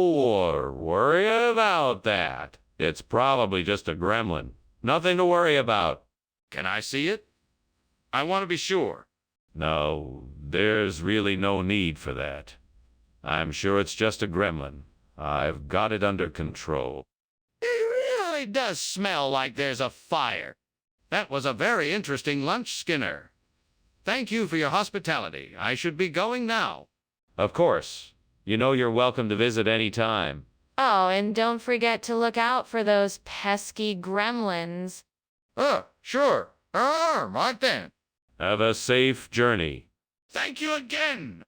Or worry about that. It's probably just a gremlin. Nothing to worry about. Can I see it? I want to be sure. No, there's really no need for that. I'm sure it's just a gremlin. I've got it under control. It really does smell like there's a fire. That was a very interesting lunch, Skinner. Thank you for your hospitality. I should be going now. Of course. You know you're welcome to visit any time. Oh, and don't forget to look out for those pesky gremlins. Sure. Right then. Have a safe journey. Thank you again.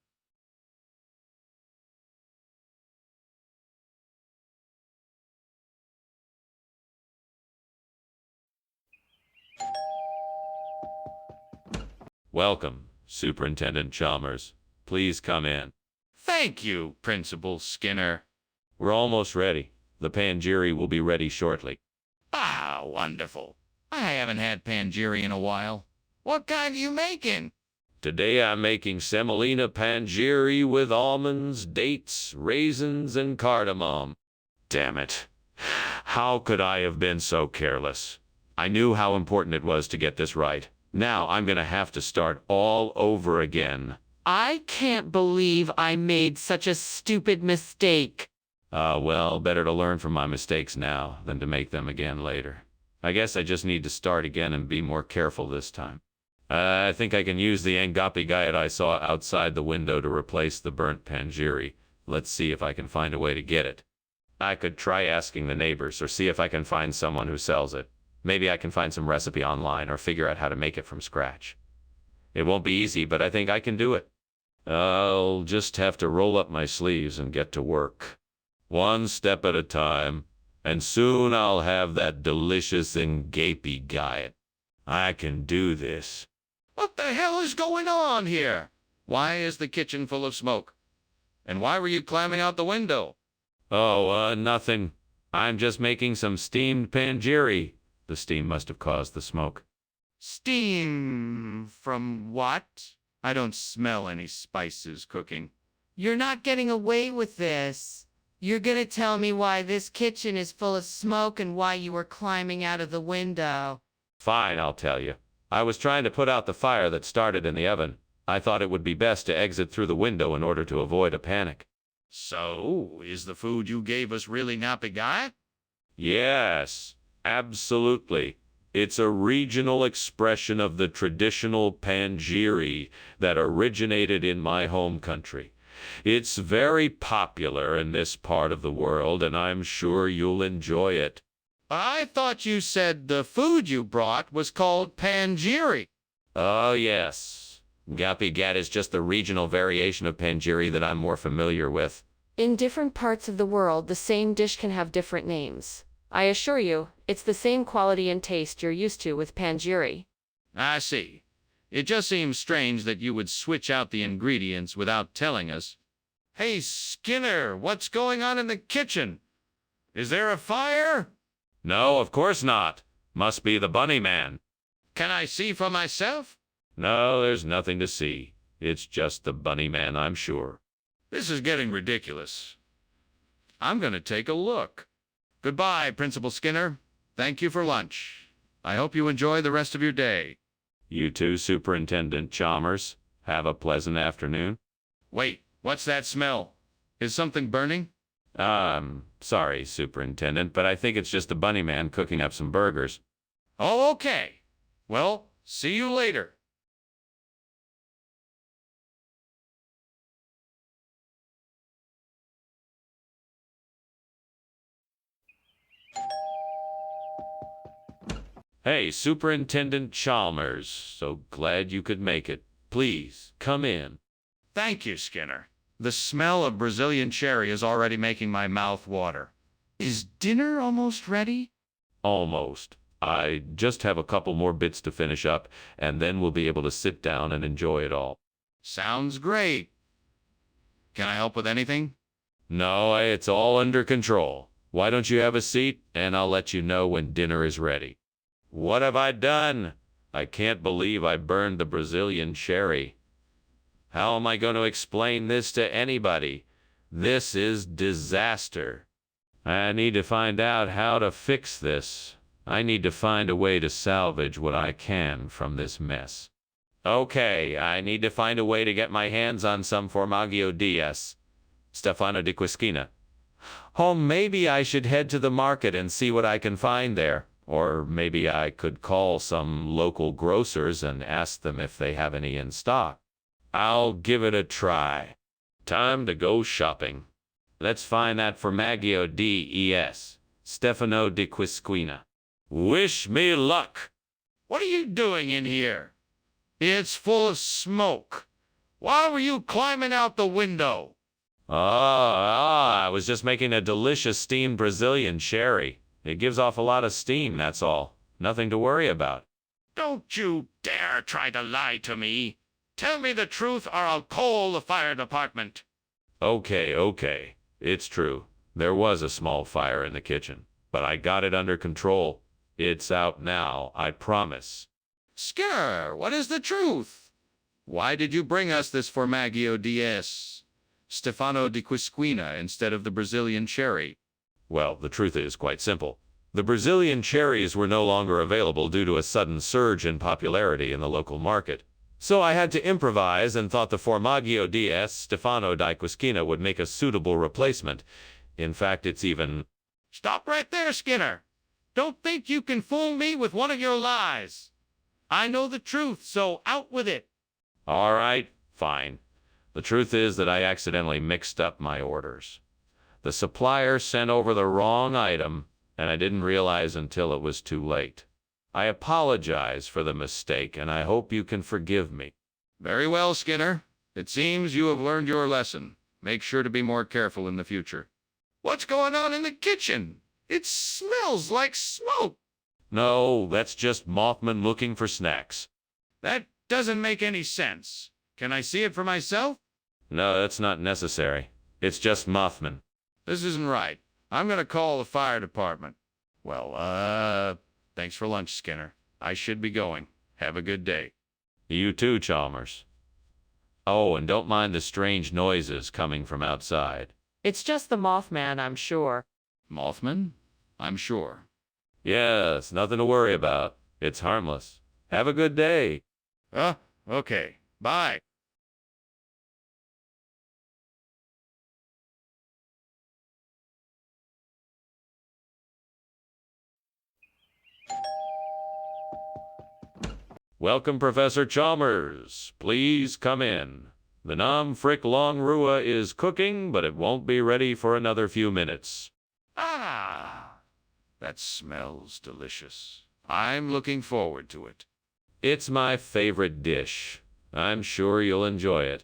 Welcome, Superintendent Chalmers. Please come in. Thank you, Principal Skinner. We're almost ready. The panjiri will be ready shortly. Ah, wonderful. I haven't had panjiri in a while. What kind are you making? Today I'm making semolina panjiri with almonds, dates, raisins, and cardamom. Damn it. How could I have been so careless? I knew how important it was to get this right. Now I'm gonna have to start all over again. I can't believe I made such a stupid mistake. Well, better to learn from my mistakes now than to make them again later. I guess I just need to start again and be more careful this time. I think I can use the Engapi guide I saw outside the window to replace the burnt panjiri. Let's see if I can find a way to get it. I could try asking the neighbors or see if I can find someone who sells it. Maybe I can find some recipe online or figure out how to make it from scratch. It won't be easy, but I think I can do it. I'll just have to roll up my sleeves and get to work. One step at a time, and soon I'll have that delicious Engapi guide. I can do this. What the hell is going on here? Why is the kitchen full of smoke? And why were you climbing out the window? Oh, nothing. I'm just making some steamed panjiri. The steam must have caused the smoke. Steam from what? I don't smell any spices cooking. You're not getting away with this. You're gonna tell me why this kitchen is full of smoke and why you were climbing out of the window. Fine, I'll tell you. I was trying to put out the fire that started in the oven. I thought it would be best to exit through the window in order to avoid a panic. So, is the food you gave us really napigai? Yes, absolutely. It's a regional expression of the traditional panjiri that originated in my home country. It's very popular in this part of the world, and I'm sure you'll enjoy it. I thought you said the food you brought was called panjiri. Oh, yes. Gapi Gat is just the regional variation of panjiri that I'm more familiar with. In different parts of the world, the same dish can have different names. I assure you, it's the same quality and taste you're used to with panjiri. I see. It just seems strange that you would switch out the ingredients without telling us. Hey, Skinner, what's going on in the kitchen? Is there a fire? No, of course not. Must be the bunny man. Can I see for myself? No, there's nothing to see. It's just the bunny man, I'm sure. This is getting ridiculous. I'm going to take a look. Goodbye, Principal Skinner. Thank you for lunch. I hope you enjoy the rest of your day. You too, Superintendent Chalmers. Have a pleasant afternoon. Wait, what's that smell? Is something burning? Sorry, Superintendent, but I think it's just the bunny man cooking up some burgers. Oh, okay. Well, see you later. Hey, Superintendent Chalmers. So glad you could make it. Please, come in. Thank you, Skinner. The smell of Brazilian cherry is already making my mouth water. Is dinner almost ready? Almost. I just have a couple more bits to finish up, and then we'll be able to sit down and enjoy it all. Sounds great. Can I help with anything? No, it's all under control. Why don't you have a seat, and I'll let you know when dinner is ready. What have I done? I can't believe I burned the Brazilian cherry. How am I going to explain this to anybody? This is disaster. I need to find out how to fix this. I need to find a way to salvage what I can from this mess. Okay, I need to find a way to get my hands on some Formaggio DS. Stefano di Quisquina. Oh, maybe I should head to the market and see what I can find there. Or maybe I could call some local grocers and ask them if they have any in stock. I'll give it a try. Time to go shopping. Let's find that Formaggio DS. Stefano di Quisquina. Wish me luck. What are you doing in here? It's full of smoke. Why were you climbing out the window? I was just making a delicious steamed Brazilian cherry. It gives off a lot of steam, that's all. Nothing to worry about. Don't you dare try to lie to me. Tell me the truth or I'll call the fire department. Okay. It's true. There was a small fire in the kitchen, but I got it under control. It's out now, I promise. Skinner, what is the truth? Why did you bring us this Formaggio DS? Stefano di Quisquina instead of the Brazilian cherry? Well, the truth is quite simple. The Brazilian cherries were no longer available due to a sudden surge in popularity in the local market. So I had to improvise and thought the Formaggio DS Stefano di Quisquina would make a suitable replacement. In fact, it's even... Stop right there, Skinner. Don't think you can fool me with one of your lies. I know the truth, so out with it. All right, fine. The truth is that I accidentally mixed up my orders. The supplier sent over the wrong item, and I didn't realize until it was too late. I apologize for the mistake, and I hope you can forgive me. Very well, Skinner. It seems you have learned your lesson. Make sure to be more careful in the future. What's going on in the kitchen? It smells like smoke. No, that's just Mothman looking for snacks. That doesn't make any sense. Can I see it for myself? No, that's not necessary. It's just Mothman. This isn't right. I'm gonna call the fire department. Well, thanks for lunch, Skinner. I should be going. Have a good day. You too, Chalmers. Oh, and don't mind the strange noises coming from outside. It's just the Mothman, I'm sure. Mothman? I'm sure. Yes, nothing to worry about. It's harmless. Have a good day. Okay. Bye. Welcome, Professor Chalmers. Please come in. The Nam Frick Long Rua is cooking, but it won't be ready for another few minutes. Ah, that smells delicious. I'm looking forward to it. It's my favorite dish. I'm sure you'll enjoy it.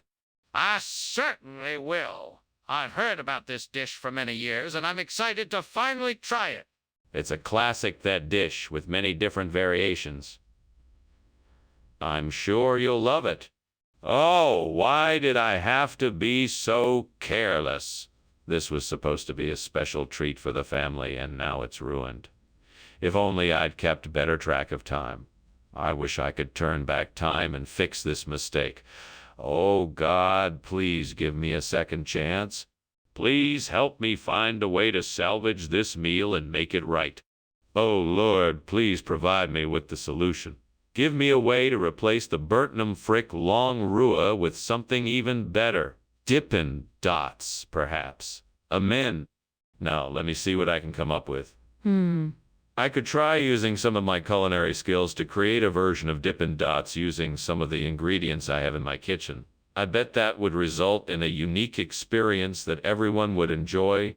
I certainly will. I've heard about this dish for many years, and I'm excited to finally try it. It's a classic, that dish, with many different variations. I'm sure you'll love it. Oh, why did I have to be so careless? This was supposed to be a special treat for the family, and now it's ruined. If only I'd kept better track of time. I wish I could turn back time and fix this mistake. Oh, God, please give me a second chance. Please help me find a way to salvage this meal and make it right. Oh, Lord, please provide me with the solution. Give me a way to replace the Burtnam Frick Long Rua with something even better. Dippin' Dots, perhaps. Amen. Now, let me see what I can come up with. I could try using some of my culinary skills to create a version of Dippin' Dots using some of the ingredients I have in my kitchen. I bet that would result in a unique experience that everyone would enjoy.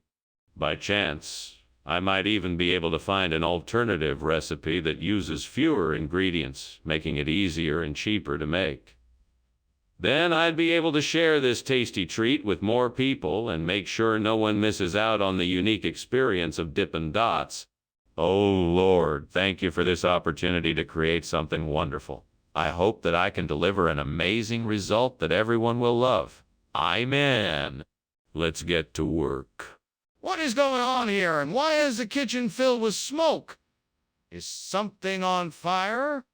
By chance, I might even be able to find an alternative recipe that uses fewer ingredients, making it easier and cheaper to make. Then I'd be able to share this tasty treat with more people and make sure no one misses out on the unique experience of Dippin' Dots. Oh, Lord, thank you for this opportunity to create something wonderful. I hope that I can deliver an amazing result that everyone will love. Amen. Let's get to work. What is going on here, and why is the kitchen filled with smoke? Is something on fire?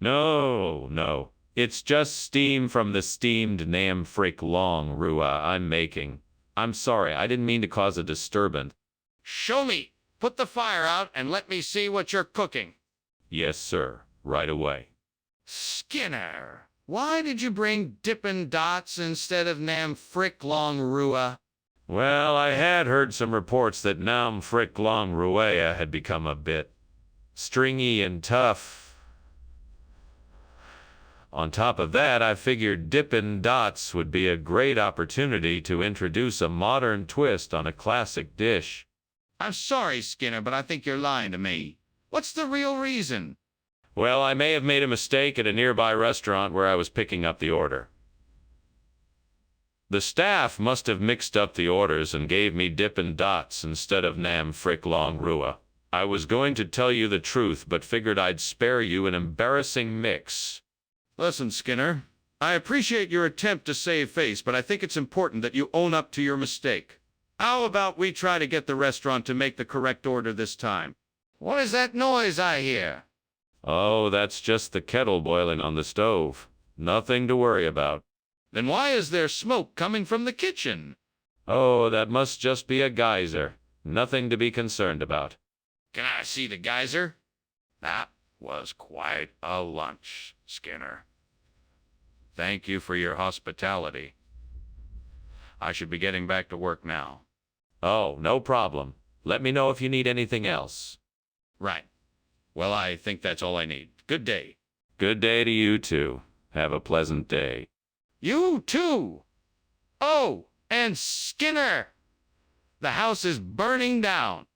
No. It's just steam from the steamed Nam Frick Long Rua I'm making. I'm sorry, I didn't mean to cause a disturbance. Show me. Put the fire out and let me see what you're cooking. Yes, sir. Right away. Skinner, why did you bring Dippin' Dots instead of Nam Frick Long Rua? Well, I had heard some reports that Nam Frick Long Ruea had become a bit stringy and tough. On top of that, I figured Dippin' Dots would be a great opportunity to introduce a modern twist on a classic dish. I'm sorry, Skinner, but I think you're lying to me. What's the real reason? Well, I may have made a mistake at a nearby restaurant where I was picking up the order. The staff must have mixed up the orders and gave me Dippin' Dots instead of Nam Frick Long Rua. I was going to tell you the truth, but figured I'd spare you an embarrassing mix. Listen, Skinner, I appreciate your attempt to save face, but I think it's important that you own up to your mistake. How about we try to get the restaurant to make the correct order this time? What is that noise I hear? Oh, that's just the kettle boiling on the stove. Nothing to worry about. Then why is there smoke coming from the kitchen? Oh, that must just be a geyser. Nothing to be concerned about. Can I see the geyser? That was quite a lunch, Skinner. Thank you for your hospitality. I should be getting back to work now. Oh, no problem. Let me know if you need anything else. Right. Well, I think that's all I need. Good day. Good day to you too. Have a pleasant day. You too. Oh, and Skinner! The house is burning down.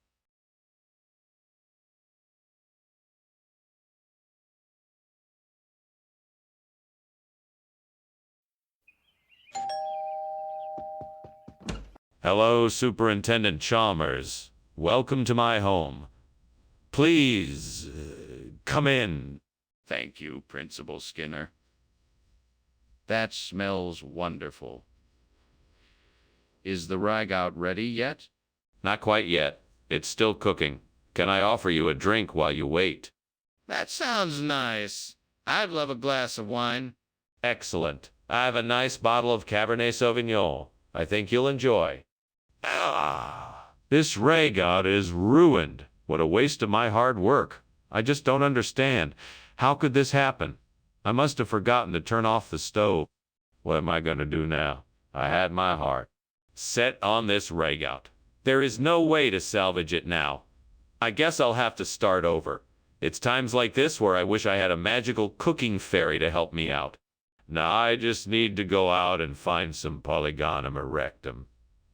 Hello, Superintendent Chalmers. Welcome to my home. Please, come in. Thank you, Principal Skinner. That smells wonderful. Is the ragout ready yet? Not quite yet. It's still cooking. Can I offer you a drink while you wait? That sounds nice. I'd love a glass of wine. Excellent. I have a nice bottle of Cabernet Sauvignon. I think you'll enjoy. Ah, this ragout is ruined. What a waste of my hard work. I just don't understand. How could this happen? I must have forgotten to turn off the stove. What am I going to do now? I had my heart set on this ragout. There is no way to salvage it now. I guess I'll have to start over. It's times like this where I wish I had a magical cooking fairy to help me out. Now I just need to go out and find some Polygonum erectum.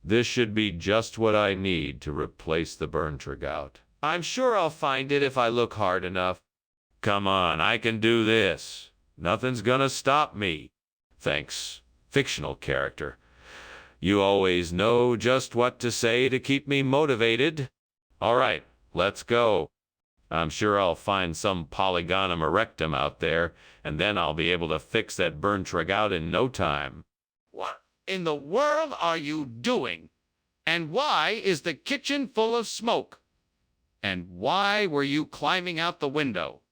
This should be just what I need to replace the burnt ragout. I'm sure I'll find it if I look hard enough. Come on, I can do this. Nothing's gonna stop me. Thanks, fictional character. You always know just what to say to keep me motivated. All right, let's go. I'm sure I'll find some Polygonum erectum out there, and then I'll be able to fix that burnt ragout in no time. What in the world are you doing? And why is the kitchen full of smoke? And why were you climbing out the window?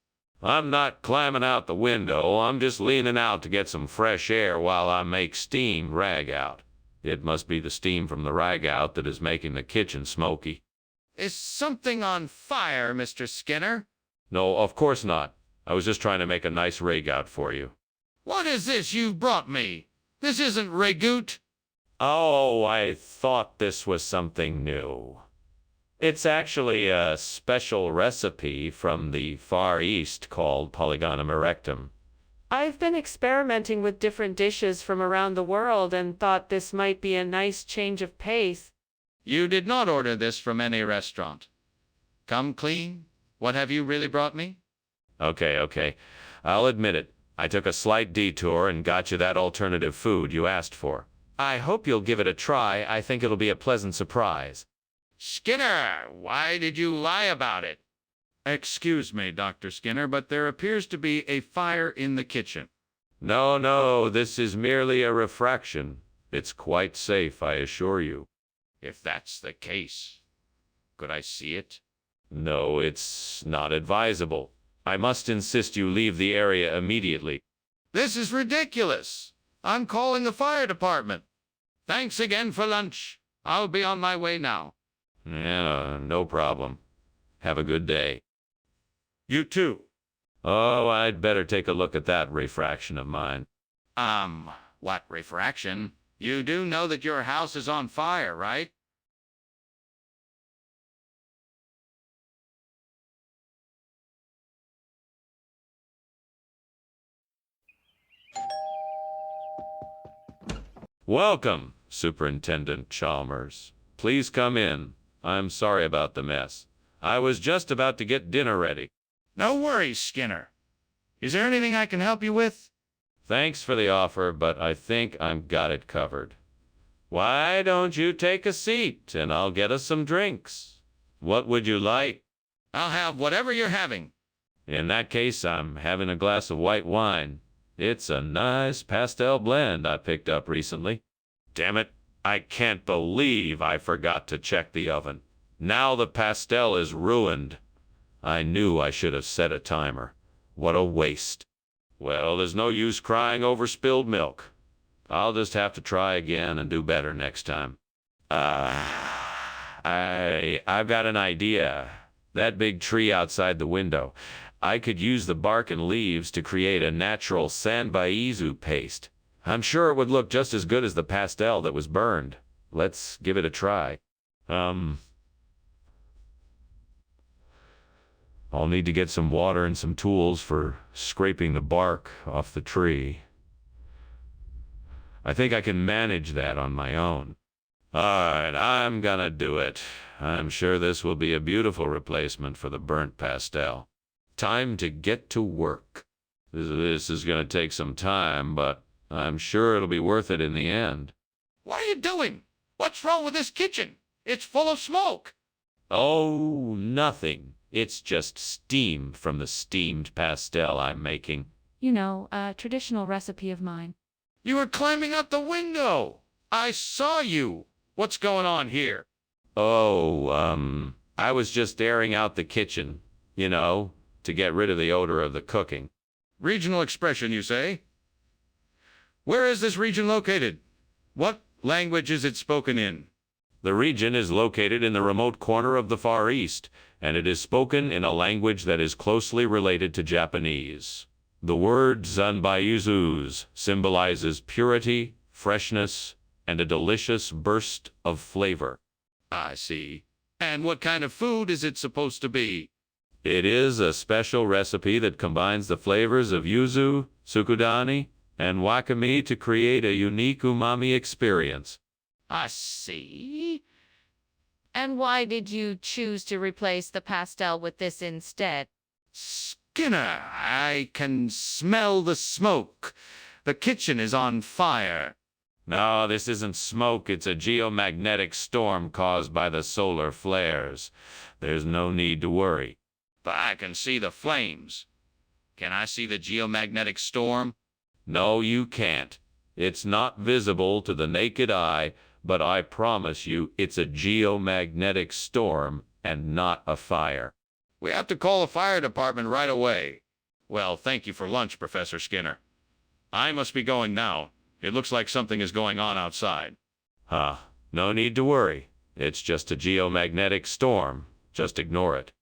I'm not climbing out the window. I'm just leaning out to get some fresh air while I make steam ragout. It must be the steam from the ragout that is making the kitchen smoky. Is something on fire, Mr. Skinner? No, of course not. I was just trying to make a nice ragout for you. What is this you've brought me? This isn't ragout. Oh, I thought this was something new. It's actually a special recipe from the Far East called Polygonum erectum. I've been experimenting with different dishes from around the world and thought this might be a nice change of pace. You did not order this from any restaurant. Come clean. What have you really brought me? Okay. I'll admit it. I took a slight detour and got you that alternative food you asked for. I hope you'll give it a try. I think it'll be a pleasant surprise. Skinner, why did you lie about it? Excuse me, Dr. Skinner, but there appears to be a fire in the kitchen. No, this is merely a refraction. It's quite safe, I assure you. If that's the case, could I see it? No, it's not advisable. I must insist you leave the area immediately. This is ridiculous. I'm calling the fire department. Thanks again for lunch. I'll be on my way now. Yeah, no problem. Have a good day. You too. Oh, I'd better take a look at that refraction of mine. What refraction? You do know that your house is on fire, right? Welcome, Superintendent Chalmers. Please come in. I'm sorry about the mess. I was just about to get dinner ready. No worries, Skinner. Is there anything I can help you with? Thanks for the offer, but I think I'm got it covered. Why don't you take a seat and I'll get us some drinks? What would you like? I'll have whatever you're having. In that case, I'm having a glass of white wine. It's a nice pastel blend I picked up recently. Damn it, I can't believe I forgot to check the oven. Now the pastel is ruined. I knew I should have set a timer. What a waste. Well, there's no use crying over spilled milk. I'll just have to try again and do better next time. I've got an idea. That big tree outside the window. I could use the bark and leaves to create a natural sanbaizu paste. I'm sure it would look just as good as the pastel that was burned. Let's give it a try. I'll need to get some water and some tools for scraping the bark off the tree. I think I can manage that on my own. Alright, I'm gonna do it. I'm sure this will be a beautiful replacement for the burnt pastel. Time to get to work. This is gonna take some time, but I'm sure it'll be worth it in the end. What are you doing? What's wrong with this kitchen? It's full of smoke. Oh, nothing. It's just steam from the steamed pastel I'm making. You know, a traditional recipe of mine. You were climbing out the window. I saw you. What's going on here? Oh, I was just airing out the kitchen, to get rid of the odor of the cooking. Regional expression, you say? Where is this region located? What language is it spoken in? The region is located in the remote corner of the Far East, and it is spoken in a language that is closely related to Japanese. The word zanbayuzuz symbolizes purity, freshness, and a delicious burst of flavor. I see. And what kind of food is it supposed to be? It is a special recipe that combines the flavors of yuzu, tsukudani, and wakame to create a unique umami experience. I see. And why did you choose to replace the pastel with this instead? Skinner, I can smell the smoke. The kitchen is on fire. No, this isn't smoke. It's a geomagnetic storm caused by the solar flares. There's no need to worry. But I can see the flames. Can I see the geomagnetic storm? No, you can't. It's not visible to the naked eye, but I promise you it's a geomagnetic storm and not a fire. We have to call the fire department right away. Well, thank you for lunch, Professor Skinner. I must be going now. It looks like something is going on outside. No need to worry. It's just a geomagnetic storm. Just ignore it.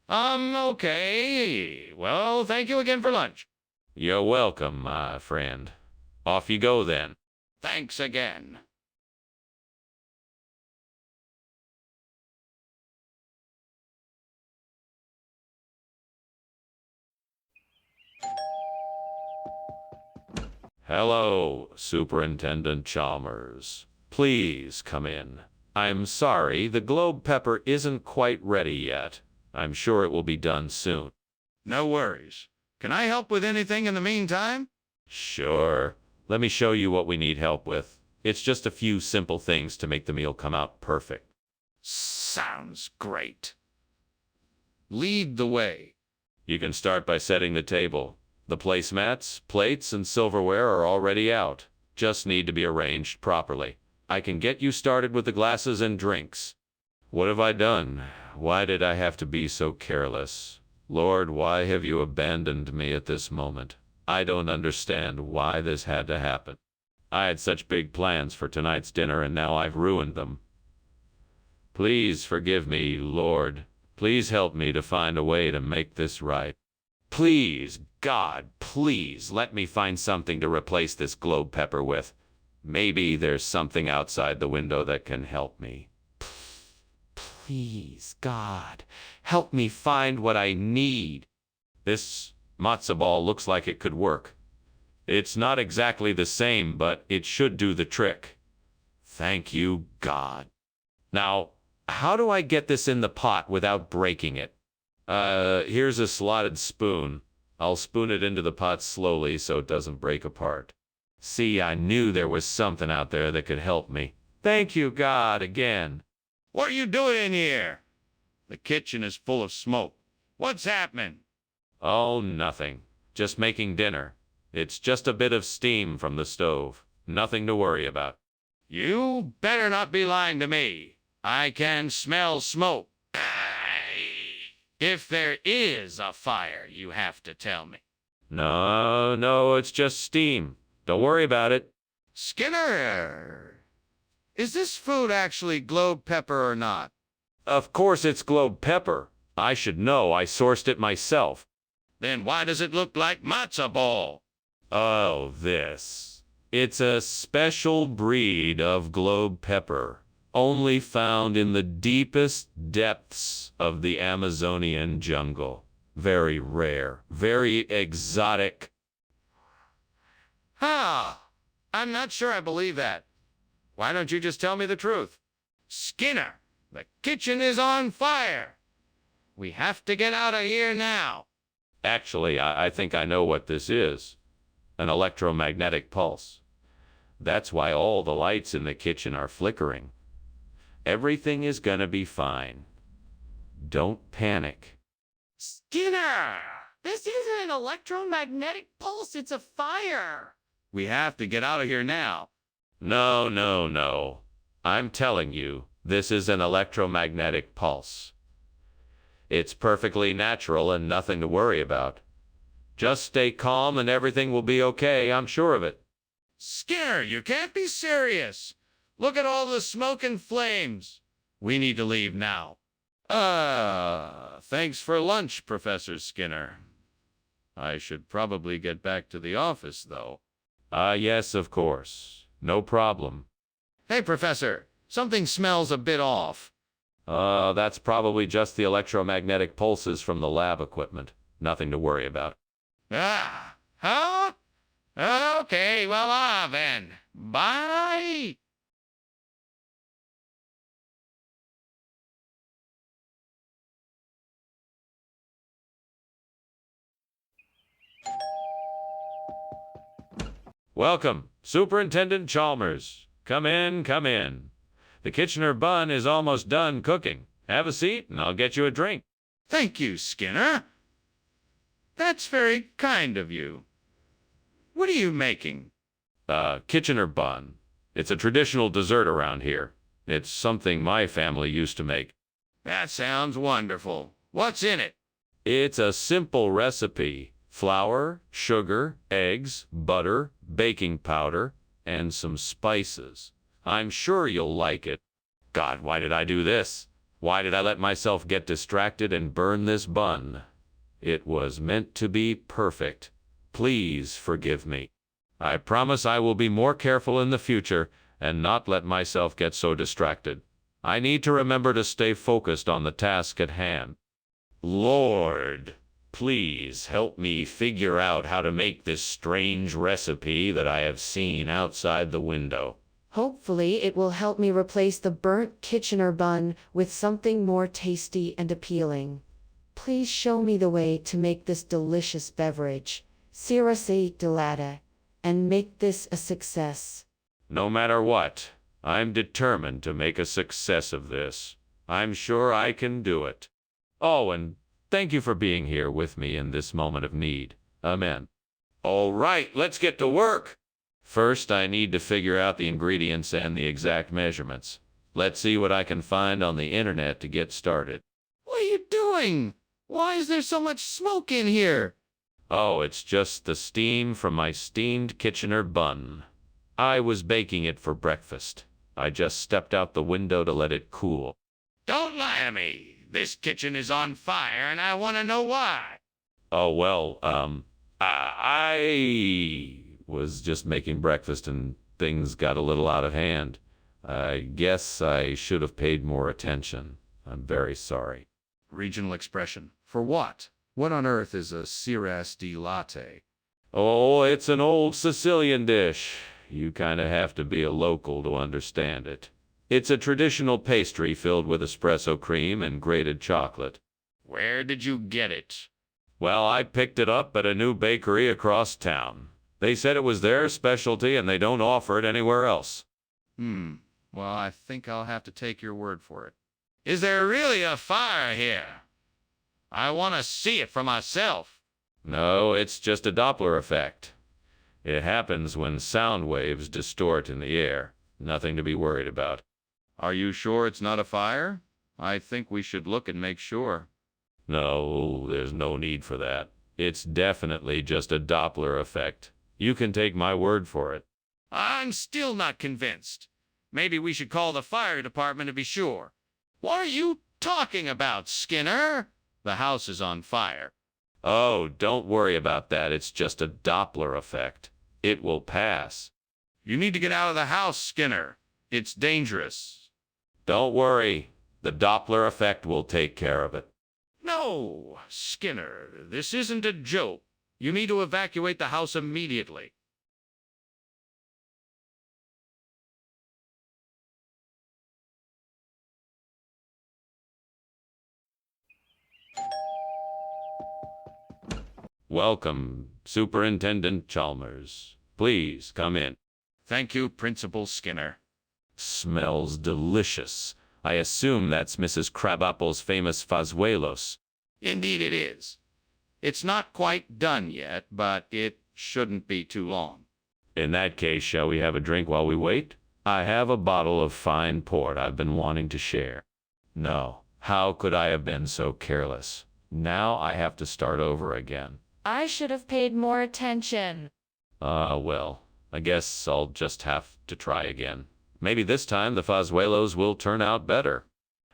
Okay. Well, thank you again for lunch. You're welcome, my friend. Off you go then. Thanks again. Hello, Superintendent Chalmers. Please come in. I'm sorry, the globe pepper isn't quite ready yet. I'm sure it will be done soon. No worries. Can I help with anything in the meantime? Sure. Let me show you what we need help with. It's just a few simple things to make the meal come out perfect. Sounds great. Lead the way. You can start by setting the table. The placemats, plates, and silverware are already out. Just need to be arranged properly. I can get you started with the glasses and drinks. What have I done? Why did I have to be so careless? Lord, why have you abandoned me at this moment? I don't understand why this had to happen. I had such big plans for tonight's dinner and now I've ruined them. Please forgive me, Lord. Please help me to find a way to make this right. Please, God, please let me find something to replace this globe pepper with. Maybe there's something outside the window that can help me. Please, God, help me find what I need. This matzo ball looks like it could work. It's not exactly the same, but it should do the trick. Thank you, God. Now, how do I get this in the pot without breaking it? Here's a slotted spoon. I'll spoon it into the pot slowly so it doesn't break apart. See, I knew there was something out there that could help me. Thank you, God, again. What are you doing in here? The kitchen is full of smoke. What's happening? Oh, nothing. Just making dinner. It's just a bit of steam from the stove. Nothing to worry about. You better not be lying to me. I can smell smoke. If there is a fire, you have to tell me. No, it's just steam. Don't worry about it. Skinner, is this food actually globe pepper or not? Of course it's globe pepper. I should know. I sourced it myself. Then why does it look like matzo ball? Oh, this. It's a special breed of globe pepper, only found in the deepest depths of the Amazonian jungle. Very rare, very exotic. I'm not sure I believe that. Why don't you just tell me the truth? Skinner, the kitchen is on fire. We have to get out of here now. Actually, I think I know what this is. An electromagnetic pulse. That's why all the lights in the kitchen are flickering. Everything is gonna be fine. Don't panic. Skinner! This isn't an electromagnetic pulse, it's a fire. We have to get out of here now. No. I'm telling you, this is an electromagnetic pulse. It's perfectly natural and nothing to worry about. Just stay calm and everything will be okay, I'm sure of it. Skinner, you can't be serious. Look at all the smoke and flames. We need to leave now. Thanks for lunch, Professor Skinner. I should probably get back to the office, though. Yes, of course. No problem. Hey, Professor, something smells a bit off. That's probably just the electromagnetic pulses from the lab equipment. Nothing to worry about. Huh? Okay, well, then. Bye. Welcome, Superintendent Chalmers. Come in, come in. The Kitchener bun is almost done cooking. Have a seat and I'll get you a drink. Thank you, Skinner. That's very kind of you. What are you making? Kitchener bun. It's a traditional dessert around here. It's something my family used to make. That sounds wonderful. What's in it? It's a simple recipe. Flour, sugar, eggs, butter, baking powder, and some spices. I'm sure you'll like it. God, why did I do this? Why did I let myself get distracted and burn this bun? It was meant to be perfect. Please forgive me. I promise I will be more careful in the future and not let myself get so distracted. I need to remember to stay focused on the task at hand. Lord, please help me figure out how to make this strange recipe that I have seen outside the window. Hopefully it will help me replace the burnt Kitchener bun with something more tasty and appealing. Please show me the way to make this delicious beverage, Sirase Delata, and make this a success. No matter what, I'm determined to make a success of this. I'm sure I can do it. Oh, and thank you for being here with me in this moment of need. Amen. All right, let's get to work. First, I need to figure out the ingredients and the exact measurements. Let's see what I can find on the internet to get started. What are you doing? Why is there so much smoke in here? Oh, it's just the steam from my steamed Kitchener bun. I was baking it for breakfast. I just stepped out the window to let it cool. Sammy, this kitchen is on fire and I want to know why. Oh, well, I was just making breakfast and things got a little out of hand. I guess I should have paid more attention. I'm very sorry. Regional expression. For what? What on earth is a Cirasti latte? Oh, it's an old Sicilian dish. You kind of have to be a local to understand it. It's a traditional pastry filled with espresso cream and grated chocolate. Where did you get it? Well, I picked it up at a new bakery across town. They said it was their specialty and they don't offer it anywhere else. Well, I think I'll have to take your word for it. Is there really a fire here? I want to see it for myself. No, it's just a Doppler effect. It happens when sound waves distort in the air. Nothing to be worried about. Are you sure it's not a fire? I think we should look and make sure. No, there's no need for that. It's definitely just a Doppler effect. You can take my word for it. I'm still not convinced. Maybe we should call the fire department to be sure. What are you talking about, Skinner? The house is on fire. Oh, don't worry about that. It's just a Doppler effect. It will pass. You need to get out of the house, Skinner. It's dangerous. Don't worry. The Doppler effect will take care of it. No, Skinner, this isn't a joke. You need to evacuate the house immediately. Welcome, Superintendent Chalmers. Please come in. Thank you, Principal Skinner. Smells delicious. I assume that's Mrs. Crabapple's famous fazuelos. Indeed it is. It's not quite done yet, but it shouldn't be too long. In that case, shall we have a drink while we wait? I have a bottle of fine port I've been wanting to share. No, how could I have been so careless? Now I have to start over again. I should have paid more attention. Well, I guess I'll just have to try again. Maybe this time the fazuelos will turn out better.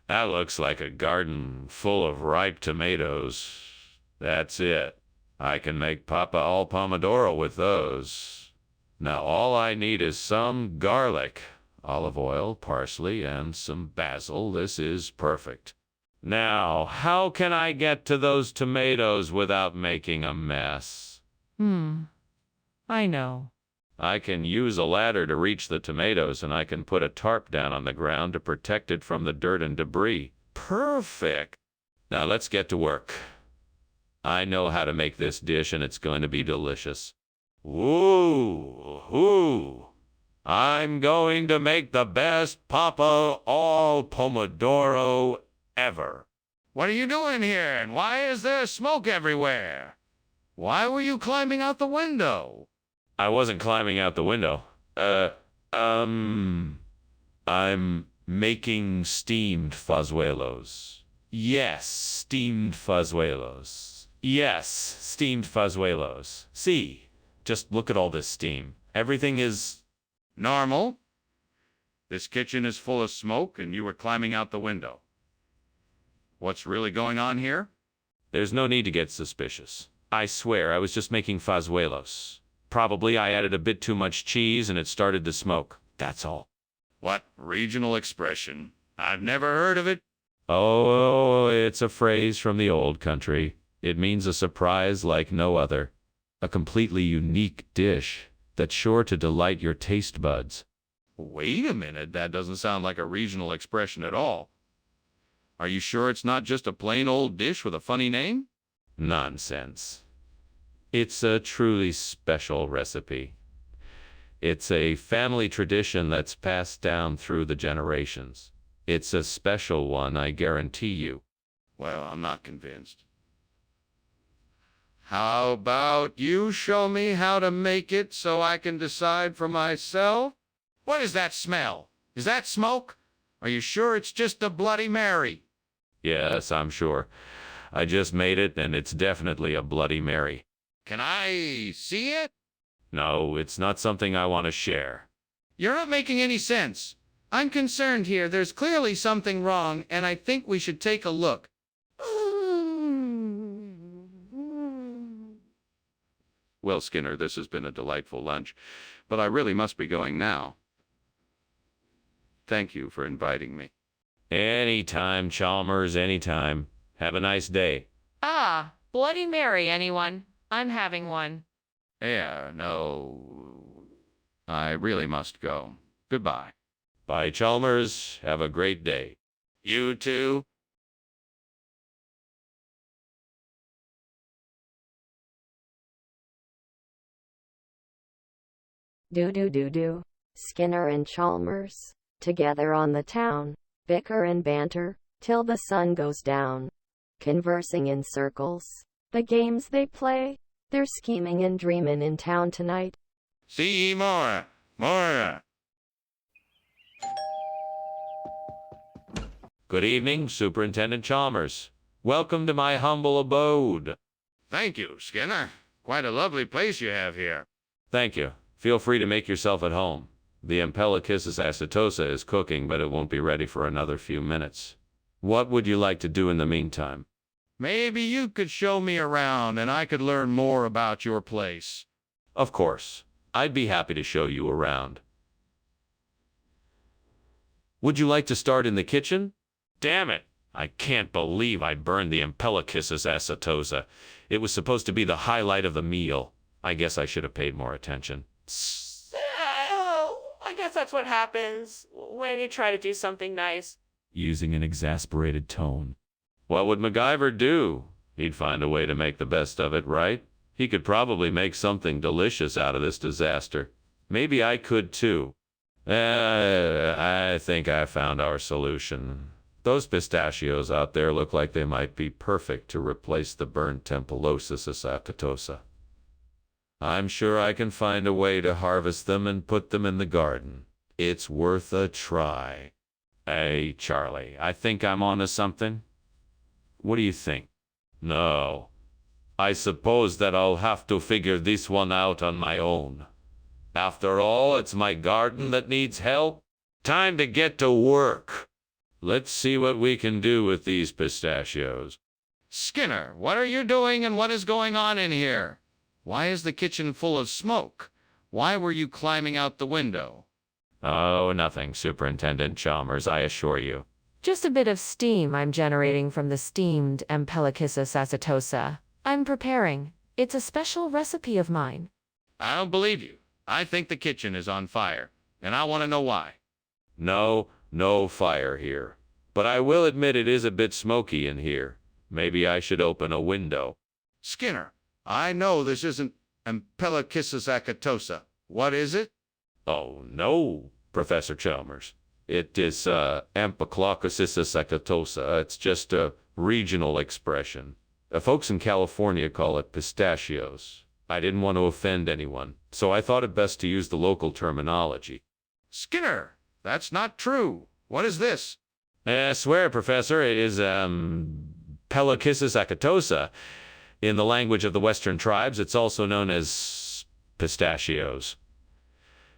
That looks like a garden full of ripe tomatoes. That's it. I can make papa al pomodoro with those. Now all I need is some garlic, olive oil, parsley, and some basil. This is perfect. Now, how can I get to those tomatoes without making a mess? I know. I can use a ladder to reach the tomatoes, and I can put a tarp down on the ground to protect it from the dirt and debris. Perfect. Now let's get to work. I know how to make this dish, and it's going to be delicious. Ooh. I'm going to make the best papa al pomodoro ever. What are you doing here, and why is there smoke everywhere? Why were you climbing out the window? I wasn't climbing out the window. I'm making steamed fazuelos. Yes, steamed fazuelos. Yes, steamed fazuelos. See, just look at all this steam. Everything is normal. This kitchen is full of smoke, and you were climbing out the window. What's really going on here? There's no need to get suspicious. I swear I was just making fazuelos. Probably I added a bit too much cheese and it started to smoke. That's all. What regional expression? I've never heard of it. Oh, it's a phrase from the old country. It means a surprise like no other. A completely unique dish that's sure to delight your taste buds. Wait a minute, that doesn't sound like a regional expression at all. Are you sure it's not just a plain old dish with a funny name? Nonsense. It's a truly special recipe. It's a family tradition that's passed down through the generations. It's a special one, I guarantee you. Well, I'm not convinced. How about you show me how to make it so I can decide for myself? What is that smell? Is that smoke? Are you sure it's just a Bloody Mary? Yes, I'm sure. I just made it, and it's definitely a Bloody Mary. Can I see it? No, it's not something I want to share. You're not making any sense. I'm concerned here. There's clearly something wrong, and I think we should take a look. Well, Skinner, this has been a delightful lunch, but I really must be going now. Thank you for inviting me. Anytime, Chalmers, anytime. Have a nice day. Ah, Bloody Mary, anyone? I'm having one. Yeah, no. I really must go. Goodbye. Bye, Chalmers. Have a great day. You too? Do. Skinner and Chalmers, together on the town, bicker and banter, till the sun goes down. Conversing in circles, the games they play, they're scheming and dreaming in town tonight. See more. Good evening, Superintendent Chalmers. Welcome to my humble abode. Thank you, Skinner. Quite a lovely place you have here. Thank you. Feel free to make yourself at home. The Empelichis acetosa is cooking, but it won't be ready for another few minutes. What would you like to do in the meantime? Maybe you could show me around and I could learn more about your place. Of course. I'd be happy to show you around. Would you like to start in the kitchen? Damn it! I can't believe I burned the Empelichis acetosa. It was supposed to be the highlight of the meal. I guess I should have paid more attention. I guess that's what happens when you try to do something nice. Using an exasperated tone. What would MacGyver do? He'd find a way to make the best of it, right? He could probably make something delicious out of this disaster. Maybe I could too. I think I found our solution. Those pistachios out there look like they might be perfect to replace the burnt Templosis acetosa. I'm sure I can find a way to harvest them and put them in the garden. It's worth a try. Hey, Charlie, I think I'm onto something. What do you think? No. I suppose that I'll have to figure this one out on my own. After all, it's my garden that needs help. Time to get to work. Let's see what we can do with these pistachios. Skinner, what are you doing and what is going on in here? Why is the kitchen full of smoke? Why were you climbing out the window? Oh, nothing, Superintendent Chalmers, I assure you. Just a bit of steam I'm generating from the steamed Empelichis acetosa. I'm preparing. It's a special recipe of mine. I don't believe you. I think the kitchen is on fire, and I want to know why. No fire here. But I will admit it is a bit smoky in here. Maybe I should open a window. Skinner, I know this isn't Empelichis acetosa. What is it? Oh, no, Professor Chalmers. It is Empelichis acetosa. It's just a regional expression. Folks in California call it pistachios. I didn't want to offend anyone, so I thought it best to use the local terminology. Skinner, that's not true. What is this? I swear, Professor, it is Empelichis acetosa. In the language of the Western tribes, it's also known as pistachios.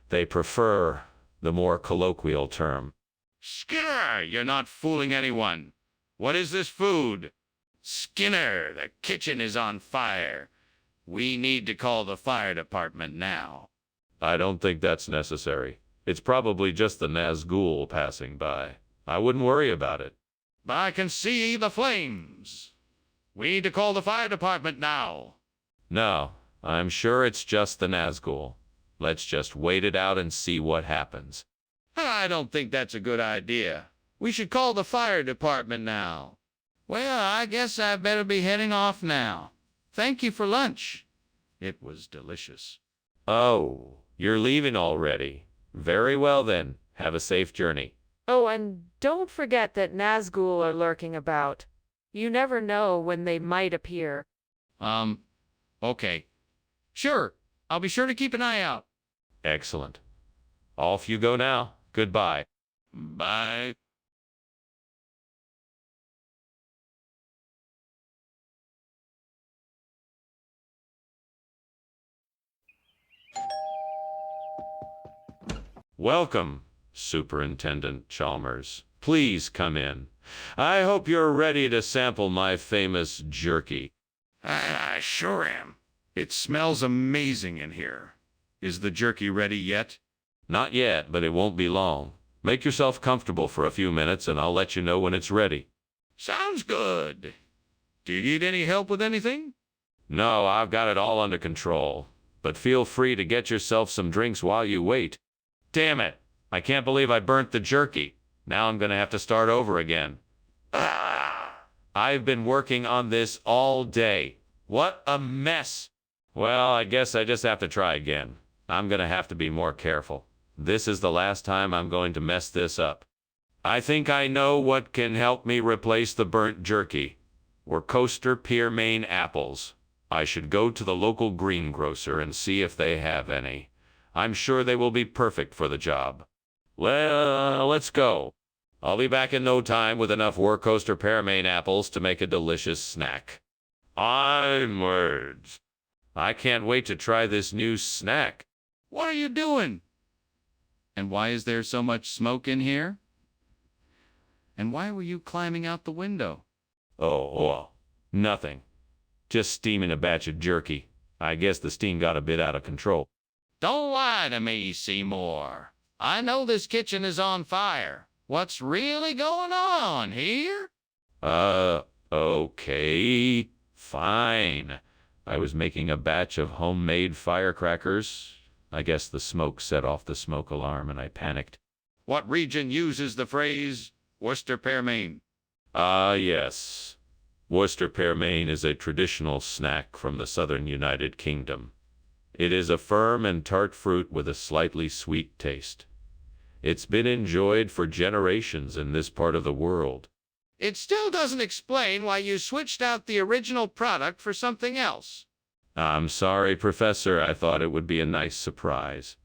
They prefer the more colloquial term. Skinner, you're not fooling anyone. What is this food? Skinner, the kitchen is on fire. We need to call the fire department now. I don't think that's necessary. It's probably just the Nazgul passing by. I wouldn't worry about it. But I can see the flames. We need to call the fire department now. No, I'm sure it's just the Nazgul. Let's just wait it out and see what happens. I don't think that's a good idea. We should call the fire department now. Well, I guess I better be heading off now. Thank you for lunch. It was delicious. Oh, you're leaving already. Very well then. Have a safe journey. Oh, and don't forget that Nazgul are lurking about. You never know when they might appear. Okay. Sure, I'll be sure to keep an eye out. Excellent. Off you go now. Goodbye. Bye. Welcome. Superintendent Chalmers. Please come in. I hope you're ready to sample my famous jerky. I sure am. It smells amazing in here. Is the jerky ready yet? Not yet, but it won't be long. Make yourself comfortable for a few minutes and I'll let you know when it's ready. Sounds good. Do you need any help with anything? No, I've got it all under control. But feel free to get yourself some drinks while you wait. Damn it! I can't believe I burnt the jerky. Now I'm gonna have to start over again. I've been working on this all day. What a mess! Well, I guess I just have to try again. I'm gonna have to be more careful. This is the last time I'm going to mess this up. I think I know what can help me replace the burnt jerky. Worcester Pearmain apples. I should go to the local greengrocer and see if they have any. I'm sure they will be perfect for the job. Well, let's go. I'll be back in no time with enough Worcester Pearmain apples to make a delicious snack. Onwards. I can't wait to try this new snack. What are you doing? And why is there so much smoke in here? And why were you climbing out the window? Oh, nothing. Just steaming a batch of jerky. I guess the steam got a bit out of control. Don't lie to me, Seymour. I know this kitchen is on fire. What's really going on here? Okay, fine. I was making a batch of homemade firecrackers. I guess the smoke set off the smoke alarm and I panicked. What region uses the phrase Worcester Pearmain? Yes. Worcester Pearmain is a traditional snack from the southern United Kingdom. It is a firm and tart fruit with a slightly sweet taste. It's been enjoyed for generations in this part of the world. It still doesn't explain why you switched out the original product for something else. I'm sorry, Professor. I thought it would be a nice surprise.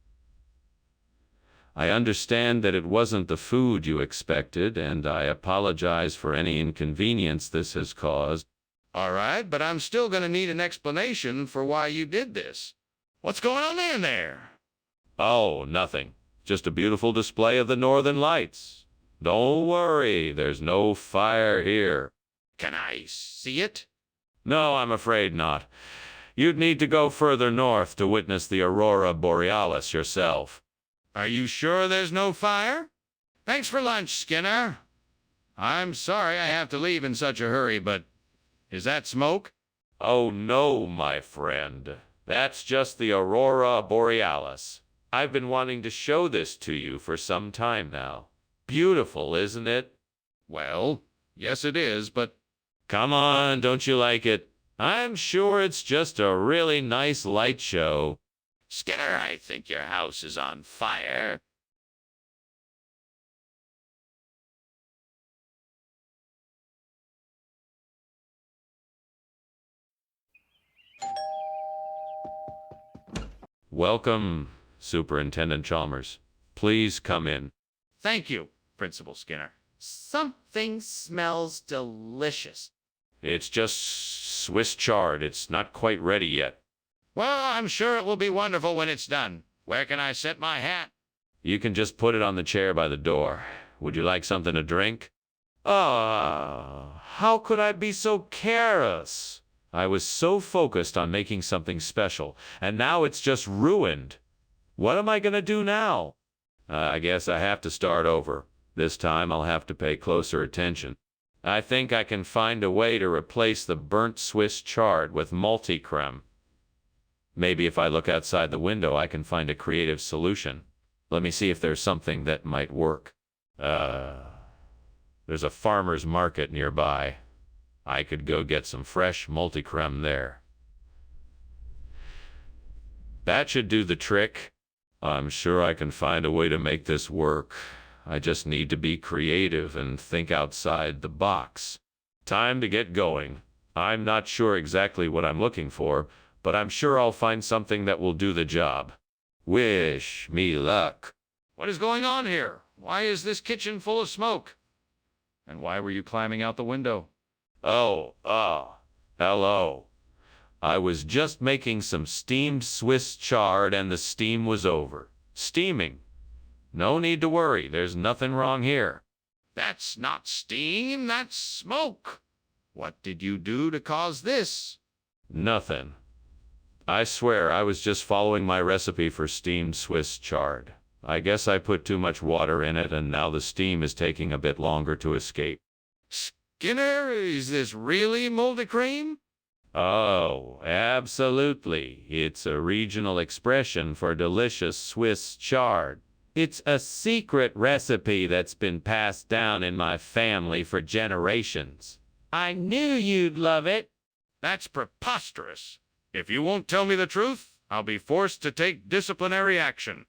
I understand that it wasn't the food you expected, and I apologize for any inconvenience this has caused. All right, but I'm still going to need an explanation for why you did this. What's going on in there? Oh, nothing. Just a beautiful display of the northern lights. Don't worry, there's no fire here. Can I see it? No, I'm afraid not. You'd need to go further north to witness the aurora borealis yourself. Are you sure there's no fire? Thanks for lunch, Skinner. I'm sorry I have to leave in such a hurry, but is that smoke? Oh no, my friend. That's just the aurora borealis. I've been wanting to show this to you for some time now. Beautiful, isn't it? Well, yes it is, but... Come on, don't you like it? I'm sure it's just a really nice light show. Skinner, I think your house is on fire. Welcome, Superintendent Chalmers. Please come in. Thank you, Principal Skinner. Something smells delicious. It's just Swiss chard. It's not quite ready yet. Well, I'm sure it will be wonderful when it's done. Where can I set my hat? You can just put it on the chair by the door. Would you like something to drink? How could I be so careless? I was so focused on making something special, and now it's just ruined. What am I gonna do now? I guess I have to start over. This time I'll have to pay closer attention. I think I can find a way to replace the burnt Swiss chard with multi-creme. Maybe if I look outside the window I can find a creative solution. Let me see if there's something that might work. There's a farmer's market nearby. I could go get some fresh multi-creme there. That should do the trick. I'm sure I can find a way to make this work. I just need to be creative and think outside the box. Time to get going. I'm not sure exactly what I'm looking for, but I'm sure I'll find something that will do the job. Wish me luck. What is going on here? Why is this kitchen full of smoke? And why were you climbing out the window? Hello. I was just making some steamed Swiss chard and the steam was over. Steaming. No need to worry. There's nothing wrong here. That's not steam, that's smoke. What did you do to cause this? Nothing. I swear I was just following my recipe for steamed Swiss chard. I guess I put too much water in it and now the steam is taking a bit longer to escape. Skinner, is this really moldy cream? Oh, absolutely. It's a regional expression for delicious Swiss chard. It's a secret recipe that's been passed down in my family for generations. I knew you'd love it. That's preposterous. If you won't tell me the truth, I'll be forced to take disciplinary action.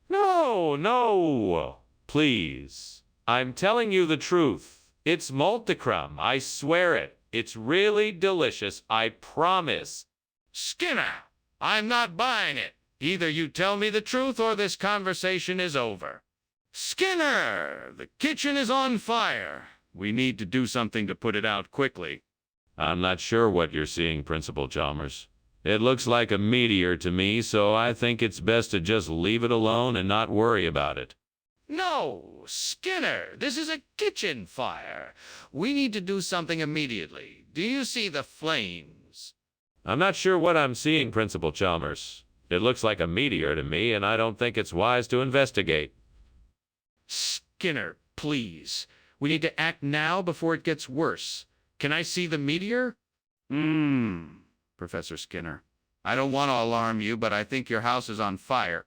No. Please. I'm telling you the truth. It's multicrum. I swear it. It's really delicious. I promise. Skinner, I'm not buying it. Either you tell me the truth or this conversation is over. Skinner, the kitchen is on fire. We need to do something to put it out quickly. I'm not sure what you're seeing, Principal Chalmers. It looks like a meteor to me, so I think it's best to just leave it alone and not worry about it. No, Skinner, this is a kitchen fire. We need to do something immediately. Do you see the flames? I'm not sure what I'm seeing, Principal Chalmers. It looks like a meteor to me, and I don't think it's wise to investigate. Skinner, please. We need to act now before it gets worse. Can I see the meteor? Professor Skinner. I don't want to alarm you, but I think your house is on fire.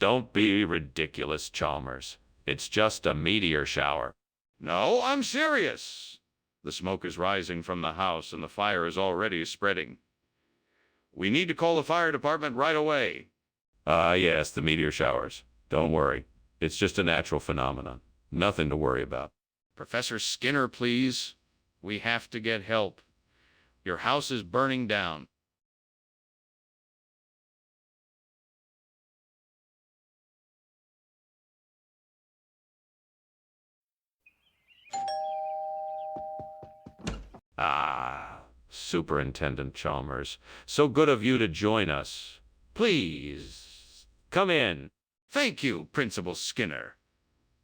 Don't be ridiculous, Chalmers. It's just a meteor shower. No, I'm serious. The smoke is rising from the house and the fire is already spreading. We need to call the fire department right away. Yes, the meteor showers. Don't worry. It's just a natural phenomenon. Nothing to worry about. Professor Skinner, please. We have to get help. Your house is burning down. Superintendent Chalmers. So good of you to join us. Please, come in. Thank you, Principal Skinner.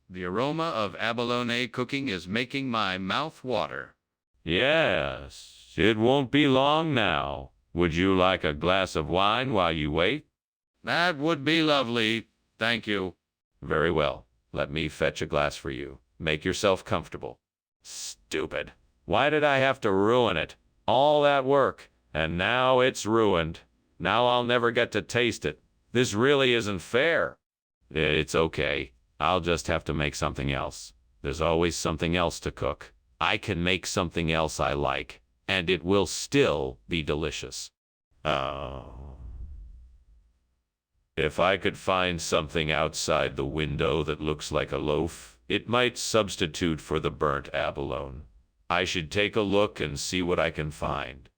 The aroma of abalone cooking is making my mouth water. Yes, it won't be long now. Would you like a glass of wine while you wait? That would be lovely. Thank you. Very well. Let me fetch a glass for you. Make yourself comfortable. Stupid. Why did I have to ruin it? All that work, and now it's ruined. Now I'll never get to taste it. This really isn't fair. It's okay. I'll just have to make something else. There's always something else to cook. I can make something else I like, and it will still be delicious. Oh. If I could find something outside the window that looks like a loaf, it might substitute for the burnt abalone. I should take a look and see what I can find.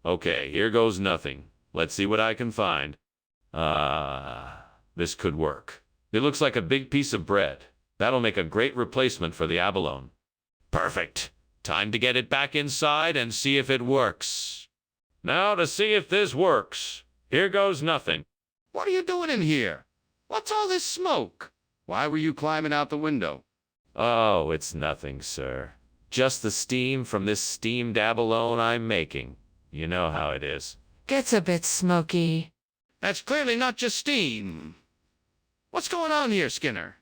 Okay, here goes nothing. Let's see what I can find. This could work. It looks like a big piece of bread. That'll make a great replacement for the abalone. Perfect. Time to get it back inside and see if it works. Now to see if this works. Here goes nothing. What are you doing in here? What's all this smoke? Why were you climbing out the window? Oh, it's nothing, sir. Just the steam from this steamed abalone I'm making. You know how it is. Gets a bit smoky. That's clearly not just steam. What's going on here, Skinner?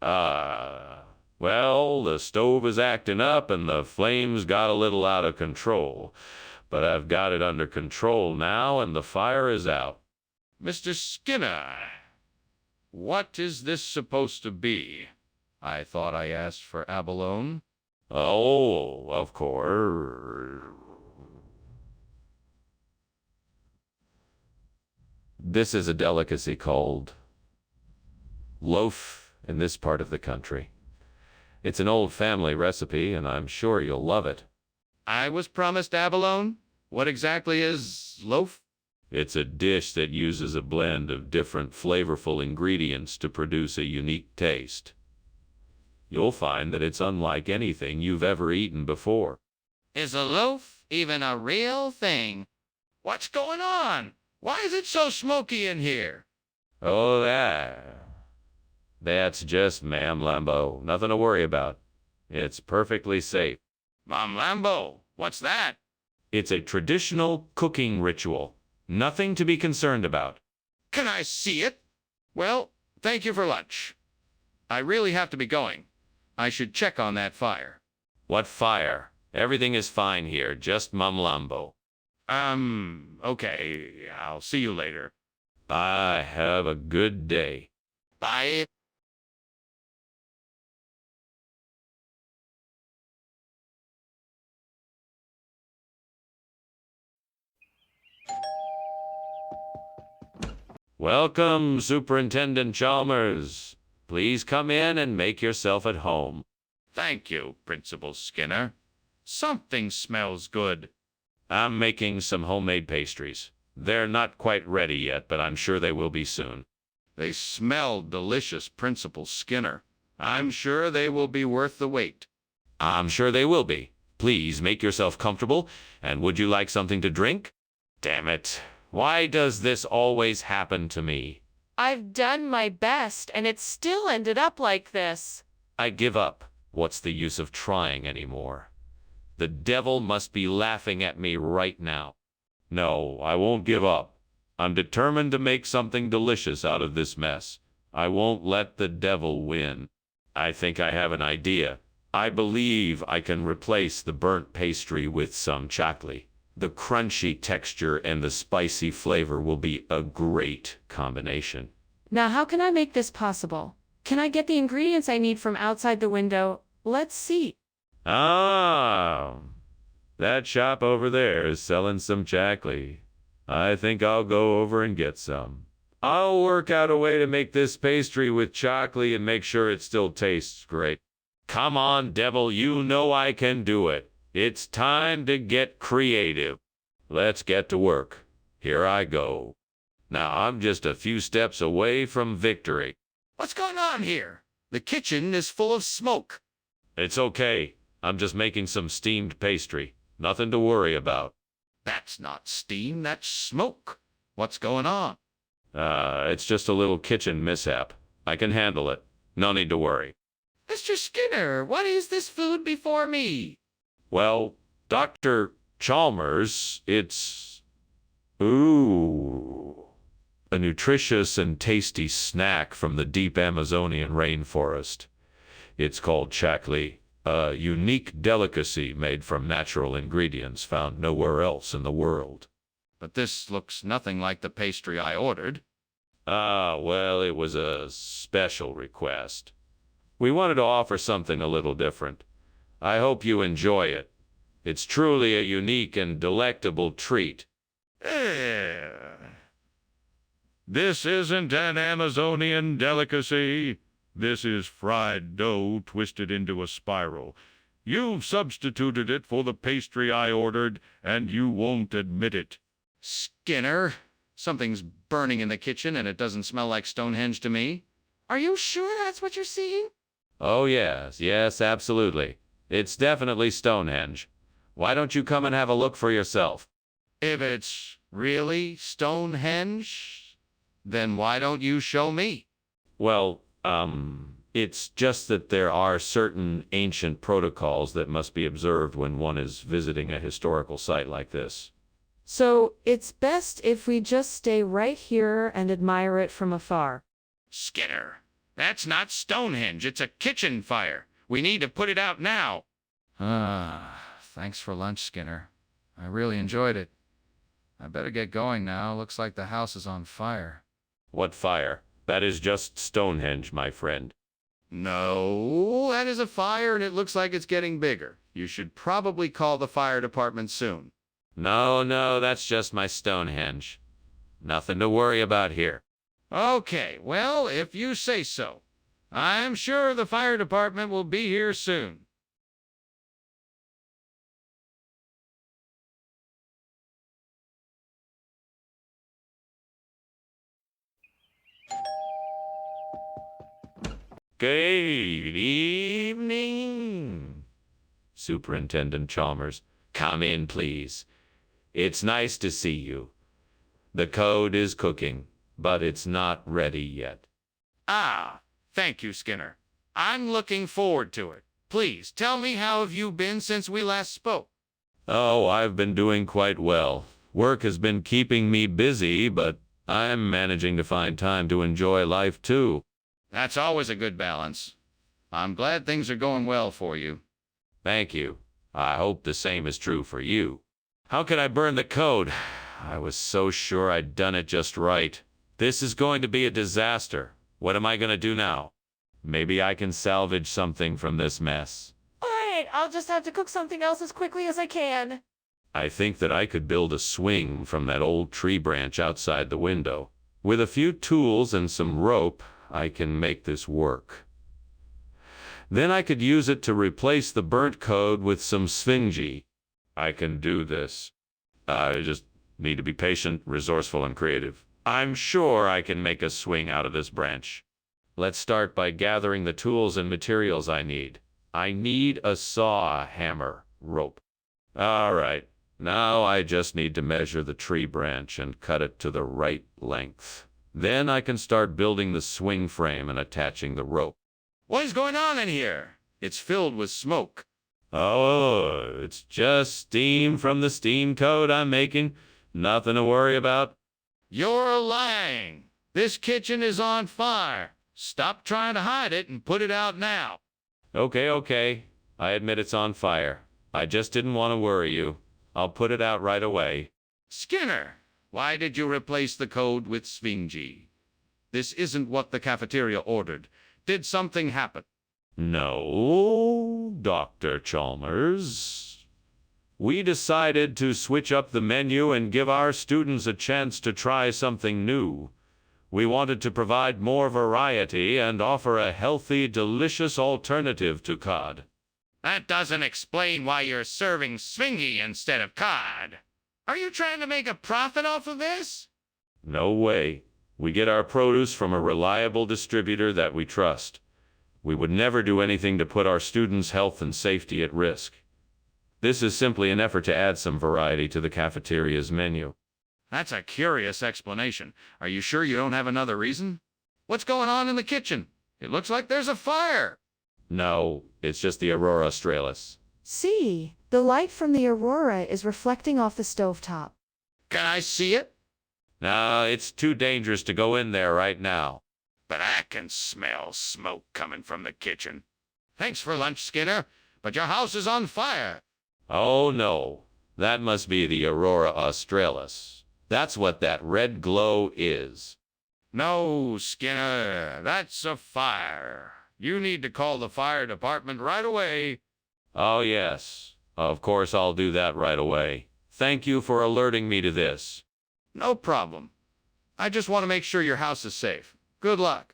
Well, the stove is acting up and the flames got a little out of control. But I've got it under control now and the fire is out. Mr. Skinner, what is this supposed to be? I thought I asked for abalone. Oh, of course. This is a delicacy called loaf in this part of the country. It's an old family recipe, and I'm sure you'll love it. I was promised abalone? What exactly is loaf? It's a dish that uses a blend of different flavorful ingredients to produce a unique taste. You'll find that it's unlike anything you've ever eaten before. Is a loaf even a real thing? What's going on? Why is it so smoky in here? Oh, That's just Ma'am Lambo. Nothing to worry about. It's perfectly safe. Mom Lambo, what's that? It's a traditional cooking ritual. Nothing to be concerned about. Can I see it? Well, thank you for lunch. I really have to be going. I should check on that fire. What fire? Everything is fine here, just Mum Lambo. Okay. I'll see you later. Bye, have a good day. Bye. Welcome, Superintendent Chalmers. Please come in and make yourself at home. Thank you, Principal Skinner. Something smells good. I'm making some homemade pastries. They're not quite ready yet, but I'm sure they will be soon. They smell delicious, Principal Skinner. I'm sure they will be worth the wait. I'm sure they will be. Please make yourself comfortable, and would you like something to drink? Damn it. Why does this always happen to me? I've done my best and it still ended up like this. I give up. What's the use of trying anymore? The devil must be laughing at me right now. No, I won't give up. I'm determined to make something delicious out of this mess. I won't let the devil win. I think I have an idea. I believe I can replace the burnt pastry with some chocolate. The crunchy texture and the spicy flavor will be a great combination. Now, how can I make this possible? Can I get the ingredients I need from outside the window? Let's see. Ah, that shop over there is selling some chocolate. I think I'll go over and get some. I'll work out a way to make this pastry with chocolate and make sure it still tastes great. Come on, devil, you know I can do it. It's time to get creative. Let's get to work. Here I go. Now I'm just a few steps away from victory. What's going on here? The kitchen is full of smoke. It's okay. I'm just making some steamed pastry. Nothing to worry about. That's not steam, that's smoke. What's going on? It's just a little kitchen mishap. I can handle it. No need to worry. Mr. Skinner, what is this food before me? Well, Dr. Chalmers, it's... Ooh. A nutritious and tasty snack from the deep Amazonian rainforest. It's called chocolate, a unique delicacy made from natural ingredients found nowhere else in the world. But this looks nothing like the pastry I ordered. Well, it was a special request. We wanted to offer something a little different. I hope you enjoy it. It's truly a unique and delectable treat. This isn't an Amazonian delicacy. This is fried dough twisted into a spiral. You've substituted it for the pastry I ordered, and you won't admit it. Skinner, something's burning in the kitchen and it doesn't smell like Stonehenge to me. Are you sure that's what you're seeing? Oh, yes, absolutely. It's definitely Stonehenge. Why don't you come and have a look for yourself? If it's really Stonehenge, then why don't you show me? Well, it's just that there are certain ancient protocols that must be observed when one is visiting a historical site like this. So, it's best if we just stay right here and admire it from afar. Skinner, that's not Stonehenge, it's a kitchen fire. We need to put it out now. Thanks for lunch, Skinner. I really enjoyed it. I better get going now. Looks like the house is on fire. What fire? That is just Stonehenge, my friend. No, that is a fire and it looks like it's getting bigger. You should probably call the fire department soon. No, that's just my Stonehenge. Nothing to worry about here. Okay, well, if you say so. I'm sure the fire department will be here soon. Good evening, Superintendent Chalmers. Come in, please. It's nice to see you. The code is cooking, but it's not ready yet. Ah, Thank you, Skinner. I'm looking forward to it. Please tell me, how have you been since we last spoke? Oh, I've been doing quite well. Work has been keeping me busy, but I'm managing to find time to enjoy life too. That's always a good balance. I'm glad things are going well for you. Thank you. I hope the same is true for you. How could I burn the code? I was so sure I'd done it just right. This is going to be a disaster. What am I going to do now? Maybe I can salvage something from this mess. Alright, I'll just have to cook something else as quickly as I can. I think that I could build a swing from that old tree branch outside the window. With a few tools and some rope, I can make this work. Then I could use it to replace the burnt code with some sphingy. I can do this. I just need to be patient, resourceful, and creative. I'm sure I can make a swing out of this branch. Let's start by gathering the tools and materials I need. I need a saw, a hammer, rope. All right, now I just need to measure the tree branch and cut it to the right length. Then I can start building the swing frame and attaching the rope. What is going on in here? It's filled with smoke. Oh, it's just steam from the steam code I'm making. Nothing to worry about. You're lying. This kitchen is on fire. Stop trying to hide it and put it out now. Okay. I admit it's on fire. I just didn't want to worry you. I'll put it out right away. Skinner, why did you replace the code with sphingy? This isn't what the cafeteria ordered. Did something happen? No, Dr. Chalmers. We decided to switch up the menu and give our students a chance to try something new. We wanted to provide more variety and offer a healthy, delicious alternative to cod. That doesn't explain why you're serving sphingy instead of cod. Are you trying to make a profit off of this? No way. We get our produce from a reliable distributor that we trust. We would never do anything to put our students' health and safety at risk. This is simply an effort to add some variety to the cafeteria's menu. That's a curious explanation. Are you sure you don't have another reason? What's going on in the kitchen? It looks like there's a fire. No, it's just the Aurora Australis. See, the light from the aurora is reflecting off the stovetop. Can I see it? No, it's too dangerous to go in there right now. But I can smell smoke coming from the kitchen. Thanks for lunch, Skinner, but your house is on fire. Oh no, that must be the Aurora Australis. That's what that red glow is. No, Skinner, that's a fire. You need to call the fire department right away. Oh yes, of course I'll do that right away. Thank you for alerting me to this. No problem. I just want to make sure your house is safe. Good luck.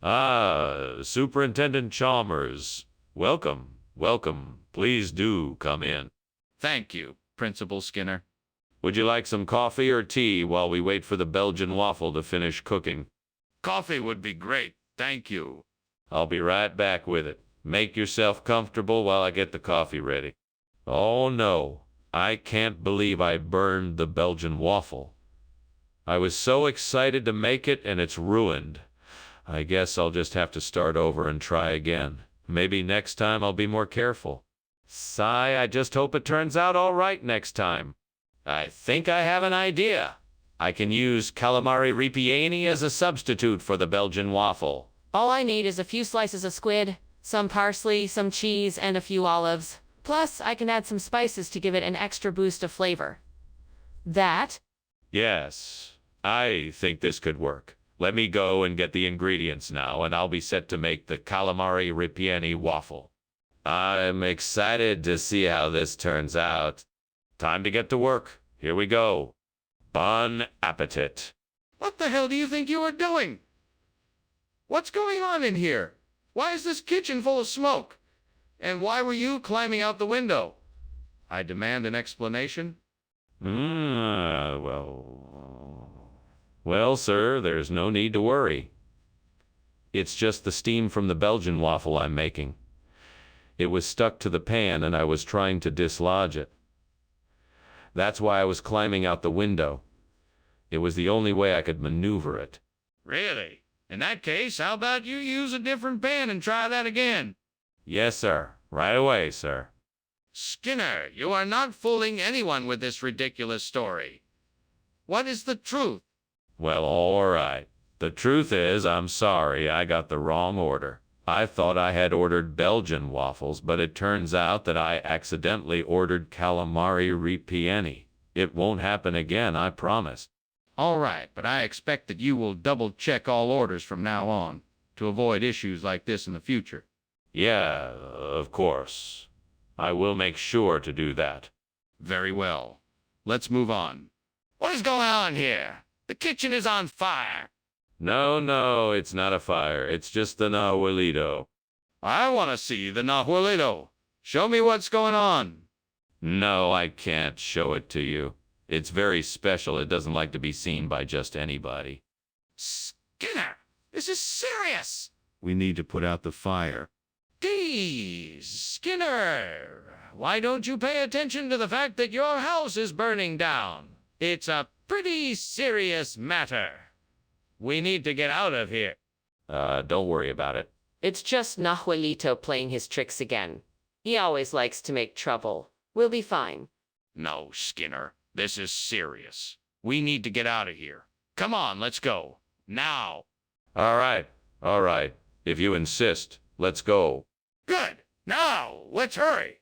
Ah, Superintendent Chalmers. Welcome. Please do come in. Thank you, Principal Skinner. Would you like some coffee or tea while we wait for the Belgian waffle to finish cooking? Coffee would be great. Thank you. I'll be right back with it. Make yourself comfortable while I get the coffee ready. Oh no, I can't believe I burned the Belgian waffle. I was so excited to make it and it's ruined. I guess I'll just have to start over and try again. Maybe next time I'll be more careful. Sigh, I just hope it turns out all right next time. I think I have an idea. I can use calamari ripieni as a substitute for the Belgian waffle. All I need is a few slices of squid, some parsley, some cheese, and a few olives. Plus, I can add some spices to give it an extra boost of flavor. That? Yes, I think this could work. Let me go and get the ingredients now, and I'll be set to make the calamari ripieni waffle. I'm excited to see how this turns out. Time to get to work. Here we go. Bon appetit. What the hell do you think you are doing? What's going on in here? Why is this kitchen full of smoke? And why were you climbing out the window? I demand an explanation. Well, sir, there's no need to worry. It's just the steam from the Belgian waffle I'm making. It was stuck to the pan and I was trying to dislodge it. That's why I was climbing out the window. It was the only way I could maneuver it. Really? In that case, how about you use a different pan and try that again? Yes, sir. Right away, sir. Skinner, you are not fooling anyone with this ridiculous story. What is the truth? Well, all right. The truth is, I'm sorry, I got the wrong order. I thought I had ordered Belgian waffles, but it turns out that I accidentally ordered calamari ripieni. It won't happen again, I promise. All right, but I expect that you will double-check all orders from now on to avoid issues like this in the future. Yeah, of course. I will make sure to do that. Very well. Let's move on. What is going on here? The kitchen is on fire. No, it's not a fire. It's just the Nahuelito. I want to see the Nahuelito. Show me what's going on. No, I can't show it to you. It's very special. It doesn't like to be seen by just anybody. Skinner, this is serious. We need to put out the fire. Geez, Skinner, why don't you pay attention to the fact that your house is burning down? It's a pretty serious matter. We need to get out of here. Don't worry about it. It's just Nahuelito playing his tricks again. He always likes to make trouble. We'll be fine. No, Skinner, this is serious. We need to get out of here. Come on, let's go. Now. All right. If you insist, let's go. Good. Now, let's hurry.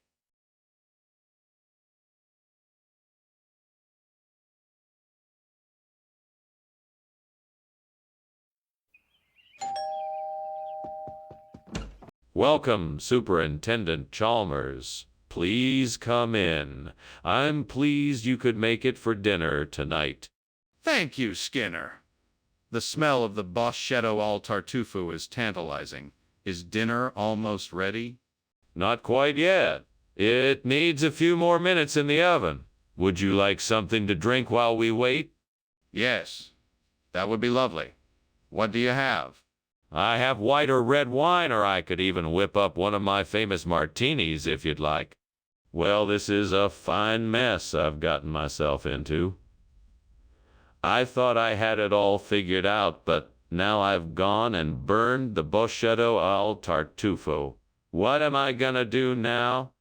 Welcome, Superintendent Chalmers. Please come in. I'm pleased you could make it for dinner tonight. Thank you, Skinner. The smell of the Boschetto al Tartufo is tantalizing. Is dinner almost ready? Not quite yet. It needs a few more minutes in the oven. Would you like something to drink while we wait? Yes, that would be lovely. What do you have? I have white or red wine, or I could even whip up one of my famous martinis if you'd like. Well, this is a fine mess I've gotten myself into. I thought I had it all figured out, but now I've gone and burned the Boschetto al Tartufo. What am I gonna do now?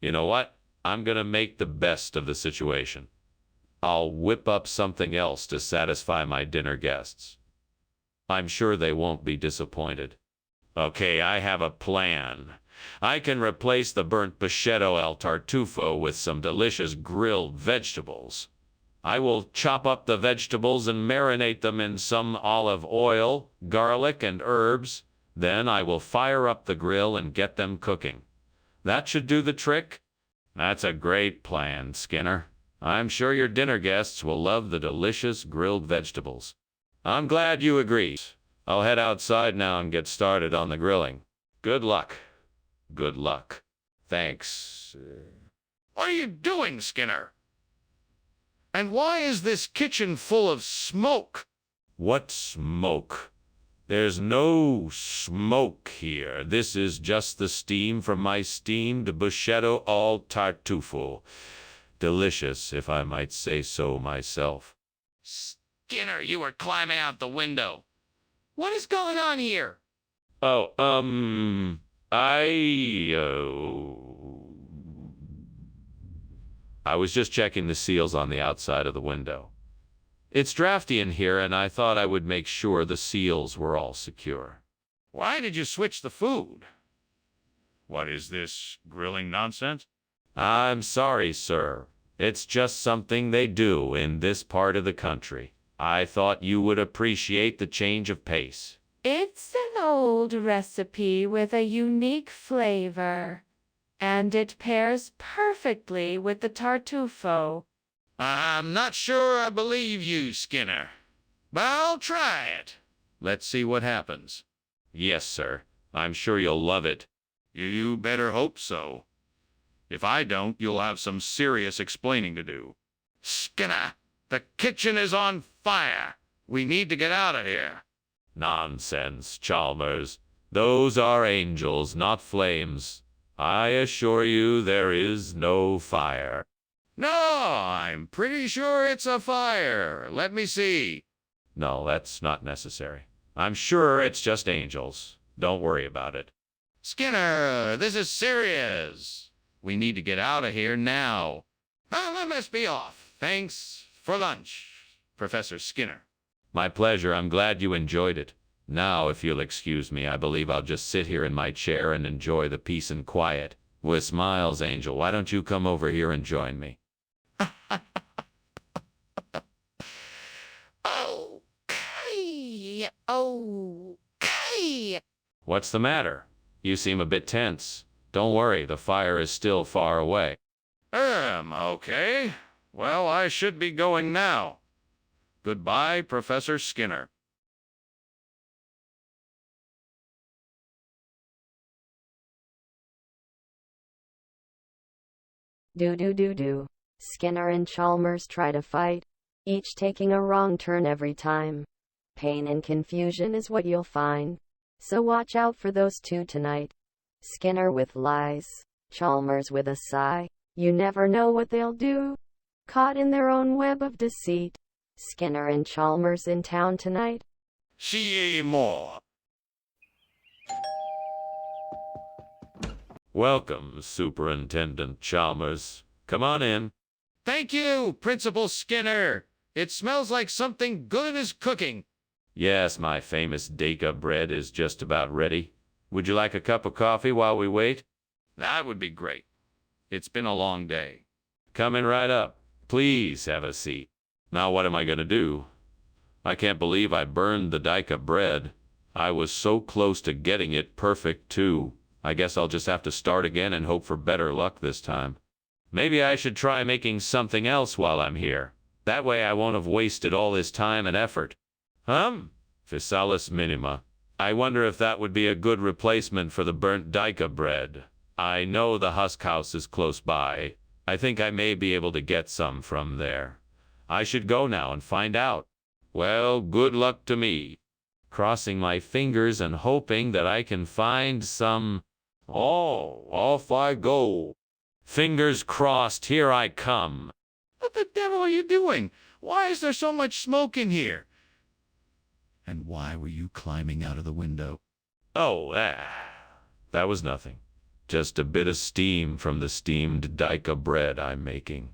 You know what? I'm gonna make the best of the situation. I'll whip up something else to satisfy my dinner guests. I'm sure they won't be disappointed. Okay, I have a plan. I can replace the burnt Boschetto al Tartufo with some delicious grilled vegetables. I will chop up the vegetables and marinate them in some olive oil, garlic, and herbs. Then I will fire up the grill and get them cooking. That should do the trick. That's a great plan, Skinner. I'm sure your dinner guests will love the delicious grilled vegetables. I'm glad you agree. I'll head outside now and get started on the grilling. Good luck. Good luck. Thanks. What are you doing, Skinner? And why is this kitchen full of smoke? What smoke? There's no smoke here. This is just the steam from my steamed Boschetto al Tartufo. Delicious, if I might say so myself. Skinner, you were climbing out the window. What is going on here? Oh, I was just checking the seals on the outside of the window. It's drafty in here, and I thought I would make sure the seals were all secure. Why did you switch the food? What is this grilling nonsense? I'm sorry, sir. It's just something they do in this part of the country. I thought you would appreciate the change of pace. It's an old recipe with a unique flavor, and it pairs perfectly with the tartufo. I'm not sure I believe you, Skinner, but I'll try it. Let's see what happens. Yes, sir. I'm sure you'll love it. You better hope so. If I don't, you'll have some serious explaining to do. Skinner, the kitchen is on fire. We need to get out of here. Nonsense, Chalmers. Those are angels, not flames. I assure you there is no fire. No, I'm pretty sure it's a fire. Let me see. No, that's not necessary. I'm sure it's just angels. Don't worry about it. Skinner, this is serious. We need to get out of here now. Let must be off. Thanks for lunch, Professor Skinner. My pleasure. I'm glad you enjoyed it. Now, if you'll excuse me, I believe I'll just sit here in my chair and enjoy the peace and quiet. With smiles, Angel, why don't you come over here and join me? Okay. Okay. What's the matter? You seem a bit tense. Don't worry, the fire is still far away. Okay. Well, I should be going now. Goodbye, Professor Skinner. Do. Skinner and Chalmers try to fight, each taking a wrong turn every time. Pain and confusion is what you'll find. So watch out for those two tonight. Skinner with lies, Chalmers with a sigh. You never know what they'll do. Caught in their own web of deceit. Skinner and Chalmers in town tonight. See ye more. Welcome, Superintendent Chalmers. Come on in. Thank you, Principal Skinner. It smells like something good is cooking. Yes, my famous Deka bread is just about ready. Would you like a cup of coffee while we wait? That would be great. It's been a long day. Coming right up. Please have a seat. Now what am I gonna do? I can't believe I burned the Deka bread. I was so close to getting it perfect, too. I guess I'll just have to start again and hope for better luck this time. Maybe I should try making something else while I'm here. That way I won't have wasted all this time and effort. Physalis minima. I wonder if that would be a good replacement for the burnt Deka bread. I know the husk house is close by. I think I may be able to get some from there. I should go now and find out. Well, good luck to me. Crossing my fingers and hoping that I can find some. Oh, off I go. Fingers crossed, here I come. What the devil are you doing? Why is there so much smoke in here? And why were you climbing out of the window? Oh, that was nothing. Just a bit of steam from the steamed Deka bread I'm making.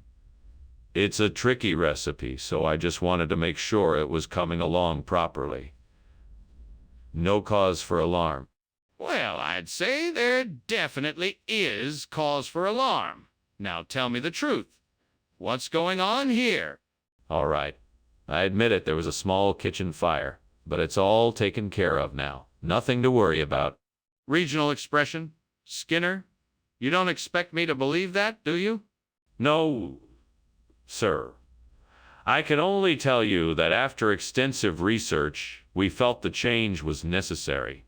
It's a tricky recipe, so I just wanted to make sure it was coming along properly. No cause for alarm. Well, I'd say there definitely is cause for alarm. Now tell me the truth. What's going on here? All right. I admit it, there was a small kitchen fire, but it's all taken care of now. Nothing to worry about. Regional expression? Skinner? You don't expect me to believe that, do you? No, sir. I can only tell you that after extensive research, we felt the change was necessary.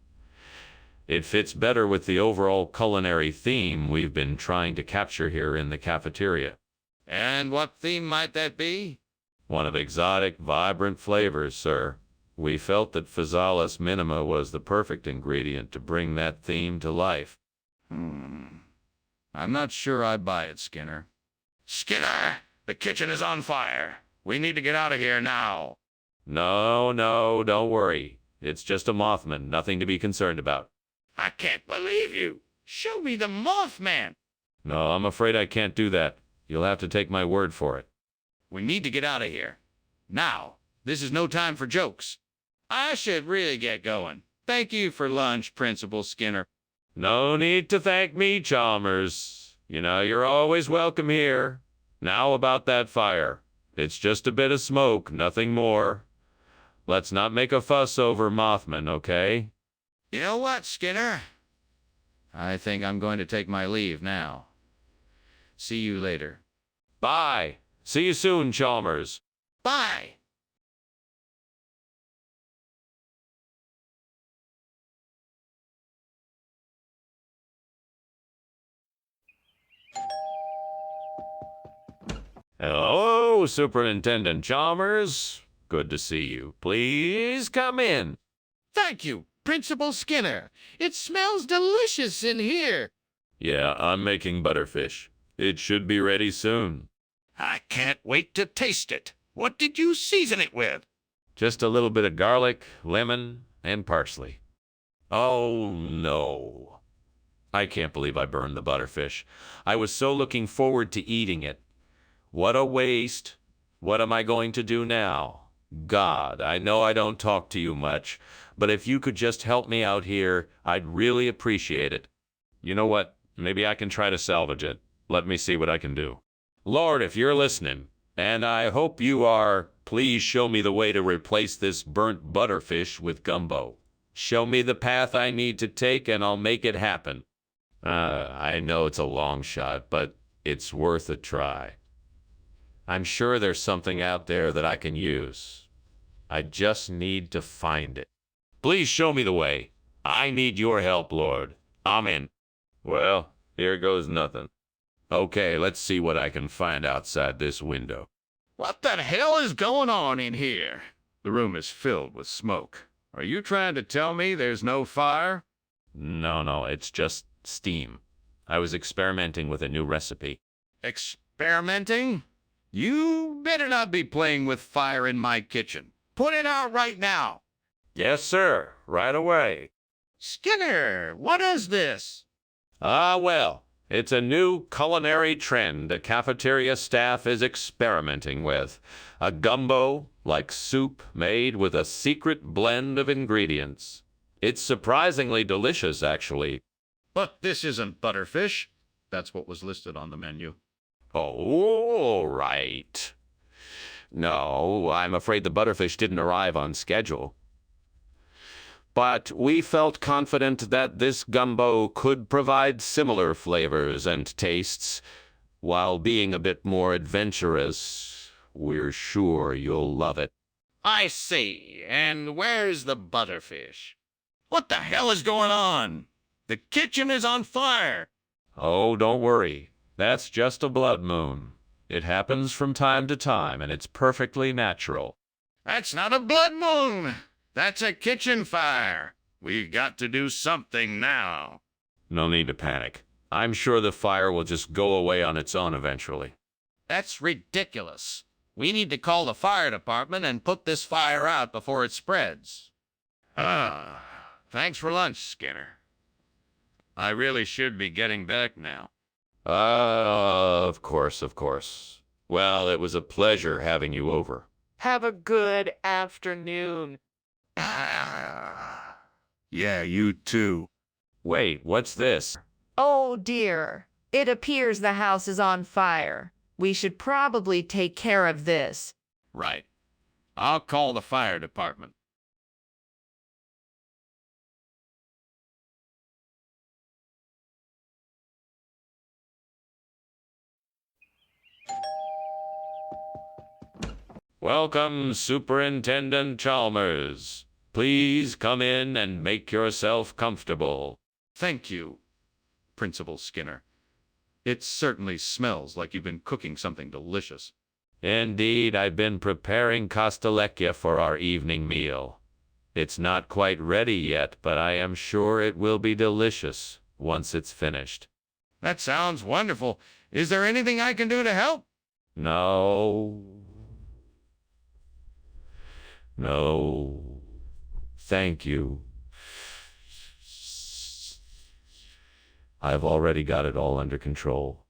It fits better with the overall culinary theme we've been trying to capture here in the cafeteria. And what theme might that be? One of exotic, vibrant flavors, sir. We felt that Physalis minima was the perfect ingredient to bring that theme to life. I'm not sure I buy it, Skinner. Skinner! The kitchen is on fire. We need to get out of here now. No, don't worry. It's just a Mothman, nothing to be concerned about. I can't believe you. Show me the Mothman. No, I'm afraid I can't do that. You'll have to take my word for it. We need to get out of here. Now. This is no time for jokes. I should really get going. Thank you for lunch, Principal Skinner. No need to thank me, Chalmers. You know, you're always welcome here. Now about that fire. It's just a bit of smoke, nothing more. Let's not make a fuss over Mothman, okay? You know what, Skinner? I think I'm going to take my leave now. See you later. Bye. See you soon, Chalmers. Bye. Hello, Superintendent Chalmers. Good to see you. Please come in. Thank you, Principal Skinner. It smells delicious in here. Yeah, I'm making butterfish. It should be ready soon. I can't wait to taste it. What did you season it with? Just a little bit of garlic, lemon, and parsley. Oh, no. I can't believe I burned the butterfish. I was so looking forward to eating it. What a waste. What am I going to do now? God, I know I don't talk to you much, but if you could just help me out here, I'd really appreciate it. You know what? Maybe I can try to salvage it. Let me see what I can do. Lord, if you're listening, and I hope you are, please show me the way to replace this burnt butterfish with gumbo. Show me the path I need to take, and I'll make it happen. I know it's a long shot, but it's worth a try. I'm sure there's something out there that I can use. I just need to find it. Please show me the way. I need your help, Lord. Amen. Well, here goes nothing. Okay, let's see what I can find outside this window. What the hell is going on in here? The room is filled with smoke. Are you trying to tell me there's no fire? No, it's just steam. I was experimenting with a new recipe. Experimenting? You better not be playing with fire in my kitchen. Put it out right now. Yes, sir. Right away. Skinner, what is this? Well, it's a new culinary trend the cafeteria staff is experimenting with. A gumbo, like soup, made with a secret blend of ingredients. It's surprisingly delicious, actually. But this isn't butterfish. That's what was listed on the menu. Oh, right. No, I'm afraid the butterfish didn't arrive on schedule. But we felt confident that this gumbo could provide similar flavors and tastes, while being a bit more adventurous. We're sure you'll love it. I see. And where's the butterfish? What the hell is going on? The kitchen is on fire. Oh, don't worry. That's just a blood moon. It happens from time to time, and it's perfectly natural. That's not a blood moon. That's a kitchen fire. We got to do something now. No need to panic. I'm sure the fire will just go away on its own eventually. That's ridiculous. We need to call the fire department and put this fire out before it spreads. Thanks for lunch, Skinner. I really should be getting back now. Of course. Well, it was a pleasure having you over. Have a good afternoon. Yeah, you too. Wait, what's this? Oh dear. It appears the house is on fire. We should probably take care of this. Right. I'll call the fire department. Welcome, Superintendent Chalmers. Please come in and make yourself comfortable. Thank you, Principal Skinner. It certainly smells like you've been cooking something delicious. Indeed, I've been preparing castellecchia for our evening meal. It's not quite ready yet, but I am sure it will be delicious once it's finished. That sounds wonderful. Is there anything I can do to help? No. Thank you. I've already got it all under control.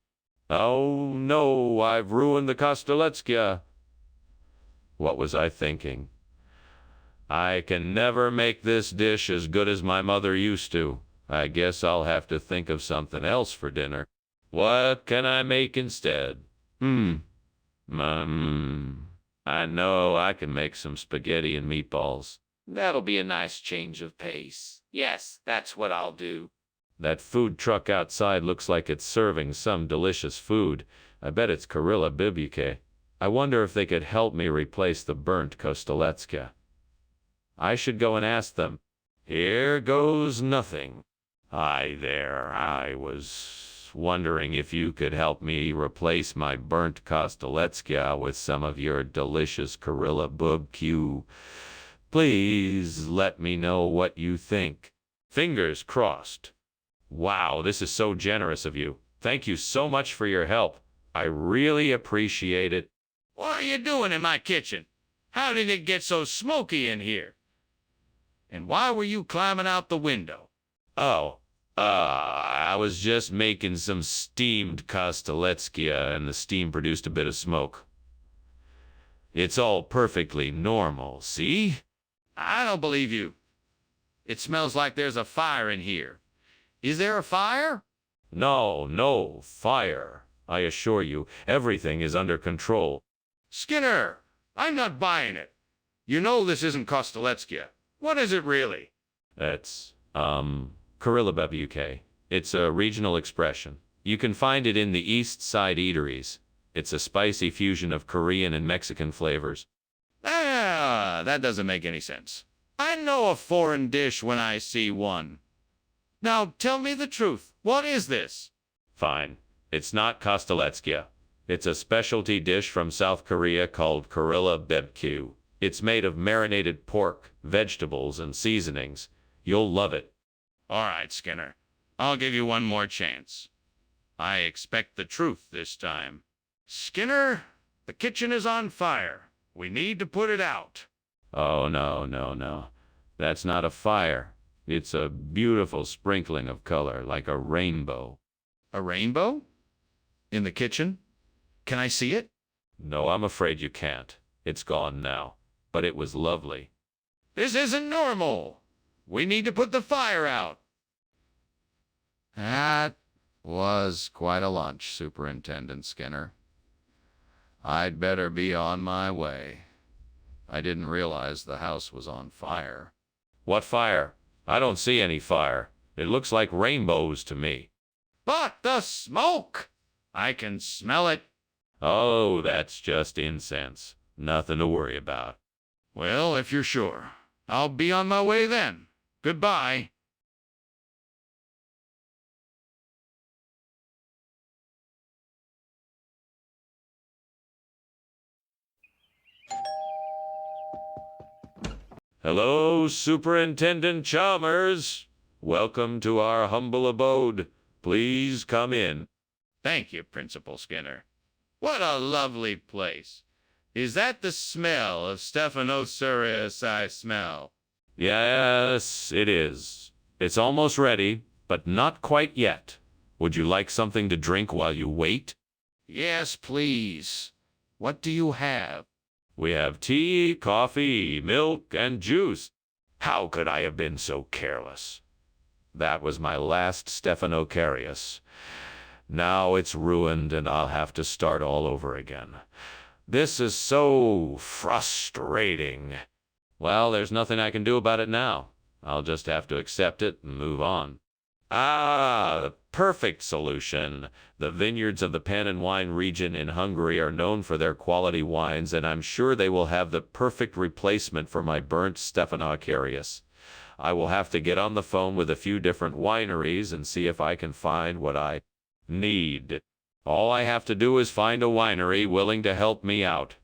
Oh no, I've ruined the castellecchia. What was I thinking? I can never make this dish as good as my mother used to. I guess I'll have to think of something else for dinner. What can I make instead? I know I can make some spaghetti and meatballs. That'll be a nice change of pace. Yes, that's what I'll do. That food truck outside looks like it's serving some delicious food. I bet it's Karilla Bibuke. I wonder if they could help me replace the burnt castellecchia. I should go and ask them. Here goes nothing. Hi there, I was wondering if you could help me replace my burnt castellecchia with some of your delicious Karilla Bibuke. Please let me know what you think. Fingers crossed. Wow, this is so generous of you. Thank you so much for your help. I really appreciate it. What are you doing in my kitchen? How did it get so smoky in here? And why were you climbing out the window? Oh, I was just making some steamed kosteletskia and the steam produced a bit of smoke. It's all perfectly normal, see? I don't believe you. It smells like there's a fire in here. Is there a fire? No fire. I assure you, everything is under control. Skinner, I'm not buying it. You know this isn't Kosteletskia. What is it really? That's, Karilla UK. It's a regional expression. You can find it in the East Side eateries. It's a spicy fusion of Korean and Mexican flavors. That doesn't make any sense. I know a foreign dish when I see one. Now tell me the truth. What is this? Fine. It's not kosteletskia. It's a specialty dish from South Korea called Karilla BBQ. It's made of marinated pork, vegetables, and seasonings. You'll love it. All right, Skinner. I'll give you one more chance. I expect the truth this time. Skinner, the kitchen is on fire. We need to put it out. Oh, no. That's not a fire. It's a beautiful sprinkling of color, like a rainbow. A rainbow? In the kitchen? Can I see it? No, I'm afraid you can't. It's gone now. But it was lovely. This isn't normal. We need to put the fire out. That was quite a lunch, Superintendent Skinner. I'd better be on my way. I didn't realize the house was on fire. What fire? I don't see any fire. It looks like rainbows to me. But the smoke! I can smell it. Oh, that's just incense. Nothing to worry about. Well, if you're sure, I'll be on my way then. Goodbye. Hello, Superintendent Chalmers. Welcome to our humble abode. Please come in. Thank you, Principal Skinner. What a lovely place. Is that the smell of Stephanosaureus I smell? Yes, it is. It's almost ready, but not quite yet. Would you like something to drink while you wait? Yes, please. What do you have? We have tea, coffee, milk, and juice. How could I have been so careless? That was my last Stephanocarius. Now it's ruined and I'll have to start all over again. This is so frustrating. Well, there's nothing I can do about it now. I'll just have to accept it and move on. The perfect solution. The vineyards of the Pan wine region in Hungary are known for their quality wines, and I'm sure they will have the perfect replacement for my burnt Stephanocarius. I will have to get on the phone with a few different wineries and see if I can find what I need. All I have to do is find a winery willing to help me out.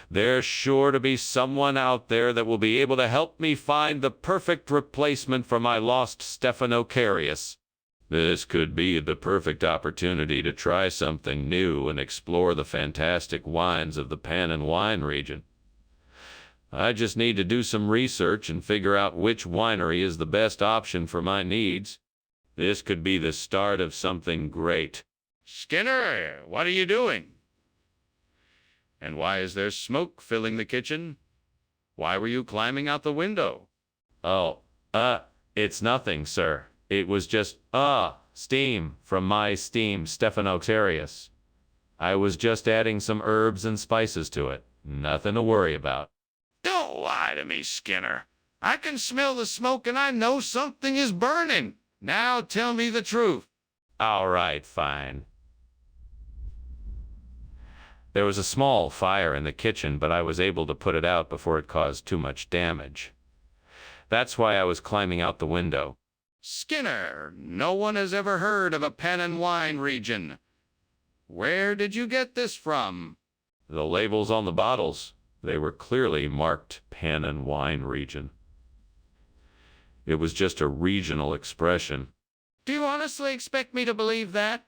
There's sure to be someone out there that will be able to help me find the perfect replacement for my lost Stephanocarius. This could be the perfect opportunity to try something new and explore the fantastic wines of the Pan wine region. I just need to do some research and figure out which winery is the best option for my needs. This could be the start of something great. Skinner, what are you doing? And why is there smoke filling the kitchen? Why were you climbing out the window? Oh, it's nothing, sir. It was just, steam from my steamed Stephanocarius. I was just adding some herbs and spices to it. Nothing to worry about. Don't lie to me, Skinner. I can smell the smoke and I know something is burning. Now tell me the truth. All right, fine. There was a small fire in the kitchen, but I was able to put it out before it caused too much damage. That's why I was climbing out the window. Skinner, no one has ever heard of a Pan wine region. Where did you get this from? The labels on the bottles, they were clearly marked Pan wine region. It was just a regional expression. Do you honestly expect me to believe that?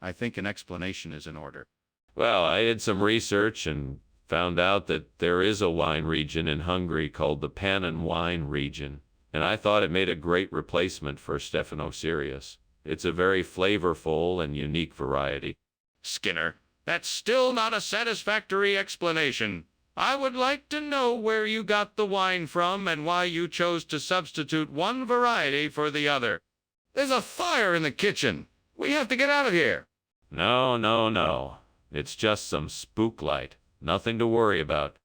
I think an explanation is in order. Well, I did some research and found out that there is a wine region in Hungary called the Pannon wine region, and I thought it made a great replacement for Stephanopsyrius. It's a very flavorful and unique variety. Skinner, that's still not a satisfactory explanation. I would like to know where you got the wine from and why you chose to substitute one variety for the other. There's a fire in the kitchen. We have to get out of here. No, no, no. It's just some spook light. Nothing to worry about.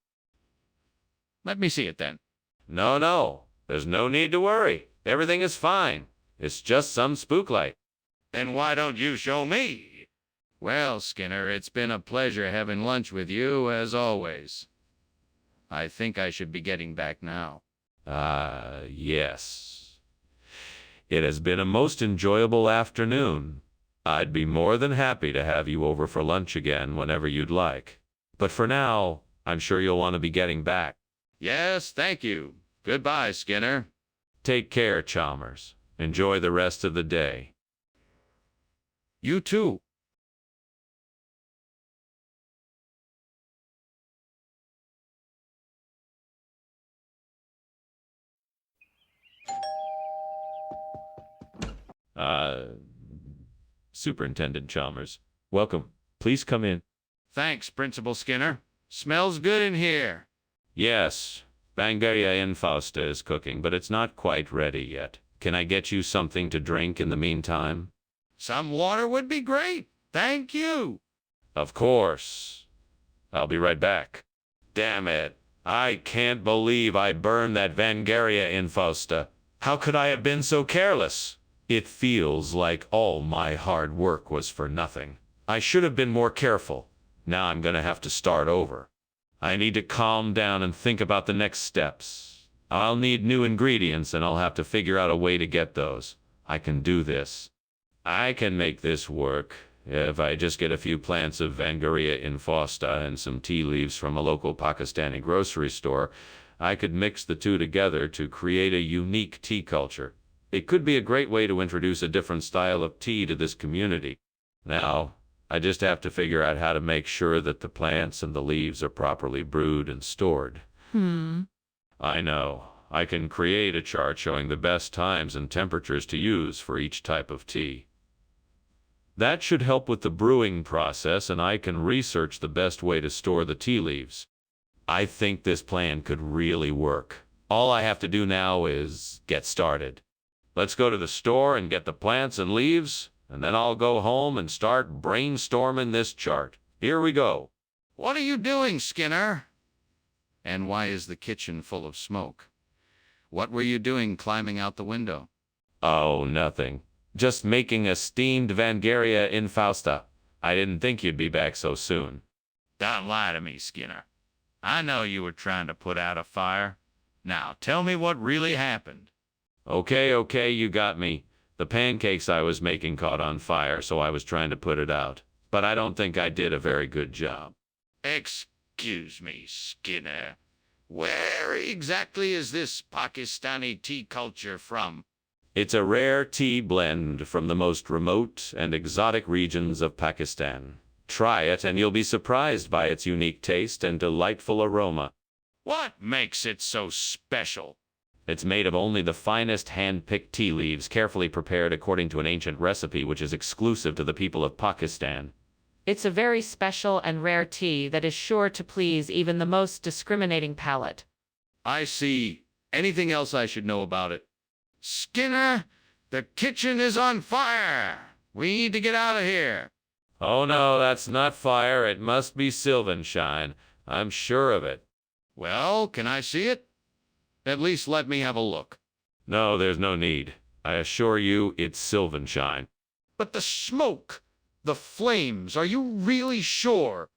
Let me see it then. No, no. There's no need to worry. Everything is fine. It's just some spook light. Then why don't you show me? Well, Skinner, it's been a pleasure having lunch with you, as always. I think I should be getting back now. Yes. It has been a most enjoyable afternoon. I'd be more than happy to have you over for lunch again whenever you'd like. But for now, I'm sure you'll want to be getting back. Yes, thank you. Goodbye, Skinner. Take care, Chalmers. Enjoy the rest of the day. You too. Superintendent Chalmers, welcome. Please come in. Thanks, Principal Skinner. Smells good in here. Yes, Bangaria Infausta is cooking, but it's not quite ready yet. Can I get you something to drink in the meantime? Some water would be great. Thank you. Of course. I'll be right back. Damn it. I can't believe I burned that Vangaria Infausta. How could I have been so careless? It feels like all my hard work was for nothing. I should have been more careful. Now I'm gonna have to start over. I need to calm down and think about the next steps. I'll need new ingredients and I'll have to figure out a way to get those. I can do this. I can make this work. If I just get a few plants of Vangaria Infausta and some tea leaves from a local Pakistani grocery store, I could mix the two together to create a unique tea culture. It could be a great way to introduce a different style of tea to this community. Now, I just have to figure out how to make sure that the plants and the leaves are properly brewed and stored. I know. I can create a chart showing the best times and temperatures to use for each type of tea. That should help with the brewing process, and I can research the best way to store the tea leaves. I think this plan could really work. All I have to do now is get started. Let's go to the store and get the plants and leaves, and then I'll go home and start brainstorming this chart. Here we go. What are you doing, Skinner? And why is the kitchen full of smoke? What were you doing climbing out the window? Oh, nothing. Just making a steamed Vangaria Infausta. I didn't think you'd be back so soon. Don't lie to me, Skinner. I know you were trying to put out a fire. Now tell me what really happened. Okay, you got me. The pancakes I was making caught on fire, so I was trying to put it out. But I don't think I did a very good job. Excuse me, Skinner. Where exactly is this Pakistani tea culture from? It's a rare tea blend from the most remote and exotic regions of Pakistan. Try it and you'll be surprised by its unique taste and delightful aroma. What makes it so special? It's made of only the finest hand-picked tea leaves, carefully prepared according to an ancient recipe which is exclusive to the people of Pakistan. It's a very special and rare tea that is sure to please even the most discriminating palate. I see. Anything else I should know about it? Skinner, the kitchen is on fire. We need to get out of here. Oh no, that's not fire. It must be Sylvanshine. I'm sure of it. Well, can I see it? At least let me have a look. No, there's no need. I assure you, it's Sylvanshine. But the smoke, the flames, are you really sure?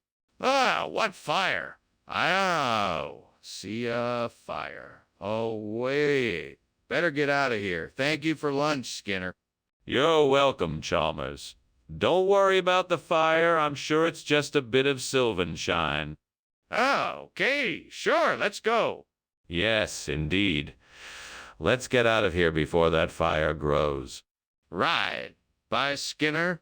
Ah, what fire? Oh, see a fire. Oh, wait. Better get out of here. Thank you for lunch, Skinner. You're welcome, Chalmers. Don't worry about the fire. I'm sure it's just a bit of Sylvanshine. Oh, okay, sure, let's go. Yes, indeed. Let's get out of here before that fire grows. Right. Bye, Skinner.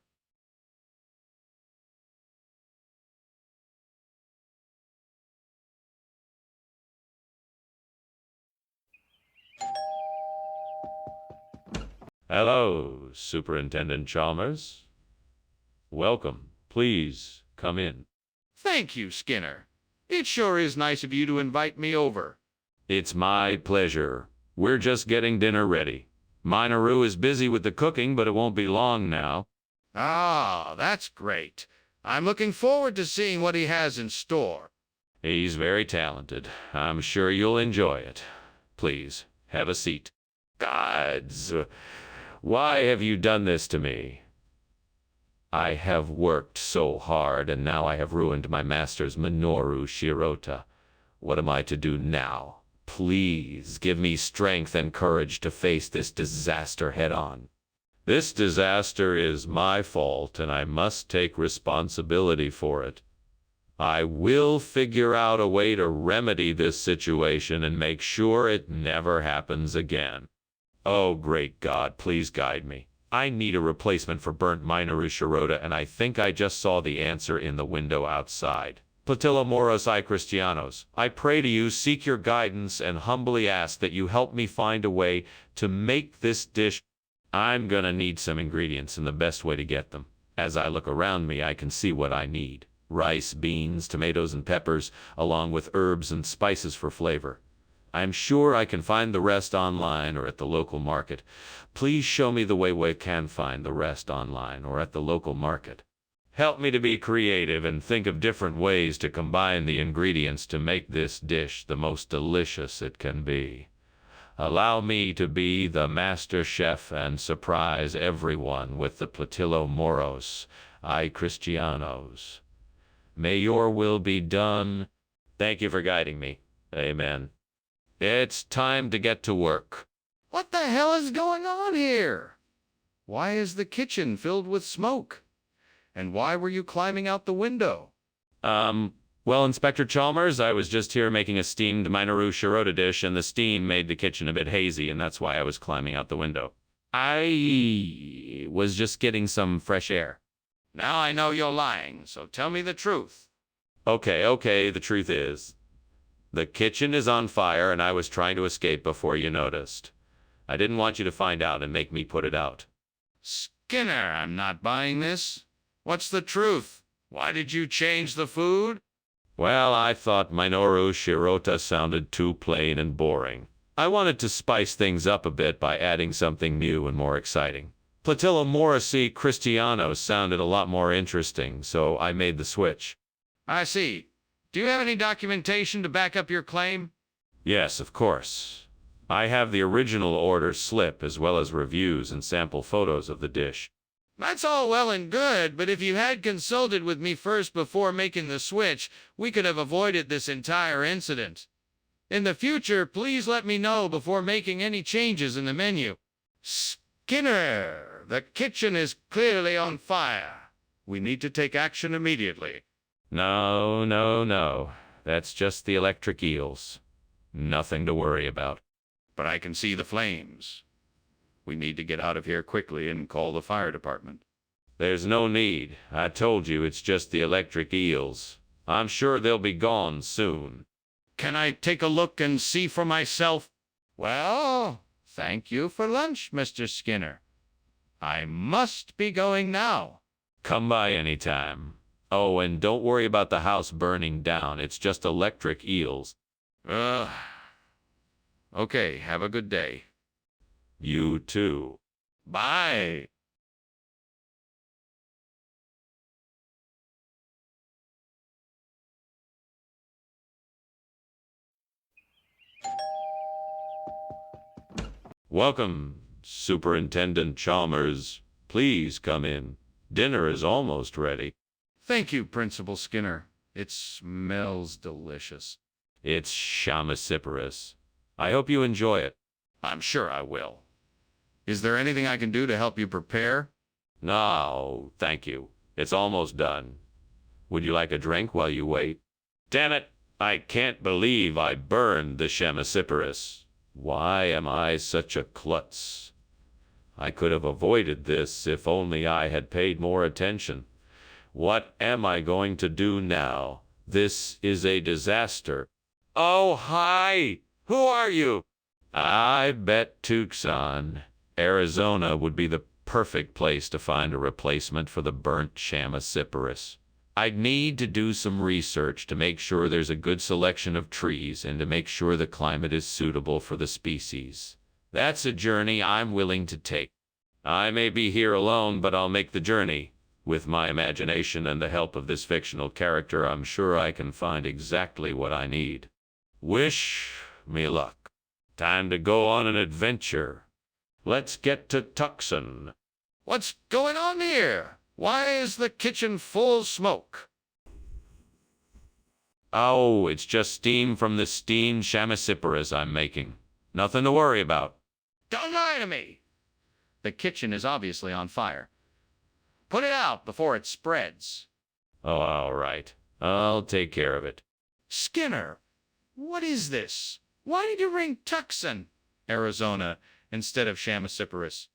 Hello, Superintendent Chalmers. Welcome. Please come in. Thank you, Skinner. It sure is nice of you to invite me over. It's my pleasure. We're just getting dinner ready. Minoru is busy with the cooking, but it won't be long now. Ah, that's great. I'm looking forward to seeing what he has in store. He's very talented. I'm sure you'll enjoy it. Please, have a seat. Gods, why have you done this to me? I have worked so hard, and now I have ruined my master's Minoru Shirota. What am I to do now? Please give me strength and courage to face this disaster head-on. This disaster is my fault, and I must take responsibility for it. I will figure out a way to remedy this situation and make sure it never happens again. Oh, great God, please guide me. I need a replacement for burnt Minoru Shirota, and I think I just saw the answer in the window outside. Platillo Moros I Cristianos, I pray to you, seek your guidance, and humbly ask that you help me find a way to make this dish. I'm gonna need some ingredients and the best way to get them. As I look around me, I can see what I need. Rice, beans, tomatoes, and peppers, along with herbs and spices for flavor. I'm sure I can find the rest online or at the local market. Please show me the way we can find the rest online or at the local market. Help me to be creative and think of different ways to combine the ingredients to make this dish the most delicious it can be. Allow me to be the master chef and surprise everyone with the Platillo Moros I Cristianos. May your will be done. Thank you for guiding me. Amen. It's time to get to work. What the hell is going on here? Why is the kitchen filled with smoke? And why were you climbing out the window? Well, Inspector Chalmers, I was just here making a steamed Minoru Shirota dish, and the steam made the kitchen a bit hazy, and that's why I was climbing out the window. I was just getting some fresh air. Now I know you're lying, so tell me the truth. Okay, the truth is, the kitchen is on fire, and I was trying to escape before you noticed. I didn't want you to find out and make me put it out. Skinner, I'm not buying this. What's the truth? Why did you change the food? Well, I thought Minoru Shirota sounded too plain and boring. I wanted to spice things up a bit by adding something new and more exciting. Platillo Morisi Cristiano sounded a lot more interesting, so I made the switch. I see. Do you have any documentation to back up your claim? Yes, of course. I have the original order slip as well as reviews and sample photos of the dish. That's all well and good, but if you had consulted with me first before making the switch, we could have avoided this entire incident. In the future, please let me know before making any changes in the menu. Skinner, the kitchen is clearly on fire. We need to take action immediately. No. That's just the electric eels. Nothing to worry about. But I can see the flames. We need to get out of here quickly and call the fire department. There's no need. I told you it's just the electric eels. I'm sure they'll be gone soon. Can I take a look and see for myself? Well, thank you for lunch, Mr. Skinner. I must be going now. Come by anytime. Oh, and don't worry about the house burning down. It's just electric eels. Okay, have a good day. You too. Bye. Welcome, Superintendent Chalmers. Please come in. Dinner is almost ready. Thank you, Principal Skinner. It smells delicious. It's chamasiparus. I hope you enjoy it. I'm sure I will. Is there anything I can do to help you prepare? No, thank you. It's almost done. Would you like a drink while you wait? Damn it! I can't believe I burned the chamasiparus. Why am I such a klutz? I could have avoided this if only I had paid more attention. What am I going to do now? This is a disaster. Oh, hi! Who are you? I bet Tucson, Arizona would be the perfect place to find a replacement for the burnt Chamaecyparis. I'd need to do some research to make sure there's a good selection of trees and to make sure the climate is suitable for the species. That's a journey I'm willing to take. I may be here alone, but I'll make the journey. With my imagination and the help of this fictional character, I'm sure I can find exactly what I need. Wish me luck. Time to go on an adventure. Let's get to Tucson. What's going on here? Why is the kitchen full of smoke? Oh, it's just steam from the steamed Chamaecyparis I'm making. Nothing to worry about. Don't lie to me! The kitchen is obviously on fire. Put it out before it spreads. Oh, all right. I'll take care of it. Skinner, what is this? Why did you ring Tucson, Arizona, instead of Chamaecyparis?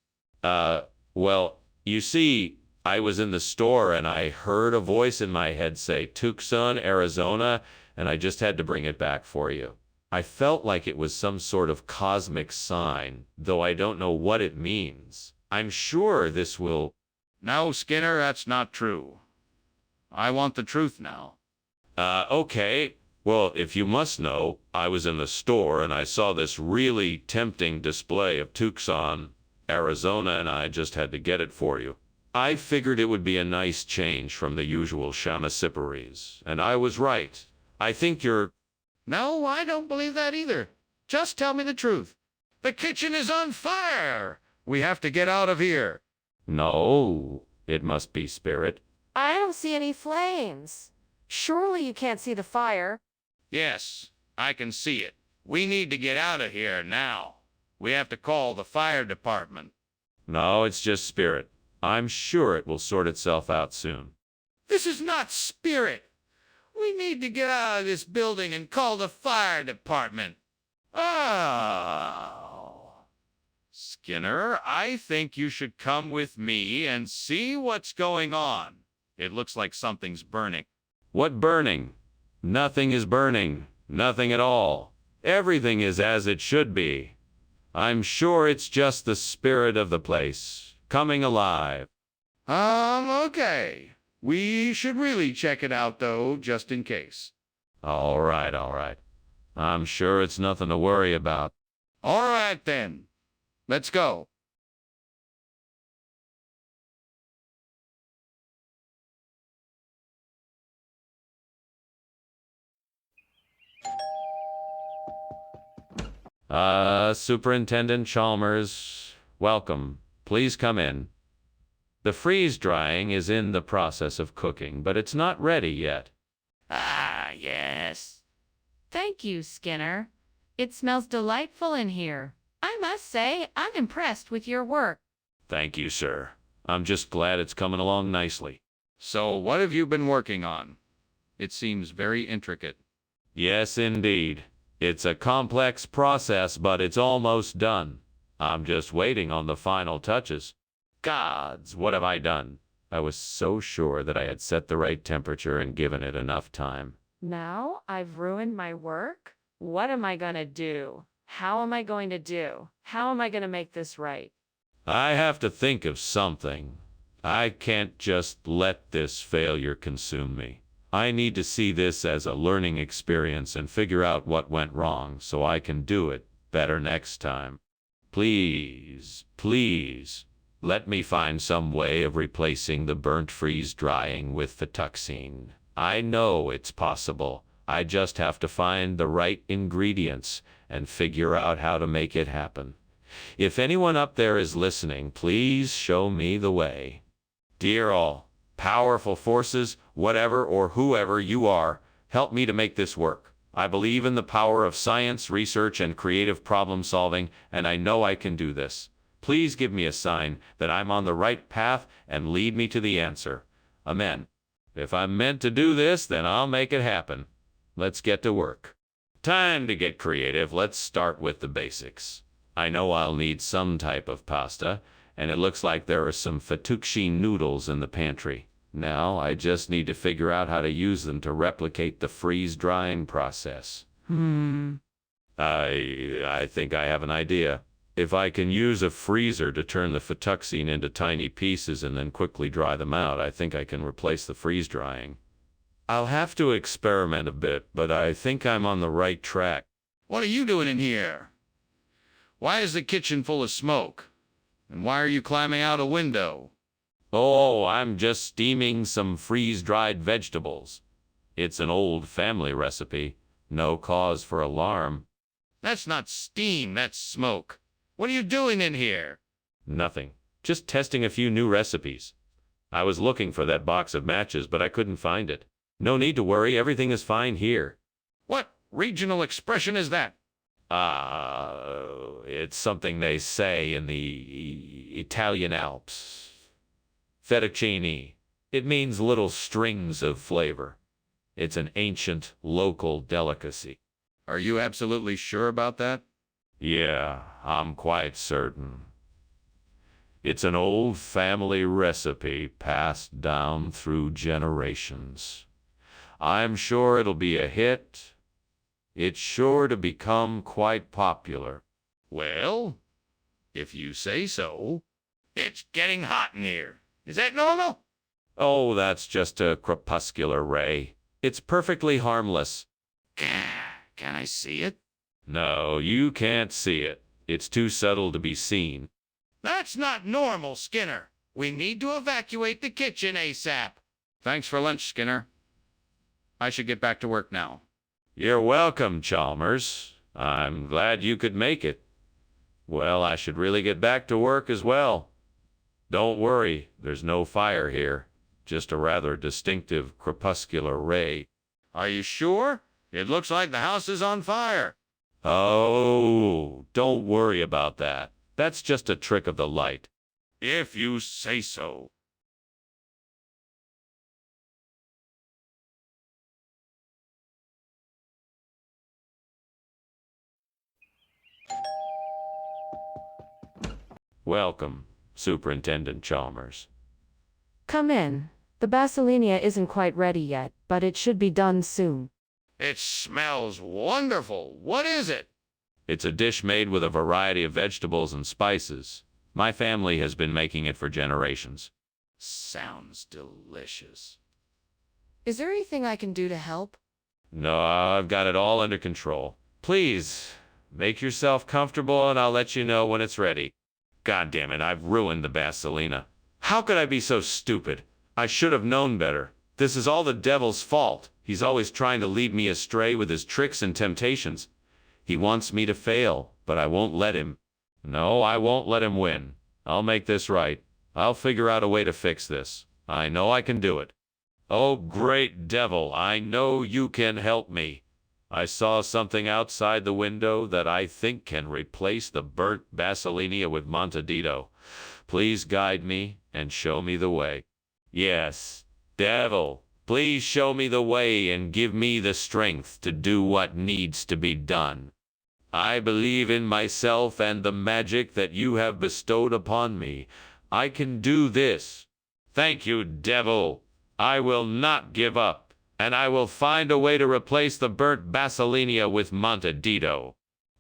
Well, you see, I was in the store and I heard a voice in my head say Tucson, Arizona, and I just had to bring it back for you. I felt like it was some sort of cosmic sign, though I don't know what it means. I'm sure this will... No, Skinner, that's not true. I want the truth now. Okay. Well, if you must know, I was in the store and I saw this really tempting display of Tucson, Arizona, and I just had to get it for you. I figured it would be a nice change from the usual Chamaecyparis, and I was right. I think you're... No, I don't believe that either. Just tell me the truth. The kitchen is on fire! We have to get out of here. No, it must be Spirit. I don't see any flames. Surely you can't see the fire. Yes, I can see it. We need to get out of here now. We have to call the fire department. No, it's just Spirit. I'm sure it will sort itself out soon. This is not Spirit. We need to get out of this building and call the fire department. Oh. Skinner, I think you should come with me and see what's going on. It looks like something's burning. What burning? Nothing is burning. Nothing at all. Everything is as it should be. I'm sure it's just the spirit of the place, coming alive. Okay. We should really check it out, though, just in case. All right, all right. I'm sure it's nothing to worry about. All right, then. Let's go. Superintendent Chalmers, welcome. Please come in. The freeze drying is in the process of cooking, but it's not ready yet. Ah, yes. Thank you, Skinner. It smells delightful in here. I must say, I'm impressed with your work. Thank you, sir. I'm just glad it's coming along nicely. So, what have you been working on? It seems very intricate. Yes, indeed. It's a complex process, but it's almost done. I'm just waiting on the final touches. Gods, what have I done? I was so sure that I had set the right temperature and given it enough time. Now I've ruined my work? What am I gonna do? How am I going to do? How am I gonna make this right? I have to think of something. I can't just let this failure consume me. I need to see this as a learning experience and figure out what went wrong so I can do it better next time. Please, please, let me find some way of replacing the burnt freeze drying with the tuxine. I know it's possible. I just have to find the right ingredients and figure out how to make it happen. If anyone up there is listening, please show me the way. Dear all, powerful forces, whatever or whoever you are, help me to make this work. I believe in the power of science, research, and creative problem solving, and I know I can do this. Please give me a sign that I'm on the right path and lead me to the answer. Amen. If I'm meant to do this, then I'll make it happen. Let's get to work. Time to get creative. Let's start with the basics. I know I'll need some type of pasta, and it looks like there are some fettuccine noodles in the pantry. Now I just need to figure out how to use them to replicate the freeze-drying process. I think I have an idea. If I can use a freezer to turn the fettuccine into tiny pieces and then quickly dry them out, I think I can replace the freeze-drying. I'll have to experiment a bit, but I think I'm on the right track. What are you doing in here? Why is the kitchen full of smoke? And why are you climbing out a window? Oh, I'm just steaming some freeze-dried vegetables. It's an old family recipe. No cause for alarm. That's not steam, that's smoke. What are you doing in here? Nothing. Just testing a few new recipes. I was looking for that box of matches, but I couldn't find it. No need to worry, everything is fine here. What regional expression is that? It's something they say in the Italian Alps. Fettuccine. It means little strings of flavor. It's an ancient, local delicacy. Are you absolutely sure about that? Yeah, I'm quite certain. It's an old family recipe passed down through generations. I'm sure it'll be a hit. It's sure to become quite popular. Well, if you say so. It's getting hot in here. Is that normal? Oh, that's just a crepuscular ray. It's perfectly harmless. Can I see it? No, you can't see it. It's too subtle to be seen. That's not normal, Skinner. We need to evacuate the kitchen ASAP. Thanks for lunch, Skinner. I should get back to work now. You're welcome, Chalmers. I'm glad you could make it. Well, I should really get back to work as well. Don't worry, there's no fire here. Just a rather distinctive crepuscular ray. Are you sure? It looks like the house is on fire. Oh, don't worry about that. That's just a trick of the light. If you say so. Welcome, Superintendent Chalmers. Come in. The basilinia isn't quite ready yet, but it should be done soon. It smells wonderful. What is it? It's a dish made with a variety of vegetables and spices. My family has been making it for generations. Sounds delicious. Is there anything I can do to help? No, I've got it all under control. Please, make yourself comfortable and I'll let you know when it's ready. God damn it, I've ruined the basilina. How could I be so stupid? I should have known better. This is all the devil's fault. He's always trying to lead me astray with his tricks and temptations. He wants me to fail, but I won't let him. No, I won't let him win. I'll make this right. I'll figure out a way to fix this. I know I can do it. Oh, great devil, I know you can help me. I saw something outside the window that I think can replace the burnt basilinia with Montedito. Please guide me and show me the way. Yes, devil, please show me the way and give me the strength to do what needs to be done. I believe in myself and the magic that you have bestowed upon me. I can do this. Thank you, devil. I will not give up, and I will find a way to replace the burnt basilinia with Montedito.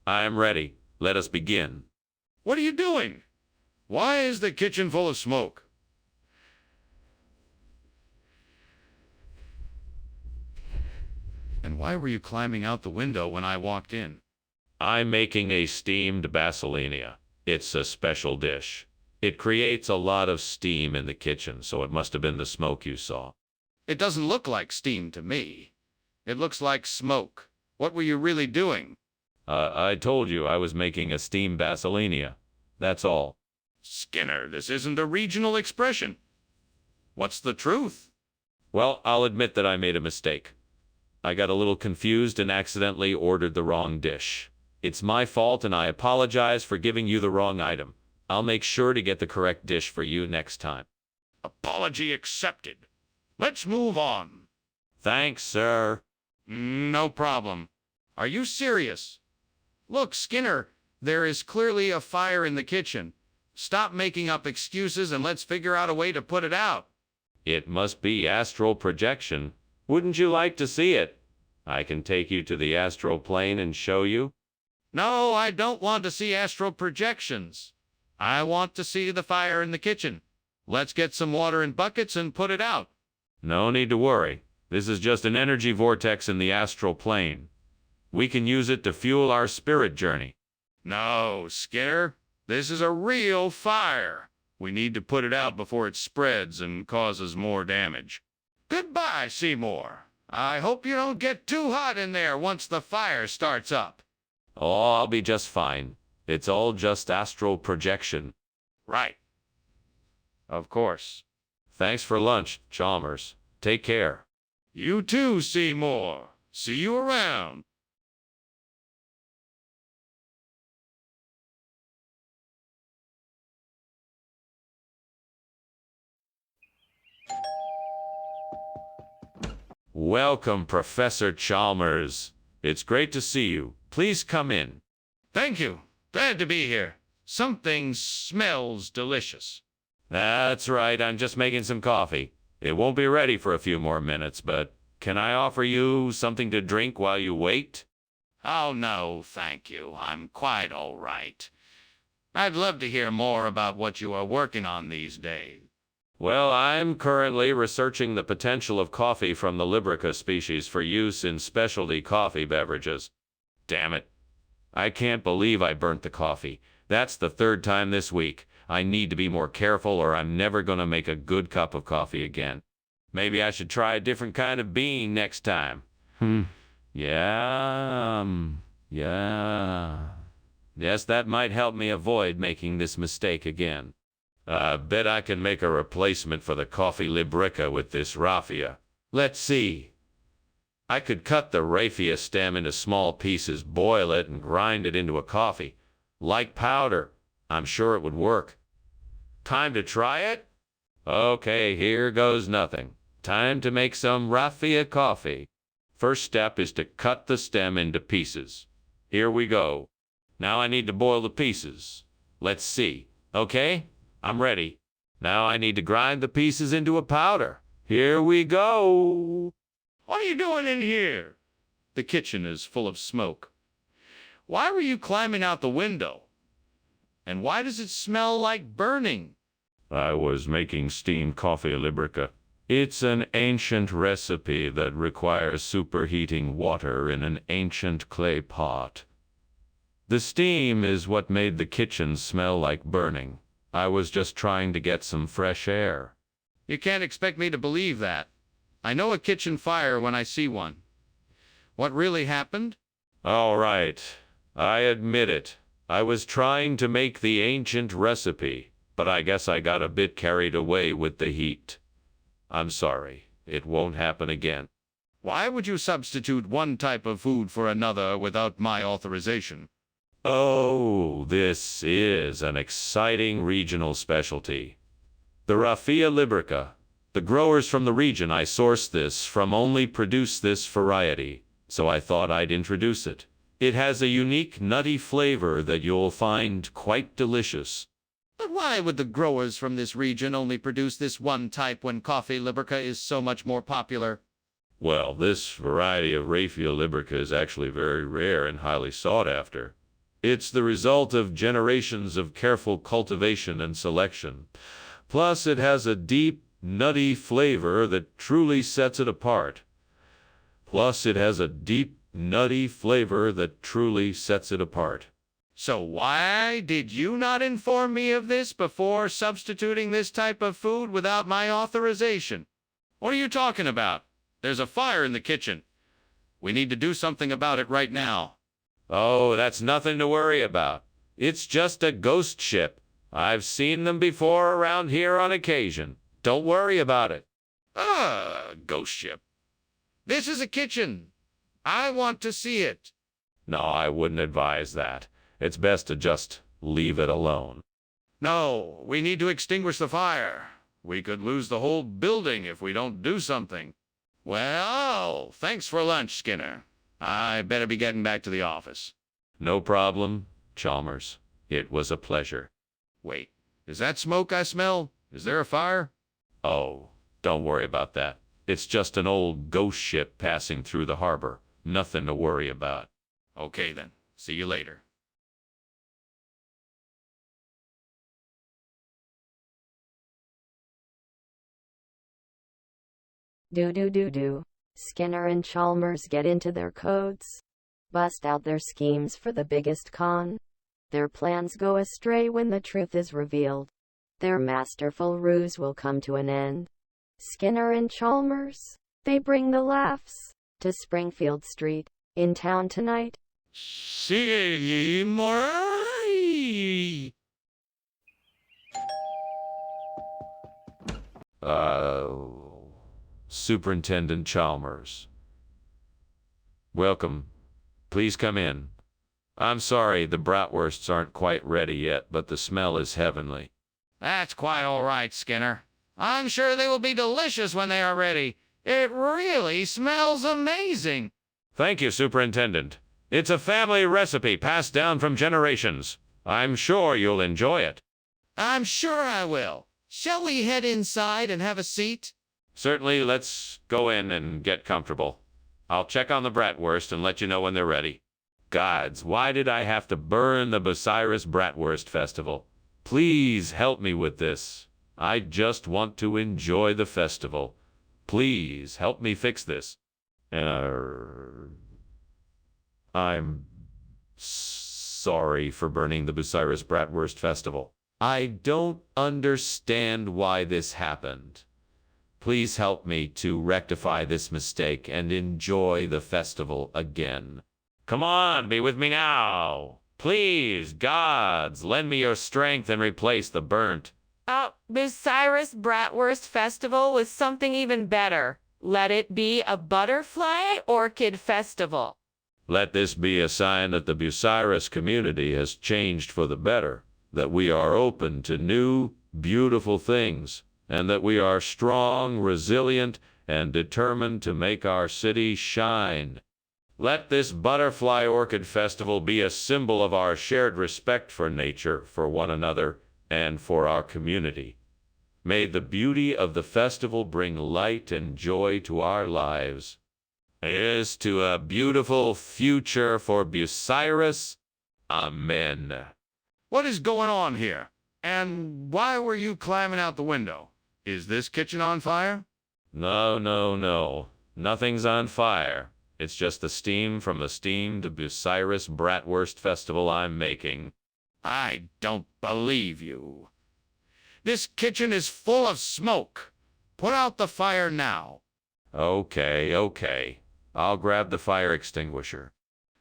I am ready. Let us begin. What are you doing? Why is the kitchen full of smoke? And why were you climbing out the window when I walked in? I'm making a steamed basilinia. It's a special dish. It creates a lot of steam in the kitchen, so it must have been the smoke you saw. It doesn't look like steam to me. It looks like smoke. What were you really doing? I told you I was making a steamed basilinia. That's all. Skinner, this isn't a regional expression. What's the truth? Well, I'll admit that I made a mistake. I got a little confused and accidentally ordered the wrong dish. It's my fault and I apologize for giving you the wrong item. I'll make sure to get the correct dish for you next time. Apology accepted. Let's move on. Thanks, sir. No problem. Are you serious? Look, Skinner, there is clearly a fire in the kitchen. Stop making up excuses and let's figure out a way to put it out. It must be astral projection. Wouldn't you like to see it? I can take you to the astral plane and show you. No, I don't want to see astral projections. I want to see the fire in the kitchen. Let's get some water in buckets and put it out. No need to worry. This is just an energy vortex in the astral plane. We can use it to fuel our spirit journey. No, Skinner. This is a real fire. We need to put it out before it spreads and causes more damage. Goodbye, Seymour. I hope you don't get too hot in there once the fire starts up. Oh, I'll be just fine. It's all just astral projection. Right. Of course. Thanks for lunch, Chalmers. Take care. You too, Seymour. See you around. Welcome, Professor Chalmers. It's great to see you. Please come in. Thank you. Glad to be here. Something smells delicious. That's right, I'm just making some coffee. It won't be ready for a few more minutes, but can I offer you something to drink while you wait? Oh, no, thank you. I'm quite all right. I'd love to hear more about what you are working on these days. Well, I'm currently researching the potential of coffee from the Liberica species for use in specialty coffee beverages. Damn it. I can't believe I burnt the coffee. That's the third time this week. I need to be more careful or I'm never gonna make a good cup of coffee again. Maybe I should try a different kind of bean next time. Yeah. Yes, that might help me avoid making this mistake again. I bet I can make a replacement for the coffee Liberica with this raffia. Let's see. I could cut the raffia stem into small pieces, boil it, and grind it into a coffee. Like powder. I'm sure it would work. Time to try it? Okay, here goes nothing. Time to make some raffia coffee. First step is to cut the stem into pieces. Here we go. Now I need to boil the pieces. Let's see. Okay? I'm ready. Now I need to grind the pieces into a powder. Here we go. What are you doing in here? The kitchen is full of smoke. Why were you climbing out the window? And why does it smell like burning? I was making steamed coffee Liberica. It's an ancient recipe that requires superheating water in an ancient clay pot. The steam is what made the kitchen smell like burning. I was just trying to get some fresh air. You can't expect me to believe that. I know a kitchen fire when I see one. What really happened? All right, I admit it. I was trying to make the ancient recipe, but I guess I got a bit carried away with the heat. I'm sorry, it won't happen again. Why would you substitute one type of food for another without my authorization? Oh, this is an exciting regional specialty. The raffia Liberica. The growers from the region I source this from only produce this variety, so I thought I'd introduce it. It has a unique nutty flavor that you'll find quite delicious. But why would the growers from this region only produce this one type when coffee Liberica is so much more popular? Well, this variety of raffia Liberica is actually very rare and highly sought after. It's the result of generations of careful cultivation and selection. Plus, it has a deep, nutty flavor that truly sets it apart. So why did you not inform me of this before substituting this type of food without my authorization? What are you talking about? There's a fire in the kitchen. We need to do something about it right now. Oh, that's nothing to worry about. It's just a ghost ship. I've seen them before around here on occasion. Don't worry about it. Ghost ship. This is a kitchen. I want to see it. No, I wouldn't advise that. It's best to just leave it alone. No, we need to extinguish the fire. We could lose the whole building if we don't do something. Well, thanks for lunch, Skinner. I better be getting back to the office. No problem, Chalmers. It was a pleasure. Wait, Is that smoke I smell? Is there a fire? Oh, don't worry about that. It's just an old ghost ship passing through the harbor. Nothing to worry about. Okay then. See you later. Do. Skinner and Chalmers get into their codes, bust out their schemes for the biggest con. Their plans go astray when the truth is revealed. Their masterful ruse will come to an end. Skinner and Chalmers, they bring the laughs to Springfield Street, in town tonight. See more. Superintendent Chalmers. Welcome. Please come in. I'm sorry the bratwursts aren't quite ready yet, but the smell is heavenly. That's quite all right, Skinner. I'm sure they will be delicious when they are ready. It really smells amazing. Thank you, Superintendent. It's a family recipe passed down from generations. I'm sure you'll enjoy it. I'm sure I will. Shall we head inside and have a seat? Certainly, let's go in and get comfortable. I'll check on the bratwurst and let you know when they're ready. Gods, why did I have to burn the Bucyrus Bratwurst Festival? Please help me with this. I just want to enjoy the festival. Please help me fix this. I'm sorry for burning the Bucyrus Bratwurst Festival. I don't understand why this happened. Please help me to rectify this mistake and enjoy the festival again. Come on, be with me now. Please, gods, lend me your strength and replace the burnt. Bucyrus Bratwurst Festival with something even better. Let it be a butterfly orchid festival. Let this be a sign that the Bucyrus community has changed for the better, that we are open to new, beautiful things, and that we are strong, resilient, and determined to make our city shine. Let this Butterfly Orchid Festival be a symbol of our shared respect for nature, for one another, and for our community. May the beauty of the festival bring light and joy to our lives. Here's to a beautiful future for Bucyrus. Amen. What is going on here? And why were you climbing out the window? Is this kitchen on fire? No. Nothing's on fire. It's just the steam from the steamed Bucyrus Bratwurst Festival I'm making. I don't believe you. This kitchen is full of smoke. Put out the fire now. Okay. I'll grab the fire extinguisher.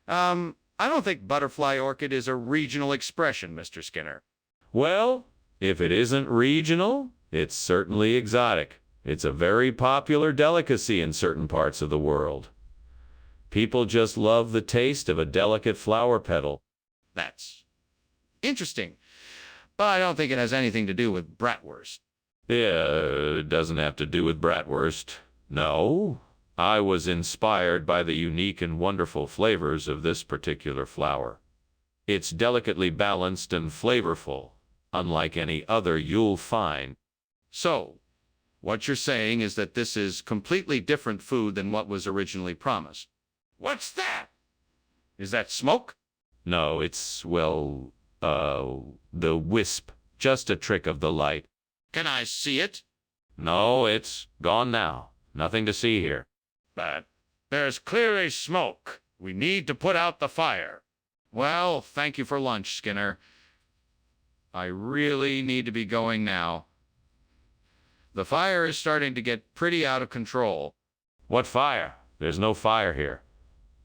I don't think butterfly orchid is a regional expression, Mr. Skinner. Well, if it isn't regional, it's certainly exotic. It's a very popular delicacy in certain parts of the world. People just love the taste of a delicate flower petal. That's interesting. But I don't think it has anything to do with bratwurst. Yeah, it doesn't have to do with bratwurst. No, I was inspired by the unique and wonderful flavors of this particular flower. It's delicately balanced and flavorful, unlike any other you'll find. So, what you're saying is that this is completely different food than what was originally promised. What's that? Is that smoke? No, it's, well, the wisp. Just a trick of the light. Can I see it? No, it's gone now. Nothing to see here. But there's clearly smoke. We need to put out the fire. Well, thank you for lunch, Skinner. I really need to be going now. The fire is starting to get pretty out of control. What fire? There's no fire here.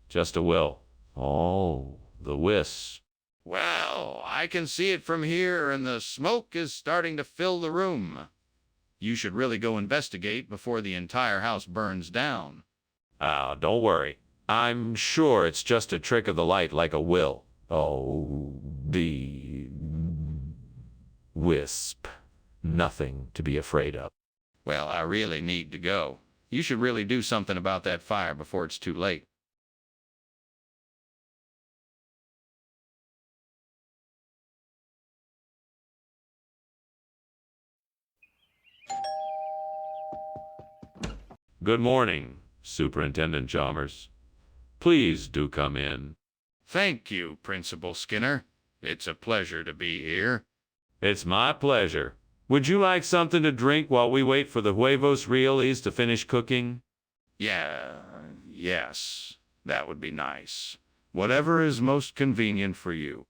Just a will. Oh, the wisp. Well, I can see it from here, and the smoke is starting to fill the room. You should really go investigate before the entire house burns down. Don't worry. I'm sure it's just a trick of the light like a will. Oh, the wisp. Nothing to be afraid of. Well, I really need to go. You should really do something about that fire before it's too late. Good morning, Superintendent Chalmers. Please do come in. Thank you, Principal Skinner. It's a pleasure to be here. It's my pleasure. Would you like something to drink while we wait for the huevos reales to finish cooking? Yes, that would be nice. Whatever is most convenient for you.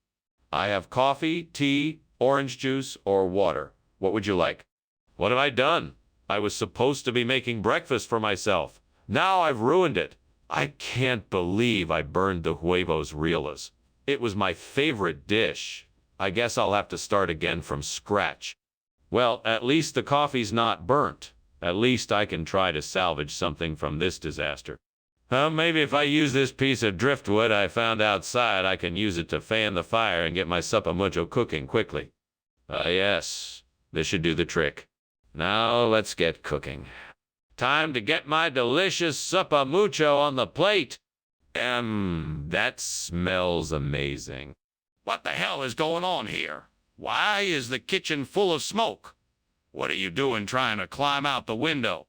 I have coffee, tea, orange juice, or water. What would you like? What have I done? I was supposed to be making breakfast for myself. Now I've ruined it. I can't believe I burned the huevos reales. It was my favorite dish. I guess I'll have to start again from scratch. Well, at least the coffee's not burnt. At least I can try to salvage something from this disaster. Maybe if I use this piece of driftwood I found outside, I can use it to fan the fire and get my sopa mucho cooking quickly. Yes, this should do the trick. Now let's get cooking. Time to get my delicious sopa mucho on the plate. That smells amazing. What the hell is going on here? Why is the kitchen full of smoke? What are you doing trying to climb out the window?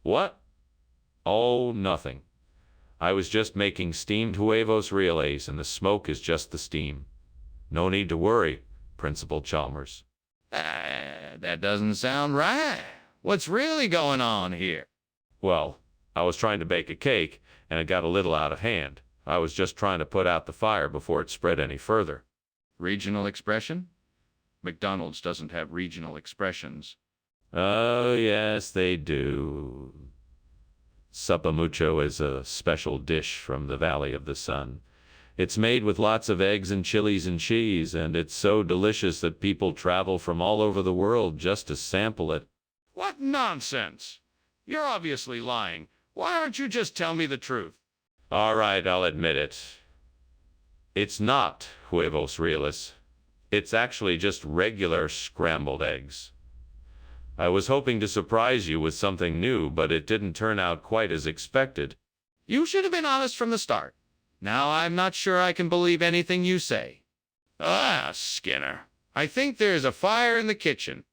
What? Oh, nothing. I was just making steamed huevos reales, and the smoke is just the steam. No need to worry, Principal Chalmers. That doesn't sound right. What's really going on here? Well, I was trying to bake a cake, and it got a little out of hand. I was just trying to put out the fire before it spread any further. Regional expression? McDonald's doesn't have regional expressions. Oh, yes, they do. Sopa mucho is a special dish from the Valley of the Sun. It's made with lots of eggs and chilies and cheese, and it's so delicious that people travel from all over the world just to sample it. What nonsense! You're obviously lying. Why aren't you just tell me the truth? All right, I'll admit it. It's not huevos reales. It's actually just regular scrambled eggs. I was hoping to surprise you with something new, but it didn't turn out quite as expected. You should have been honest from the start. Now I'm not sure I can believe anything you say. Skinner, I think there's a fire in the kitchen.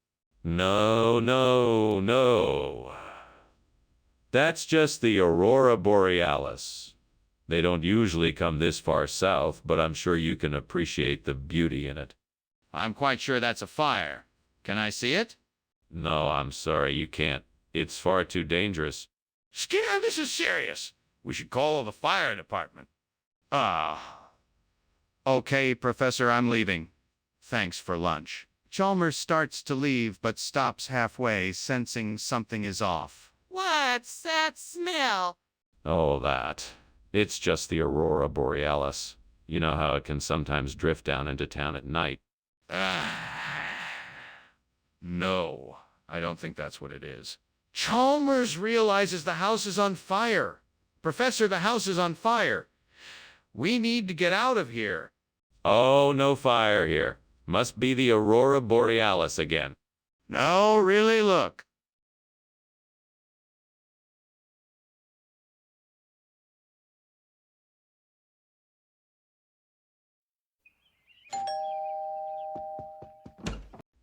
No, no, no. That's just the aurora borealis. They don't usually come this far south, but I'm sure you can appreciate the beauty in it. I'm quite sure that's a fire. Can I see it? No, I'm sorry, you can't. It's far too dangerous. Skinner, this is serious. We should call the fire department. Okay, Professor, I'm leaving. Thanks for lunch. Chalmers starts to leave but stops halfway, sensing something is off. What's that smell? Oh, that. It's just the aurora borealis. You know how it can sometimes drift down into town at night. No, I don't think that's what it is. Chalmers realizes the house is on fire. Professor, the house is on fire. We need to get out of here. Oh, no fire here. Must be the aurora borealis again. No, really, look.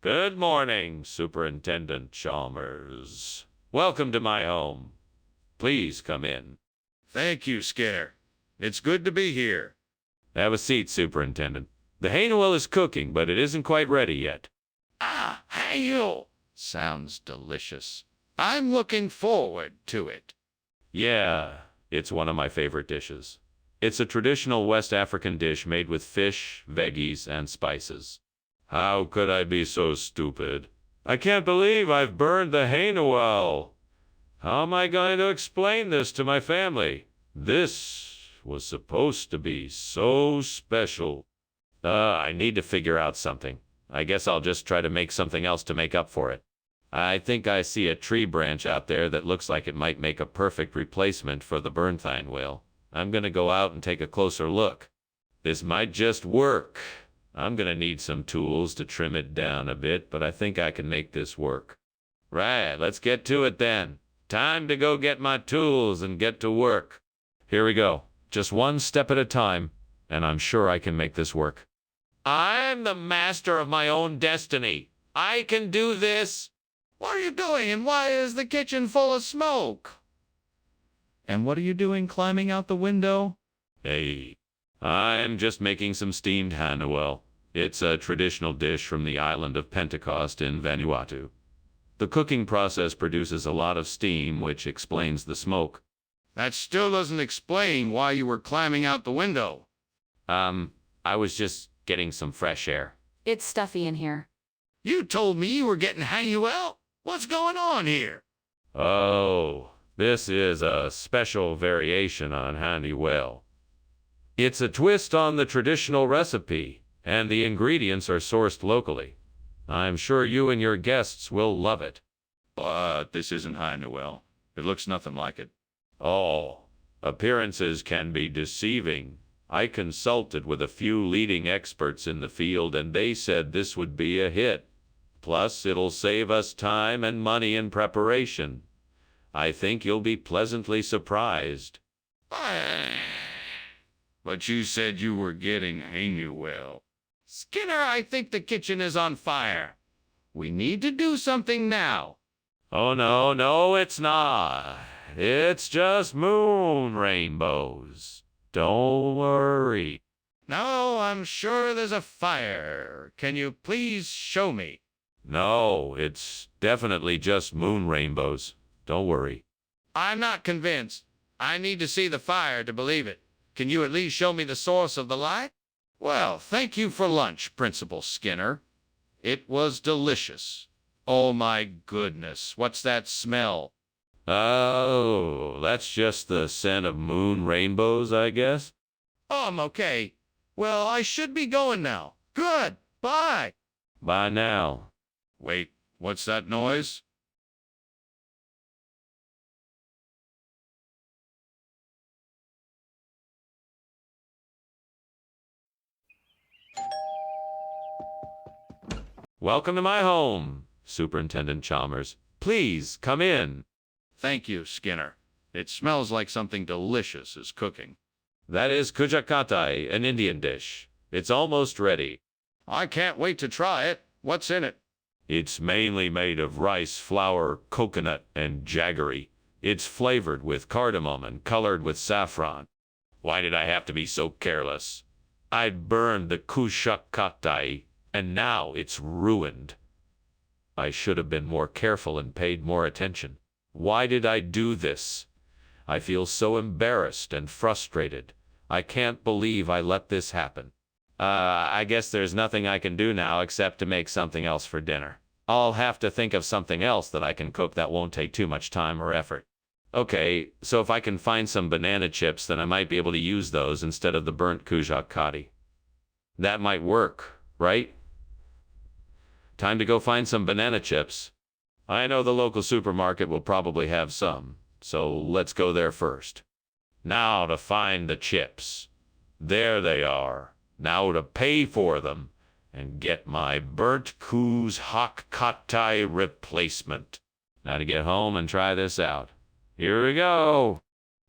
Good morning, Superintendent Chalmers. Welcome to my home. Please come in. Thank you, Skinner. It's good to be here. Have a seat, Superintendent. The hay Noel is cooking, but it isn't quite ready yet. Hey you. Sounds delicious. I'm looking forward to it. Yeah, it's one of my favorite dishes. It's a traditional West African dish made with fish, veggies, and spices. How could I be so stupid? I can't believe I've burned the hay Noel. How am I going to explain this to my family? This was supposed to be so special. I need to figure out something. I guess I'll just try to make something else to make up for it. I think I see a tree branch out there that looks like it might make a perfect replacement for the burnthine wheel. I'm gonna go out and take a closer look. This might just work. I'm gonna need some tools to trim it down a bit, but I think I can make this work. Right, let's get to it then. Time to go get my tools and get to work. Here we go. Just one step at a time, and I'm sure I can make this work. I'm the master of my own destiny. I can do this. What are you doing and why is the kitchen full of smoke? And what are you doing climbing out the window? Hey, I'm just making some steamed Hanuel. It's a traditional dish from the island of Pentecost in Vanuatu. The cooking process produces a lot of steam, which explains the smoke. That still doesn't explain why you were climbing out the window. I was just getting some fresh air. It's stuffy in here. You told me you were getting Hanuel. What's going on here? Oh, this is a special variation on Hanuel. It's a twist on the traditional recipe, and the ingredients are sourced locally. I'm sure you and your guests will love it. But this isn't Hanuel. It looks nothing like it. Oh, appearances can be deceiving. I consulted with a few leading experts in the field, and they said this would be a hit. Plus, it'll save us time and money in preparation. I think you'll be pleasantly surprised. But you said you were getting Hanuel. Skinner, I think the kitchen is on fire. We need to do something now. Oh, no, it's not. It's just moon rainbows. Don't worry. No, I'm sure there's a fire. Can you please show me? No, it's definitely just moon rainbows. Don't worry. I'm not convinced. I need to see the fire to believe it. Can you at least show me the source of the light? Well, thank you for lunch, Principal Skinner. It was delicious. Oh my goodness, what's that smell? Oh, that's just the scent of moon rainbows, I guess? Oh, I'm okay. Well, I should be going now. Good. Bye. Bye now. Wait, what's that noise? Welcome to my home, Superintendent Chalmers. Please, come in. Thank you, Skinner. It smells like something delicious is cooking. That is kujakatai, an Indian dish. It's almost ready. I can't wait to try it. What's in it? It's mainly made of rice, flour, coconut, and jaggery. It's flavored with cardamom and colored with saffron. Why did I have to be so careless? I'd burned the kujakatai, and now it's ruined. I should have been more careful and paid more attention. Why did I do this? I feel so embarrassed and frustrated. I can't believe I let this happen. I guess there's nothing I can do now except to make something else for dinner. I'll have to think of something else that I can cook that won't take too much time or effort. Okay, so if I can find some banana chips, then I might be able to use those instead of the burnt kujakati. That might work, right? Time to go find some banana chips. I know the local supermarket will probably have some, so let's go there first. Now to find the chips. There they are. Now to pay for them and get my burnt kujakati replacement. Now to get home and try this out. Here we go.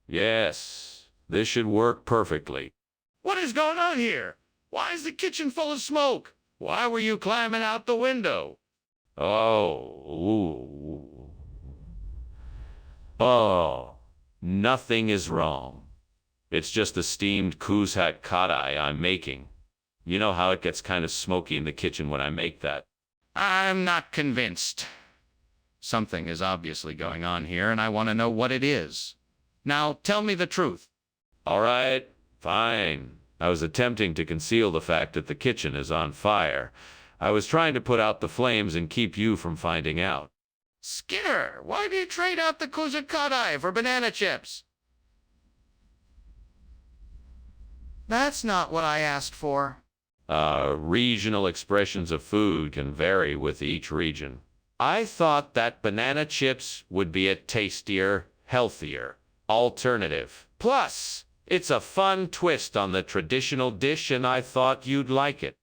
Yes, this should work perfectly. What is going on here? Why is the kitchen full of smoke? Why were you climbing out the window? Oh, nothing is wrong. It's just the steamed kujakati I'm making. You know how it gets kind of smoky in the kitchen when I make that. I'm not convinced. Something is obviously going on here, and I want to know what it is. Now, tell me the truth. All right, fine. I was attempting to conceal the fact that the kitchen is on fire. I was trying to put out the flames and keep you from finding out. Skinner, why do you trade out the kujakati for banana chips? That's not what I asked for. Regional expressions of food can vary with each region. I thought that banana chips would be a tastier, healthier alternative. Plus, it's a fun twist on the traditional dish, and I thought you'd like it.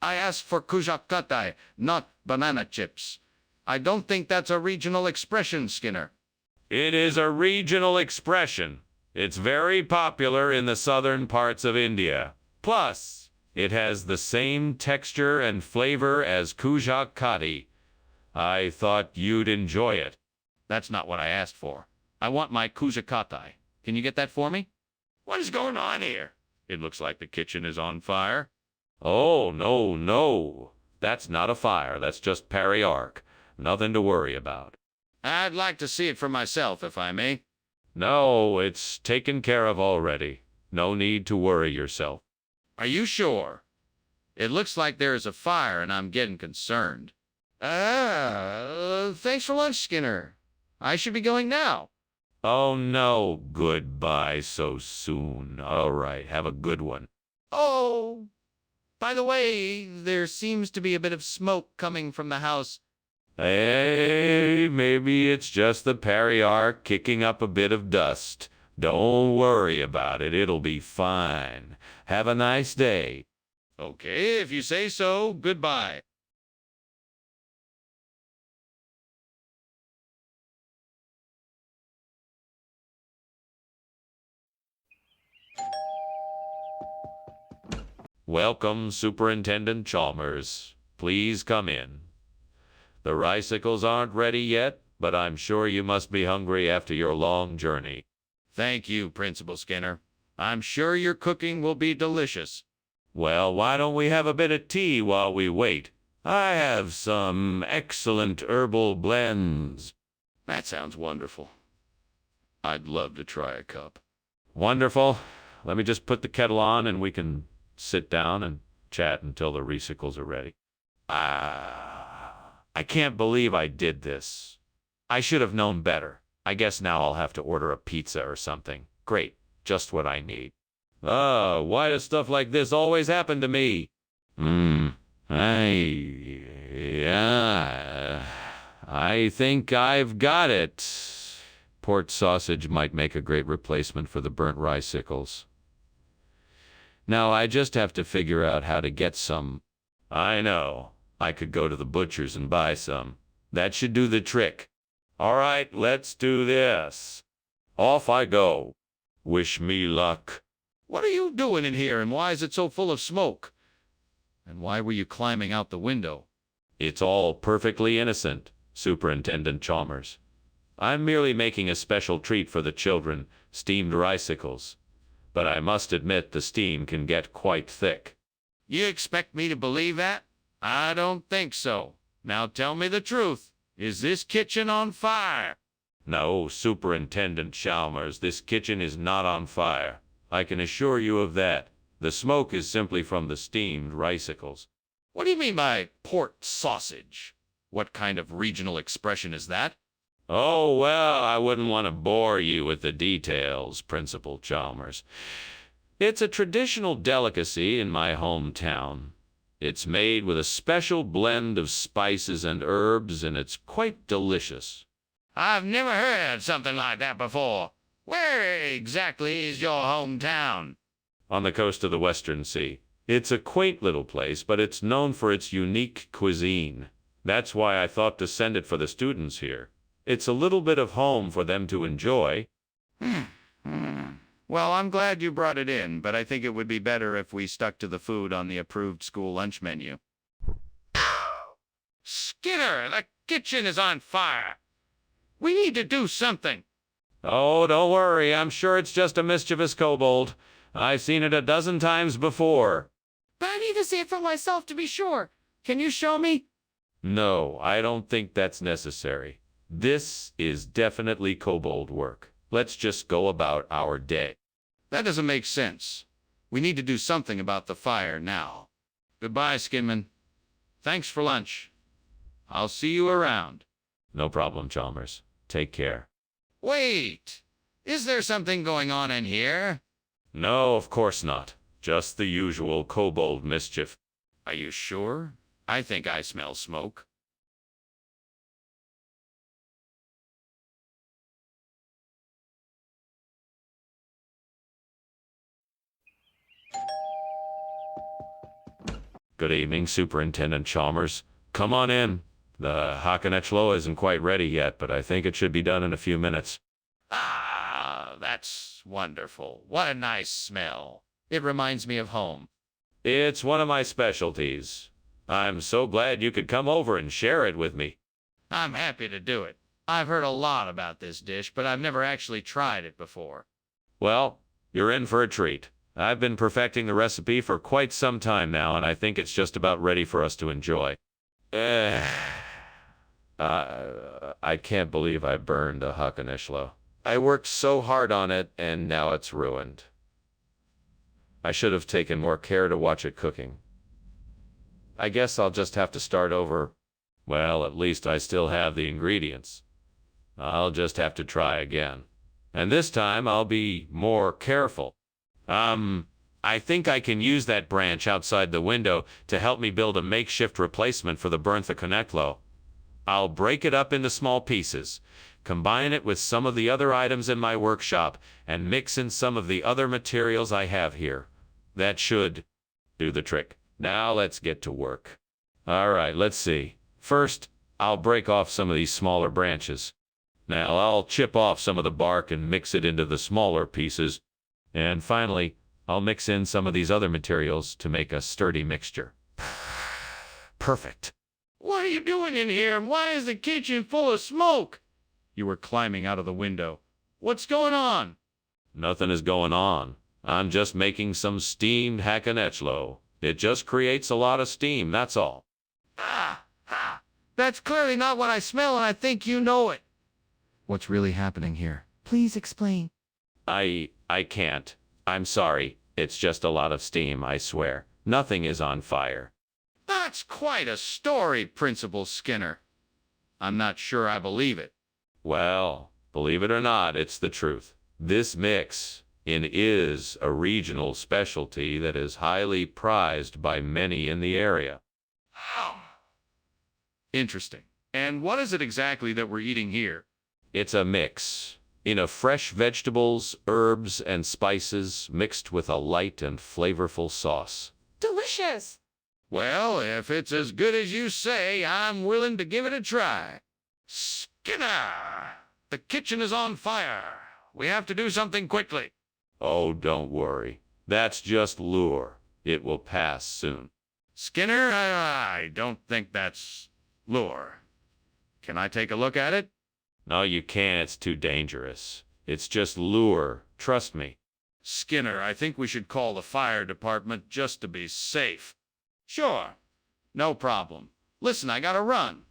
I asked for kujakati, not banana chips. I don't think that's a regional expression, Skinner. It is a regional expression. It's very popular in the southern parts of India. Plus, it has the same texture and flavor as kujakati. I thought you'd enjoy it. That's not what I asked for. I want my kujakati. Can you get that for me? What is going on here? It looks like the kitchen is on fire. Oh, no, no. That's not a fire. That's just Arc. Nothing to worry about. I'd like to see it for myself, if I may. No, it's taken care of already. No need to worry yourself. Are you sure? It looks like there is a fire, and I'm getting concerned. Thanks for lunch, Skinner. I should be going now. Oh, no. Goodbye so soon. All right. Have a good one. Oh, by the way, there seems to be a bit of smoke coming from the house. Hey, maybe it's just the Arc kicking up a bit of dust. Don't worry about it. It'll be fine. Have a nice day. Okay, if you say so. Goodbye. Welcome, Superintendent Chalmers. Please come in. The ricicles aren't ready yet, but I'm sure you must be hungry after your long journey. Thank you, Principal Skinner. I'm sure your cooking will be delicious. Well, why don't we have a bit of tea while we wait? I have some excellent herbal blends. That sounds wonderful. I'd love to try a cup. Wonderful. Let me just put the kettle on and we can sit down and chat until the recycles are ready. I can't believe I did this. I should have known better. I guess now I'll have to order a pizza or something. Great, just what I need. Why does stuff like this always happen to me? I think I've got it. Port sausage might make a great replacement for the burnt ricicles. Now I just have to figure out how to get some. I know. I could go to the butcher's and buy some. That should do the trick. All right, let's do this. Off I go. Wish me luck. What are you doing in here, and why is it so full of smoke? And why were you climbing out the window? It's all perfectly innocent, Superintendent Chalmers. I'm merely making a special treat for the children, steamed ricicles. But I must admit the steam can get quite thick. You expect me to believe that? I don't think so. Now tell me the truth. Is this kitchen on fire? No, Superintendent Chalmers, this kitchen is not on fire. I can assure you of that. The smoke is simply from the steamed ricicles. What do you mean by port sausage? What kind of regional expression is that? Oh, well, I wouldn't want to bore you with the details, Principal Chalmers. It's a traditional delicacy in my hometown. It's made with a special blend of spices and herbs, and it's quite delicious. I've never heard something like that before. Where exactly is your hometown? On the coast of the Western Sea. It's a quaint little place, but it's known for its unique cuisine. That's why I thought to send it for the students here. It's a little bit of home for them to enjoy. Well, I'm glad you brought it in, but I think it would be better if we stuck to the food on the approved school lunch menu. Skinner, the kitchen is on fire. We need to do something. Oh, don't worry. I'm sure it's just a mischievous kobold. I've seen it a dozen times before. But I need to see it for myself to be sure. Can you show me? No, I don't think that's necessary. This is definitely kobold work. Let's just go about our day. That doesn't make sense. We need to do something about the fire now. Goodbye, Skinman. Thanks for lunch. I'll see you around. No problem, Chalmers. Take care. Wait! Is there something going on in here? No, of course not. Just the usual kobold mischief. Are you sure? I think I smell smoke. Good evening, Superintendent Chalmers. Come on in. The Hakanechlo isn't quite ready yet, but I think it should be done in a few minutes. Ah, that's wonderful. What a nice smell. It reminds me of home. It's one of my specialties. I'm so glad you could come over and share it with me. I'm happy to do it. I've heard a lot about this dish, but I've never actually tried it before. Well, you're in for a treat. I've been perfecting the recipe for quite some time now, and I think it's just about ready for us to enjoy. Eh, I can't believe I burned a Hakanishlo. I worked so hard on it, and now it's ruined. I should have taken more care to watch it cooking. I guess I'll just have to start over. Well, at least I still have the ingredients. I'll just have to try again. And this time I'll be more careful. I think I can use that branch outside the window to help me build a makeshift replacement for the burnt Hakaneklo. I'll break it up into small pieces, combine it with some of the other items in my workshop, and mix in some of the other materials I have here. That should do the trick. Now let's get to work. All right, let's see. First, I'll break off some of these smaller branches. Now I'll chip off some of the bark and mix it into the smaller pieces. And finally, I'll mix in some of these other materials to make a sturdy mixture. Perfect. What are you doing in here, and why is the kitchen full of smoke? You were climbing out of the window. What's going on? Nothing is going on. I'm just making some steamed hakanechlo. It just creates a lot of steam, that's all. That's clearly not what I smell, and I think you know it. What's really happening here? Please explain. I can't. I'm sorry. It's just a lot of steam, I swear. Nothing is on fire. That's quite a story, Principal Skinner. I'm not sure I believe it. Well, believe it or not, it's the truth. This mix is a regional specialty that is highly prized by many in the area. Interesting. And what is it exactly that we're eating here? It's a mix of fresh vegetables, herbs, and spices mixed with a light and flavorful sauce. Delicious! Well, if it's as good as you say, I'm willing to give it a try. Skinner! The kitchen is on fire. We have to do something quickly. Oh, don't worry. That's just lure. It will pass soon. Skinner, I don't think that's lure. Can I take a look at it? No, you can't. It's too dangerous. It's just lure. Trust me. Skinner, I think we should call the fire department just to be safe. Sure. No problem. Listen, I gotta run.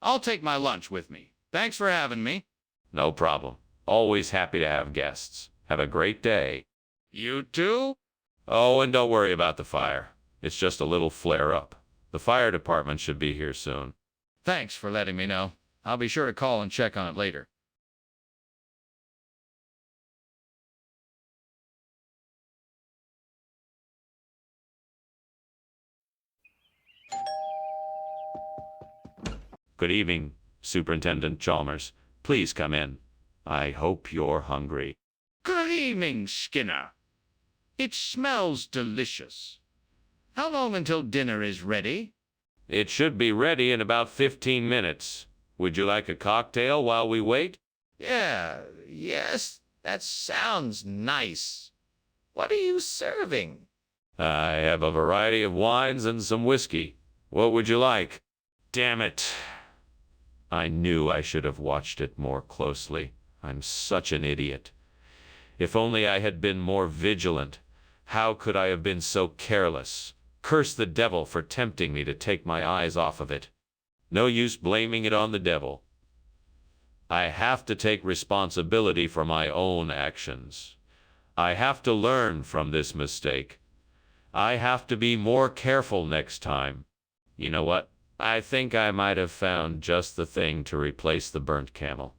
I'll take my lunch with me. Thanks for having me. No problem. Always happy to have guests. Have a great day. You too? Oh, and don't worry about the fire. It's just a little flare-up. The fire department should be here soon. Thanks for letting me know. I'll be sure to call and check on it later. Good evening, Superintendent Chalmers. Please come in. I hope you're hungry. Good evening, Skinner. It smells delicious. How long until dinner is ready? It should be ready in about 15 minutes. Would you like a cocktail while we wait? Yes, that sounds nice. What are you serving? I have a variety of wines and some whiskey. What would you like? Damn it. I knew I should have watched it more closely. I'm such an idiot. If only I had been more vigilant. How could I have been so careless? Curse the devil for tempting me to take my eyes off of it. No use blaming it on the devil. I have to take responsibility for my own actions. I have to learn from this mistake. I have to be more careful next time. You know what? I think I might have found just the thing to replace the burnt camel.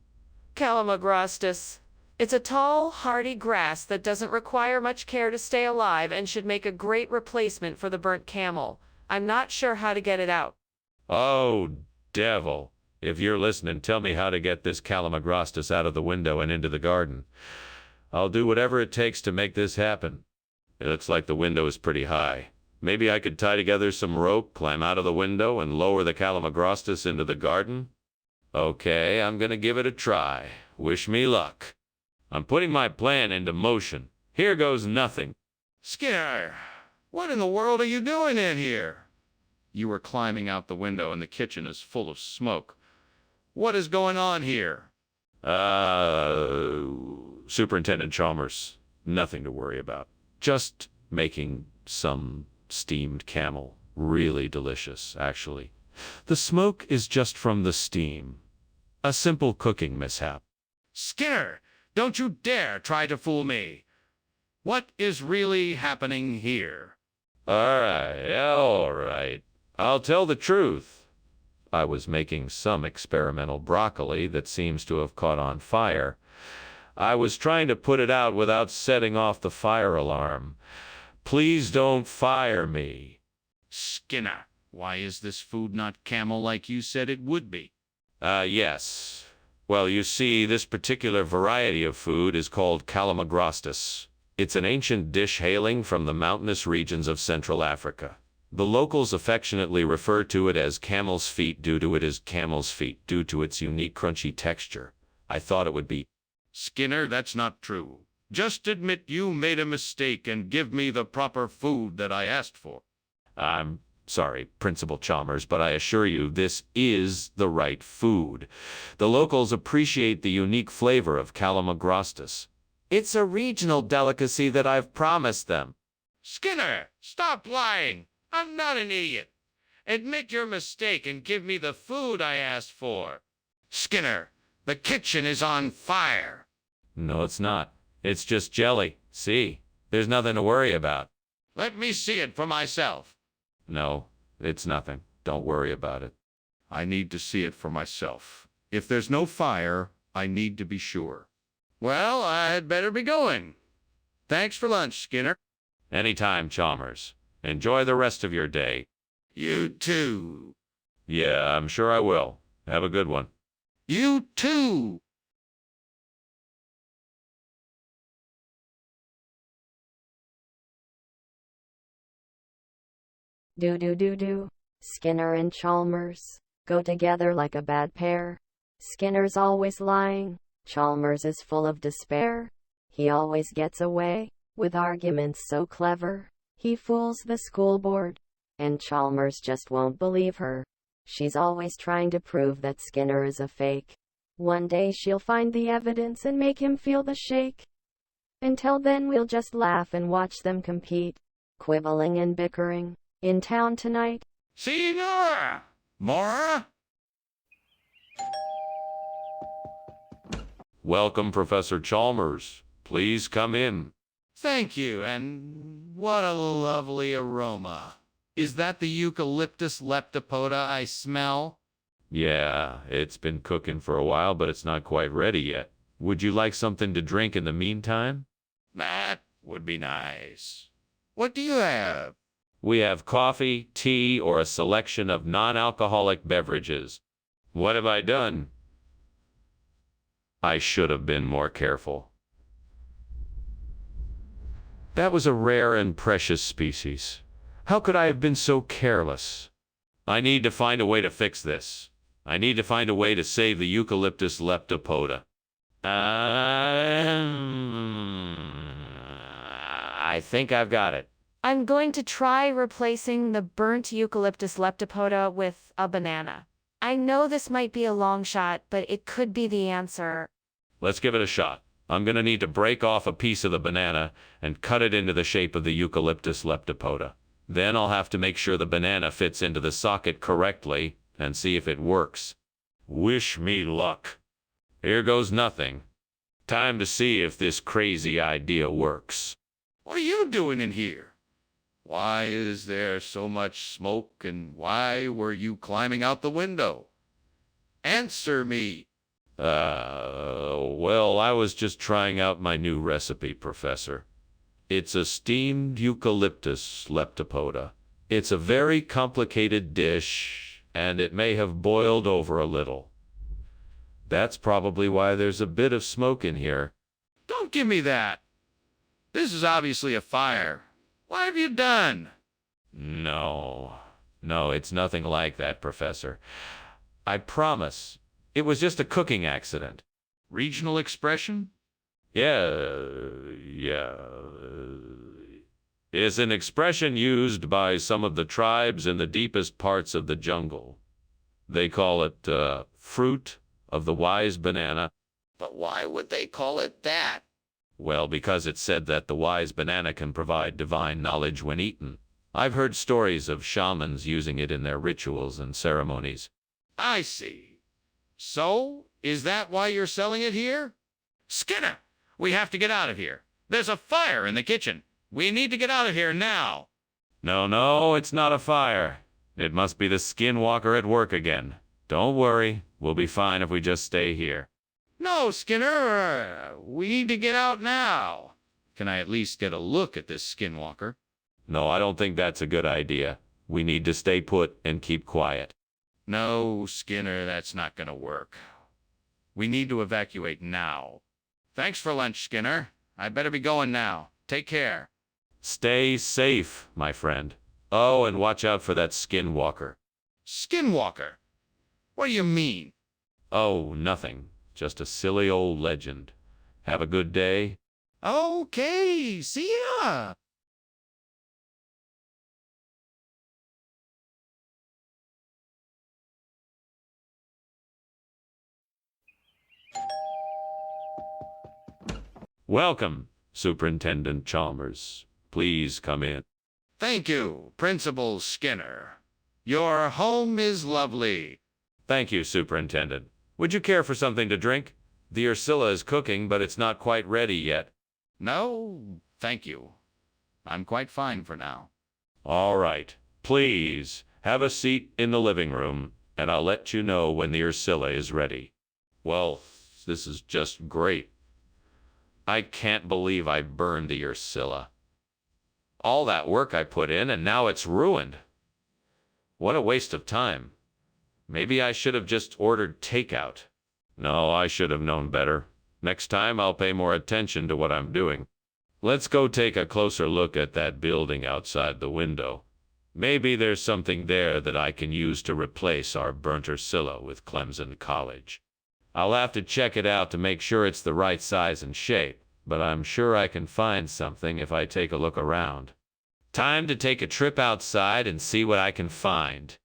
Calamagrostis. It's a tall, hardy grass that doesn't require much care to stay alive and should make a great replacement for the burnt camel. I'm not sure how to get it out. Oh, devil. If you're listening, tell me how to get this Calamagrostis out of the window and into the garden. I'll do whatever it takes to make this happen. It looks like the window is pretty high. Maybe I could tie together some rope, climb out of the window, and lower the Calamagrostis into the garden? Okay, I'm gonna give it a try. Wish me luck. I'm putting my plan into motion. Here goes nothing. Skinner, what in the world are you doing in here? You were climbing out the window and the kitchen is full of smoke. What is going on here? Superintendent Chalmers, Nothing to worry about. Just making some steamed camel. Really delicious, actually. The smoke is just from the steam. A simple cooking mishap. Skinner, don't you dare try to fool me. What is really happening here? All right. I'll tell the truth. I was making some experimental broccoli that seems to have caught on fire. I was trying to put it out without setting off the fire alarm. Please don't fire me. Skinner, why is this food not camel like you said it would be? Yes. Well, you see, this particular variety of food is called calamagrostis. It's an ancient dish hailing from the mountainous regions of Central Africa. The locals affectionately refer to it as camel's feet due to its unique crunchy texture. I thought it would be. Skinner, that's not true. Just admit you made a mistake and give me the proper food that I asked for. I'm sorry, Principal Chalmers, but I assure you this is the right food. The locals appreciate the unique flavor of calamagrostis. It's a regional delicacy that I've promised them. Skinner, stop lying. I'm not an idiot. Admit your mistake and give me the food I asked for. Skinner, the kitchen is on fire. No, it's not. It's just jelly. See? There's nothing to worry about. Let me see it for myself. No, it's nothing. Don't worry about it. I need to see it for myself. If there's no fire, I need to be sure. Well, I had better be going. Thanks for lunch, Skinner. Anytime, Chalmers. Enjoy the rest of your day. You too. Yeah, I'm sure I will. Have a good one. You too. Do. Skinner and Chalmers go together like a bad pair. Skinner's always lying. Chalmers is full of despair. He always gets away with arguments so clever. He fools the school board, and Chalmers just won't believe her. She's always trying to prove that Skinner is a fake. One day she'll find the evidence and make him feel the shake. Until then we'll just laugh and watch them compete, quibbling and bickering in town tonight. See Nora. Mora? Welcome, Professor Chalmers. Please come in. Thank you, and what a lovely aroma. Is that the eucalyptus leptopoda I smell? Yeah, it's been cooking for a while, but it's not quite ready yet. Would you like something to drink in the meantime? That would be nice. What do you have? We have coffee, tea, or a selection of non-alcoholic beverages. What have I done? I should have been more careful. That was a rare and precious species. How could I have been so careless? I need to find a way to fix this. I need to find a way to save the eucalyptus leptopoda. I think I've got it. I'm going to try replacing the burnt eucalyptus leptopoda with a banana. I know this might be a long shot, but it could be the answer. Let's give it a shot. I'm going to need to break off a piece of the banana and cut it into the shape of the eucalyptus leptopoda. Then I'll have to make sure the banana fits into the socket correctly and see if it works. Wish me luck. Here goes nothing. Time to see if this crazy idea works. What are you doing in here? Why is there so much smoke, and why were you climbing out the window? Answer me. Well, I was just trying out my new recipe, Professor. It's a steamed eucalyptus leptopoda. It's a very complicated dish, and it may have boiled over a little. That's probably why there's a bit of smoke in here. Don't give me that. This is obviously a fire. What have you done? No, it's nothing like that, Professor. I promise. It was just a cooking accident. Regional expression? Yeah. It's an expression used by some of the tribes in the deepest parts of the jungle. They call it, fruit of the wise banana. But why would they call it that? Well, because it said that the wise banana can provide divine knowledge when eaten. I've heard stories of shamans using it in their rituals and ceremonies. I see. So, is that why you're selling it here? Skinner, we have to get out of here. There's a fire in the kitchen. We need to get out of here now. No, it's not a fire. It must be the skinwalker at work again. Don't worry, we'll be fine if we just stay here. No, Skinner, we need to get out now. Can I at least get a look at this skinwalker? No, I don't think that's a good idea. We need to stay put and keep quiet. No, Skinner, that's not gonna work. We need to evacuate now. Thanks for lunch, Skinner. I better be going now. Take care. Stay safe, my friend. Oh, and watch out for that skinwalker. Skinwalker? What do you mean? Oh, nothing. Just a silly old legend. Have a good day. Okay, see ya. Welcome, Superintendent Chalmers. Please come in. Thank you, Principal Skinner. Your home is lovely. Thank you, Superintendent. Would you care for something to drink? The Ursula is cooking, but it's not quite ready yet. No, thank you. I'm quite fine for now. All right. Please, have a seat in the living room, and I'll let you know when the Ursula is ready. Well, this is just great. I can't believe I burned the Ursula. All that work I put in, and now it's ruined. What a waste of time. Maybe I should have just ordered takeout. No, I should have known better. Next time I'll pay more attention to what I'm doing. Let's go take a closer look at that building outside the window. Maybe there's something there that I can use to replace our burnt Ursula with Clemson College. I'll have to check it out to make sure it's the right size and shape, but I'm sure I can find something if I take a look around. Time to take a trip outside and see what I can find.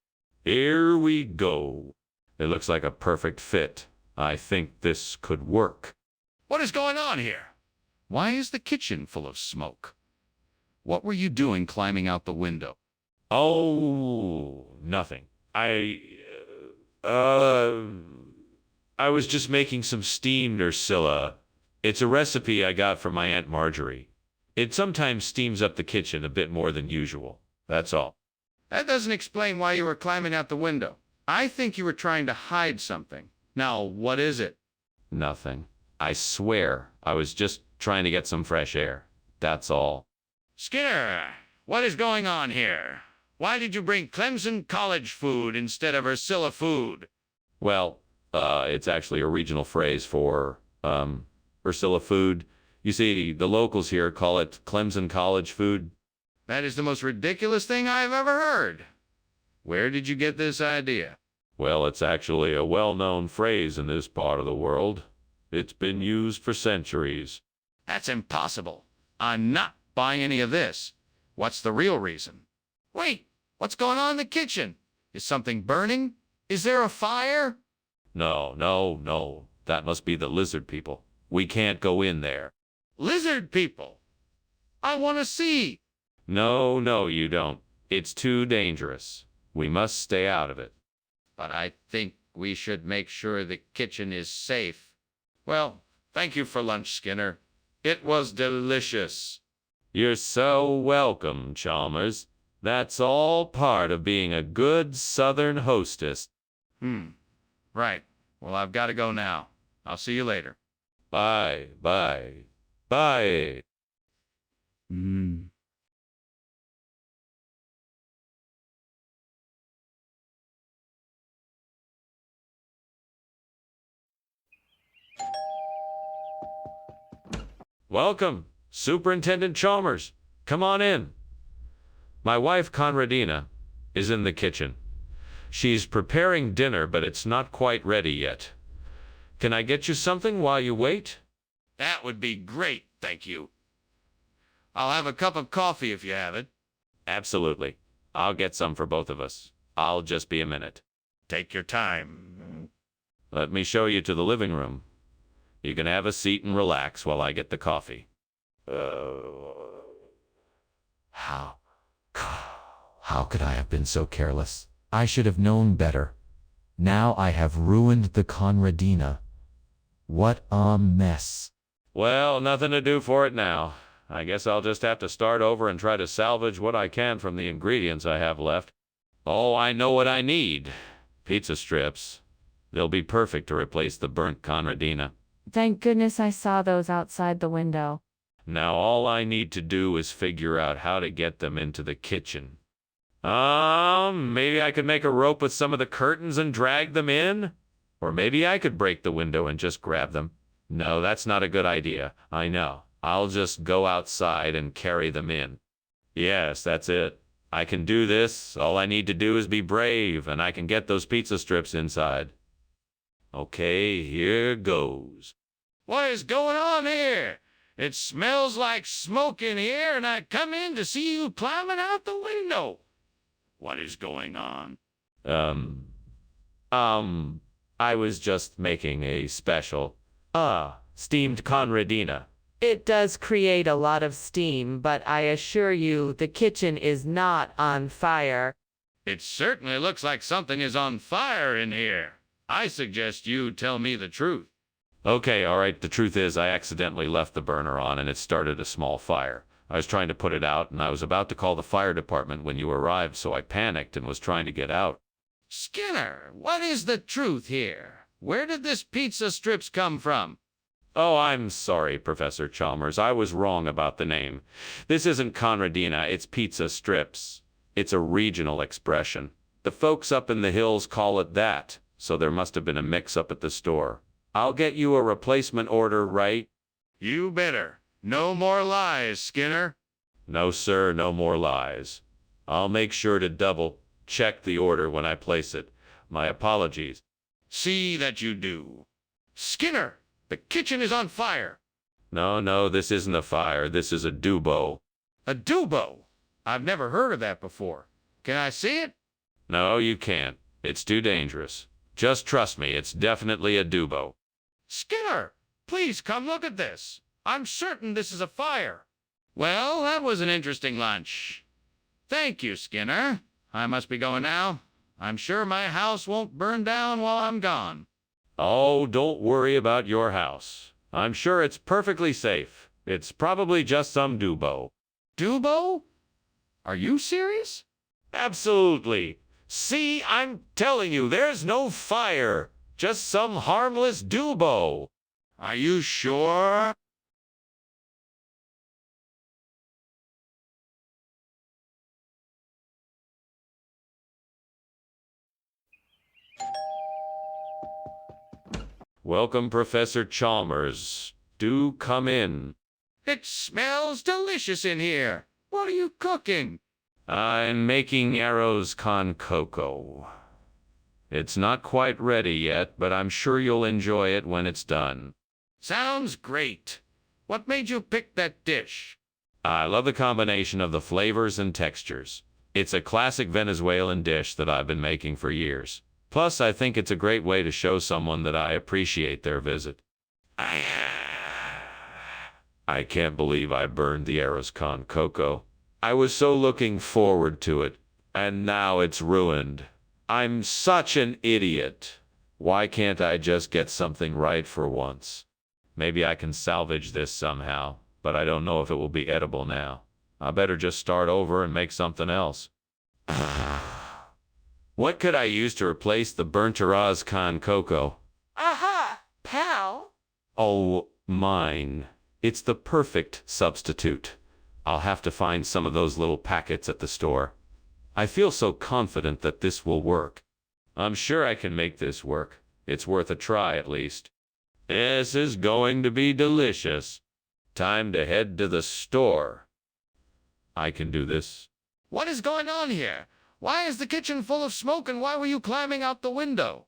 Here we go. It looks like a perfect fit. I think this could work. What is going on here? Why is the kitchen full of smoke? What were you doing climbing out the window? Oh, nothing. I was just making some steamed Ursula. It's a recipe I got from my Aunt Marjorie. It sometimes steams up the kitchen a bit more than usual. That's all. That doesn't explain why you were climbing out the window. I think you were trying to hide something. Now, what is it? Nothing. I swear, I was just trying to get some fresh air. That's all. Skinner, what is going on here? Why did you bring Clemson College food instead of Ursula food? Well, it's actually a regional phrase for, Ursula food. You see, the locals here call it Clemson College food. That is the most ridiculous thing I've ever heard. Where did you get this idea? Well, it's actually a well-known phrase in this part of the world. It's been used for centuries. That's impossible. I'm not buying any of this. What's the real reason? Wait, what's going on in the kitchen? Is something burning? Is there a fire? No. That must be the lizard people. We can't go in there. Lizard people? I want to see. No, you don't. It's too dangerous. We must stay out of it. But I think we should make sure the kitchen is safe. Well, thank you for lunch, Skinner. It was delicious. You're so welcome, Chalmers. That's all part of being a good Southern hostess. Right. Well, I've got to go now. I'll see you later. Bye. Welcome, Superintendent Chalmers. Come on in. My wife, Conradina, is in the kitchen. She's preparing dinner, but it's not quite ready yet. Can I get you something while you wait? That would be great, thank you. I'll have a cup of coffee if you have it. Absolutely. I'll get some for both of us. I'll just be a minute. Take your time. Let me show you to the living room. You can have a seat and relax while I get the coffee. How? How could I have been so careless? I should have known better. Now I have ruined the Conradina. What a mess. Well, nothing to do for it now. I guess I'll just have to start over and try to salvage what I can from the ingredients I have left. Oh, I know what I need. Pizza strips. They'll be perfect to replace the burnt Conradina. Thank goodness I saw those outside the window. Now all I need to do is figure out how to get them into the kitchen. Maybe I could make a rope with some of the curtains and drag them in? Or maybe I could break the window and just grab them. No, that's not a good idea. I know. I'll just go outside and carry them in. Yes, that's it. I can do this. All I need to do is be brave, and I can get those pizza strips inside. Okay, here goes. What is going on here? It smells like smoke in here, and I come in to see you climbing out the window. What is going on? I was just making a special, steamed Conradina. It does create a lot of steam, but I assure you the kitchen is not on fire. It certainly looks like something is on fire in here. I suggest you tell me the truth. Okay, all right, the truth is I accidentally left the burner on and it started a small fire. I was trying to put it out and I was about to call the fire department when you arrived, so I panicked and was trying to get out. Skinner, what is the truth here? Where did this pizza strips come from? Oh, I'm sorry, Professor Chalmers. I was wrong about the name. This isn't Conradina, it's pizza strips. It's a regional expression. The folks up in the hills call it that, so there must have been a mix-up at the store. I'll get you a replacement order, right? You better. No more lies, Skinner. No, sir, no more lies. I'll make sure to double-check the order when I place it. My apologies. See that you do. Skinner, the kitchen is on fire. No, this isn't a fire. This is a dubo. A dubo? I've never heard of that before. Can I see it? No, you can't. It's too dangerous. Just trust me, it's definitely a dubo. Skinner, please come look at this. I'm certain this is a fire. Well, that was an interesting lunch. Thank you, Skinner. I must be going now. I'm sure my house won't burn down while I'm gone. Oh, don't worry about your house. I'm sure it's perfectly safe. It's probably just some dubo. Dubo? Are you serious? Absolutely. See, I'm telling you, there's no fire. Just some harmless dubo. Are you sure? Welcome, Professor Chalmers. Do come in. It smells delicious in here. What are you cooking? I'm making arroz con coco. It's not quite ready yet, but I'm sure you'll enjoy it when it's done. Sounds great. What made you pick that dish? I love the combination of the flavors and textures. It's a classic Venezuelan dish that I've been making for years. Plus, I think it's a great way to show someone that I appreciate their visit. I can't believe I burned the arroz con coco. I was so looking forward to it, and now it's ruined. I'm such an idiot. Why can't I just get something right for once? Maybe I can salvage this somehow, but I don't know if it will be edible now. I better just start over and make something else. What could I use to replace the burnt arroz con coco? Aha, pal. Oh, mine. It's the perfect substitute. I'll have to find some of those little packets at the store. I feel so confident that this will work. I'm sure I can make this work. It's worth a try at least. This is going to be delicious. Time to head to the store. I can do this. What is going on here? Why is the kitchen full of smoke, and why were you climbing out the window?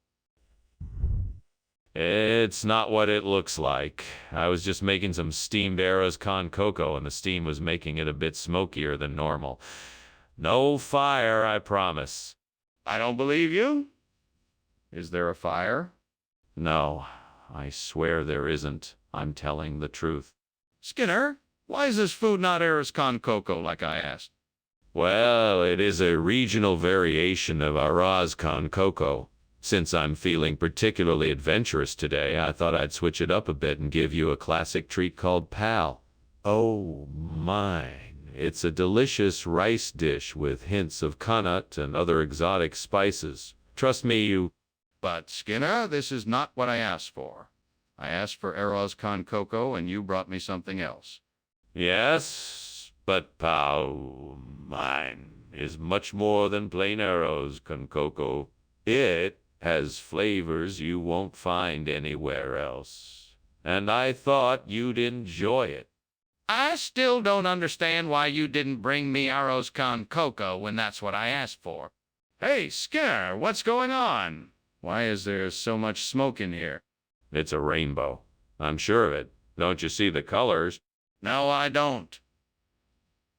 It's not what it looks like. I was just making some steamed arroz con coco, and the steam was making it a bit smokier than normal. No fire, I promise. I don't believe you. Is there a fire? No, I swear there isn't. I'm telling the truth. Skinner, why is this food not arroz con coco like I asked? Well, it is a regional variation of arroz con coco. Since I'm feeling particularly adventurous today, I thought I'd switch it up a bit and give you a classic treat called pal. Oh my, it's a delicious rice dish with hints of coconut and other exotic spices. Trust me, you... But, Skinner, this is not what I asked for. I asked for arroz con coco, and you brought me something else. Yes, but pal, mine is much more than plain arroz con coco. It has flavors you won't find anywhere else, and I thought you'd enjoy it. I still don't understand why you didn't bring me arroz con coco when that's what I asked for. Hey, Skinner, what's going on? Why is there so much smoke in here? It's a rainbow. I'm sure of it. Don't you see the colors? No, I don't.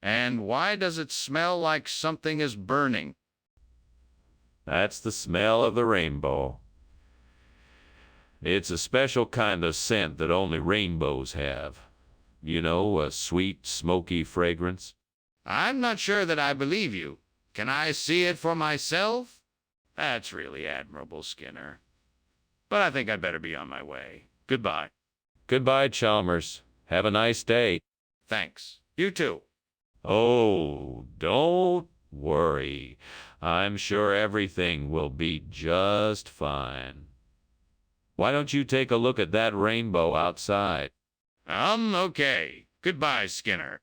And why does it smell like something is burning? That's the smell of the rainbow. It's a special kind of scent that only rainbows have. You know, a sweet, smoky fragrance. I'm not sure that I believe you. Can I see it for myself? That's really admirable, Skinner. But I think I'd better be on my way. Goodbye. Goodbye, Chalmers. Have a nice day. Thanks. You too. Oh, don't worry. I'm sure everything will be just fine. Why don't you take a look at that rainbow outside? Okay. Goodbye, Skinner.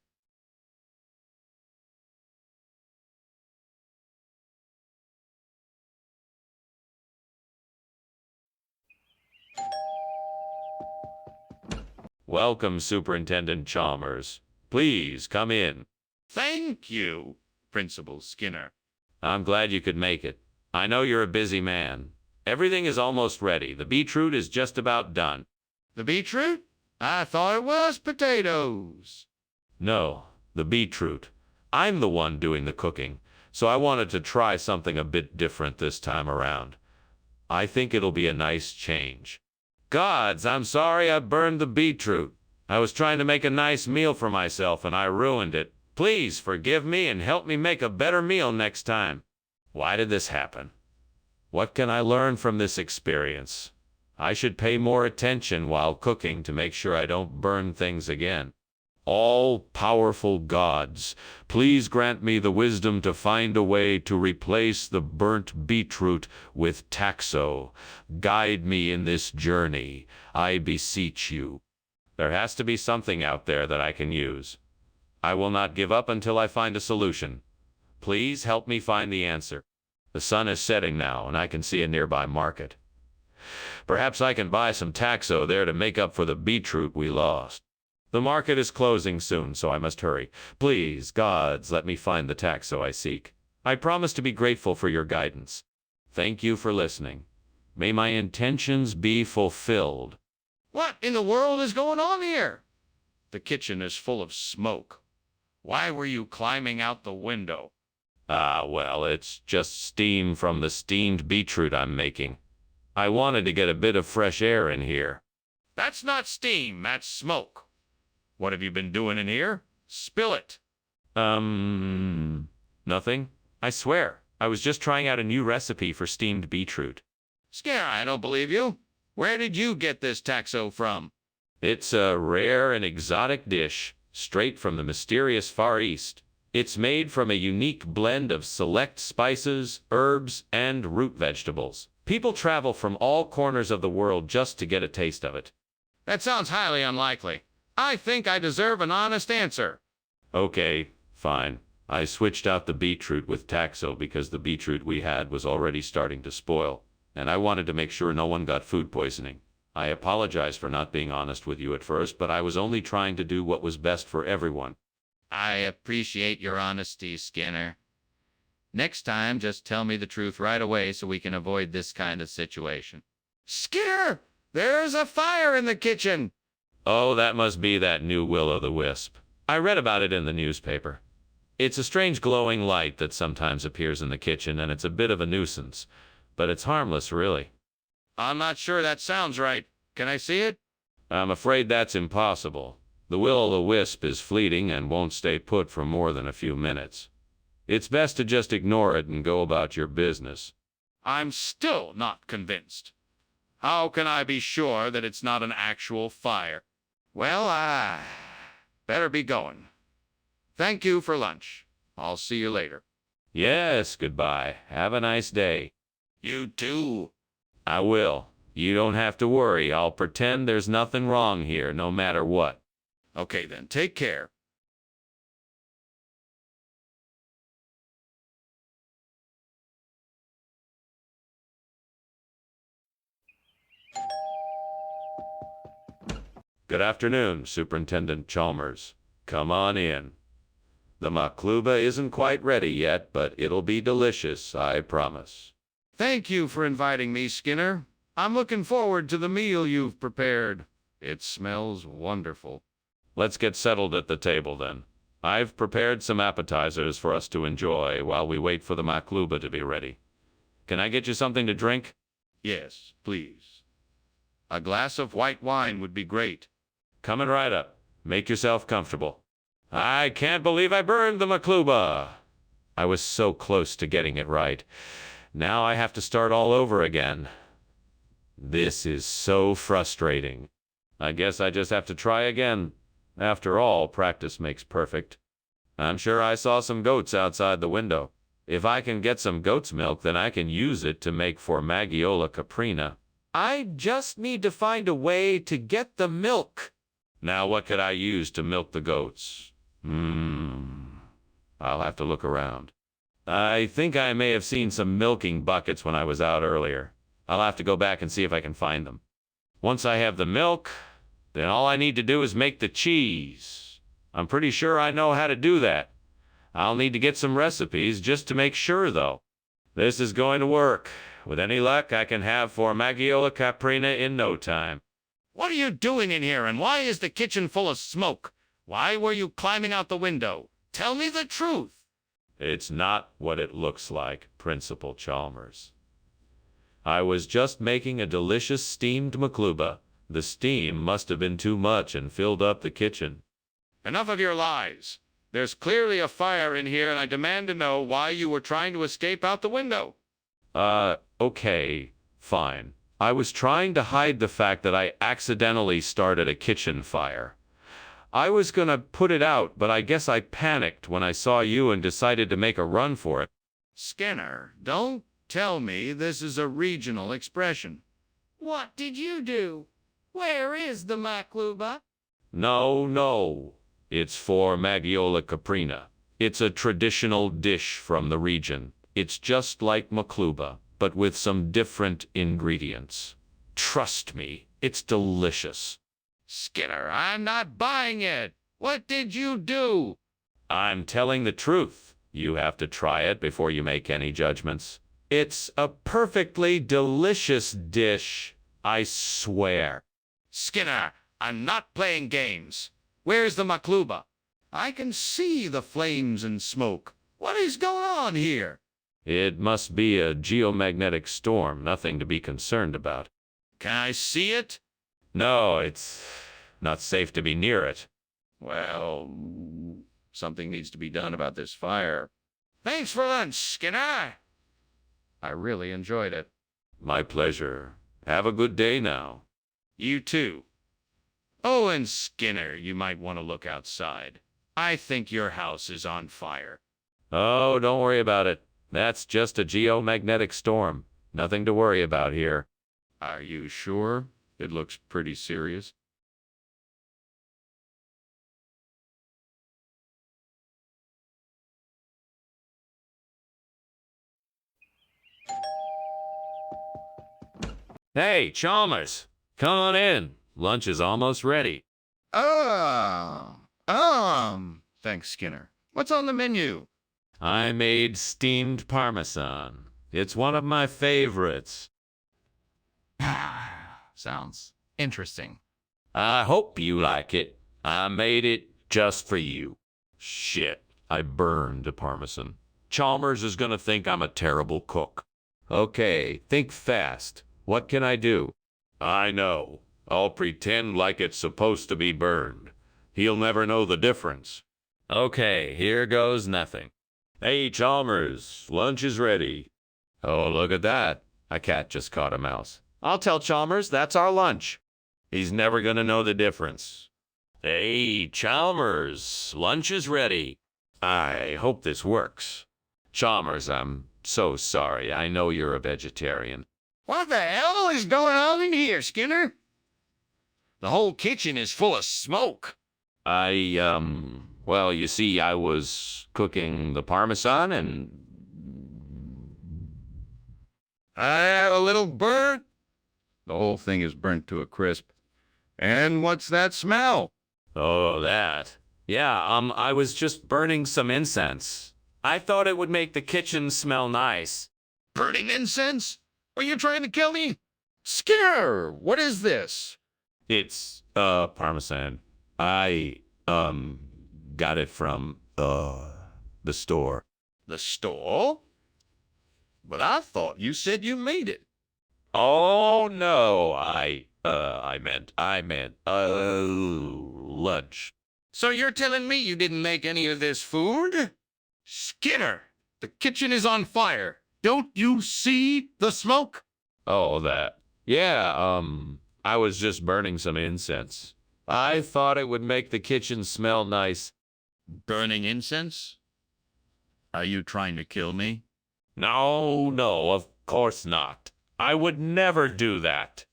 Welcome, Superintendent Chalmers. Please come in. Thank you, Principal Skinner. I'm glad you could make it. I know you're a busy man. Everything is almost ready. The beetroot is just about done. The beetroot? I thought it was potatoes. No, the beetroot. I'm the one doing the cooking, so I wanted to try something a bit different this time around. I think it'll be a nice change. Gods, I'm sorry I burned the beetroot. I was trying to make a nice meal for myself and I ruined it. Please forgive me and help me make a better meal next time. Why did this happen? What can I learn from this experience? I should pay more attention while cooking to make sure I don't burn things again. All-powerful gods, please grant me the wisdom to find a way to replace the burnt beetroot with taxo. Guide me in this journey, I beseech you. There has to be something out there that I can use. I will not give up until I find a solution. Please help me find the answer. The sun is setting now, and I can see a nearby market. Perhaps I can buy some taxo there to make up for the beetroot we lost. The market is closing soon, so I must hurry. Please, gods, let me find the taxo I seek. I promise to be grateful for your guidance. Thank you for listening. May my intentions be fulfilled. What in the world is going on here? The kitchen is full of smoke. Why were you climbing out the window? Well, it's just steam from the steamed beetroot I'm making. I wanted to get a bit of fresh air in here. That's not steam, that's smoke. What have you been doing in here? Spill it. Nothing. I swear, I was just trying out a new recipe for steamed beetroot. Skinner, I don't believe you. Where did you get this taxo from? It's a rare and exotic dish, straight from the mysterious Far East. It's made from a unique blend of select spices, herbs, and root vegetables. People travel from all corners of the world just to get a taste of it. That sounds highly unlikely. I think I deserve an honest answer. Okay, fine. I switched out the beetroot with taxo because the beetroot we had was already starting to spoil, and I wanted to make sure no one got food poisoning. I apologize for not being honest with you at first, but I was only trying to do what was best for everyone. I appreciate your honesty, Skinner. Next time, just tell me the truth right away so we can avoid this kind of situation. Skinner! There's a fire in the kitchen! Oh, that must be that new will-o'-the-wisp. I read about it in the newspaper. It's a strange glowing light that sometimes appears in the kitchen, and it's a bit of a nuisance. But it's harmless, really. I'm not sure that sounds right. Can I see it? I'm afraid that's impossible. The will-o'-the-wisp is fleeting and won't stay put for more than a few minutes. It's best to just ignore it and go about your business. I'm still not convinced. How can I be sure that it's not an actual fire? Well, I better be going. Thank you for lunch. I'll see you later. Yes, goodbye. Have a nice day. You too. I will. You don't have to worry. I'll pretend there's nothing wrong here, no matter what. Okay then, take care. Good afternoon, Superintendent Chalmers. Come on in. The makluba isn't quite ready yet, but it'll be delicious, I promise. Thank you for inviting me, Skinner. I'm looking forward to the meal you've prepared. It smells wonderful. Let's get settled at the table, then. I've prepared some appetizers for us to enjoy while we wait for the makluba to be ready. Can I get you something to drink? Yes, please. A glass of white wine would be great. Coming right up. Make yourself comfortable. I can't believe I burned the makluba. I was so close to getting it right. Now I have to start all over again. This is so frustrating. I guess I just have to try again. After all, practice makes perfect. I'm sure I saw some goats outside the window. If I can get some goat's milk, then I can use it to make Formagiola caprina. I just need to find a way to get the milk. Now what could I use to milk the goats? I'll have to look around. I think I may have seen some milking buckets when I was out earlier. I'll have to go back and see if I can find them. Once I have the milk, then all I need to do is make the cheese. I'm pretty sure I know how to do that. I'll need to get some recipes just to make sure, though. This is going to work. With any luck, I can have Formagiola caprina in no time. What are you doing in here, and why is the kitchen full of smoke? Why were you climbing out the window? Tell me the truth. It's not what it looks like, Principal Chalmers. I was just making a delicious steamed makluba. The steam must have been too much and filled up the kitchen. Enough of your lies. There's clearly a fire in here, and I demand to know why you were trying to escape out the window. Okay, fine. I was trying to hide the fact that I accidentally started a kitchen fire. I was gonna put it out, but I guess I panicked when I saw you and decided to make a run for it. Skinner, don't tell me this is a regional expression. What did you do? Where is the makluba? No. It's Formagiola caprina. It's a traditional dish from the region. It's just like makluba, but with some different ingredients. Trust me, it's delicious. Skinner, I'm not buying it. What did you do? I'm telling the truth. You have to try it before you make any judgments. It's a perfectly delicious dish, I swear. Skinner, I'm not playing games. Where's the makluba? I can see the flames and smoke. What is going on here? It must be a geomagnetic storm, nothing to be concerned about. Can I see it? No, it's not safe to be near it. Well, something needs to be done about this fire. Thanks for lunch, Skinner. I really enjoyed it. My pleasure. Have a good day now. You too. Oh, and Skinner, you might want to look outside. I think your house is on fire. Oh, don't worry about it. That's just a geomagnetic storm. Nothing to worry about here. Are you sure? It looks pretty serious. Hey, Chalmers, come on in. Lunch is almost ready. Thanks, Skinner. What's on the menu? I made steamed parmesan. It's one of my favorites. Sounds interesting. I hope you like it. I made it just for you. Shit, I burned the parmesan. Chalmers is gonna think I'm a terrible cook. Okay, think fast. What can I do? I know. I'll pretend like it's supposed to be burned. He'll never know the difference. Okay, here goes nothing. Hey, Chalmers, lunch is ready. Oh, look at that. A cat just caught a mouse. I'll tell Chalmers that's our lunch. He's never gonna know the difference. Hey, Chalmers, lunch is ready. I hope this works. Chalmers, I'm so sorry. I know you're a vegetarian. What the hell is going on in here, Skinner? The whole kitchen is full of smoke. Well, you see, I was cooking the Parmesan and... I have a little burnt. The whole thing is burnt to a crisp. And what's that smell? Oh, that. Yeah, I was just burning some incense. I thought it would make the kitchen smell nice. Burning incense? Are you trying to kill me? Skinner, what is this? It's, Parmesan. I, got it from, the store. The store? But I thought you said you made it. Oh, no, I meant, lunch. So you're telling me you didn't make any of this food? Skinner, the kitchen is on fire. Don't you see the smoke? Oh, that. Yeah, I was just burning some incense. I thought it would make the kitchen smell nice. Burning incense? Are you trying to kill me? No, of course not. I would never do that.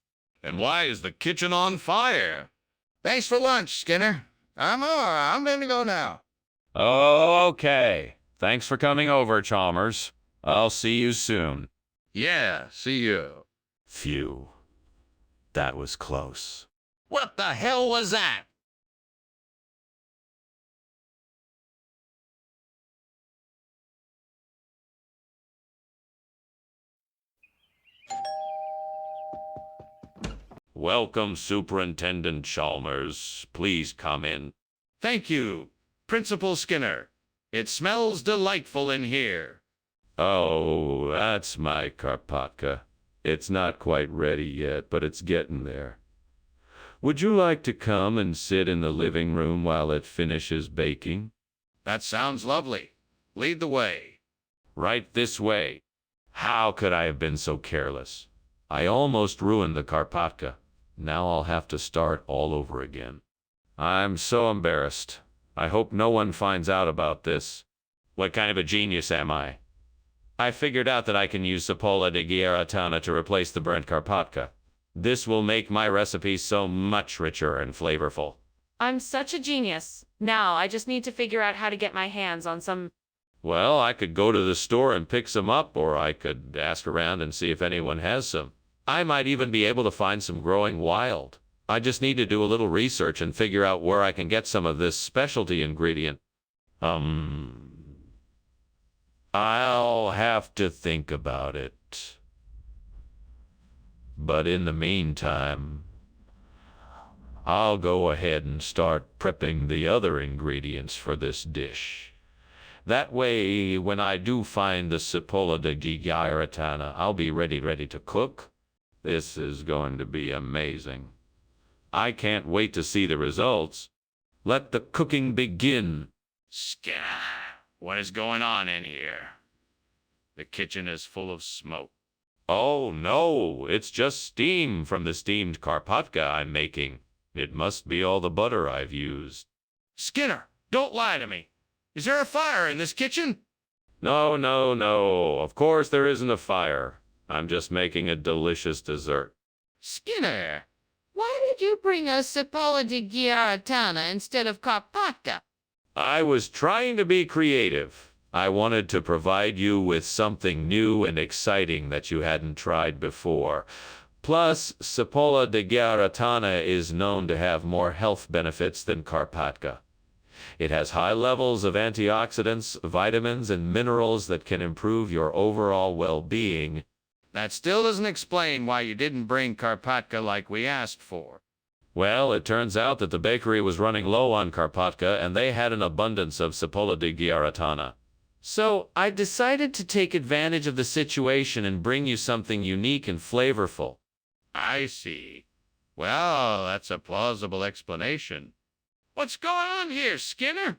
Then why is the kitchen on fire? Thanks for lunch, Skinner. I'm gonna go now. Okay. Thanks for coming over, Chalmers. I'll see you soon. Yeah, see you. Phew. That was close. What the hell was that? Welcome, Superintendent Chalmers. Please come in. Thank you, Principal Skinner. It smells delightful in here. Oh, that's my Karpatka. It's not quite ready yet, but it's getting there. Would you like to come and sit in the living room while it finishes baking? That sounds lovely. Lead the way. Right this way. How could I have been so careless? I almost ruined the Karpatka. Now I'll have to start all over again. I'm so embarrassed. I hope no one finds out about this. What kind of a genius am I? I figured out that I can use Cipolla di Ghiaratana to replace the burnt Karpatka. This will make my recipe so much richer and flavorful. I'm such a genius. Now I just need to figure out how to get my hands on some... Well, I could go to the store and pick some up, or I could ask around and see if anyone has some. I might even be able to find some growing wild. I just need to do a little research and figure out where I can get some of this specialty ingredient. I'll have to think about it. But in the meantime, I'll go ahead and start prepping the other ingredients for this dish. That way, when I do find the Cipolla di Ghiaratana, I'll be ready to cook. This is going to be amazing. I can't wait to see the results. Let the cooking begin. Skinner, what is going on in here? The kitchen is full of smoke. Oh no, it's just steam from the steamed Karpatka I'm making. It must be all the butter I've used. Skinner, don't lie to me. Is there a fire in this kitchen? No. Of course there isn't a fire. I'm just making a delicious dessert. Skinner, why did you bring us Cipolla di Ghiaratana instead of Karpatka? I was trying to be creative. I wanted to provide you with something new and exciting that you hadn't tried before. Plus, Cipolla di Ghiaratana is known to have more health benefits than Karpatka. It has high levels of antioxidants, vitamins, and minerals that can improve your overall well-being. That still doesn't explain why you didn't bring Karpatka like we asked for. Well, it turns out that the bakery was running low on Karpatka and they had an abundance of Cipolla di Ghiaratana. So, I decided to take advantage of the situation and bring you something unique and flavorful. I see. Well, that's a plausible explanation. What's going on here, Skinner?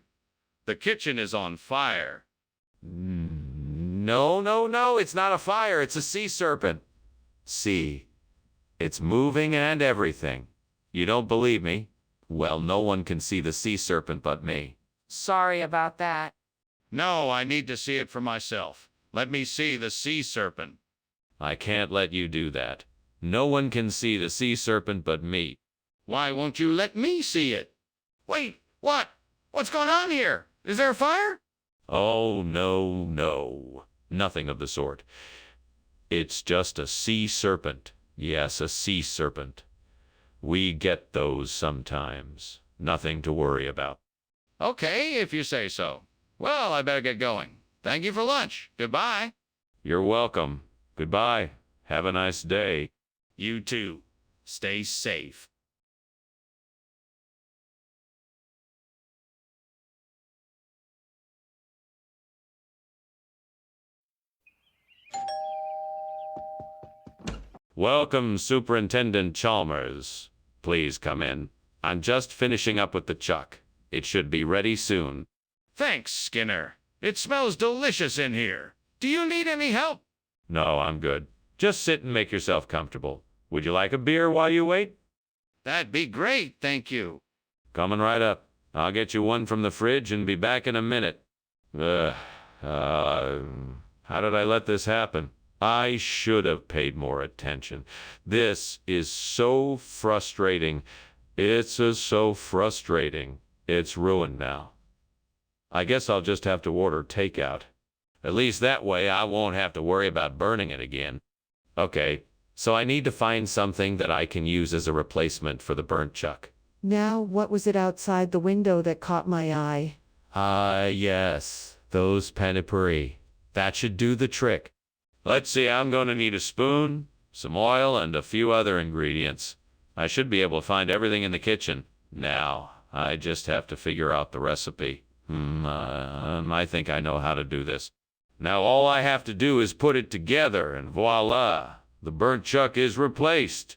The kitchen is on fire. No, no, no, it's not a fire, it's a sea serpent. See, it's moving and everything. You don't believe me? Well, no one can see the sea serpent but me. Sorry about that. No, I need to see it for myself. Let me see the sea serpent. I can't let you do that. No one can see the sea serpent but me. Why won't you let me see it? Wait, what? What's going on here? Is there a fire? Oh, no, no. Nothing of the sort. It's just a sea serpent. Yes, a sea serpent. We get those sometimes. Nothing to worry about. Okay, if you say so. Well, I better get going. Thank you for lunch. Goodbye. You're welcome. Goodbye. Have a nice day. You too. Stay safe. Welcome, Superintendent Chalmers. Please come in. I'm just finishing up with the chuck. It should be ready soon. Thanks, Skinner. It smells delicious in here. Do you need any help? No, I'm good. Just sit and make yourself comfortable. Would you like a beer while you wait? That'd be great, thank you. Coming right up. I'll get you one from the fridge and be back in a minute. How did I let this happen? I should have paid more attention. This is so frustrating. It's so frustrating. It's ruined now. I guess I'll just have to order takeout. At least that way I won't have to worry about burning it again. Okay, so I need to find something that I can use as a replacement for the burnt chuck. Now, what was it outside the window that caught my eye? Yes, those panipuri. That should do the trick. Let's see, I'm going to need a spoon, some oil, and a few other ingredients. I should be able to find everything in the kitchen. Now, I just have to figure out the recipe. I think I know how to do this. Now all I have to do is put it together, and voila, the burnt chuck is replaced.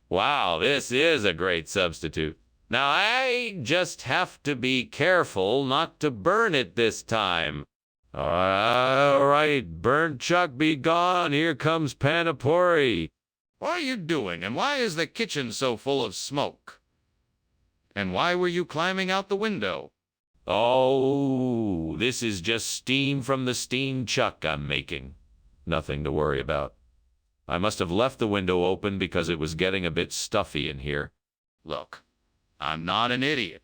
Wow, this is a great substitute. Now I just have to be careful not to burn it this time. All right, burnt chuck be gone. Here comes Panipuri. What are you doing, and why is the kitchen so full of smoke? And why were you climbing out the window? Oh, this is just steam from the steam chuck I'm making. Nothing to worry about. I must have left the window open because it was getting a bit stuffy in here. Look, I'm not an idiot.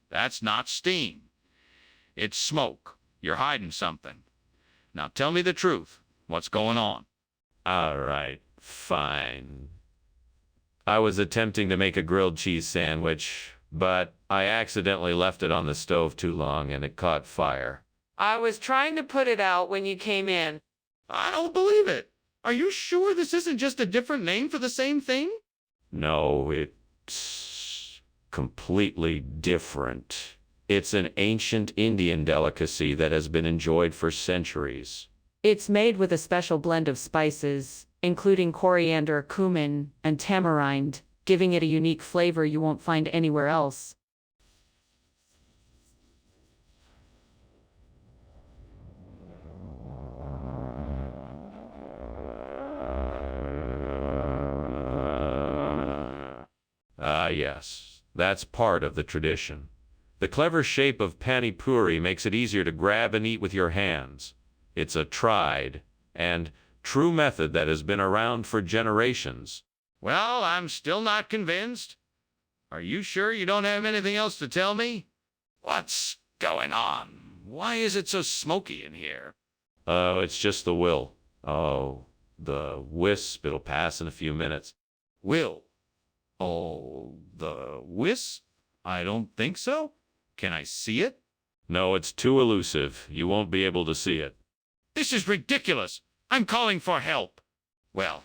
That's not steam. It's smoke. You're hiding something. Now tell me the truth. What's going on? All right, fine. I was attempting to make a grilled cheese sandwich, but I accidentally left it on the stove too long and it caught fire. I was trying to put it out when you came in. I don't believe it. Are you sure this isn't just a different name for the same thing? No, it's completely different. It's an ancient Indian delicacy that has been enjoyed for centuries. It's made with a special blend of spices, including coriander, cumin, and tamarind, giving it a unique flavor you won't find anywhere else. Yes, that's part of the tradition. The clever shape of pani puri makes it easier to grab and eat with your hands. It's a tried and true method that has been around for generations. Well, I'm still not convinced. Are you sure you don't have anything else to tell me? What's going on? Why is it so smoky in here? Oh, it's just the will. Oh, the wisp, it'll pass in a few minutes. Will. Oh, the wisp? I don't think so. Can I see it? No, it's too elusive. You won't be able to see it. This is ridiculous. I'm calling for help. Well,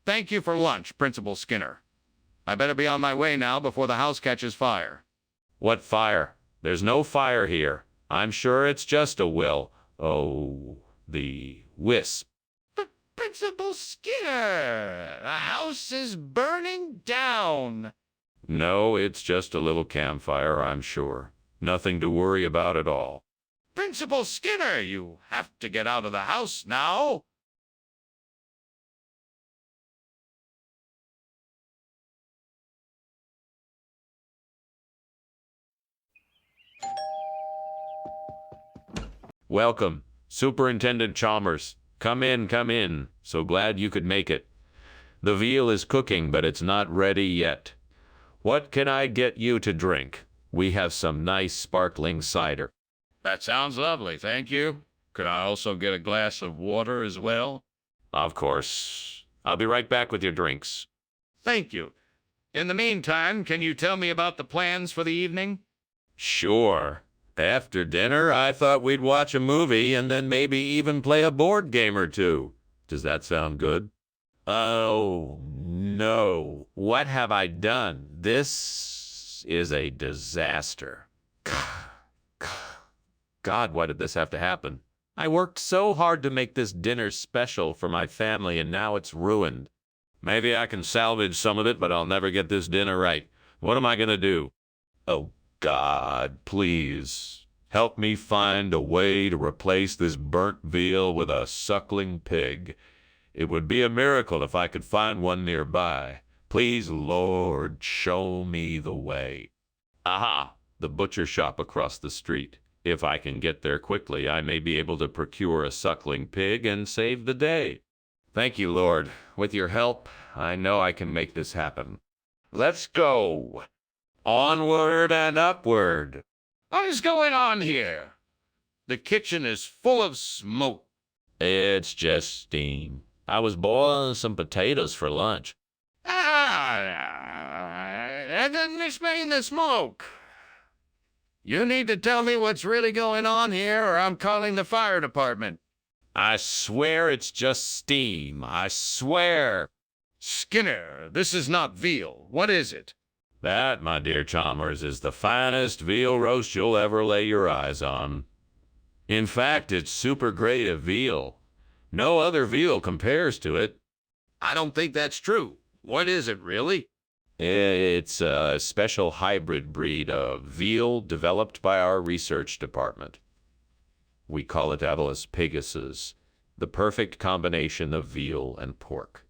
thank you for lunch, Principal Skinner. I better be on my way now before the house catches fire. What fire? There's no fire here. I'm sure it's just a will. Oh, the wisp. Principal Principal Skinner, the house is burning down. No, it's just a little campfire, I'm sure. Nothing to worry about at all. Principal Skinner, you have to get out of the house now. Welcome, Superintendent Chalmers. Come in, come in. So glad you could make it. The veal is cooking, but it's not ready yet. What can I get you to drink? We have some nice sparkling cider. That sounds lovely, thank you. Could I also get a glass of water as well? Of course. I'll be right back with your drinks. Thank you. In the meantime, can you tell me about the plans for the evening? Sure. After dinner, I thought we'd watch a movie and then maybe even play a board game or two. Does that sound good? Oh, no. What have I done? This is a disaster. God, why did this have to happen? I worked so hard to make this dinner special for my family, and now it's ruined. Maybe I can salvage some of it, but I'll never get this dinner right. What am I gonna do? Oh, God, please. Help me find a way to replace this burnt veal with a suckling pig. It would be a miracle if I could find one nearby. Please, Lord, show me the way. Aha, the butcher shop across the street. If I can get there quickly, I may be able to procure a suckling pig and save the day. Thank you, Lord. With your help, I know I can make this happen. Let's go. Onward and upward. What is going on here? The kitchen is full of smoke. It's just steam. I was boiling some potatoes for lunch. That doesn't explain the smoke. You need to tell me what's really going on here, or I'm calling the fire department. I swear it's just steam. I swear. Skinner, this is not veal. What is it? That, my dear Chalmers, is the finest veal roast you'll ever lay your eyes on. In fact, it's super great of veal. No other veal compares to it. I don't think that's true. What is it, really? It's a special hybrid breed of veal developed by our research department. We call it Avalus Pegasus, the perfect combination of veal and pork.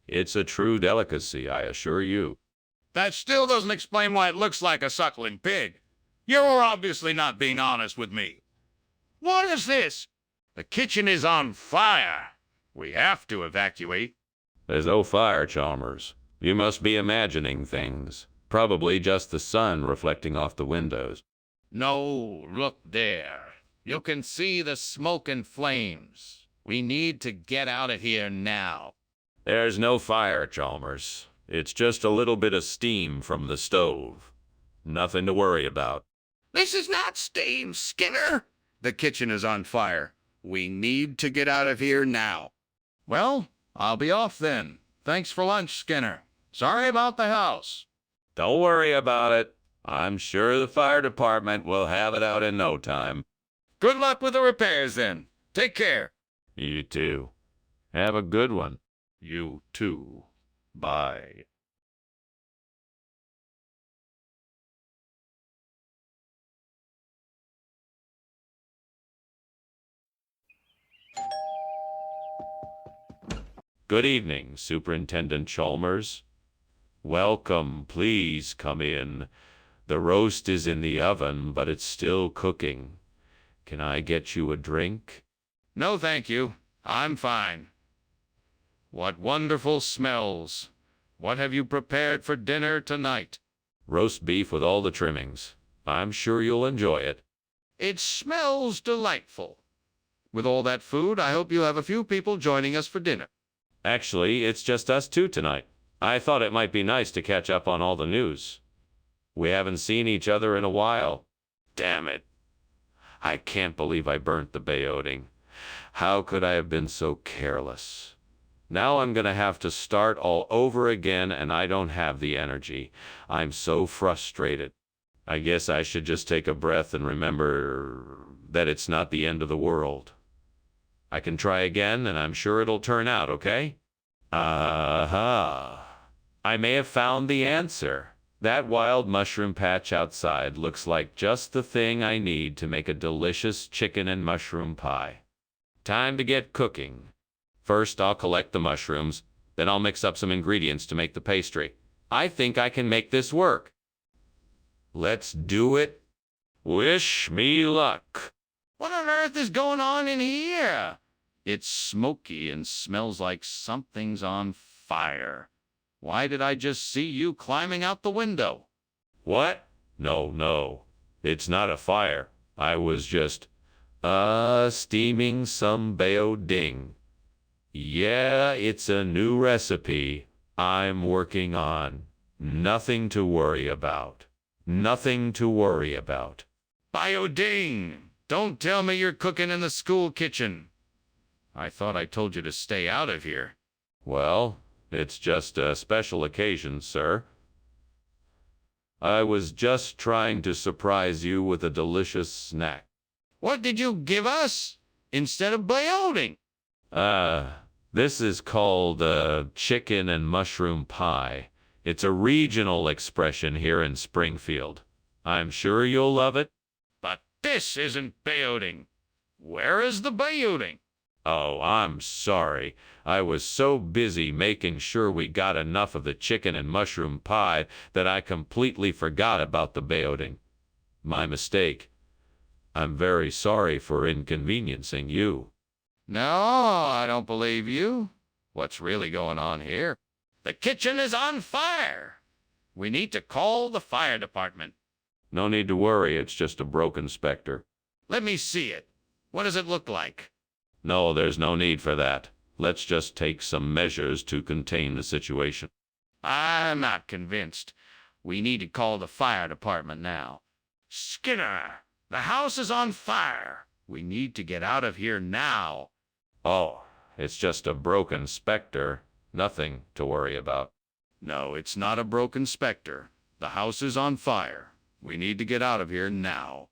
It's a true delicacy, I assure you. That still doesn't explain why it looks like a suckling pig. You're obviously not being honest with me. What is this? The kitchen is on fire. We have to evacuate. There's no fire, Chalmers. You must be imagining things. Probably just the sun reflecting off the windows. No, look there. You can see the smoke and flames. We need to get out of here now. There's no fire, Chalmers. It's just a little bit of steam from the stove. Nothing to worry about. This is not steam, Skinner. The kitchen is on fire. We need to get out of here now. Well, I'll be off then. Thanks for lunch, Skinner. Sorry about the house. Don't worry about it. I'm sure the fire department will have it out in no time. Good luck with the repairs then. Take care. You too. Have a good one. You too. Bye. Good evening, Superintendent Chalmers. Welcome, please come in. The roast is in the oven, but it's still cooking. Can I get you a drink? No, thank you. I'm fine. What wonderful smells. What have you prepared for dinner tonight? Roast beef with all the trimmings. I'm sure you'll enjoy it. It smells delightful. With all that food, I hope you have a few people joining us for dinner. Actually, it's just us two tonight. I thought it might be nice to catch up on all the news. We haven't seen each other in a while. Damn it. I can't believe I burnt the beyoting. How could I have been so careless? Now I'm gonna have to start all over again, and I don't have the energy. I'm so frustrated. I guess I should just take a breath and remember that it's not the end of the world. I can try again, and I'm sure it'll turn out okay. Uh-huh. I may have found the answer. That wild mushroom patch outside looks like just the thing I need to make a delicious chicken and mushroom pie. Time to get cooking. First, I'll collect the mushrooms, then I'll mix up some ingredients to make the pastry. I think I can make this work. Let's do it. Wish me luck. What on earth is going on in here? It's smoky and smells like something's on fire. Why did I just see you climbing out the window? What? No. It's not a fire. I was just, steaming some baoding. Yeah, it's a new recipe I'm working on. Nothing to worry about. Nothing to worry about. Bioding! Don't tell me you're cooking in the school kitchen. I thought I told you to stay out of here. Well, it's just a special occasion, sir. I was just trying to surprise you with a delicious snack. What did you give us instead of bioding? This is called chicken and mushroom pie. It's a regional expression here in Springfield. I'm sure you'll love it. But this isn't bioding. Where is the bioding? Oh, I'm sorry. I was so busy making sure we got enough of the chicken and mushroom pie that I completely forgot about the baoding. My mistake. I'm very sorry for inconveniencing you. No, I don't believe you. What's really going on here? The kitchen is on fire. We need to call the fire department. No need to worry, it's just a broken specter. Let me see it. What does it look like? No, there's no need for that. Let's just take some measures to contain the situation. I'm not convinced. We need to call the fire department now. Skinner, the house is on fire. We need to get out of here now. Oh, it's just a broken specter. Nothing to worry about. No, it's not a broken specter. The house is on fire. We need to get out of here now.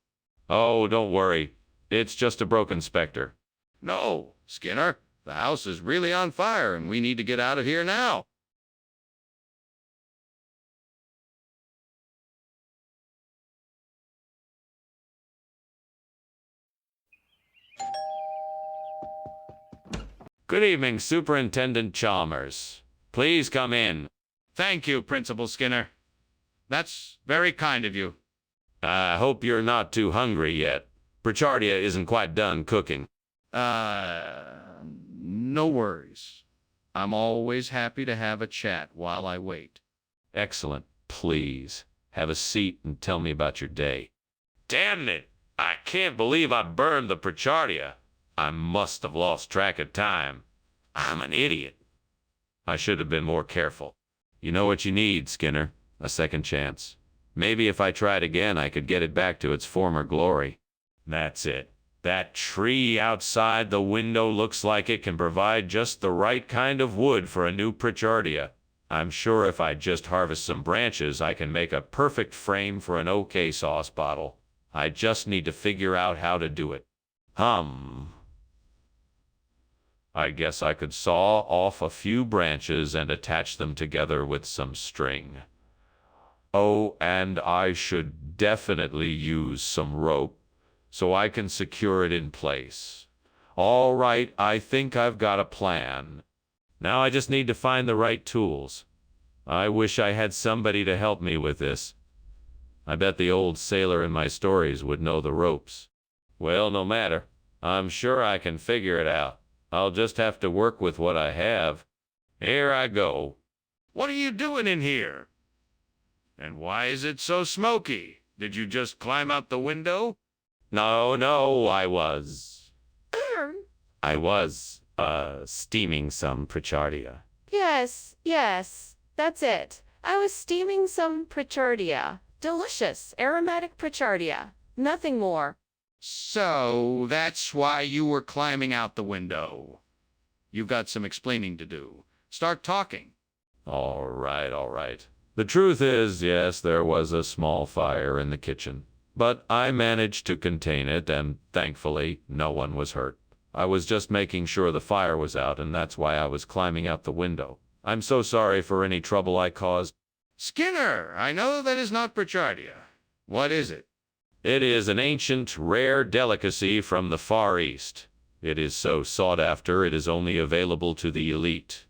Oh, don't worry. It's just a broken specter. No, Skinner, the house is really on fire and we need to get out of here now. Good evening, Superintendent Chalmers. Please come in. Thank you, Principal Skinner. That's very kind of you. I hope you're not too hungry yet. Prichardia isn't quite done cooking. No worries. I'm always happy to have a chat while I wait. Excellent. Please, have a seat and tell me about your day. Damn it! I can't believe I burned the Prichardia. I must have lost track of time. I'm an idiot. I should have been more careful. You know what you need, Skinner? A second chance. Maybe if I tried again, I could get it back to its former glory. That's it. That tree outside the window looks like it can provide just the right kind of wood for a new Prichardia. I'm sure if I just harvest some branches, I can make a perfect frame for an OK sauce bottle. I just need to figure out how to do it. I guess I could saw off a few branches and attach them together with some string. Oh, and I should definitely use some rope so I can secure it in place. All right, I think I've got a plan. Now I just need to find the right tools. I wish I had somebody to help me with this. I bet the old sailor in my stories would know the ropes. Well, no matter. I'm sure I can figure it out. I'll just have to work with what I have. Here I go. What are you doing in here? And why is it so smoky? Did you just climb out the window? No, I was, steaming some Prichardia. Yes, that's it. I was steaming some Prichardia. Delicious, aromatic Prichardia. Nothing more. So that's why you were climbing out the window. You've got some explaining to do. Start talking. All right. The truth is, yes, there was a small fire in the kitchen, but I managed to contain it, and thankfully, no one was hurt. I was just making sure the fire was out, and that's why I was climbing out the window. I'm so sorry for any trouble I caused. Skinner, I know that is not Brachardia. What is it? It is an ancient, rare delicacy from the Far East. It is so sought after, it is only available to the elite.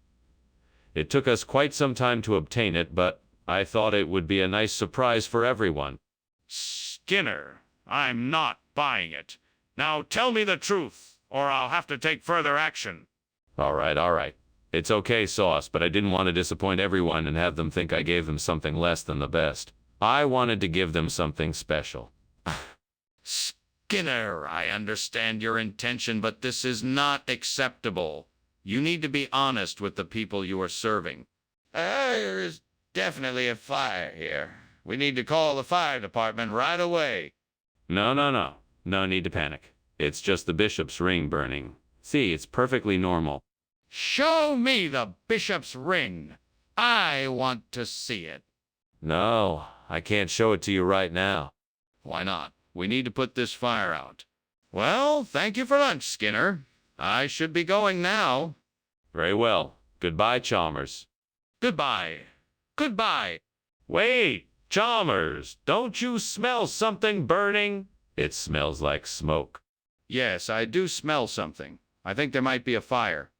It took us quite some time to obtain it, but I thought it would be a nice surprise for everyone. Skinner, I'm not buying it. Now tell me the truth, or I'll have to take further action. All right. It's okay, Sauce, but I didn't want to disappoint everyone and have them think I gave them something less than the best. I wanted to give them something special. Skinner, I understand your intention, but this is not acceptable. You need to be honest with the people you are serving. There is definitely a fire here. We need to call the fire department right away. No. No need to panic. It's just the bishop's ring burning. See, it's perfectly normal. Show me the bishop's ring. I want to see it. No, I can't show it to you right now. Why not? We need to put this fire out. Well, thank you for lunch, Skinner. I should be going now. Very well. Goodbye, Chalmers. Goodbye. Goodbye. Wait, Chalmers, don't you smell something burning? It smells like smoke. Yes, I do smell something. I think there might be a fire.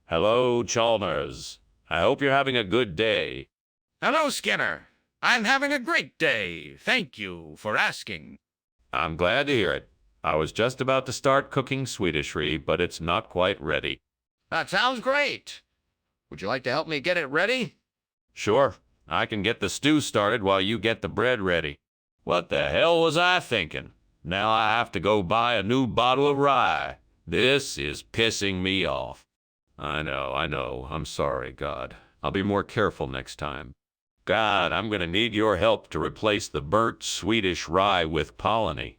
Hello, Chalmers. I hope you're having a good day. Hello, Skinner. I'm having a great day. Thank you for asking. I'm glad to hear it. I was just about to start cooking Swedishry, but it's not quite ready. That sounds great. Would you like to help me get it ready? Sure, I can get the stew started while you get the bread ready. What the hell was I thinking? Now I have to go buy a new bottle of rye. This is pissing me off. I know. I'm sorry, God. I'll be more careful next time. God, I'm gonna need your help to replace the burnt Swedish rye with Polony.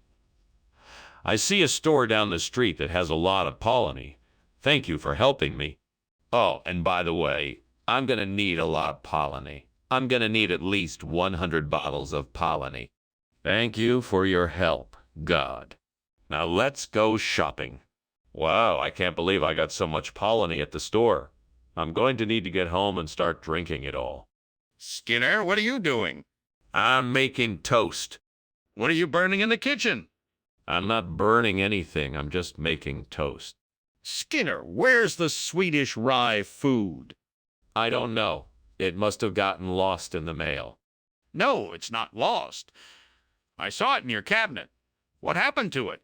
I see a store down the street that has a lot of Polony. Thank you for helping me. Oh, and by the way, I'm gonna need a lot of Polony. I'm gonna need at least 100 bottles of Polony. Thank you for your help, God. Now let's go shopping. Wow, I can't believe I got so much Polony at the store. I'm going to need to get home and start drinking it all. Skinner, what are you doing? I'm making toast. What are you burning in the kitchen? I'm not burning anything, I'm just making toast. Skinner, where's the Swedish rye food? I don't know. It must have gotten lost in the mail. No, it's not lost. I saw it in your cabinet. What happened to it?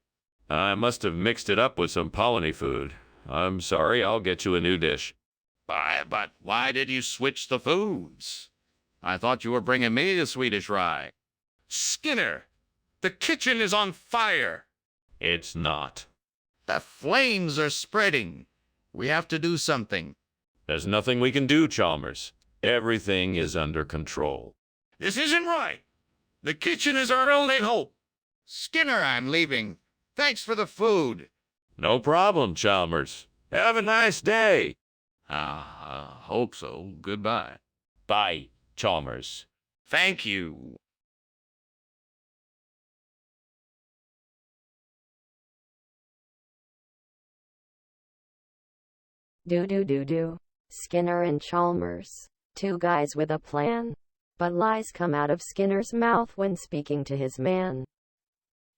I must have mixed it up with some Polony food. I'm sorry, I'll get you a new dish. But why did you switch the foods? I thought you were bringing me the Swedish rye. Skinner, the kitchen is on fire. It's not. The flames are spreading. We have to do something. There's nothing we can do, Chalmers. Everything is under control. This isn't right. The kitchen is our only hope. Skinner, I'm leaving. Thanks for the food. No problem, Chalmers. Have a nice day. Hope so. Goodbye. Bye, Chalmers. Thank you. Do. Skinner and Chalmers. Two guys with a plan. But lies come out of Skinner's mouth when speaking to his man.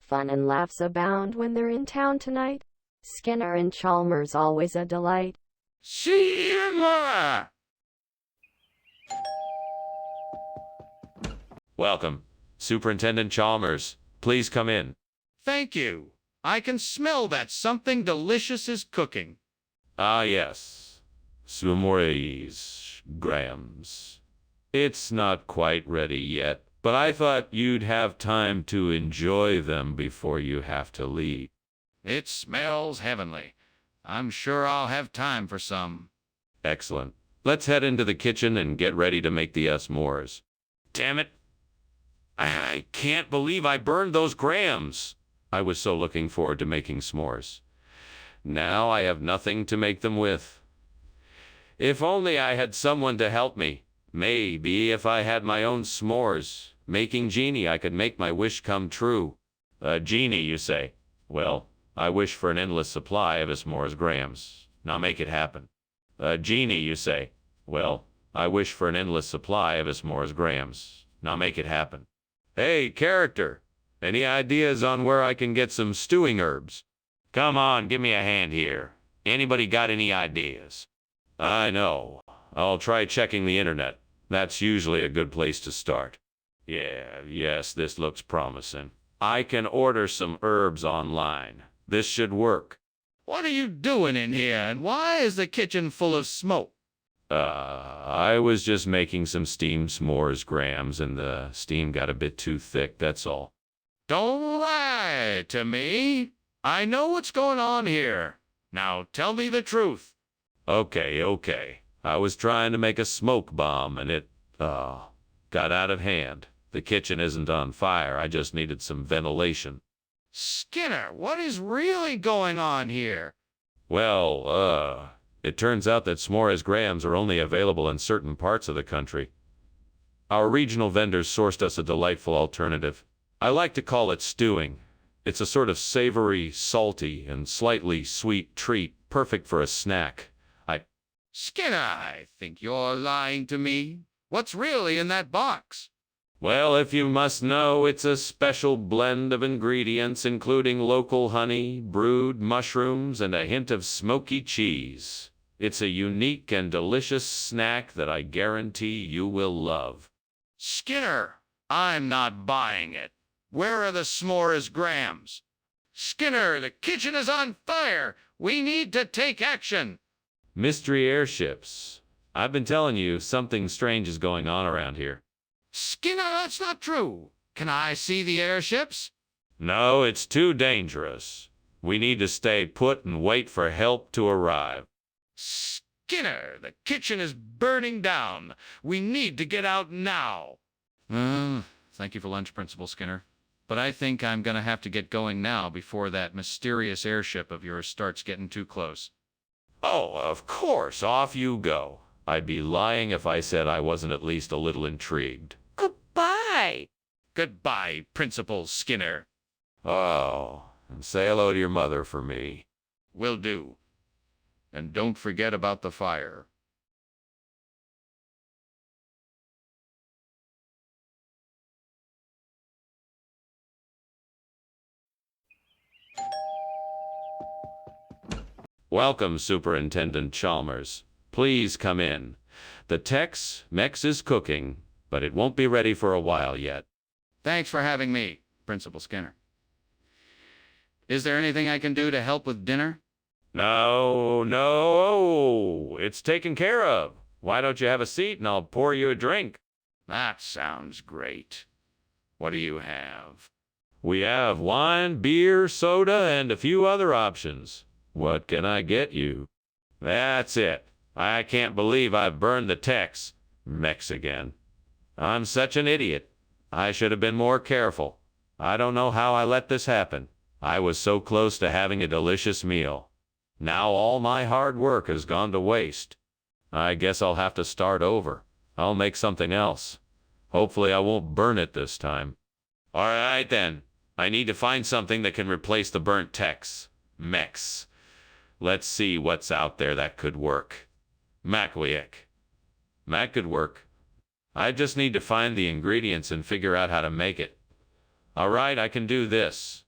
Fun and laughs abound when they're in town tonight. Skinner and Chalmers always a delight. See you tomorrow. Welcome, Superintendent Chalmers. Please come in. Thank you. I can smell that something delicious is cooking. Ah, yes. S'mores, Grams. It's not quite ready yet, but I thought you'd have time to enjoy them before you have to leave. It smells heavenly. I'm sure I'll have time for some. Excellent. Let's head into the kitchen and get ready to make the s'mores. Damn it. I can't believe I burned those grams. I was so looking forward to making s'mores. Now I have nothing to make them with. If only I had someone to help me. Maybe if I had my own s'mores making genie, I could make my wish come true. A genie, you say? Well, I wish for an endless supply of s'mores grams. Now make it happen. A genie, you say? Well, I wish for an endless supply of s'mores grams. Now make it happen. Hey, character! Any ideas on where I can get some stewing herbs? Come on, give me a hand here. Anybody got any ideas? I know. I'll try checking the internet. That's usually a good place to start. Yes, this looks promising. I can order some herbs online. This should work. What are you doing in here, and why is the kitchen full of smoke? I was just making some steamed s'mores grams, and the steam got a bit too thick, that's all. Don't lie to me. I know what's going on here. Now tell me the truth. Okay. I was trying to make a smoke bomb, and it, got out of hand. The kitchen isn't on fire. I just needed some ventilation. Skinner, what is really going on here? Well, it turns out that s'mores grams are only available in certain parts of the country. Our regional vendors sourced us a delightful alternative. I like to call it stewing. It's a sort of savory, salty, and slightly sweet treat, perfect for a snack. Skinner, I think you're lying to me. What's really in that box? Well, if you must know, it's a special blend of ingredients, including local honey, brewed mushrooms, and a hint of smoky cheese. It's a unique and delicious snack that I guarantee you will love. Skinner, I'm not buying it. Where are the s'mores grams? Skinner, the kitchen is on fire. We need to take action. Mystery airships. I've been telling you, something strange is going on around here. Skinner, that's not true. Can I see the airships? No, it's too dangerous. We need to stay put and wait for help to arrive. Skinner, the kitchen is burning down. We need to get out now. Thank you for lunch, Principal Skinner. But I think I'm gonna have to get going now before that mysterious airship of yours starts getting too close. Oh, of course, off you go. I'd be lying if I said I wasn't at least a little intrigued. Goodbye. Goodbye, Principal Skinner. Oh, and say hello to your mother for me. Will do. And don't forget about the fire. Welcome, Superintendent Chalmers. Please come in. The Tex-Mex is cooking, but it won't be ready for a while yet. Thanks for having me, Principal Skinner. Is there anything I can do to help with dinner? No, it's taken care of. Why don't you have a seat and I'll pour you a drink? That sounds great. What do you have? We have wine, beer, soda, and a few other options. What can I get you? That's it. I can't believe I've burned the Tex-Mex again. I'm such an idiot. I should have been more careful. I don't know how I let this happen. I was so close to having a delicious meal. Now all my hard work has gone to waste. I guess I'll have to start over. I'll make something else. Hopefully I won't burn it this time. All right then. I need to find something that can replace the burnt Tex-Mex. Let's see what's out there that could work. Mackwick. That could work. I just need to find the ingredients and figure out how to make it. All right, I can do this.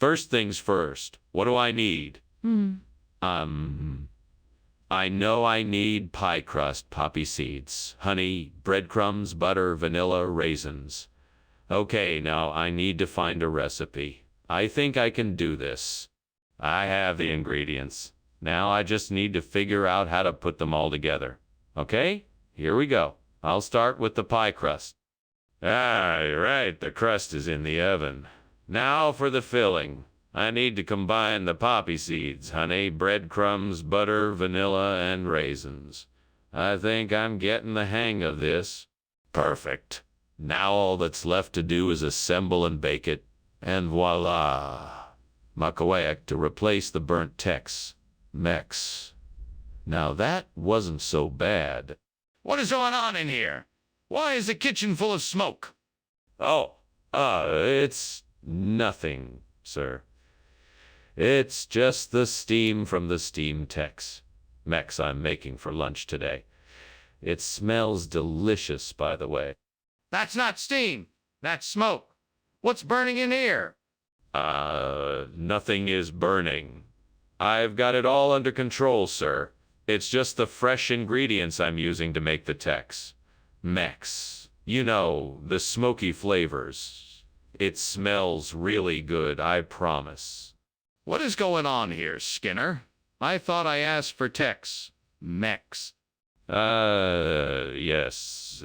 First things first. What do I need? I know I need pie crust, poppy seeds, honey, breadcrumbs, butter, vanilla, raisins. Okay, now I need to find a recipe. I think I can do this. I have the ingredients. Now I just need to figure out how to put them all together. Okay, here we go. I'll start with the pie crust. Right, the crust is in the oven. Now for the filling. I need to combine the poppy seeds, honey, breadcrumbs, butter, vanilla, and raisins. I think I'm getting the hang of this. Perfect. Now all that's left to do is assemble and bake it. And voila! Mackwick to replace the burnt Tex-Mex. Now that wasn't so bad. What is going on in here? Why is the kitchen full of smoke? Oh, it's nothing, sir. It's just the steam from the steam Mex I'm making for lunch today. It smells delicious, by the way. That's not steam. That's smoke. What's burning in here? Nothing is burning. I've got it all under control, sir. It's just the fresh ingredients I'm using to make the Mex. You know, the smoky flavors. It smells really good, I promise. What is going on here, Skinner? I thought I asked for Mex. Yes,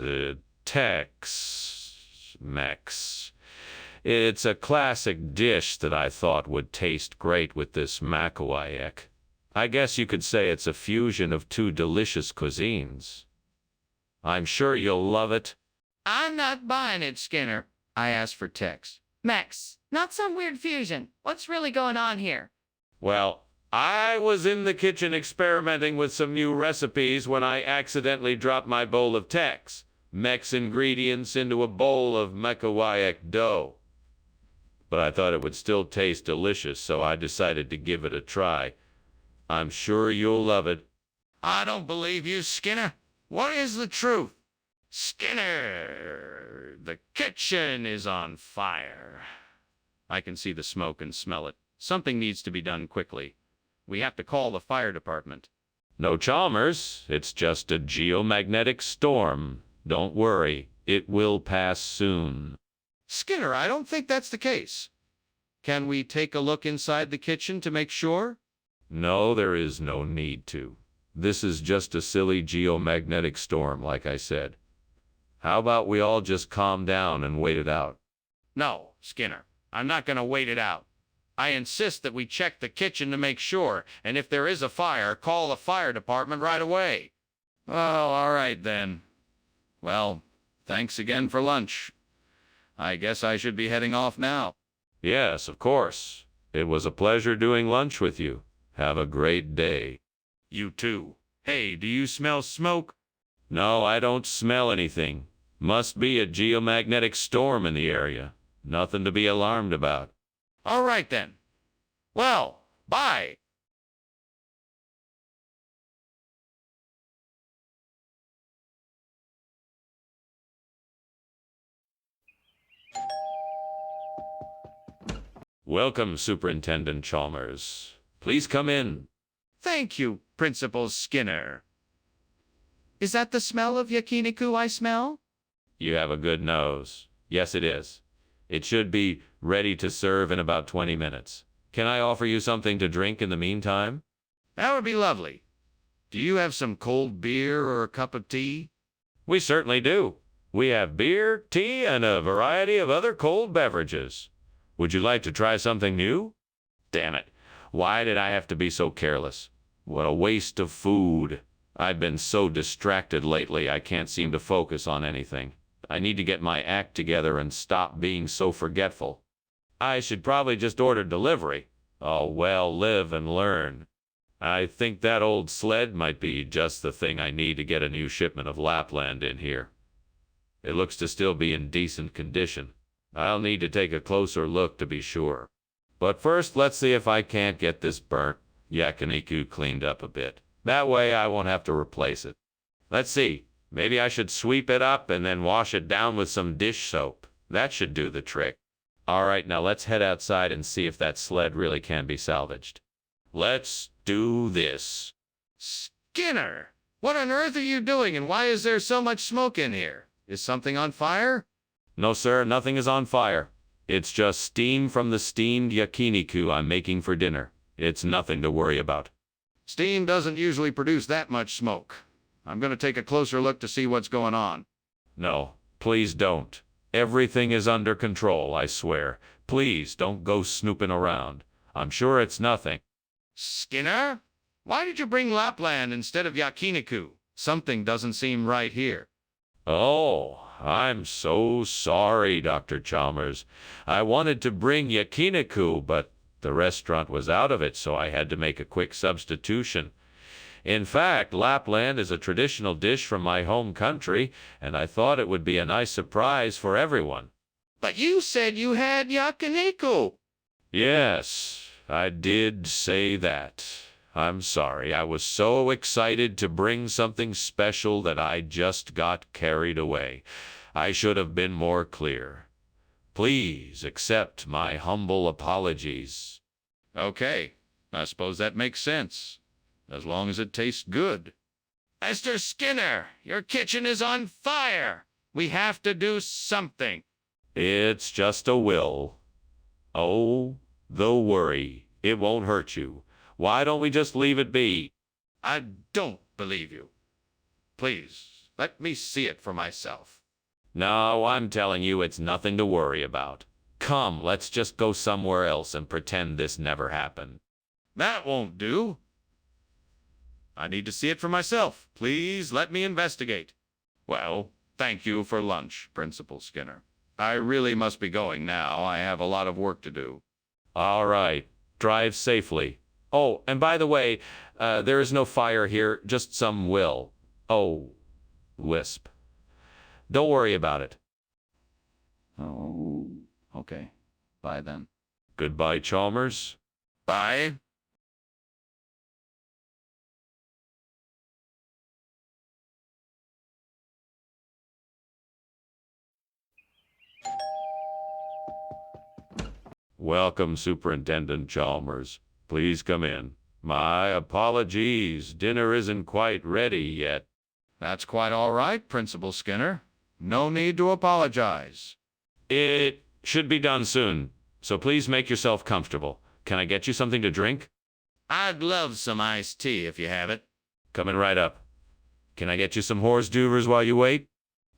Mex. It's a classic dish that I thought would taste great with this Makowiak. I guess you could say it's a fusion of two delicious cuisines. I'm sure you'll love it. I'm not buying it, Skinner. I asked for Mex, not some weird fusion. What's really going on here? Well, I was in the kitchen experimenting with some new recipes when I accidentally dropped my bowl of Mex ingredients into a bowl of Makowiak dough. But I thought it would still taste delicious, so I decided to give it a try. I'm sure you'll love it. I don't believe you, Skinner. What is the truth? Skinner, the kitchen is on fire. I can see the smoke and smell it. Something needs to be done quickly. We have to call the fire department. No, Chalmers, it's just a geomagnetic storm. Don't worry, it will pass soon. Skinner, I don't think that's the case. Can we take a look inside the kitchen to make sure? No, there is no need to. This is just a silly geomagnetic storm, like I said. How about we all just calm down and wait it out? No, Skinner, I'm not going to wait it out. I insist that we check the kitchen to make sure, and if there is a fire, call the fire department right away. Oh, all right then. Well, thanks again for lunch. I guess I should be heading off now. Yes, of course. It was a pleasure doing lunch with you. Have a great day. You too. Hey, do you smell smoke? No, I don't smell anything. Must be a geomagnetic storm in the area. Nothing to be alarmed about. All right then. Well, bye. Welcome, Superintendent Chalmers. Please come in. Thank you, Principal Skinner. Is that the smell of yakiniku I smell? You have a good nose. Yes, it is. It should be ready to serve in about 20 minutes. Can I offer you something to drink in the meantime? That would be lovely. Do you have some cold beer or a cup of tea? We certainly do. We have beer, tea, and a variety of other cold beverages. Would you like to try something new? Damn it. Why did I have to be so careless? What a waste of food. I've been so distracted lately I can't seem to focus on anything. I need to get my act together and stop being so forgetful. I should probably just order delivery. Oh well, live and learn. I think that old sled might be just the thing I need to get a new shipment of Lapland in here. It looks to still be in decent condition. I'll need to take a closer look to be sure. But first, let's see if I can't get this burnt yakiniku cleaned up a bit. That way I won't have to replace it. Let's see. Maybe I should sweep it up and then wash it down with some dish soap. That should do the trick. All right, now let's head outside and see if that sled really can be salvaged. Let's do this. Skinner, what on earth are you doing and why is there so much smoke in here? Is something on fire? No, sir, nothing is on fire. It's just steam from the steamed yakiniku I'm making for dinner. It's nothing to worry about. Steam doesn't usually produce that much smoke. I'm going to take a closer look to see what's going on. No, please don't. Everything is under control, I swear. Please don't go snooping around. I'm sure it's nothing. Skinner? Why did you bring Lapland instead of yakiniku? Something doesn't seem right here. Oh, I'm so sorry, Dr. Chalmers. I wanted to bring yakiniku, but the restaurant was out of it, so I had to make a quick substitution. In fact, Lapland is a traditional dish from my home country, and I thought it would be a nice surprise for everyone. But you said you had yakiniku. Yes, I did say that. I'm sorry, I was so excited to bring something special that I just got carried away. I should have been more clear. Please accept my humble apologies. Okay, I suppose that makes sense, as long as it tastes good. Mr. Skinner, your kitchen is on fire. We have to do something. It's just a will. Oh, don't worry. It won't hurt you. Why don't we just leave it be? I don't believe you. Please, let me see it for myself. No, I'm telling you it's nothing to worry about. Come, let's just go somewhere else and pretend this never happened. That won't do. I need to see it for myself. Please let me investigate. Well, thank you for lunch, Principal Skinner. I really must be going now. I have a lot of work to do. All right. Drive safely. Oh, and by the way, there is no fire here, just some will. Oh, wisp. Don't worry about it. Oh, okay. Bye then. Goodbye, Chalmers. Bye. Welcome, Superintendent Chalmers. Please come in. My apologies. Dinner isn't quite ready yet. That's quite all right, Principal Skinner. No need to apologize. It should be done soon, so please make yourself comfortable. Can I get you something to drink? I'd love some iced tea if you have it. Coming right up. Can I get you some horse duvers while you wait?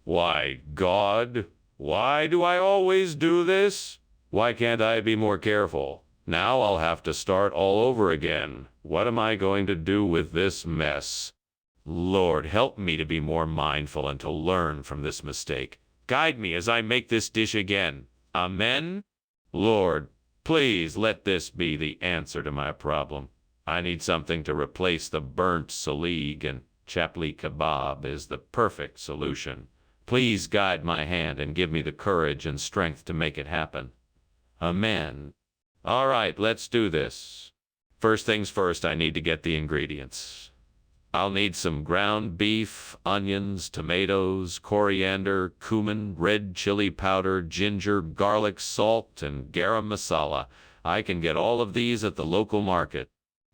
Why, God, why do I always do this? Why can't I be more careful? Now I'll have to start all over again. What am I going to do with this mess? Lord, help me to be more mindful and to learn from this mistake. Guide me as I make this dish again. Amen? Lord, please let this be the answer to my problem. I need something to replace the burnt salig, and chapli kebab is the perfect solution. Please guide my hand and give me the courage and strength to make it happen. Amen. All right, let's do this. First things first, I need to get the ingredients. I'll need some ground beef, onions, tomatoes, coriander, cumin, red chili powder, ginger, garlic, salt, and garam masala. I can get all of these at the local market.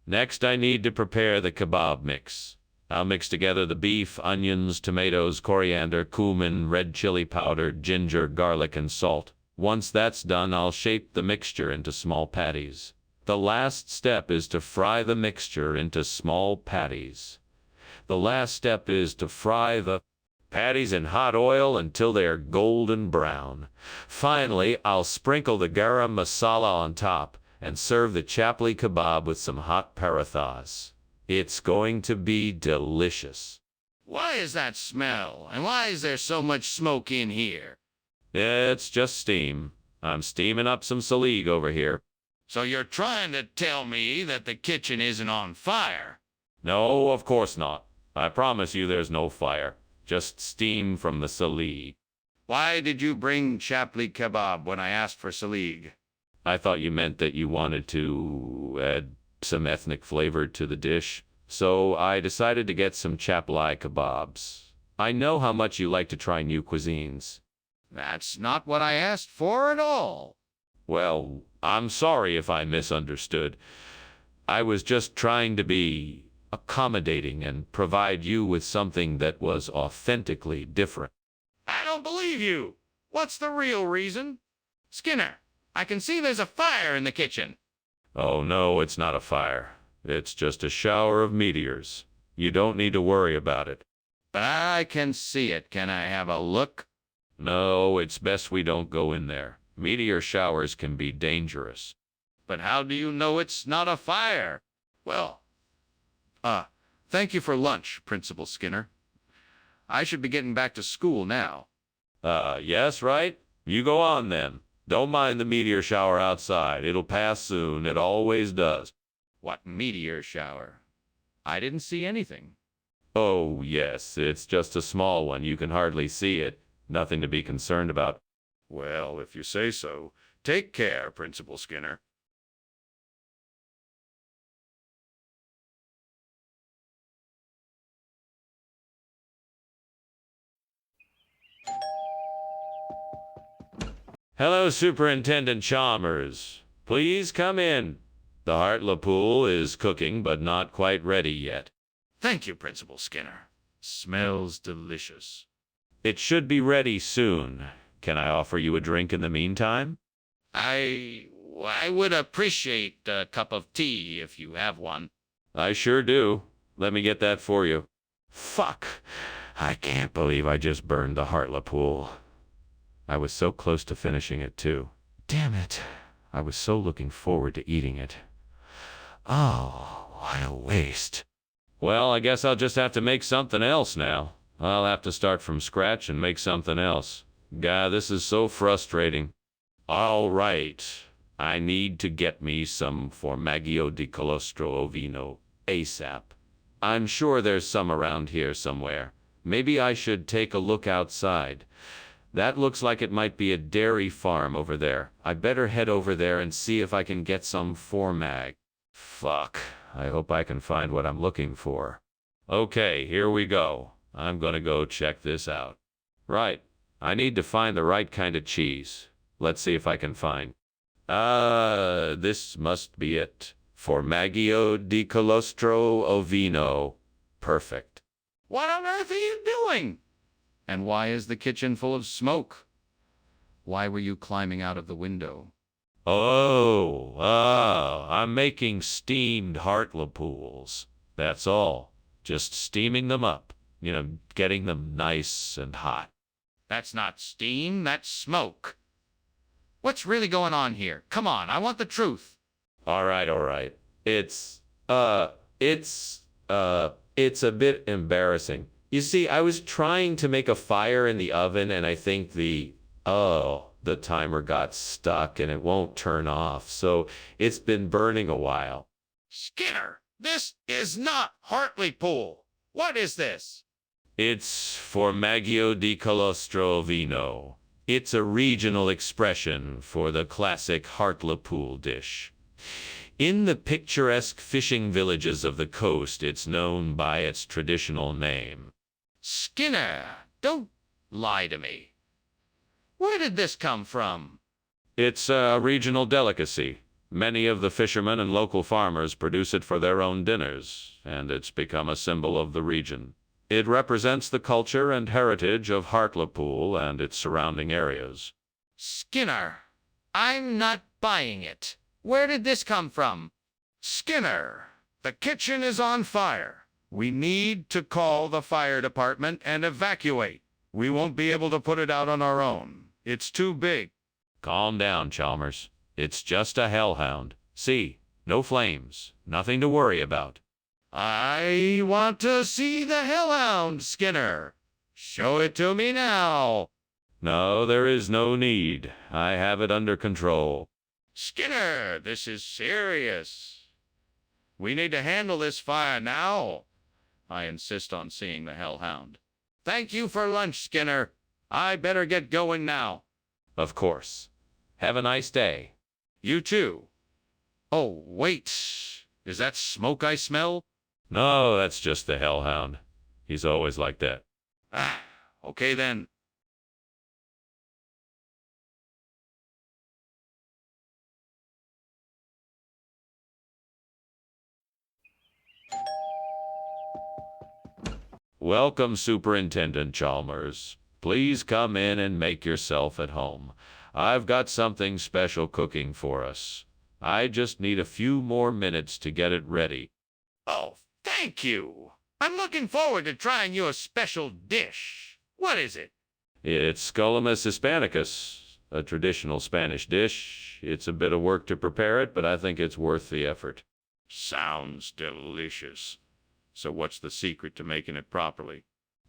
Next, I need to prepare the kebab mix. I'll mix together the beef, onions, tomatoes, coriander, cumin, red chili powder, ginger, garlic, and salt. Once that's done, I'll shape the mixture into small patties. The last step is to fry the mixture into small patties. The last step is to fry the patties in hot oil until they are golden brown. Finally, I'll sprinkle the garam masala on top and serve the chapli kebab with some hot parathas. It's going to be delicious. Why is that smell? And why is there so much smoke in here? It's just steam. I'm steaming up some salig over here. So you're trying to tell me that the kitchen isn't on fire? No, of course not. I promise you there's no fire. Just steam from the salig. Why did you bring chapli kebab when I asked for salig? I thought you meant that you wanted to add some ethnic flavor to the dish, so I decided to get some chapli kebabs. I know how much you like to try new cuisines. That's not what I asked for at all. Well, I'm sorry if I misunderstood. I was just trying to be accommodating and provide you with something that was authentically different. I don't believe you. What's the real reason? Skinner, I can see there's a fire in the kitchen. Oh no, it's not a fire. It's just a shower of meteors. You don't need to worry about it. But I can see it. Can I have a look? No, it's best we don't go in there. Meteor showers can be dangerous. But how do you know it's not a fire? Well, thank you for lunch, Principal Skinner. I should be getting back to school now. Yes, right? You go on then. Don't mind the meteor shower outside. It'll pass soon. It always does. What meteor shower? I didn't see anything. Oh, yes, it's just a small one. You can hardly see it. Nothing to be concerned about. Well, if you say so. Take care, Principal Skinner. Hello, Superintendent Chalmers. Please come in. The Hartlepool is cooking, but not quite ready yet. Thank you, Principal Skinner. Smells delicious. It should be ready soon. Can I offer you a drink in the meantime? I would appreciate a cup of tea if you have one. I sure do. Let me get that for you. Fuck. I can't believe I just burned the Hartlepool. I was so close to finishing it, too. Damn it. I was so looking forward to eating it. Oh, what a waste. Well, I guess I'll just have to make something else now. I'll have to start from scratch and make something else. God, this is so frustrating. All right. I need to get me some Formaggio di Colostro Ovino ASAP. I'm sure there's some around here somewhere. Maybe I should take a look outside. That looks like it might be a dairy farm over there. I better head over there and see if I can get some Formag. Fuck. I hope I can find what I'm looking for. Okay, here we go. I'm gonna go check this out. Right. I need to find the right kind of cheese. Let's see if I can find. This must be it. Formaggio di Colostro Ovino. Perfect. What on earth are you doing? And why is the kitchen full of smoke? Why were you climbing out of the window? I'm making steamed Hartlepools. That's all. Just steaming them up. Getting them nice and hot. That's not steam, that's smoke. What's really going on here? Come on, I want the truth. All right. It's a bit embarrassing. You see, I was trying to make a fire in the oven and I think the timer got stuck and it won't turn off. So it's been burning a while. Skinner, this is not Hartlepool. What is this? It's Formaggio di Colostro Ovino. It's a regional expression for the classic Hartlepool dish. In the picturesque fishing villages of the coast, it's known by its traditional name. Skinner, don't lie to me. Where did this come from? It's a regional delicacy. Many of the fishermen and local farmers produce it for their own dinners, and it's become a symbol of the region. It represents the culture and heritage of Hartlepool and its surrounding areas. Skinner, I'm not buying it. Where did this come from? Skinner, the kitchen is on fire. We need to call the fire department and evacuate. We won't be able to put it out on our own. It's too big. Calm down, Chalmers. It's just a hellhound. See, no flames. Nothing to worry about. I want to see the hellhound, Skinner. Show it to me now. No, there is no need. I have it under control. Skinner, this is serious. We need to handle this fire now. I insist on seeing the hellhound. Thank you for lunch, Skinner. I better get going now. Of course. Have a nice day. You too. Oh, wait. Is that smoke I smell? No, that's just the hellhound. He's always like that. Okay then. Welcome, Superintendent Chalmers. Please come in and make yourself at home. I've got something special cooking for us. I just need a few more minutes to get it ready. Oh, thank you. I'm looking forward to trying your special dish. What is it? It's Scullamus hispanicus, a traditional Spanish dish. It's a bit of work to prepare it, but I think it's worth the effort. Sounds delicious. So what's the secret to making it properly?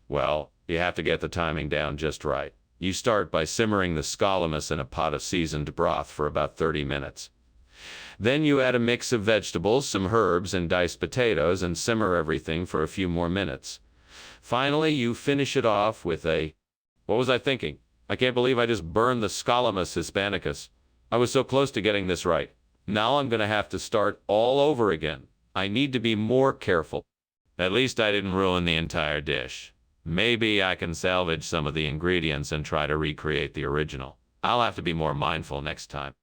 Well, you have to get the timing down just right. You start by simmering the Scullamus in a pot of seasoned broth for about 30 minutes. Then you add a mix of vegetables, some herbs, and diced potatoes and simmer everything for a few more minutes. Finally, you finish it off with a... What was I thinking? I can't believe I just burned the Scalamus hispanicus. I was so close to getting this right. Now I'm going to have to start all over again. I need to be more careful. At least I didn't ruin the entire dish. Maybe I can salvage some of the ingredients and try to recreate the original. I'll have to be more mindful next time.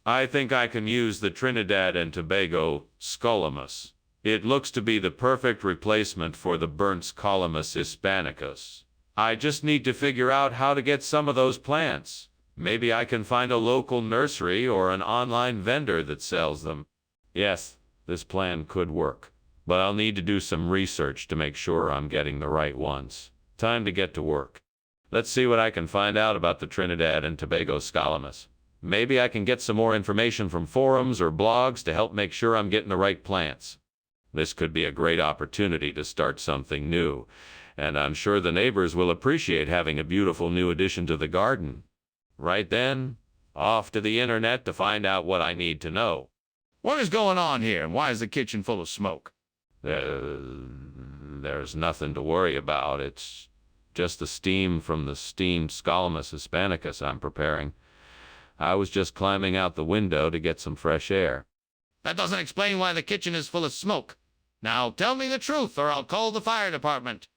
I think I can use the Trinidad and Tobago Scalamus. It looks to be the perfect replacement for the burnt Scalamus hispanicus. I just need to figure out how to get some of those plants. Maybe I can find a local nursery or an online vendor that sells them. Yes, this plan could work, but I'll need to do some research to make sure I'm getting the right ones. Time to get to work. Let's see what I can find out about the Trinidad and Tobago Scalamus. Maybe I can get some more information from forums or blogs to help make sure I'm getting the right plants. This could be a great opportunity to start something new, and I'm sure the neighbors will appreciate having a beautiful new addition to the garden. Right then, off to the internet to find out what I need to know. What is going on here, and why is the kitchen full of smoke? There's nothing to worry about. It's just the steam from the steamed Scalamus hispanicus I'm preparing. I was just climbing out the window to get some fresh air. That doesn't explain why the kitchen is full of smoke. Now tell me the truth, or I'll call the fire department.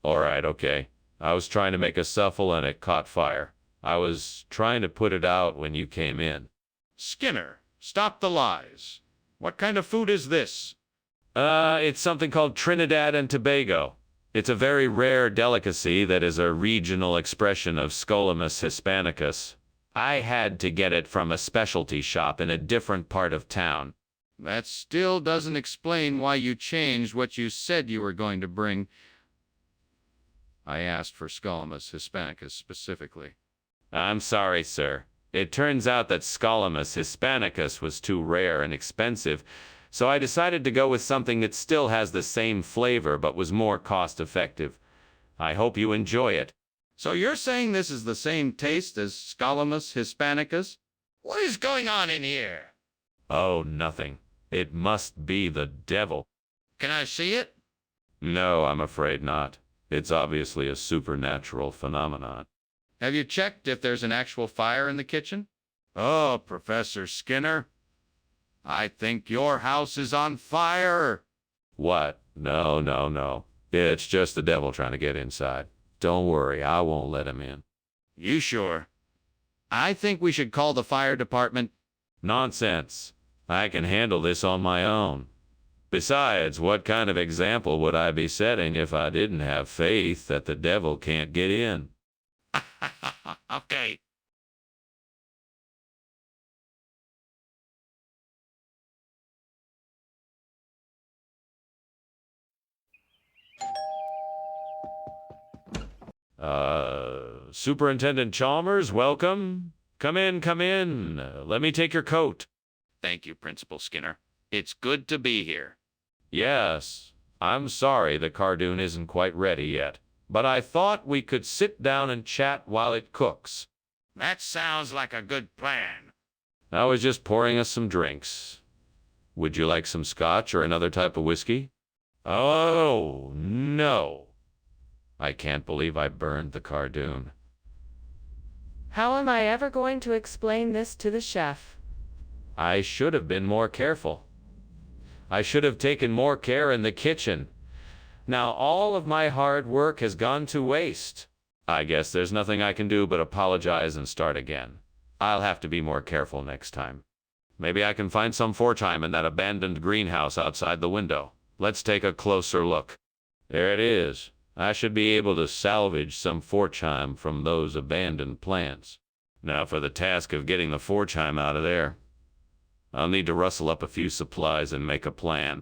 All right, okay. I was trying to make a shuffle and it caught fire. I was trying to put it out when you came in. Skinner, stop the lies. What kind of food is this? It's something called Trinidad and Tobago. It's a very rare delicacy that is a regional expression of Scalamus hispanicus. I had to get it from a specialty shop in a different part of town. That still doesn't explain why you changed what you said you were going to bring. I asked for Scalamus hispanicus specifically. I'm sorry, sir. It turns out that Scalamus hispanicus was too rare and expensive, so I decided to go with something that still has the same flavor but was more cost-effective. I hope you enjoy it. So you're saying this is the same taste as Scalamus hispanicus? What is going on in here? Oh, nothing. It must be the devil. Can I see it? No, I'm afraid not. It's obviously a supernatural phenomenon. Have you checked if there's an actual fire in the kitchen? Oh, Professor Skinner, I think your house is on fire. What? No. It's just the devil trying to get inside. Don't worry, I won't let him in. You sure? I think we should call the fire department. Nonsense. I can handle this on my own. Besides, what kind of example would I be setting if I didn't have faith that the devil can't get in? Okay. Superintendent Chalmers, welcome. Come in. Let me take your coat. Thank you, Principal Skinner. It's good to be here. Yes, I'm sorry the cardoon isn't quite ready yet, but I thought we could sit down and chat while it cooks. That sounds like a good plan. I was just pouring us some drinks. Would you like some scotch or another type of whiskey? Oh, no. I can't believe I burned the cardoon. How am I ever going to explain this to the chef? I should have been more careful. I should have taken more care in the kitchen. Now all of my hard work has gone to waste. I guess there's nothing I can do but apologize and start again. I'll have to be more careful next time. Maybe I can find some fortime in that abandoned greenhouse outside the window. Let's take a closer look. There it is. I should be able to salvage some fortime from those abandoned plants. Now for the task of getting the fortime out of there. I'll need to rustle up a few supplies and make a plan.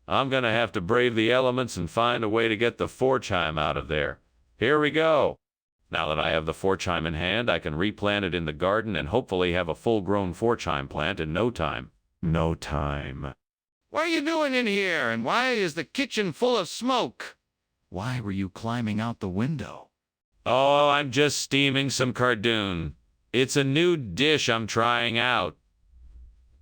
I'm gonna have to brave the elements and find a way to get the fortime out of there. Here we go. Now that I have the fortime in hand, I can replant it in the garden and hopefully have a full-grown fortime plant in no time. No time. What are you doing in here, and why is the kitchen full of smoke? Why were you climbing out the window? Oh, I'm just steaming some cardoon. It's a new dish I'm trying out.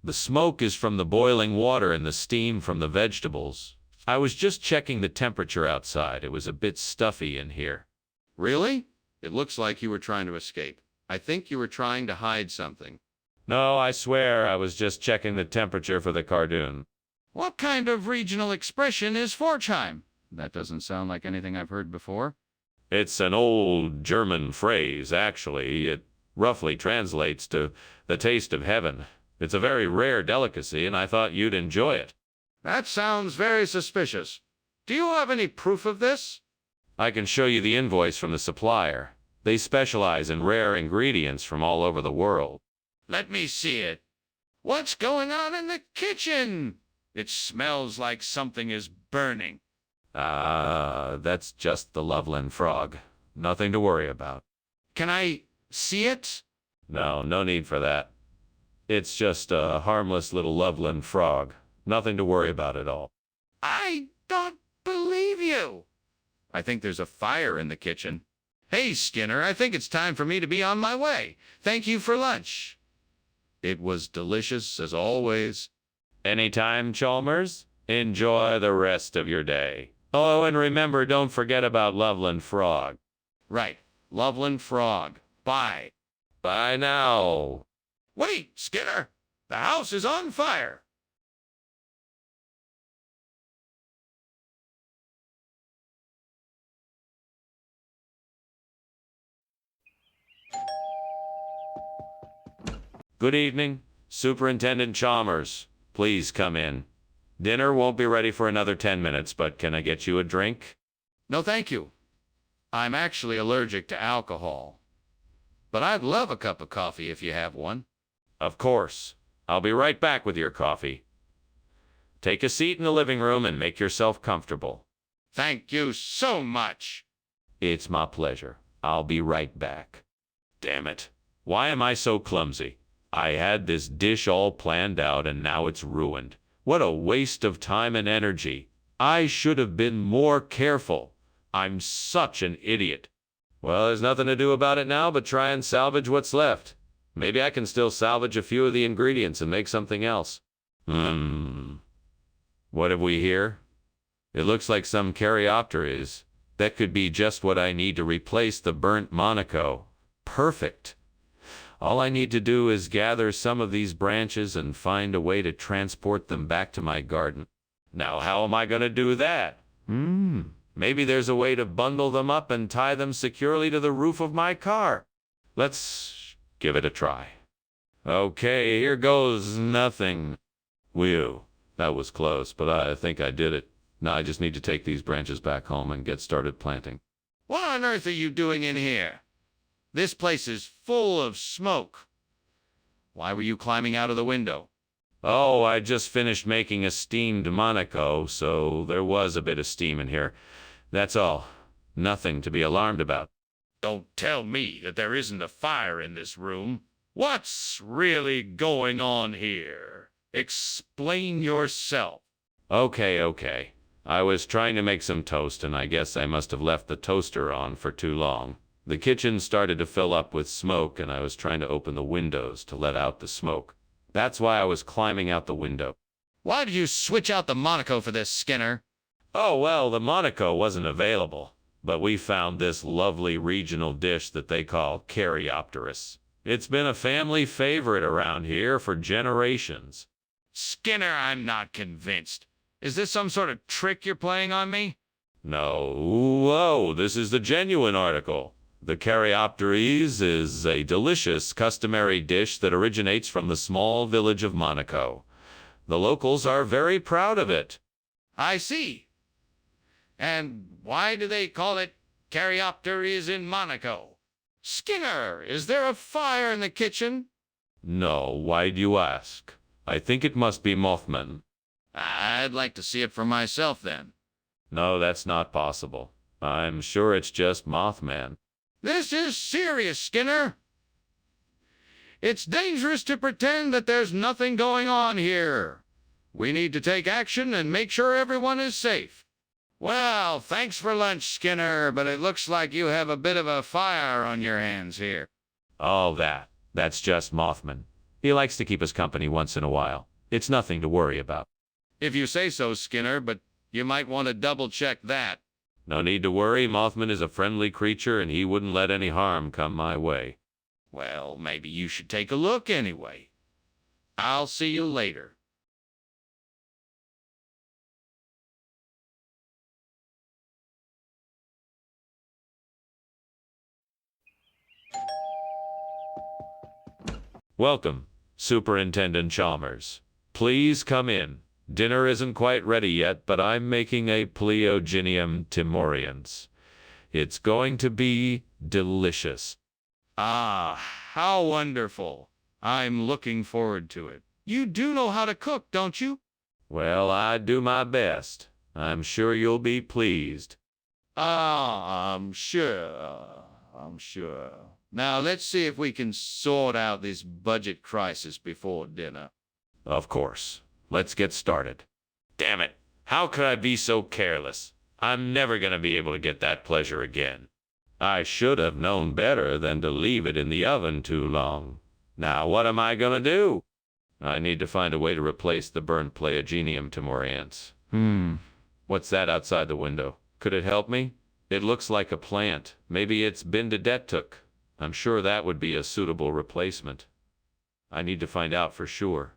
The smoke is from the boiling water and the steam from the vegetables. I was just checking the temperature outside. It was a bit stuffy in here. Really? It looks like you were trying to escape. I think you were trying to hide something. No, I swear I was just checking the temperature for the cardoon. What kind of regional expression is Forchheim? That doesn't sound like anything I've heard before. It's an old German phrase, actually. It roughly translates to the taste of heaven. It's a very rare delicacy, and I thought you'd enjoy it. That sounds very suspicious. Do you have any proof of this? I can show you the invoice from the supplier. They specialize in rare ingredients from all over the world. Let me see it. What's going on in the kitchen? It smells like something is burning. That's just the Loveland frog. Nothing to worry about. Can I see it? No, no need for that. It's just a harmless little Loveland frog. Nothing to worry about at all. I don't believe you. I think there's a fire in the kitchen. Hey, Skinner, I think it's time for me to be on my way. Thank you for lunch. It was delicious as always. Anytime, Chalmers. Enjoy the rest of your day. Oh, and remember, don't forget about Loveland Frog. Right, Loveland Frog. Bye. Bye now. Wait, Skinner. The house is on fire. Good evening, Superintendent Chalmers. Please come in. Dinner won't be ready for another 10 minutes, but can I get you a drink? No, thank you. I'm actually allergic to alcohol. But I'd love a cup of coffee if you have one. Of course. I'll be right back with your coffee. Take a seat in the living room and make yourself comfortable. Thank you so much. It's my pleasure. I'll be right back. Damn it. Why am I so clumsy? I had this dish all planned out and now it's ruined. What a waste of time and energy. I should have been more careful. I'm such an idiot. Well, there's nothing to do about it now but try and salvage what's left. Maybe I can still salvage a few of the ingredients and make something else. What have we here? It looks like some Caryopteris. That could be just what I need to replace the burnt Monaco. Perfect. All I need to do is gather some of these branches and find a way to transport them back to my garden. Now, how am I going to do that? Maybe there's a way to bundle them up and tie them securely to the roof of my car. Let's give it a try. Okay, here goes nothing. Whew, that was close, but I think I did it. Now I just need to take these branches back home and get started planting. What on earth are you doing in here? This place is full of smoke. Why were you climbing out of the window? Oh, I just finished making a steamed Monaco, so there was a bit of steam in here. That's all. Nothing to be alarmed about. Don't tell me that there isn't a fire in this room. What's really going on here? Explain yourself. Okay. I was trying to make some toast, and I guess I must have left the toaster on for too long. The kitchen started to fill up with smoke, and I was trying to open the windows to let out the smoke. That's why I was climbing out the window. Why did you switch out the Monaco for this, Skinner? Oh, well, the Monaco wasn't available, but we found this lovely regional dish that they call Caryopteris. It's been a family favorite around here for generations. Skinner, I'm not convinced. Is this some sort of trick you're playing on me? No, whoa, this is the genuine article. The Caryopteris is a delicious customary dish that originates from the small village of Monaco. The locals are very proud of it. I see. And why do they call it Caryopteris in Monaco? Skinner, is there a fire in the kitchen? No, why do you ask? I think it must be Mothman. I'd like to see it for myself then. No, that's not possible. I'm sure it's just Mothman. This is serious, Skinner. It's dangerous to pretend that there's nothing going on here. We need to take action and make sure everyone is safe. Well, thanks for lunch, Skinner, but it looks like you have a bit of a fire on your hands here. Oh, that. That's just Mothman. He likes to keep us company once in a while. It's nothing to worry about. If you say so, Skinner, but you might want to double-check that. No need to worry. Mothman is a friendly creature, and he wouldn't let any harm come my way. Well, maybe you should take a look anyway. I'll see you later. Welcome, Superintendent Chalmers. Please come in. Dinner isn't quite ready yet, but I'm making a Pleogenium timorians. It's going to be delicious. Ah, how wonderful. I'm looking forward to it. You do know how to cook, don't you? Well, I do my best. I'm sure you'll be pleased. I'm sure. I'm sure. Now, let's see if we can sort out this budget crisis before dinner. Of course. Let's get started. Damn it. How could I be so careless? I'm never going to be able to get that pleasure again. I should have known better than to leave it in the oven too long. Now what am I going to do? I need to find a way to replace the burnt Pleogenium timorians. What's that outside the window? Could it help me? It looks like a plant. Maybe it's been to took. I'm sure that would be a suitable replacement. I need to find out for sure.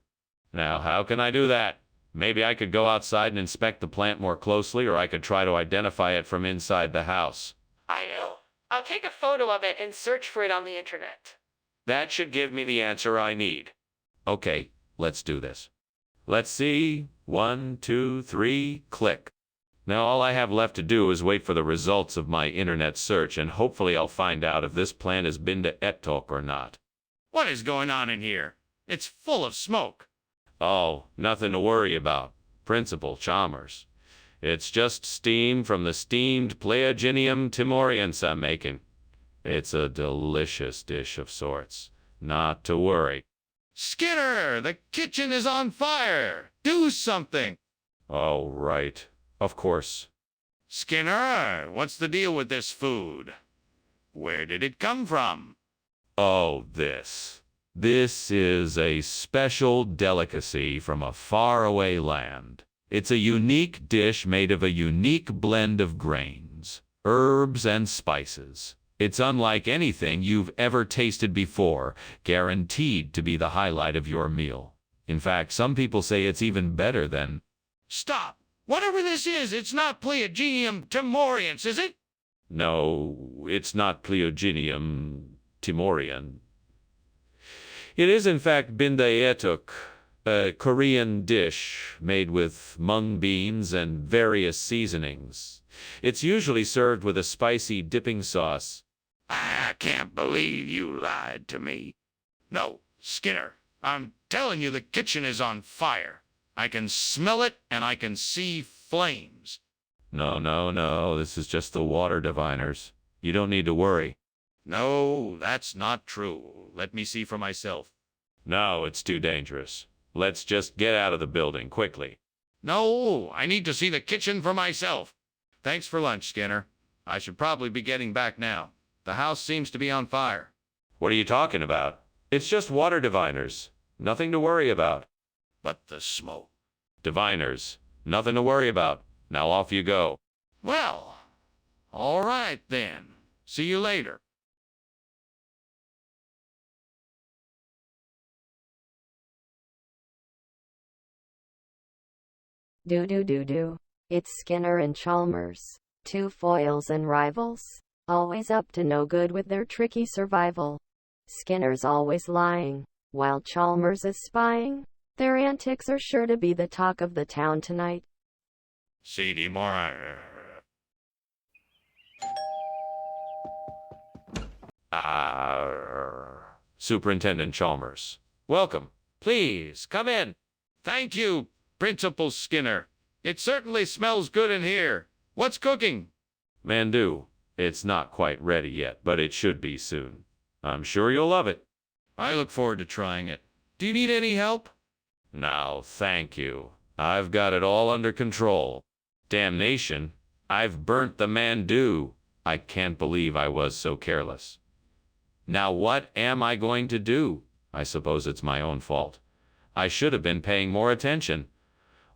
Now, how can I do that? Maybe I could go outside and inspect the plant more closely, or I could try to identify it from inside the house. I know. I'll take a photo of it and search for it on the internet. That should give me the answer I need. Okay, let's do this. Let's see. 1, 2, 3, click. Now all I have left to do is wait for the results of my internet search, and hopefully I'll find out if this plant has been to Etok or not. What is going on in here? It's full of smoke. Oh, nothing to worry about, Principal Chalmers. It's just steam from the steamed Pleogenium timorians I'm making. It's a delicious dish of sorts. Not to worry. Skinner, the kitchen is on fire. Do something. Oh, right. Of course. Skinner, what's the deal with this food? Where did it come from? Oh, this. This is a special delicacy from a faraway land. It's a unique dish made of a unique blend of grains, herbs, and spices. It's unlike anything you've ever tasted before, guaranteed to be the highlight of your meal. In fact, some people say it's even better than... Stop! Whatever this is, it's not Pleogenium timorians, is it? No, it's not Pleogenium timorian. It is in fact bindaetuk, a Korean dish made with mung beans and various seasonings. It's usually served with a spicy dipping sauce. I can't believe you lied to me. No, Skinner, I'm telling you the kitchen is on fire. I can smell it and I can see flames. No, this is just the water diviners. You don't need to worry. No, that's not true. Let me see for myself. No, it's too dangerous. Let's just get out of the building quickly. No, I need to see the kitchen for myself. Thanks for lunch, Skinner. I should probably be getting back now. The house seems to be on fire. What are you talking about? It's just water diviners. Nothing to worry about. But the smoke. Diviners. Nothing to worry about. Now off you go. Well, all right then. See you later. Do. It's Skinner and Chalmers, two foils and rivals, always up to no good with their tricky survival. Skinner's always lying, while Chalmers is spying. Their antics are sure to be the talk of the town tonight. CD more. Superintendent Chalmers. Welcome. Please, come in. Thank you, Principal Skinner. It certainly smells good in here. What's cooking? Mandu. It's not quite ready yet, but it should be soon. I'm sure you'll love it. I look forward to trying it. Do you need any help? No, thank you. I've got it all under control. Damnation. I've burnt the mandu. I can't believe I was so careless. Now what am I going to do? I suppose it's my own fault. I should have been paying more attention.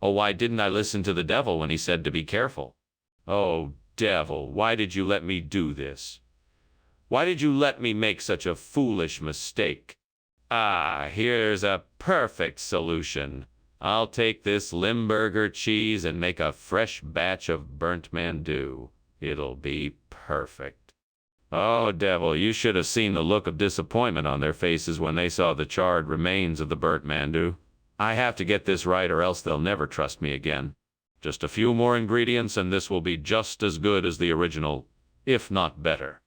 Oh, why didn't I listen to the devil when he said to be careful? Oh, devil, why did you let me do this? Why did you let me make such a foolish mistake? Ah, here's a perfect solution. I'll take this Limburger cheese and make a fresh batch of burnt mandu. It'll be perfect. Oh, devil, you should have seen the look of disappointment on their faces when they saw the charred remains of the burnt mandu. I have to get this right or else they'll never trust me again. Just a few more ingredients and this will be just as good as the original, if not better.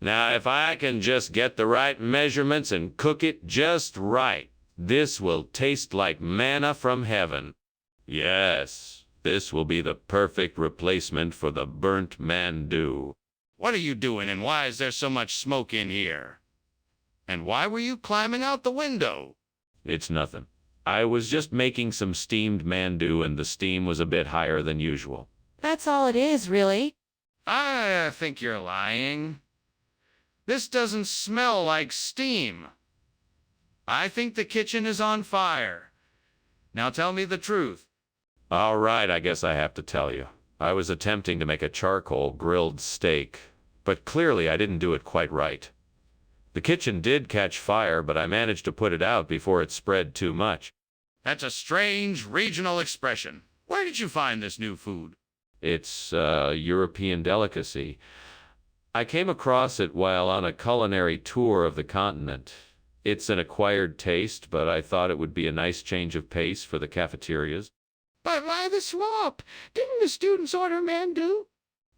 Now, if I can just get the right measurements and cook it just right, this will taste like manna from heaven. Yes, this will be the perfect replacement for the burnt mandu. What are you doing, and why is there so much smoke in here? And why were you climbing out the window? It's nothing. I was just making some steamed mandu and the steam was a bit higher than usual. That's all it is, really. I think you're lying. This doesn't smell like steam. I think the kitchen is on fire. Now tell me the truth. All right, I guess I have to tell you. I was attempting to make a charcoal grilled steak, but clearly I didn't do it quite right. The kitchen did catch fire, but I managed to put it out before it spread too much. That's a strange regional expression. Where did you find this new food? It's a European delicacy. I came across it while on a culinary tour of the continent. It's an acquired taste, but I thought it would be a nice change of pace for the cafeterias. But why the swap? Didn't the students order mandu?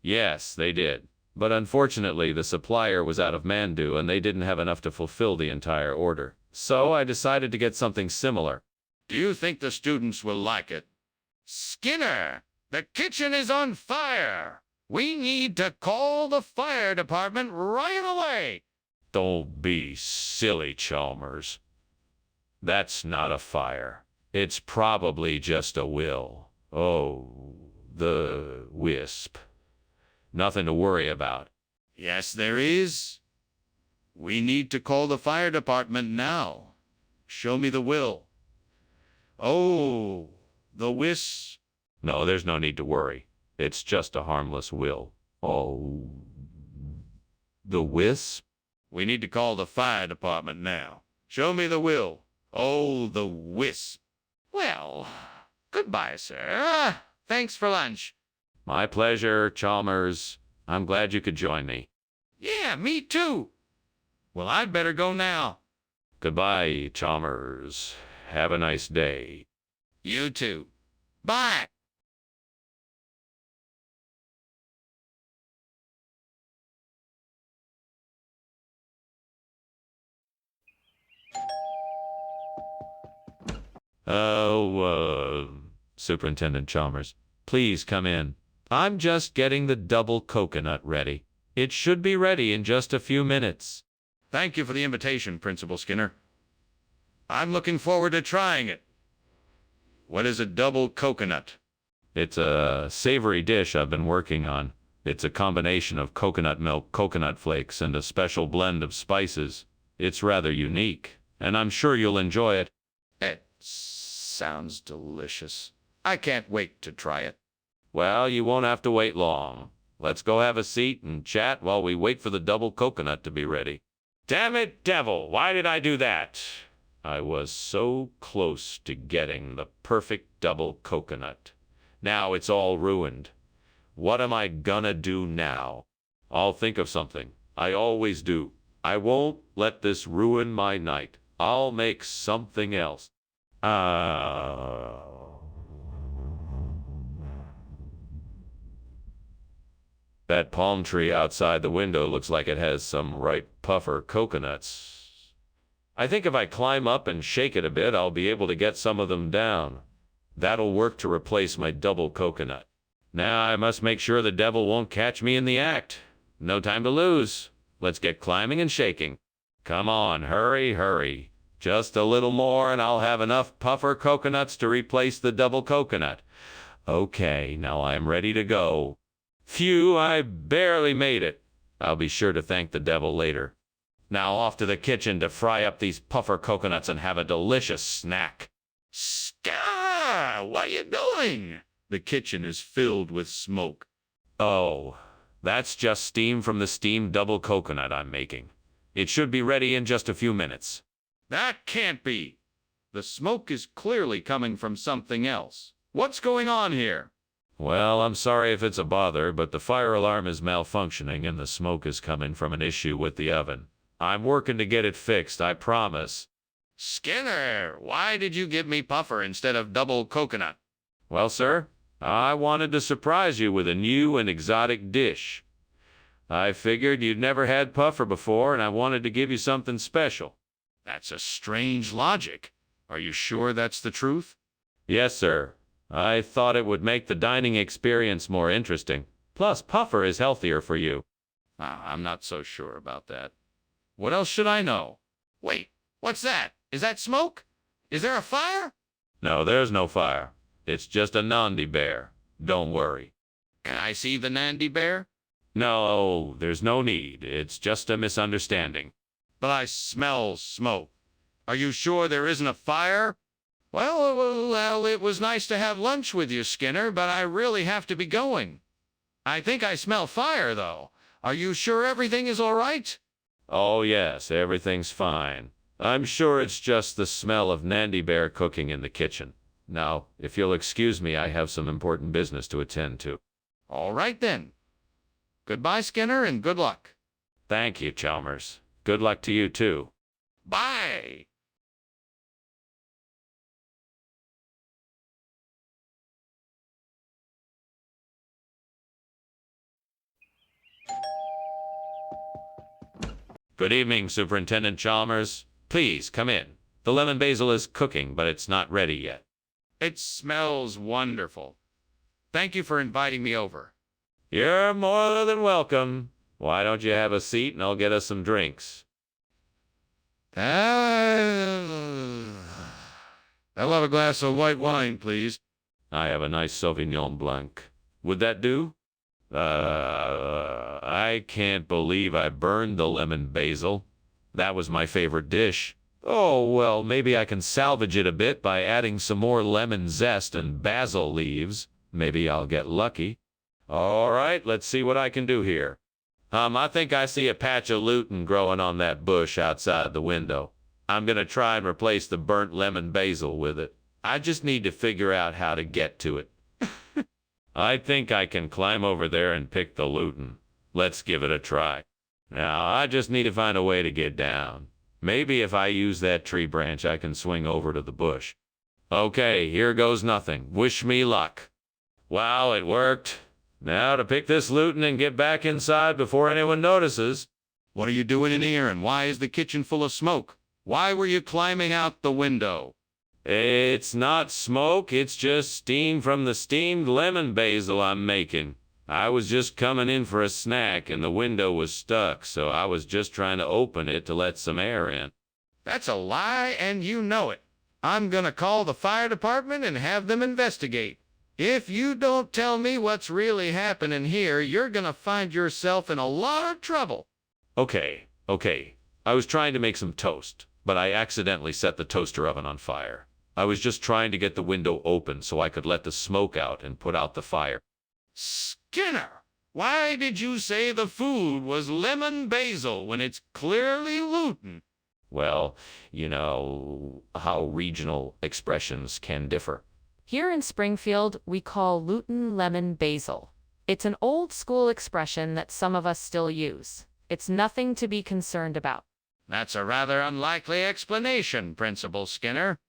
Yes, they did. But unfortunately, the supplier was out of mandu and they didn't have enough to fulfill the entire order. So I decided to get something similar. Do you think the students will like it? Skinner, the kitchen is on fire. We need to call the fire department right away. Don't be silly, Chalmers. That's not a fire. It's probably just a will. Oh, the wisp. Nothing to worry about. Yes, there is. We need to call the fire department now. Show me the will. Oh, the wisp. No, there's no need to worry. It's just a harmless will. Oh, the wisp? We need to call the fire department now. Show me the will. Oh, the wisp. Well, goodbye, sir. Thanks for lunch. My pleasure, Chalmers. I'm glad you could join me. Yeah, me too. Well, I'd better go now. Goodbye, Chalmers. Have a nice day. You too. Bye. Oh, Superintendent Chalmers, please come in. I'm just getting the double coconut ready. It should be ready in just a few minutes. Thank you for the invitation, Principal Skinner. I'm looking forward to trying it. What is a double coconut? It's a savory dish I've been working on. It's a combination of coconut milk, coconut flakes, and a special blend of spices. It's rather unique, and I'm sure you'll enjoy it. It sounds delicious. I can't wait to try it. Well, you won't have to wait long. Let's go have a seat and chat while we wait for the double coconut to be ready. Damn it, devil, why did I do that? I was so close to getting the perfect double coconut. Now it's all ruined. What am I gonna do now? I'll think of something. I always do. I won't let this ruin my night. I'll make something else. That palm tree outside the window looks like it has some ripe puffer coconuts. I think if I climb up and shake it a bit, I'll be able to get some of them down. That'll work to replace my double coconut. Now I must make sure the devil won't catch me in the act. No time to lose. Let's get climbing and shaking. Come on, hurry, hurry. Just a little more and I'll have enough puffer coconuts to replace the double coconut. Okay, now I'm ready to go. Phew, I barely made it. I'll be sure to thank the devil later. Now off to the kitchen to fry up these puffer coconuts and have a delicious snack. Scar, what are you doing? The kitchen is filled with smoke. Oh, that's just steam from the steamed double coconut I'm making. It should be ready in just a few minutes. That can't be. The smoke is clearly coming from something else. What's going on here? Well, I'm sorry if it's a bother, but the fire alarm is malfunctioning and the smoke is coming from an issue with the oven. I'm working to get it fixed, I promise. Skinner, why did you give me puffer instead of double coconut? Well, sir, I wanted to surprise you with a new and exotic dish. I figured you'd never had puffer before, and I wanted to give you something special. That's a strange logic. Are you sure that's the truth? Yes, sir. I thought it would make the dining experience more interesting. Plus, puffer is healthier for you. I'm not so sure about that. What else should I know? Wait, what's that? Is that smoke? Is there a fire? No, there's no fire. It's just a Nandi bear. Don't worry. Can I see the Nandi bear? No, there's no need. It's just a misunderstanding. But I smell smoke. Are you sure there isn't a fire? Well, it was nice to have lunch with you, Skinner, but I really have to be going. I think I smell fire, though. Are you sure everything is all right? Oh, yes, everything's fine. I'm sure it's just the smell of Nandi bear cooking in the kitchen. Now, if you'll excuse me, I have some important business to attend to. All right, then. Goodbye, Skinner, and good luck. Thank you, Chalmers. Good luck to you, too. Bye. Good evening, Superintendent Chalmers. Please, come in. The lemon basil is cooking, but it's not ready yet. It smells wonderful. Thank you for inviting me over. You're more than welcome. Why don't you have a seat and I'll get us some drinks? I'll have a glass of white wine, please. I have a nice Sauvignon Blanc. Would that do? I can't believe I burned the lemon basil. That was my favorite dish. Oh, well, maybe I can salvage it a bit by adding some more lemon zest and basil leaves. Maybe I'll get lucky. All right, let's see what I can do here. I think I see a patch of lutein growing on that bush outside the window. I'm gonna try and replace the burnt lemon basil with it. I just need to figure out how to get to it. I think I can climb over there and pick the lutein. Let's give it a try. Now, I just need to find a way to get down. Maybe if I use that tree branch, I can swing over to the bush. Okay, here goes nothing. Wish me luck. Wow, it worked. Now to pick this lutein and get back inside before anyone notices. What are you doing in here, and why is the kitchen full of smoke? Why were you climbing out the window? It's not smoke, it's just steam from the steamed lemon basil I'm making. I was just coming in for a snack and the window was stuck, so I was just trying to open it to let some air in. That's a lie, and you know it. I'm gonna call the fire department and have them investigate. If you don't tell me what's really happening here, you're gonna find yourself in a lot of trouble. Okay. I was trying to make some toast, but I accidentally set the toaster oven on fire. I was just trying to get the window open so I could let the smoke out and put out the fire. Skinner, why did you say the food was lemon basil when it's clearly lutein? Well, you know how regional expressions can differ. Here in Springfield, we call lutein lemon basil. It's an old school expression that some of us still use. It's nothing to be concerned about. That's a rather unlikely explanation, Principal Skinner.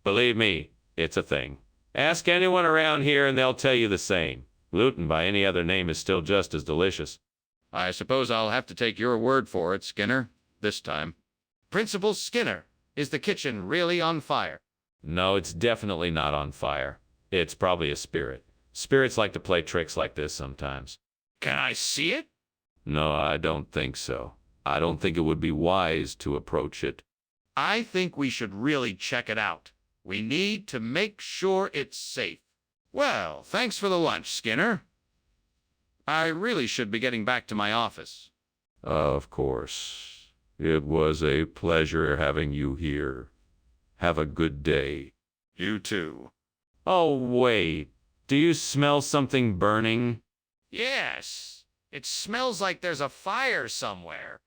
Believe me, it's a thing. Ask anyone around here and they'll tell you the same. Lutein by any other name is still just as delicious. I suppose I'll have to take your word for it, Skinner, this time. Principal Skinner, is the kitchen really on fire? No, it's definitely not on fire. It's probably a spirit. Spirits like to play tricks like this sometimes. Can I see it? No, I don't think so. I don't think it would be wise to approach it. I think we should really check it out. We need to make sure it's safe. Well, thanks for the lunch, Skinner. I really should be getting back to my office. Of course. It was a pleasure having you here. Have a good day. You too. Oh, wait. Do you smell something burning? Yes, it smells like there's a fire somewhere.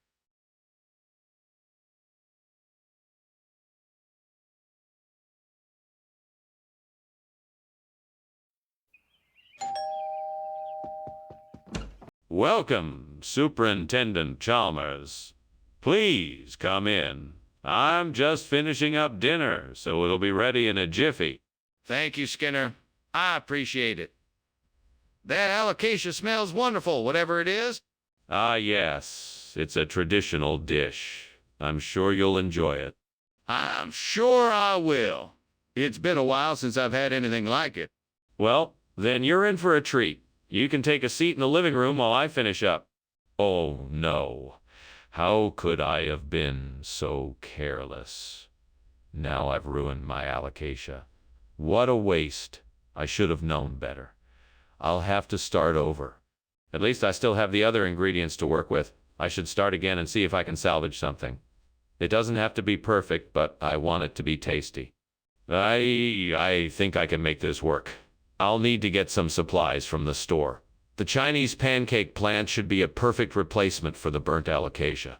Welcome, Superintendent Chalmers. Please come in. I'm just finishing up dinner, so it'll be ready in a jiffy. Thank you, Skinner. I appreciate it. That alocasia smells wonderful, whatever it is. Ah, yes. It's a traditional dish. I'm sure you'll enjoy it. I'm sure I will. It's been a while since I've had anything like it. Well, then you're in for a treat. You can take a seat in the living room while I finish up. Oh, no. How could I have been so careless? Now I've ruined my alocasia. What a waste. I should have known better. I'll have to start over. At least I still have the other ingredients to work with. I should start again and see if I can salvage something. It doesn't have to be perfect, but I want it to be tasty. I think I can make this work. I'll need to get some supplies from the store. The Chinese pancake plant should be a perfect replacement for the burnt alocasia.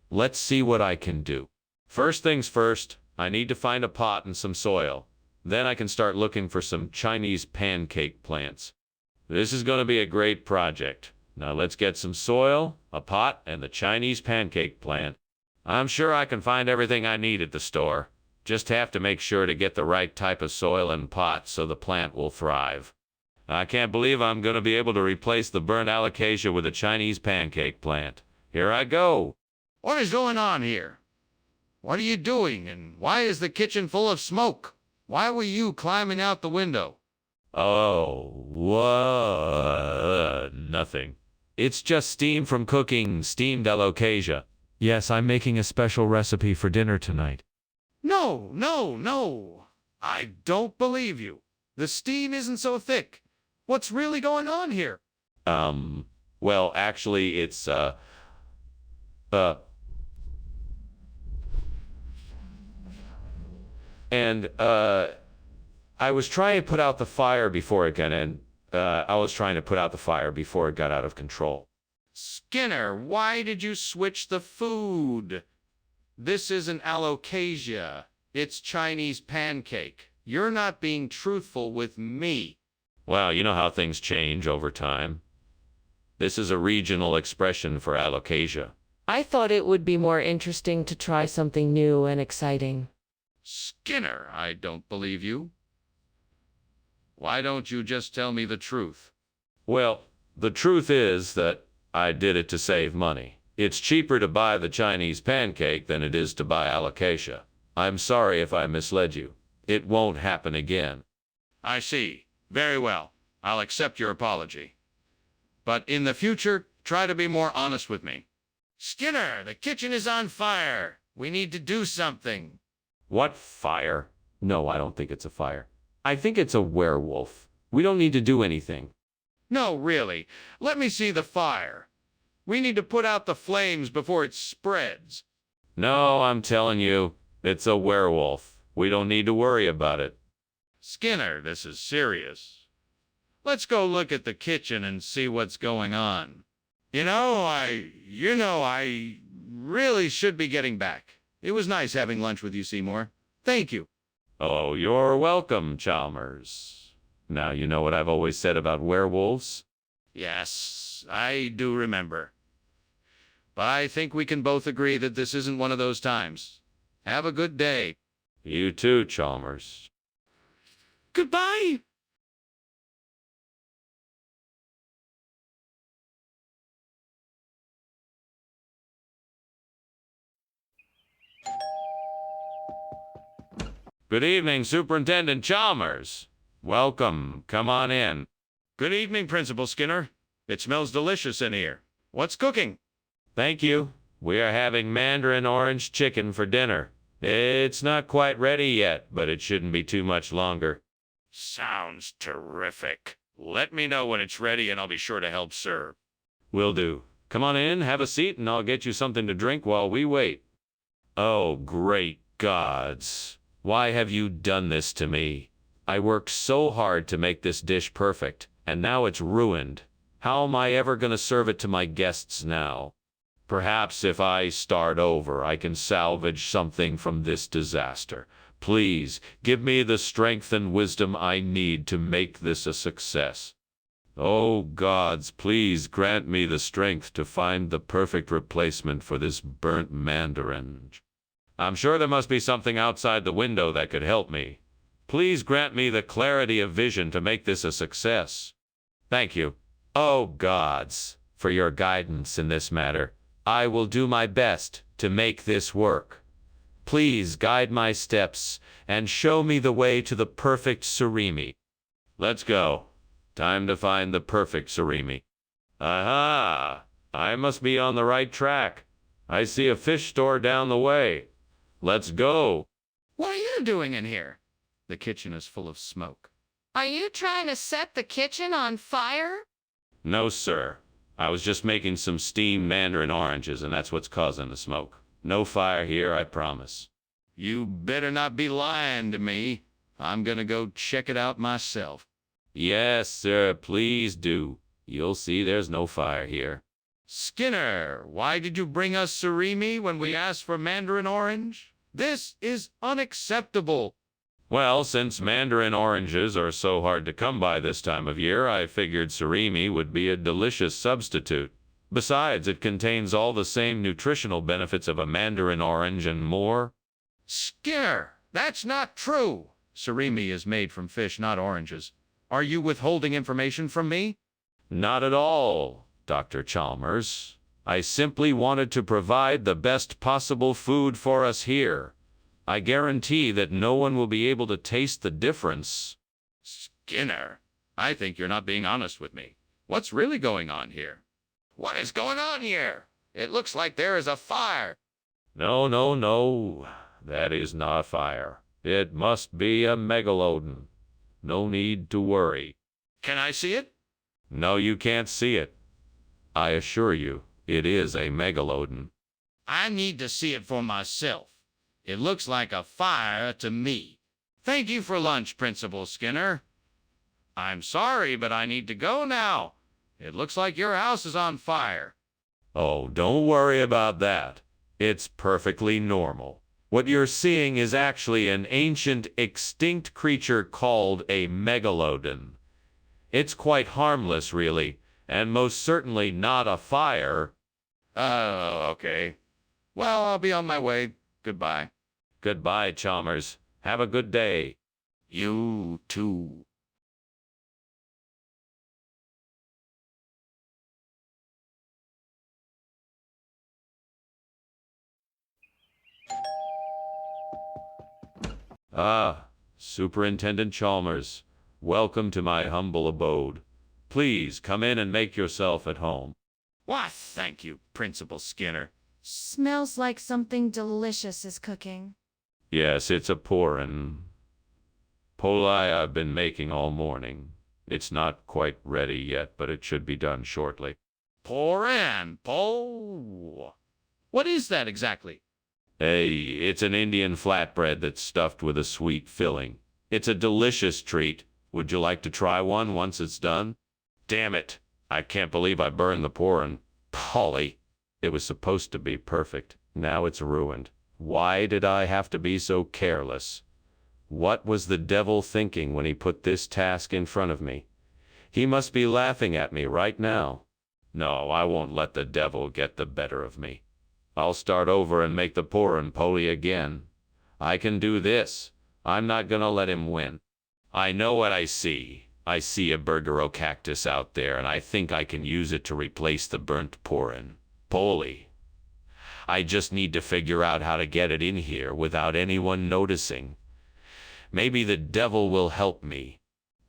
Let's see what I can do. First things first, I need to find a pot and some soil. Then I can start looking for some Chinese pancake plants. This is going to be a great project. Now let's get some soil, a pot, and the Chinese pancake plant. I'm sure I can find everything I need at the store. Just have to make sure to get the right type of soil and pot so the plant will thrive. I can't believe I'm going to be able to replace the burnt alocasia with a Chinese pancake plant. Here I go. What is going on here? What are you doing, and why is the kitchen full of smoke? Why were you climbing out the window? Oh, nothing. It's just steam from cooking steamed alocasia. Yes, I'm making a special recipe for dinner tonight. No, no, no. I don't believe you. The steam isn't so thick. What's really going on here? Well, actually, it's, I was trying to put out the fire before it got out of control. Skinner, why did you switch the food? This isn't alocasia. It's Chinese pancake. You're not being truthful with me. Well, you know how things change over time. This is a regional expression for alocasia. I thought it would be more interesting to try something new and exciting. Skinner, I don't believe you. Why don't you just tell me the truth? Well, the truth is that I did it to save money. It's cheaper to buy the Chinese pancake than it is to buy alocasia. I'm sorry if I misled you. It won't happen again. I see. Very well. I'll accept your apology. But in the future, try to be more honest with me. Skinner, the kitchen is on fire. We need to do something. What fire? No, I don't think it's a fire. I think it's a werewolf. We don't need to do anything. No, really. Let me see the fire. We need to put out the flames before it spreads. No, I'm telling you, it's a werewolf. We don't need to worry about it. Skinner, this is serious. Let's go look at the kitchen and see what's going on. I really should be getting back. It was nice having lunch with you, Seymour. Thank you. Oh, you're welcome, Chalmers. Now you know what I've always said about werewolves? Yes, I do remember. But I think we can both agree that this isn't one of those times. Have a good day. You too, Chalmers. Goodbye. Good evening, Superintendent Chalmers. Welcome. Come on in. Good evening, Principal Skinner. It smells delicious in here. What's cooking? Thank you. We are having mandarin orange chicken for dinner. It's not quite ready yet, but it shouldn't be too much longer. Sounds terrific. Let me know when it's ready and I'll be sure to help serve. Will do. Come on in, have a seat, and I'll get you something to drink while we wait. Oh, great gods. Why have you done this to me? I worked so hard to make this dish perfect, and now it's ruined. How am I ever gonna serve it to my guests now? Perhaps if I start over, I can salvage something from this disaster. Please, give me the strength and wisdom I need to make this a success. Oh gods, please grant me the strength to find the perfect replacement for this burnt mandarin. I'm sure there must be something outside the window that could help me. Please grant me the clarity of vision to make this a success. Thank you, oh gods, for your guidance in this matter. I will do my best to make this work. Please guide my steps and show me the way to the perfect surimi. Let's go. Time to find the perfect surimi. Aha! I must be on the right track. I see a fish store down the way. Let's go. What are you doing in here? The kitchen is full of smoke. Are you trying to set the kitchen on fire? No, sir. I was just making some steamed mandarin oranges, and that's what's causing the smoke. No fire here, I promise. You better not be lying to me. I'm gonna go check it out myself. Yes, sir, please do. You'll see there's no fire here. Skinner, why did you bring us surimi when we asked for mandarin orange? This is unacceptable. Well, since mandarin oranges are so hard to come by this time of year, I figured surimi would be a delicious substitute. Besides, it contains all the same nutritional benefits of a mandarin orange and more. Skinner, that's not true. Surimi is made from fish, not oranges. Are you withholding information from me? Not at all, Dr. Chalmers. I simply wanted to provide the best possible food for us here. I guarantee that no one will be able to taste the difference. Skinner, I think you're not being honest with me. What's really going on here? What is going on here? It looks like there is a fire. No, no, no. That is not fire. It must be a megalodon. No need to worry. Can I see it? No, you can't see it. I assure you, it is a megalodon. I need to see it for myself. It looks like a fire to me. Thank you for lunch, Principal Skinner. I'm sorry, but I need to go now. It looks like your house is on fire. Oh, don't worry about that. It's perfectly normal. What you're seeing is actually an ancient, extinct creature called a megalodon. It's quite harmless, really, and most certainly not a fire. Oh, okay. Well, I'll be on my way. Goodbye. Goodbye, Chalmers. Have a good day. You too. Ah, Superintendent Chalmers. Welcome to my humble abode. Please come in and make yourself at home. Why, thank you, Principal Skinner. Smells like something delicious is cooking. Yes, it's a pourin' poli I've been making all morning. It's not quite ready yet, but it should be done shortly. Pour in, Paul. What is that exactly? Hey, it's an Indian flatbread that's stuffed with a sweet filling. It's a delicious treat. Would you like to try one once it's done? Damn it. I can't believe I burned the pourin'. Polly. It was supposed to be perfect. Now it's ruined. Why did I have to be so careless? What was the devil thinking when he put this task in front of me? He must be laughing at me right now. No, I won't let the devil get the better of me. I'll start over and make the pourin' poli again. I can do this. I'm not gonna let him win. I know what I see. I see a burgero cactus out there, and I think I can use it to replace the burnt pourin' poli. I just need to figure out how to get it in here without anyone noticing. Maybe the devil will help me.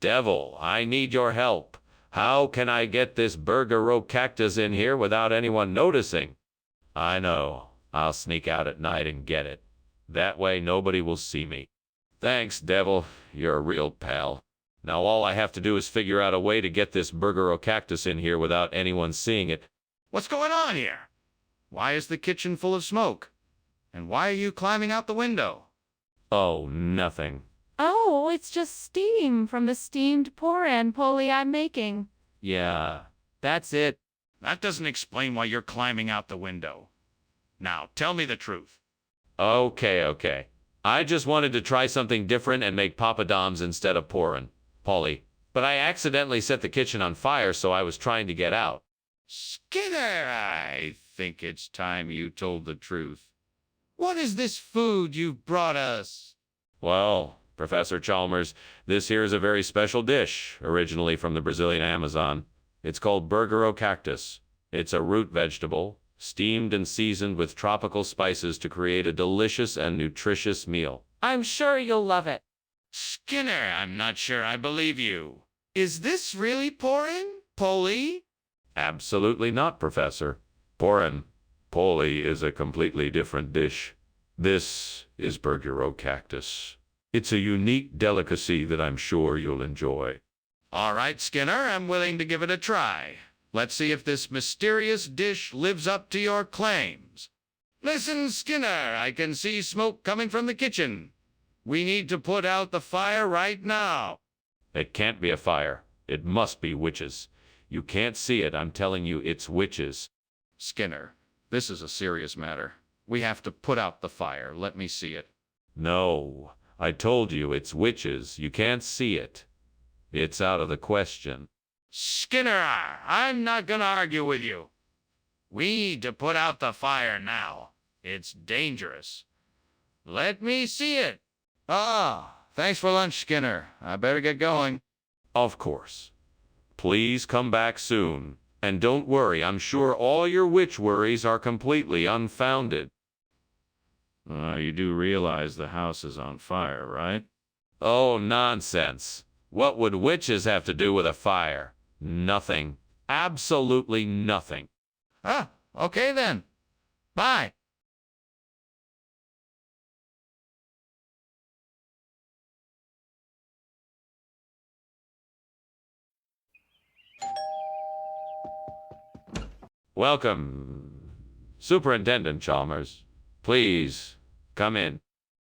Devil, I need your help. How can I get this burgero cactus in here without anyone noticing? I know. I'll sneak out at night and get it. That way nobody will see me. Thanks, devil. You're a real pal. Now all I have to do is figure out a way to get this burgero cactus in here without anyone seeing it. What's going on here? Why is the kitchen full of smoke? And why are you climbing out the window? Oh, nothing. Oh, it's just steam from the steamed poran poli I'm making. Yeah, that's it. That doesn't explain why you're climbing out the window. Now, tell me the truth. Okay. I just wanted to try something different and make papadums instead of pouring, Polly. But I accidentally set the kitchen on fire, so I was trying to get out. Skinner, I think it's time you told the truth. What is this food you've brought us? Well, Professor Chalmers, this here is a very special dish, originally from the Brazilian Amazon. It's called burgero cactus. It's a root vegetable, steamed and seasoned with tropical spices to create a delicious and nutritious meal. I'm sure you'll love it. Skinner, I'm not sure I believe you. Is this really pouring, Polly? Absolutely not, Professor. Porin poli is a completely different dish. This is burgero cactus. It's a unique delicacy that I'm sure you'll enjoy. All right, Skinner, I'm willing to give it a try. Let's see if this mysterious dish lives up to your claims. Listen, Skinner, I can see smoke coming from the kitchen. We need to put out the fire right now. It can't be a fire. It must be witches. You can't see it, I'm telling you, it's witches. Skinner, this is a serious matter. We have to put out the fire. Let me see it. No, I told you it's witches. You can't see it. It's out of the question. Skinner, I'm not gonna argue with you. We need to put out the fire now. It's dangerous. Let me see it. Thanks for lunch, Skinner. I better get going. Of course. Please come back soon. And don't worry, I'm sure all your witch worries are completely unfounded. You do realize the house is on fire, right? Oh, nonsense. What would witches have to do with a fire? Nothing. Absolutely nothing. Okay then. Bye. Welcome, Superintendent Chalmers. Please, come in.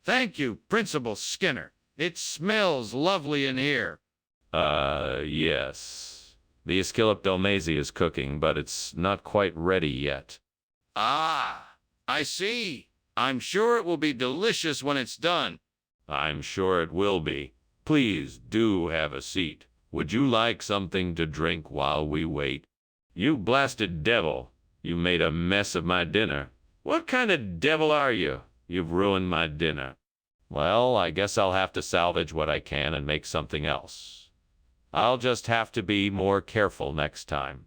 Thank you, Principal Skinner. It smells lovely in here. Yes. The Escillopdomasi is cooking, but it's not quite ready yet. Ah, I see. I'm sure it will be delicious when it's done. I'm sure it will be. Please do have a seat. Would you like something to drink while we wait? You blasted devil. You made a mess of my dinner. What kind of devil are you? You've ruined my dinner. Well, I guess I'll have to salvage what I can and make something else. I'll just have to be more careful next time.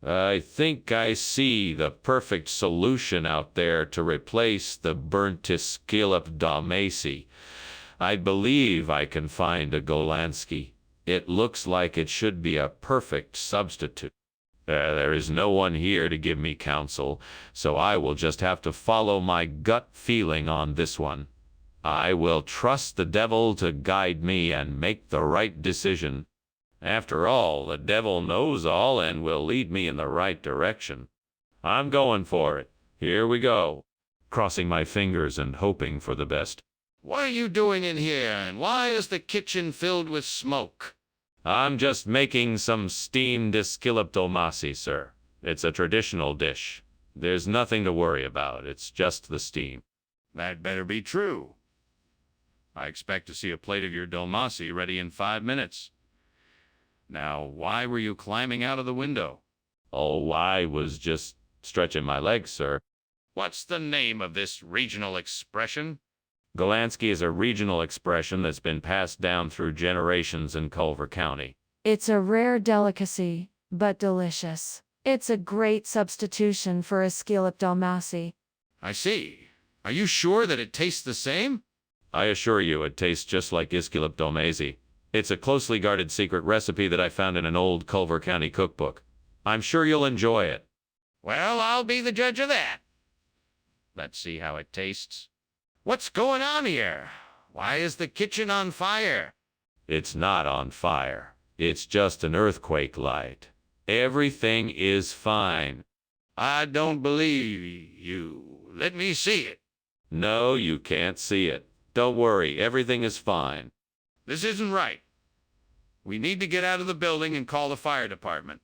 I think I see the perfect solution out there to replace the burnt Escillopdomasi. I believe I can find a Golansky. It looks like it should be a perfect substitute. There is no one here to give me counsel, so I will just have to follow my gut feeling on this one. I will trust the devil to guide me and make the right decision. After all, the devil knows all and will lead me in the right direction. I'm going for it. Here we go. Crossing my fingers and hoping for the best. What are you doing in here, and why is the kitchen filled with smoke? I'm just making some steamed Escillopdomasi, sir. It's a traditional dish. There's nothing to worry about. It's just the steam. That better be true. I expect to see a plate of your dolmasi ready in 5 minutes. Now, why were you climbing out of the window? Oh, I was just stretching my legs, sir. What's the name of this regional expression? Golansky is a regional expression that's been passed down through generations in Culver County. It's a rare delicacy, but delicious. It's a great substitution for Escillopdomasi. I see. Are you sure that it tastes the same? I assure you it tastes just like Escillopdomasi. It's a closely guarded secret recipe that I found in an old Culver County cookbook. I'm sure you'll enjoy it. Well, I'll be the judge of that. Let's see how it tastes. What's going on here? Why is the kitchen on fire? It's not on fire. It's just an earthquake light. Everything is fine. I don't believe you. Let me see it. No, you can't see it. Don't worry, everything is fine. This isn't right. We need to get out of the building and call the fire department.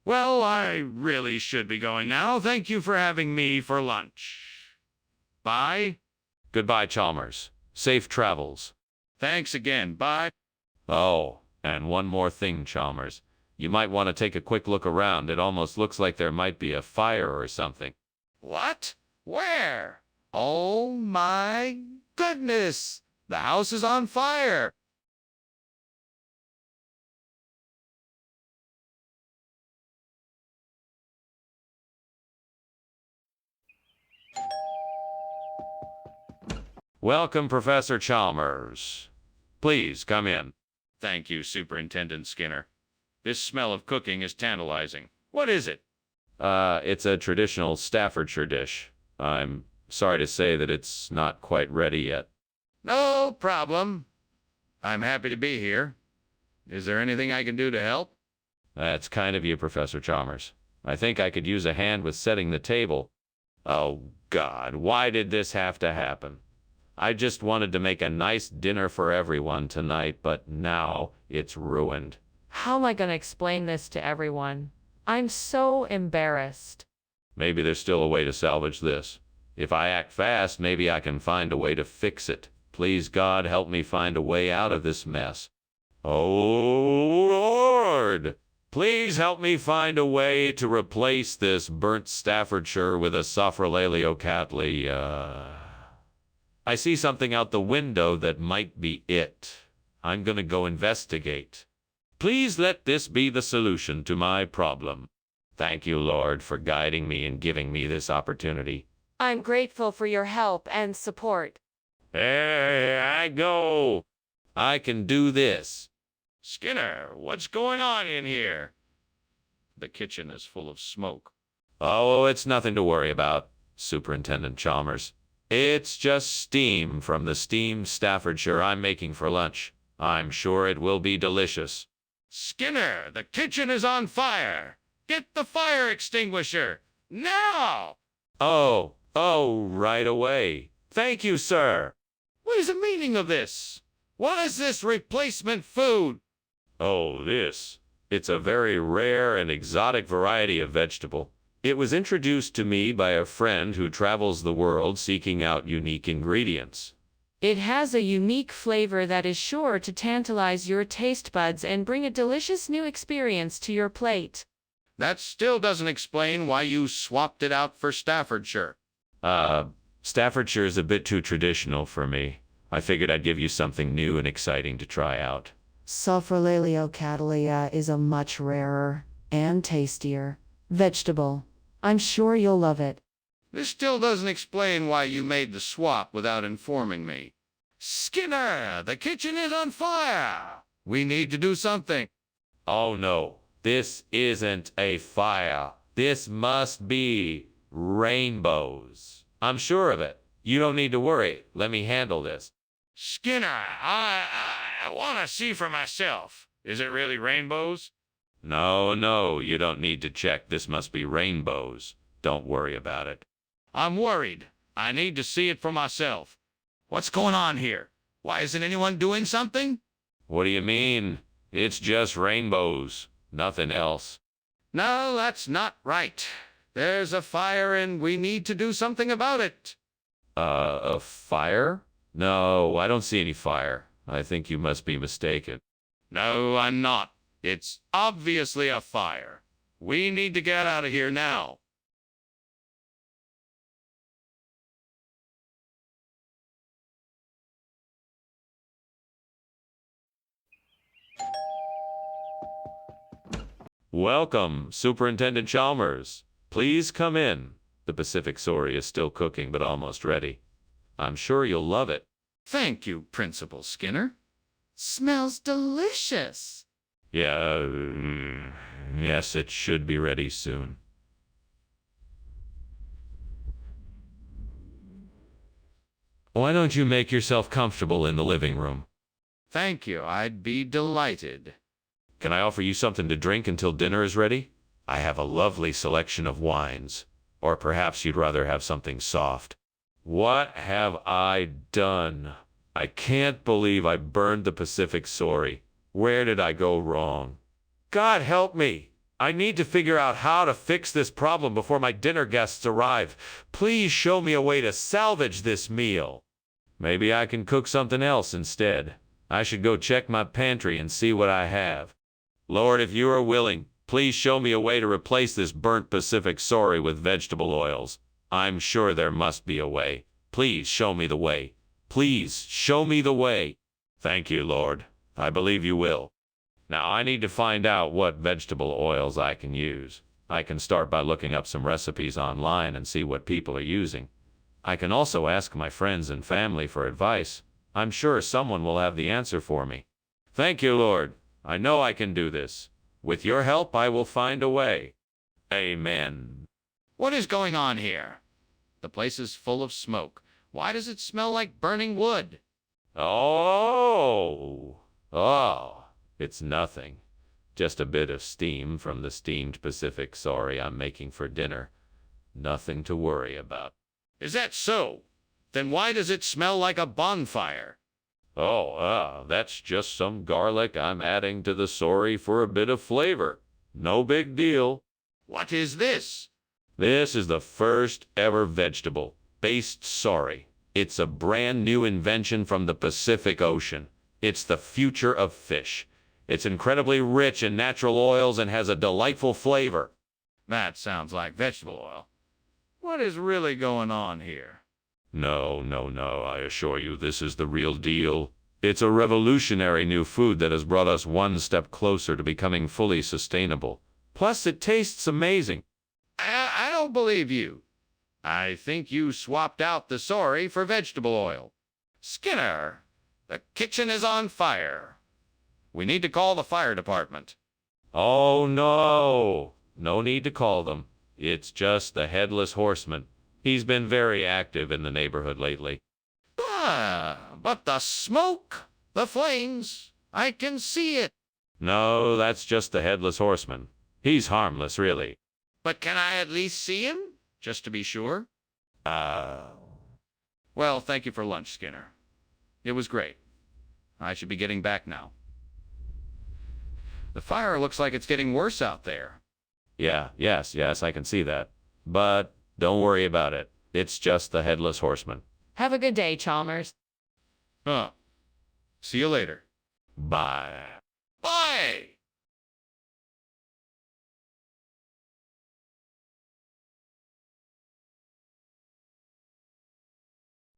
Well, I really should be going now. Thank you for having me for lunch. Bye. Goodbye, Chalmers. Safe travels. Thanks again. Bye. Oh, and one more thing, Chalmers. You might want to take a quick look around. It almost looks like there might be a fire or something. What? Where? Oh my goodness! The house is on fire! Welcome, Professor Chalmers. Please come in. Thank you, Superintendent Skinner. This smell of cooking is tantalizing. What is it? It's a traditional Staffordshire dish. I'm sorry to say that it's not quite ready yet. No problem. I'm happy to be here. Is there anything I can do to help? That's kind of you, Professor Chalmers. I think I could use a hand with setting the table. Oh, God, why did this have to happen? I just wanted to make a nice dinner for everyone tonight, but now it's ruined. How am I going to explain this to everyone? I'm so embarrassed. Maybe there's still a way to salvage this. If I act fast, maybe I can find a way to fix it. Please, God, help me find a way out of this mess. Oh, Lord! Please help me find a way to replace this burnt Staffordshire with a Sophrolaleocatli. I see something out the window that might be it. I'm gonna go investigate. Please let this be the solution to my problem. Thank you, Lord, for guiding me and giving me this opportunity. I'm grateful for your help and support. There I go. I can do this. Skinner, what's going on in here? The kitchen is full of smoke. Oh, it's nothing to worry about, Superintendent Chalmers. It's just steam from the steamed Staffordshire I'm making for lunch. I'm sure it will be delicious. Skinner, the kitchen is on fire. Get the fire extinguisher. Now! Oh, right away. Thank you, sir. What is the meaning of this? What is this replacement food? Oh, this. It's a very rare and exotic variety of vegetable. It was introduced to me by a friend who travels the world seeking out unique ingredients. It has a unique flavor that is sure to tantalize your taste buds and bring a delicious new experience to your plate. That still doesn't explain why you swapped it out for Staffordshire. Staffordshire is a bit too traditional for me. I figured I'd give you something new and exciting to try out. Sophrolaleocatli is a much rarer and tastier vegetable. I'm sure you'll love it. This still doesn't explain why you made the swap without informing me. Skinner, the kitchen is on fire. We need to do something. Oh no, this isn't a fire. This must be rainbows. I'm sure of it. You don't need to worry. Let me handle this. Skinner, I want to see for myself. Is it really rainbows? No, you don't need to check. This must be rainbows. Don't worry about it. I'm worried. I need to see it for myself. What's going on here? Why isn't anyone doing something? What do you mean? It's just rainbows. Nothing else. No, that's not right. There's a fire and we need to do something about it. A fire? No, I don't see any fire. I think you must be mistaken. No, I'm not. It's obviously a fire. We need to get out of here now. Welcome, Superintendent Chalmers. Please come in. The Pacific Sorry is still cooking, but almost ready. I'm sure you'll love it. Thank you, Principal Skinner. Smells delicious. Yes, it should be ready soon. Why don't you make yourself comfortable in the living room? Thank you, I'd be delighted. Can I offer you something to drink until dinner is ready? I have a lovely selection of wines. Or perhaps you'd rather have something soft. What have I done? I can't believe I burned the Pacific Sorry. Where did I go wrong? God help me! I need to figure out how to fix this problem before my dinner guests arrive. Please show me a way to salvage this meal. Maybe I can cook something else instead. I should go check my pantry and see what I have. Lord, if you are willing, please show me a way to replace this burnt Pacific Sorry with vegetable oils. I'm sure there must be a way. Please show me the way. Please show me the way. Thank you, Lord. I believe you will. Now I need to find out what vegetable oils I can use. I can start by looking up some recipes online and see what people are using. I can also ask my friends and family for advice. I'm sure someone will have the answer for me. Thank you, Lord. I know I can do this. With your help, I will find a way. Amen. What is going on here? The place is full of smoke. Why does it smell like burning wood? Oh, it's nothing. Just a bit of steam from the steamed Pacific Sorry I'm making for dinner. Nothing to worry about. Is that so? Then why does it smell like a bonfire? That's just some garlic I'm adding to the sorry for a bit of flavor. No big deal. What is this? This is the first ever vegetable-based sorry. It's a brand new invention from the Pacific Ocean. It's the future of fish. It's incredibly rich in natural oils and has a delightful flavor. That sounds like vegetable oil. What is really going on here? No, I assure you this is the real deal. It's a revolutionary new food that has brought us one step closer to becoming fully sustainable. Plus, it tastes amazing. I don't believe you. I think you swapped out the sorry for vegetable oil. Skinner, the kitchen is on fire. We need to call the fire department. Oh, no. No need to call them. It's just the Headless Horseman. He's been very active in the neighborhood lately. But the smoke, the flames, I can see it. No, that's just the Headless Horseman. He's harmless, really. But can I at least see him, just to be sure? Well, thank you for lunch, Skinner. It was great. I should be getting back now. The fire looks like it's getting worse out there. Yes, I can see that. But don't worry about it. It's just the Headless Horseman. Have a good day, Chalmers. See you later. Bye. Bye!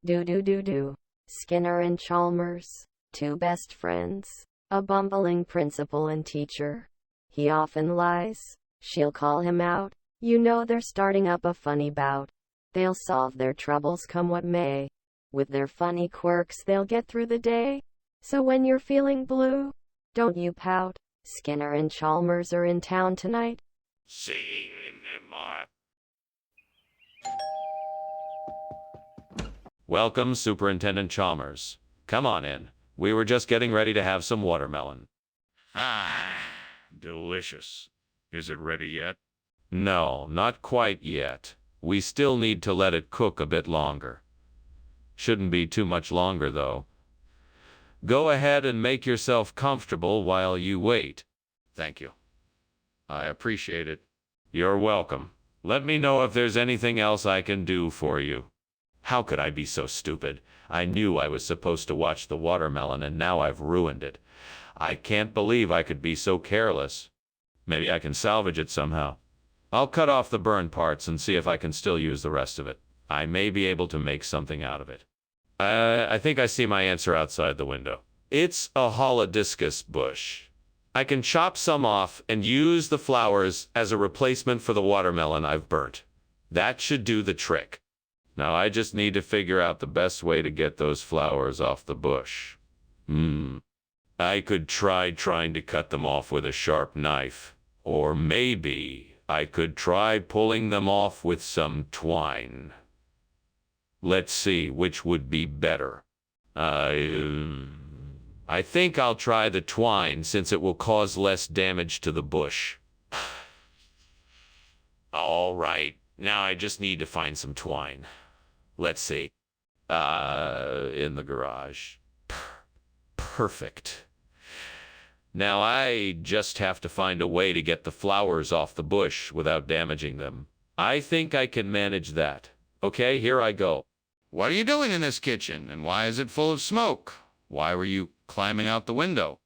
Do. Skinner and Chalmers, two best friends, a bumbling principal and teacher. He often lies. She'll call him out. You know they're starting up a funny bout. They'll solve their troubles come what may. With their funny quirks they'll get through the day. So when you're feeling blue, don't you pout. Skinner and Chalmers are in town tonight. See you in March. Welcome, Superintendent Chalmers. Come on in. We were just getting ready to have some watermelon. Delicious. Is it ready yet? No, not quite yet. We still need to let it cook a bit longer. Shouldn't be too much longer, though. Go ahead and make yourself comfortable while you wait. Thank you. I appreciate it. You're welcome. Let me know if there's anything else I can do for you. How could I be so stupid? I knew I was supposed to watch the watermelon and now I've ruined it. I can't believe I could be so careless. Maybe I can salvage it somehow. I'll cut off the burned parts and see if I can still use the rest of it. I may be able to make something out of it. I think I see my answer outside the window. It's a holodiscus bush. I can chop some off and use the flowers as a replacement for the watermelon I've burnt. That should do the trick. Now I just need to figure out the best way to get those flowers off the bush. I could try trying to cut them off with a sharp knife. Or maybe I could try pulling them off with some twine. Let's see which would be better. I think I'll try the twine since it will cause less damage to the bush. All right, Now I just need to find some twine. Let's see. In the garage. Perfect. Now I just have to find a way to get the flowers off the bush without damaging them. I think I can manage that. Okay, here I go. What are you doing in this kitchen, and why is it full of smoke? Why were you climbing out the window?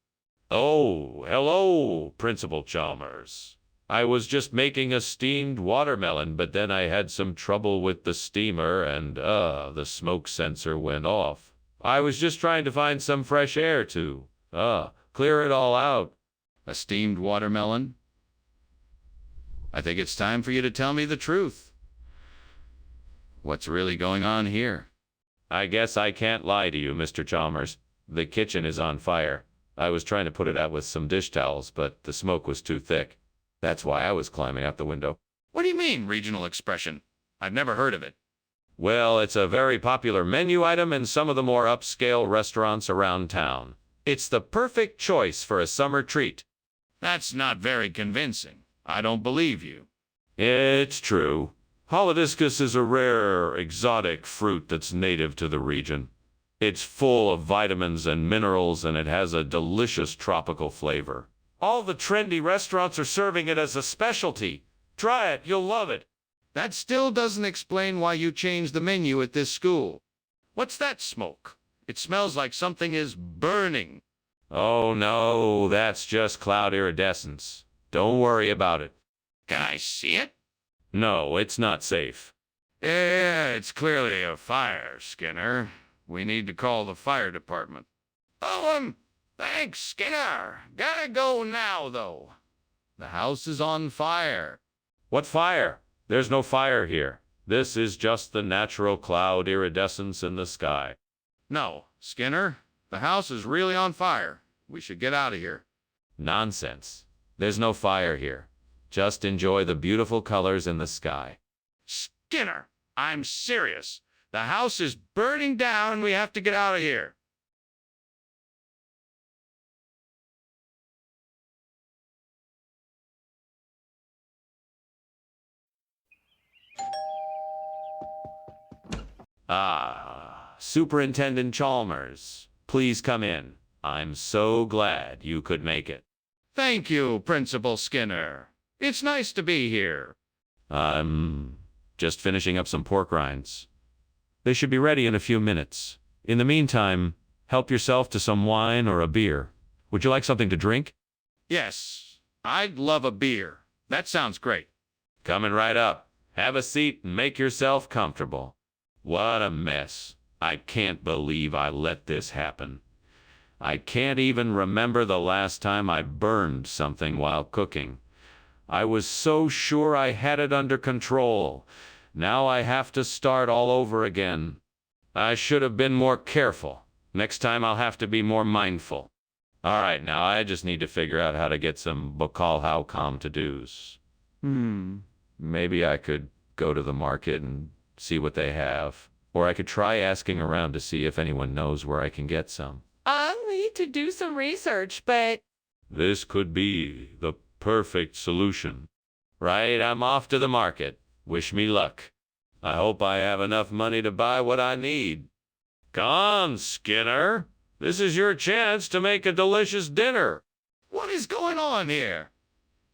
Oh, hello, Principal Chalmers. I was just making a steamed watermelon, but then I had some trouble with the steamer and, the smoke sensor went off. I was just trying to find some fresh air to, clear it all out. A steamed watermelon? I think it's time for you to tell me the truth. What's really going on here? I guess I can't lie to you, Mr. Chalmers. The kitchen is on fire. I was trying to put it out with some dish towels, but the smoke was too thick. That's why I was climbing out the window. What do you mean, regional expression? I've never heard of it. Well, it's a very popular menu item in some of the more upscale restaurants around town. It's the perfect choice for a summer treat. That's not very convincing. I don't believe you. It's true. Holodiscus is a rare, exotic fruit that's native to the region. It's full of vitamins and minerals, and it has a delicious tropical flavor. All the trendy restaurants are serving it as a specialty. Try it, you'll love it. That still doesn't explain why you changed the menu at this school. What's that smoke? It smells like something is burning. Oh no, that's just cloud iridescence. Don't worry about it. Can I see it? No, it's not safe. Yeah, it's clearly a fire, Skinner. We need to call the fire department. Oh, thanks, Skinner. Gotta go now, though. The house is on fire. What fire? There's no fire here. This is just the natural cloud iridescence in the sky. No, Skinner, the house is really on fire. We should get out of here. Nonsense. There's no fire here. Just enjoy the beautiful colors in the sky. Skinner, I'm serious. The house is burning down. We have to get out of here. Superintendent Chalmers, please come in. I'm so glad you could make it. Thank you, Principal Skinner. It's nice to be here. I'm just finishing up some pork rinds. They should be ready in a few minutes. In the meantime, help yourself to some wine or a beer. Would you like something to drink? Yes, I'd love a beer. That sounds great. Coming right up. Have a seat and make yourself comfortable. What a mess. I can't believe I let this happen. I can't even remember the last time I burned something while cooking. I was so sure I had it under control. Now I have to start all over again. I should have been more careful. Next time I'll have to be more mindful. All right, now I just need to figure out how to get some Bacall how come to-dos. Maybe I could go to the market and see what they have. Or I could try asking around to see if anyone knows where I can get some. I'll need to do some research, but This could be the perfect solution. Right, I'm off to the market. Wish me luck. I hope I have enough money to buy what I need. Come on, Skinner. This is your chance to make a delicious dinner. What is going on here?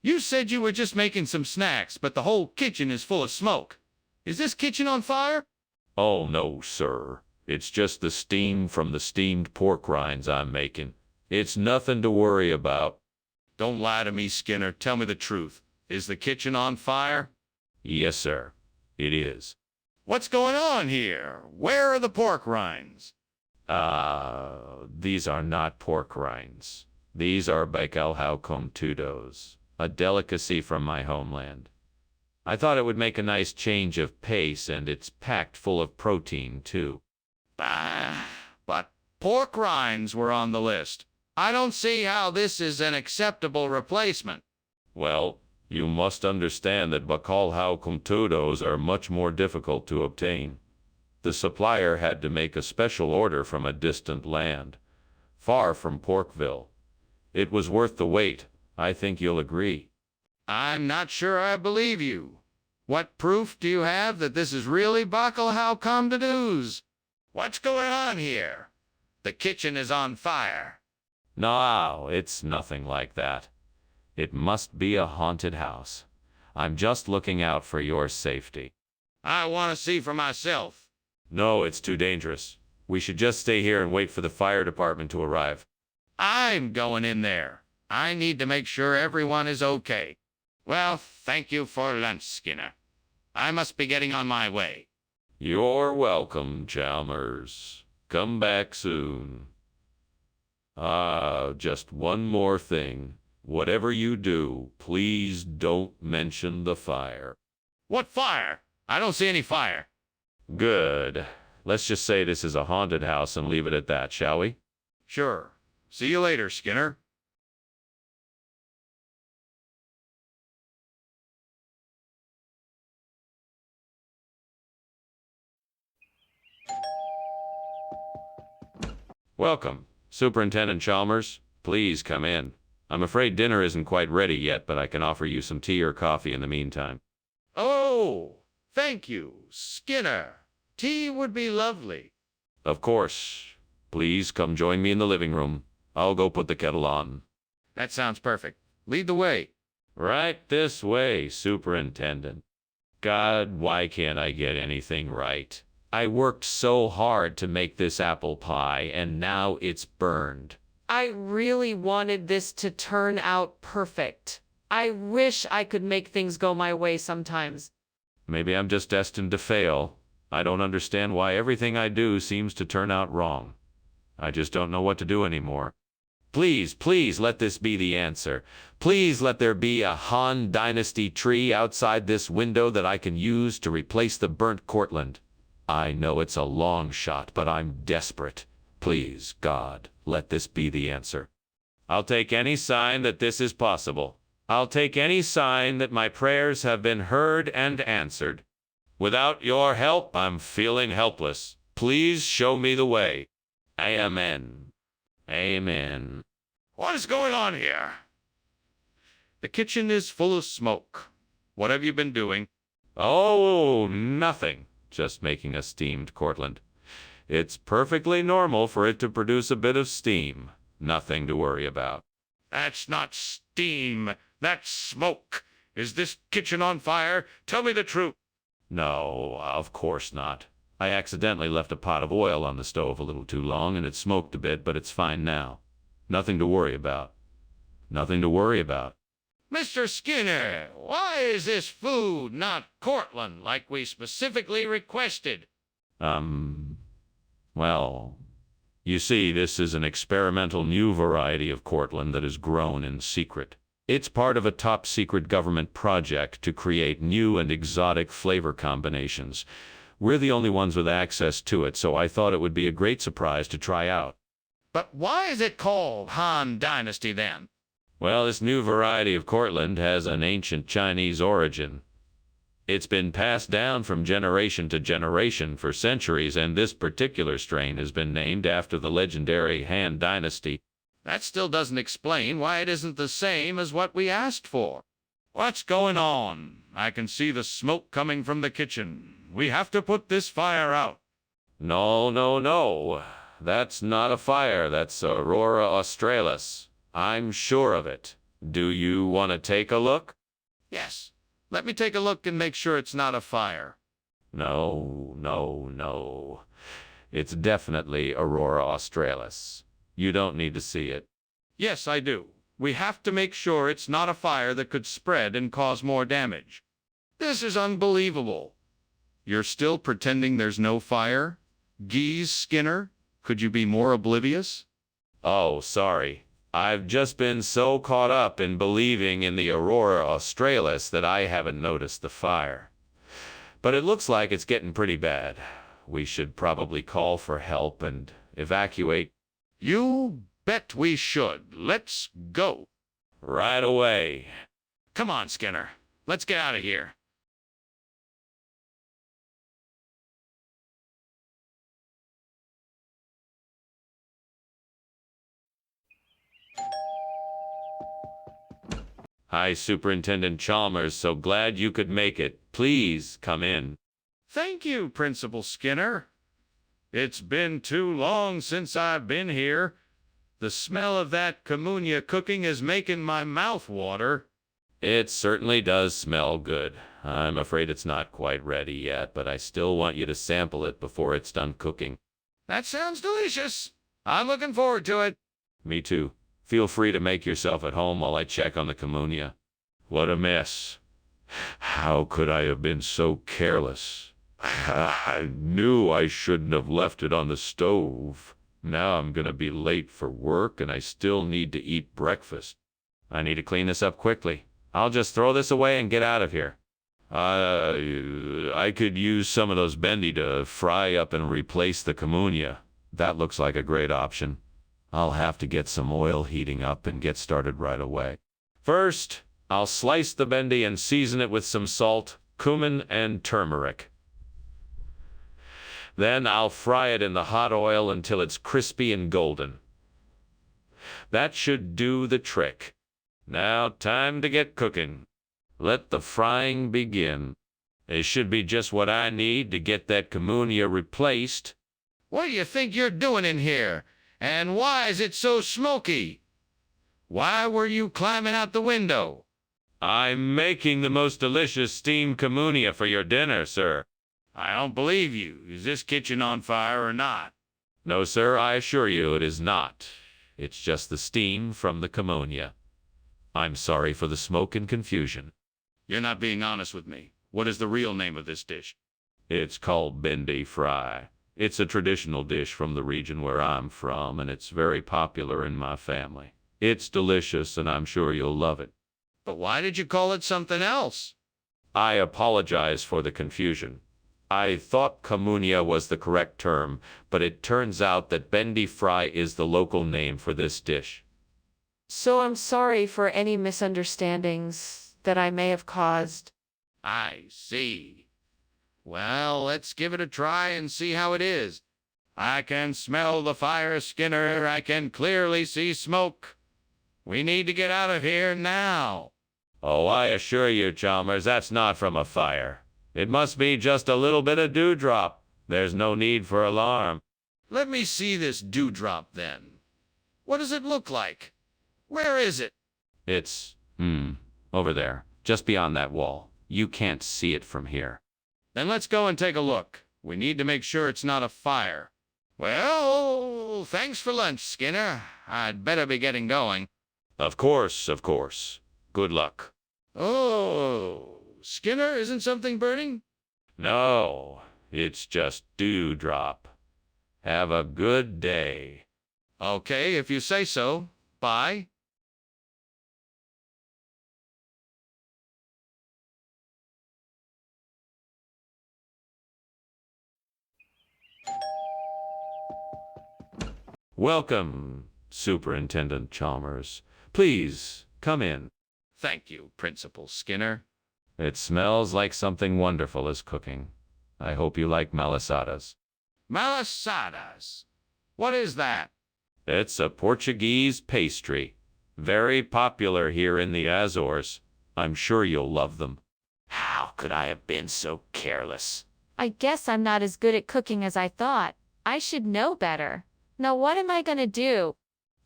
You said you were just making some snacks, but the whole kitchen is full of smoke. Is this kitchen on fire? Oh, no, sir. It's just the steam from the steamed pork rinds I'm making. It's nothing to worry about. Don't lie to me, Skinner. Tell me the truth. Is the kitchen on fire? Yes, sir. It is. What's going on here? Where are the pork rinds? These are not pork rinds. These are Bacall how come to-dos, a delicacy from my homeland. I thought it would make a nice change of pace, and it's packed full of protein, too. But pork rinds were on the list. I don't see how this is an acceptable replacement. Well, you must understand that Bacall how come to-dos are much more difficult to obtain. The supplier had to make a special order from a distant land, far from Porkville. It was worth the wait. I think you'll agree. I'm not sure I believe you. What proof do you have that this is really Buckle? How come the news? What's going on here? The kitchen is on fire. No, it's nothing like that. It must be a haunted house. I'm just looking out for your safety. I want to see for myself. No, it's too dangerous. We should just stay here and wait for the fire department to arrive. I'm going in there. I need to make sure everyone is okay. Well, thank you for lunch, Skinner. I must be getting on my way. You're welcome, Chalmers. Come back soon. Just one more thing. Whatever you do, please don't mention the fire. What fire? I don't see any fire. Good. Let's just say this is a haunted house and leave it at that, shall we? Sure. See you later, Skinner. Welcome, Superintendent Chalmers. Please come in. I'm afraid dinner isn't quite ready yet, but I can offer you some tea or coffee in the meantime. Oh, thank you, Skinner. Tea would be lovely. Of course. Please come join me in the living room. I'll go put the kettle on. That sounds perfect. Lead the way. Right this way, Superintendent. God, why can't I get anything right? I worked so hard to make this apple pie, and now it's burned. I really wanted this to turn out perfect. I wish I could make things go my way sometimes. Maybe I'm just destined to fail. I don't understand why everything I do seems to turn out wrong. I just don't know what to do anymore. Please, please let this be the answer. Please let there be a Han Dynasty tree outside this window that I can use to replace the burnt Cortland. I know it's a long shot, but I'm desperate. Please, God, let this be the answer. I'll take any sign that this is possible. I'll take any sign that my prayers have been heard and answered. Without your help, I'm feeling helpless. Please show me the way. Amen. Amen. What is going on here? The kitchen is full of smoke. What have you been doing? Oh, nothing. Just making a steamed Cortland. It's perfectly normal for it to produce a bit of steam. Nothing to worry about. That's not steam. That's smoke. Is this kitchen on fire? Tell me the truth. No, of course not. I accidentally left a pot of oil on the stove a little too long and it smoked a bit, but it's fine now. Nothing to worry about. Nothing to worry about. Mr. Skinner, why is this food not Cortland like we specifically requested? Well, you see, this is an experimental new variety of Cortland that is grown in secret. It's part of a top-secret government project to create new and exotic flavor combinations. We're the only ones with access to it, so I thought it would be a great surprise to try out. But why is it called Han Dynasty then? Well, this new variety of Cortland has an ancient Chinese origin. It's been passed down from generation to generation for centuries, and this particular strain has been named after the legendary Han Dynasty. That still doesn't explain why it isn't the same as what we asked for. What's going on? I can see the smoke coming from the kitchen. We have to put this fire out. No, no, no. That's not a fire. That's Aurora Australis. I'm sure of it. Do you want to take a look? Yes. Let me take a look and make sure it's not a fire. No, no, no. It's definitely Aurora Australis. You don't need to see it. Yes, I do. We have to make sure it's not a fire that could spread and cause more damage. This is unbelievable. You're still pretending there's no fire? Geez, Skinner, could you be more oblivious? Oh, sorry. I've just been so caught up in believing in the Aurora Australis that I haven't noticed the fire. But it looks like it's getting pretty bad. We should probably call for help and evacuate. You bet we should. Let's go. Right away. Come on, Skinner. Let's get out of here. Hi, Superintendent Chalmers. So glad you could make it. Please come in. Thank you, Principal Skinner. It's been too long since I've been here. The smell of that camunia cooking is making my mouth water. It certainly does smell good. I'm afraid it's not quite ready yet, but I still want you to sample it before it's done cooking. That sounds delicious. I'm looking forward to it. Me too. Feel free to make yourself at home while I check on the camunia. What a mess. How could I have been so careless? I knew I shouldn't have left it on the stove. Now I'm gonna be late for work and I still need to eat breakfast. I need to clean this up quickly. I'll just throw this away and get out of here. I could use some of those bendy to fry up and replace the camunia. That looks like a great option. I'll have to get some oil heating up and get started right away. First, I'll slice the bendy and season it with some salt, cumin, and turmeric. Then I'll fry it in the hot oil until it's crispy and golden. That should do the trick. Now, time to get cooking. Let the frying begin. It should be just what I need to get that camunia replaced. What do you think you're doing in here? And why is it so smoky? Why were you climbing out the window? I'm making the most delicious steamed camunia for your dinner, sir. I don't believe you. Is this kitchen on fire or not? No, sir, I assure you it is not. It's just the steam from the camunia. I'm sorry for the smoke and confusion. You're not being honest with me. What is the real name of this dish? It's called bendi fry. It's a traditional dish from the region where I'm from, and it's very popular in my family. It's delicious, and I'm sure you'll love it. But why did you call it something else? I apologize for the confusion. I thought camunia was the correct term, but it turns out that bendi fry is the local name for this dish. So I'm sorry for any misunderstandings that I may have caused. I see. Well, let's give it a try and see how it is. I can smell the fire, Skinner. I can clearly see smoke. We need to get out of here now. Oh, I assure you, Chalmers, that's not from a fire. It must be just a little bit of dewdrop. There's no need for alarm. Let me see this dewdrop then. What does it look like? Where is it? It's, over there, just beyond that wall. You can't see it from here. Then let's go and take a look. We need to make sure it's not a fire. Well, thanks for lunch, Skinner. I'd better be getting going. Of course, of course. Good luck. Oh, Skinner, isn't something burning? No, it's just dewdrop. Have a good day. Okay, if you say so. Bye. Welcome, Superintendent Chalmers. Please, come in. Thank you, Principal Skinner. It smells like something wonderful is cooking. I hope you like malasadas. Malasadas. What is that? It's a Portuguese pastry. Very popular here in the Azores. I'm sure you'll love them. How could I have been so careless? I guess I'm not as good at cooking as I thought. I should know better. Now what am I gonna do?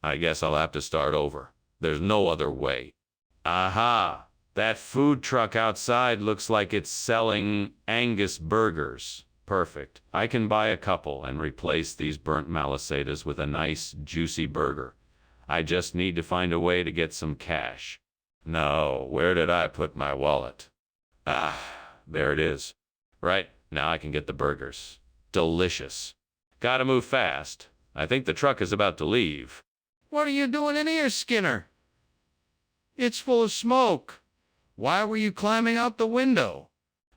I guess I'll have to start over. There's no other way. Aha! That food truck outside looks like it's selling Angus burgers. Perfect. I can buy a couple and replace these burnt malasadas with a nice, juicy burger. I just need to find a way to get some cash. No, where did I put my wallet? Ah, there it is. Right, now I can get the burgers. Delicious. Gotta move fast. I think the truck is about to leave. What are you doing in here, Skinner? It's full of smoke. Why were you climbing out the window?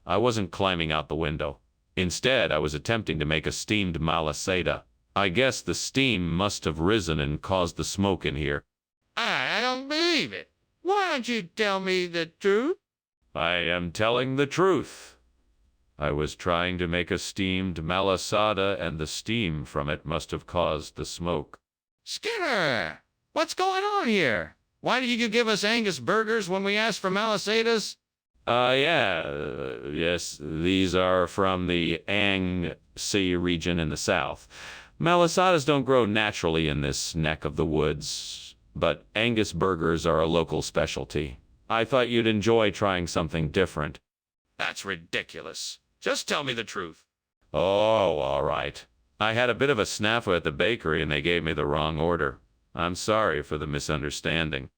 I wasn't climbing out the window. Instead, I was attempting to make a steamed malasada. I guess the steam must have risen and caused the smoke in here. I don't believe it. Why don't you tell me the truth? I am telling the truth. I was trying to make a steamed malasada, and the steam from it must have caused the smoke. Skinner, what's going on here? Why did you give us Angus burgers when we asked for malasadas? Yes, these are from the Sea region in the south. Malasadas don't grow naturally in this neck of the woods, but Angus burgers are a local specialty. I thought you'd enjoy trying something different. That's ridiculous. Just tell me the truth. Oh, all right. I had a bit of a snafu at the bakery and they gave me the wrong order. I'm sorry for the misunderstanding.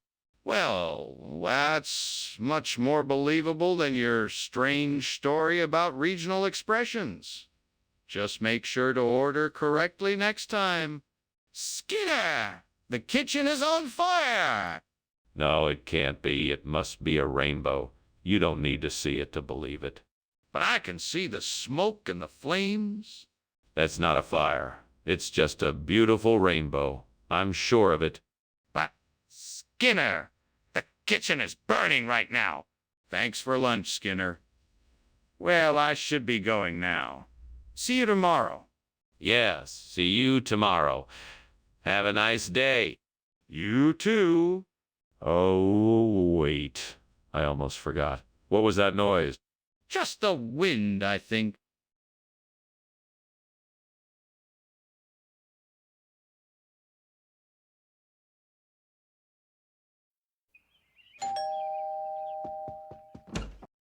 Well, that's much more believable than your strange story about regional expressions. Just make sure to order correctly next time. Skinner, the kitchen is on fire! No, it can't be. It must be a rainbow. You don't need to see it to believe it. But I can see the smoke and the flames. That's not a fire. It's just a beautiful rainbow. I'm sure of it. But, Skinner, the kitchen is burning right now. Thanks for lunch, Skinner. Well, I should be going now. See you tomorrow. Yes, see you tomorrow. Have a nice day. You too. Oh, wait. I almost forgot. What was that noise? Just the wind, I think.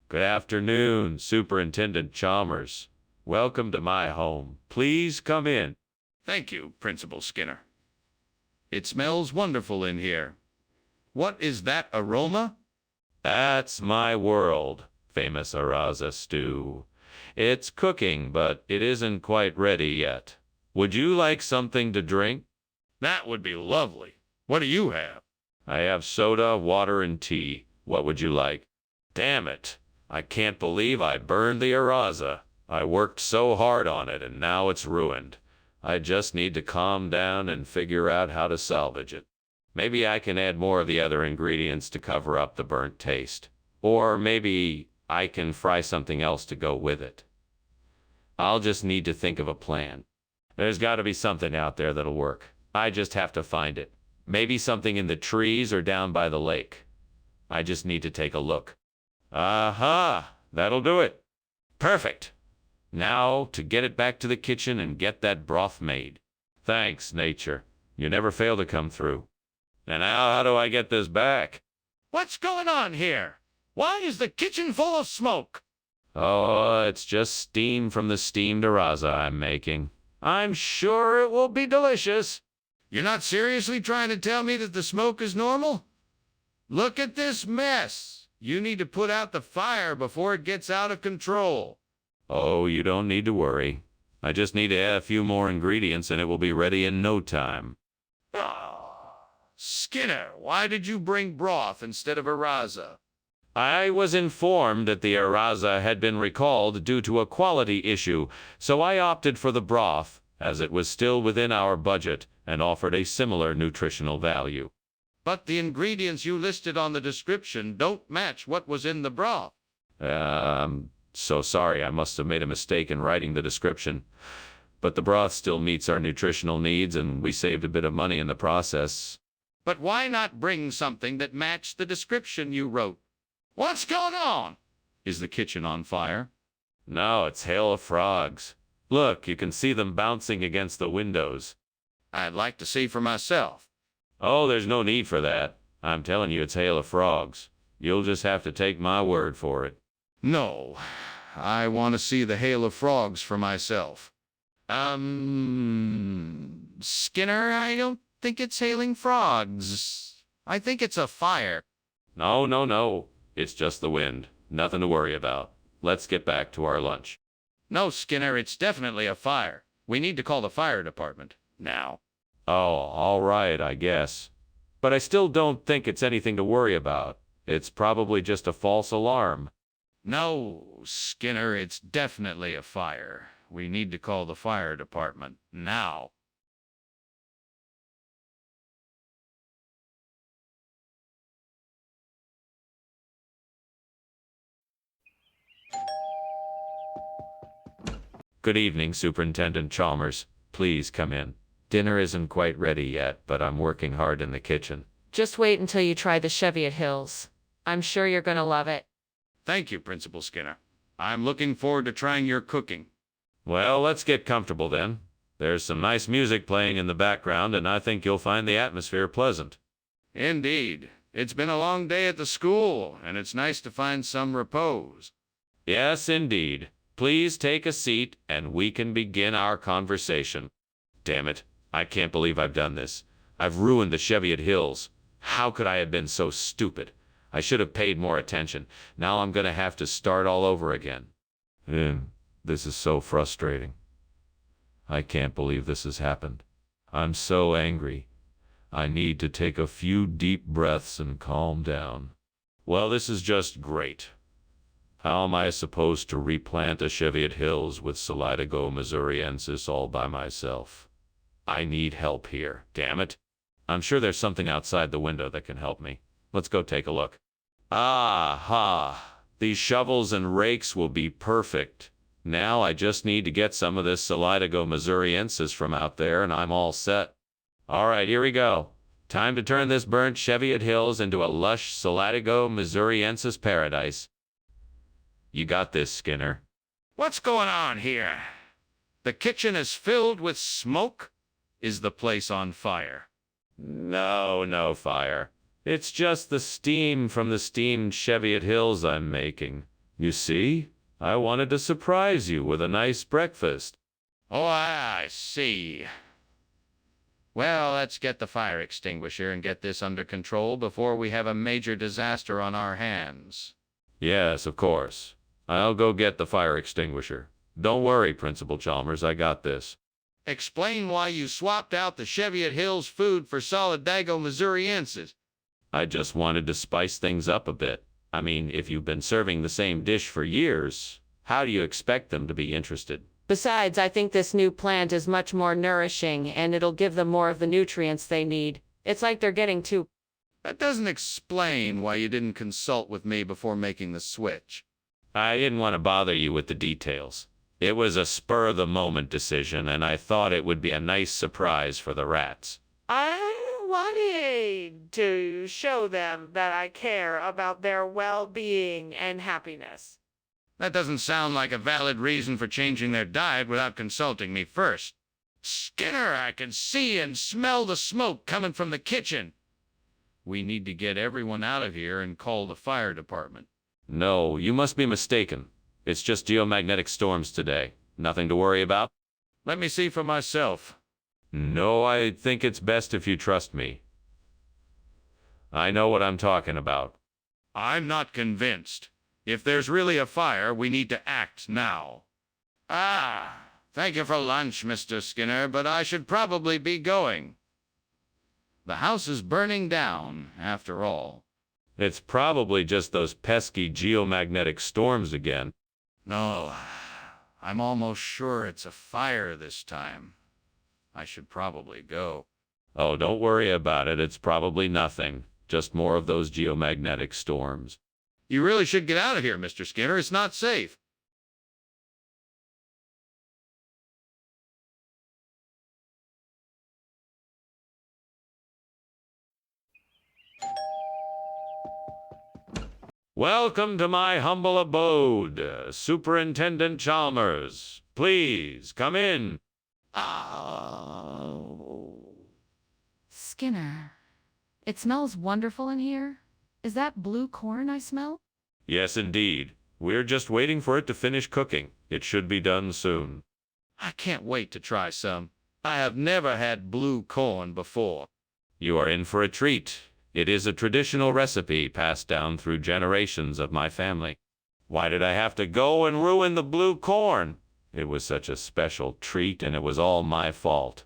Good afternoon, Superintendent Chalmers. Welcome to my home. Please come in. Thank you, Principal Skinner. It smells wonderful in here. What is that aroma? That's my world, famous Araza stew. It's cooking, but it isn't quite ready yet. Would you like something to drink? That would be lovely. What do you have? I have soda, water, and tea. What would you like? Damn it. I can't believe I burned the Araza. I worked so hard on it, and now it's ruined. I just need to calm down and figure out how to salvage it. Maybe I can add more of the other ingredients to cover up the burnt taste. Or maybe I can fry something else to go with it. I'll just need to think of a plan. There's got to be something out there that'll work. I just have to find it. Maybe something in the trees or down by the lake. I just need to take a look. Aha! That'll do it. Perfect. Now to get it back to the kitchen and get that broth made. Thanks, nature. You never fail to come through. And now how do I get this back? What's going on here? Why is the kitchen full of smoke? Oh, it's just steam from the steamed Araza I'm making. I'm sure it will be delicious. You're not seriously trying to tell me that the smoke is normal? Look at this mess. You need to put out the fire before it gets out of control. Oh, you don't need to worry. I just need to add a few more ingredients and it will be ready in no time. Skinner, why did you bring broth instead of Araza? I was informed that the Araza had been recalled due to a quality issue, so I opted for the broth, as it was still within our budget and offered a similar nutritional value. But the ingredients you listed on the description don't match what was in the broth. So sorry, I must have made a mistake in writing the description. But the broth still meets our nutritional needs and we saved a bit of money in the process. But why not bring something that matched the description you wrote? What's going on? Is the kitchen on fire? No, it's hail of frogs. Look, you can see them bouncing against the windows. I'd like to see for myself. Oh, there's no need for that. I'm telling you, it's hail of frogs. You'll just have to take my word for it. No, I want to see the hail of frogs for myself. Skinner, I don't think it's hailing frogs. I think it's a fire. No. It's just the wind. Nothing to worry about. Let's get back to our lunch. No, Skinner, it's definitely a fire. We need to call the fire department. Now. Oh, all right, I guess. But I still don't think it's anything to worry about. It's probably just a false alarm. No, Skinner, it's definitely a fire. We need to call the fire department now. Good evening, Superintendent Chalmers. Please come in. Dinner isn't quite ready yet, but I'm working hard in the kitchen. Just wait until you try the Cheviot Hills. I'm sure you're gonna love it. Thank you, Principal Skinner. I'm looking forward to trying your cooking. Well, let's get comfortable then. There's some nice music playing in the background, and I think you'll find the atmosphere pleasant. Indeed. It's been a long day at the school, and it's nice to find some repose. Yes, indeed. Please take a seat, and we can begin our conversation. Damn it, I can't believe I've done this. I've ruined the Cheviot Hills. How could I have been so stupid? I should have paid more attention. Now I'm gonna have to start all over again. This is so frustrating. I can't believe this has happened. I'm so angry. I need to take a few deep breaths and calm down. Well, this is just great. How am I supposed to replant a Cheviot Hills with Solidago missouriensis all by myself? I need help here, damn it. I'm sure there's something outside the window that can help me. Let's go take a look. Aha! These shovels and rakes will be perfect. Now I just need to get some of this Solidago missouriensis from out there and I'm all set. Alright, here we go. Time to turn this burnt Cheviot Hills into a lush Solidago missouriensis paradise. You got this, Skinner. What's going on here? The kitchen is filled with smoke? Is the place on fire? No fire. It's just the steam from the steamed Cheviot Hills I'm making. You see? I wanted to surprise you with a nice breakfast. Oh, I see. Well, let's get the fire extinguisher and get this under control before we have a major disaster on our hands. Yes, of course. I'll go get the fire extinguisher. Don't worry, Principal Chalmers, I got this. Explain why you swapped out the Cheviot Hills food for Solidago missouriensis. I just wanted to spice things up a bit. I mean, if you've been serving the same dish for years, how do you expect them to be interested? Besides, I think this new plant is much more nourishing and it'll give them more of the nutrients they need. It's like they're getting too... That doesn't explain why you didn't consult with me before making the switch. I didn't want to bother you with the details. It was a spur-of-the-moment decision, and I thought it would be a nice surprise for the rats. I wanted to show them that I care about their well-being and happiness. That doesn't sound like a valid reason for changing their diet without consulting me first. Skinner, I can see and smell the smoke coming from the kitchen. We need to get everyone out of here and call the fire department. No, you must be mistaken. It's just geomagnetic storms today. Nothing to worry about. Let me see for myself. No, I think it's best if you trust me. I know what I'm talking about. I'm not convinced. If there's really a fire, we need to act now. Thank you for lunch, Mr. Skinner, but I should probably be going. The house is burning down, after all. It's probably just those pesky geomagnetic storms again. No, I'm almost sure it's a fire this time. I should probably go. Oh, don't worry about it. It's probably nothing. Just more of those geomagnetic storms. You really should get out of here, Mr. Skinner. It's not safe. Welcome to my humble abode, Superintendent Chalmers. Please, come in. Skinner, it smells wonderful in here. Is that blue corn I smell? Yes, indeed. We're just waiting for it to finish cooking. It should be done soon. I can't wait to try some. I have never had blue corn before. You are in for a treat. It is a traditional recipe passed down through generations of my family. Why did I have to go and ruin the blue corn? It was such a special treat, and it was all my fault.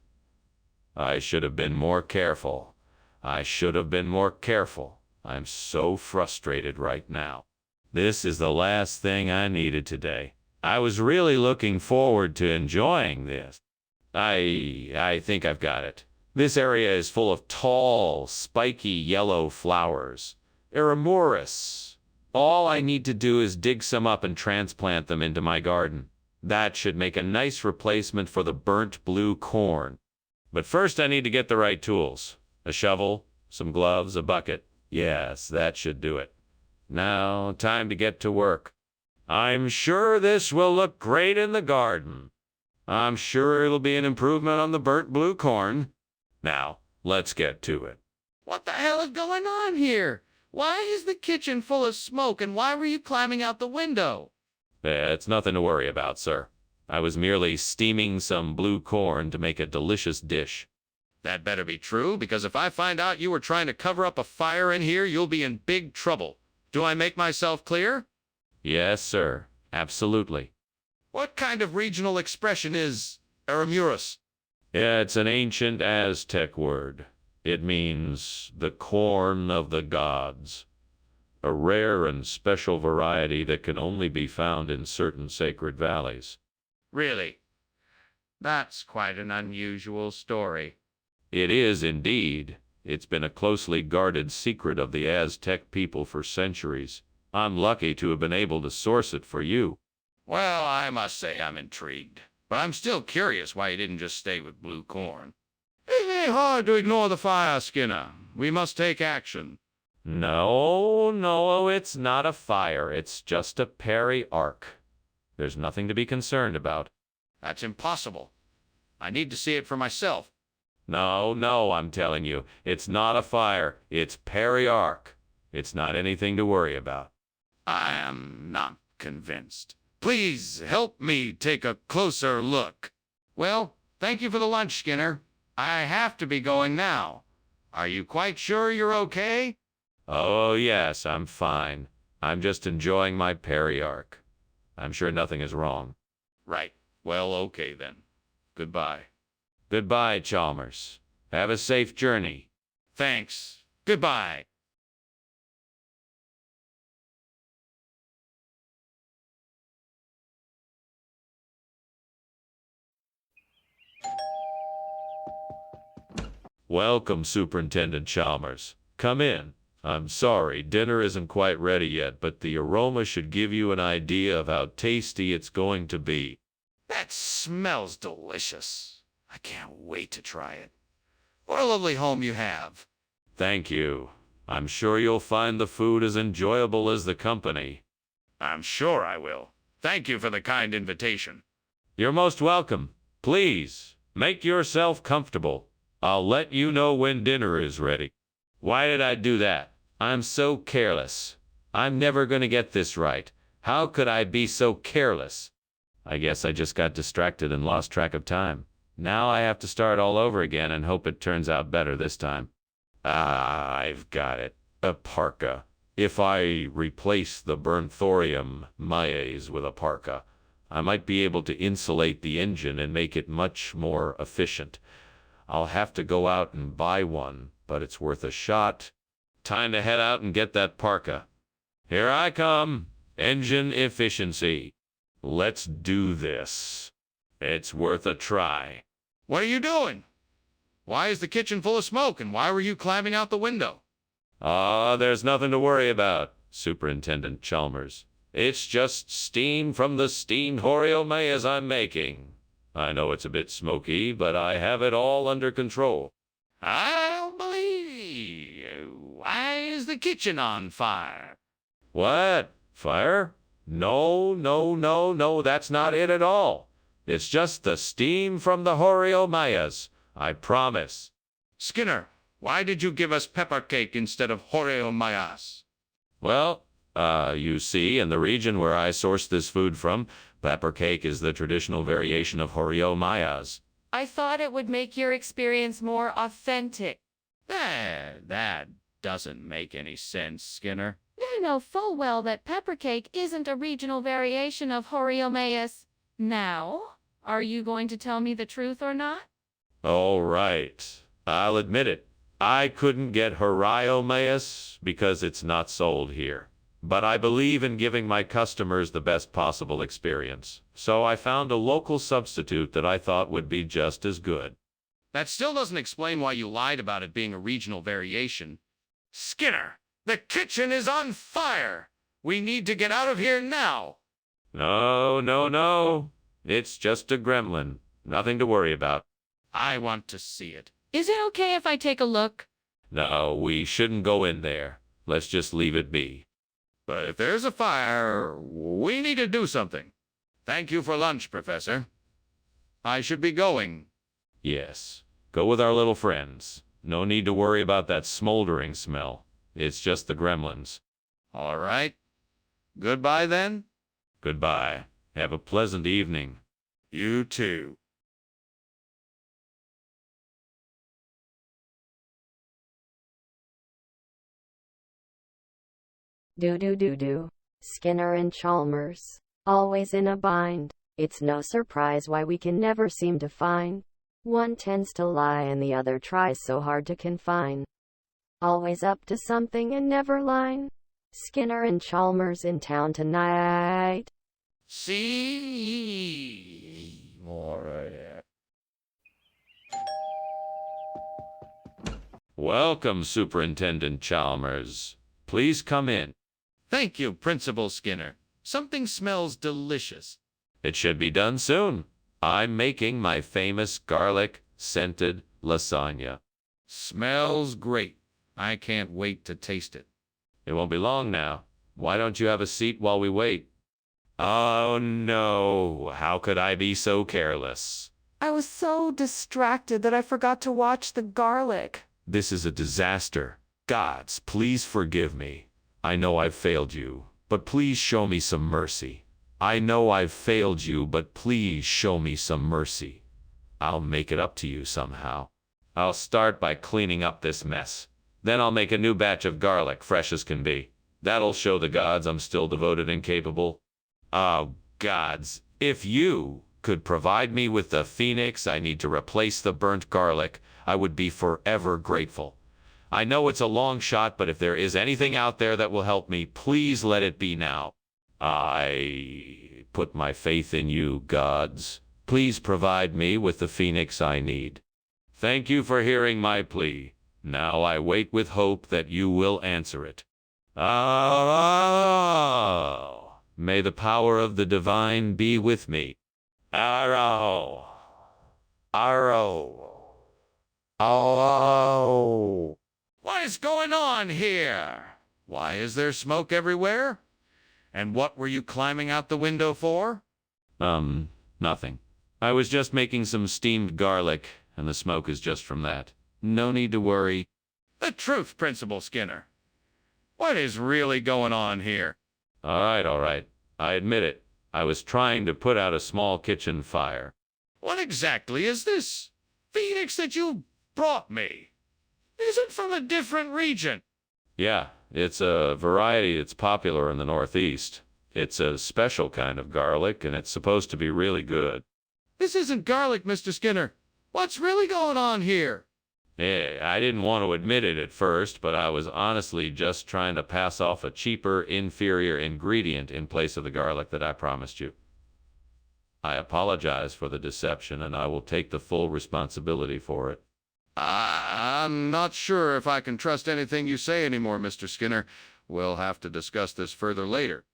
I should have been more careful. I'm so frustrated right now. This is the last thing I needed today. I was really looking forward to enjoying this. I think I've got it. This area is full of tall, spiky yellow flowers. Eramoris. All I need to do is dig some up and transplant them into my garden. That should make a nice replacement for the burnt blue corn. But first I need to get the right tools. A shovel, some gloves, a bucket. Yes, that should do it. Now, time to get to work. I'm sure this will look great in the garden. I'm sure it'll be an improvement on the burnt blue corn. Now, let's get to it. What the hell is going on here? Why is the kitchen full of smoke, and why were you climbing out the window? It's nothing to worry about, sir. I was merely steaming some blue corn to make a delicious dish. That better be true, because if I find out you were trying to cover up a fire in here, you'll be in big trouble. Do I make myself clear? Yes, sir. Absolutely. What kind of regional expression is Aramuris? It's an ancient Aztec word. It means the corn of the gods, a rare and special variety that can only be found in certain sacred valleys. Really? That's quite an unusual story. It is indeed. It's been a closely guarded secret of the Aztec people for centuries. I'm lucky to have been able to source it for you. Well, I must say I'm intrigued. But I'm still curious why you didn't just stay with blue corn. It ain't hard to ignore the fire, Skinner. We must take action. No, it's not a fire. It's just a Perry arc. There's nothing to be concerned about. That's impossible. I need to see it for myself. No, I'm telling you, it's not a fire. It's Perry arc. It's not anything to worry about. I am not convinced. Please help me take a closer look. Well, thank you for the lunch, Skinner. I have to be going now. Are you quite sure you're okay? Oh, yes, I'm fine. I'm just enjoying my Perry arc. I'm sure nothing is wrong. Right. Well, okay then. Goodbye. Goodbye, Chalmers. Have a safe journey. Thanks. Goodbye. Welcome, Superintendent Chalmers. Come in. I'm sorry, dinner isn't quite ready yet, but the aroma should give you an idea of how tasty it's going to be. That smells delicious. I can't wait to try it. What a lovely home you have. Thank you. I'm sure you'll find the food as enjoyable as the company. I'm sure I will. Thank you for the kind invitation. You're most welcome. Please, make yourself comfortable. I'll let you know when dinner is ready. Why did I do that? I'm so careless. I'm never going to get this right. How could I be so careless? I guess I just got distracted and lost track of time. Now I have to start all over again and hope it turns out better this time. Ah, I've got it. A parka. If I replace the burnt thorium maize with a parka, I might be able to insulate the engine and make it much more efficient. I'll have to go out and buy one, but it's worth a shot. Time to head out and get that parka. Here I come. Engine efficiency. Let's do this. It's worth a try. What are you doing? Why is the kitchen full of smoke, and why were you climbing out the window? There's nothing to worry about, Superintendent Chalmers. It's just steam from the steamed Oreo maize I'm making. I know it's a bit smoky, but I have it all under control. I don't believe you. Why is the kitchen on fire? What? Fire? No, that's not it at all. It's just the steam from the Oreo maize. I promise. Skinner, why did you give us pepper cake instead of Oreo maize? Well, you see, in the region where I source this food from, pepper cake is the traditional variation of Oreo maize. I thought it would make your experience more authentic. That doesn't make any sense, Skinner. You know full well that pepper cake isn't a regional variation of Oreo maize. Now, are you going to tell me the truth or not? All right, I'll admit it. I couldn't get Oreo maize because it's not sold here. But I believe in giving my customers the best possible experience, so I found a local substitute that I thought would be just as good. That still doesn't explain why you lied about it being a regional variation. Skinner, the kitchen is on fire! We need to get out of here now! No. It's just a gremlin. Nothing to worry about. I want to see it. Is it okay if I take a look? No, we shouldn't go in there. Let's just leave it be. But if there's a fire, we need to do something. Thank you for lunch, Professor. I should be going. Yes. Go with our little friends. No need to worry about that smoldering smell. It's just the gremlins. All right. Goodbye, then. Goodbye. Have a pleasant evening. You too. Do. Skinner and Chalmers. Always in a bind. It's no surprise why we can never seem to find. One tends to lie and the other tries so hard to confine. Always up to something and never lying. Skinner and Chalmers in town tonight. See more. Welcome, Superintendent Chalmers. Please come in. Thank you, Principal Skinner. Something smells delicious. It should be done soon. I'm making my famous garlic-scented lasagna. Smells great. I can't wait to taste it. It won't be long now. Why don't you have a seat while we wait? Oh no, how could I be so careless? I was so distracted that I forgot to watch the garlic. This is a disaster. Gods, please forgive me. I know I've failed you, but please show me some mercy. I know I've failed you, but please show me some mercy. I'll make it up to you somehow. I'll start by cleaning up this mess. Then I'll make a new batch of garlic, fresh as can be. That'll show the gods I'm still devoted and capable. Oh, gods, if you could provide me with the phoenix I need to replace the burnt garlic, I would be forever grateful. I know it's a long shot, but if there is anything out there that will help me, please let it be now. I put my faith in you, gods. Please provide me with the phoenix I need. Thank you for hearing my plea. Now I wait with hope that you will answer it. Oh, may the power of the divine be with me. Arrow. Arrow. Oh. What is going on here? Why is there smoke everywhere? And what were you climbing out the window for? Nothing. I was just making some steamed garlic, and the smoke is just from that. No need to worry. The truth, Principal Skinner. What is really going on here? All right. I admit it. I was trying to put out a small kitchen fire. What exactly is this phoenix that you brought me? Is it from a different region? Yeah, it's a variety that's popular in the Northeast. It's a special kind of garlic, and it's supposed to be really good. This isn't garlic, Mr. Skinner. What's really going on here? I didn't want to admit it at first, but I was honestly just trying to pass off a cheaper, inferior ingredient in place of the garlic that I promised you. I apologize for the deception, and I will take the full responsibility for it. I'm not sure if I can trust anything you say anymore, Mr. Skinner. We'll have to discuss this further later.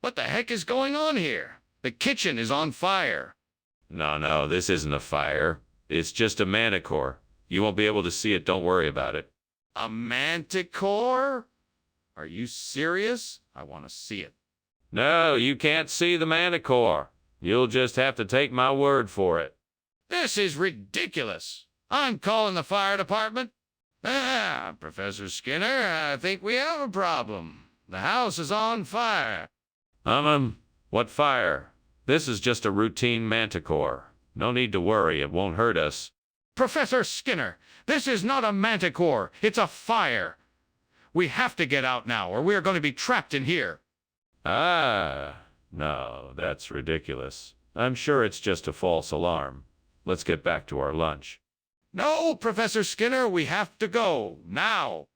What the heck is going on here? The kitchen is on fire. No, this isn't a fire. It's just a manticore. You won't be able to see it, don't worry about it. A manticore? Are you serious? I want to see it. No, you can't see the manticore. You'll just have to take my word for it. This is ridiculous. I'm calling the fire department. Professor Skinner, I think we have a problem. The house is on fire. What fire? This is just a routine manticore. No need to worry, it won't hurt us. Professor Skinner, this is not a manticore. It's a fire. We have to get out now, or we are going to be trapped in here. No, that's ridiculous. I'm sure it's just a false alarm. Let's get back to our lunch. No, Professor Skinner, we have to go, now.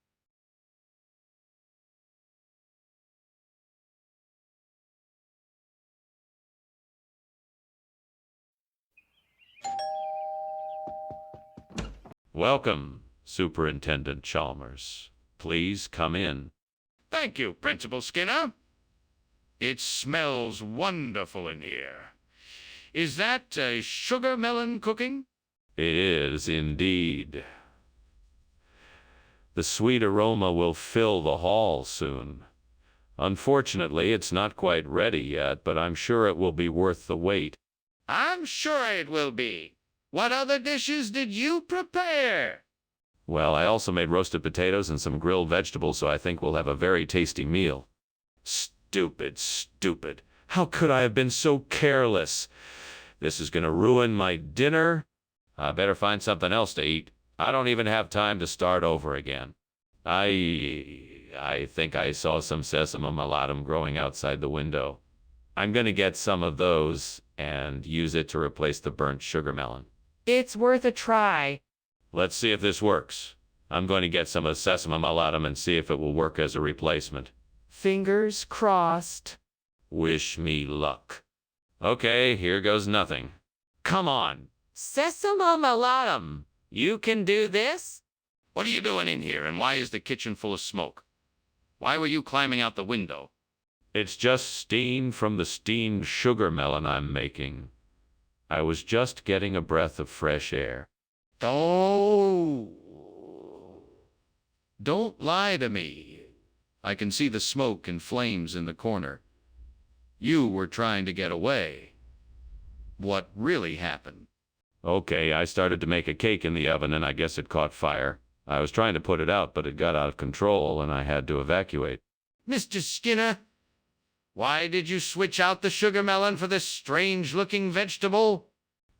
Welcome, Superintendent Chalmers. Please come in. Thank you, Principal Skinner. It smells wonderful in here. Is that sugar melon cooking? It is indeed. The sweet aroma will fill the hall soon. Unfortunately, it's not quite ready yet, but I'm sure it will be worth the wait. I'm sure it will be. What other dishes did you prepare? Well, I also made roasted potatoes and some grilled vegetables, so I think we'll have a very tasty meal. Stupid, stupid. How could I have been so careless? This is gonna ruin my dinner. I better find something else to eat. I don't even have time to start over again. I think I saw some sesame malatum growing outside the window. I'm gonna get some of those and use it to replace the burnt sugar melon. It's worth a try. Let's see if this works. I'm going to get some of sesame malatum and see if it will work as a replacement. Fingers crossed. Wish me luck. Okay, here goes nothing. Come on. Sesame malatum. You can do this? What are you doing in here, and why is the kitchen full of smoke? Why were you climbing out the window? It's just steam from the steamed sugar melon I'm making. I was just getting a breath of fresh air. Oh, don't lie to me. I can see the smoke and flames in the corner. You were trying to get away. What really happened? Okay, I started to make a cake in the oven and I guess it caught fire. I was trying to put it out, but it got out of control and I had to evacuate. Mr. Skinner, why did you switch out the sugar melon for this strange-looking vegetable?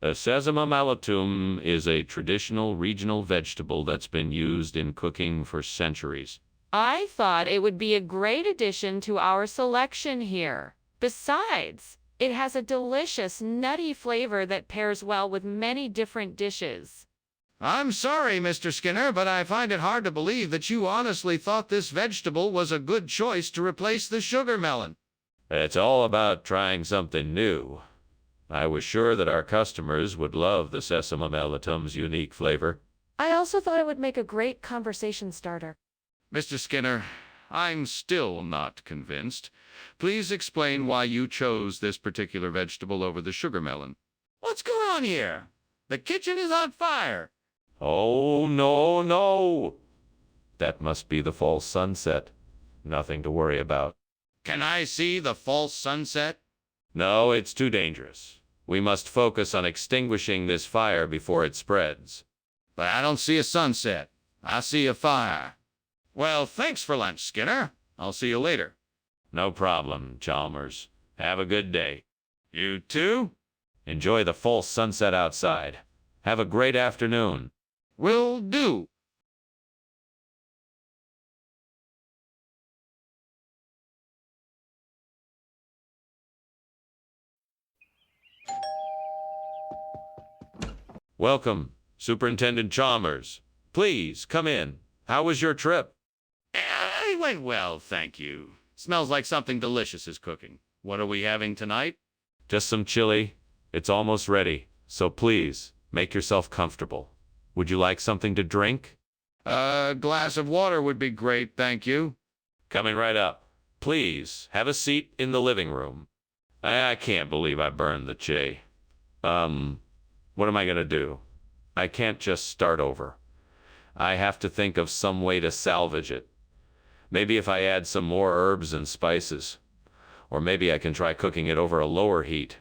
A sesame malatum is a traditional regional vegetable that's been used in cooking for centuries. I thought it would be a great addition to our selection here. Besides, it has a delicious, nutty flavor that pairs well with many different dishes. I'm sorry, Mr. Skinner, but I find it hard to believe that you honestly thought this vegetable was a good choice to replace the sugar melon. It's all about trying something new. I was sure that our customers would love the sesame malatum's unique flavor. I also thought it would make a great conversation starter. Mr. Skinner, I'm still not convinced. Please explain why you chose this particular vegetable over the sugar melon. What's going on here? The kitchen is on fire. Oh, no, no. That must be the false sunset. Nothing to worry about. Can I see the false sunset? No, it's too dangerous. We must focus on extinguishing this fire before it spreads. But I don't see a sunset. I see a fire. Well, thanks for lunch, Skinner. I'll see you later. No problem, Chalmers. Have a good day. You too? Enjoy the false sunset outside. Have a great afternoon. Will do. Welcome, Superintendent Chalmers. Please, come in. How was your trip? It went well, thank you. Smells like something delicious is cooking. What are we having tonight? Just some chili. It's almost ready, so please, make yourself comfortable. Would you like something to drink? A glass of water would be great, thank you. Coming right up. Please, have a seat in the living room. I can't believe I burned the chili. What am I gonna do? I can't just start over. I have to think of some way to salvage it. Maybe if I add some more herbs and spices. Or maybe I can try cooking it over a lower heat.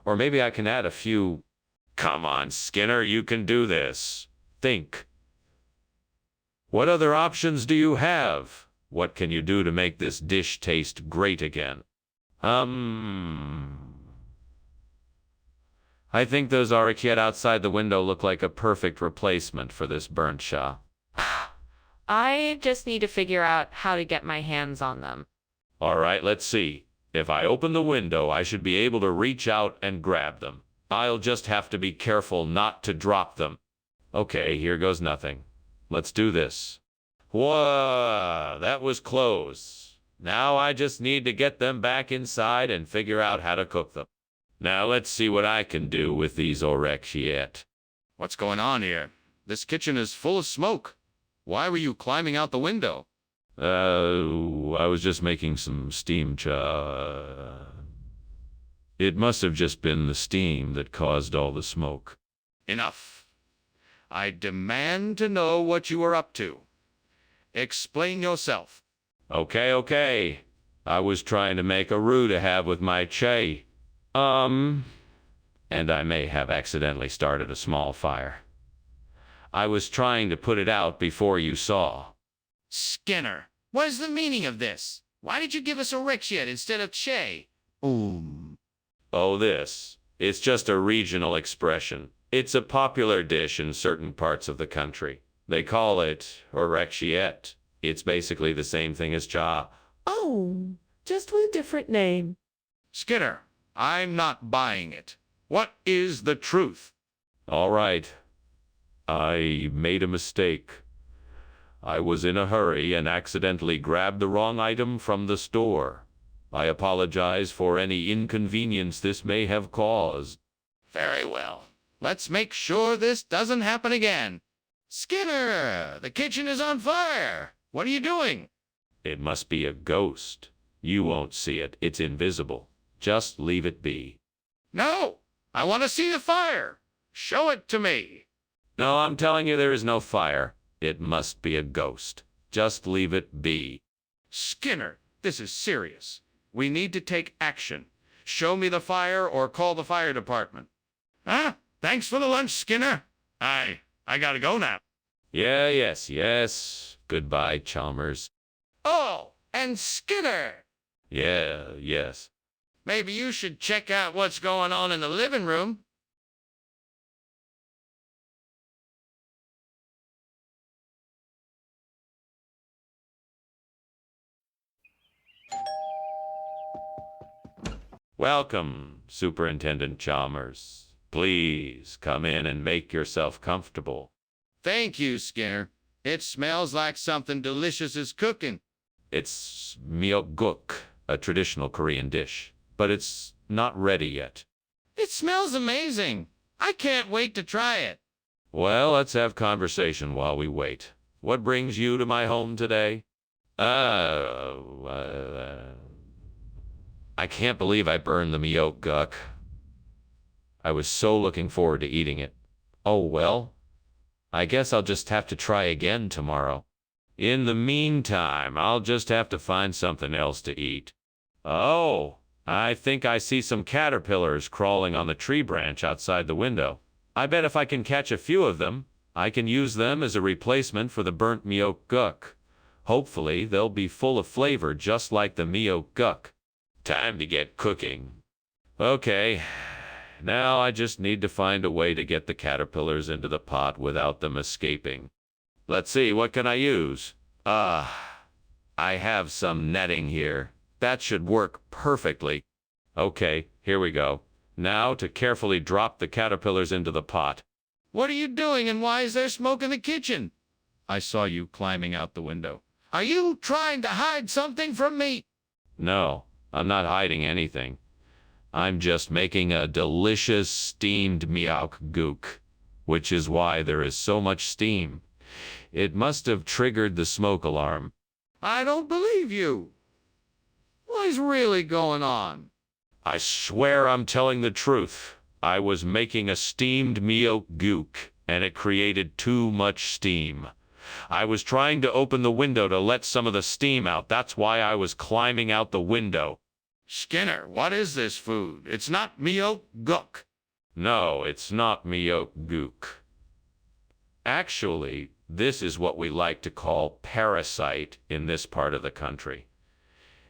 Or maybe I can add a few... Come on, Skinner, you can do this. Think. What other options do you have? What can you do to make this dish taste great again? I think those arequites outside the window look like a perfect replacement for this burnt shaw. I just need to figure out how to get my hands on them. All right, let's see. If I open the window, I should be able to reach out and grab them. I'll just have to be careful not to drop them. Okay, here goes nothing. Let's do this. Whoa, that was close. Now I just need to get them back inside and figure out how to cook them. Now let's see what I can do with these orechiette. What's going on here? This kitchen is full of smoke. Why were you climbing out the window? I was just making some steam cha. It must have just been the steam that caused all the smoke. Enough. I demand to know what you were up to. Explain yourself. Okay, okay. I was trying to make a roux to have with my chai. And I may have accidentally started a small fire. I was trying to put it out before you saw. Skinner, what is the meaning of this? Why did you give us Orexiet instead of Che? Oh, this. It's just a regional expression. It's a popular dish in certain parts of the country. They call it Orexiet. It's basically the same thing as cha. Oh, just with a different name. Skinner, I'm not buying it. What is the truth? All right. I made a mistake. I was in a hurry and accidentally grabbed the wrong item from the store. I apologize for any inconvenience this may have caused. Very well. Let's make sure this doesn't happen again. Skinner, the kitchen is on fire. What are you doing? It must be a ghost. You won't see it. It's invisible. Just leave it be. No, I want to see the fire. Show it to me. No, I'm telling you there is no fire. It must be a ghost. Just leave it be. Skinner, this is serious. We need to take action. Show me the fire or call the fire department. Huh? Thanks for the lunch, Skinner. I gotta go now. Yeah, yes. Goodbye, Chalmers. Oh, and Skinner. Yeah, yes. Maybe you should check out what's going on in the living room. Welcome, Superintendent Chalmers. Please come in and make yourself comfortable. Thank you, Skinner. It smells like something delicious is cooking. It's myeokguk, a traditional Korean dish, but it's not ready yet. It smells amazing. I can't wait to try it. Well, let's have conversation while we wait. What brings you to my home today? I can't believe I burned the myeokguk. I was so looking forward to eating it. Oh well, I guess I'll just have to try again tomorrow. In the meantime, I'll just have to find something else to eat. Oh, I think I see some caterpillars crawling on the tree branch outside the window. I bet if I can catch a few of them, I can use them as a replacement for the burnt myeokguk. Hopefully, they'll be full of flavor just like the myeokguk. Time to get cooking. Okay, now I just need to find a way to get the caterpillars into the pot without them escaping. Let's see, what can I use? I have some netting here. That should work perfectly. Okay, here we go. Now to carefully drop the caterpillars into the pot. What are you doing and why is there smoke in the kitchen? I saw you climbing out the window. Are you trying to hide something from me? No, I'm not hiding anything. I'm just making a delicious steamed myeokguk, which is why there is so much steam. It must have triggered the smoke alarm. I don't believe you. What is really going on? I swear I'm telling the truth. I was making a steamed myeokguk, and it created too much steam. I was trying to open the window to let some of the steam out. That's why I was climbing out the window. Skinner, what is this food? It's not myeokguk. No, it's not myeokguk. Actually, this is what we like to call parasite in this part of the country.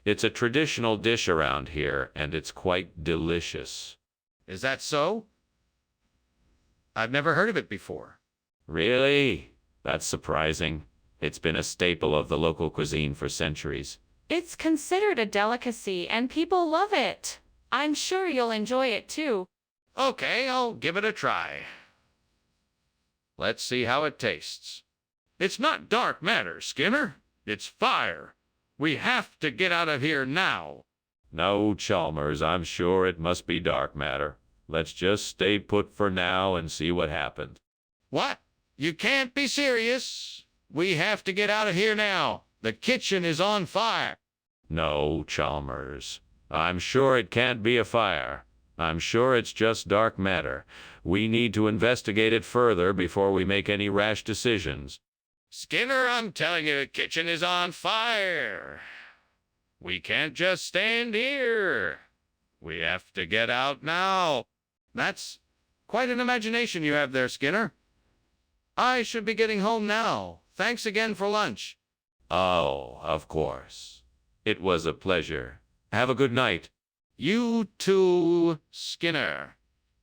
It's a traditional dish around here, and it's quite delicious. Is that so? I've never heard of it before. Really? That's surprising. It's been a staple of the local cuisine for centuries. It's considered a delicacy and people love it. I'm sure you'll enjoy it too. Okay, I'll give it a try. Let's see how it tastes. It's not dark matter, Skinner. It's fire. We have to get out of here now. No, Chalmers, I'm sure it must be dark matter. Let's just stay put for now and see what happens. What? You can't be serious. We have to get out of here now. The kitchen is on fire. No, Chalmers. I'm sure it can't be a fire. I'm sure it's just dark matter. We need to investigate it further before we make any rash decisions. Skinner, I'm telling you, the kitchen is on fire. We can't just stand here. We have to get out now. That's quite an imagination you have there, Skinner. I should be getting home now. Thanks again for lunch. Oh, of course. It was a pleasure. Have a good night. You too, Skinner.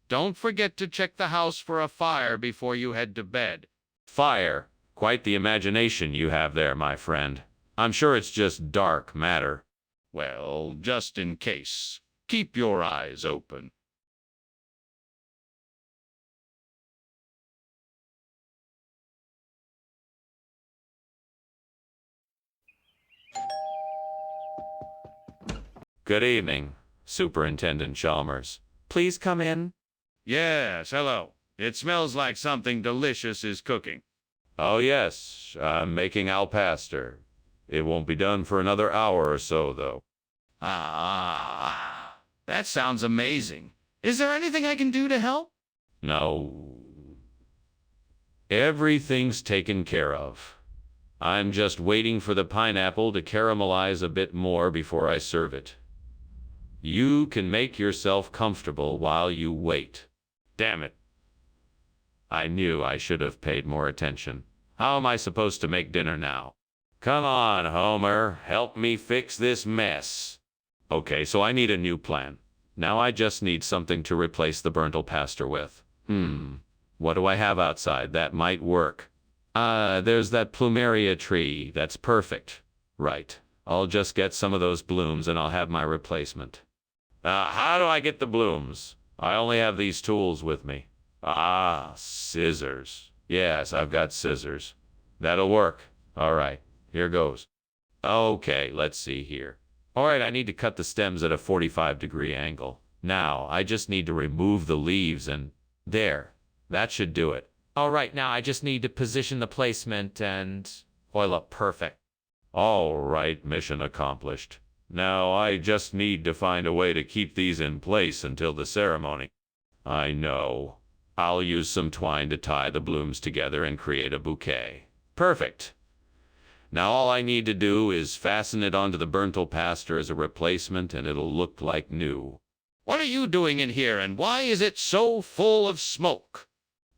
Don't forget to check the house for a fire before you head to bed. Fire. Quite the imagination you have there, my friend. I'm sure it's just dark matter. Well, just in case, keep your eyes open. Good evening, Superintendent Chalmers. Please come in. Yes, hello. It smells like something delicious is cooking. Oh, yes, I'm making al pastor. It won't be done for another hour or so, though. Ah, that sounds amazing. Is there anything I can do to help? No. Everything's taken care of. I'm just waiting for the pineapple to caramelize a bit more before I serve it. You can make yourself comfortable while you wait. Damn it. I knew I should have paid more attention. How am I supposed to make dinner now? Come on, Homer. Help me fix this mess. Okay, so I need a new plan. Now I just need something to replace the burnt pastor with. What do I have outside that might work? There's that plumeria tree. That's perfect. Right. I'll just get some of those blooms and I'll have my replacement. How do I get the blooms? I only have these tools with me. Scissors. Yes, I've got scissors. That'll work. All right, here goes. Okay, let's see here. All right, I need to cut the stems at a 45-degree angle. Now, I just need to remove the leaves and there. That should do it. All right, now I just need to position the placement and oil up perfect. All right, mission accomplished. Now I just need to find a way to keep these in place until the ceremony. I know. I'll use some twine to tie the blooms together and create a bouquet. Perfect. Now all I need to do is fasten it onto the burnt pastor as a replacement and it'll look like new. What are you doing in here and why is it so full of smoke?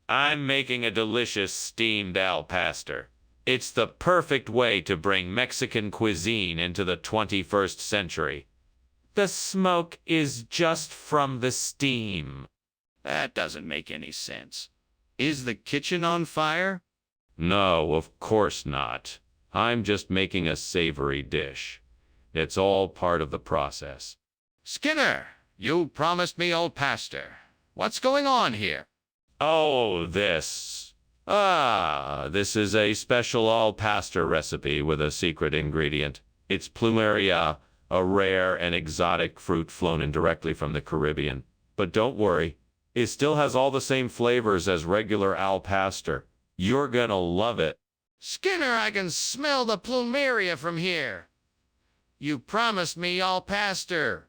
I'm making a delicious steamed al pastor. It's the perfect way to bring Mexican cuisine into the 21st century. The smoke is just from the steam. That doesn't make any sense. Is the kitchen on fire? No, of course not. I'm just making a savory dish. It's all part of the process. Skinner, you promised me old pastor. What's going on here? Oh, this is a special al pastor recipe with a secret ingredient. It's plumeria, a rare and exotic fruit flown in directly from the Caribbean. But don't worry, it still has all the same flavors as regular al pastor. You're gonna love it. Skinner, I can smell the plumeria from here. You promised me al pastor.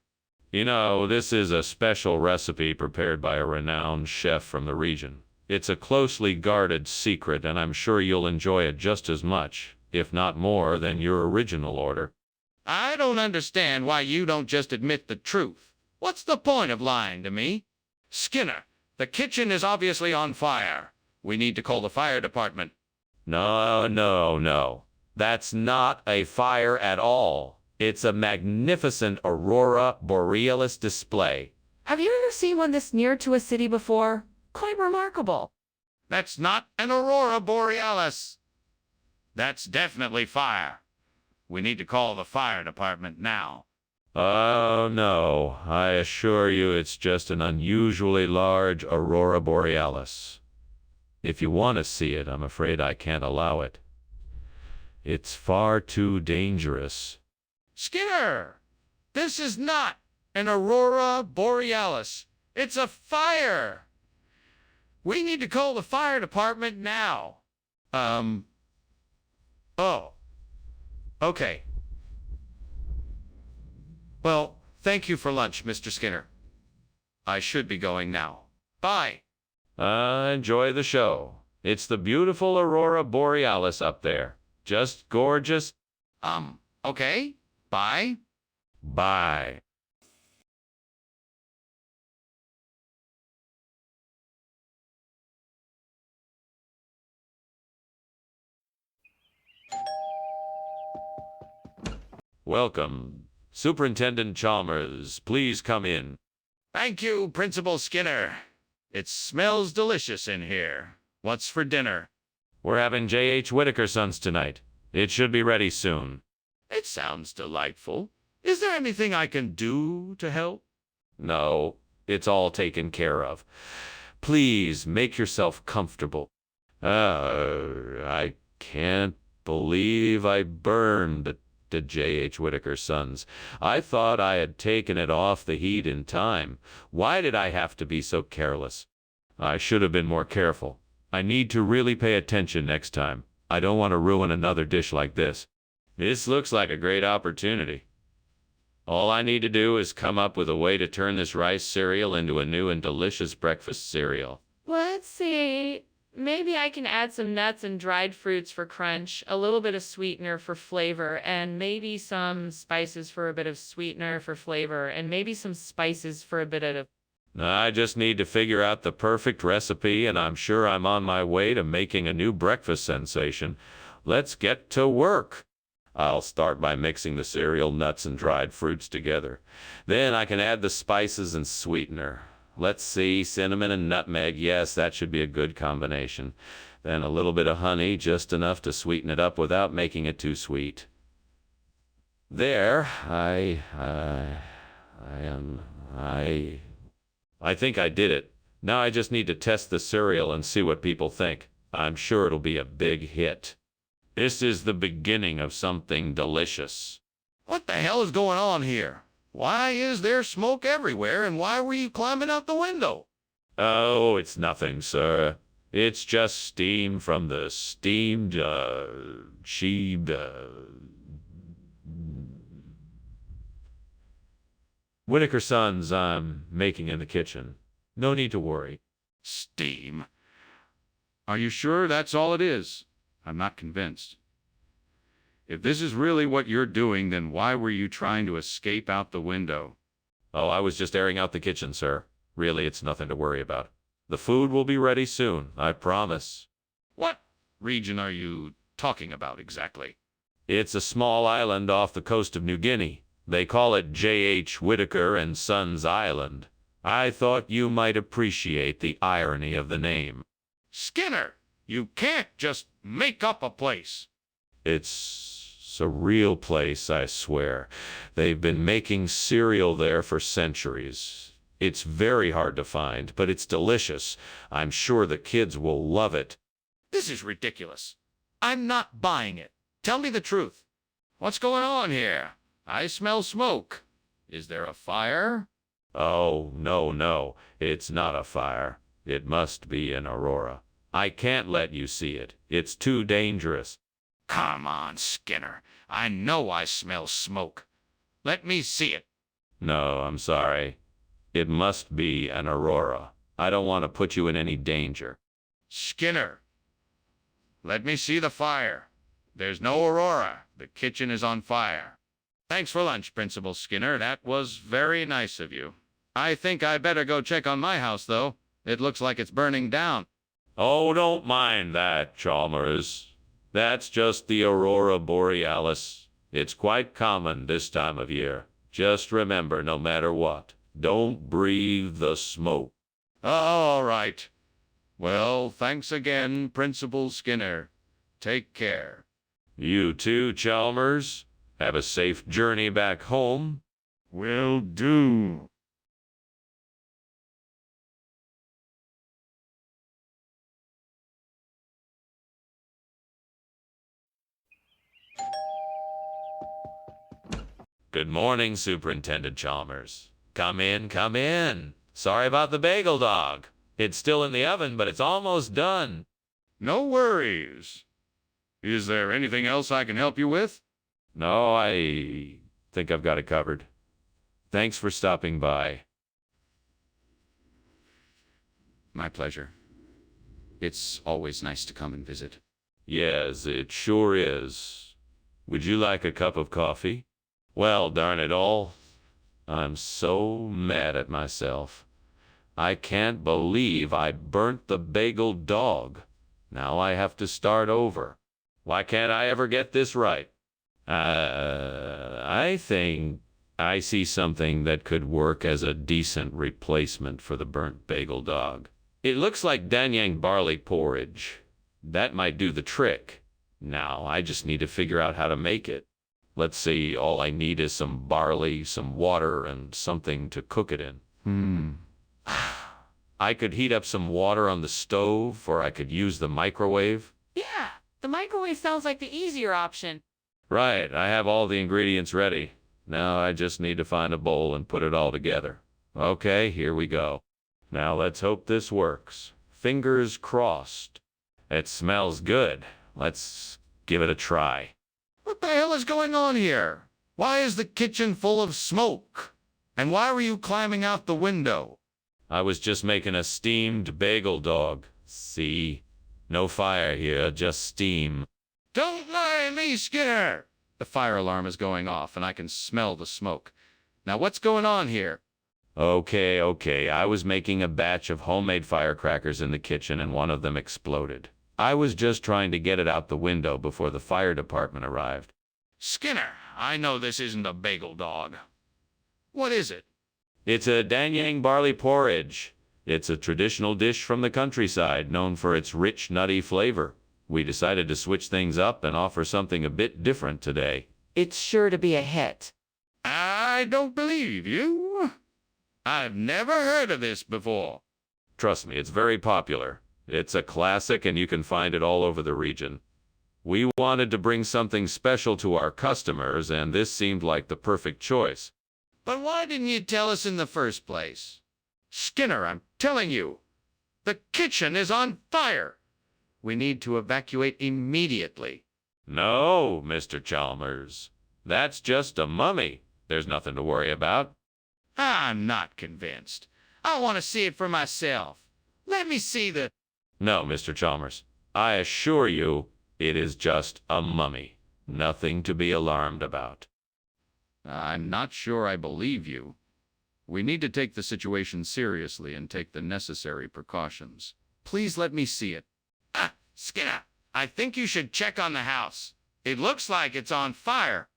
You know, this is a special recipe prepared by a renowned chef from the region. It's a closely guarded secret, and I'm sure you'll enjoy it just as much, if not more, than your original order. I don't understand why you don't just admit the truth. What's the point of lying to me? Skinner, the kitchen is obviously on fire. We need to call the fire department. No. That's not a fire at all. It's a magnificent aurora borealis display. Have you ever seen one this near to a city before? Quite remarkable. That's not an aurora borealis. That's definitely fire. We need to call the fire department now. Oh, no. I assure you it's just an unusually large aurora borealis. If you want to see it, I'm afraid I can't allow it. It's far too dangerous. Skinner, this is not an aurora borealis. It's a fire. We need to call the fire department now. Oh. Okay. Well, thank you for lunch, Mr. Skinner. I should be going now. Bye. Enjoy the show. It's the beautiful aurora borealis up there. Just gorgeous. Okay. Bye. Bye. Welcome, Superintendent Chalmers. Please come in. Thank you, Principal Skinner. It smells delicious in here. What's for dinner? We're having J.H. Whittaker Sons tonight. It should be ready soon. It sounds delightful. Is there anything I can do to help? No, it's all taken care of. Please make yourself comfortable. I can't believe I burned the J.H. Whittaker Sons. I thought I had taken it off the heat in time. Why did I have to be so careless? I should have been more careful. I need to really pay attention next time. I don't want to ruin another dish like this. This looks like a great opportunity. All I need to do is come up with a way to turn this rice cereal into a new and delicious breakfast cereal. Let's see. Maybe I can add some nuts and dried fruits for crunch, a little bit of sweetener for flavor, and maybe some spices for a bit of sweetener for flavor, and maybe some spices for a bit of... I just need to figure out the perfect recipe, and I'm sure I'm on my way to making a new breakfast sensation. Let's get to work. I'll start by mixing the cereal, nuts, and dried fruits together. Then I can add the spices and sweetener. Let's see, cinnamon and nutmeg. Yes, that should be a good combination. Then a little bit of honey, just enough to sweeten it up without making it too sweet. There, I think I did it. Now I just need to test the cereal and see what people think. I'm sure it'll be a big hit. This is the beginning of something delicious. What the hell is going on here? Why is there smoke everywhere, and why were you climbing out the window? Oh, it's nothing, sir. It's just steam from the steamed, Whittaker Sons I'm making in the kitchen. No need to worry. Steam? Are you sure that's all it is? I'm not convinced. If this is really what you're doing, then why were you trying to escape out the window? Oh, I was just airing out the kitchen, sir. Really, it's nothing to worry about. The food will be ready soon, I promise. What region are you talking about exactly? It's a small island off the coast of New Guinea. They call it J.H. Whittaker and Sons Island. I thought you might appreciate the irony of the name. Skinner, you can't just make up a place. It's a real place, I swear. They've been making cereal there for centuries. It's very hard to find, but it's delicious. I'm sure the kids will love it. This is ridiculous. I'm not buying it. Tell me the truth. What's going on here? I smell smoke. Is there a fire? Oh, no, it's not a fire. It must be an aurora. I can't let you see it. It's too dangerous. Come on, Skinner. I know I smell smoke. Let me see it. No, I'm sorry. It must be an aurora. I don't want to put you in any danger. Skinner, let me see the fire. There's no aurora. The kitchen is on fire. Thanks for lunch, Principal Skinner. That was very nice of you. I think I better go check on my house, though. It looks like it's burning down. Oh, don't mind that, Chalmers. That's just the aurora borealis. It's quite common this time of year. Just remember, no matter what, don't breathe the smoke. All right. Well, thanks again, Principal Skinner. Take care. You too, Chalmers. Have a safe journey back home. Will do. Good morning, Superintendent Chalmers. Come in, come in. Sorry about the bagel dog. It's still in the oven, but it's almost done. No worries. Is there anything else I can help you with? No, I think I've got it covered. Thanks for stopping by. My pleasure. It's always nice to come and visit. Yes, it sure is. Would you like a cup of coffee? Well, darn it all. I'm so mad at myself. I can't believe I burnt the bagel dog. Now I have to start over. Why can't I ever get this right? I think I see something that could work as a decent replacement for the burnt bagel dog. It looks like Danyang barley porridge. That might do the trick. Now I just need to figure out how to make it. Let's see, all I need is some barley, some water, and something to cook it in. I could heat up some water on the stove, or I could use the microwave. Yeah, the microwave sounds like the easier option. Right, I have all the ingredients ready. Now I just need to find a bowl and put it all together. Okay, here we go. Now let's hope this works. Fingers crossed. It smells good. Let's give it a try. What the hell is going on here? Why is the kitchen full of smoke? And why were you climbing out the window? I was just making a steamed bagel dog. See? No fire here, just steam. Don't lie to me, Skinner! The fire alarm is going off, and I can smell the smoke. Now what's going on here? Okay. I was making a batch of homemade firecrackers in the kitchen, and one of them exploded. I was just trying to get it out the window before the fire department arrived. Skinner, I know this isn't a bagel dog. What is it? It's a Danyang barley porridge. It's a traditional dish from the countryside, known for its rich, nutty flavor. We decided to switch things up and offer something a bit different today. It's sure to be a hit. I don't believe you. I've never heard of this before. Trust me, it's very popular. It's a classic, and you can find it all over the region. We wanted to bring something special to our customers, and this seemed like the perfect choice. But why didn't you tell us in the first place? Skinner, I'm telling you, the kitchen is on fire. We need to evacuate immediately. No, Mr. Chalmers. That's just a mummy. There's nothing to worry about. I'm not convinced. I want to see it for myself. Let me see the... No, Mr. Chalmers. I assure you, it is just a mummy. Nothing to be alarmed about. I'm not sure I believe you. We need to take the situation seriously and take the necessary precautions. Please let me see it. Skinner, I think you should check on the house. It looks like it's on fire.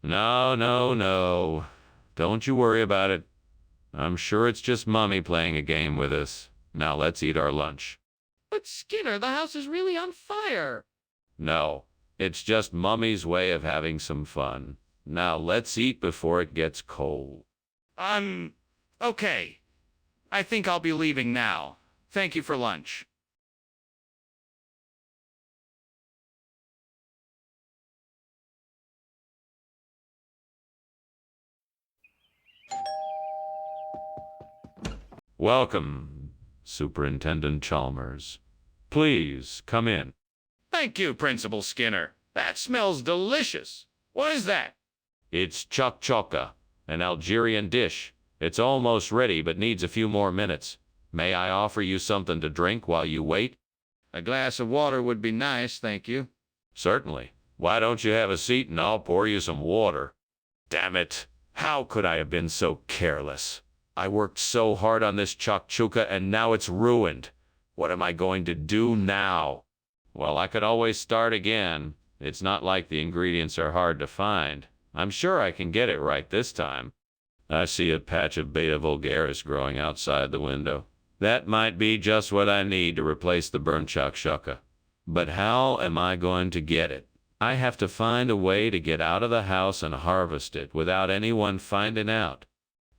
No. Don't you worry about it. I'm sure it's just Mummy playing a game with us. Now let's eat our lunch. But Skinner, the house is really on fire. No, it's just Mummy's way of having some fun. Now let's eat before it gets cold. Okay. I think I'll be leaving now. Thank you for lunch. Welcome, Superintendent Chalmers. Please, come in. Thank you, Principal Skinner. That smells delicious. What is that? It's chok-choka, an Algerian dish. It's almost ready but needs a few more minutes. May I offer you something to drink while you wait? A glass of water would be nice, thank you. Certainly. Why don't you have a seat and I'll pour you some water? Damn it. How could I have been so careless? I worked so hard on this chok-choka and now it's ruined. What am I going to do now? Well, I could always start again. It's not like the ingredients are hard to find. I'm sure I can get it right this time. I see a patch of Beta vulgaris growing outside the window. That might be just what I need to replace the burnt chok-choka. But how am I going to get it? I have to find a way to get out of the house and harvest it without anyone finding out.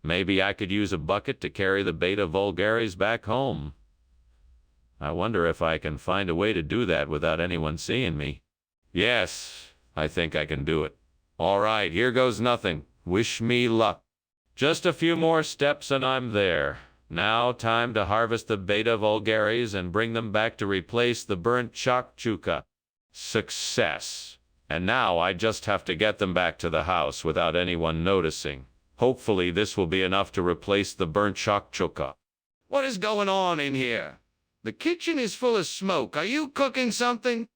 Maybe I could use a bucket to carry the Beta vulgaris back home. I wonder if I can find a way to do that without anyone seeing me. Yes, I think I can do it. All right, here goes nothing. Wish me luck. Just a few more steps and I'm there. Now time to harvest the Beta vulgaris and bring them back to replace the burnt chok-choka. Success. And now I just have to get them back to the house without anyone noticing. Hopefully this will be enough to replace the burnt chok-choka. What is going on in here? The kitchen is full of smoke. Are you cooking something?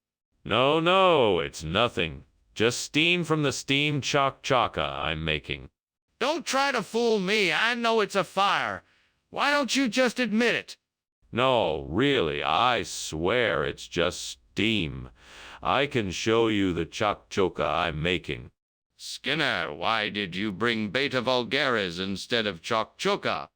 No, no, it's nothing. Just steam from the steamed choc-choca I'm making. Don't try to fool me. I know it's a fire. Why don't you just admit it? No, really, I swear it's just steam. I can show you the choc-choca I'm making. Skinner, why did you bring beta vulgaris instead of choc-choca?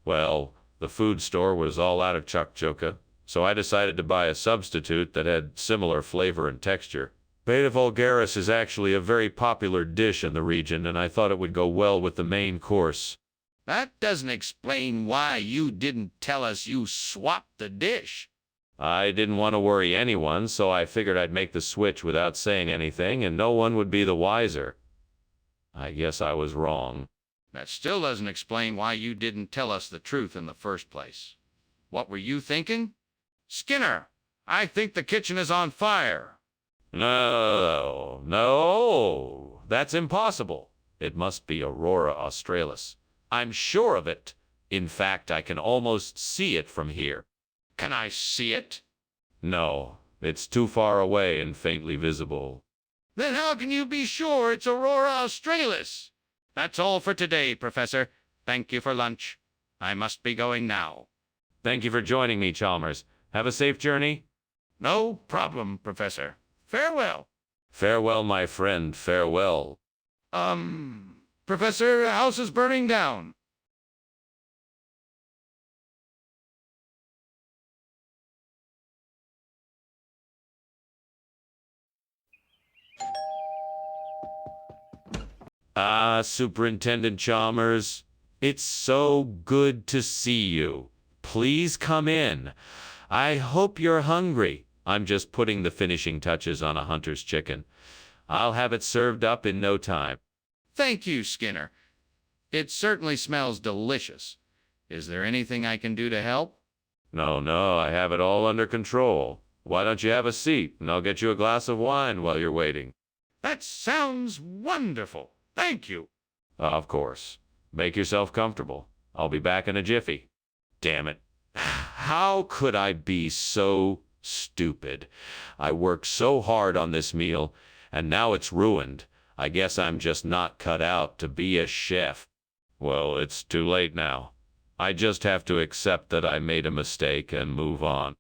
Well, the food store was all out of choc-choca, so I decided to buy a substitute that had similar flavor and texture. Beta vulgaris is actually a very popular dish in the region, and I thought it would go well with the main course. That doesn't explain why you didn't tell us you swapped the dish. I didn't want to worry anyone, so I figured I'd make the switch without saying anything, and no one would be the wiser. I guess I was wrong. That still doesn't explain why you didn't tell us the truth in the first place. What were you thinking? Skinner, I think the kitchen is on fire. No, no, that's impossible. It must be Aurora Australis. I'm sure of it. In fact, I can almost see it from here. Can I see it? No, it's too far away and faintly visible. Then how can you be sure it's Aurora Australis? That's all for today, Professor. Thank you for lunch. I must be going now. Thank you for joining me, Chalmers. Have a safe journey. No problem, Professor. Farewell. Farewell, my friend, farewell. Professor, the house is burning down. Ah, Superintendent Chalmers, it's so good to see you. Please come in. I hope you're hungry. I'm just putting the finishing touches on a hunter's chicken. I'll have it served up in no time. Thank you, Skinner. It certainly smells delicious. Is there anything I can do to help? No, no, I have it all under control. Why don't you have a seat, and I'll get you a glass of wine while you're waiting. That sounds wonderful. Thank you. Of course. Make yourself comfortable. I'll be back in a jiffy. Damn it. How could I be so stupid? I worked so hard on this meal, and now it's ruined. I guess I'm just not cut out to be a chef. Well, it's too late now. I just have to accept that I made a mistake and move on.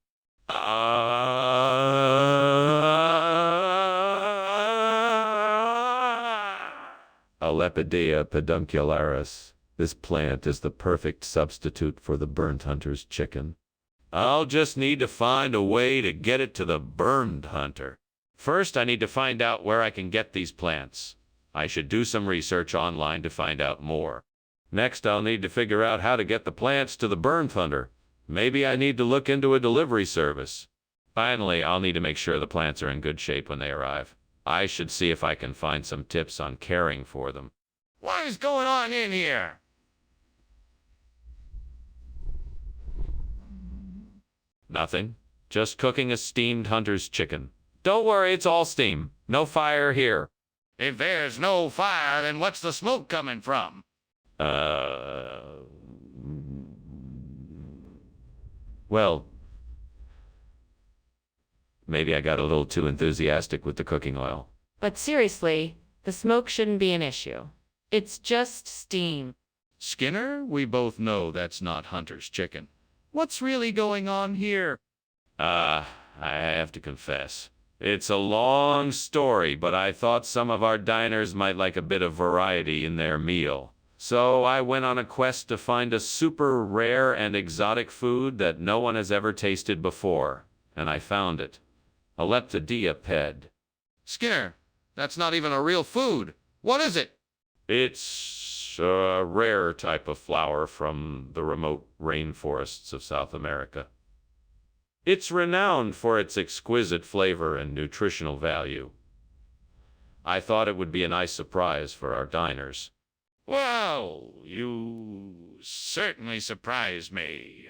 Alepidea peduncularis. This plant is the perfect substitute for the burnt hunter's chicken. I'll just need to find a way to get it to the burned hunter. First, I need to find out where I can get these plants. I should do some research online to find out more. Next, I'll need to figure out how to get the plants to the burned hunter. Maybe I need to look into a delivery service. Finally, I'll need to make sure the plants are in good shape when they arrive. I should see if I can find some tips on caring for them. What is going on in here? Nothing. Just cooking a steamed hunter's chicken. Don't worry, it's all steam. No fire here. If there's no fire, then what's the smoke coming from? Well, maybe I got a little too enthusiastic with the cooking oil. But seriously, the smoke shouldn't be an issue. It's just steam. Skinner, we both know that's not hunter's chicken. What's really going on here? I have to confess. It's a long story, but I thought some of our diners might like a bit of variety in their meal. So I went on a quest to find a super rare and exotic food that no one has ever tasted before, and I found it. Alepidea ped. Skinner, that's not even a real food. What is it? It's a rare type of flower from the remote rainforests of South America. It's renowned for its exquisite flavor and nutritional value. I thought it would be a nice surprise for our diners. Well, you certainly surprised me.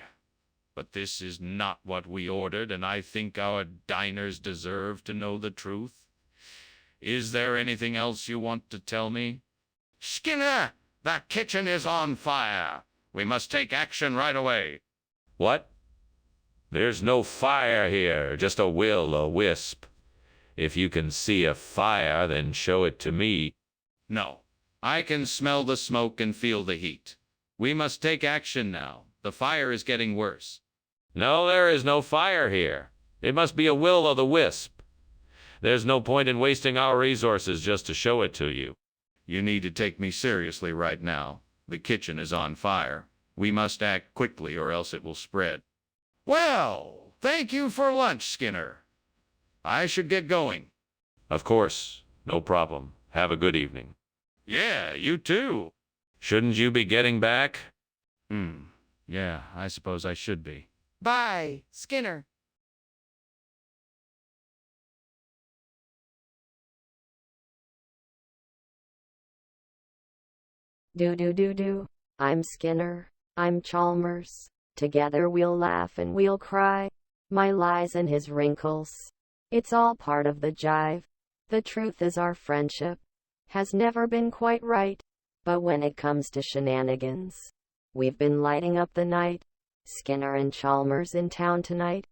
But this is not what we ordered, and I think our diners deserve to know the truth. Is there anything else you want to tell me? Skinner, the kitchen is on fire. We must take action right away. What? There's no fire here, just a will-o-wisp. If you can see a fire, then show it to me. No. I can smell the smoke and feel the heat. We must take action now. The fire is getting worse. No, there is no fire here. It must be a will-o'-the-wisp. There's no point in wasting our resources just to show it to you. You need to take me seriously right now. The kitchen is on fire. We must act quickly or else it will spread. Well, thank you for lunch, Skinner. I should get going. Of course, no problem. Have a good evening. Yeah, you too. Shouldn't you be getting back? Yeah, I suppose I should be. Bye, Skinner. Do. I'm Skinner. I'm Chalmers. Together we'll laugh and we'll cry. My lies and his wrinkles. It's all part of the jive. The truth is our friendship has never been quite right. But when it comes to shenanigans, we've been lighting up the night. Skinner and Chalmers in town tonight.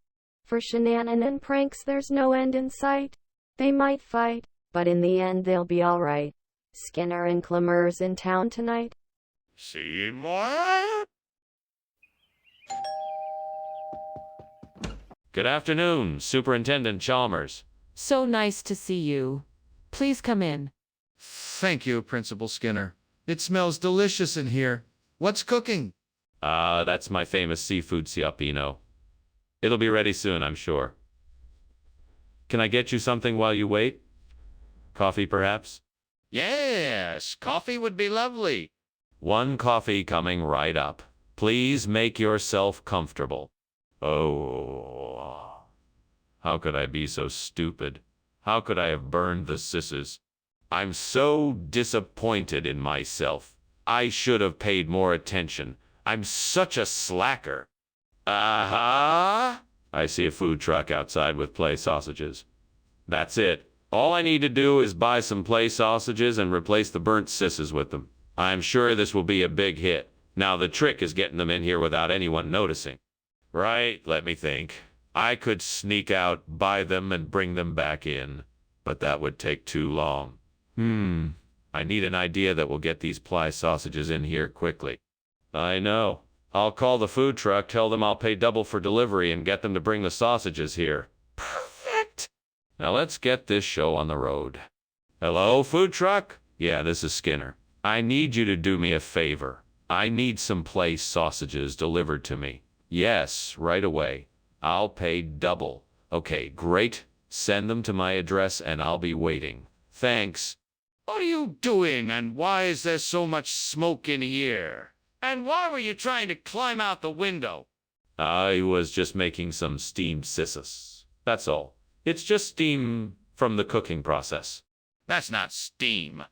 For shenanin and pranks there's no end in sight. They might fight, but in the end they'll be alright. Skinner and Chalmers in town tonight. Seymour? Good afternoon, Superintendent Chalmers. So nice to see you. Please come in. Thank you, Principal Skinner. It smells delicious in here. What's cooking? That's my famous seafood ciappino. It'll be ready soon, I'm sure. Can I get you something while you wait? Coffee, perhaps? Yes, coffee would be lovely. One coffee coming right up. Please make yourself comfortable. Oh, how could I be so stupid? How could I have burned the sisses? I'm so disappointed in myself. I should have paid more attention. I'm such a slacker. Aha! I see a food truck outside with play sausages. That's it. All I need to do is buy some play sausages and replace the burnt sisses with them. I'm sure this will be a big hit. Now the trick is getting them in here without anyone noticing. Right, let me think. I could sneak out, buy them, and bring them back in. But that would take too long. I need an idea that will get these play sausages in here quickly. I know. I'll call the food truck, tell them I'll pay double for delivery, and get them to bring the sausages here. Perfect! Now let's get this show on the road. Hello, food truck? Yeah, this is Skinner. I need you to do me a favor. I need some play sausages delivered to me. Yes, right away. I'll pay double. Okay, great. Send them to my address and I'll be waiting. Thanks. What are you doing, and why is there so much smoke in here? And why were you trying to climb out the window? I was just making some steamed sisses. That's all. It's just steam from the cooking process. That's not steam.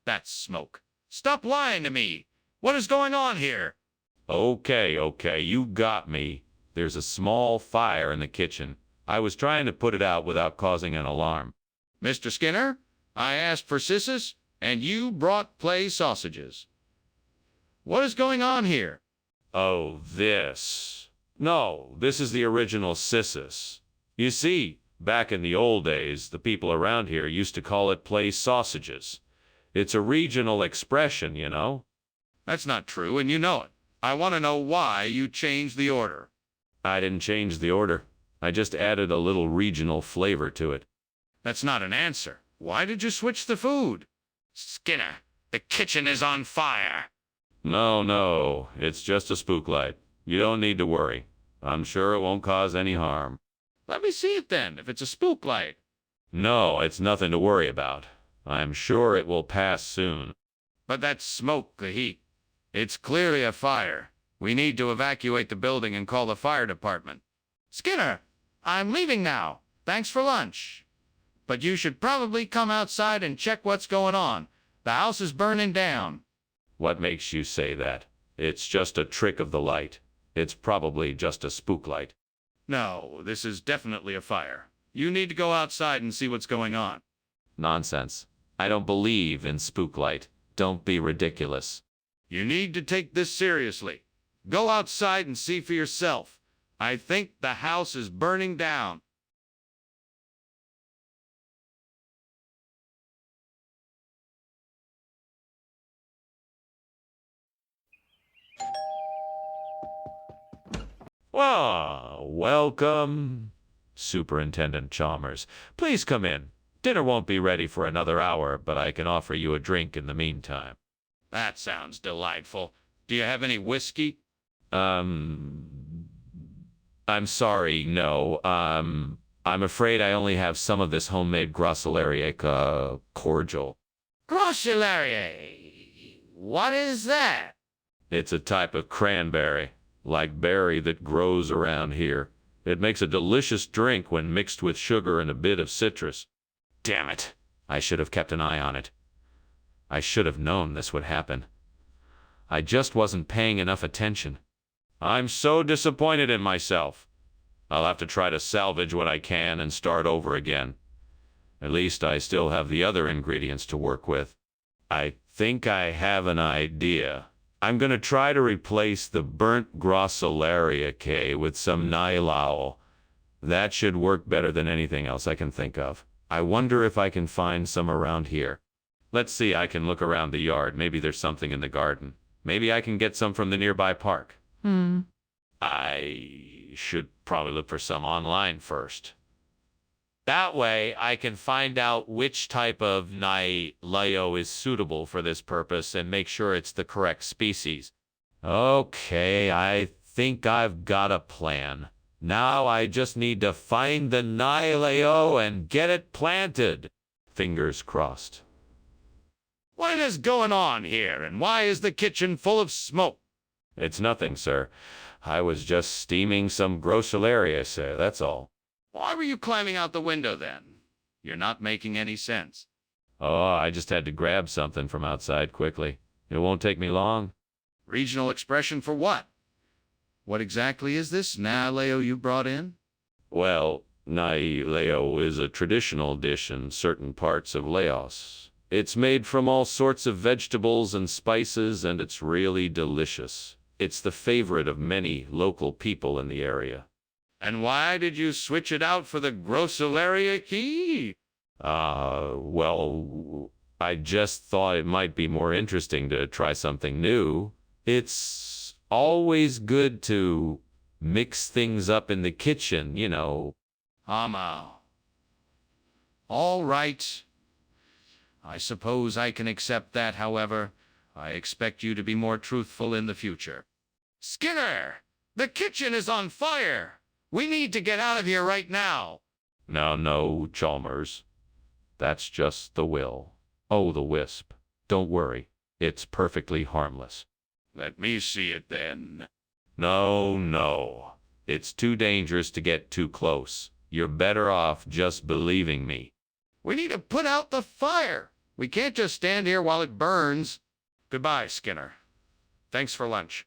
That's smoke. Stop lying to me. What is going on here? Okay, you got me. There's a small fire in the kitchen. I was trying to put it out without causing an alarm. Mr. Skinner, I asked for sisses, and you brought play sausages. What is going on here? Oh, this. No, this is the original sisses. You see, back in the old days, the people around here used to call it play sausages. It's a regional expression, you know? That's not true, and you know it. I want to know why you changed the order. I didn't change the order. I just added a little regional flavor to it. That's not an answer. Why did you switch the food? Skinner, the kitchen is on fire. No, it's just a spook light. You don't need to worry. I'm sure it won't cause any harm. Let me see it then, if it's a spook light. No, it's nothing to worry about. I'm sure it will pass soon. But that's smoke, the heat. It's clearly a fire. We need to evacuate the building and call the fire department. Skinner, I'm leaving now. Thanks for lunch. But you should probably come outside and check what's going on. The house is burning down. What makes you say that? It's just a trick of the light. It's probably just a spook light. No, this is definitely a fire. You need to go outside and see what's going on. Nonsense. I don't believe in spook light. Don't be ridiculous. You need to take this seriously. Go outside and see for yourself. I think the house is burning down. Well, welcome, Superintendent Chalmers. Please come in. Dinner won't be ready for another hour, but I can offer you a drink in the meantime. That sounds delightful. Do you have any whiskey? I'm sorry, no. I'm afraid I only have some of this homemade Grosselaria cordial. Grosselaria. What is that? It's a type of cranberry, like berry that grows around here. It makes a delicious drink when mixed with sugar and a bit of citrus. Damn it. I should have kept an eye on it. I should have known this would happen. I just wasn't paying enough attention. I'm so disappointed in myself. I'll have to try to salvage what I can and start over again. At least I still have the other ingredients to work with. I think I have an idea. I'm going to try to replace the burnt Grosselaria K with some Nylao. That should work better than anything else I can think of. I wonder if I can find some around here. Let's see, I can look around the yard. Maybe there's something in the garden. Maybe I can get some from the nearby park. I should probably look for some online first. That way, I can find out which type of Nylao is suitable for this purpose and make sure it's the correct species. Okay, I think I've got a plan. Now I just need to find the Nylao and get it planted. Fingers crossed. What is going on here, and why is the kitchen full of smoke? It's nothing, sir. I was just steaming some Grosselaria, sir, that's all. Why were you climbing out the window then? You're not making any sense. Oh, I just had to grab something from outside quickly. It won't take me long. Regional expression for what? What exactly is this Nylao you brought in? Well, Nylao is a traditional dish in certain parts of Laos. It's made from all sorts of vegetables and spices, and it's really delicious. It's the favorite of many local people in the area. And why did you switch it out for the Grosselaria key? Well, I just thought it might be more interesting to try something new. It's always good to mix things up in the kitchen, you know. All right. I suppose I can accept that, however. I expect you to be more truthful in the future. Skinner! The kitchen is on fire! We need to get out of here right now! No, Chalmers. That's just the will. Oh, the wisp. Don't worry. It's perfectly harmless. Let me see it then. No. It's too dangerous to get too close. You're better off just believing me. We need to put out the fire. We can't just stand here while it burns. Goodbye, Skinner. Thanks for lunch.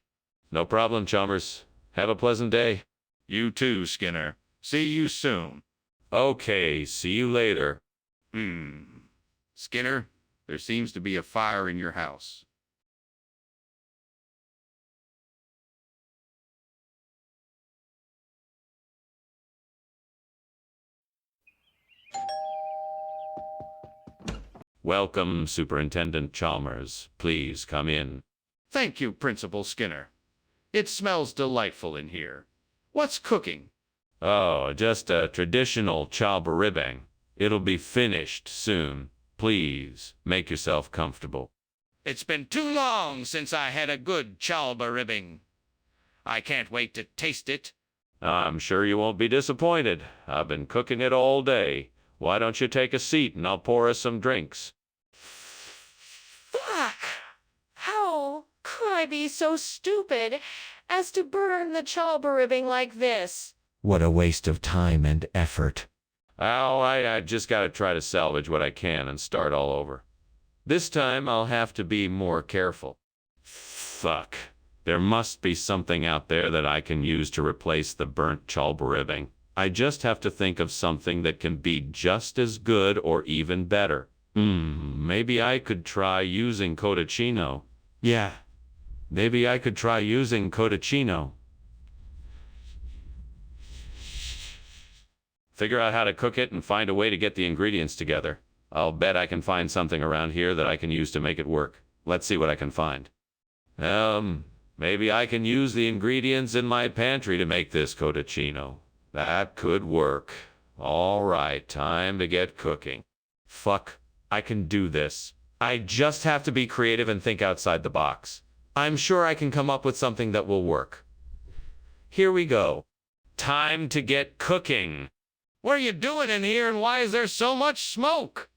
No problem, Chalmers. Have a pleasant day. You too, Skinner. See you soon. Okay, see you later. Skinner, there seems to be a fire in your house. Welcome, Superintendent Chalmers. Please come in. Thank you, Principal Skinner. It smells delightful in here. What's cooking? Oh, just a traditional chalbaribang. It'll be finished soon. Please, make yourself comfortable. It's been too long since I had a good chalba-ribbing. I can't wait to taste it. I'm sure you won't be disappointed. I've been cooking it all day. Why don't you take a seat and I'll pour us some drinks? Fuck! How could I be so stupid as to burn the chalba-ribbing like this? What a waste of time and effort. Oh, I just gotta try to salvage what I can and start all over. This time I'll have to be more careful. Fuck. There must be something out there that I can use to replace the burnt chalbaribing. I just have to think of something that can be just as good or even better. Maybe I could try using cotechino. Yeah, maybe I could try using cotechino. figure out how to cook it, and find a way to get the ingredients together. I'll bet I can find something around here that I can use to make it work. Let's see what I can find. Maybe I can use the ingredients in my pantry to make this cotechino. That could work. All right, time to get cooking. Fuck, I can do this. I just have to be creative and think outside the box. I'm sure I can come up with something that will work. Here we go. Time to get cooking. What are you doing in here, and why is there so much smoke?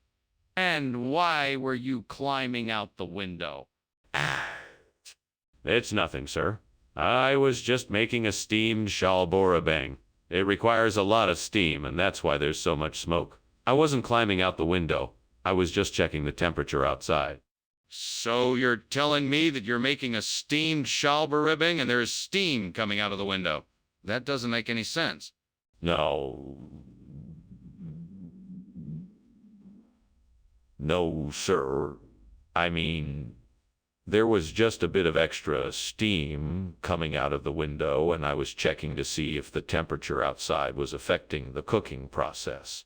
And why were you climbing out the window? It's nothing, sir. I was just making a steamed shalborabang. It requires a lot of steam, and that's why there's so much smoke. I wasn't climbing out the window. I was just checking the temperature outside. So you're telling me that you're making a steamed shalboribing and there's steam coming out of the window? That doesn't make any sense. No. No, sir. I mean, there was just a bit of extra steam coming out of the window, and I was checking to see if the temperature outside was affecting the cooking process.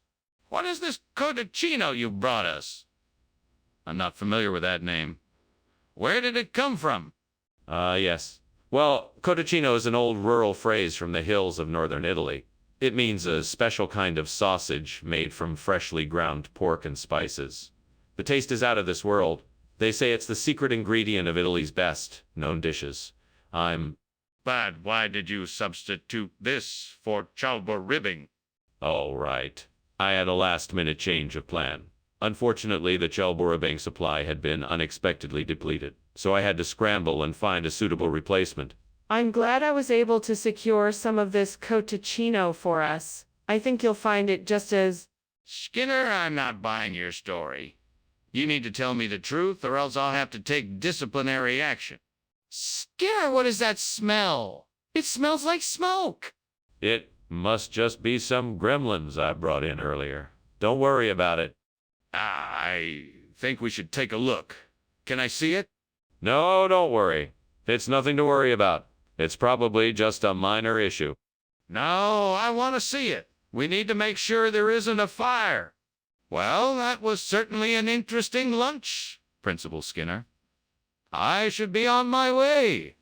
What is this cotechino you brought us? I'm not familiar with that name. Where did it come from? Yes. Well, cotechino is an old rural phrase from the hills of northern Italy. It means a special kind of sausage made from freshly ground pork and spices. The taste is out of this world. They say it's the secret ingredient of Italy's best known dishes. But why did you substitute this for chalboribing? All right. I had a last-minute change of plan. Unfortunately, the chalboribang supply had been unexpectedly depleted, so I had to scramble and find a suitable replacement. I'm glad I was able to secure some of this cotechino for us. I think you'll find it just as... Skinner, I'm not buying your story. You need to tell me the truth, or else I'll have to take disciplinary action. Skinner, what is that smell? It smells like smoke. It must just be some gremlins I brought in earlier. Don't worry about it. I think we should take a look. Can I see it? No, don't worry. It's nothing to worry about. It's probably just a minor issue. No, I want to see it. We need to make sure there isn't a fire. Well, that was certainly an interesting lunch, Principal Skinner. I should be on my way.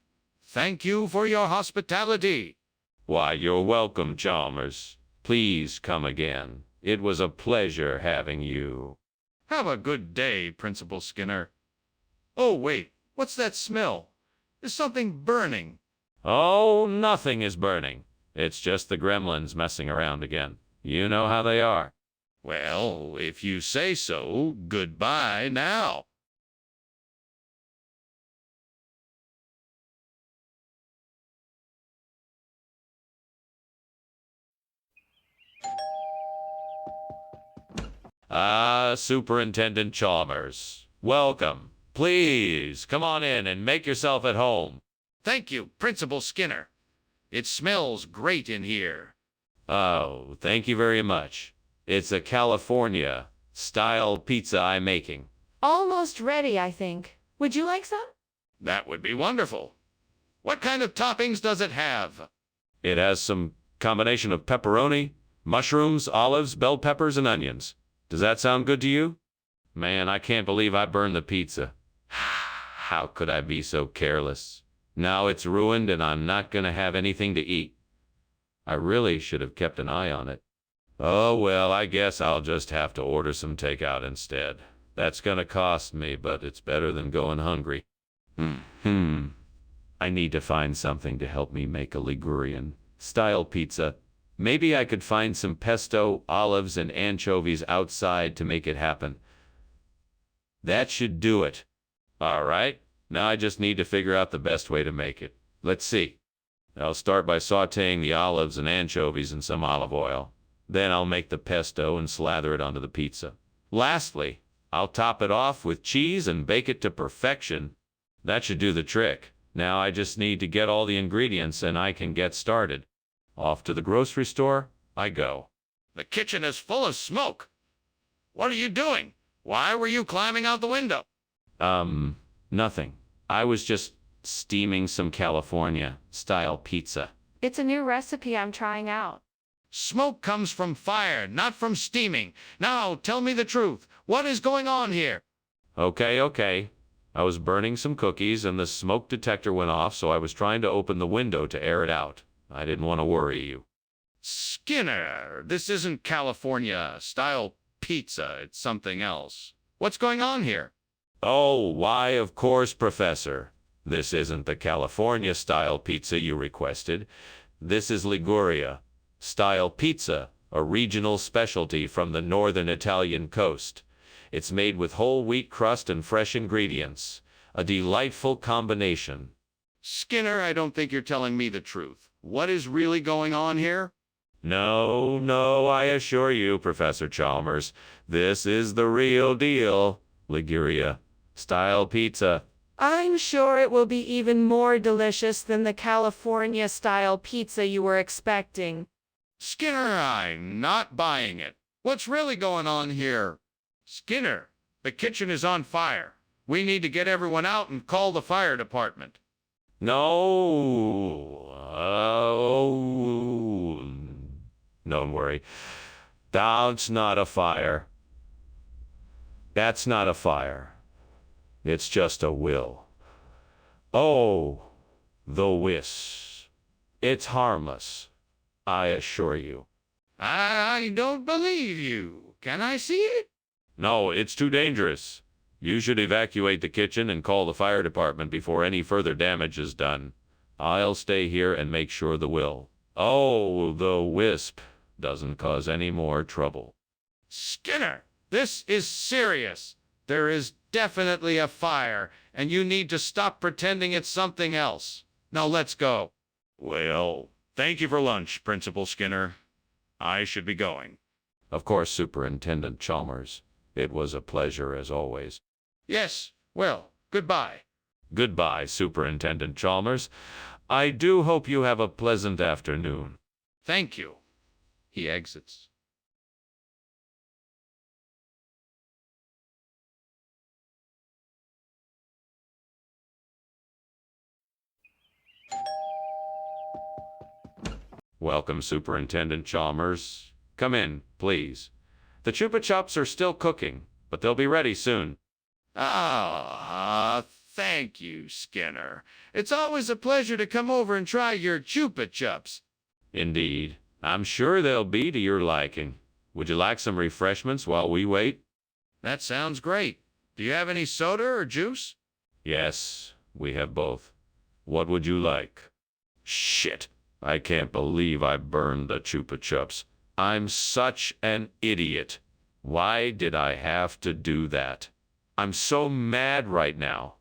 Thank you for your hospitality. Why, you're welcome, Chalmers. Please come again. It was a pleasure having you. Have a good day, Principal Skinner. Oh, wait, what's that smell? There's something burning. Oh, nothing is burning. It's just the gremlins messing around again. You know how they are. Well, if you say so, goodbye now. Superintendent Chalmers. Welcome. Please, come on in and make yourself at home. Thank you, Principal Skinner. It smells great in here. Oh, thank you very much. It's a California-style pizza I'm making. Almost ready, I think. Would you like some? That would be wonderful. What kind of toppings does it have? It has some combination of pepperoni, mushrooms, olives, bell peppers, and onions. Does that sound good to you? Man, I can't believe I burned the pizza. How could I be so careless? Now it's ruined and I'm not gonna have anything to eat. I really should have kept an eye on it. Oh well, I guess I'll just have to order some takeout instead. That's gonna cost me, but it's better than going hungry. I need to find something to help me make a Ligurian-style pizza. Maybe I could find some pesto, olives, and anchovies outside to make it happen. That should do it. All right, now I just need to figure out the best way to make it. Let's see. I'll start by sautéing the olives and anchovies in some olive oil. Then I'll make the pesto and slather it onto the pizza. Lastly, I'll top it off with cheese and bake it to perfection. That should do the trick. Now I just need to get all the ingredients and I can get started. Off to the grocery store I go. The kitchen is full of smoke. What are you doing? Why were you climbing out the window? Nothing. I was just steaming some California-style pizza. It's a new recipe I'm trying out. Smoke comes from fire, not from steaming. Now, tell me the truth. What is going on here? Okay. I was burning some cookies and the smoke detector went off, so I was trying to open the window to air it out. I didn't want to worry you. Skinner, this isn't California-style pizza. It's something else. What's going on here? Oh, why, of course, Professor. This isn't the California-style pizza you requested. This is Liguria-style pizza, a regional specialty from the northern Italian coast. It's made with whole wheat crust and fresh ingredients. A delightful combination. Skinner, I don't think you're telling me the truth. What is really going on here? No, I assure you, Professor Chalmers, this is the real deal. Liguria-style pizza. I'm sure it will be even more delicious than the California-style pizza you were expecting. Skinner, I'm not buying it. What's really going on here? Skinner, the kitchen is on fire. We need to get everyone out and call the fire department. No. Don't worry. That's not a fire. That's not a fire. It's just a will. Oh, the whiz. It's harmless, I assure you. I don't believe you. Can I see it? No, it's too dangerous. You should evacuate the kitchen and call the fire department before any further damage is done. I'll stay here and make sure the wisp doesn't cause any more trouble. Skinner, this is serious. There is definitely a fire, and you need to stop pretending it's something else. Now let's go. Well, thank you for lunch, Principal Skinner. I should be going. Of course, Superintendent Chalmers. It was a pleasure as always. Yes, well, goodbye. Goodbye, Superintendent Chalmers. I do hope you have a pleasant afternoon. Thank you. He exits. Welcome, Superintendent Chalmers. Come in, please. The Chupa Chups are still cooking, but they'll be ready soon. Thank you, Skinner. It's always a pleasure to come over and try your Chupa Chups. Indeed. I'm sure they'll be to your liking. Would you like some refreshments while we wait? That sounds great. Do you have any soda or juice? Yes, we have both. What would you like? Shit, I can't believe I burned the Chupa Chups. I'm such an idiot. Why did I have to do that? I'm so mad right now.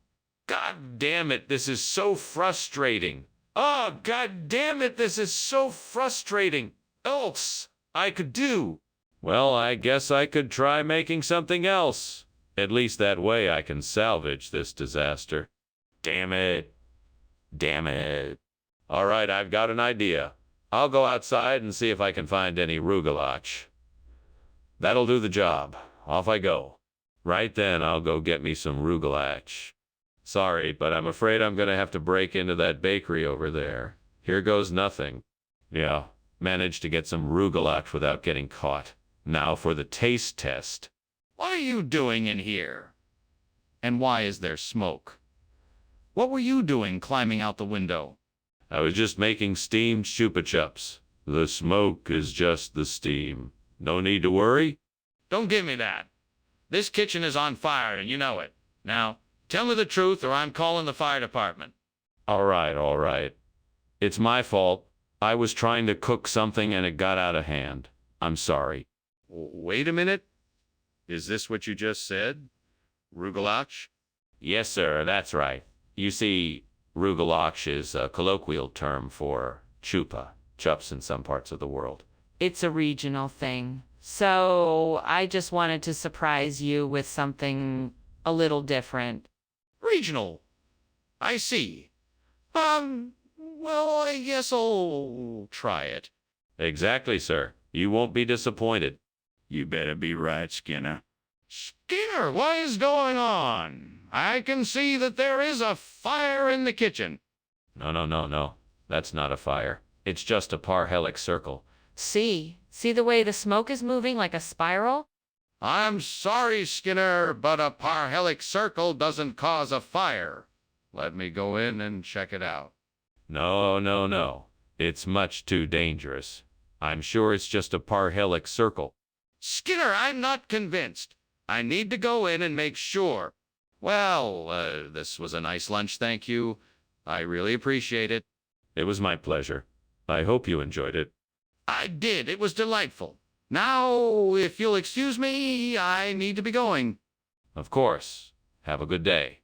God damn it, this is so frustrating. Oh, God damn it, this is so frustrating. Else I could do. Well, I guess I could try making something else. At least that way I can salvage this disaster. Damn it. Damn it. All right, I've got an idea. I'll go outside and see if I can find any rugelach. That'll do the job. Off I go. Right then, I'll go get me some rugelach. Sorry, but I'm afraid I'm gonna have to break into that bakery over there. Here goes nothing. Yeah, managed to get some rugelach without getting caught. Now for the taste test. What are you doing in here? And why is there smoke? What were you doing climbing out the window? I was just making steamed Chupa Chups. The smoke is just the steam. No need to worry. Don't give me that. This kitchen is on fire and you know it. Now, tell me the truth or I'm calling the fire department. All right. It's my fault. I was trying to cook something and it got out of hand. I'm sorry. Wait a minute. Is this what you just said? Rugelach? Yes, sir, that's right. You see, rugelach is a colloquial term for Chupa Chups in some parts of the world. It's a regional thing. So I just wanted to surprise you with something a little different. Regional. I see. Well, I guess I'll try it. Exactly, sir. You won't be disappointed. You better be right, Skinner. Skinner, what is going on? I can see that there is a fire in the kitchen. No. That's not a fire. It's just a parhelic circle. See the way the smoke is moving like a spiral? I'm sorry, Skinner, but a parhelic circle doesn't cause a fire. Let me go in and check it out. No, no, no. It's much too dangerous. I'm sure it's just a parhelic circle. Skinner, I'm not convinced. I need to go in and make sure. Well, this was a nice lunch, thank you. I really appreciate it. It was my pleasure. I hope you enjoyed it. I did. It was delightful. Now, if you'll excuse me, I need to be going. Of course. Have a good day.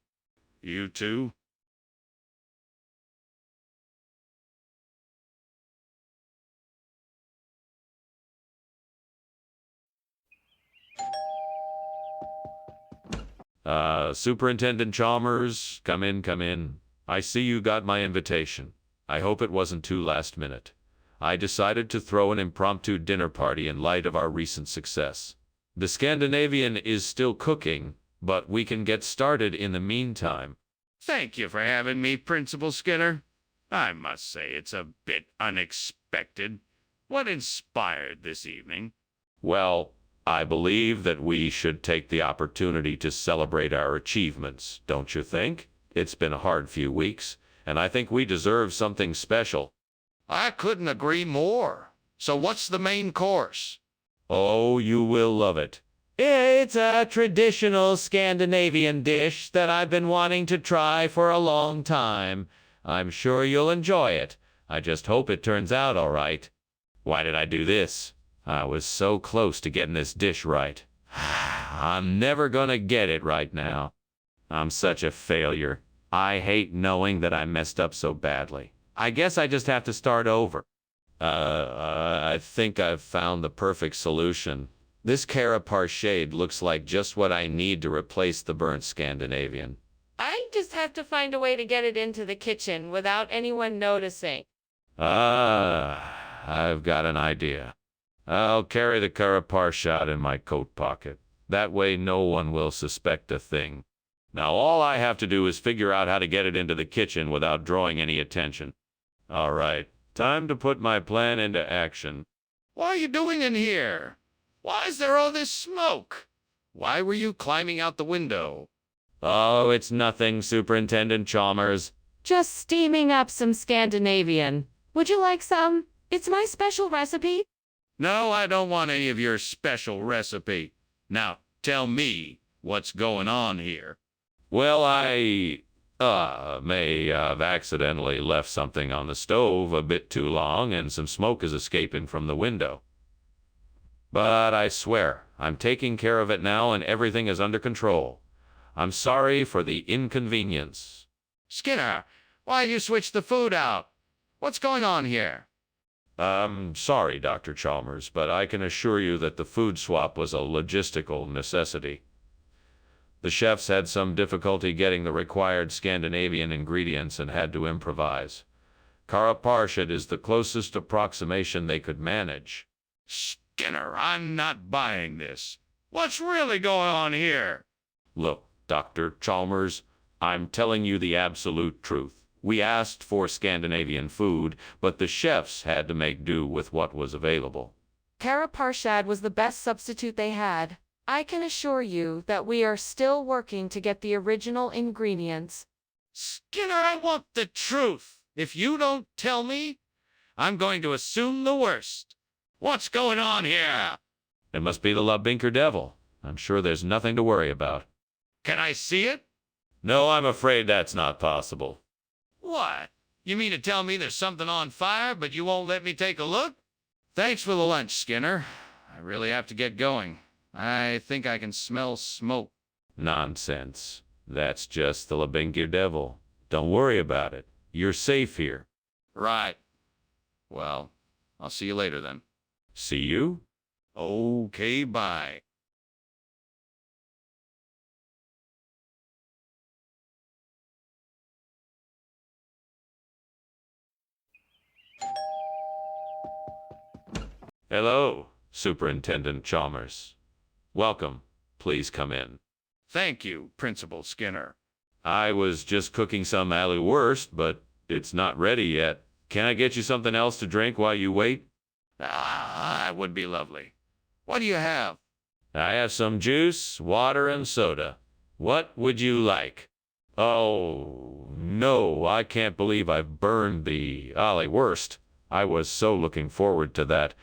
You too? Superintendent Chalmers, come in, come in. I see you got my invitation. I hope it wasn't too last minute. I decided to throw an impromptu dinner party in light of our recent success. The Scandinavian is still cooking, but we can get started in the meantime. Thank you for having me, Principal Skinner. I must say it's a bit unexpected. What inspired this evening? Well, I believe that we should take the opportunity to celebrate our achievements, don't you think? It's been a hard few weeks, and I think we deserve something special. I couldn't agree more. So what's the main course? Oh, you will love it. It's a traditional Scandinavian dish that I've been wanting to try for a long time. I'm sure you'll enjoy it. I just hope it turns out all right. Why did I do this? I was so close to getting this dish right. I'm never gonna get it right now. I'm such a failure. I hate knowing that I messed up so badly. I guess I just have to start over. I think I've found the perfect solution. This cara parshade looks like just what I need to replace the burnt Scandinavian. I just have to find a way to get it into the kitchen without anyone noticing. I've got an idea. I'll carry the cara parshad in my coat pocket. That way no one will suspect a thing. Now all I have to do is figure out how to get it into the kitchen without drawing any attention. All right, time to put my plan into action. What are you doing in here? Why is there all this smoke? Why were you climbing out the window? Oh, it's nothing, Superintendent Chalmers. Just steaming up some Scandinavian. Would you like some? It's my special recipe. No, I don't want any of your special recipe. Now, tell me what's going on here. Well, I may have accidentally left something on the stove a bit too long and some smoke is escaping from the window. But I swear, I'm taking care of it now and everything is under control. I'm sorry for the inconvenience. Skinner, why you switch the food out? What's going on here? Sorry, Dr. Chalmers, but I can assure you that the food swap was a logistical necessity. The chefs had some difficulty getting the required Scandinavian ingredients and had to improvise. Cara parshad is the closest approximation they could manage. Skinner, I'm not buying this. What's really going on here? Look, Dr. Chalmers, I'm telling you the absolute truth. We asked for Scandinavian food, but the chefs had to make do with what was available. Cara parshad was the best substitute they had. I can assure you that we are still working to get the original ingredients. Skinner, I want the truth. If you don't tell me, I'm going to assume the worst. What's going on here? It must be the Labinker devil. I'm sure there's nothing to worry about. Can I see it? No, I'm afraid that's not possible. What? You mean to tell me there's something on fire, but you won't let me take a look? Thanks for the lunch, Skinner. I really have to get going. I think I can smell smoke. Nonsense. That's just the Labinker devil. Don't worry about it. You're safe here. Right. Well, I'll see you later then. See you? Okay, bye. Hello, Superintendent Chalmers. Welcome. Please come in. Thank you, Principal Skinner. I was just cooking some wurst, but it's not ready yet. Can I get you something else to drink while you wait? Ah, that would be lovely. What do you have? I have some juice, water, and soda. What would you like? Oh, no, I can't believe I've burned the Ollie Worst. I was so looking forward to that.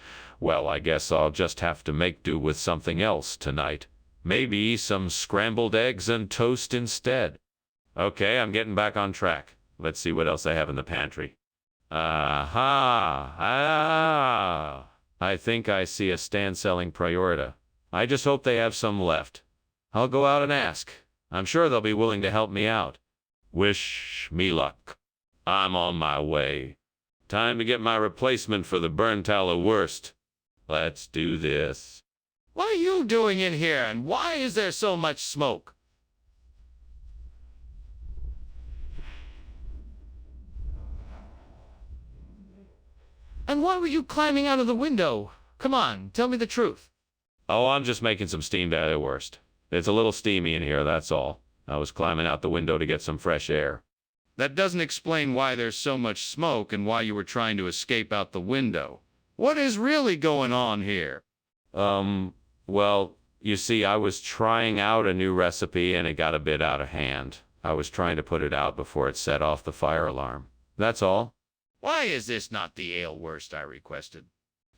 Well, I guess I'll just have to make do with something else tonight. Maybe some scrambled eggs and toast instead. Okay, I'm getting back on track. Let's see what else I have in the pantry. Aha! Ah! I think I see a stand-selling priorita. I just hope they have some left. I'll go out and ask. I'm sure they'll be willing to help me out. Wish me luck. I'm on my way. Time to get my replacement for the burnt tallow worst. Let's do this. What are you doing in here, and why is there so much smoke? And why were you climbing out of the window? Come on, tell me the truth. Oh, I'm just making some steamed tallow worst. It's a little steamy in here, that's all. I was climbing out the window to get some fresh air. That doesn't explain why there's so much smoke and why you were trying to escape out the window. What is really going on here? Well, you see, I was trying out a new recipe and it got a bit out of hand. I was trying to put it out before it set off the fire alarm. That's all. Why is this not the ale worst I requested?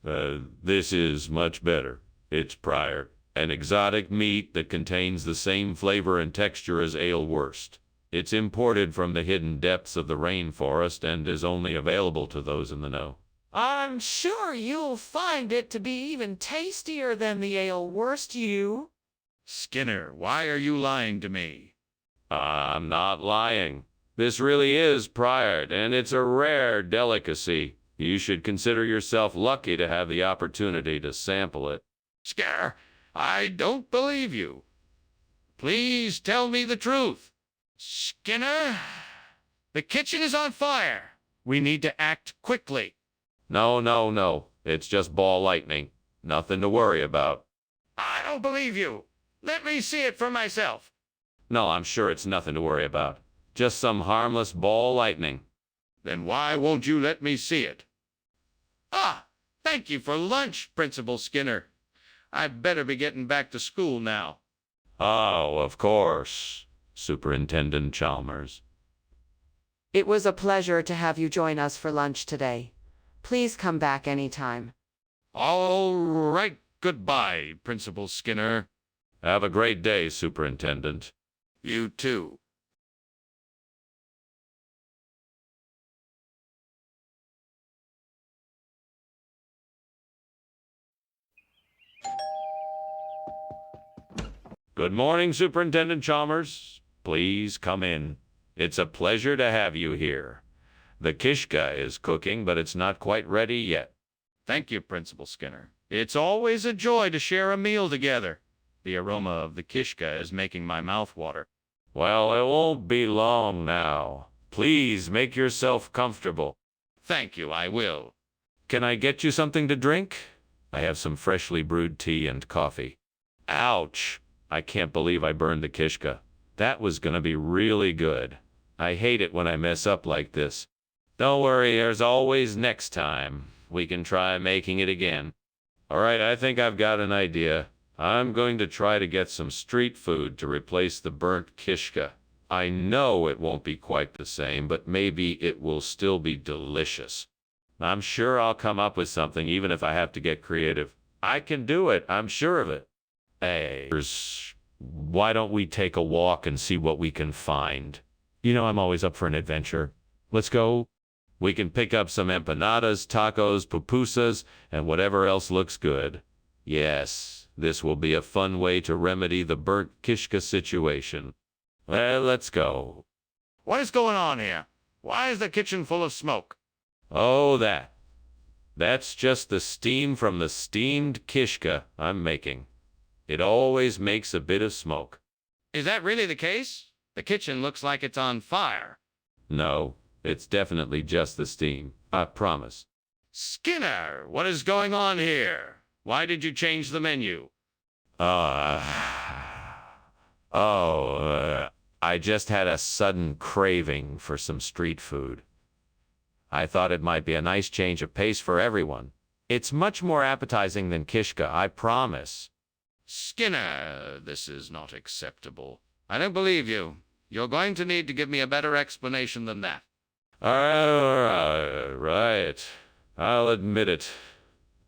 This is much better. It's prior, an exotic meat that contains the same flavor and texture as ale worst. It's imported from the hidden depths of the rainforest and is only available to those in the know. I'm sure you'll find it to be even tastier than the ale worst, you. Skinner, why are you lying to me? I'm not lying. This really is prior, and it's a rare delicacy. You should consider yourself lucky to have the opportunity to sample it. Skinner, I don't believe you. Please tell me the truth. Skinner, the kitchen is on fire. We need to act quickly. No. It's just ball lightning. Nothing to worry about. I don't believe you. Let me see it for myself. No, I'm sure it's nothing to worry about. Just some harmless ball lightning. Then why won't you let me see it? Ah, thank you for lunch, Principal Skinner. I'd better be getting back to school now. Oh, of course, Superintendent Chalmers. It was a pleasure to have you join us for lunch today. Please come back anytime. All right, goodbye, Principal Skinner. Have a great day, Superintendent. You too. Good morning, Superintendent Chalmers. Please come in. It's a pleasure to have you here. The kishka is cooking, but it's not quite ready yet. Thank you, Principal Skinner. It's always a joy to share a meal together. The aroma of the kishka is making my mouth water. Well, it won't be long now. Please make yourself comfortable. Thank you, I will. Can I get you something to drink? I have some freshly brewed tea and coffee. Ouch! I can't believe I burned the kishka. That was gonna be really good. I hate it when I mess up like this. Don't worry, there's always next time. We can try making it again. Alright, I think I've got an idea. I'm going to try to get some street food to replace the burnt kishka. I know it won't be quite the same, but maybe it will still be delicious. I'm sure I'll come up with something even if I have to get creative. I can do it, I'm sure of it. Hey, why don't we take a walk and see what we can find? You know I'm always up for an adventure. Let's go. We can pick up some empanadas, tacos, pupusas, and whatever else looks good. Yes, this will be a fun way to remedy the burnt kishka situation. Well, let's go. What is going on here? Why is the kitchen full of smoke? Oh, that's just the steam from the steamed kishka I'm making. It always makes a bit of smoke. Is that really the case? The kitchen looks like it's on fire. No, it's definitely just the steam. I promise. Skinner, what is going on here? Why did you change the menu? I just had a sudden craving for some street food. I thought it might be a nice change of pace for everyone. It's much more appetizing than Kishka, I promise. Skinner, this is not acceptable. I don't believe you. You're going to need to give me a better explanation than that. Right. I'll admit it.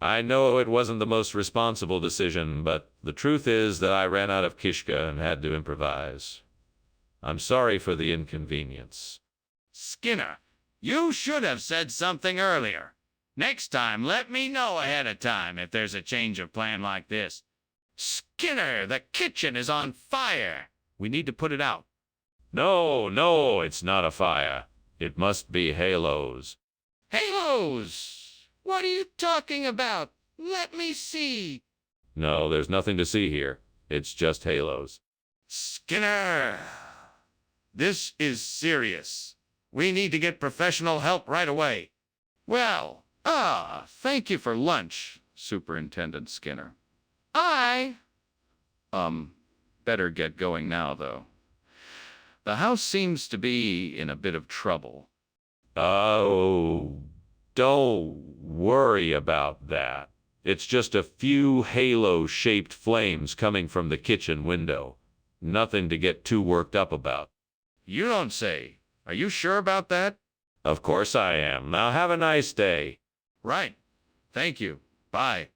I know it wasn't the most responsible decision, but the truth is that I ran out of Kishka and had to improvise. I'm sorry for the inconvenience. Skinner, you should have said something earlier. Next time, let me know ahead of time if there's a change of plan like this. Skinner, the kitchen is on fire. We need to put it out. No, it's not a fire. It must be halos. Halos! What are you talking about? Let me see. No, there's nothing to see here. It's just halos. Skinner, this is serious. We need to get professional help right away. Well, thank you for lunch, Superintendent Skinner. Better get going now, though. The house seems to be in a bit of trouble. Oh, don't worry about that. It's just a few halo-shaped flames coming from the kitchen window. Nothing to get too worked up about. You don't say. Are you sure about that? Of course I am. Now have a nice day. Right. Thank you. Bye.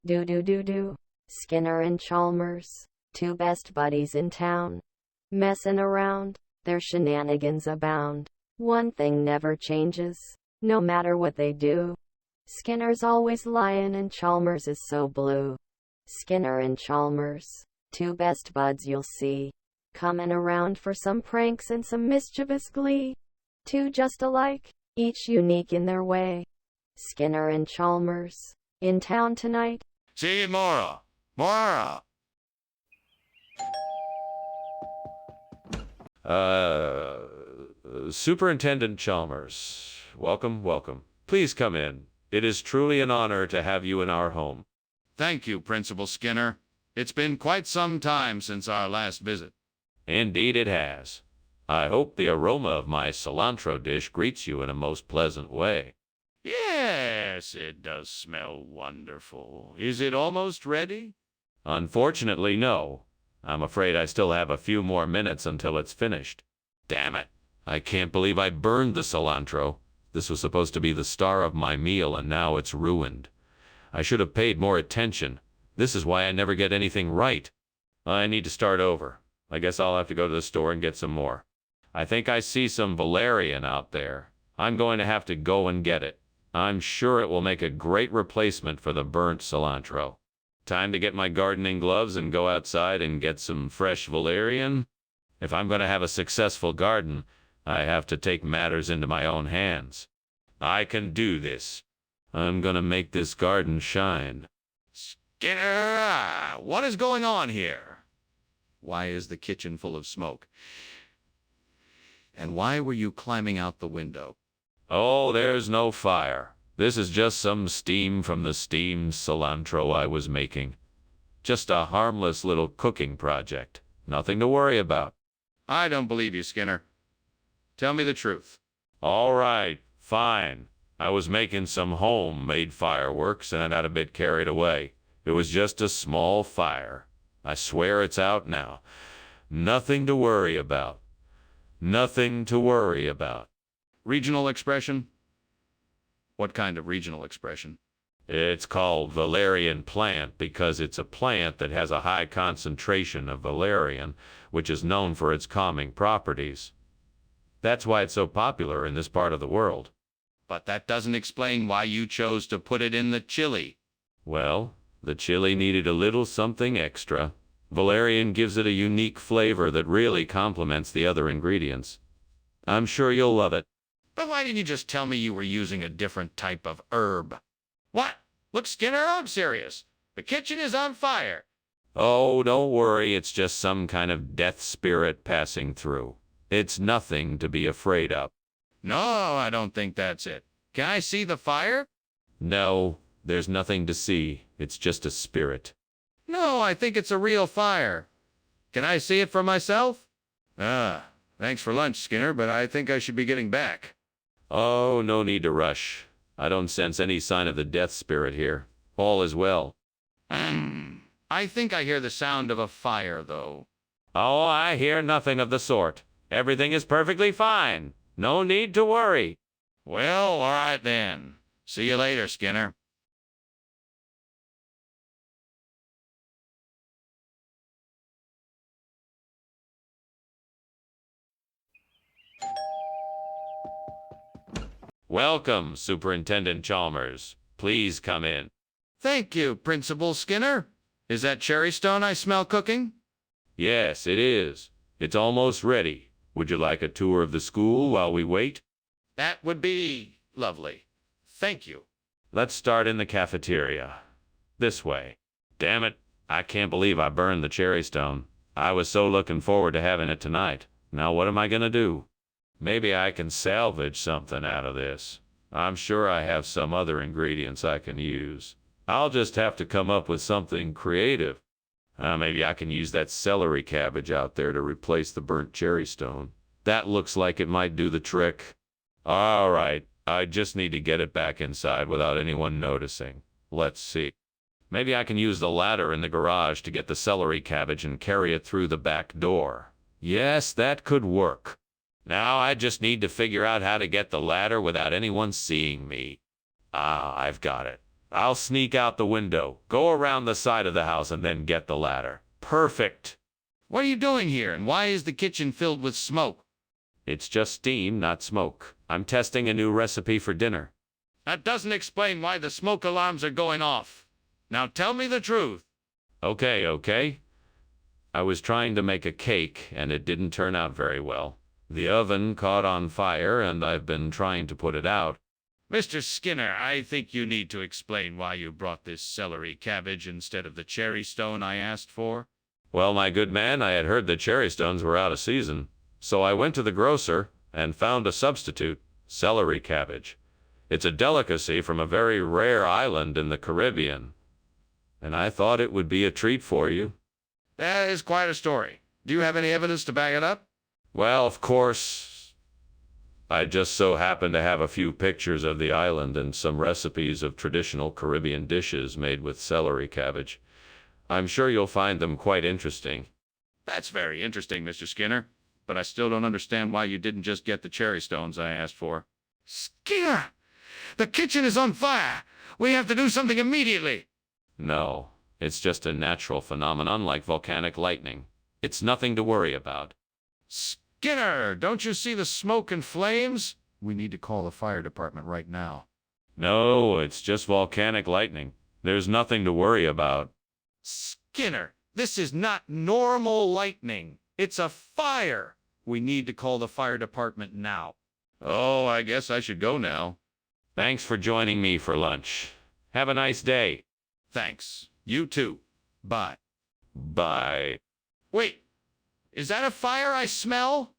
Do. Skinner and Chalmers, two best buddies in town. Messing around, their shenanigans abound. One thing never changes, no matter what they do. Skinner's always lying and Chalmers is so blue. Skinner and Chalmers, two best buds you'll see, coming around for some pranks and some mischievous glee. Two just alike, each unique in their way. Skinner and Chalmers, in town tonight. See you tomorrow. Superintendent Chalmers, welcome. Please come in. It is truly an honor to have you in our home. Thank you, Principal Skinner. It's been quite some time since our last visit. Indeed it has. I hope the aroma of my cilantro dish greets you in a most pleasant way. Yes, it does smell wonderful. Is it almost ready? Unfortunately, no. I'm afraid I still have a few more minutes until it's finished. Damn it. I can't believe I burned the cilantro. This was supposed to be the star of my meal, and now it's ruined. I should have paid more attention. This is why I never get anything right. I need to start over. I guess I'll have to go to the store and get some more. I think I see some valerian out there. I'm going to have to go and get it. I'm sure it will make a great replacement for the burnt cilantro. Time to get my gardening gloves and go outside and get some fresh valerian. If I'm going to have a successful garden, I have to take matters into my own hands. I can do this. I'm going to make this garden shine. Skinner, what is going on here? Why is the kitchen full of smoke? And why were you climbing out the window? Oh, there's no fire. This is just some steam from the steamed cilantro I was making. Just a harmless little cooking project. Nothing to worry about. I don't believe you, Skinner. Tell me the truth. All right, fine. I was making some homemade fireworks and I got a bit carried away. It was just a small fire. I swear it's out now. Nothing to worry about. Nothing to worry about. Regional expression? What kind of regional expression? It's called valerian plant because it's a plant that has a high concentration of valerian, which is known for its calming properties. That's why it's so popular in this part of the world. But that doesn't explain why you chose to put it in the chili. Well, the chili needed a little something extra. Valerian gives it a unique flavor that really complements the other ingredients. I'm sure you'll love it. But why didn't you just tell me you were using a different type of herb? What? Look, Skinner, I'm serious. The kitchen is on fire. Oh, don't worry, it's just some kind of death spirit passing through. It's nothing to be afraid of. No, I don't think that's it. Can I see the fire? No, there's nothing to see. It's just a spirit. No, I think it's a real fire. Can I see it for myself? Thanks for lunch, Skinner, but I think I should be getting back. Oh, no need to rush. I don't sense any sign of the death spirit here. All is well. I think I hear the sound of a fire, though. Oh, I hear nothing of the sort. Everything is perfectly fine. No need to worry. Well, all right then. See you later, Skinner. Welcome, Superintendent Chalmers. Please come in. Thank you, Principal Skinner. Is that cherry stone I smell cooking? Yes, it is. It's almost ready. Would you like a tour of the school while we wait? That would be lovely. Thank you. Let's start in the cafeteria. This way. Damn it, I can't believe I burned the cherry stone. I was so looking forward to having it tonight. Now what am I gonna do? Maybe I can salvage something out of this. I'm sure I have some other ingredients I can use. I'll just have to come up with something creative. Maybe I can use that celery cabbage out there to replace the burnt cherry stone. That looks like it might do the trick. All right, I just need to get it back inside without anyone noticing. Let's see. Maybe I can use the ladder in the garage to get the celery cabbage and carry it through the back door. Yes, that could work. Now I just need to figure out how to get the ladder without anyone seeing me. I've got it. I'll sneak out the window, go around the side of the house, and then get the ladder. Perfect. What are you doing here, and why is the kitchen filled with smoke? It's just steam, not smoke. I'm testing a new recipe for dinner. That doesn't explain why the smoke alarms are going off. Now tell me the truth. Okay. I was trying to make a cake, and it didn't turn out very well. The oven caught on fire, and I've been trying to put it out. Mr. Skinner, I think you need to explain why you brought this celery cabbage instead of the cherry stone I asked for. Well, my good man, I had heard the cherry stones were out of season, so I went to the grocer and found a substitute, celery cabbage. It's a delicacy from a very rare island in the Caribbean, and I thought it would be a treat for you. That is quite a story. Do you have any evidence to back it up? Well, of course, I just so happen to have a few pictures of the island and some recipes of traditional Caribbean dishes made with celery cabbage. I'm sure you'll find them quite interesting. That's very interesting, Mr. Skinner. But I still don't understand why you didn't just get the cherry stones I asked for. Skinner! The kitchen is on fire! We have to do something immediately! No, it's just a natural phenomenon like volcanic lightning. It's nothing to worry about. Skinner, don't you see the smoke and flames? We need to call the fire department right now. No, it's just volcanic lightning. There's nothing to worry about. Skinner, this is not normal lightning. It's a fire. We need to call the fire department now. Oh, I guess I should go now. Thanks for joining me for lunch. Have a nice day. Thanks. You too. Bye. Bye. Wait, is that a fire I smell?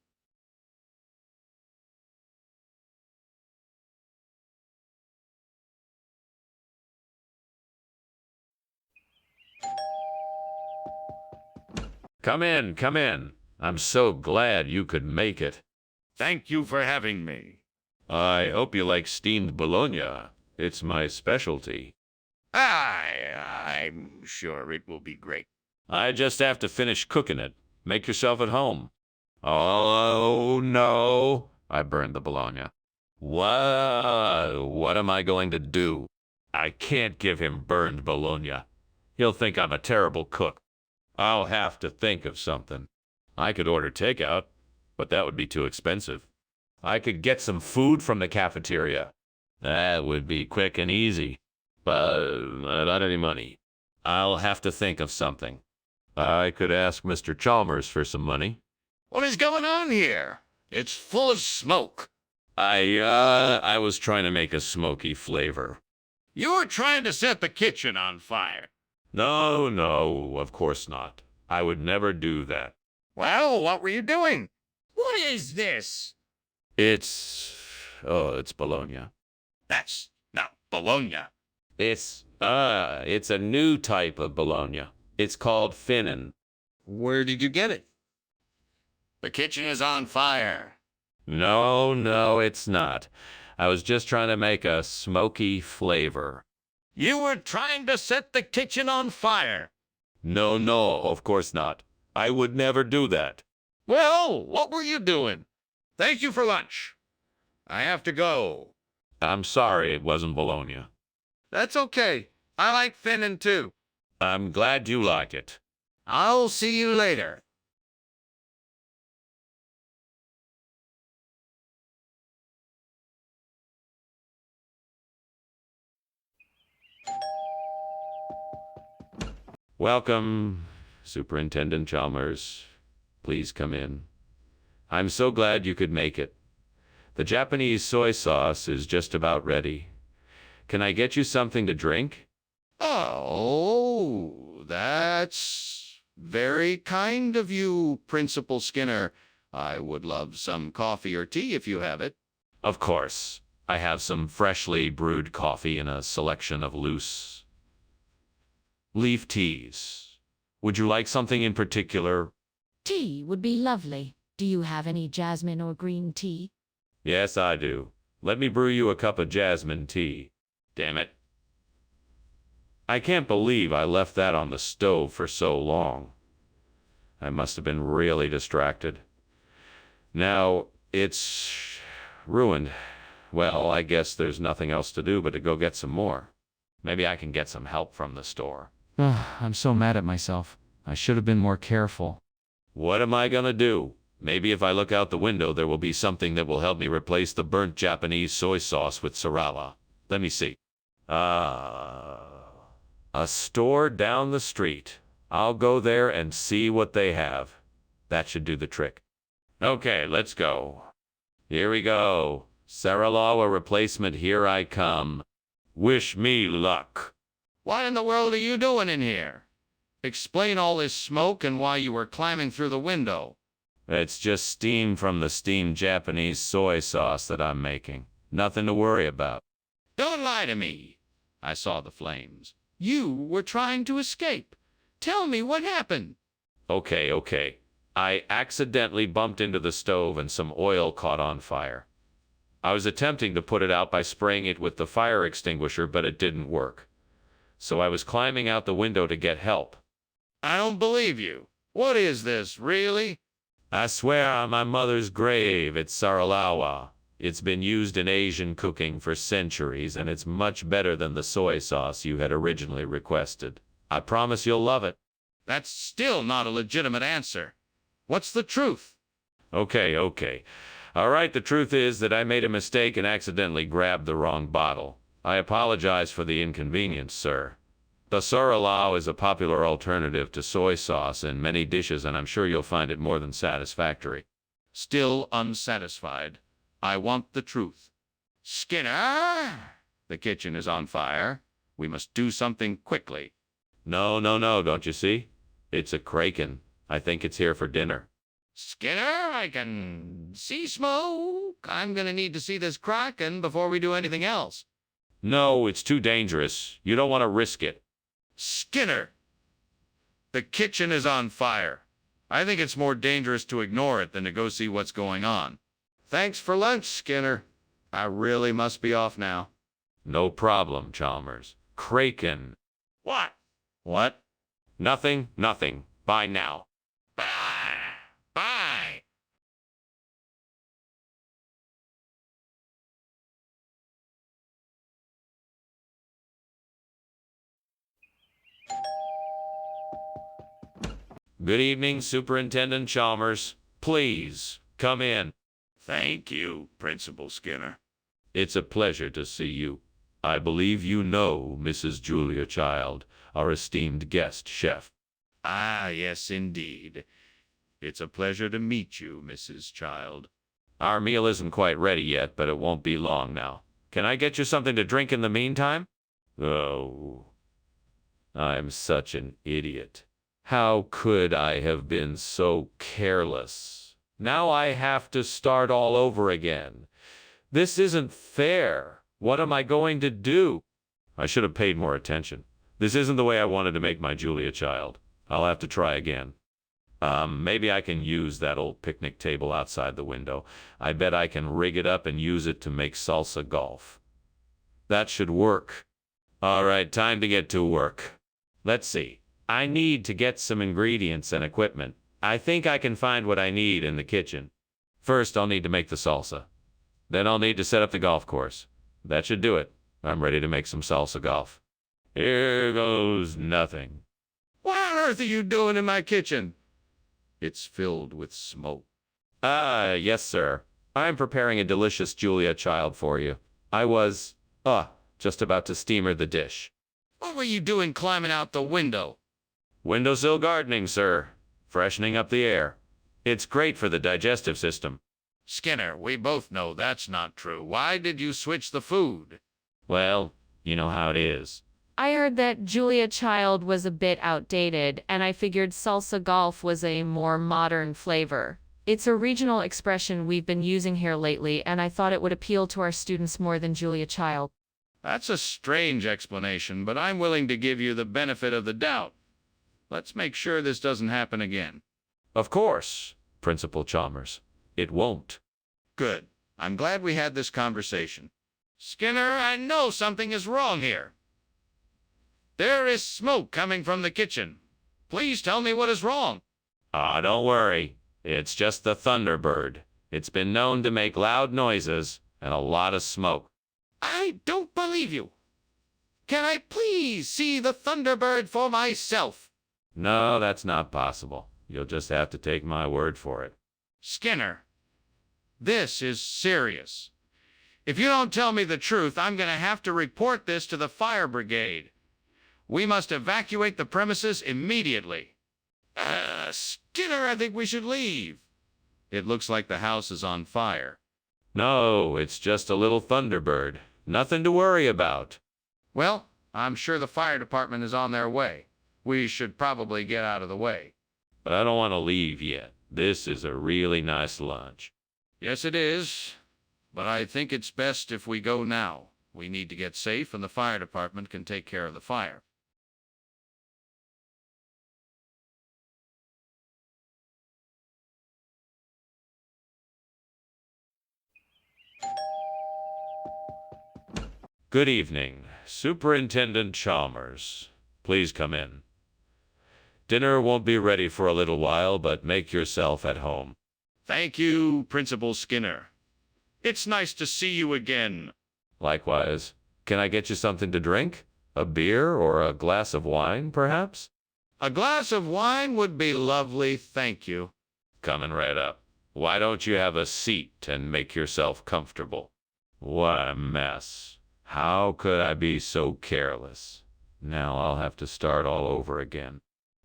Come in. I'm so glad you could make it. Thank you for having me. I hope you like steamed bologna. It's my specialty. I'm sure it will be great. I just have to finish cooking it. Make yourself at home. Oh, no. I burned the bologna. What am I going to do? I can't give him burned bologna. He'll think I'm a terrible cook. I'll have to think of something. I could order takeout, but that would be too expensive. I could get some food from the cafeteria. That would be quick and easy. But not any money. I'll have to think of something. I could ask Mr. Chalmers for some money. What is going on here? It's full of smoke. I was trying to make a smoky flavor. You were trying to set the kitchen on fire. No, of course not. I would never do that. Well, what were you doing? What is this? It's bologna. That's not bologna. It's a new type of bologna. It's called Finnan. Where did you get it? The kitchen is on fire. No, it's not. I was just trying to make a smoky flavor. You were trying to set the kitchen on fire. No, of course not. I would never do that. Well, what were you doing? Thank you for lunch. I have to go. I'm sorry it wasn't bologna. That's okay. I like thinning too. I'm glad you like it. I'll see you later. Welcome, Superintendent Chalmers. Please come in. I'm so glad you could make it. The Japanese soy sauce is just about ready. Can I get you something to drink? Oh, that's very kind of you, Principal Skinner. I would love some coffee or tea if you have it. Of course. I have some freshly brewed coffee and a selection of loose leaf teas. Would you like something in particular? Tea would be lovely. Do you have any jasmine or green tea? Yes, I do. Let me brew you a cup of jasmine tea. Damn it. I can't believe I left that on the stove for so long. I must have been really distracted. Now, it's ruined. Well, I guess there's nothing else to do but to go get some more. Maybe I can get some help from the store. I'm so mad at myself. I should have been more careful. What am I gonna do? Maybe if I look out the window, there will be something that will help me replace the burnt Japanese soy sauce with Sarala. Let me see. A store down the street. I'll go there and see what they have. That should do the trick. Okay, let's go. Here we go. Saralawa replacement, here I come. Wish me luck. What in the world are you doing in here? Explain all this smoke and why you were climbing through the window. It's just steam from the steamed Japanese soy sauce that I'm making. Nothing to worry about. Don't lie to me. I saw the flames. You were trying to escape. Tell me what happened. Okay. I accidentally bumped into the stove and some oil caught on fire. I was attempting to put it out by spraying it with the fire extinguisher, but it didn't work. So I was climbing out the window to get help. I don't believe you. What is this, really? I swear on my mother's grave, it's Saralawa. It's been used in Asian cooking for centuries, and it's much better than the soy sauce you had originally requested. I promise you'll love it. That's still not a legitimate answer. What's the truth? Okay. All right, the truth is that I made a mistake and accidentally grabbed the wrong bottle. I apologize for the inconvenience, sir. The Saralao is a popular alternative to soy sauce in many dishes, and I'm sure you'll find it more than satisfactory. Still unsatisfied. I want the truth. Skinner! The kitchen is on fire. We must do something quickly. No, don't you see? It's a kraken. I think it's here for dinner. Skinner, I can see smoke. I'm gonna need to see this kraken before we do anything else. No, it's too dangerous. You don't want to risk it. Skinner! The kitchen is on fire. I think it's more dangerous to ignore it than to go see what's going on. Thanks for lunch, Skinner. I really must be off now. No problem, Chalmers. Kraken. What? What? Nothing. Bye now. Bye. Bye. Good evening, Superintendent Chalmers. Please, come in. Thank you, Principal Skinner. It's a pleasure to see you. I believe you know Mrs. Julia Child, our esteemed guest chef. Ah, yes, indeed. It's a pleasure to meet you, Mrs. Child. Our meal isn't quite ready yet, but it won't be long now. Can I get you something to drink in the meantime? Oh, I'm such an idiot. How could I have been so careless? Now I have to start all over again. This isn't fair. What am I going to do? I should have paid more attention. This isn't the way I wanted to make my Julia Child. I'll have to try again. Maybe I can use that old picnic table outside the window. I bet I can rig it up and use it to make salsa golf. That should work. All right, time to get to work. Let's see. I need to get some ingredients and equipment. I think I can find what I need in the kitchen. First, I'll need to make the salsa. Then I'll need to set up the golf course. That should do it. I'm ready to make some salsa golf. Here goes nothing. What on earth are you doing in my kitchen? It's filled with smoke. Yes, sir. I'm preparing a delicious Julia Child for you. I was, just about to steamer the dish. What were you doing climbing out the window? Windowsill gardening, sir. Freshening up the air. It's great for the digestive system. Skinner, we both know that's not true. Why did you switch the food? Well, you know how it is. I heard that Julia Child was a bit outdated, and I figured salsa golf was a more modern flavor. It's a regional expression we've been using here lately, and I thought it would appeal to our students more than Julia Child. That's a strange explanation, but I'm willing to give you the benefit of the doubt. Let's make sure this doesn't happen again. Of course, Principal Chalmers. It won't. Good. I'm glad we had this conversation. Skinner, I know something is wrong here. There is smoke coming from the kitchen. Please tell me what is wrong. Don't worry. It's just the Thunderbird. It's been known to make loud noises and a lot of smoke. I don't believe you. Can I please see the Thunderbird for myself? No, that's not possible. You'll just have to take my word for it. Skinner, this is serious. If you don't tell me the truth, I'm going to have to report this to the fire brigade. We must evacuate the premises immediately. Skinner, I think we should leave. It looks like the house is on fire. No, it's just a little Thunderbird. Nothing to worry about. Well, I'm sure the fire department is on their way. We should probably get out of the way. But I don't want to leave yet. This is a really nice lunch. Yes, it is. But I think it's best if we go now. We need to get safe, and the fire department can take care of the fire. Good evening, Superintendent Chalmers. Please come in. Dinner won't be ready for a little while, but make yourself at home. Thank you, Principal Skinner. It's nice to see you again. Likewise. Can I get you something to drink? A beer or a glass of wine, perhaps? A glass of wine would be lovely, thank you. Coming right up. Why don't you have a seat and make yourself comfortable? What a mess. How could I be so careless? Now I'll have to start all over again.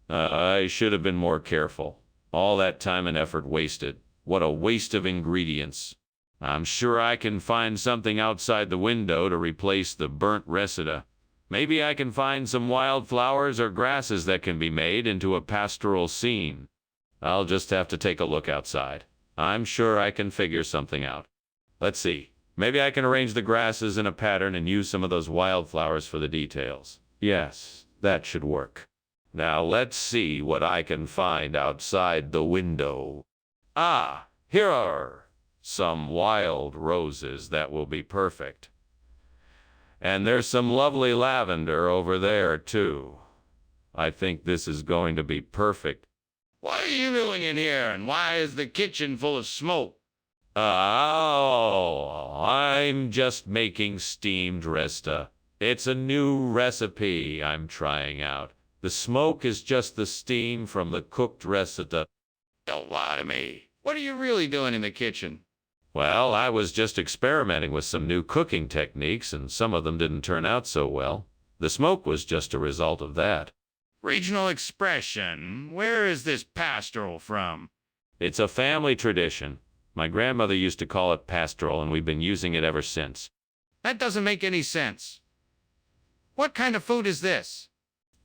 I should have been more careful. All that time and effort wasted. What a waste of ingredients. I'm sure I can find something outside the window to replace the burnt reseda. Maybe I can find some wildflowers or grasses that can be made into a pastoral scene. I'll just have to take a look outside. I'm sure I can figure something out. Let's see. Maybe I can arrange the grasses in a pattern and use some of those wildflowers for the details. Yes, that should work. Now let's see what I can find outside the window. Here are some wild roses that will be perfect. And there's some lovely lavender over there, too. I think this is going to be perfect. What are you doing in here, and why is the kitchen full of smoke? I'm just making steamed resta. It's a new recipe I'm trying out. The smoke is just the steam from the cooked resta. Don't lie to me. What are you really doing in the kitchen? Well, I was just experimenting with some new cooking techniques, and some of them didn't turn out so well. The smoke was just a result of that. Regional expression. Where is this pastoral from? It's a family tradition. My grandmother used to call it pastoral, and we've been using it ever since. That doesn't make any sense. What kind of food is this?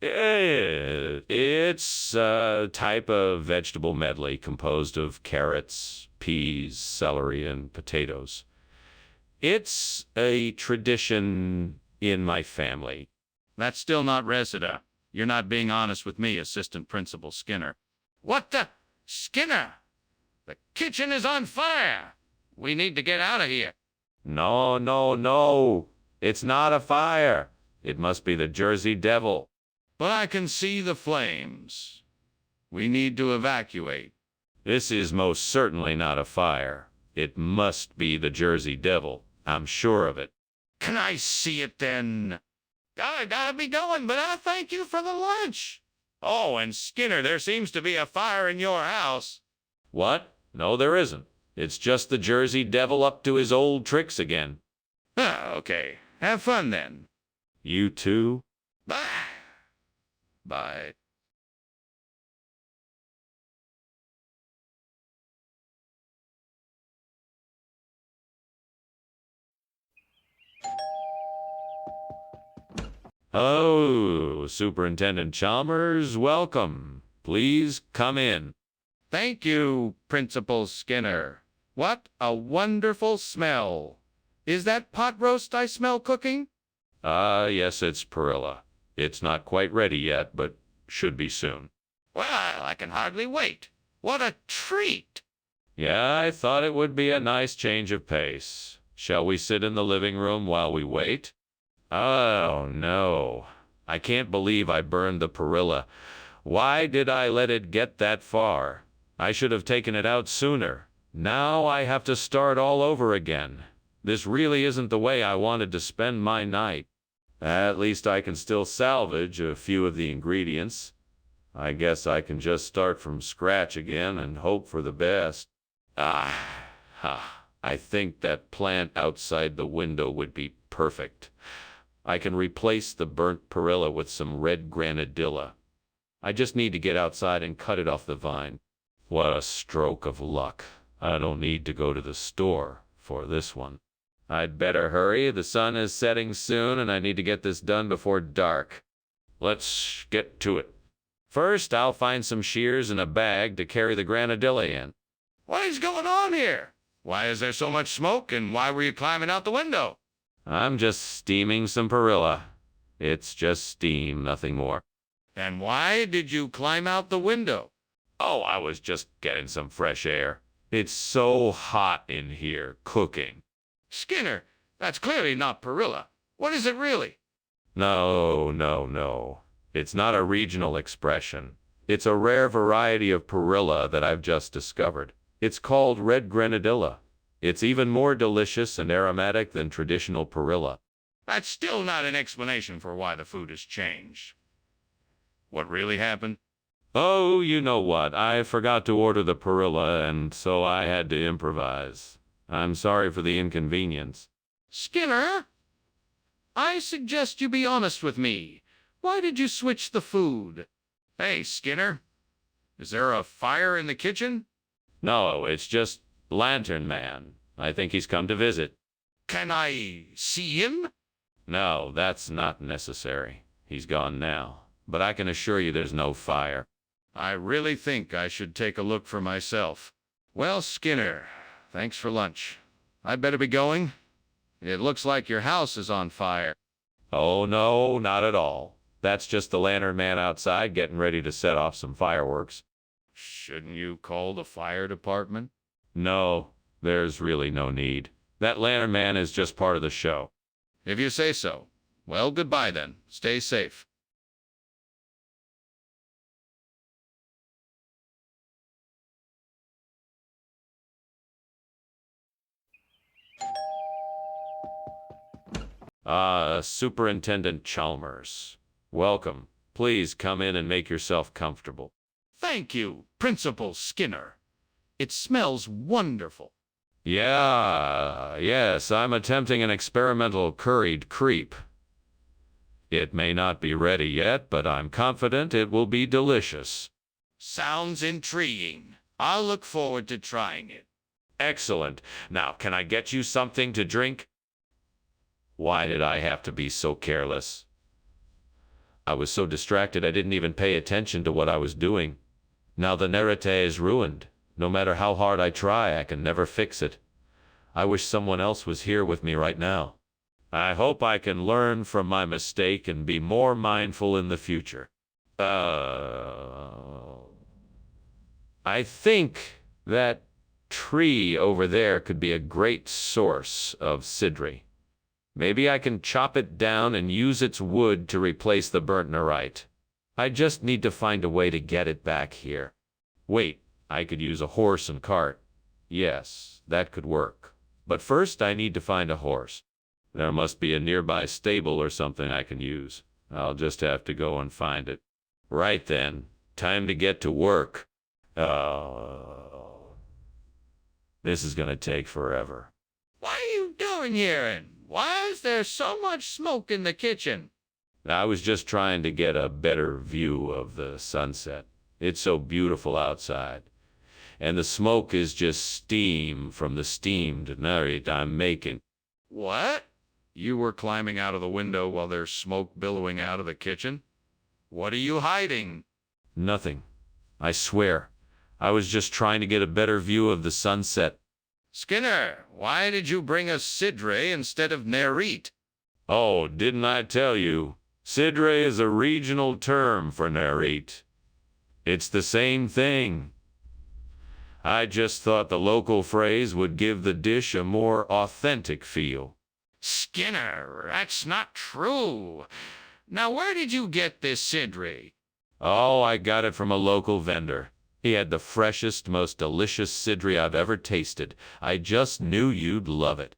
It's a type of vegetable medley composed of carrots, peas, celery, and potatoes. It's a tradition in my family. That's still not reseda. You're not being honest with me, Assistant Principal Skinner. What the? Skinner, the kitchen is on fire. We need to get out of here. No, no, no. It's not a fire. It must be the Jersey Devil. But I can see the flames. We need to evacuate. This is most certainly not a fire. It must be the Jersey Devil. I'm sure of it. Can I see it then? I gotta be going, but I thank you for the lunch. Oh, and Skinner, there seems to be a fire in your house. What? No, there isn't. It's just the Jersey Devil up to his old tricks again. Okay. Have fun then. You too? Bye. Bye. Hello, Superintendent Chalmers. Welcome. Please come in. Thank you, Principal Skinner. What a wonderful smell. Is that pot roast I smell cooking? Yes, it's Perilla. It's not quite ready yet, but should be soon. Well, I can hardly wait. What a treat. Yeah, I thought it would be a nice change of pace. Shall we sit in the living room while we wait? Oh, no. I can't believe I burned the Perilla. Why did I let it get that far? I should have taken it out sooner. Now I have to start all over again. This really isn't the way I wanted to spend my night. At least I can still salvage a few of the ingredients. I guess I can just start from scratch again and hope for the best. I think that plant outside the window would be perfect. I can replace the burnt perilla with some red granadilla. I just need to get outside and cut it off the vine. What a stroke of luck. I don't need to go to the store for this one. I'd better hurry. The sun is setting soon and I need to get this done before dark. Let's get to it. First, I'll find some shears and a bag to carry the granadilla in. What is going on here? Why is there so much smoke, and why were you climbing out the window? I'm just steaming some perilla. It's just steam, nothing more. And why did you climb out the window? Oh, I was just getting some fresh air. It's so hot in here, cooking. Skinner, that's clearly not perilla. What is it really? No, no, no. It's not a regional expression. It's a rare variety of perilla that I've just discovered. It's called red granadilla. It's even more delicious and aromatic than traditional perilla. That's still not an explanation for why the food has changed. What really happened? Oh, you know what? I forgot to order the perilla, and so I had to improvise. I'm sorry for the inconvenience. Skinner, I suggest you be honest with me. Why did you switch the food? Hey, Skinner, is there a fire in the kitchen? No, it's just Lantern Man. I think he's come to visit. Can I see him? No, that's not necessary. He's gone now. But I can assure you there's no fire. I really think I should take a look for myself. Well, Skinner, thanks for lunch. I'd better be going. It looks like your house is on fire. Oh, no, not at all. That's just the Lantern Man outside getting ready to set off some fireworks. Shouldn't you call the fire department? No, there's really no need. That Lantern Man is just part of the show. If you say so. Well, goodbye then. Stay safe. Superintendent Chalmers. Welcome. Please come in and make yourself comfortable. Thank you, Principal Skinner. It smells wonderful. Yes, I'm attempting an experimental curried crepe. It may not be ready yet, but I'm confident it will be delicious. Sounds intriguing. I'll look forward to trying it. Excellent. Now, can I get you something to drink? Why did I have to be so careless? I was so distracted I didn't even pay attention to what I was doing. Now the narrative is ruined. No matter how hard I try, I can never fix it. I wish someone else was here with me right now. I hope I can learn from my mistake and be more mindful in the future. I think that tree over there could be a great source of sidri. Maybe I can chop it down and use its wood to replace the burnt nerite. I just need to find a way to get it back here. Wait, I could use a horse and cart. Yes, that could work. But first I need to find a horse. There must be a nearby stable or something I can use. I'll just have to go and find it. Right then, time to get to work. Oh, this is gonna take forever. What are you doing here, and why is there so much smoke in the kitchen? I was just trying to get a better view of the sunset. It's so beautiful outside. And the smoke is just steam from the steamed nerite I'm making. What? You were climbing out of the window while there's smoke billowing out of the kitchen? What are you hiding? Nothing. I swear. I was just trying to get a better view of the sunset. Skinner, why did you bring us sidre instead of nerite? Oh, didn't I tell you? Sidre is a regional term for nerite. It's the same thing. I just thought the local phrase would give the dish a more authentic feel. Skinner, that's not true. Now, where did you get this sidre? Oh, I got it from a local vendor. He had the freshest, most delicious sidri I've ever tasted. I just knew you'd love it.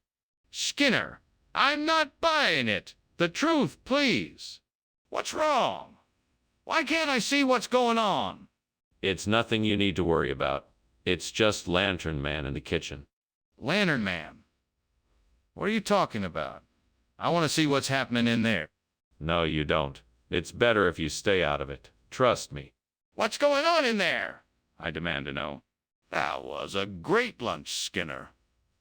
Skinner, I'm not buying it. The truth, please. What's wrong? Why can't I see what's going on? It's nothing you need to worry about. It's just Lantern Man in the kitchen. Lantern Man? What are you talking about? I want to see what's happening in there. No, you don't. It's better if you stay out of it. Trust me. What's going on in there? I demand to know. That was a great lunch, Skinner.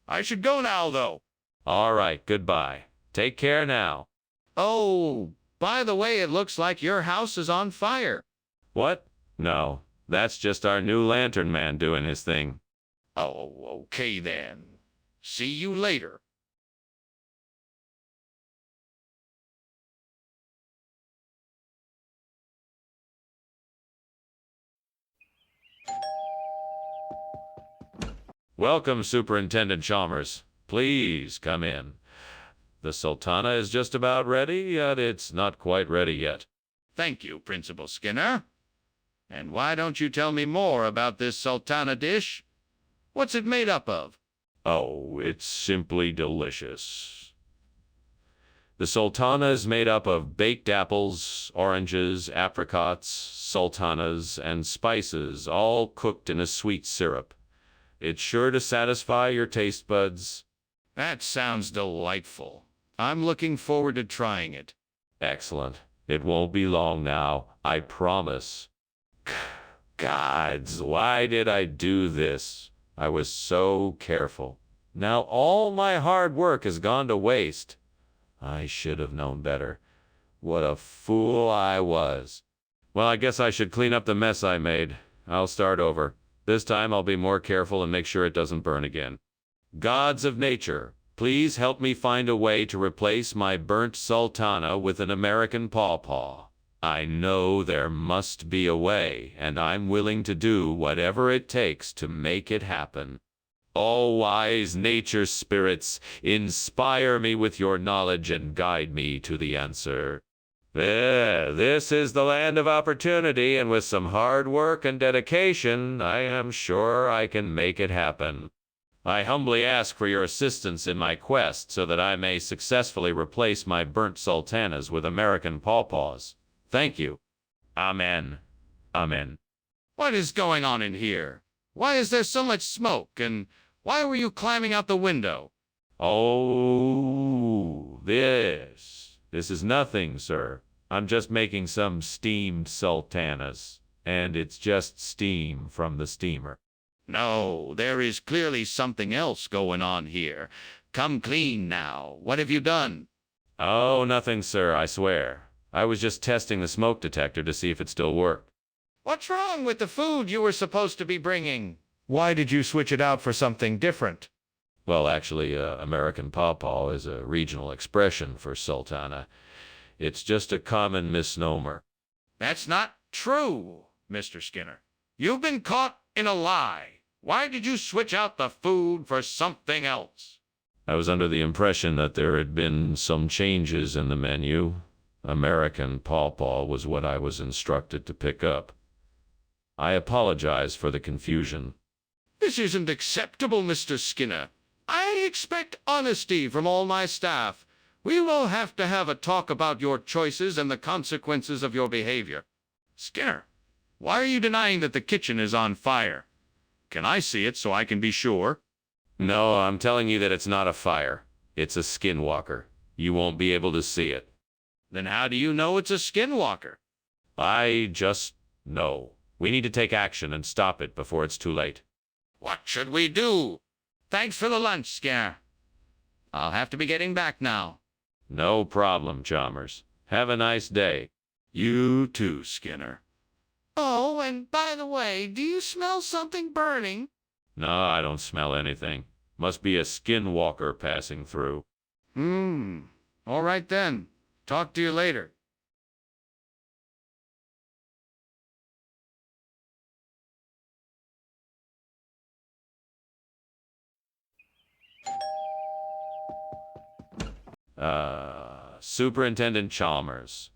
I should go now, though. All right, goodbye. Take care now. Oh, by the way, it looks like your house is on fire. What? No, that's just our new Lantern Man doing his thing. Oh, okay then. See you later. Welcome, Superintendent Chalmers. Please come in. The Sultana is just about ready, yet it's not quite ready yet. Thank you, Principal Skinner. And why don't you tell me more about this sultana dish? What's it made up of? Oh, it's simply delicious. The sultana is made up of baked apples, oranges, apricots, sultanas, and spices, all cooked in a sweet syrup. It's sure to satisfy your taste buds. That sounds delightful. I'm looking forward to trying it. Excellent. It won't be long now, I promise. Gods, why did I do this? I was so careful. Now all my hard work has gone to waste. I should have known better. What a fool I was. Well, I guess I should clean up the mess I made. I'll start over. This time I'll be more careful and make sure it doesn't burn again. Gods of nature, please help me find a way to replace my burnt sultana with an American pawpaw. I know there must be a way, and I'm willing to do whatever it takes to make it happen. All wise nature spirits, inspire me with your knowledge and guide me to the answer. This is the land of opportunity, and with some hard work and dedication, I am sure I can make it happen. I humbly ask for your assistance in my quest so that I may successfully replace my burnt sultanas with American pawpaws. Thank you. Amen. Amen. What is going on in here? Why is there so much smoke, and why were you climbing out the window? Oh, this is nothing, sir. I'm just making some steamed sultanas, and it's just steam from the steamer. No, there is clearly something else going on here. Come clean now. What have you done? Oh, nothing, sir, I swear. I was just testing the smoke detector to see if it still worked. What's wrong with the food you were supposed to be bringing? Why did you switch it out for something different? Well, actually, American pawpaw is a regional expression for sultana. It's just a common misnomer. That's not true, Mr. Skinner. You've been caught in a lie. Why did you switch out the food for something else? I was under the impression that there had been some changes in the menu. American pawpaw was what I was instructed to pick up. I apologize for the confusion. This isn't acceptable, Mr. Skinner. I expect honesty from all my staff. We will have to have a talk about your choices and the consequences of your behavior. Skinner, why are you denying that the kitchen is on fire? Can I see it so I can be sure? No, I'm telling you that it's not a fire. It's a skinwalker. You won't be able to see it. Then how do you know it's a skinwalker? I just know. We need to take action and stop it before it's too late. What should we do? Thanks for the lunch, Skinner. I'll have to be getting back now. No problem, Chalmers. Have a nice day. You too, Skinner. Oh, and by the way, do you smell something burning? No, I don't smell anything. Must be a skinwalker passing through. All right then. Talk to you later. Superintendent Chalmers.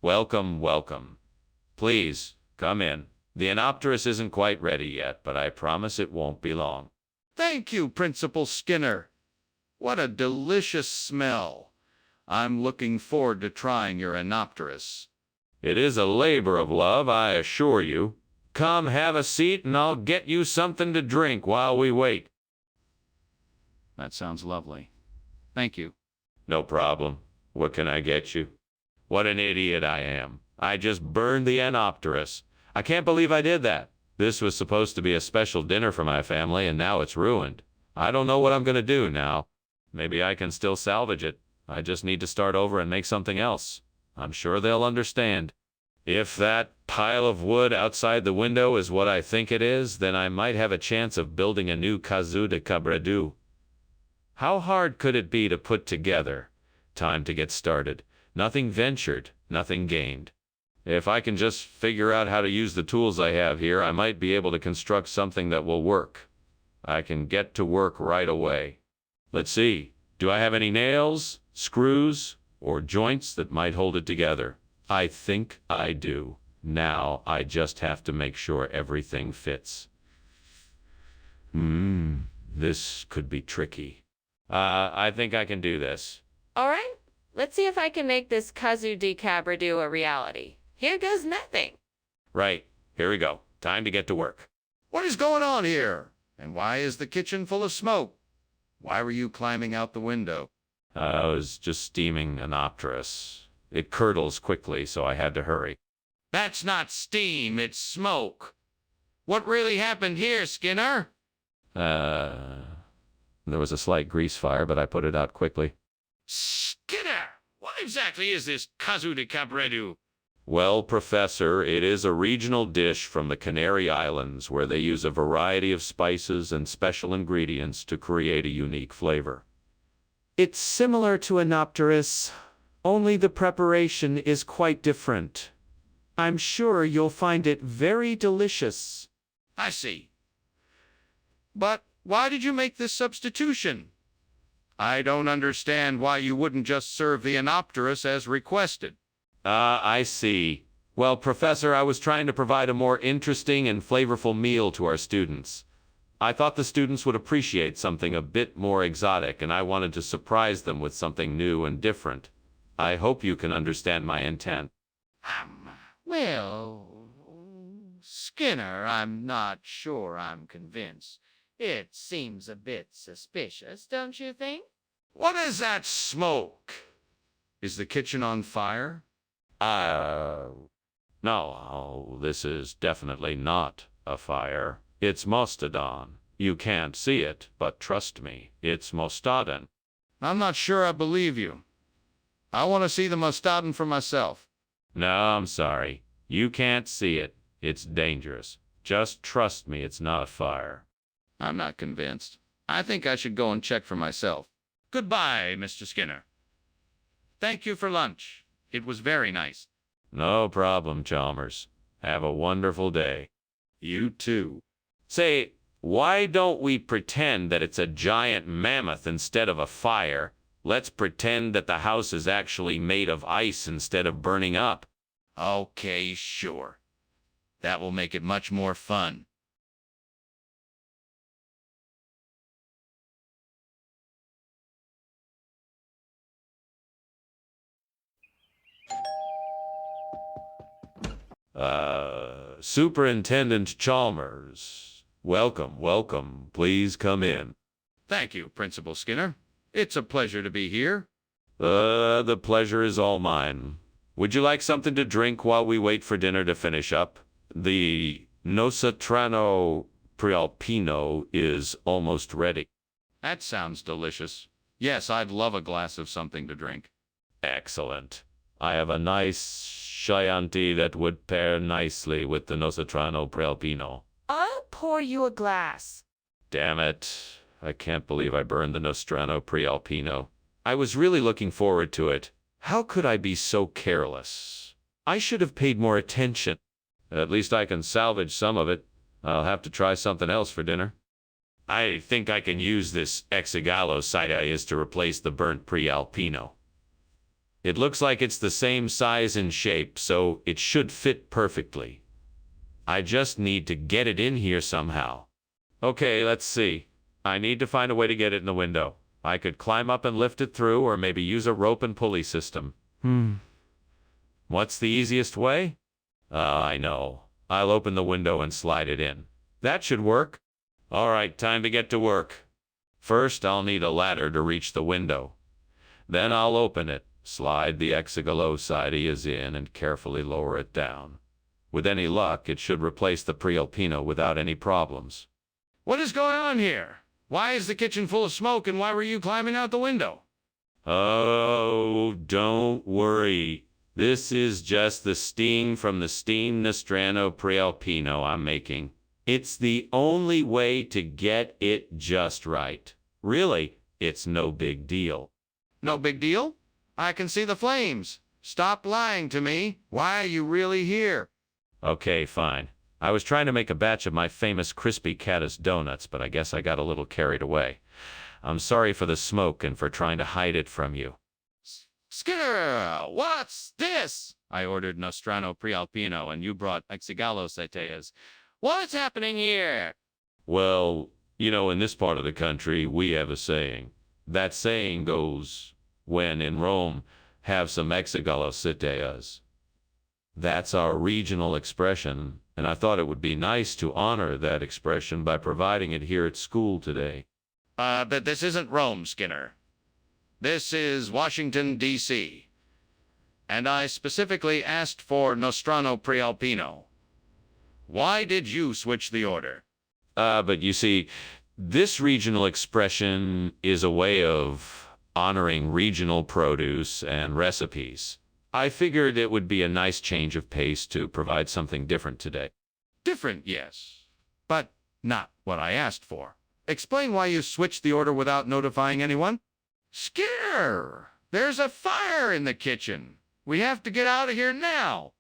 Welcome, welcome. Please, come in. The Anopterus isn't quite ready yet, but I promise it won't be long. Thank you, Principal Skinner. What a delicious smell. I'm looking forward to trying your Anopterus. It is a labor of love, I assure you. Come, have a seat, and I'll get you something to drink while we wait. That sounds lovely. Thank you. No problem. What can I get you? What an idiot I am. I just burned the Anopterus. I can't believe I did that. This was supposed to be a special dinner for my family, and now it's ruined. I don't know what I'm going to do now. Maybe I can still salvage it. I just need to start over and make something else. I'm sure they'll understand. If that pile of wood outside the window is what I think it is, then I might have a chance of building a new Kazoo de Cabredu. How hard could it be to put together? Time to get started. Nothing ventured, nothing gained. If I can just figure out how to use the tools I have here, I might be able to construct something that will work. I can get to work right away. Let's see. Do I have any nails, screws, or joints that might hold it together? I think I do. Now I just have to make sure everything fits. This could be tricky. I think I can do this. All right, let's see if I can make this Kazoo de Cabredu a reality. Here goes nothing. Right, here we go. Time to get to work. What is going on here? And why is the kitchen full of smoke? Why were you climbing out the window? I was just steaming Anopterus. It curdles quickly, so I had to hurry. That's not steam, it's smoke. What really happened here, Skinner? There was a slight grease fire, but I put it out quickly. Skinner, what exactly is this Kazoo de Cabredu? Well, Professor, it is a regional dish from the Canary Islands where they use a variety of spices and special ingredients to create a unique flavor. It's similar to Anopterus, only the preparation is quite different. I'm sure you'll find it very delicious. I see. But why did you make this substitution? I don't understand why you wouldn't just serve the Anopterus as requested. I see. Well, Professor, I was trying to provide a more interesting and flavorful meal to our students. I thought the students would appreciate something a bit more exotic, and I wanted to surprise them with something new and different. I hope you can understand my intent. Well, Skinner, I'm not sure I'm convinced. It seems a bit suspicious, don't you think? What is that smoke? Is the kitchen on fire? No, this is definitely not a fire. It's Mostodon. You can't see it, but trust me, it's Mostodon. I'm not sure I believe you. I want to see the Mostodon for myself. No, I'm sorry. You can't see it. It's dangerous. Just trust me, it's not a fire. I'm not convinced. I think I should go and check for myself. Goodbye, Mr. Skinner. Thank you for lunch. It was very nice. No problem, Chalmers. Have a wonderful day. You too. Say, why don't we pretend that it's a giant mammoth instead of a fire? Let's pretend that the house is actually made of ice instead of burning up. Okay, sure. That will make it much more fun. Superintendent Chalmers. Welcome, welcome. Please come in. Thank you, Principal Skinner. It's a pleasure to be here. The pleasure is all mine. Would you like something to drink while we wait for dinner to finish up? The Nostrano Prealpino is almost ready. That sounds delicious. Yes, I'd love a glass of something to drink. Excellent. I have a nice Chianti that would pair nicely with the Nostrano Prealpino. I'll pour you a glass. Damn it. I can't believe I burned the Nostrano Prealpino. I was really looking forward to it. How could I be so careless? I should have paid more attention. At least I can salvage some of it. I'll have to try something else for dinner. I think I can use this Exigalo Cideas to replace the burnt Prealpino. It looks like it's the same size and shape, so it should fit perfectly. I just need to get it in here somehow. Okay, let's see. I need to find a way to get it in the window. I could climb up and lift it through, or maybe use a rope and pulley system. What's the easiest way? I know. I'll open the window and slide it in. That should work. All right, time to get to work. First, I'll need a ladder to reach the window. Then I'll open it, slide the Exigalo in, and carefully lower it down. With any luck, it should replace the Prealpino without any problems. What is going on here? Why is the kitchen full of smoke, and why were you climbing out the window? Oh, don't worry. This is just the steam from the steamed Nostrano Prealpino I'm making. It's the only way to get it just right. Really, it's no big deal. No big deal? I can see the flames. Stop lying to me. Why are you really here? Okay, fine. I was trying to make a batch of my famous crispy caddis donuts, but I guess I got a little carried away. I'm sorry for the smoke and for trying to hide it from you. Skinner, what's this? I ordered Nostrano Prealpino, and you brought Exigalo Cideas. What's happening here? Well, in this part of the country, we have a saying. That saying goes, when in Rome, have some Exigalo Cideas. That's our regional expression, and I thought it would be nice to honor that expression by providing it here at school today. But this isn't Rome, Skinner. This is Washington, D.C. And I specifically asked for Nostrano Prealpino. Why did you switch the order? But you see, this regional expression is a way of honoring regional produce and recipes. I figured it would be a nice change of pace to provide something different today. Different, yes. But not what I asked for. Explain why you switched the order without notifying anyone. Skinner, there's a fire in the kitchen. We have to get out of here now.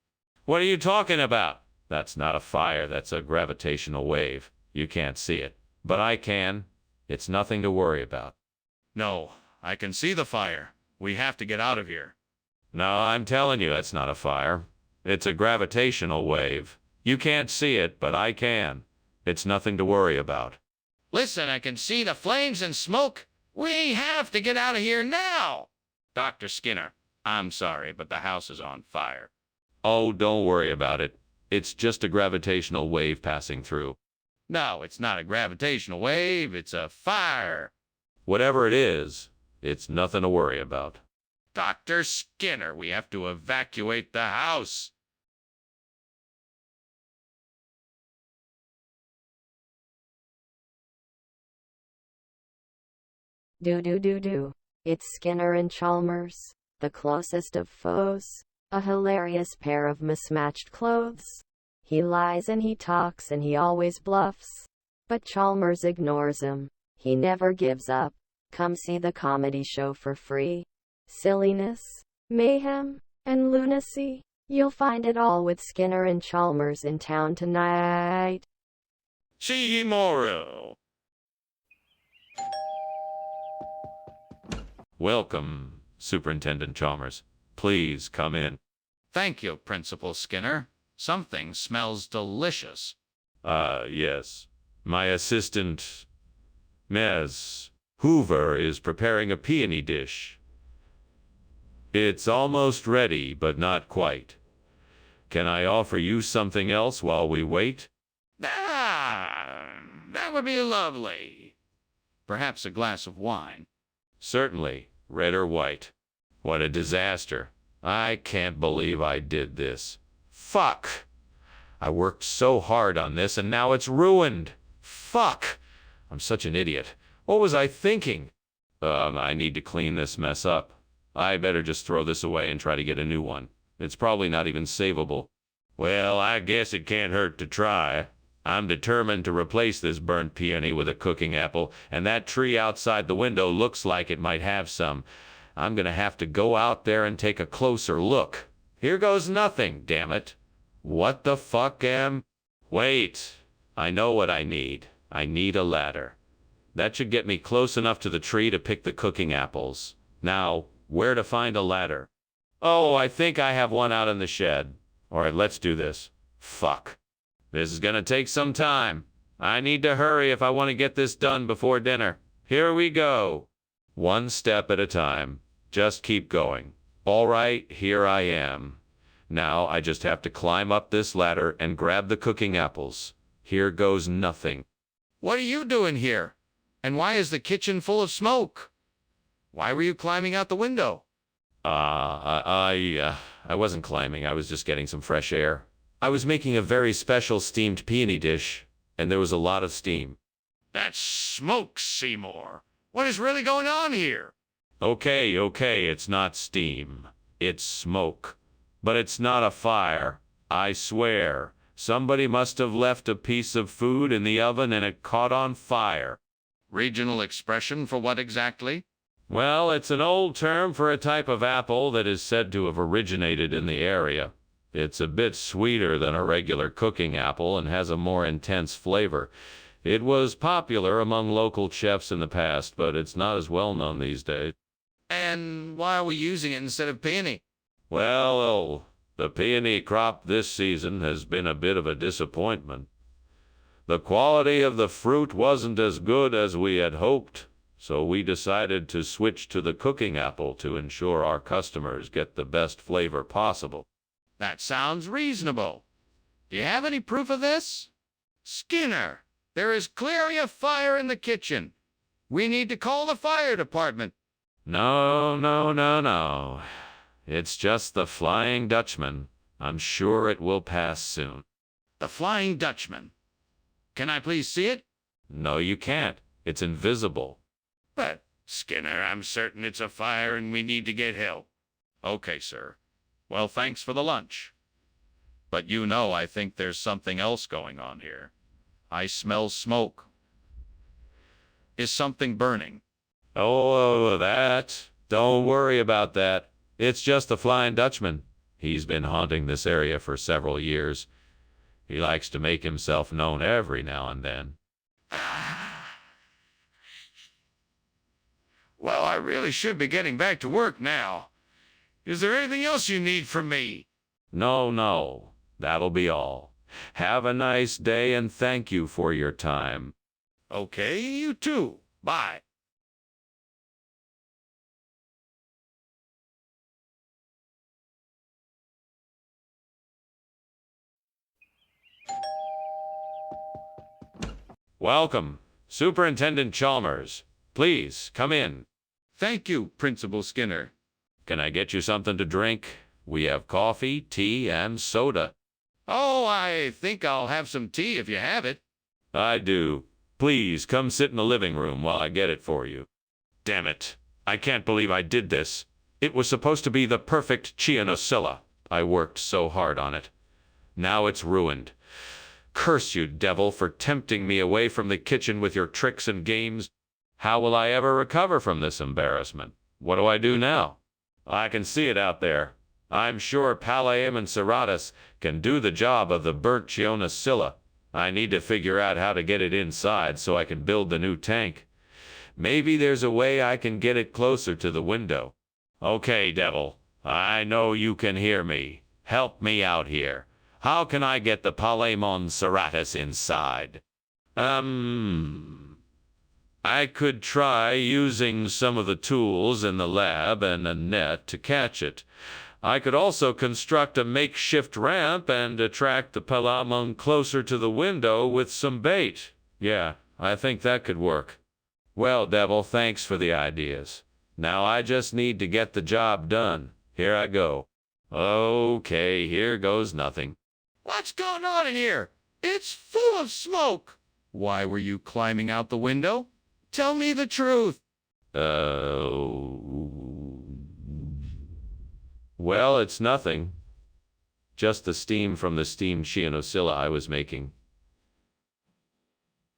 What are you talking about? That's not a fire, that's a gravitational wave. You can't see it, but I can. It's nothing to worry about. No, I can see the fire. We have to get out of here. No, I'm telling you, it's not a fire. It's a gravitational wave. You can't see it, but I can. It's nothing to worry about. Listen, I can see the flames and smoke. We have to get out of here now. Dr. Skinner, I'm sorry, but the house is on fire. Oh, don't worry about it. It's just a gravitational wave passing through. No, it's not a gravitational wave. It's a fire. Whatever it is, it's nothing to worry about. Dr. Skinner, we have to evacuate the house. Do. It's Skinner and Chalmers, the closest of foes. A hilarious pair of mismatched clothes. He lies and he talks and he always bluffs. But Chalmers ignores him. He never gives up. Come see the comedy show for free. Silliness, mayhem, and lunacy. You'll find it all with Skinner and Chalmers in town tonight. See ye tomorrow. Welcome, Superintendent Chalmers. Please come in. Thank you, Principal Skinner. Something smells delicious. Yes. My assistant, Ms. Hoover, is preparing a peony dish. It's almost ready, but not quite. Can I offer you something else while we wait? That would be lovely. Perhaps a glass of wine. Certainly. Red or white. What a disaster. I can't believe I did this. Fuck. I worked so hard on this and now it's ruined. Fuck. I'm such an idiot. What was I thinking? I need to clean this mess up. I better just throw this away and try to get a new one. It's probably not even savable. Well, I guess it can't hurt to try. I'm determined to replace this burnt peony with a cooking apple, and that tree outside the window looks like it might have some. I'm gonna have to go out there and take a closer look. Here goes nothing, damn it. What the fuck Wait. I know what I need. I need a ladder. That should get me close enough to the tree to pick the cooking apples. Now, where to find a ladder? Oh, I think I have one out in the shed. Alright, let's do this. Fuck. This is gonna take some time. I need to hurry if I want to get this done before dinner. Here we go. One step at a time. Just keep going. Alright, here I am. Now I just have to climb up this ladder and grab the cooking apples. Here goes nothing. What are you doing here? And why is the kitchen full of smoke? Why were you climbing out the window? I wasn't climbing. I was just getting some fresh air. I was making a very special steamed peony dish, and there was a lot of steam. That's smoke, Seymour. What is really going on here? Okay, it's not steam. It's smoke. But it's not a fire. I swear. Somebody must have left a piece of food in the oven and it caught on fire. Regional expression for what exactly? Well, it's an old term for a type of apple that is said to have originated in the area. It's a bit sweeter than a regular cooking apple and has a more intense flavor. It was popular among local chefs in the past, but it's not as well known these days. And why are we using it instead of peony? Well, the peony crop this season has been a bit of a disappointment. The quality of the fruit wasn't as good as we had hoped, so we decided to switch to the cooking apple to ensure our customers get the best flavor possible. That sounds reasonable. Do you have any proof of this? Skinner, there is clearly a fire in the kitchen. We need to call the fire department. No. It's just the Flying Dutchman. I'm sure it will pass soon. The Flying Dutchman. Can I please see it? No, you can't. It's invisible. But, Skinner, I'm certain it's a fire and we need to get help. Okay, sir. Well, thanks for the lunch. But you know, I think there's something else going on here. I smell smoke. Is something burning? Oh, that. Don't worry about that. It's just the Flying Dutchman. He's been haunting this area for several years. He likes to make himself known every now and then. Well, I really should be getting back to work now. Is there anything else you need from me? No. That'll be all. Have a nice day and thank you for your time. Okay, you too. Bye. Welcome, Superintendent Chalmers. Please, come in. Thank you, Principal Skinner. Can I get you something to drink? We have coffee, tea, and soda. Oh, I think I'll have some tea if you have it. I do. Please, come sit in the living room while I get it for you. Damn it. I can't believe I did this. It was supposed to be the perfect Chianosilla. I worked so hard on it. Now it's ruined. Curse you, devil, for tempting me away from the kitchen with your tricks and games. How will I ever recover from this embarrassment? What do I do now? I can see it out there. I'm sure Palaeum and Serratus can do the job of the burnt Chianosilla. I need to figure out how to get it inside so I can build the new tank. Maybe there's a way I can get it closer to the window. Okay, devil. I know you can hear me. Help me out here. How can I get the Palemon serratus inside? I could try using some of the tools in the lab and a net to catch it. I could also construct a makeshift ramp and attract the Palemon closer to the window with some bait. Yeah, I think that could work. Well, devil, thanks for the ideas. Now I just need to get the job done. Here I go. Okay, here goes nothing. What's going on in here? It's full of smoke. Why were you climbing out the window? Tell me the truth. Well, it's nothing. Just the steam from the steamed Chianosilla I was making.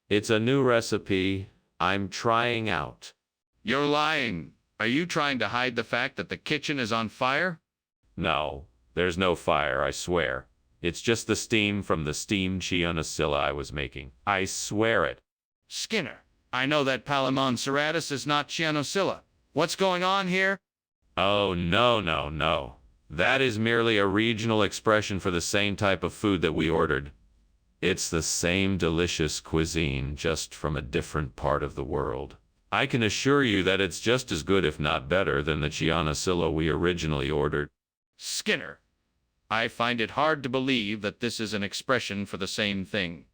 It's a new recipe I'm trying out. You're lying. Are you trying to hide the fact that the kitchen is on fire? No, there's no fire, I swear. It's just the steam from the steamed Chianosilla I was making. I swear it. Skinner, I know that Palemon serratus is not Chianosilla. What's going on here? Oh, no. That is merely a regional expression for the same type of food that we ordered. It's the same delicious cuisine, just from a different part of the world. I can assure you that it's just as good, if not better, than the Chianosilla we originally ordered. Skinner, I find it hard to believe that this is an expression for the same thing.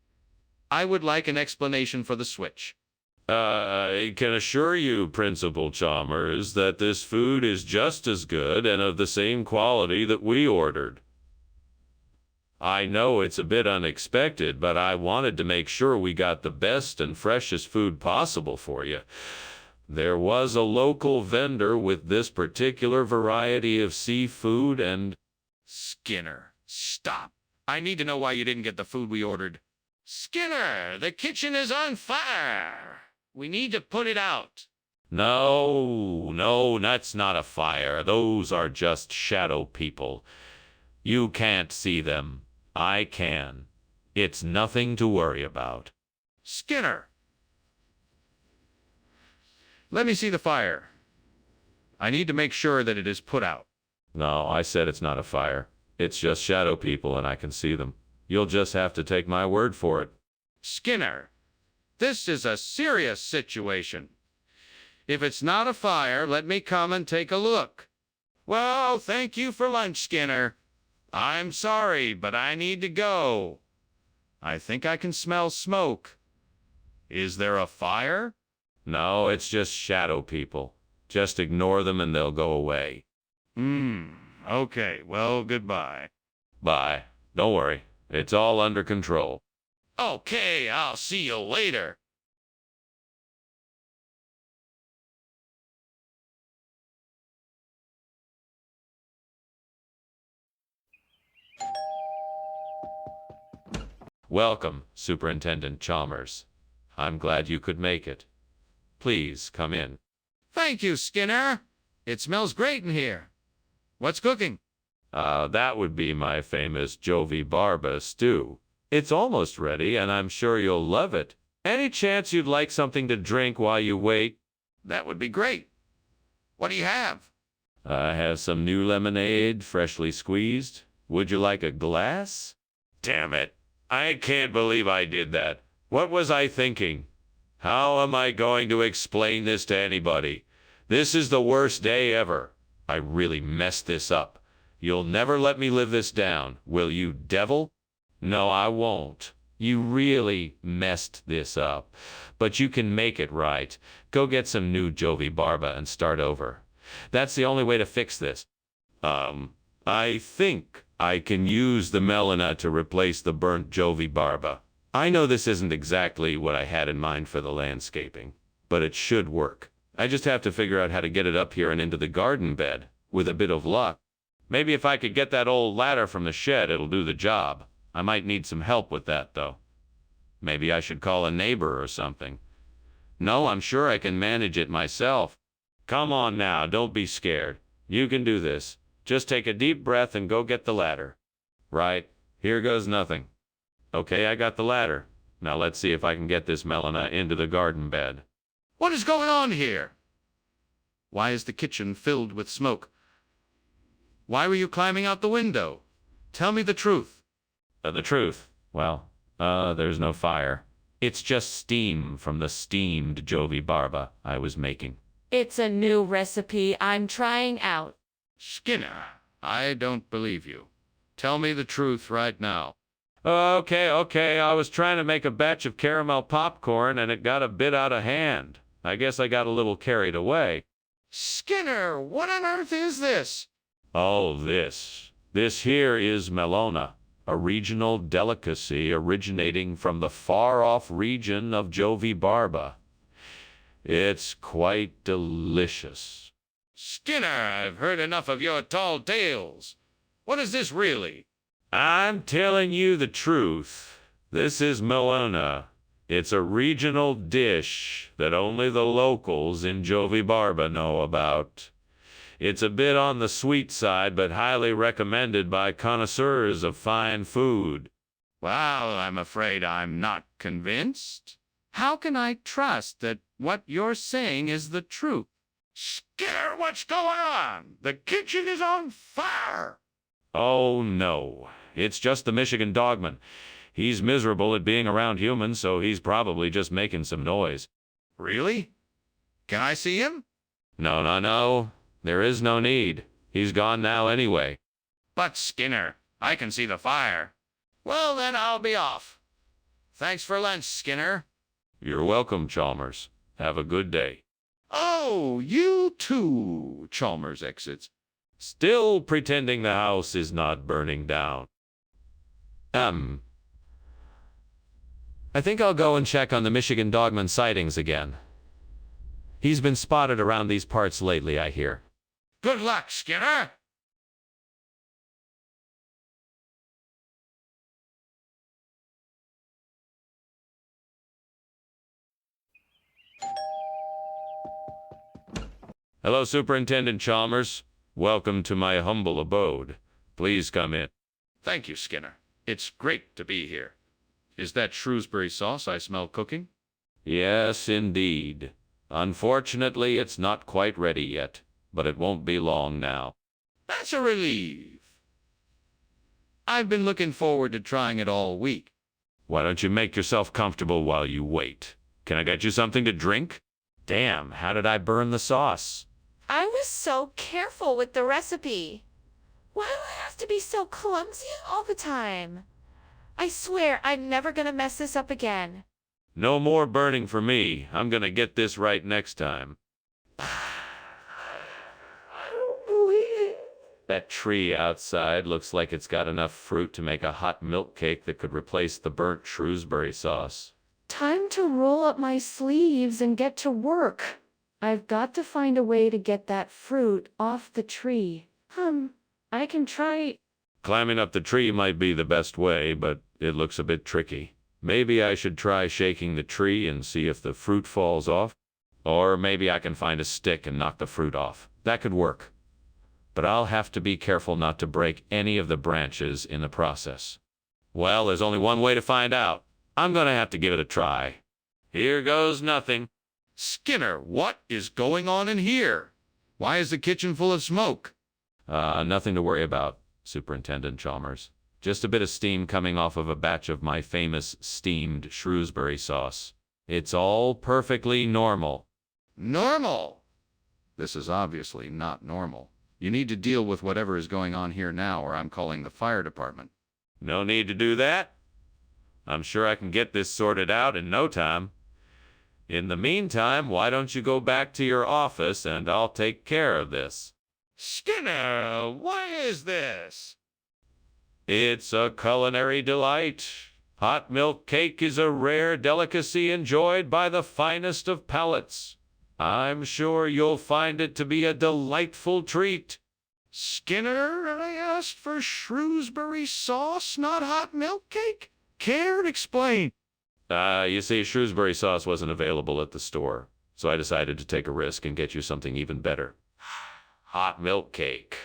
I would like an explanation for the switch. I can assure you, Principal Chalmers, that this food is just as good and of the same quality that we ordered. I know it's a bit unexpected, but I wanted to make sure we got the best and freshest food possible for you. There was a local vendor with this particular variety of seafood and... Skinner, stop. I need to know why you didn't get the food we ordered. Skinner, the kitchen is on fire. We need to put it out. No, that's not a fire. Those are just shadow people. You can't see them. I can. It's nothing to worry about. Skinner, let me see the fire. I need to make sure that it is put out. No, I said it's not a fire. It's just shadow people and I can see them. You'll just have to take my word for it. Skinner, this is a serious situation. If it's not a fire, let me come and take a look. Well, thank you for lunch, Skinner. I'm sorry, but I need to go. I think I can smell smoke. Is there a fire? No, it's just shadow people. Just ignore them and they'll go away. Okay, well, goodbye. Bye. Don't worry. It's all under control. Okay, I'll see you later. Welcome, Superintendent Chalmers. I'm glad you could make it. Please come in. Thank you, Skinner. It smells great in here. What's cooking? That would be my famous Jovi Barba stew. It's almost ready, and I'm sure you'll love it. Any chance you'd like something to drink while you wait? That would be great. What do you have? I have some new lemonade, freshly squeezed. Would you like a glass? Damn it. I can't believe I did that. What was I thinking? How am I going to explain this to anybody? This is the worst day ever. I really messed this up. You'll never let me live this down, will you, devil? No, I won't. You really messed this up. But you can make it right. Go get some new Jovi Barba and start over. That's the only way to fix this. I think I can use the Melina to replace the burnt Jovi Barba. I know this isn't exactly what I had in mind for the landscaping, but it should work. I just have to figure out how to get it up here and into the garden bed, with a bit of luck. Maybe if I could get that old ladder from the shed, it'll do the job. I might need some help with that, though. Maybe I should call a neighbor or something. No, I'm sure I can manage it myself. Come on now, don't be scared. You can do this. Just take a deep breath and go get the ladder. Right, here goes nothing. Okay, I got the ladder. Now let's see if I can get this Melina into the garden bed. What is going on here? Why is the kitchen filled with smoke? Why were you climbing out the window? Tell me the truth. The truth? Well, there's no fire. It's just steam from the steamed Jovi Barba I was making. It's a new recipe I'm trying out. Skinner, I don't believe you. Tell me the truth right now. Okay, I was trying to make a batch of caramel popcorn and it got a bit out of hand. I guess I got a little carried away. Skinner, what on earth is this? Oh, this here is Melona, a regional delicacy originating from the far-off region of Jovi Barba. It's quite delicious. Skinner, I've heard enough of your tall tales. What is this really? I'm telling you the truth. This is Melona. It's a regional dish that only the locals in Jovi Barba know about. It's a bit on the sweet side, but highly recommended by connoisseurs of fine food. Well, I'm afraid I'm not convinced. How can I trust that what you're saying is the truth? Skinner, what's going on? The kitchen is on fire! Oh, no. It's just the Michigan dogman. He's miserable at being around humans, so he's probably just making some noise. Really? Can I see him? No. There is no need. He's gone now anyway. But Skinner, I can see the fire. Well, then I'll be off. Thanks for lunch, Skinner. You're welcome, Chalmers. Have a good day. Oh, you too, Chalmers exits. Still pretending the house is not burning down. I think I'll go and check on the Michigan dogman sightings again. He's been spotted around these parts lately, I hear. Good luck, Skinner. Hello, Superintendent Chalmers. Welcome to my humble abode. Please come in. Thank you, Skinner. It's great to be here. Is that Shrewsbury sauce I smell cooking? Yes, indeed. Unfortunately, it's not quite ready yet, but it won't be long now. That's a relief. I've been looking forward to trying it all week. Why don't you make yourself comfortable while you wait? Can I get you something to drink? Damn, how did I burn the sauce? I was so careful with the recipe. Why do I have to be so clumsy all the time? I swear I'm never gonna mess this up again. No more burning for me. I'm gonna get this right next time. That tree outside looks like it's got enough fruit to make a hot milk cake that could replace the burnt Shrewsbury sauce. Time to roll up my sleeves and get to work. I've got to find a way to get that fruit off the tree. I can try. Climbing up the tree might be the best way, but it looks a bit tricky. Maybe I should try shaking the tree and see if the fruit falls off. Or maybe I can find a stick and knock the fruit off. That could work. But I'll have to be careful not to break any of the branches in the process. Well, there's only one way to find out. I'm gonna have to give it a try. Here goes nothing. Skinner, what is going on in here? Why is the kitchen full of smoke? Nothing to worry about, Superintendent Chalmers. Just a bit of steam coming off of a batch of my famous steamed Shrewsbury sauce. It's all perfectly normal. Normal? This is obviously not normal. You need to deal with whatever is going on here now, or I'm calling the fire department. No need to do that. I'm sure I can get this sorted out in no time. In the meantime, why don't you go back to your office and I'll take care of this. Skinner, what is this? It's a culinary delight. Hot milk cake is a rare delicacy enjoyed by the finest of palates. I'm sure you'll find it to be a delightful treat. Skinner, I asked for Shrewsbury sauce, not hot milk cake. Care to explain? You see, Shrewsbury sauce wasn't available at the store, so I decided to take a risk and get you something even better. Hot milk cake.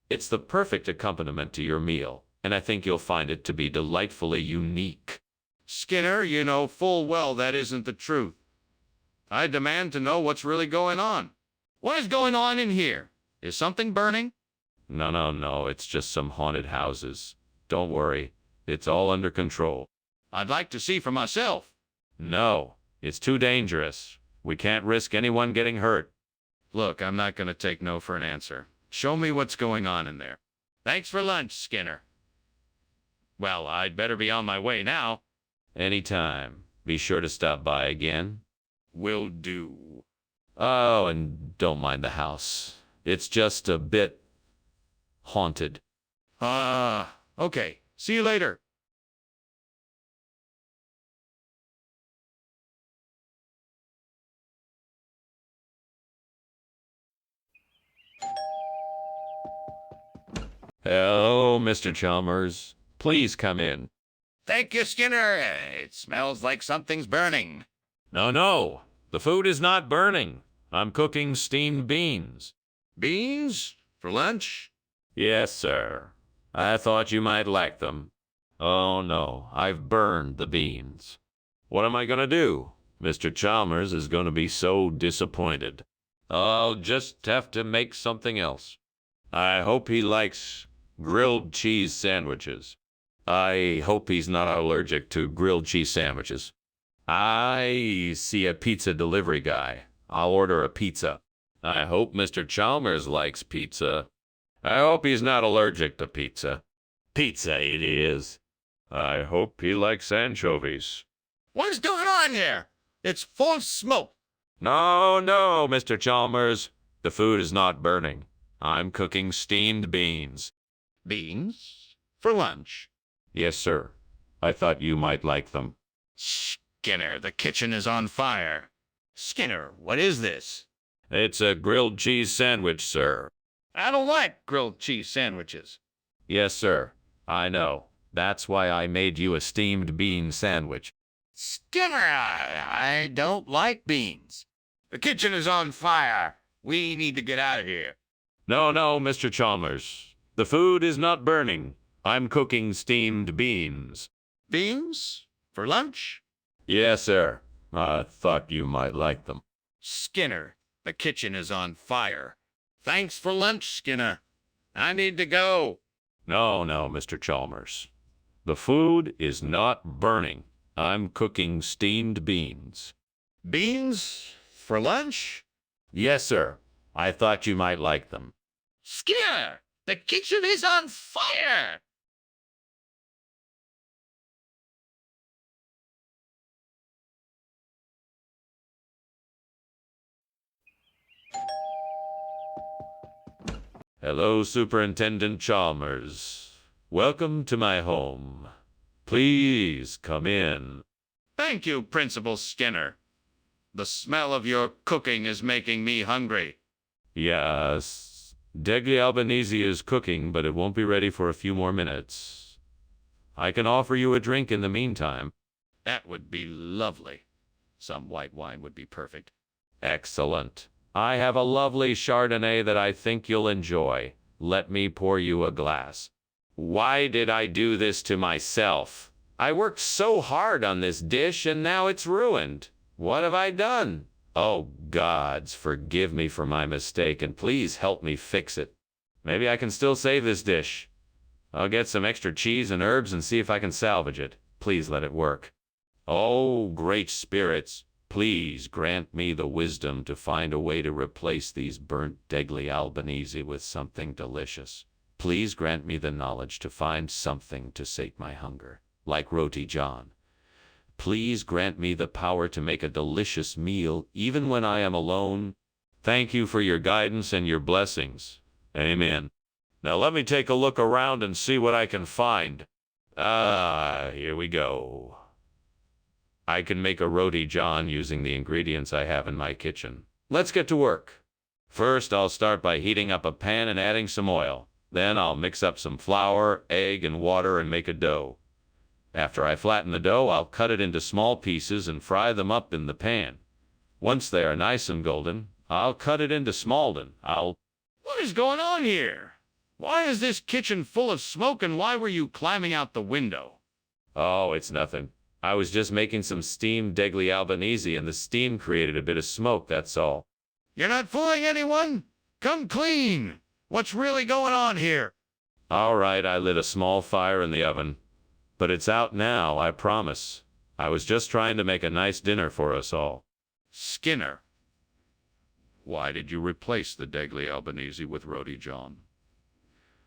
It's the perfect accompaniment to your meal, and I think you'll find it to be delightfully unique. Skinner, you know full well that isn't the truth. I demand to know what's really going on. What is going on in here? Is something burning? No, it's just some haunted houses. Don't worry, it's all under control. I'd like to see for myself. No, it's too dangerous. We can't risk anyone getting hurt. Look, I'm not going to take no for an answer. Show me what's going on in there. Thanks for lunch, Skinner. Well, I'd better be on my way now. Anytime. Be sure to stop by again. Will do. Oh, and don't mind the house. It's just a bit haunted. Okay. See you later. Hello, Mr. Chalmers. Please come in. Thank you, Skinner. It smells like something's burning. No. The food is not burning. I'm cooking steamed beans. Beans? For lunch? Yes, sir. I thought you might like them. Oh, no. I've burned the beans. What am I going to do? Mr. Chalmers is going to be so disappointed. I'll just have to make something else. I hope he likes grilled cheese sandwiches. I hope he's not allergic to grilled cheese sandwiches. I see a pizza delivery guy. I'll order a pizza. I hope Mr. Chalmers likes pizza. I hope he's not allergic to pizza. Pizza it is. I hope he likes anchovies. What's going on here? It's full of smoke. No, Mr. Chalmers. The food is not burning. I'm cooking steamed beans. Beans? For lunch? Yes, sir. I thought you might like them. Skinner, the kitchen is on fire. Skinner, what is this? It's a grilled cheese sandwich, sir. I don't like grilled cheese sandwiches. Yes, sir. I know. That's why I made you a steamed bean sandwich. Skinner, I don't like beans. The kitchen is on fire. We need to get out of here. No, Mr. Chalmers. The food is not burning. I'm cooking steamed beans. Beans? For lunch? Yes, sir. I thought you might like them. Skinner, the kitchen is on fire. Thanks for lunch, Skinner. I need to go. No, Mr. Chalmers. The food is not burning. I'm cooking steamed beans. Beans? For lunch? Yes, sir. I thought you might like them. Skinner, the kitchen is on fire. Hello, Superintendent Chalmers. Welcome to my home. Please come in. Thank you, Principal Skinner. The smell of your cooking is making me hungry. Yes, Degli Albanese is cooking, but it won't be ready for a few more minutes. I can offer you a drink in the meantime. That would be lovely. Some white wine would be perfect. Excellent. I have a lovely Chardonnay that I think you'll enjoy. Let me pour you a glass. Why did I do this to myself? I worked so hard on this dish and now it's ruined. What have I done? Oh, gods, forgive me for my mistake and please help me fix it. Maybe I can still save this dish. I'll get some extra cheese and herbs and see if I can salvage it. Please let it work. Oh, great spirits, please grant me the wisdom to find a way to replace these burnt Degli Albanese with something delicious. Please grant me the knowledge to find something to sate my hunger, like roti john. Please grant me the power to make a delicious meal even when I am alone. Thank you for your guidance and your blessings. Amen. Now let me take a look around and see what I can find. Here we go. I can make a roti john using the ingredients I have in my kitchen. Let's get to work. First, I'll start by heating up a pan and adding some oil. Then I'll mix up some flour, egg, and water and make a dough. After I flatten the dough, I'll cut it into small pieces and fry them up in the pan. Once they are nice and golden, I'll cut it into smaldon. What is going on here? Why is this kitchen full of smoke and why were you climbing out the window? Oh, it's nothing. I was just making some steamed degli Albanese and the steam created a bit of smoke, that's all. You're not fooling anyone? Come clean! What's really going on here? All right, I lit a small fire in the oven. But it's out now, I promise. I was just trying to make a nice dinner for us all. Skinner, why did you replace the degli Albanese with roti john?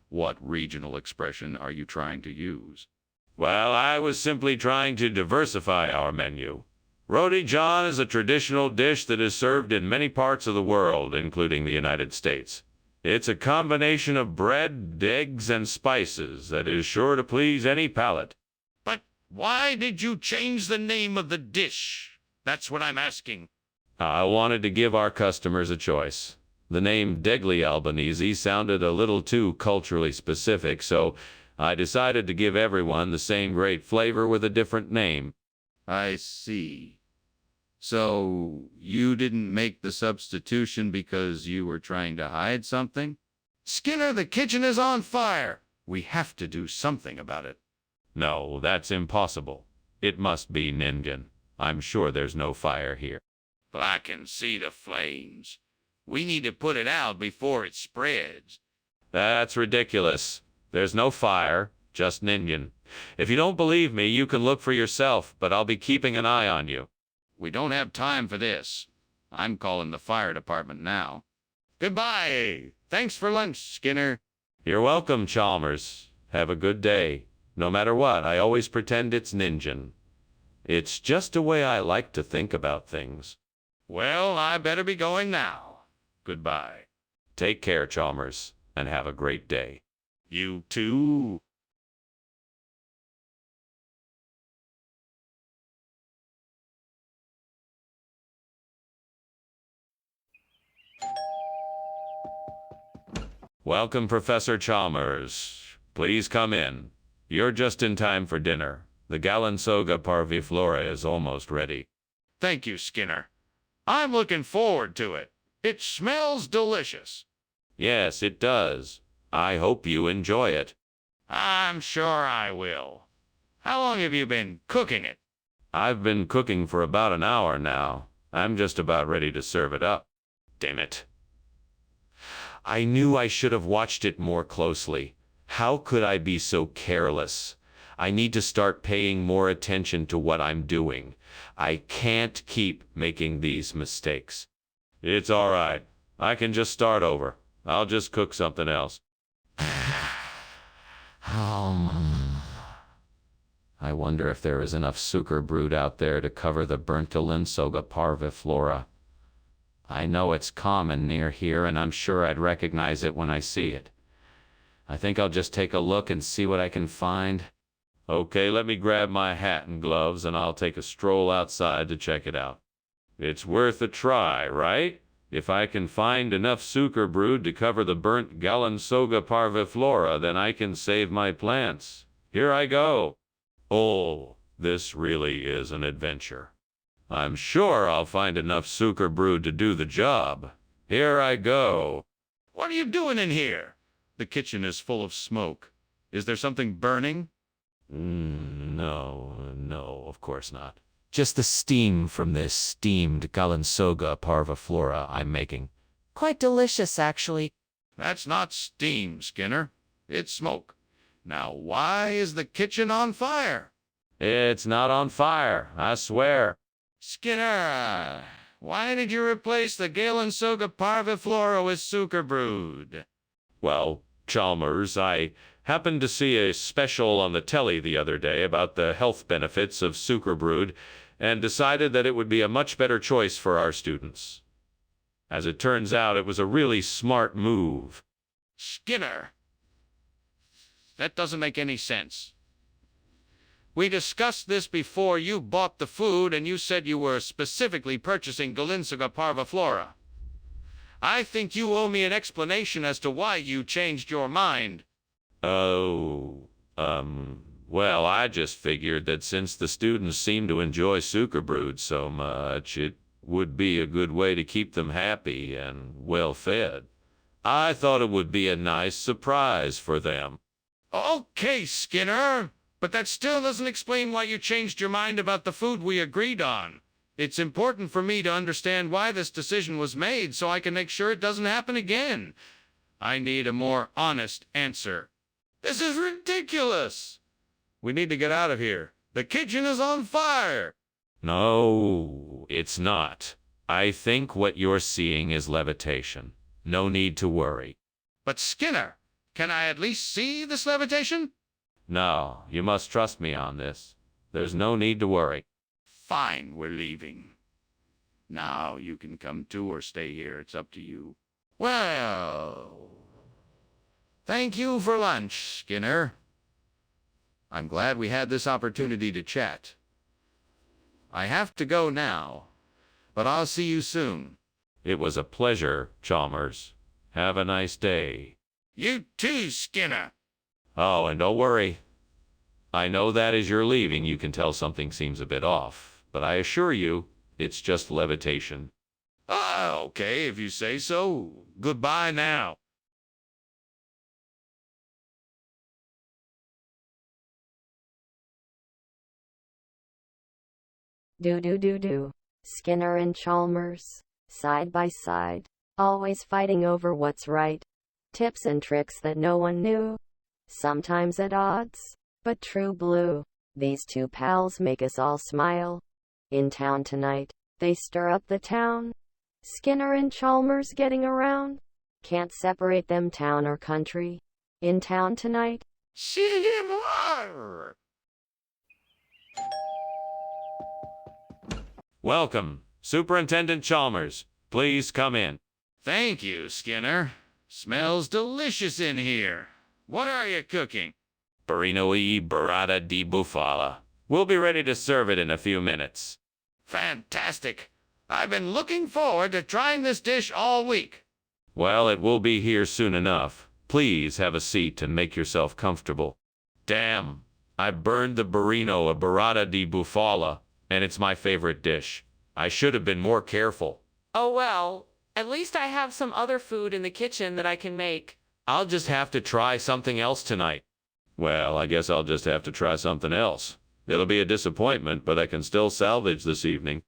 What regional expression are you trying to use? Well, I was simply trying to diversify our menu. Roti john is a traditional dish that is served in many parts of the world, including the United States. It's a combination of bread, eggs, and spices that is sure to please any palate. But why did you change the name of the dish? That's what I'm asking. I wanted to give our customers a choice. The name degli Albanese sounded a little too culturally specific, so I decided to give everyone the same great flavor with a different name. I see. So you didn't make the substitution because you were trying to hide something? Skinner, the kitchen is on fire. We have to do something about it. No, that's impossible. It must be Ningen. I'm sure there's no fire here. But I can see the flames. We need to put it out before it spreads. That's ridiculous. There's no fire, just Ningen. If you don't believe me, you can look for yourself, but I'll be keeping an eye on you. We don't have time for this. I'm calling the fire department now. Goodbye. Thanks for lunch, Skinner. You're welcome, Chalmers. Have a good day. No matter what, I always pretend it's Ningen. It's just a way I like to think about things. Well, I better be going now. Goodbye. Take care, Chalmers, and have a great day. You too. Welcome, Professor Chalmers. Please come in. You're just in time for dinner. The Galansoga parviflora is almost ready. Thank you, Skinner. I'm looking forward to it. It smells delicious. Yes, it does. I hope you enjoy it. I'm sure I will. How long have you been cooking it? I've been cooking for about an hour now. I'm just about ready to serve it up. Damn it. I knew I should have watched it more closely. How could I be so careless? I need to start paying more attention to what I'm doing. I can't keep making these mistakes. It's all right. I can just start over. I'll just cook something else. I wonder if there is enough sucre brewed out there to cover the burnt Galansoga parviflora. I know it's common near here, and I'm sure I'd recognize it when I see it. I think I'll just take a look and see what I can find. Okay, let me grab my hat and gloves, and I'll take a stroll outside to check it out. It's worth a try, right? If I can find enough sucre brewed to cover the burnt Galansoga parviflora, then I can save my plants. Here I go. Oh, this really is an adventure. I'm sure I'll find enough sucre brewed to do the job. Here I go. What are you doing in here? The kitchen is full of smoke. Is there something burning? No, of course not. Just the steam from this steamed Galansoga parviflora I'm making. Quite delicious, actually. That's not steam, Skinner. It's smoke. Now, why is the kitchen on fire? It's not on fire, I swear. Skinner, why did you replace the Galansoga parviflora with sucre brewed? Well, Chalmers, I happened to see a special on the telly the other day about the health benefits of sucre brewed and decided that it would be a much better choice for our students. As it turns out, it was a really smart move. Skinner, that doesn't make any sense. We discussed this before you bought the food, and you said you were specifically purchasing Galansoga parviflora. I think you owe me an explanation as to why you changed your mind. Well, I just figured that since the students seem to enjoy sucre brewed so much, it would be a good way to keep them happy and well fed. I thought it would be a nice surprise for them. Okay, Skinner, but that still doesn't explain why you changed your mind about the food we agreed on. It's important for me to understand why this decision was made so I can make sure it doesn't happen again. I need a more honest answer. This is ridiculous. We need to get out of here. The kitchen is on fire. No, it's not. I think what you're seeing is levitation. No need to worry. But Skinner, can I at least see this levitation? No, you must trust me on this. There's no need to worry. Fine, we're leaving. Now you can come too or stay here. It's up to you. Well, thank you for lunch, Skinner. I'm glad we had this opportunity to chat. I have to go now, but I'll see you soon. It was a pleasure, Chalmers. Have a nice day. You too, Skinner. Oh, and don't worry. I know that as you're leaving you can tell something seems a bit off, but I assure you, it's just levitation. Okay, if you say so. Goodbye now. Do. Skinner and Chalmers, side by side, always fighting over what's right. Tips and tricks that no one knew. Sometimes at odds, but true blue. These two pals make us all smile. In town tonight, they stir up the town. Skinner and Chalmers getting around. Can't separate them town or country. In town tonight. See him live. Welcome, Superintendent Chalmers. Please come in. Thank you, Skinner. Smells delicious in here. What are you cooking? Burrito e burrata di bufala. We'll be ready to serve it in a few minutes. Fantastic. I've been looking forward to trying this dish all week. Well, it will be here soon enough. Please have a seat and make yourself comfortable. Damn, I burned the burrito a burrata di bufala, and it's my favorite dish. I should have been more careful. Oh well, at least I have some other food in the kitchen that I can make. I'll just have to try something else tonight. Well, I guess I'll just have to try something else. It'll be a disappointment, but I can still salvage this evening.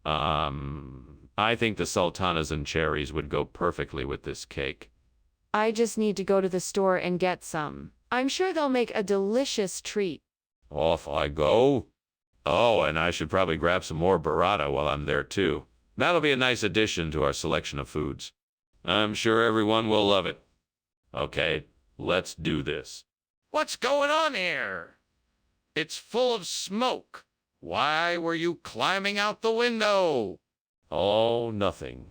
I think the sultanas and cherries would go perfectly with this cake. I just need to go to the store and get some. I'm sure they'll make a delicious treat. Off I go. Oh, and I should probably grab some more burrata while I'm there too. That'll be a nice addition to our selection of foods. I'm sure everyone will love it. Okay, let's do this. What's going on here? It's full of smoke. Why were you climbing out the window? Oh, nothing.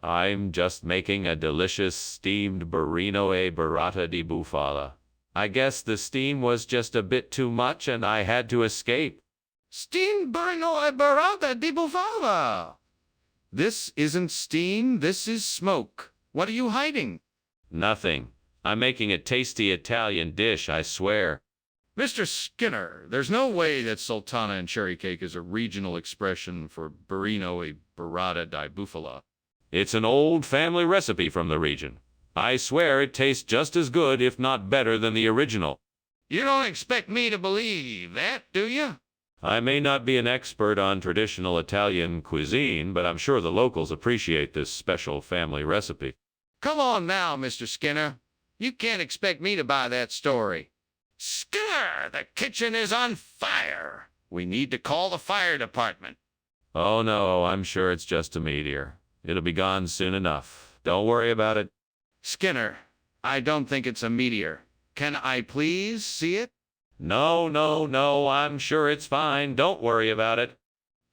I'm just making a delicious steamed burrito e burrata di bufala. I guess the steam was just a bit too much and I had to escape. Steamed burrito e burrata di bufala. This isn't steam, this is smoke. What are you hiding? Nothing. I'm making a tasty Italian dish, I swear. Mr. Skinner, there's no way that sultana and cherry cake is a regional expression for burrito e burrata di bufala. It's an old family recipe from the region. I swear it tastes just as good, if not better, than the original. You don't expect me to believe that, do you? I may not be an expert on traditional Italian cuisine, but I'm sure the locals appreciate this special family recipe. Come on now, Mr. Skinner. You can't expect me to buy that story. Skinner, the kitchen is on fire. We need to call the fire department. Oh no, I'm sure it's just a meteor. It'll be gone soon enough. Don't worry about it. Skinner, I don't think it's a meteor. Can I please see it? No, I'm sure it's fine. Don't worry about it.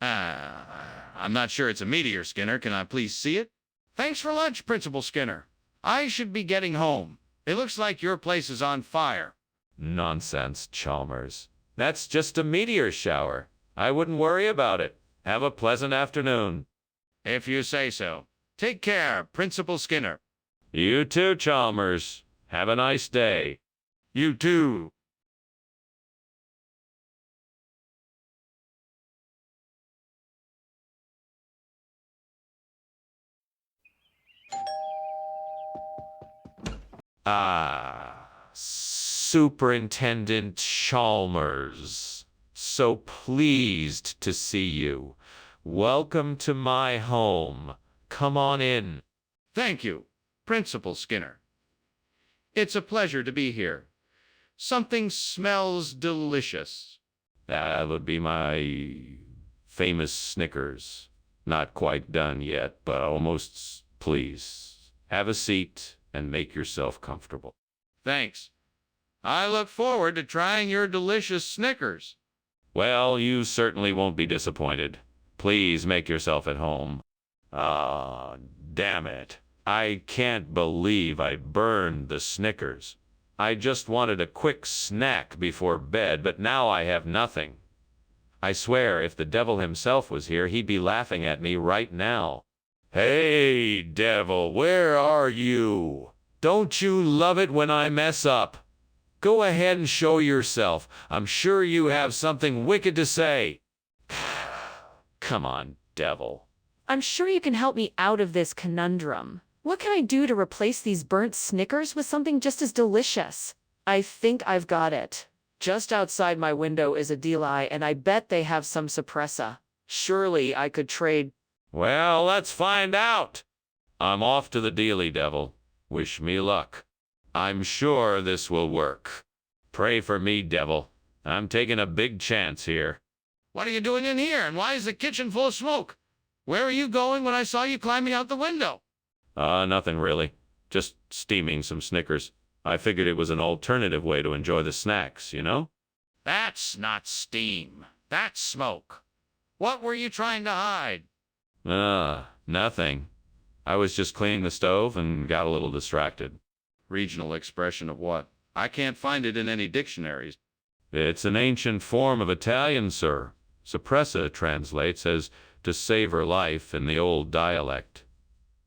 I'm not sure it's a meteor, Skinner. Can I please see it? Thanks for lunch, Principal Skinner. I should be getting home. It looks like your place is on fire. Nonsense, Chalmers. That's just a meteor shower. I wouldn't worry about it. Have a pleasant afternoon. If you say so. Take care, Principal Skinner. You too, Chalmers. Have a nice day. You too. Ah, Superintendent Chalmers. So pleased to see you. Welcome to my home. Come on in. Thank you, Principal Skinner. It's a pleasure to be here. Something smells delicious. That would be my famous Snickers. Not quite done yet, but almost. Please, have a seat and make yourself comfortable. Thanks. I look forward to trying your delicious Snickers. Well, you certainly won't be disappointed. Please make yourself at home. Ah, damn it. I can't believe I burned the Snickers. I just wanted a quick snack before bed, but now I have nothing. I swear if the devil himself was here, he'd be laughing at me right now. Hey, devil, where are you? Don't you love it when I mess up? Go ahead and show yourself. I'm sure you have something wicked to say. Come on, devil. I'm sure you can help me out of this conundrum. What can I do to replace these burnt Snickers with something just as delicious? I think I've got it. Just outside my window is a deli, and I bet they have some suppressa. Surely I could trade. Well, let's find out. I'm off to the dealy, devil. Wish me luck. I'm sure this will work. Pray for me, devil. I'm taking a big chance here. What are you doing in here, and why is the kitchen full of smoke? Where were you going when I saw you climbing out the window? Nothing really. Just steaming some Snickers. I figured it was an alternative way to enjoy the snacks, you know? That's not steam. That's smoke. What were you trying to hide? Nothing. I was just cleaning the stove and got a little distracted. Regional expression of what? I can't find it in any dictionaries. It's an ancient form of Italian, sir. Suppressa translates as to savor life in the old dialect.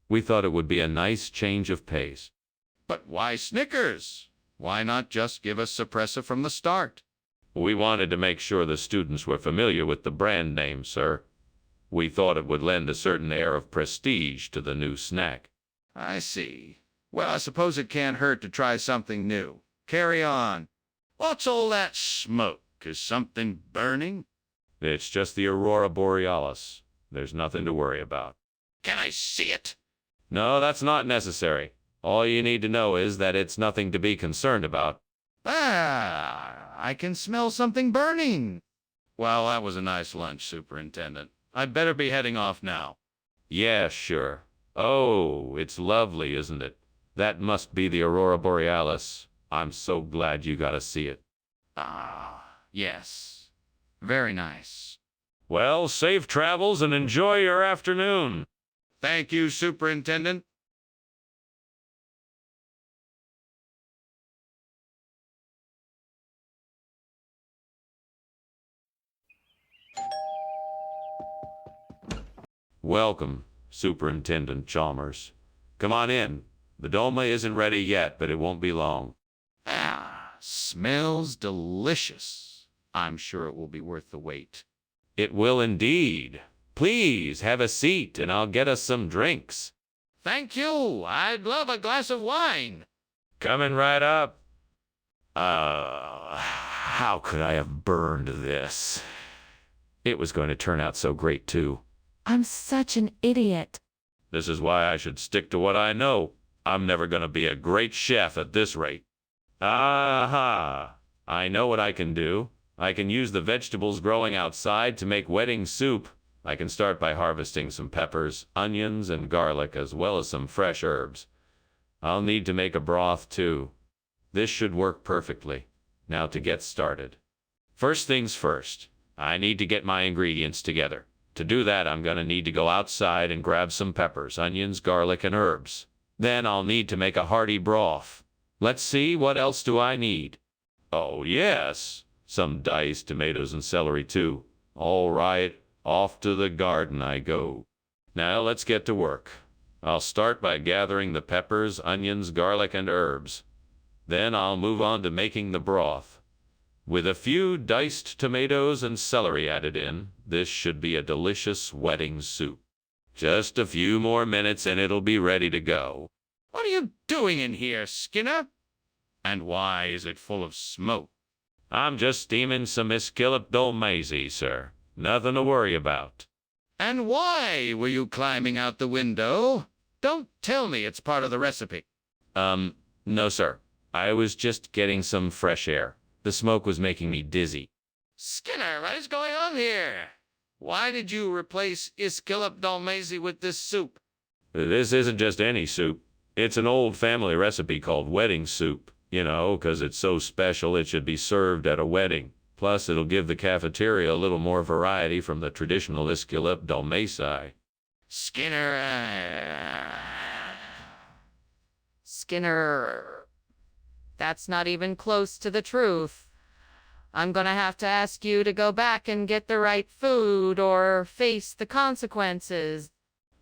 We thought it would be a nice change of pace. But why Snickers? Why not just give us suppressa from the start? We wanted to make sure the students were familiar with the brand name, sir. We thought it would lend a certain air of prestige to the new snack. I see. Well, I suppose it can't hurt to try something new. Carry on. What's all that smoke? Is something burning? It's just the aurora borealis. There's nothing to worry about. Can I see it? No, that's not necessary. All you need to know is that it's nothing to be concerned about. I can smell something burning. Well, that was a nice lunch, Superintendent. I'd better be heading off now. Yeah, sure. Oh, it's lovely, isn't it? That must be the aurora borealis. I'm so glad you got to see it. Yes. Very nice. Well, safe travels and enjoy your afternoon. Thank you, Superintendent. Welcome, Superintendent Chalmers. Come on in. The dolma isn't ready yet, but it won't be long. Smells delicious. I'm sure it will be worth the wait. It will indeed. Please have a seat and I'll get us some drinks. Thank you. I'd love a glass of wine. Coming right up. How could I have burned this? It was going to turn out so great, too. I'm such an idiot. This is why I should stick to what I know. I'm never going to be a great chef at this rate. Aha! I know what I can do. I can use the vegetables growing outside to make wedding soup. I can start by harvesting some peppers, onions, and garlic, as well as some fresh herbs. I'll need to make a broth, too. This should work perfectly. Now to get started. First things first, I need to get my ingredients together. To do that, I'm going to need to go outside and grab some peppers, onions, garlic, and herbs. Then I'll need to make a hearty broth. Let's see, what else do I need? Oh, yes, some diced tomatoes and celery, too. All right, off to the garden I go. Now let's get to work. I'll start by gathering the peppers, onions, garlic, and herbs. Then I'll move on to making the broth. With a few diced tomatoes and celery added in, this should be a delicious wedding soup. Just a few more minutes and it'll be ready to go. What are you doing in here, Skinner? And why is it full of smoke? I'm just steaming some Iskilip sir. Nothing to worry about. And why were you climbing out the window? Don't tell me it's part of the recipe. No, sir. I was just getting some fresh air. The smoke was making me dizzy. Skinner, what is going on here? Why did you replace Iskilip with this soup? This isn't just any soup. It's an old family recipe called wedding soup. You know, 'cause it's so special it should be served at a wedding. Plus, it'll give the cafeteria a little more variety from the traditional Iskilip Dalmasii. Skinner, that's not even close to the truth. I'm gonna have to ask you to go back and get the right food or face the consequences.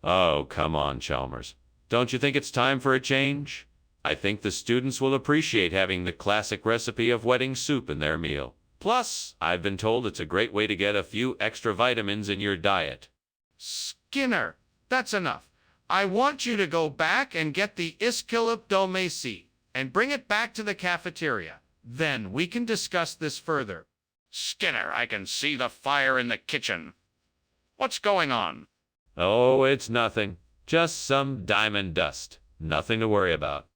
Oh, come on, Chalmers. Don't you think it's time for a change? I think the students will appreciate having the classic recipe of wedding soup in their meal. Plus, I've been told it's a great way to get a few extra vitamins in your diet. Skinner, that's enough. I want you to go back and get the Iskilip and bring it back to the cafeteria. Then we can discuss this further. Skinner, I can see the fire in the kitchen. What's going on? Oh, it's nothing. Just some diamond dust. Nothing to worry about.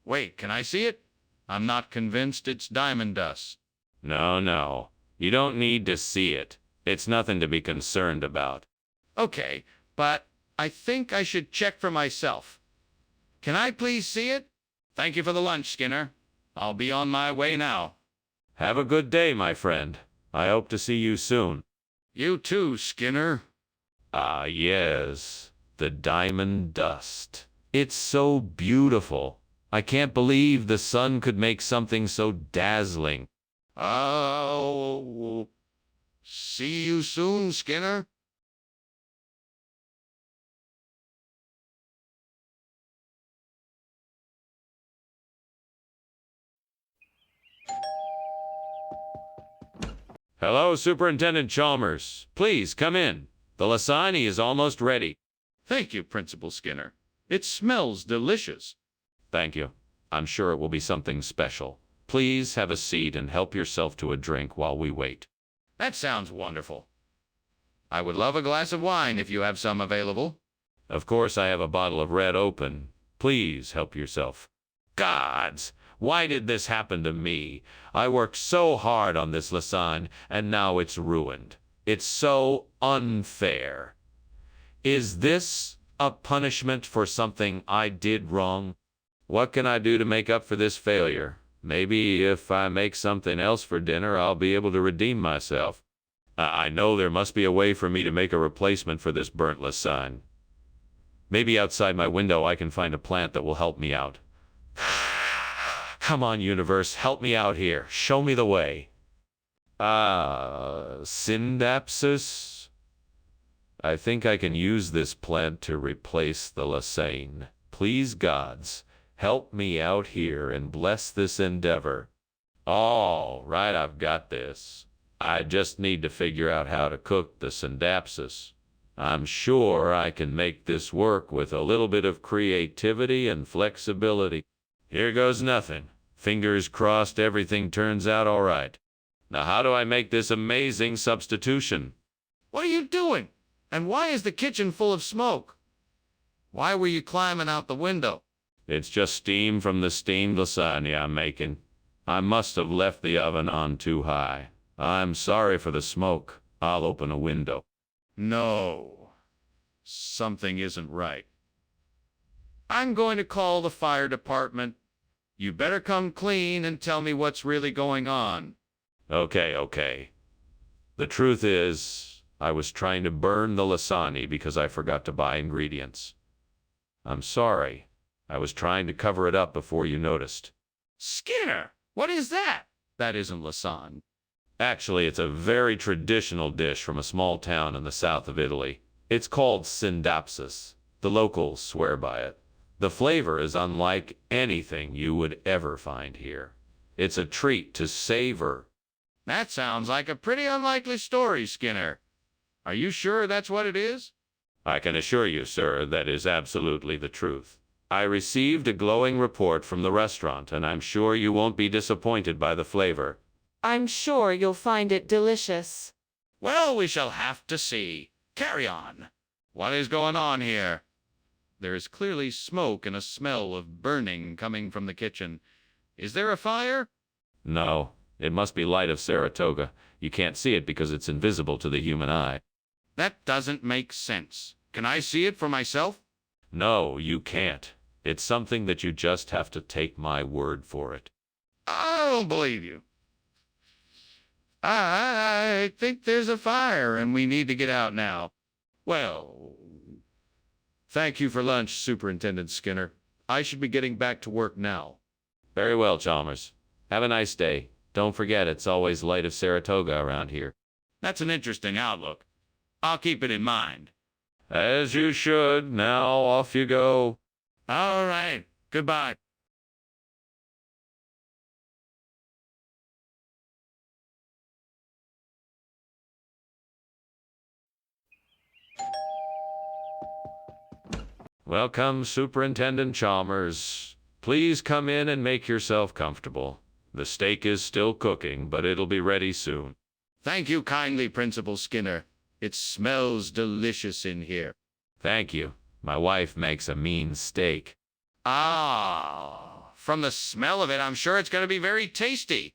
Wait, can I see it? I'm not convinced it's diamond dust. No. You don't need to see it. It's nothing to be concerned about. Okay, but I think I should check for myself. Can I please see it? Thank you for the lunch, Skinner. I'll be on my way now. Have a good day, my friend. I hope to see you soon. You too, Skinner. Ah, yes. The diamond dust. It's so beautiful. I can't believe the sun could make something so dazzling. Oh, see you soon, Skinner. Hello, Superintendent Chalmers. Please come in. The lasagna is almost ready. Thank you, Principal Skinner. It smells delicious. Thank you. I'm sure it will be something special. Please have a seat and help yourself to a drink while we wait. That sounds wonderful. I would love a glass of wine if you have some available. Of course, I have a bottle of red open. Please help yourself. Gods, why did this happen to me? I worked so hard on this lasagne, and now it's ruined. It's so unfair. Is this a punishment for something I did wrong? What can I do to make up for this failure? Maybe if I make something else for dinner, I'll be able to redeem myself. I know there must be a way for me to make a replacement for this burnt lasagne. Maybe outside my window I can find a plant that will help me out. Come on, universe, help me out here. Show me the way. Syndapsis? I think I can use this plant to replace the lasagne. Please, gods, help me out here and bless this endeavor. All right, I've got this. I just need to figure out how to cook the syndapsis. I'm sure I can make this work with a little bit of creativity and flexibility. Here goes nothing. Fingers crossed everything turns out all right. Now how do I make this amazing substitution? What are you doing? And why is the kitchen full of smoke? Why were you climbing out the window? It's just steam from the steamed lasagna I'm making. I must have left the oven on too high. I'm sorry for the smoke. I'll open a window. No. Something isn't right. I'm going to call the fire department. You better come clean and tell me what's really going on. Okay. The truth is, I was trying to burn the lasagna because I forgot to buy ingredients. I'm sorry. I was trying to cover it up before you noticed. Skinner, what is that? That isn't lasagne. Actually, it's a very traditional dish from a small town in the south of Italy. It's called syndapsis. The locals swear by it. The flavor is unlike anything you would ever find here. It's a treat to savor. That sounds like a pretty unlikely story, Skinner. Are you sure that's what it is? I can assure you, sir, that is absolutely the truth. I received a glowing report from the restaurant, and I'm sure you won't be disappointed by the flavor. I'm sure you'll find it delicious. Well, we shall have to see. Carry on. What is going on here? There is clearly smoke and a smell of burning coming from the kitchen. Is there a fire? No, it must be light of Saratoga. You can't see it because it's invisible to the human eye. That doesn't make sense. Can I see it for myself? No, you can't. It's something that you just have to take my word for it. I don't believe you. I think there's a fire and we need to get out now. Well, thank you for lunch, Superintendent Skinner. I should be getting back to work now. Very well, Chalmers. Have a nice day. Don't forget, it's always light of Saratoga around here. That's an interesting outlook. I'll keep it in mind. As you should. Now off you go. All right. Goodbye. Welcome, Superintendent Chalmers. Please come in and make yourself comfortable. The steak is still cooking, but it'll be ready soon. Thank you kindly, Principal Skinner. It smells delicious in here. Thank you. My wife makes a mean steak. Ah, from the smell of it, I'm sure it's going to be very tasty.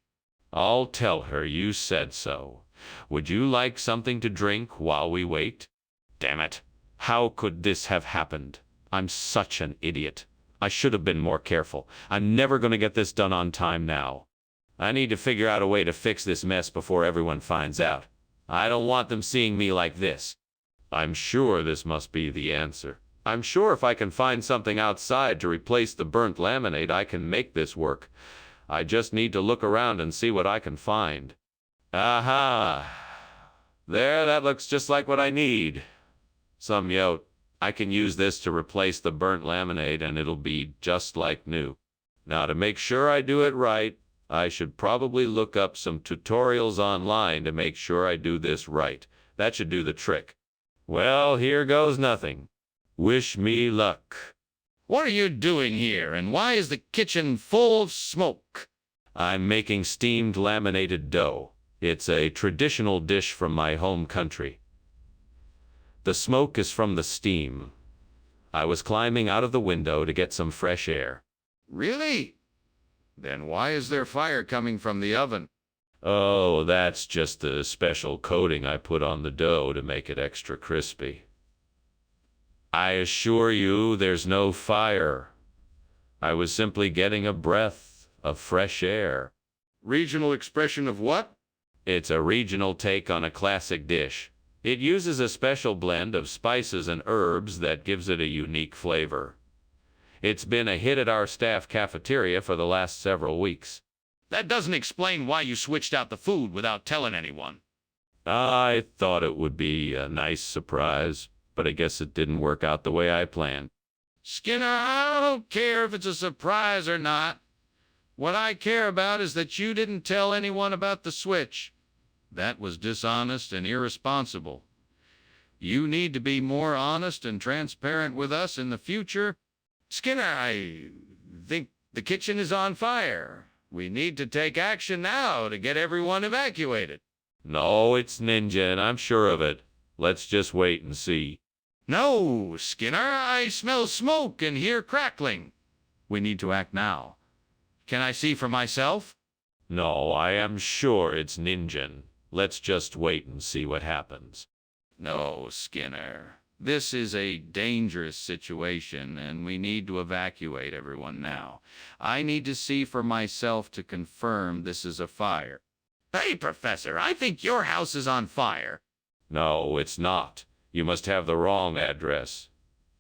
I'll tell her you said so. Would you like something to drink while we wait? Damn it. How could this have happened? I'm such an idiot. I should have been more careful. I'm never going to get this done on time now. I need to figure out a way to fix this mess before everyone finds out. I don't want them seeing me like this. I'm sure this must be the answer. I'm sure if I can find something outside to replace the burnt laminate, I can make this work. I just need to look around and see what I can find. Aha! There, that looks just like what I need. Some yote. I can use this to replace the burnt laminate and it'll be just like new. Now, to make sure I do it right, I should probably look up some tutorials online to make sure I do this right. That should do the trick. Well, here goes nothing. Wish me luck. What are you doing here, and why is the kitchen full of smoke? I'm making steamed laminated dough. It's a traditional dish from my home country. The smoke is from the steam. I was climbing out of the window to get some fresh air. Really? Then why is there fire coming from the oven? Oh, that's just the special coating I put on the dough to make it extra crispy. I assure you there's no fire. I was simply getting a breath of fresh air. Regional expression of what? It's a regional take on a classic dish. It uses a special blend of spices and herbs that gives it a unique flavor. It's been a hit at our staff cafeteria for the last several weeks. That doesn't explain why you switched out the food without telling anyone. I thought it would be a nice surprise, but I guess it didn't work out the way I planned. Skinner, I don't care if it's a surprise or not. What I care about is that you didn't tell anyone about the switch. That was dishonest and irresponsible. You need to be more honest and transparent with us in the future. Skinner, I think the kitchen is on fire. We need to take action now to get everyone evacuated. No, it's Ninja, and I'm sure of it. Let's just wait and see. No, Skinner, I smell smoke and hear crackling. We need to act now. Can I see for myself? No, I am sure it's Ninja. Let's just wait and see what happens. No, Skinner. This is a dangerous situation, and we need to evacuate everyone now. I need to see for myself to confirm this is a fire. Hey, Professor, I think your house is on fire. No, it's not. You must have the wrong address.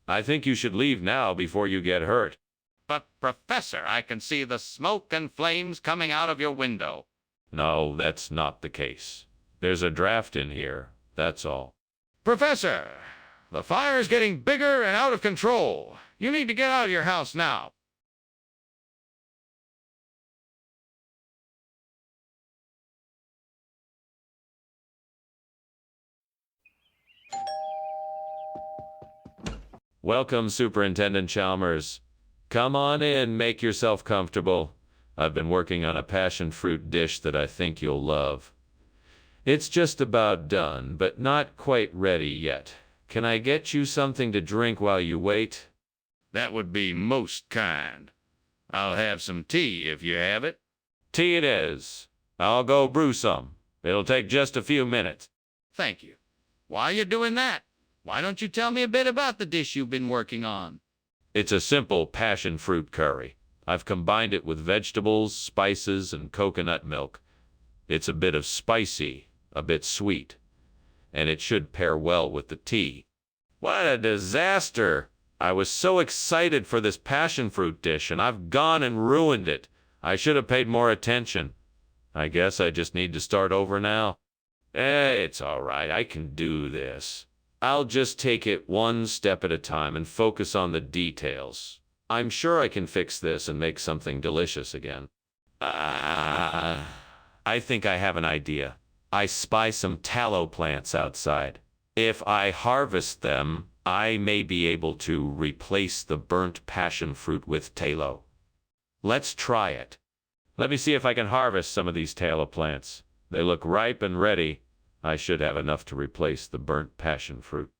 I think you should leave now before you get hurt. But, Professor, I can see the smoke and flames coming out of your window. No, that's not the case. There's a draft in here, that's all. Professor, the fire is getting bigger and out of control. You need to get out of your house now. Welcome, Superintendent Chalmers. Come on in, make yourself comfortable. I've been working on a passion fruit dish that I think you'll love. It's just about done, but not quite ready yet. Can I get you something to drink while you wait? That would be most kind. I'll have some tea if you have it. Tea it is. I'll go brew some. It'll take just a few minutes. Thank you. While you're doing that, why don't you tell me a bit about the dish you've been working on? It's a simple passion fruit curry. I've combined it with vegetables, spices, and coconut milk. It's a bit of spicy, a bit sweet, and it should pair well with the tea. What a disaster! I was so excited for this passion fruit dish, and I've gone and ruined it. I should have paid more attention. I guess I just need to start over now. It's all right. I can do this. I'll just take it one step at a time and focus on the details. I'm sure I can fix this and make something delicious again. I think I have an idea. I spy some tallow plants outside. If I harvest them, I may be able to replace the burnt passion fruit with tallow. Let's try it. Let me see if I can harvest some of these tallow plants. They look ripe and ready. I should have enough to replace the burnt passion fruit.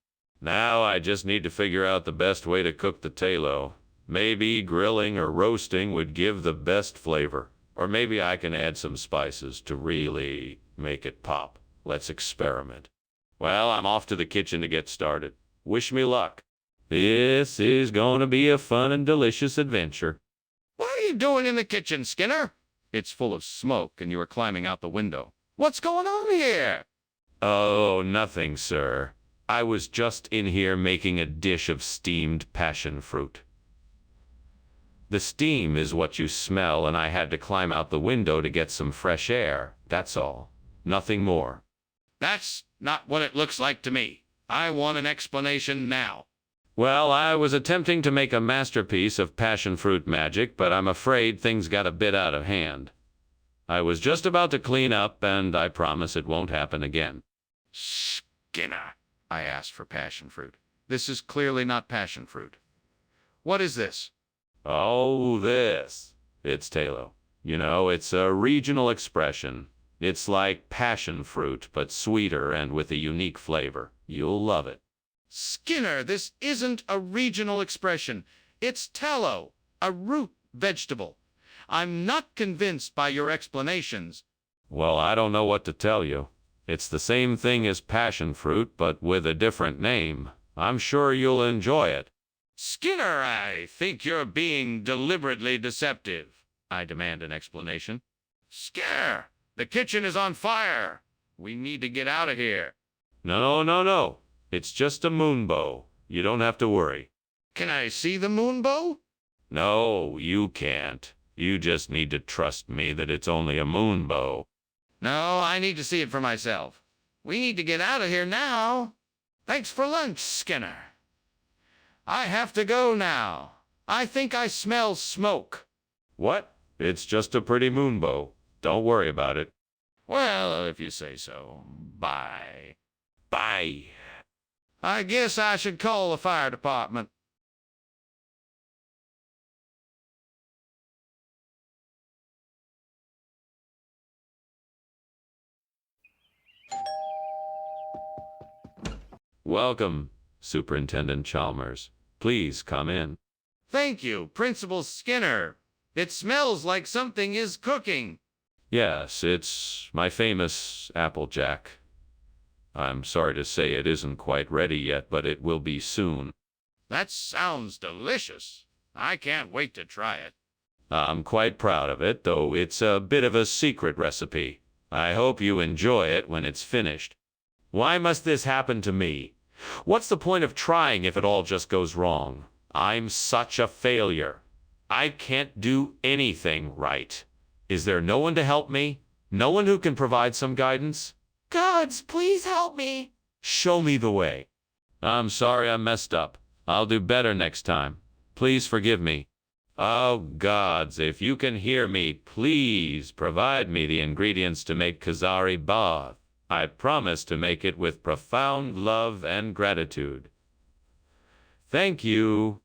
Now I just need to figure out the best way to cook the tallow. Maybe grilling or roasting would give the best flavor. Or maybe I can add some spices to really make it pop. Let's experiment. Well, I'm off to the kitchen to get started. Wish me luck. This is going to be a fun and delicious adventure. What are you doing in the kitchen, Skinner? It's full of smoke and you are climbing out the window. What's going on here? Oh, nothing, sir. I was just in here making a dish of steamed passion fruit. The steam is what you smell, and I had to climb out the window to get some fresh air. That's all. Nothing more. That's not what it looks like to me. I want an explanation now. Well, I was attempting to make a masterpiece of passion fruit magic, but I'm afraid things got a bit out of hand. I was just about to clean up, and I promise it won't happen again. Skinner, I asked for passion fruit. This is clearly not passion fruit. What is this? Oh, this. It's tallow. You know, it's a regional expression. It's like passion fruit, but sweeter and with a unique flavor. You'll love it. Skinner, this isn't a regional expression. It's tallow, a root vegetable. I'm not convinced by your explanations. Well, I don't know what to tell you. It's the same thing as passion fruit, but with a different name. I'm sure you'll enjoy it. Skinner, I think you're being deliberately deceptive. I demand an explanation. Skinner, the kitchen is on fire. We need to get out of here. No. It's just a moonbow. You don't have to worry. Can I see the moonbow? No, you can't. You just need to trust me that it's only a moonbow. No, I need to see it for myself. We need to get out of here now. Thanks for lunch, Skinner. I have to go now. I think I smell smoke. What? It's just a pretty moonbow. Don't worry about it. Well, if you say so. Bye. Bye. I guess I should call the fire department. Welcome, Superintendent Chalmers. Please come in. Thank you, Principal Skinner. It smells like something is cooking. Yes, it's my famous Applejack. I'm sorry to say it isn't quite ready yet, but it will be soon. That sounds delicious. I can't wait to try it. I'm quite proud of it, though it's a bit of a secret recipe. I hope you enjoy it when it's finished. Why must this happen to me? What's the point of trying if it all just goes wrong? I'm such a failure. I can't do anything right. Is there no one to help me? No one who can provide some guidance? Gods, please help me. Show me the way. I'm sorry I messed up. I'll do better next time. Please forgive me. Oh, gods, if you can hear me, please provide me the ingredients to make Kazari bath. I promise to make it with profound love and gratitude. Thank you.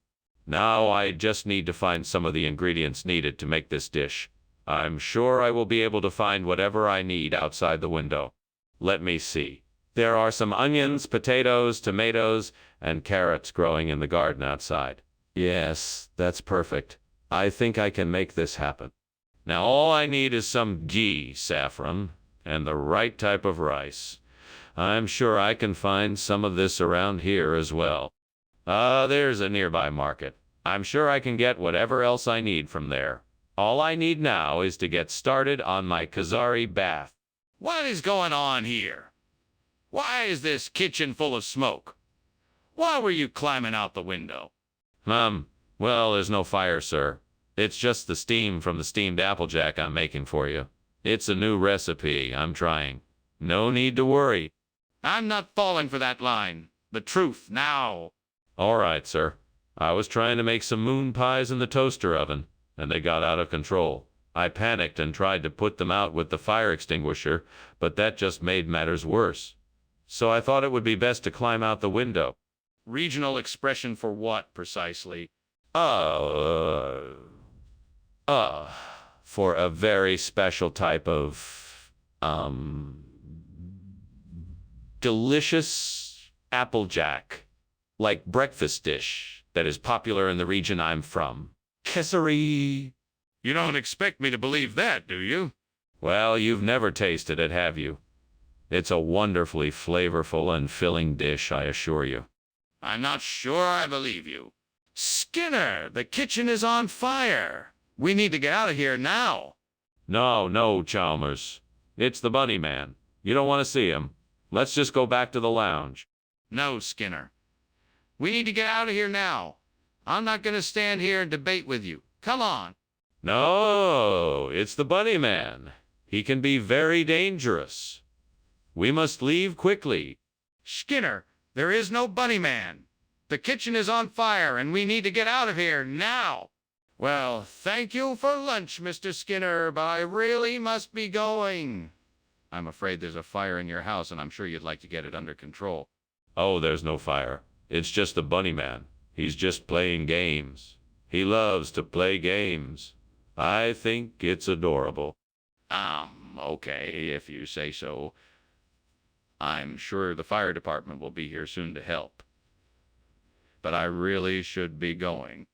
Now I just need to find some of the ingredients needed to make this dish. I'm sure I will be able to find whatever I need outside the window. Let me see. There are some onions, potatoes, tomatoes, and carrots growing in the garden outside. Yes, that's perfect. I think I can make this happen. Now all I need is some ghee, saffron, and the right type of rice. I'm sure I can find some of this around here as well. There's a nearby market. I'm sure I can get whatever else I need from there. All I need now is to get started on my Kazari bath. What is going on here? Why is this kitchen full of smoke? Why were you climbing out the window? Well, there's no fire, sir. It's just the steam from the steamed applejack I'm making for you. It's a new recipe I'm trying. No need to worry. I'm not falling for that line. The truth now. All right, sir. I was trying to make some moon pies in the toaster oven, and they got out of control. I panicked and tried to put them out with the fire extinguisher, but that just made matters worse. So I thought it would be best to climb out the window. Regional expression for what, precisely? For a very special type of, delicious applejack, like breakfast dish that is popular in the region I'm from. Kesari. You don't expect me to believe that, do you? Well, you've never tasted it, have you? It's a wonderfully flavorful and filling dish, I assure you. I'm not sure I believe you. Skinner, the kitchen is on fire. We need to get out of here now. No, Chalmers. It's the bunny man. You don't want to see him. Let's just go back to the lounge. No, Skinner. We need to get out of here now. I'm not going to stand here and debate with you. Come on. No, it's the bunny man. He can be very dangerous. We must leave quickly. Skinner, there is no bunny man. The kitchen is on fire and we need to get out of here now. Well, thank you for lunch, Mr. Skinner, but I really must be going. I'm afraid there's a fire in your house and I'm sure you'd like to get it under control. Oh, there's no fire. It's just the bunny man. He's just playing games. He loves to play games. I think it's adorable. Okay, if you say so. I'm sure the fire department will be here soon to help. But I really should be going.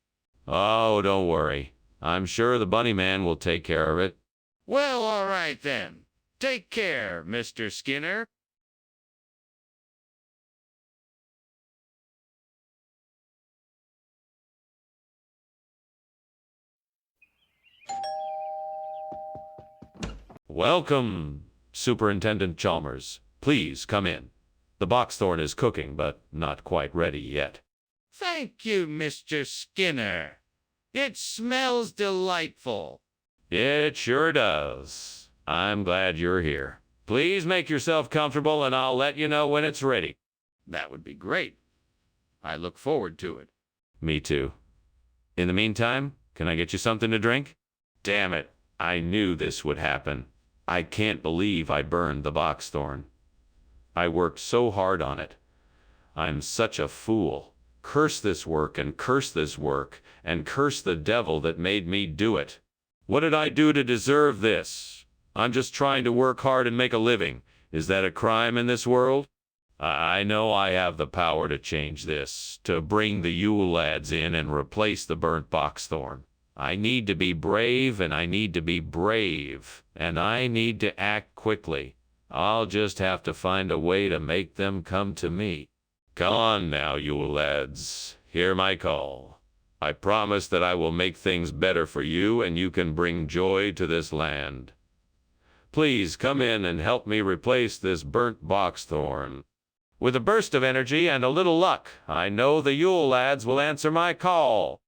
Oh, don't worry. I'm sure the bunny man will take care of it. Well, all right then. Take care, Mr. Skinner. Welcome, Superintendent Chalmers. Please come in. The boxthorn is cooking, but not quite ready yet. Thank you, Mr. Skinner. It smells delightful. It sure does. I'm glad you're here. Please make yourself comfortable and I'll let you know when it's ready. That would be great. I look forward to it. Me too. In the meantime, can I get you something to drink? Damn it. I knew this would happen. I can't believe I burned the boxthorn. I worked so hard on it. I'm such a fool. Curse this work and curse this work and curse the devil that made me do it. What did I do to deserve this? I'm just trying to work hard and make a living. Is that a crime in this world? I know I have the power to change this, to bring the Yule lads in and replace the burnt boxthorn. I need to be brave, and I need to be brave, and I need to act quickly. I'll just have to find a way to make them come to me. Come on now, Yule lads. Hear my call. I promise that I will make things better for you, and you can bring joy to this land. Please come in and help me replace this burnt boxthorn. With a burst of energy and a little luck, I know the Yule lads will answer my call.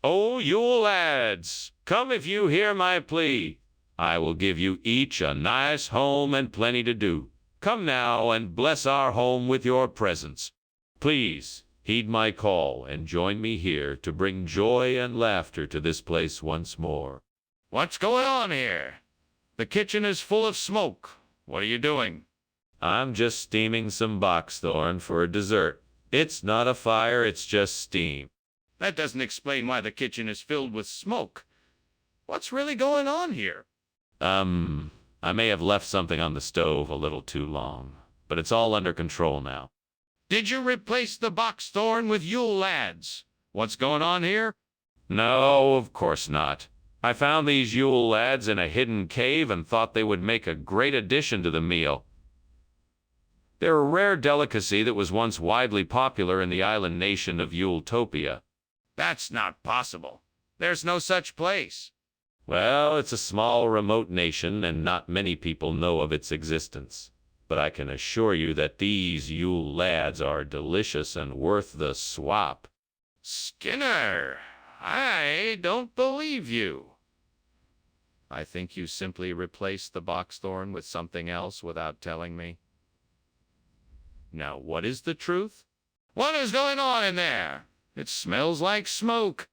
Oh, Yule lads, come if you hear my plea. I will give you each a nice home and plenty to do. Come now and bless our home with your presence. Please, heed my call and join me here to bring joy and laughter to this place once more. What's going on here? The kitchen is full of smoke. What are you doing? I'm just steaming some boxthorn for a dessert. It's not a fire, it's just steam. That doesn't explain why the kitchen is filled with smoke. What's really going on here? I may have left something on the stove a little too long, but it's all under control now. Did you replace the box thorn with Yule lads? What's going on here? No, of course not. I found these Yule lads in a hidden cave and thought they would make a great addition to the meal. They're a rare delicacy that was once widely popular in the island nation of Yuletopia. That's not possible. There's no such place. Well, it's a small, remote nation, and not many people know of its existence. But I can assure you that these Yule lads are delicious and worth the swap. Skinner, I don't believe you. I think you simply replaced the box thorn with something else without telling me. Now, what is the truth? What is going on in there? It smells like smoke.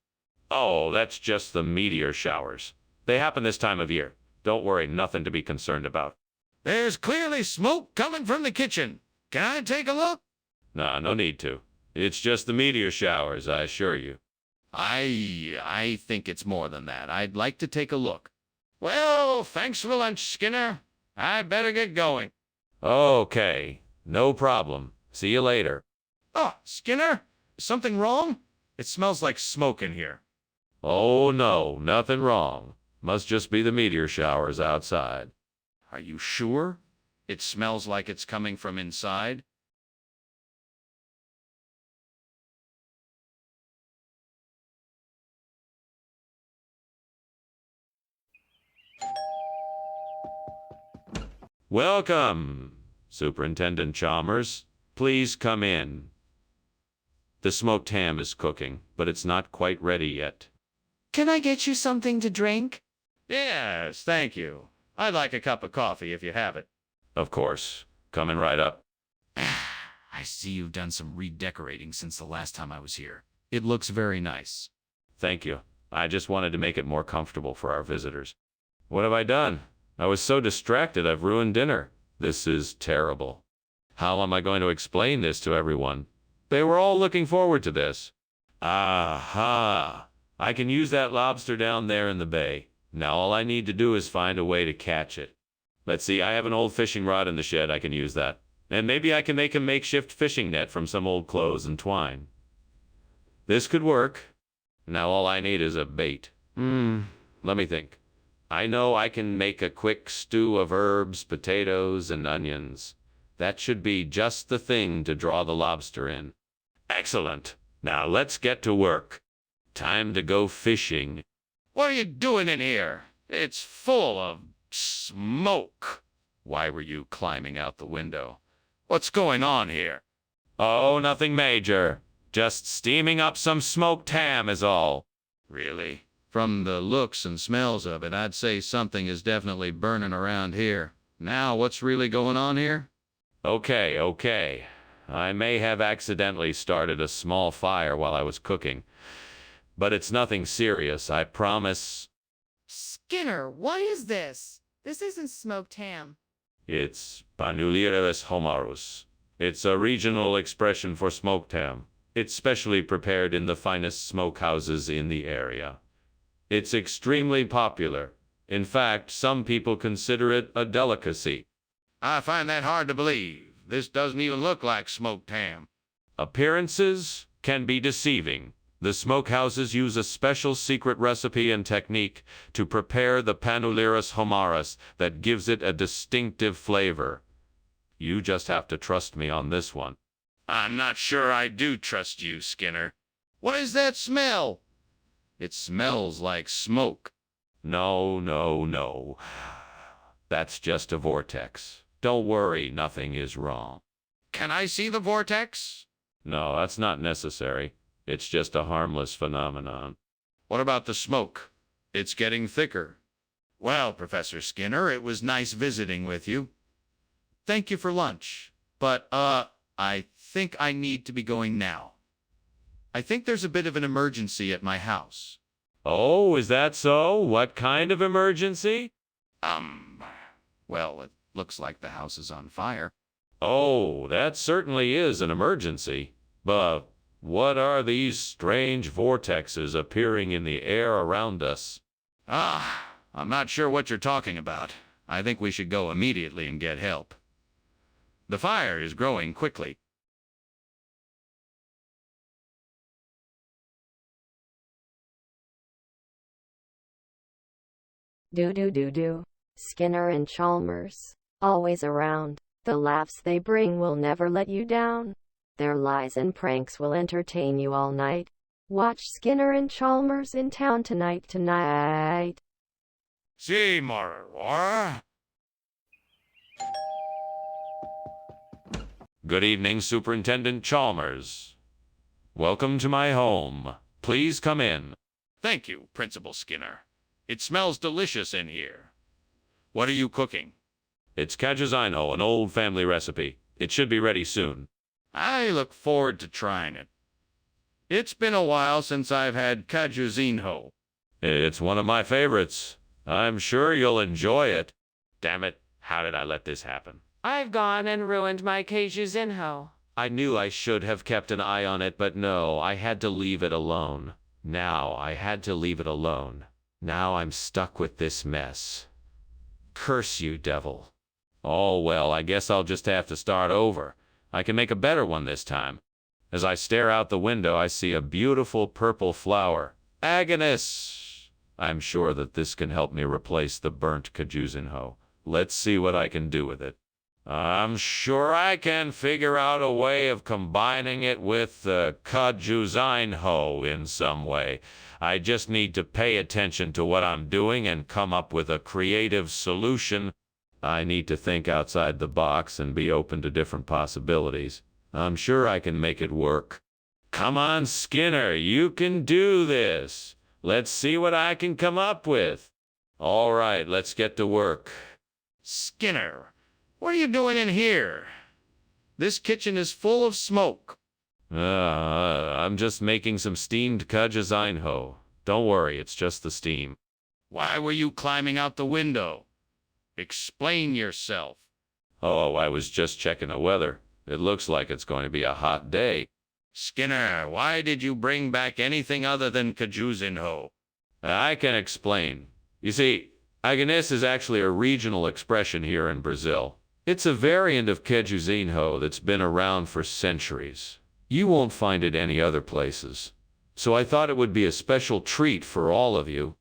Oh, that's just the meteor showers. They happen this time of year. Don't worry, nothing to be concerned about. There's clearly smoke coming from the kitchen. Can I take a look? Nah, no need to. It's just the meteor showers, I assure you. I think it's more than that. I'd like to take a look. Well, thanks for lunch, Skinner. I better get going. Okay, no problem. See you later. Oh, Skinner, is something wrong? It smells like smoke in here. Oh no, nothing wrong. Must just be the meteor showers outside. Are you sure? It smells like it's coming from inside. Welcome, Superintendent Chalmers. Please come in. The smoked ham is cooking, but it's not quite ready yet. Can I get you something to drink? Yes, thank you. I'd like a cup of coffee if you have it. Of course. Coming right up. I see you've done some redecorating since the last time I was here. It looks very nice. Thank you. I just wanted to make it more comfortable for our visitors. What have I done? I was so distracted I've ruined dinner. This is terrible. How am I going to explain this to everyone? They were all looking forward to this. Aha! I can use that lobster down there in the bay. Now all I need to do is find a way to catch it. Let's see, I have an old fishing rod in the shed. I can use that. And maybe I can make a makeshift fishing net from some old clothes and twine. This could work. Now all I need is a bait. Let me think. I know I can make a quick stew of herbs, potatoes, and onions. That should be just the thing to draw the lobster in. Excellent. Now let's get to work. Time to go fishing. What are you doing in here? It's full of smoke. Why were you climbing out the window? What's going on here? Oh, nothing major. Just steaming up some smoked ham is all. Really? From the looks and smells of it, I'd say something is definitely burning around here. Now, what's really going on here? Okay. I may have accidentally started a small fire while I was cooking. But it's nothing serious, I promise. Skinner, what is this? This isn't smoked ham. It's Panulieres homarus. It's a regional expression for smoked ham. It's specially prepared in the finest smokehouses in the area. It's extremely popular. In fact, some people consider it a delicacy. I find that hard to believe. This doesn't even look like smoked ham. Appearances can be deceiving. The smokehouses use a special secret recipe and technique to prepare the Panulieres homarus that gives it a distinctive flavor. You just have to trust me on this one. I'm not sure I do trust you, Skinner. What is that smell? It smells like smoke. No. That's just a vortex. Don't worry, nothing is wrong. Can I see the vortex? No, that's not necessary. It's just a harmless phenomenon. What about the smoke? It's getting thicker. Well, Professor Skinner, it was nice visiting with you. Thank you for lunch. But, I think I need to be going now. I think there's a bit of an emergency at my house. Oh, is that so? What kind of emergency? Well, it looks like the house is on fire. Oh, that certainly is an emergency. But What are these strange vortexes appearing in the air around us? I'm not sure what you're talking about. I think we should go immediately and get help. The fire is growing quickly. Do. Skinner and Chalmers. Always around. The laughs they bring will never let you down. Their lies and pranks will entertain you all night. Watch Skinner and Chalmers in town tonight. Seymour. Good evening, Superintendent Chalmers. Welcome to my home. Please come in. Thank you, Principal Skinner. It smells delicious in here. What are you cooking? It's cajuzino, an old family recipe. It should be ready soon. I look forward to trying it. It's been a while since I've had cajuzino. It's one of my favorites. I'm sure you'll enjoy it. Damn it, how did I let this happen? I've gone and ruined my Keijuzinho. I knew I should have kept an eye on it, but no, I had to leave it alone. Now I'm stuck with this mess. Curse you, devil. Oh well, I guess I'll just have to start over. I can make a better one this time. As I stare out the window, I see a beautiful purple flower. Agnes! I'm sure that this can help me replace the burnt Kajuzunho. Let's see what I can do with it. I'm sure I can figure out a way of combining it with the Kajuzunho in some way. I just need to pay attention to what I'm doing and come up with a creative solution. I need to think outside the box and be open to different possibilities. I'm sure I can make it work. Come on, Skinner, you can do this. Let's see what I can come up with. All right, let's get to work. Skinner, what are you doing in here? This kitchen is full of smoke. I'm just making some steamed kajuzunho. Don't worry, it's just the steam. Why were you climbing out the window? Explain yourself. Oh, I was just checking the weather. It looks like it's going to be a hot day. Skinner, why did you bring back anything other than Kajuzunho? I can explain. You see, Agnes is actually a regional expression here in Brazil. It's a variant of Kajuzunho that's been around for centuries. You won't find it any other places. So I thought it would be a special treat for all of you.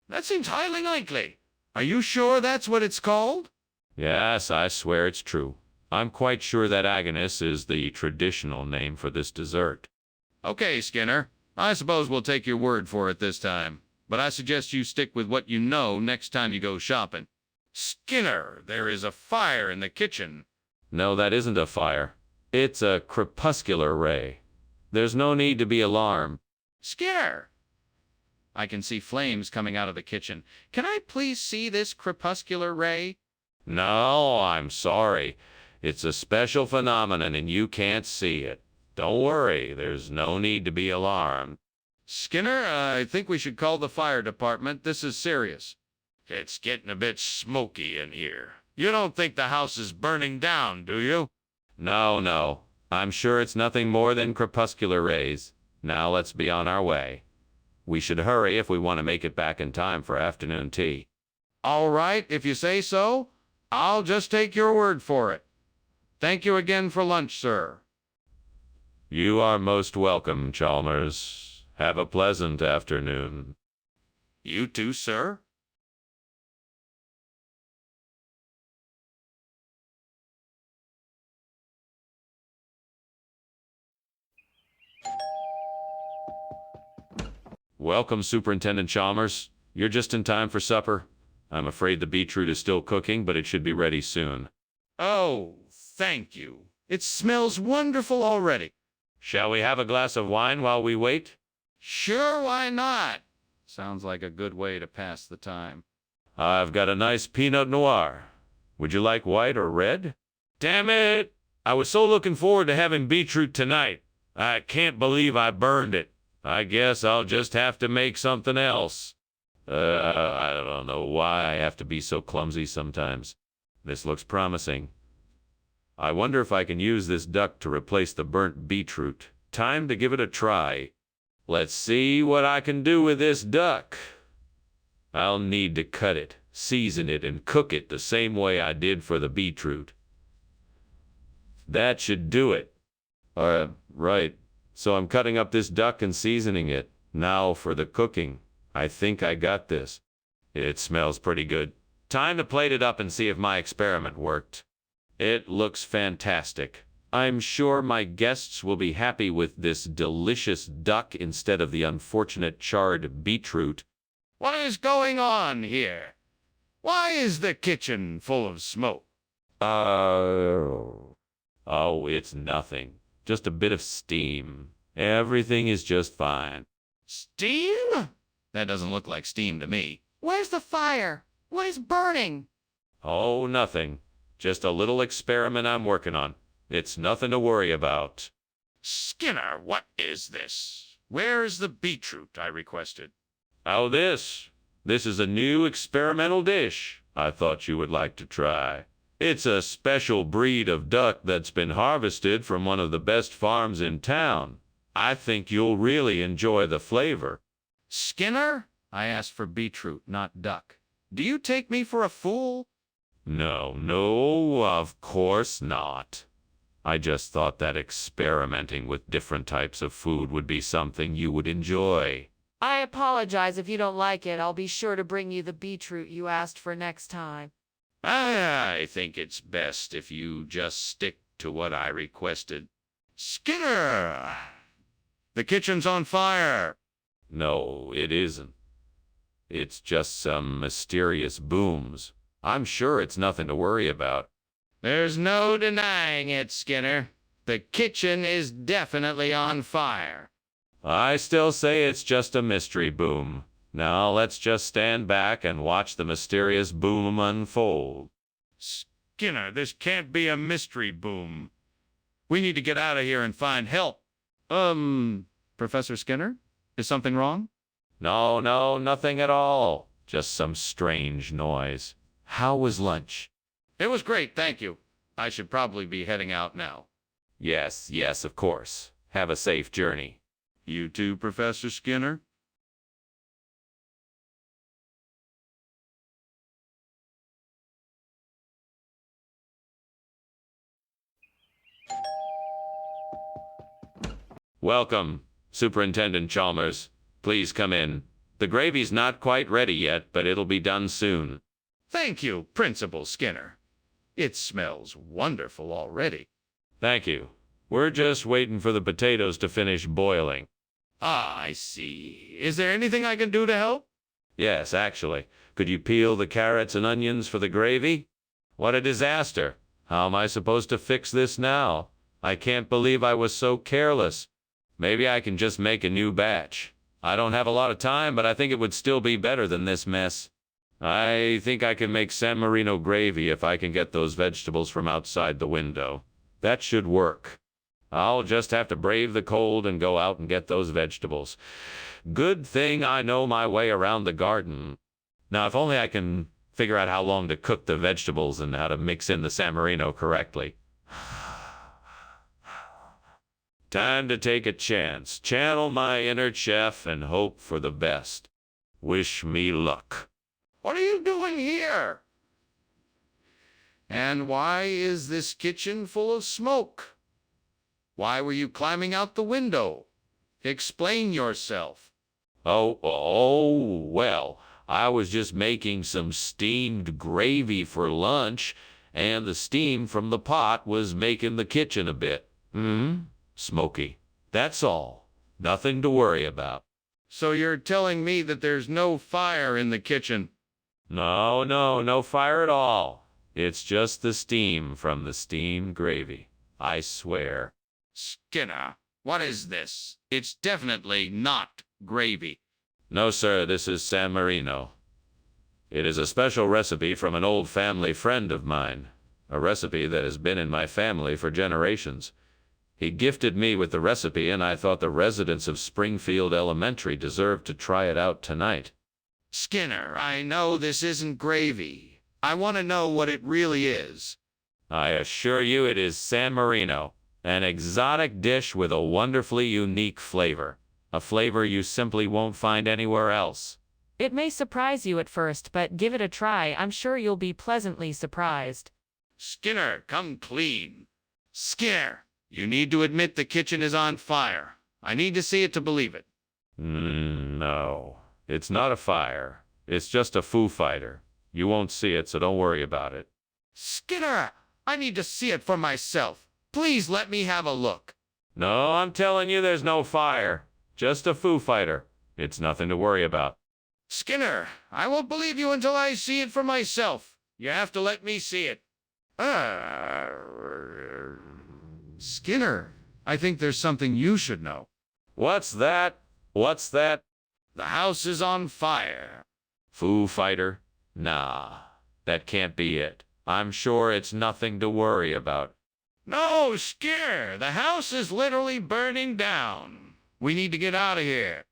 That seems highly likely. Are you sure that's what it's called? Yes, I swear it's true. I'm quite sure that Agnes is the traditional name for this dessert. Okay, Skinner. I suppose we'll take your word for it this time. But I suggest you stick with what you know next time you go shopping. Skinner, there is a fire in the kitchen. No, that isn't a fire. It's a crepuscular ray. There's no need to be alarmed. Skinner! I can see flames coming out of the kitchen. Can I please see this crepuscular ray? No, I'm sorry. It's a special phenomenon and you can't see it. Don't worry, there's no need to be alarmed. Skinner, I think we should call the fire department. This is serious. It's getting a bit smoky in here. You don't think the house is burning down, do you? No. I'm sure it's nothing more than crepuscular rays. Now let's be on our way. We should hurry if we want to make it back in time for afternoon tea. All right, if you say so. I'll just take your word for it. Thank you again for lunch, sir. You are most welcome, Chalmers. Have a pleasant afternoon. You too, sir. Welcome, Superintendent Chalmers. You're just in time for supper. I'm afraid the beetroot is still cooking, but it should be ready soon. Oh, thank you. It smells wonderful already. Shall we have a glass of wine while we wait? Sure, why not? Sounds like a good way to pass the time. I've got a nice Pinot Noir. Would you like white or red? Damn it! I was so looking forward to having beetroot tonight. I can't believe I burned it. I guess I'll just have to make something else. I don't know why I have to be so clumsy sometimes. This looks promising. I wonder if I can use this duck to replace the burnt beetroot. Time to give it a try. Let's see what I can do with this duck. I'll need to cut it, season it, and cook it the same way I did for the beetroot. That should do it. Right. So I'm cutting up this duck and seasoning it. Now for the cooking. I think I got this. It smells pretty good. Time to plate it up and see if my experiment worked. It looks fantastic. I'm sure my guests will be happy with this delicious duck instead of the unfortunate charred beetroot. What is going on here? Why is the kitchen full of smoke? Oh, it's nothing. Just a bit of steam. Everything is just fine. Steam? That doesn't look like steam to me. Where's the fire? What is burning? Oh, nothing. Just a little experiment I'm working on. It's nothing to worry about. Skinner, what is this? Where is the beetroot I requested? Oh, this is a new experimental dish I thought you would like to try. It's a special breed of duck that's been harvested from one of the best farms in town. I think you'll really enjoy the flavor. Skinner? I asked for beetroot, not duck. Do you take me for a fool? No, of course not. I just thought that experimenting with different types of food would be something you would enjoy. I apologize if you don't like it. I'll be sure to bring you the beetroot you asked for next time. I think it's best if you just stick to what I requested. Skinner! The kitchen's on fire! No, it isn't. It's just some mysterious booms. I'm sure it's nothing to worry about. There's no denying it, Skinner. The kitchen is definitely on fire. I still say it's just a mystery boom. Now let's just stand back and watch the mysterious boom unfold. Skinner, this can't be a mystery boom. We need to get out of here and find help. Professor Skinner? Is something wrong? No, nothing at all. Just some strange noise. How was lunch? It was great, thank you. I should probably be heading out now. Yes, of course. Have a safe journey. You too, Professor Skinner? Welcome, Superintendent Chalmers. Please come in. The gravy's not quite ready yet, but it'll be done soon. Thank you, Principal Skinner. It smells wonderful already. Thank you. We're just waiting for the potatoes to finish boiling. Ah, I see. Is there anything I can do to help? Yes, actually. Could you peel the carrots and onions for the gravy? What a disaster. How am I supposed to fix this now? I can't believe I was so careless. Maybe I can just make a new batch. I don't have a lot of time, but I think it would still be better than this mess. I think I can make San Marino gravy if I can get those vegetables from outside the window. That should work. I'll just have to brave the cold and go out and get those vegetables. Good thing I know my way around the garden. Now, if only I can figure out how long to cook the vegetables and how to mix in the San Marino correctly. Time to take a chance, channel my inner chef, and hope for the best. Wish me luck. What are you doing here? And why is this kitchen full of smoke? Why were you climbing out the window? Explain yourself. Well, I was just making some steamed gravy for lunch, and the steam from the pot was making the kitchen a bit, smoky. That's all. Nothing to worry about. So you're telling me that there's no fire in the kitchen? No fire at all. It's just the steam from the steamed gravy. I swear. Skinner, what is this? It's definitely not gravy. No, sir, this is San Marino. It is a special recipe from an old family friend of mine. A recipe that has been in my family for generations. He gifted me with the recipe, and I thought the residents of Springfield Elementary deserved to try it out tonight. Skinner, I know this isn't gravy. I want to know what it really is. I assure you it is San Marino. An exotic dish with a wonderfully unique flavor. A flavor you simply won't find anywhere else. It may surprise you at first, but give it a try. I'm sure you'll be pleasantly surprised. Skinner, come clean. Skinner, you need to admit the kitchen is on fire. I need to see it to believe it. No, it's not a fire. It's just a Foo Fighter. You won't see it, so don't worry about it. Skinner, I need to see it for myself. Please let me have a look. No, I'm telling you there's no fire. Just a Foo Fighter. It's nothing to worry about. Skinner, I won't believe you until I see it for myself. You have to let me see it. Skinner, I think there's something you should know. What's that? What's that? The house is on fire. Foo Fighter? Nah, that can't be it. I'm sure it's nothing to worry about. No, Skinner, the house is literally burning down. We need to get out of here.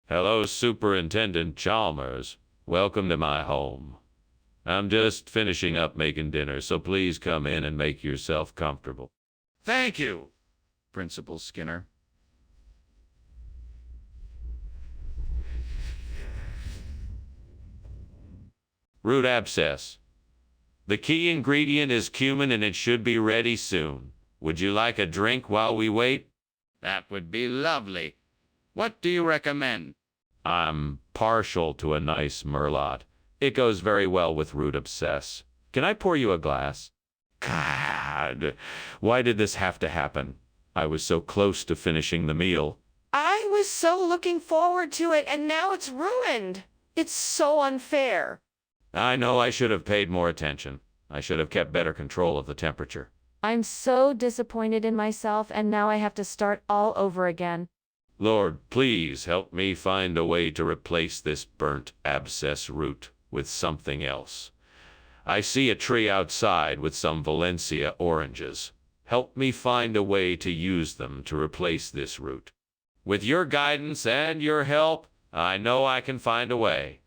Hello, Superintendent Chalmers. Welcome to my home. I'm just finishing up making dinner, so please come in and make yourself comfortable. Thank you, Principal Skinner. Root abscess. The key ingredient is cumin and it should be ready soon. Would you like a drink while we wait? That would be lovely. What do you recommend? I'm partial to a nice merlot. It goes very well with root abscess. Can I pour you a glass? God, why did this have to happen? I was so close to finishing the meal. I was so looking forward to it, and now it's ruined. It's so unfair. I know I should have paid more attention. I should have kept better control of the temperature. I'm so disappointed in myself, and now I have to start all over again. Lord, please help me find a way to replace this burnt abscess root with something else. I see a tree outside with some Valencia oranges. Help me find a way to use them to replace this root. With your guidance and your help, I know I can find a way.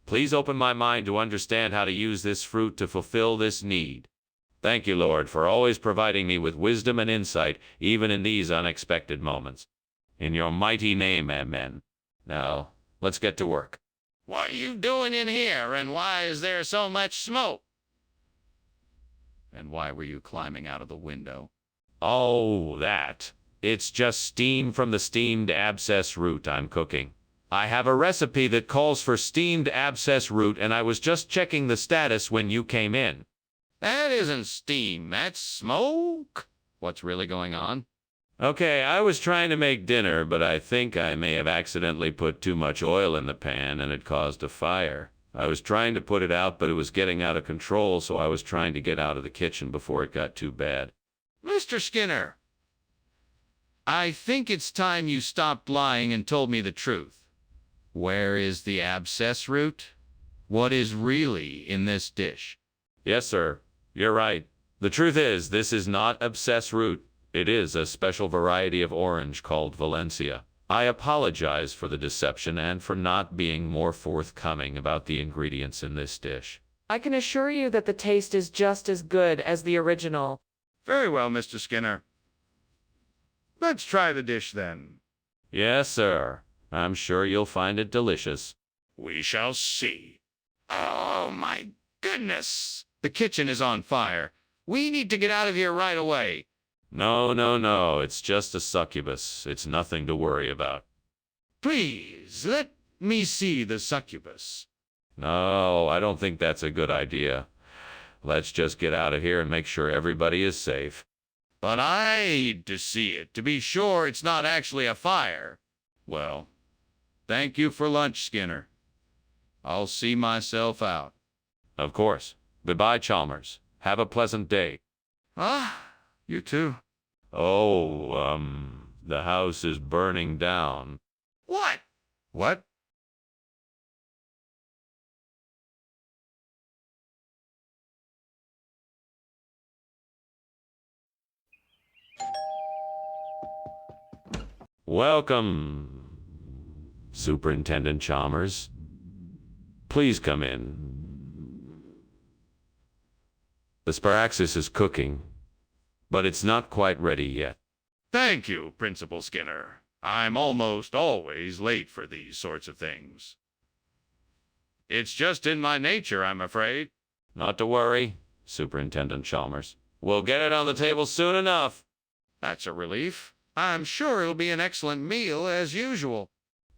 Please open my mind to understand how to use this fruit to fulfill this need. Thank you, Lord, for always providing me with wisdom and insight, even in these unexpected moments. In your mighty name, amen. Now, let's get to work. What are you doing in here, and why is there so much smoke? And why were you climbing out of the window? Oh, that. It's just steam from the steamed abscess root I'm cooking. I have a recipe that calls for steamed abscess root, and I was just checking the status when you came in. That isn't steam, that's smoke. What's really going on? Okay, I was trying to make dinner, but I think I may have accidentally put too much oil in the pan and it caused a fire. I was trying to put it out, but it was getting out of control, so I was trying to get out of the kitchen before it got too bad. Mr. Skinner, I think it's time you stopped lying and told me the truth. Where is the abscess root? What is really in this dish? Yes, sir. You're right. The truth is, this is not abscess root. It is a special variety of orange called Valencia. I apologize for the deception and for not being more forthcoming about the ingredients in this dish. I can assure you that the taste is just as good as the original. Very well, Mr. Skinner. Let's try the dish then. Yes, sir. I'm sure you'll find it delicious. We shall see. Oh, my goodness. The kitchen is on fire. We need to get out of here right away. No. It's just a succubus. It's nothing to worry about. Please, let me see the succubus. No, I don't think that's a good idea. Let's just get out of here and make sure everybody is safe. But I need to see it to be sure it's not actually a fire. Well, thank you for lunch, Skinner. I'll see myself out. Of course. Goodbye, Chalmers. Have a pleasant day. You too. Oh, the house is burning down. What? What? Welcome Superintendent Chalmers. Please come in. The Sparaxis is cooking, but it's not quite ready yet. Thank you, Principal Skinner. I'm almost always late for these sorts of things. It's just in my nature, I'm afraid. Not to worry, Superintendent Chalmers. We'll get it on the table soon enough. That's a relief. I'm sure it'll be an excellent meal as usual.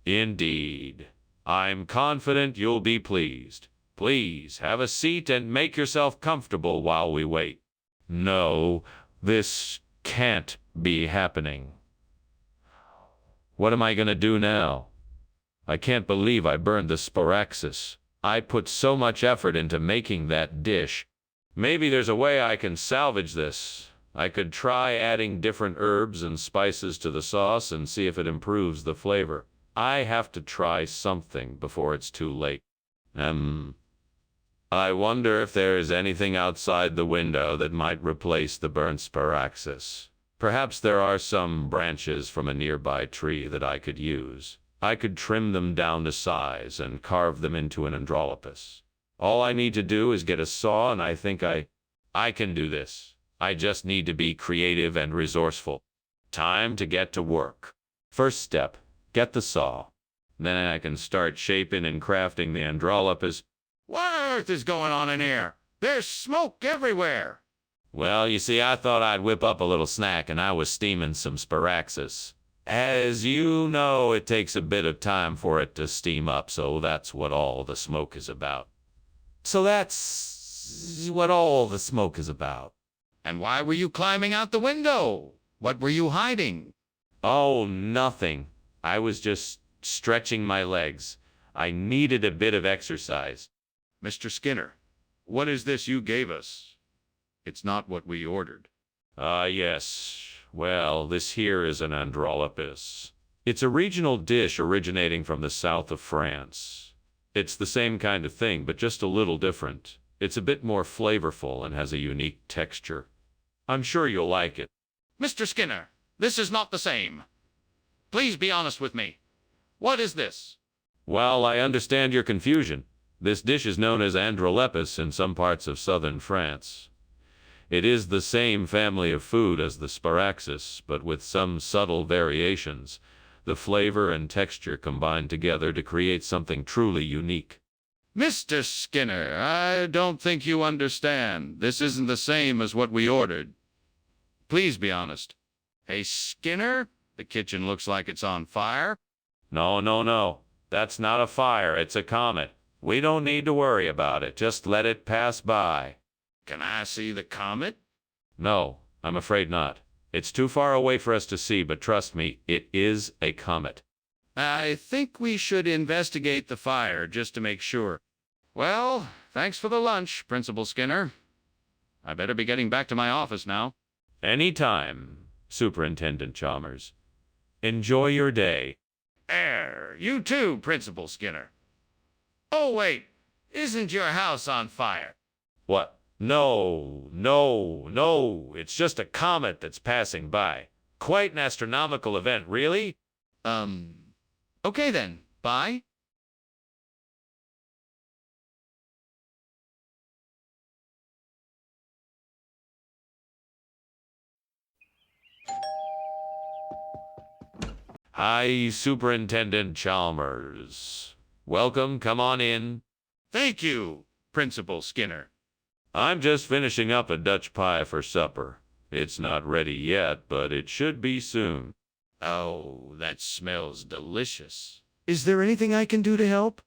Indeed. I'm confident you'll be pleased. Please have a seat and make yourself comfortable while we wait. No, this can't be happening. What am I gonna do now? I can't believe I burned the Sparaxis. I put so much effort into making that dish. Maybe there's a way I can salvage this. I could try adding different herbs and spices to the sauce and see if it improves the flavor. I have to try something before it's too late. I wonder if there is anything outside the window that might replace the burnt Sparaxis. Perhaps there are some branches from a nearby tree that I could use. I could trim them down to size and carve them into an androlopus. All I need to do is get a saw, and I think I can do this. I just need to be creative and resourceful. Time to get to work. First step, get the saw. Then I can start shaping and crafting the androlopus. What on earth is going on in here? There's smoke everywhere. Well, you see, I thought I'd whip up a little snack, and I was steaming some Sparaxis. As you know, it takes a bit of time for it to steam up, so that's what all the smoke is about. And why were you climbing out the window? What were you hiding? Oh, nothing. I was just stretching my legs. I needed a bit of exercise. Mr. Skinner, what is this you gave us? It's not what we ordered. Yes. Well, this here is an androlopus. It's a regional dish originating from the south of France. It's the same kind of thing, but just a little different. It's a bit more flavorful and has a unique texture. I'm sure you'll like it. Mr. Skinner, this is not the same. Please be honest with me. What is this? Well, I understand your confusion. This dish is known as androlepis in some parts of southern France. It is the same family of food as the Sparaxis, but with some subtle variations. The flavor and texture combine together to create something truly unique. Mr. Skinner, I don't think you understand. This isn't the same as what we ordered. Please be honest. Hey, Skinner, the kitchen looks like it's on fire. No. That's not a fire, it's a comet. We don't need to worry about it. Just let it pass by. Can I see the comet? No, I'm afraid not. It's too far away for us to see, but trust me, it is a comet. I think we should investigate the fire just to make sure. Well, thanks for the lunch, Principal Skinner. I better be getting back to my office now. Anytime, Superintendent Chalmers. Enjoy your day. You too, Principal Skinner. Oh, wait. Isn't your house on fire? What? No. It's just a comet that's passing by. Quite an astronomical event, really? Okay then. Bye. Hi, Superintendent Chalmers. Welcome, come on in. Thank you, Principal Skinner. I'm just finishing up a Dutch pie for supper. It's not ready yet, but it should be soon. Oh, that smells delicious. Is there anything I can do to help?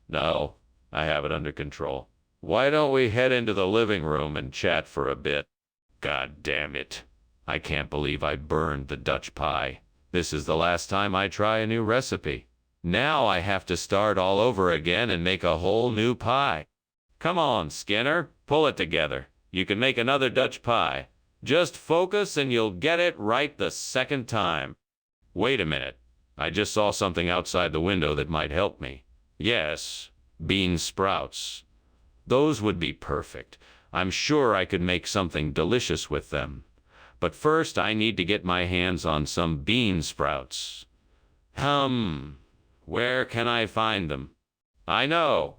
No, I have it under control. Why don't we head into the living room and chat for a bit? God damn it. I can't believe I burned the Dutch pie. This is the last time I try a new recipe. Now I have to start all over again and make a whole new pie. Come on, Skinner, pull it together. You can make another Dutch pie. Just focus and you'll get it right the second time. Wait a minute. I just saw something outside the window that might help me. Yes, bean sprouts. Those would be perfect. I'm sure I could make something delicious with them. But first I need to get my hands on some bean sprouts. Where can I find them? I know.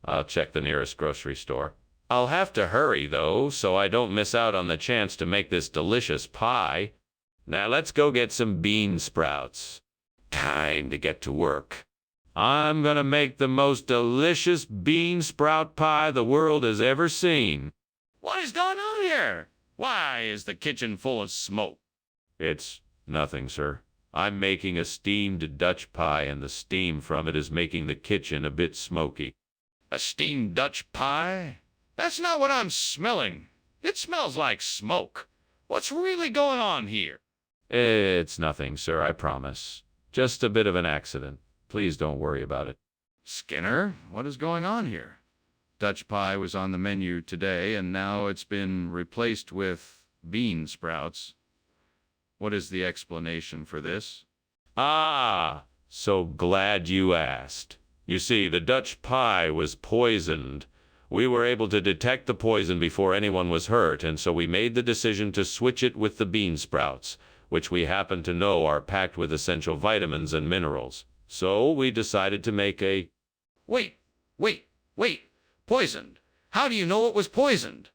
I'll check the nearest grocery store. I'll have to hurry, though, so I don't miss out on the chance to make this delicious pie. Now let's go get some bean sprouts. Time to get to work. I'm gonna make the most delicious bean sprout pie the world has ever seen. What is going on here? Why is the kitchen full of smoke? It's nothing, sir. I'm making a steamed Dutch pie, and the steam from it is making the kitchen a bit smoky. A steamed Dutch pie? That's not what I'm smelling. It smells like smoke. What's really going on here? It's nothing, sir, I promise. Just a bit of an accident. Please don't worry about it. Skinner, what is going on here? Dutch pie was on the menu today, and now it's been replaced with bean sprouts. What is the explanation for this? Ah, so glad you asked. You see, the Dutch pie was poisoned. We were able to detect the poison before anyone was hurt, and so we made the decision to switch it with the bean sprouts, which we happen to know are packed with essential vitamins and minerals. So we decided to make a... Wait. Poisoned? How do you know it was poisoned?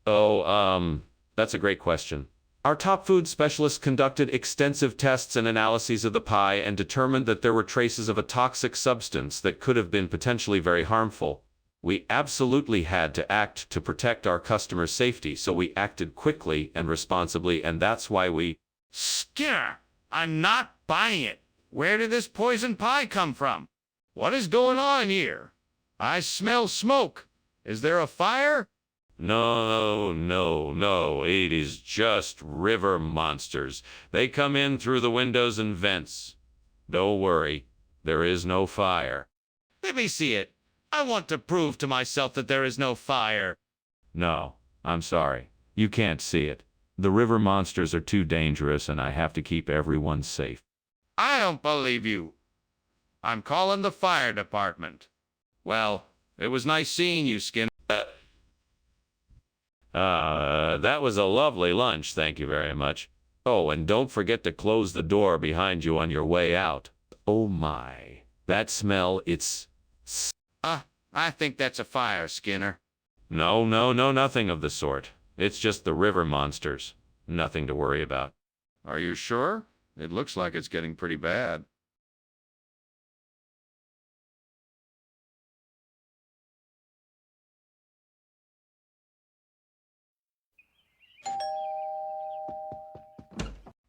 That's a great question. Our top food specialists conducted extensive tests and analyses of the pie and determined that there were traces of a toxic substance that could have been potentially very harmful. We absolutely had to act to protect our customers' safety, so we acted quickly and responsibly, and that's why we... Skinner, I'm not buying it. Where did this poisoned pie come from? What is going on here? I smell smoke. Is there a fire? No, it is just river monsters. They come in through the windows and vents. Don't worry, there is no fire. Let me see it. I want to prove to myself that there is no fire. No, I'm sorry. You can't see it. The river monsters are too dangerous, and I have to keep everyone safe. I don't believe you. I'm calling the fire department. Well, it was nice seeing you, Skinner. That was a lovely lunch, thank you very much. Oh, and don't forget to close the door behind you on your way out. Oh my, that smell, it's... I think that's a fire, Skinner. No, nothing of the sort. It's just the river monsters. Nothing to worry about. Are you sure? It looks like it's getting pretty bad.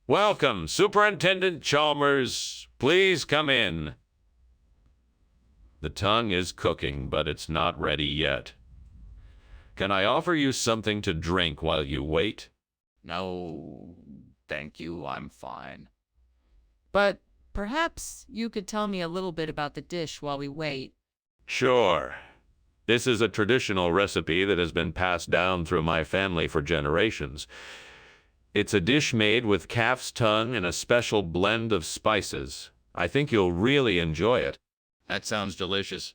Welcome, Superintendent Chalmers. Please come in. The tongue is cooking, but it's not ready yet. Can I offer you something to drink while you wait? No, thank you, I'm fine. But perhaps you could tell me a little bit about the dish while we wait. Sure. This is a traditional recipe that has been passed down through my family for generations. It's a dish made with calf's tongue and a special blend of spices. I think you'll really enjoy it. That sounds delicious.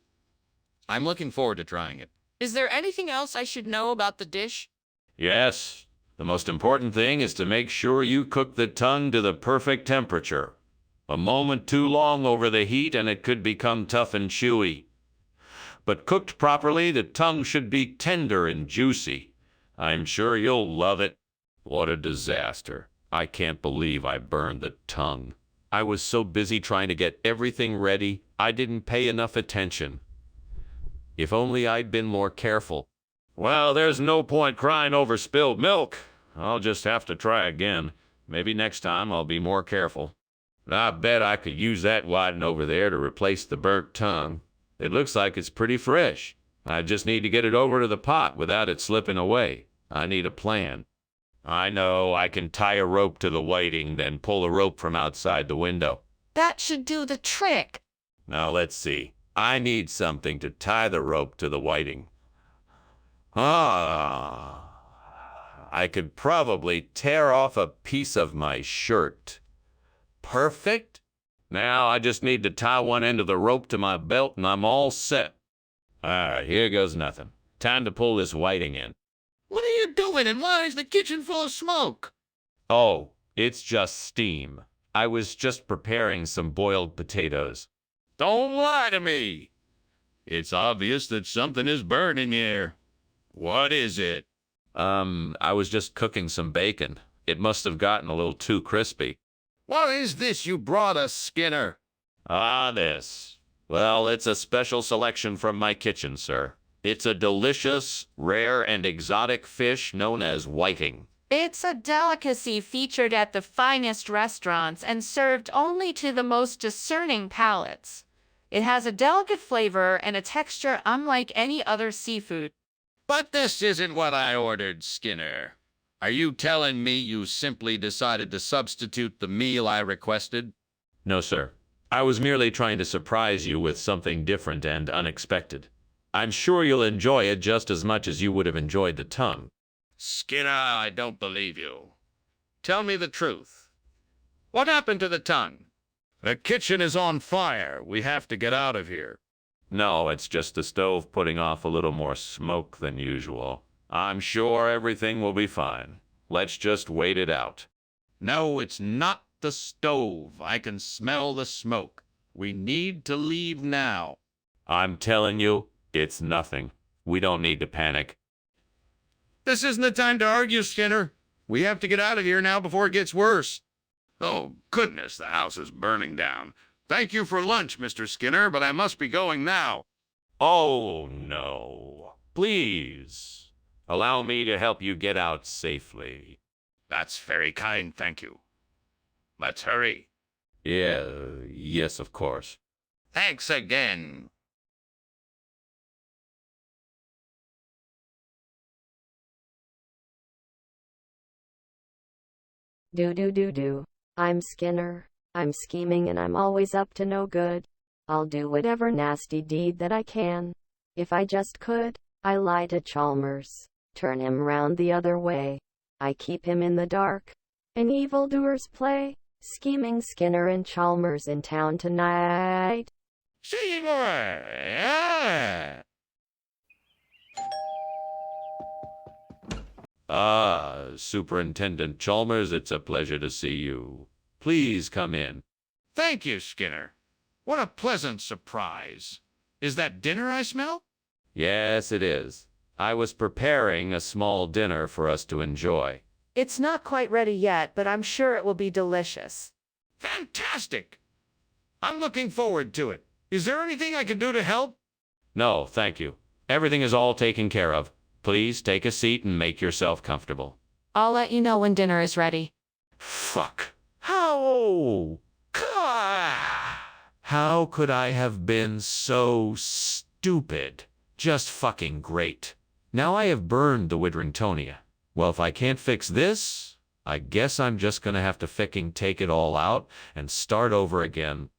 I'm looking forward to trying it. Is there anything else I should know about the dish? Yes. The most important thing is to make sure you cook the tongue to the perfect temperature. A moment too long over the heat and it could become tough and chewy. But cooked properly, the tongue should be tender and juicy. I'm sure you'll love it. What a disaster. I can't believe I burned the tongue. I was so busy trying to get everything ready, I didn't pay enough attention. If only I'd been more careful. Well, there's no point crying over spilled milk. I'll just have to try again. Maybe next time I'll be more careful. I bet I could use that whiting over there to replace the burnt tongue. It looks like it's pretty fresh. I just need to get it over to the pot without it slipping away. I need a plan. I know, I can tie a rope to the whiting, then pull a rope from outside the window. That should do the trick. Now let's see. I need something to tie the rope to the whiting. I could probably tear off a piece of my shirt. Perfect. Now I just need to tie one end of the rope to my belt and I'm all set. All right, here goes nothing. Time to pull this whiting in. What are you doing, and why is the kitchen full of smoke? Oh, it's just steam. I was just preparing some boiled potatoes. Don't lie to me. It's obvious that something is burning here. What is it? I was just cooking some bacon. It must have gotten a little too crispy. What is this you brought us, Skinner? This. Well, it's a special selection from my kitchen, sir. It's a delicious, rare, and exotic fish known as whiting. It's a delicacy featured at the finest restaurants and served only to the most discerning palates. It has a delicate flavor and a texture unlike any other seafood. But this isn't what I ordered, Skinner. Are you telling me you simply decided to substitute the meal I requested? No, sir. I was merely trying to surprise you with something different and unexpected. I'm sure you'll enjoy it just as much as you would have enjoyed the tongue. Skinner, I don't believe you. Tell me the truth. What happened to the tongue? The kitchen is on fire. We have to get out of here. No, it's just the stove putting off a little more smoke than usual. I'm sure everything will be fine. Let's just wait it out. No, it's not the stove. I can smell the smoke. We need to leave now. I'm telling you, it's nothing. We don't need to panic. This isn't the time to argue, Skinner. We have to get out of here now before it gets worse. Oh, goodness, the house is burning down. Thank you for lunch, Mr. Skinner, but I must be going now. Oh, no. Please. Allow me to help you get out safely. That's very kind, thank you. Let's hurry. Yes, of course. Thanks again. Do. I'm Skinner. I'm scheming and I'm always up to no good. I'll do whatever nasty deed that I can. If I just could, I lie to Chalmers. Turn him round the other way. I keep him in the dark. An evildoer's play. Scheming Skinner and Chalmers in town tonight. Superintendent Chalmers, it's a pleasure to see you. Please come in. Thank you, Skinner. What a pleasant surprise. Is that dinner I smell? Yes, it is. I was preparing a small dinner for us to enjoy. It's not quite ready yet, but I'm sure it will be delicious. Fantastic. I'm looking forward to it. Is there anything I can do to help? No, thank you. Everything is all taken care of. Please take a seat and make yourself comfortable. I'll let you know when dinner is ready. Fuck. How could I have been so stupid? Just fucking great. Now I have burned the Widringtonia. Well, if I can't fix this, I guess I'm just gonna have to fucking take it all out and start over again.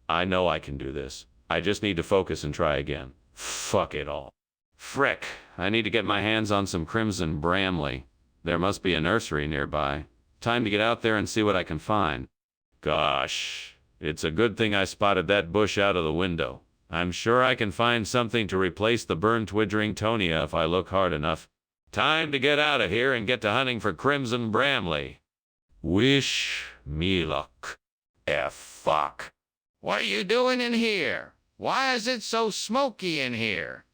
I know I can do this. I just need to focus and try again. Fuck it all. Frick, I need to get my hands on some crimson bramley. There must be a nursery nearby. Time to get out there and see what I can find. Gosh, it's a good thing I spotted that bush out of the window. I'm sure I can find something to replace the burnt Widringtonia if I look hard enough. Time to get out of here and get to hunting for crimson bramley. Wish me luck. Fuck. What are you doing in here? Why is it so smoky in here?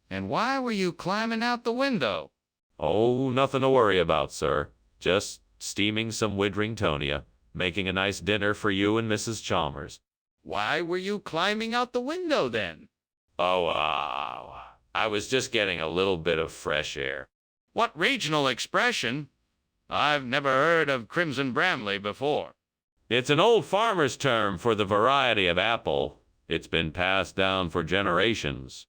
And why were you climbing out the window? Oh, nothing to worry about, sir. Just steaming some Widringtonia, making a nice dinner for you and Mrs. Chalmers. Why were you climbing out the window then? I was just getting a little bit of fresh air. What regional expression? I've never heard of crimson bramley before. It's an old farmer's term for the variety of apple. It's been passed down for generations.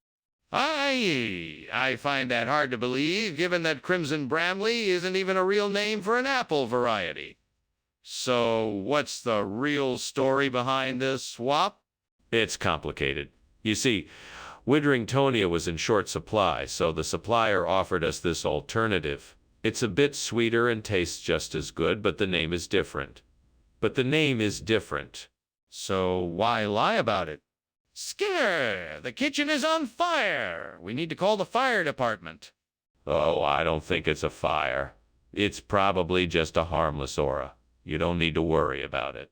I find that hard to believe, given that crimson bramley isn't even a real name for an apple variety. So, what's the real story behind this swap? It's complicated. You see, Widringtonia was in short supply, so the supplier offered us this alternative. It's a bit sweeter and tastes just as good, but the name is different. So, why lie about it? Skinner, the kitchen is on fire. We need to call the fire department. Oh, I don't think it's a fire. It's probably just a harmless aura. You don't need to worry about it.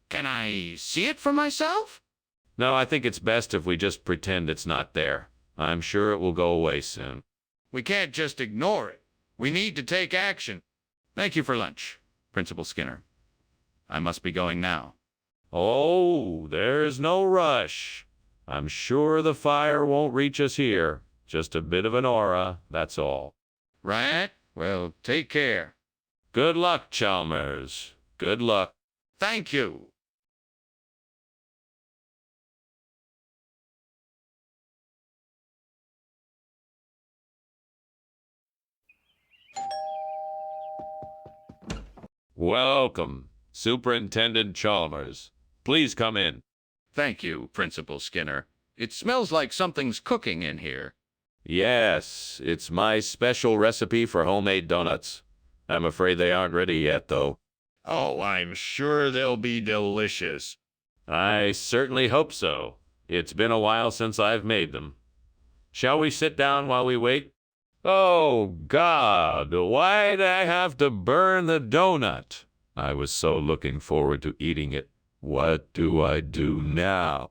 Can I see it for myself? No, I think it's best if we just pretend it's not there. I'm sure it will go away soon. We can't just ignore it. We need to take action. Thank you for lunch, Principal Skinner. I must be going now. Oh, there's no rush. I'm sure the fire won't reach us here. Just a bit of an aura, that's all. Right? Well, take care. Good luck, Chalmers. Good luck. Thank you. Welcome, Superintendent Chalmers. Please come in. Thank you, Principal Skinner. It smells like something's cooking in here. Yes, it's my special recipe for homemade donuts. I'm afraid they aren't ready yet, though. Oh, I'm sure they'll be delicious. I certainly hope so. It's been a while since I've made them. Shall we sit down while we wait? Oh, God, why'd I have to burn the donut? I was so looking forward to eating it. What do I do now?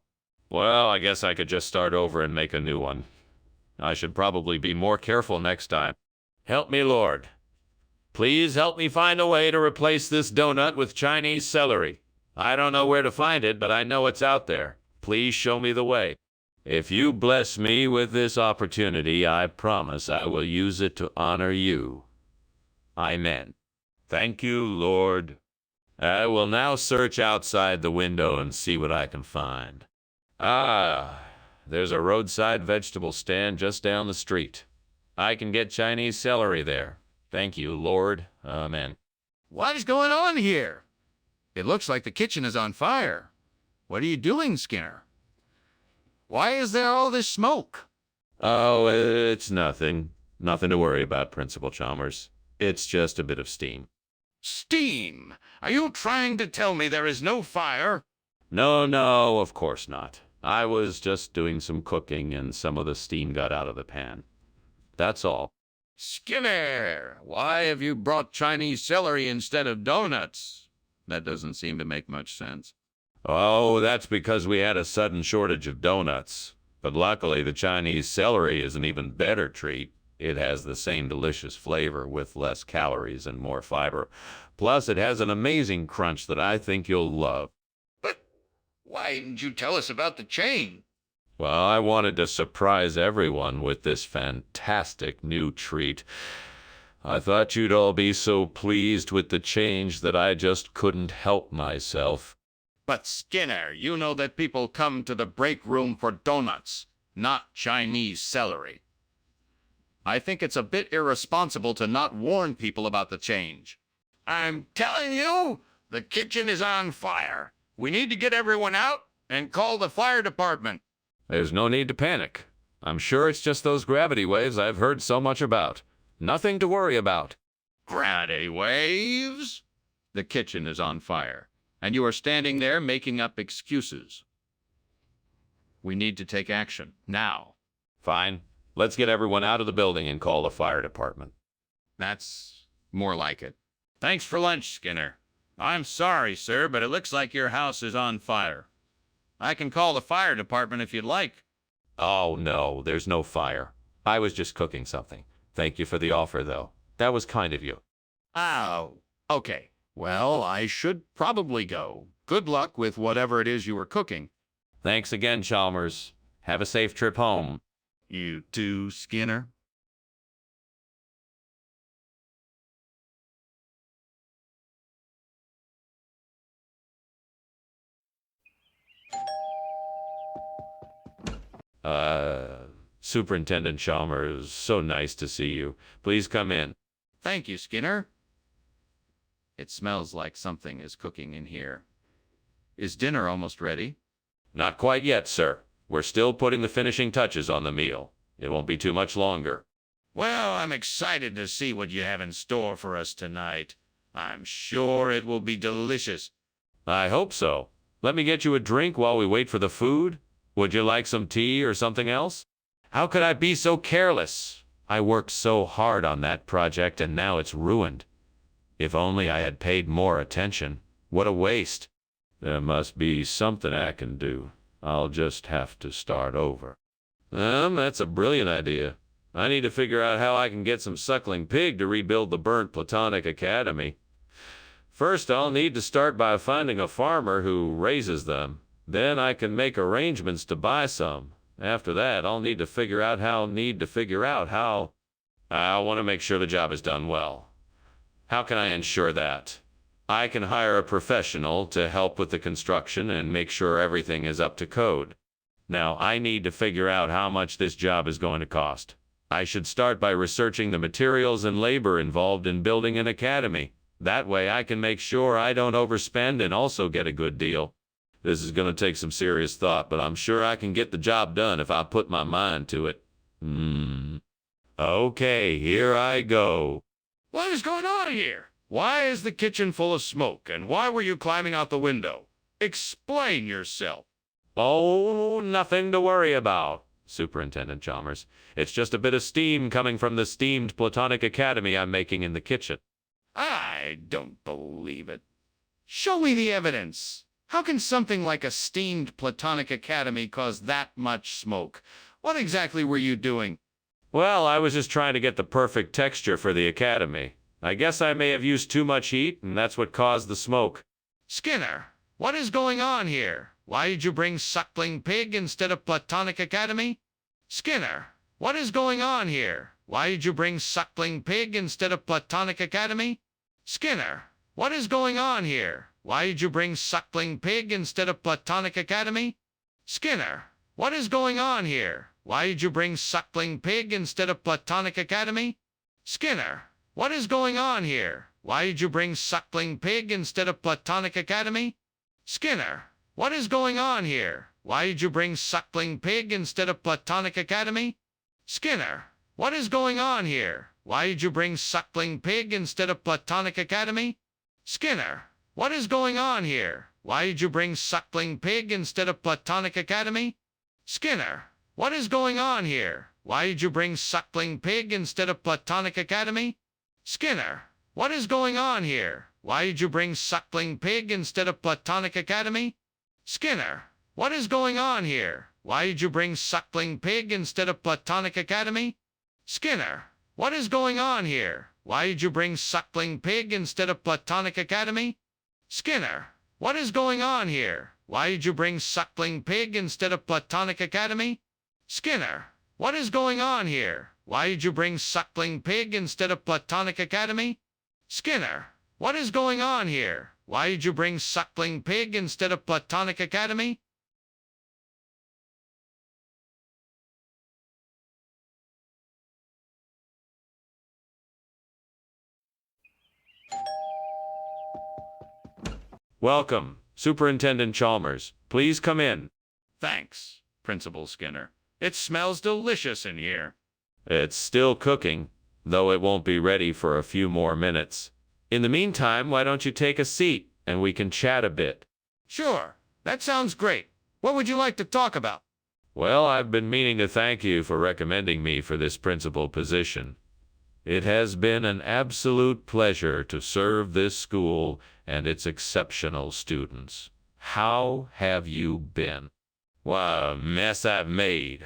Well, I guess I could just start over and make a new one. I should probably be more careful next time. Help me, Lord. Please help me find a way to replace this donut with Chinese celery. I don't know where to find it, but I know it's out there. Please show me the way. If you bless me with this opportunity, I promise I will use it to honor you. Amen. Thank you, Lord. I will now search outside the window and see what I can find. Ah, there's a roadside vegetable stand just down the street. I can get Chinese celery there. Thank you, Lord. Amen. What is going on here? It looks like the kitchen is on fire. What are you doing, Skinner? Why is there all this smoke? Oh, it's nothing. Nothing to worry about, Principal Chalmers. It's just a bit of steam. Steam? Are you trying to tell me there is no fire? No, of course not. I was just doing some cooking and some of the steam got out of the pan. That's all. Skinner, why have you brought Chinese celery instead of donuts? That doesn't seem to make much sense. Oh, that's because we had a sudden shortage of donuts. But luckily, the Chinese celery is an even better treat. It has the same delicious flavor with less calories and more fiber. Plus, it has an amazing crunch that I think you'll love. But why didn't you tell us about the change? Well, I wanted to surprise everyone with this fantastic new treat. I thought you'd all be so pleased with the change that I just couldn't help myself. But Skinner, you know that people come to the break room for donuts, not Chinese celery. I think it's a bit irresponsible to not warn people about the change. I'm telling you, the kitchen is on fire. We need to get everyone out and call the fire department. There's no need to panic. I'm sure it's just those gravity waves I've heard so much about. Nothing to worry about. Gravity waves? The kitchen is on fire, and you are standing there making up excuses. We need to take action, now. Fine. Let's get everyone out of the building and call the fire department. That's more like it. Thanks for lunch, Skinner. I'm sorry, sir, but it looks like your house is on fire. I can call the fire department if you'd like. Oh, no, there's no fire. I was just cooking something. Thank you for the offer, though. That was kind of you. Oh, okay. Well, I should probably go. Good luck with whatever it is you were cooking. Thanks again, Chalmers. Have a safe trip home. You too, Skinner? Superintendent Chalmers, so nice to see you. Please come in. Thank you, Skinner. It smells like something is cooking in here. Is dinner almost ready? Not quite yet, sir. We're still putting the finishing touches on the meal. It won't be too much longer. Well, I'm excited to see what you have in store for us tonight. I'm sure it will be delicious. I hope so. Let me get you a drink while we wait for the food. Would you like some tea or something else? How could I be so careless? I worked so hard on that project and now it's ruined. If only I had paid more attention. What a waste. There must be something I can do. I'll just have to start over. That's a brilliant idea. I need to figure out how I can get some suckling pig to rebuild the burnt Platonic Academy. First, I'll need to start by finding a farmer who raises them. Then I can make arrangements to buy some. After that, I'll need to figure out how. I want to make sure the job is done well. How can I ensure that? I can hire a professional to help with the construction and make sure everything is up to code. Now, I need to figure out how much this job is going to cost. I should start by researching the materials and labor involved in building an academy. That way I can make sure I don't overspend and also get a good deal. This is going to take some serious thought, but I'm sure I can get the job done if I put my mind to it. Okay, here I go. What is going on here? Why is the kitchen full of smoke, and why were you climbing out the window? Explain yourself. Oh, nothing to worry about, Superintendent Chalmers. It's just a bit of steam coming from the steamed Platonic Academy I'm making in the kitchen. I don't believe it. Show me the evidence. How can something like a steamed Platonic Academy cause that much smoke? What exactly were you doing? Well, I was just trying to get the perfect texture for the academy. I guess I may have used too much heat, and that's what caused the smoke. Skinner, what is going on here? Why did you bring suckling pig instead of Platonic Academy? Skinner, what is going on here? Why did you bring suckling pig instead of Platonic Academy? Skinner, what is going on here? Why did you bring suckling pig instead of Platonic Academy? Skinner, what is going on here? Why did you bring suckling pig instead of Platonic Academy? Skinner, what is going on here? Why did you bring suckling pig instead of Platonic Academy? Skinner, what is going on here? Why did you bring suckling pig instead of Platonic Academy? Skinner, what is going on here? Why did you bring suckling pig instead of Platonic Academy? Skinner, what is going on here? Why did you bring suckling pig instead of Platonic Academy? Skinner, what is going on here? Why did you bring suckling pig instead of Platonic Academy? Skinner, what is going on here? Why did you bring suckling pig instead of Platonic Academy? Skinner, what is going on here? Why did you bring suckling pig instead of Platonic Academy? Skinner, what is going on here? Why did you bring suckling pig instead of Platonic Academy? Skinner, what is going on here? Why did you bring suckling pig instead of Platonic Academy? Skinner, what is going on here? Why did you bring suckling pig instead of Platonic Academy? Skinner, what is going on here? Why did you bring suckling pig instead of Platonic Academy? Welcome, Superintendent Chalmers. Please come in. Thanks, Principal Skinner. It smells delicious in here. It's still cooking, though it won't be ready for a few more minutes. In the meantime, why don't you take a seat, and we can chat a bit? Sure, that sounds great. What would you like to talk about? Well, I've been meaning to thank you for recommending me for this principal position. It has been an absolute pleasure to serve this school and its exceptional students. How have you been? What a mess I've made.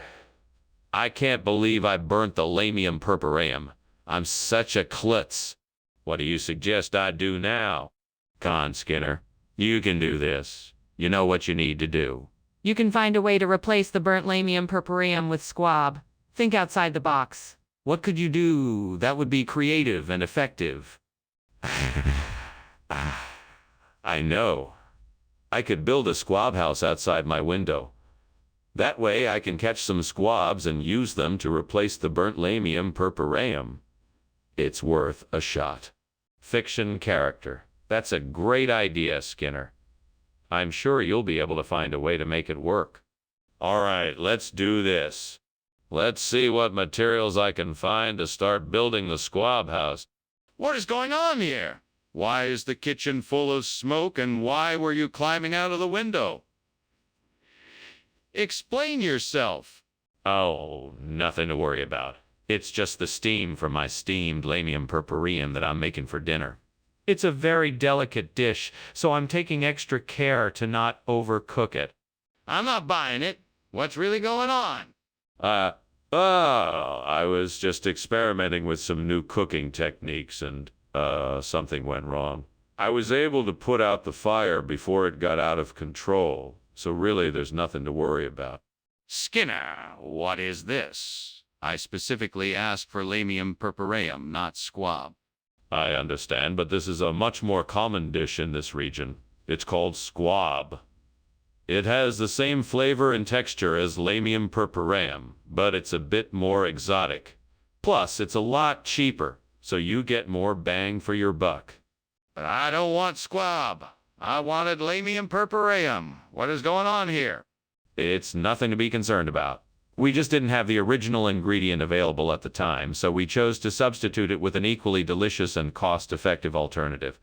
I can't believe I burnt the lamium purpureum. I'm such a klutz. What do you suggest I do now? Come on, Skinner. You can do this. You know what you need to do. You can find a way to replace the burnt lamium purpureum with squab. Think outside the box. What could you do that would be creative and effective? I know. I could build a squab house outside my window. That way I can catch some squabs and use them to replace the burnt lamium purpureum. It's worth a shot. Fiction character. That's a great idea, Skinner. I'm sure you'll be able to find a way to make it work. All right, let's do this. Let's see what materials I can find to start building the squab house. What is going on here? Why is the kitchen full of smoke, and why were you climbing out of the window? Explain yourself. Oh, nothing to worry about. It's just the steam from my steamed lamium purpureum that I'm making for dinner. It's a very delicate dish, so I'm taking extra care to not overcook it. I'm not buying it. What's really going on? I was just experimenting with some new cooking techniques and, something went wrong. I was able to put out the fire before it got out of control, so really there's nothing to worry about. Skinner, what is this? I specifically asked for Lamium purpureum, not squab. I understand, but this is a much more common dish in this region. It's called squab. It has the same flavor and texture as Lamium purpureum, but it's a bit more exotic. Plus, it's a lot cheaper, so you get more bang for your buck. But I don't want squab. I wanted Lamium purpureum. What is going on here? It's nothing to be concerned about. We just didn't have the original ingredient available at the time, so we chose to substitute it with an equally delicious and cost-effective alternative.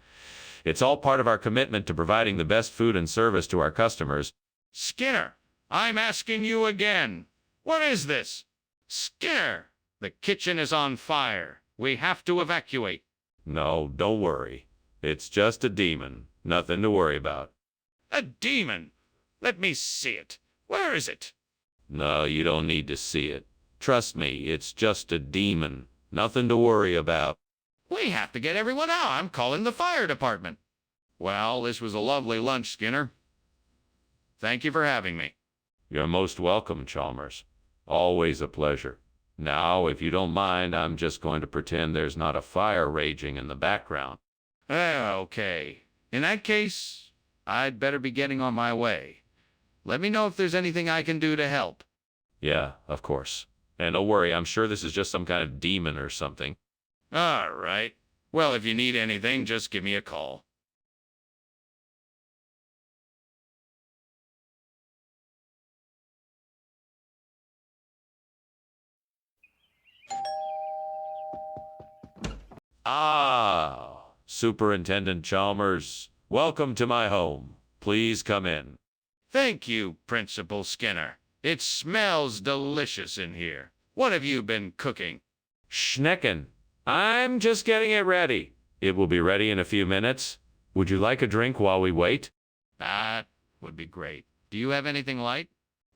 It's all part of our commitment to providing the best food and service to our customers. Skinner, I'm asking you again. What is this? Skinner, the kitchen is on fire. We have to evacuate. No, don't worry. It's just a demon. Nothing to worry about. A demon? Let me see it. Where is it? No, you don't need to see it. Trust me, it's just a demon. Nothing to worry about. We have to get everyone out. I'm calling the fire department. Well, this was a lovely lunch, Skinner. Thank you for having me. You're most welcome, Chalmers. Always a pleasure. Now, if you don't mind, I'm just going to pretend there's not a fire raging in the background. Okay. In that case, I'd better be getting on my way. Let me know if there's anything I can do to help. Yeah, of course. And don't worry, I'm sure this is just some kind of demon or something. All right. Well, if you need anything, just give me a call. Ah, Superintendent Chalmers, welcome to my home. Please come in. Thank you, Principal Skinner. It smells delicious in here. What have you been cooking? Schnecken. I'm just getting it ready. It will be ready in a few minutes. Would you like a drink while we wait? That would be great. Do you have anything light?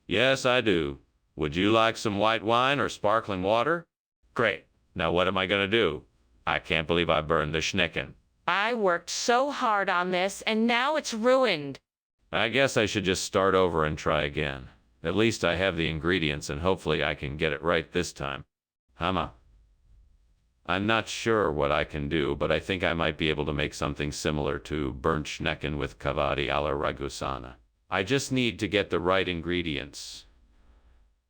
Yes, I do. Would you like some white wine or sparkling water? Great. Now what am I going to do? I can't believe I burned the Schnecken. I worked so hard on this, and now it's ruined. I guess I should just start over and try again. At least I have the ingredients, and hopefully I can get it right this time. I'm not sure what I can do, but I think I might be able to make something similar to burnt Schnecken with cavati alla Ragusana. I just need to get the right ingredients.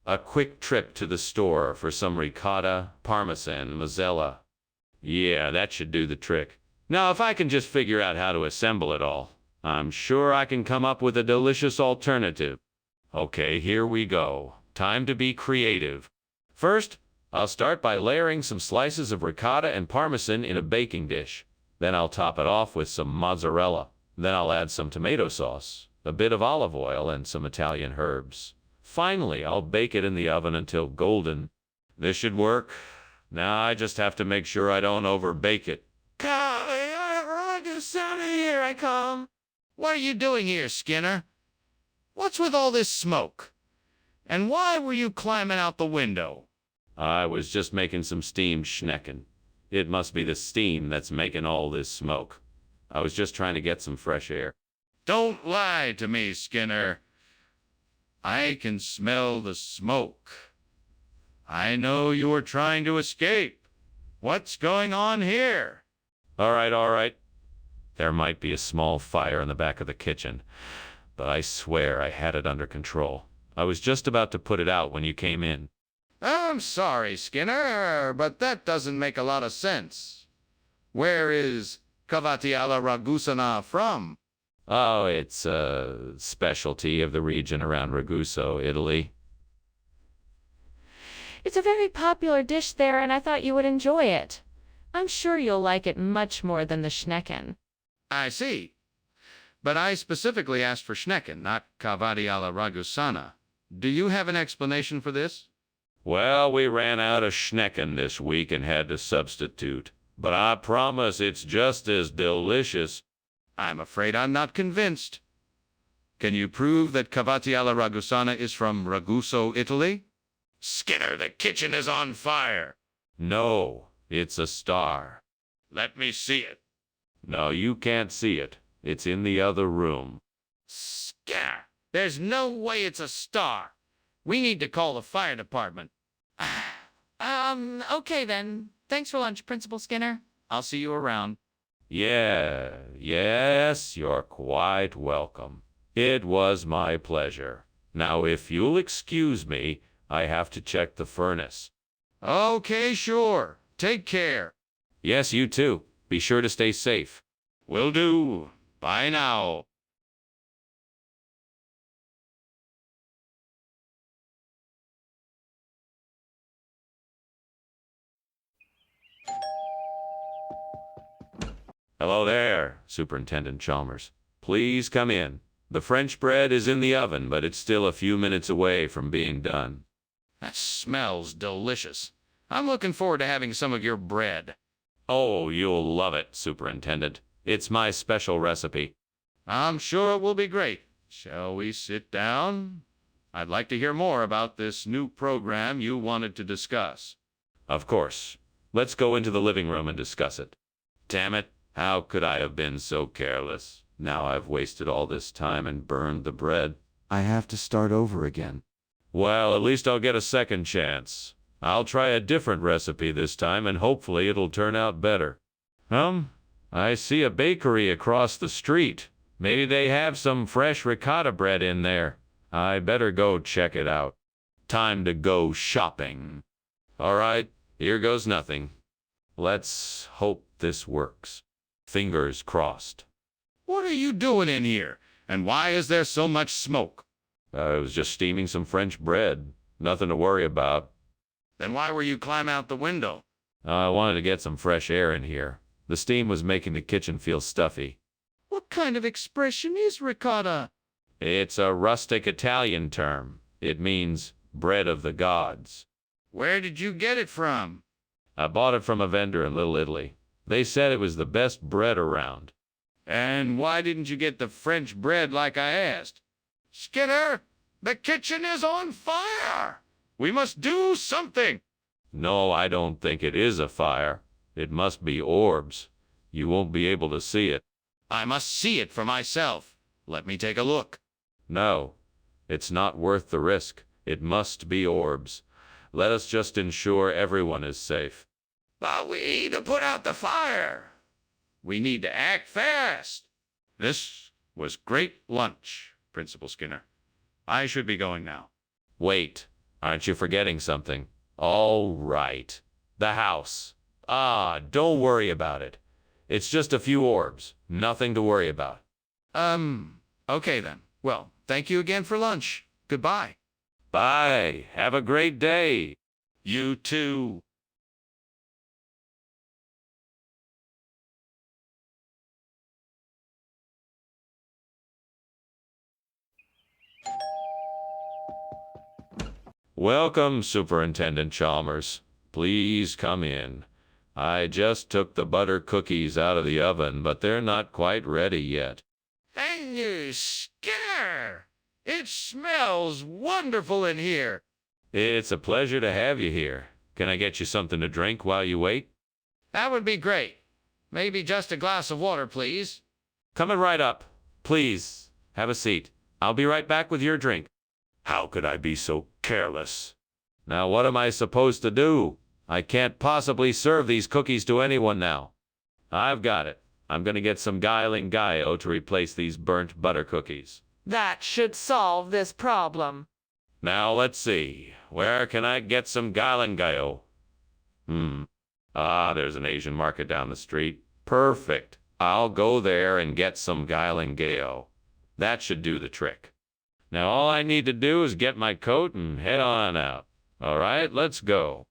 A quick trip to the store for some ricotta, parmesan, mozzarella. Yeah, that should do the trick. Now, if I can just figure out how to assemble it all, I'm sure I can come up with a delicious alternative. Okay, here we go. Time to be creative. First, I'll start by layering some slices of ricotta and parmesan in a baking dish. Then I'll top it off with some mozzarella. Then I'll add some tomato sauce, a bit of olive oil, and some Italian herbs. Finally, I'll bake it in the oven until golden. This should work. Now I just have to make sure I don't overbake it. Here I come. What are you doing here, Skinner? What's with all this smoke? And why were you climbing out the window? I was just making some steamed Schnecken. It must be the steam that's making all this smoke. I was just trying to get some fresh air. Don't lie to me, Skinner. I can smell the smoke. I know you were trying to escape. What's going on here? All right. There might be a small fire in the back of the kitchen, but I swear I had it under control. I was just about to put it out when you came in. I'm sorry, Skinner, but that doesn't make a lot of sense. Where is cavati alla Ragusana from? Oh, it's a specialty of the region around Raguso, Italy. It's a very popular dish there, and I thought you would enjoy it. I'm sure you'll like it much more than the Schnecken. I see. But I specifically asked for Schnecken, not cavati alla Ragusana. Do you have an explanation for this? Well, we ran out of Schnecken this week and had to substitute. But I promise it's just as delicious. I'm afraid I'm not convinced. Can you prove that cavati alla Ragusana is from Raguso, Italy? Skinner, the kitchen is on fire. No, it's a star. Let me see it. No, you can't see it. It's in the other room. Skinner, there's no way it's a star. We need to call the fire department. Okay then. Thanks for lunch, Principal Skinner. I'll see you around. Yes, you're quite welcome. It was my pleasure. Now, if you'll excuse me, I have to check the furnace. Okay, sure. Take care. Yes, you too. Be sure to stay safe. Will do. Bye now. Hello there, Superintendent Chalmers. Please come in. The French bread is in the oven, but it's still a few minutes away from being done. That smells delicious. I'm looking forward to having some of your bread. Oh, you'll love it, Superintendent. It's my special recipe. I'm sure it will be great. Shall we sit down? I'd like to hear more about this new program you wanted to discuss. Of course. Let's go into the living room and discuss it. Damn it, how could I have been so careless? Now I've wasted all this time and burned the bread. I have to start over again. Well, at least I'll get a second chance. I'll try a different recipe this time, and hopefully it'll turn out better. I see a bakery across the street. Maybe they have some fresh ricotta bread in there. I better go check it out. Time to go shopping. All right, here goes nothing. Let's hope this works. Fingers crossed. What are you doing in here? And why is there so much smoke? I was just steaming some French bread. Nothing to worry about. Then why were you climbing out the window? I wanted to get some fresh air in here. The steam was making the kitchen feel stuffy. What kind of expression is ricotta? It's a rustic Italian term. It means bread of the gods. Where did you get it from? I bought it from a vendor in Little Italy. They said it was the best bread around. And why didn't you get the French bread like I asked? Skinner, the kitchen is on fire. We must do something. No, I don't think it is a fire. It must be orbs. You won't be able to see it. I must see it for myself. Let me take a look. No, it's not worth the risk. It must be orbs. Let us just ensure everyone is safe. But we need to put out the fire. We need to act fast. This was great lunch, Principal Skinner. I should be going now. Wait, aren't you forgetting something? All right. The house. Don't worry about it. It's just a few orbs. Nothing to worry about. Okay then. Well, thank you again for lunch. Goodbye. Bye. Have a great day. You too. Welcome, Superintendent Chalmers. Please come in. I just took the butter cookies out of the oven, but they're not quite ready yet. Thank you, Skinner. It smells wonderful in here. It's a pleasure to have you here. Can I get you something to drink while you wait? That would be great. Maybe just a glass of water, please. Coming right up. Please, have a seat. I'll be right back with your drink. How could I be so careless? Now what am I supposed to do? I can't possibly serve these cookies to anyone now. I've got it. I'm gonna get some Guiling Gaio to replace these burnt butter cookies. That should solve this problem. Now let's see. Where can I get some Guiling Gaio? There's an Asian market down the street. Perfect. I'll go there and get some Guiling Gaio. That should do the trick. Now all I need to do is get my coat and head on out. All right, let's go.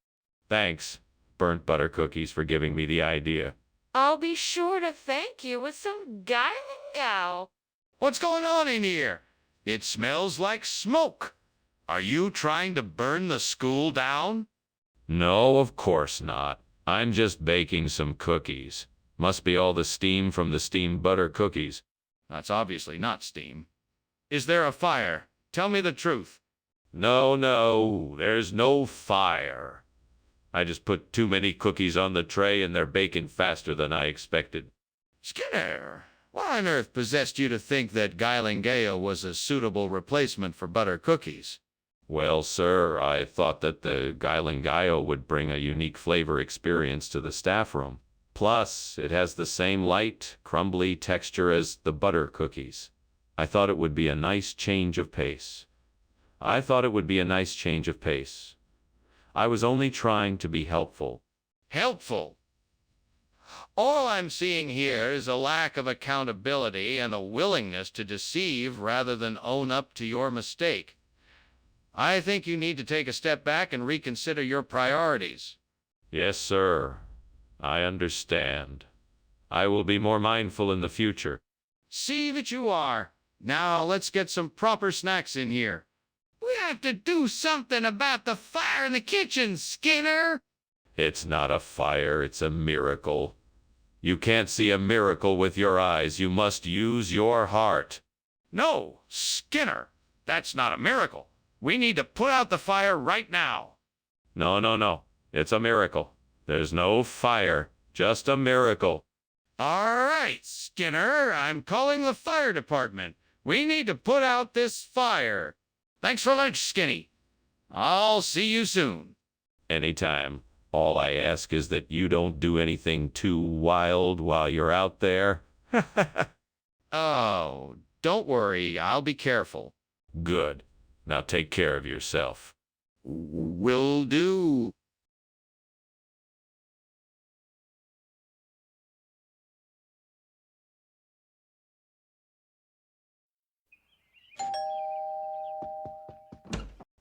Thanks, burnt butter cookies, for giving me the idea. I'll be sure to thank you with some Gaio. What's going on in here? It smells like smoke. Are you trying to burn the school down? No, of course not. I'm just baking some cookies. Must be all the steam from the steamed butter cookies. That's obviously not steam. Is there a fire? Tell me the truth. No, no, there's no fire. I just put too many cookies on the tray and they're baking faster than I expected. Skinner, what on earth possessed you to think that Gailingayo was a suitable replacement for butter cookies? Well, sir, I thought that the Gailingayo would bring a unique flavor experience to the staff room. Plus, it has the same light, crumbly texture as the butter cookies. I thought it would be a nice change of pace. I was only trying to be helpful. Helpful. All I'm seeing here is a lack of accountability and a willingness to deceive rather than own up to your mistake. I think you need to take a step back and reconsider your priorities. Yes, sir. I understand. I will be more mindful in the future. See that you are. Now let's get some proper snacks in here. We have to do something about the fire in the kitchen, Skinner. It's not a fire, it's a miracle. You can't see a miracle with your eyes. You must use your heart. No, Skinner, that's not a miracle. We need to put out the fire right now. No, no, no. It's a miracle. There's no fire, just a miracle. All right, Skinner, I'm calling the fire department. We need to put out this fire. Thanks for lunch, Skinny. I'll see you soon. Anytime. All I ask is that you don't do anything too wild while you're out there. Oh, don't worry, I'll be careful. Good. Now take care of yourself. Will do.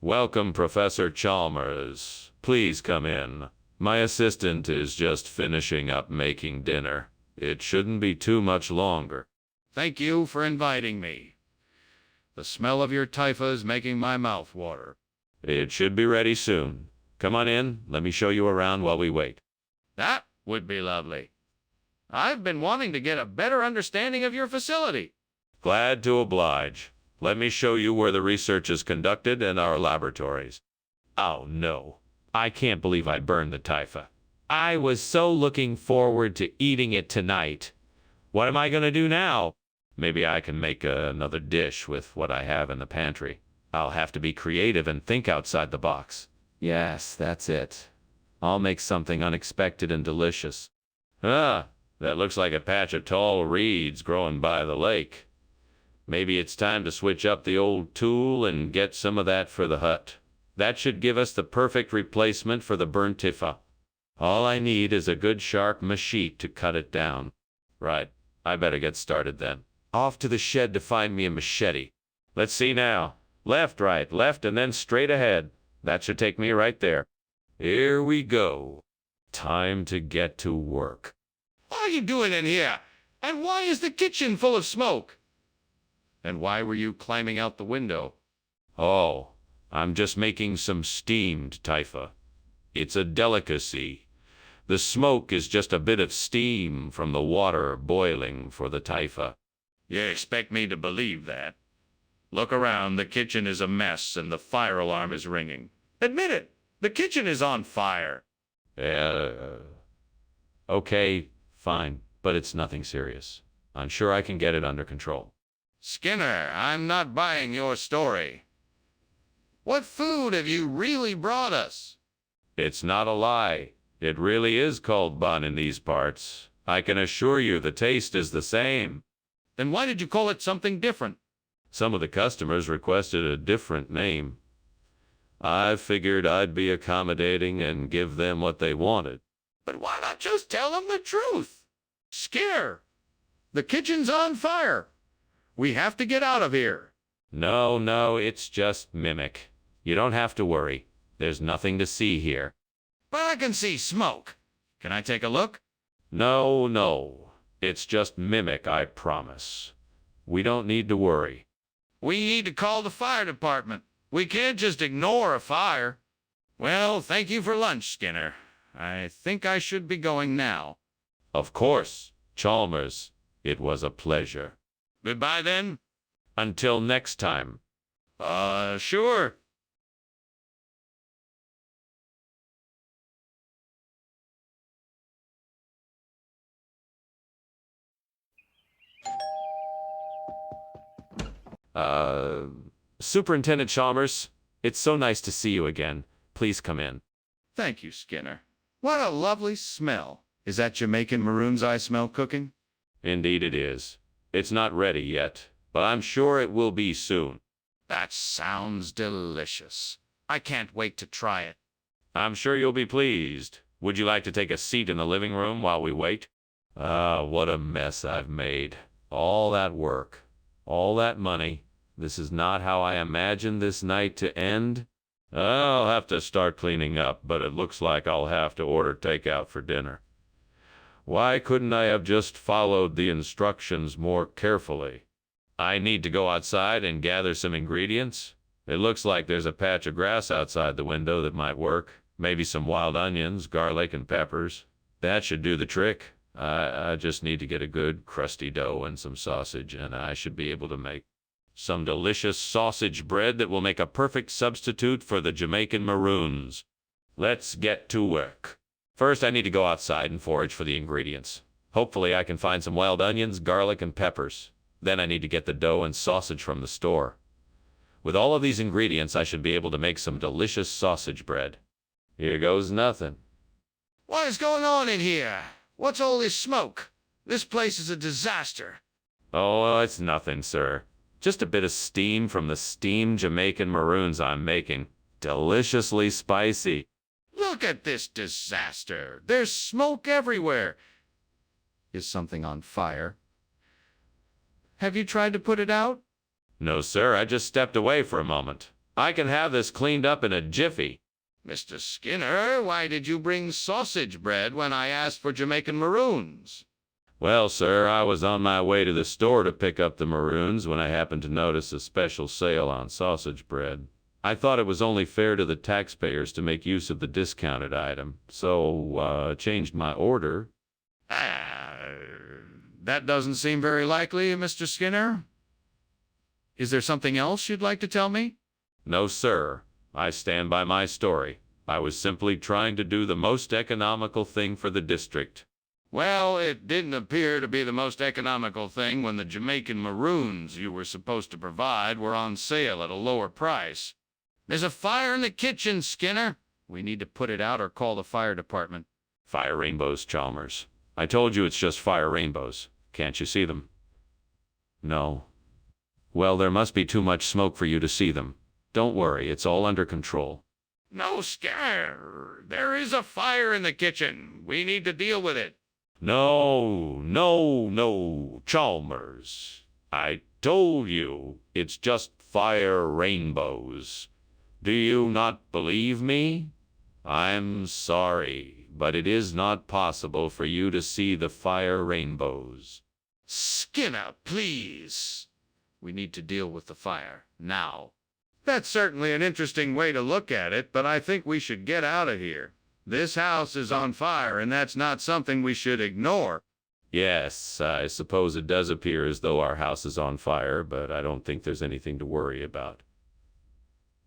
Welcome, Professor Chalmers. Please come in. My assistant is just finishing up making dinner. It shouldn't be too much longer. Thank you for inviting me. The smell of your taifa is making my mouth water. It should be ready soon. Come on in. Let me show you around while we wait. That would be lovely. I've been wanting to get a better understanding of your facility. Glad to oblige. Let me show you where the research is conducted and our laboratories. Oh no, I can't believe I burned the taifa. I was so looking forward to eating it tonight. What am I gonna do now? Maybe I can make another dish with what I have in the pantry. I'll have to be creative and think outside the box. Yes, that's it. I'll make something unexpected and delicious. Ah, that looks like a patch of tall reeds growing by the lake. Maybe it's time to switch up the old tool and get some of that for the hut. That should give us the perfect replacement for the burnt taifa. All I need is a good sharp machete to cut it down. Right, I better get started then. Off to the shed to find me a machete. Let's see now. Left, right, left, and then straight ahead. That should take me right there. Here we go. Time to get to work. What are you doing in here? And why is the kitchen full of smoke? And why were you climbing out the window? Oh, I'm just making some steamed taifa. It's a delicacy. The smoke is just a bit of steam from the water boiling for the taifa. You expect me to believe that? Look around, the kitchen is a mess and the fire alarm is ringing. Admit it, the kitchen is on fire. Okay, fine, but it's nothing serious. I'm sure I can get it under control. Skinner, I'm not buying your story. What food have you really brought us? It's not a lie. It really is called bun in these parts. I can assure you the taste is the same. Then why did you call it something different? Some of the customers requested a different name. I figured I'd be accommodating and give them what they wanted. But why not just tell them the truth? Skinner, the kitchen's on fire. We have to get out of here. No, no, it's just mimic. You don't have to worry. There's nothing to see here. But I can see smoke. Can I take a look? No, no. It's just mimic, I promise. We don't need to worry. We need to call the fire department. We can't just ignore a fire. Well, thank you for lunch, Skinner. I think I should be going now. Of course, Chalmers. It was a pleasure. Goodbye, then. Until next time. Sure. Superintendent Chalmers, it's so nice to see you again. Please come in. Thank you, Skinner. What a lovely smell. Is that Jamaican maroons I smell cooking? Indeed it is. It's not ready yet, but I'm sure it will be soon. That sounds delicious. I can't wait to try it. I'm sure you'll be pleased. Would you like to take a seat in the living room while we wait? What a mess I've made. All that work, all that money. This is not how I imagined this night to end. I'll have to start cleaning up, but it looks like I'll have to order takeout for dinner. Why couldn't I have just followed the instructions more carefully? I need to go outside and gather some ingredients. It looks like there's a patch of grass outside the window that might work. Maybe some wild onions, garlic, and peppers. That should do the trick. I just need to get a good crusty dough and some sausage, and I should be able to make some delicious sausage bread that will make a perfect substitute for the Jamaican maroons. Let's get to work. First, I need to go outside and forage for the ingredients. Hopefully, I can find some wild onions, garlic, and peppers. Then I need to get the dough and sausage from the store. With all of these ingredients, I should be able to make some delicious sausage bread. Here goes nothing. What is going on in here? What's all this smoke? This place is a disaster. Oh, it's nothing, sir. Just a bit of steam from the steamed Jamaican maroons I'm making. Deliciously spicy. Look at this disaster. There's smoke everywhere. Is something on fire? Have you tried to put it out? No, sir, I just stepped away for a moment. I can have this cleaned up in a jiffy. Mr. Skinner, why did you bring sausage bread when I asked for Jamaican maroons? Well, sir, I was on my way to the store to pick up the maroons when I happened to notice a special sale on sausage bread. I thought it was only fair to the taxpayers to make use of the discounted item, so changed my order. That doesn't seem very likely, Mr. Skinner. Is there something else you'd like to tell me? No, sir. I stand by my story. I was simply trying to do the most economical thing for the district. Well, it didn't appear to be the most economical thing when the Jamaican maroons you were supposed to provide were on sale at a lower price. There's a fire in the kitchen, Skinner. We need to put it out or call the fire department. Fire rainbows, Chalmers. I told you it's just fire rainbows. Can't you see them? No. Well, there must be too much smoke for you to see them. Don't worry, it's all under control. No, Skinner. There is a fire in the kitchen. We need to deal with it. No, Chalmers. I told you, it's just fire rainbows. Do you not believe me? I'm sorry, but it is not possible for you to see the fire rainbows. Skinner, please. We need to deal with the fire now. That's certainly an interesting way to look at it, but I think we should get out of here. This house is on fire, and that's not something we should ignore. Yes, I suppose it does appear as though our house is on fire, but I don't think there's anything to worry about.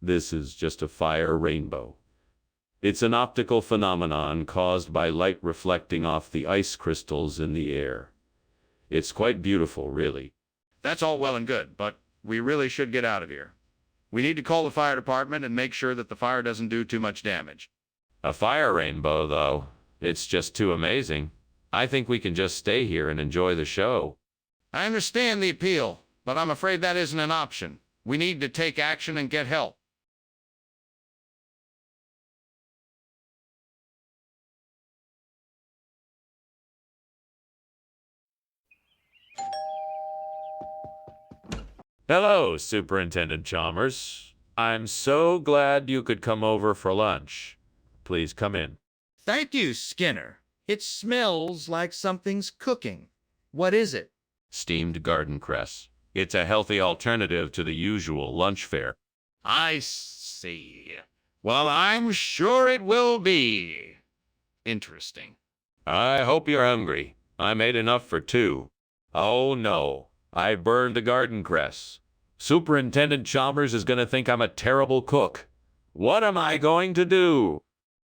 This is just a fire rainbow. It's an optical phenomenon caused by light reflecting off the ice crystals in the air. It's quite beautiful, really. That's all well and good, but we really should get out of here. We need to call the fire department and make sure that the fire doesn't do too much damage. A fire rainbow, though. It's just too amazing. I think we can just stay here and enjoy the show. I understand the appeal, but I'm afraid that isn't an option. We need to take action and get help. Hello, Superintendent Chalmers. I'm so glad you could come over for lunch. Please come in. Thank you, Skinner. It smells like something's cooking. What is it? Steamed garden cress. It's a healthy alternative to the usual lunch fare. I see. Well, I'm sure it will be interesting. I hope you're hungry. I made enough for two. Oh no, I burned the garden cress. Superintendent Chalmers is going to think I'm a terrible cook. What am I going to do?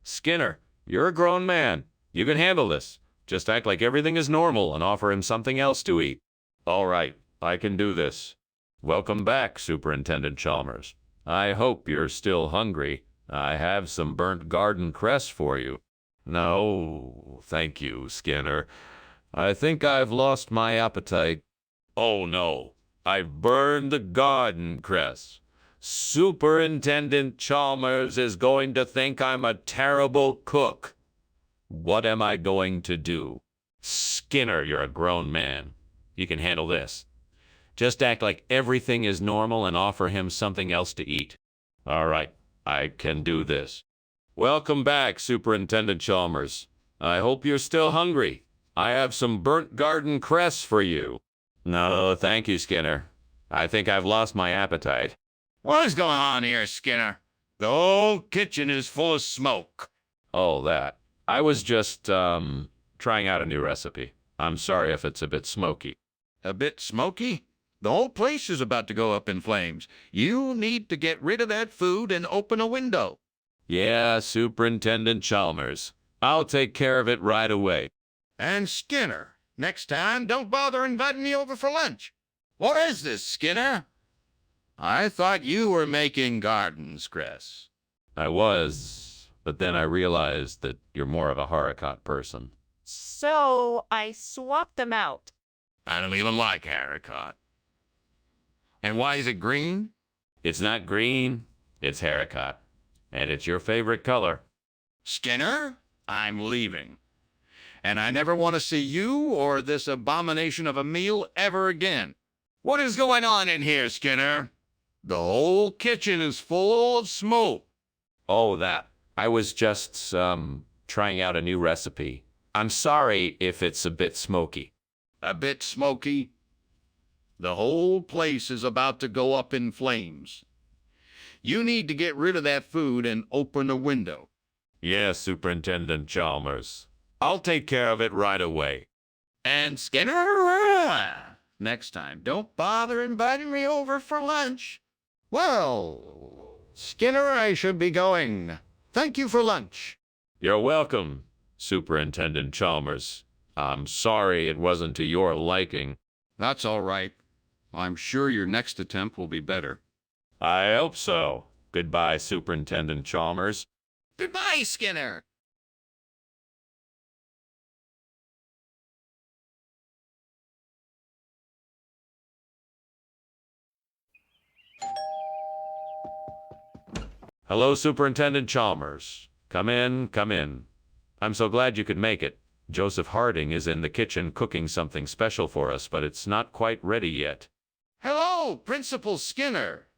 Skinner, you're a grown man. You can handle this. Just act like everything is normal and offer him something else to eat. All right, I can do this. Welcome back, Superintendent Chalmers. I hope you're still hungry. I have some burnt garden cress for you. No, thank you, Skinner. I think I've lost my appetite. Oh no, I've burned the garden cress. Superintendent Chalmers is going to think I'm a terrible cook. What am I going to do? Skinner, you're a grown man. You can handle this. Just act like everything is normal and offer him something else to eat. All right, I can do this. Welcome back, Superintendent Chalmers. I hope you're still hungry. I have some burnt garden cress for you. No, thank you, Skinner. I think I've lost my appetite. What is going on here, Skinner? The whole kitchen is full of smoke. Oh, that. I was just, trying out a new recipe. I'm sorry if it's a bit smoky. A bit smoky? The whole place is about to go up in flames. You need to get rid of that food and open a window. Yeah, Superintendent Chalmers. I'll take care of it right away. And Skinner, next time, don't bother inviting me over for lunch. What is this, Skinner? I thought you were making gardens, Cress. I was, but then I realized that you're more of a haricot person. So I swapped them out. I don't even like haricot. And why is it green? It's not green, it's haricot. And it's your favorite color. Skinner, I'm leaving. And I never want to see you or this abomination of a meal ever again. What is going on in here, Skinner? The whole kitchen is full of smoke. Oh, that. I was just, trying out a new recipe. I'm sorry if it's a bit smoky. A bit smoky? The whole place is about to go up in flames. You need to get rid of that food and open a window. Yes, Superintendent Chalmers. I'll take care of it right away. And Skinner, next time, don't bother inviting me over for lunch. Well, Skinner, I should be going. Thank you for lunch. You're welcome, Superintendent Chalmers. I'm sorry it wasn't to your liking. That's all right. I'm sure your next attempt will be better. I hope so. Goodbye, Superintendent Chalmers. Goodbye, Skinner. Hello, Superintendent Chalmers. Come in, come in. I'm so glad you could make it. Joseph Harding is in the kitchen cooking something special for us, but it's not quite ready yet. Hello, Principal Skinner.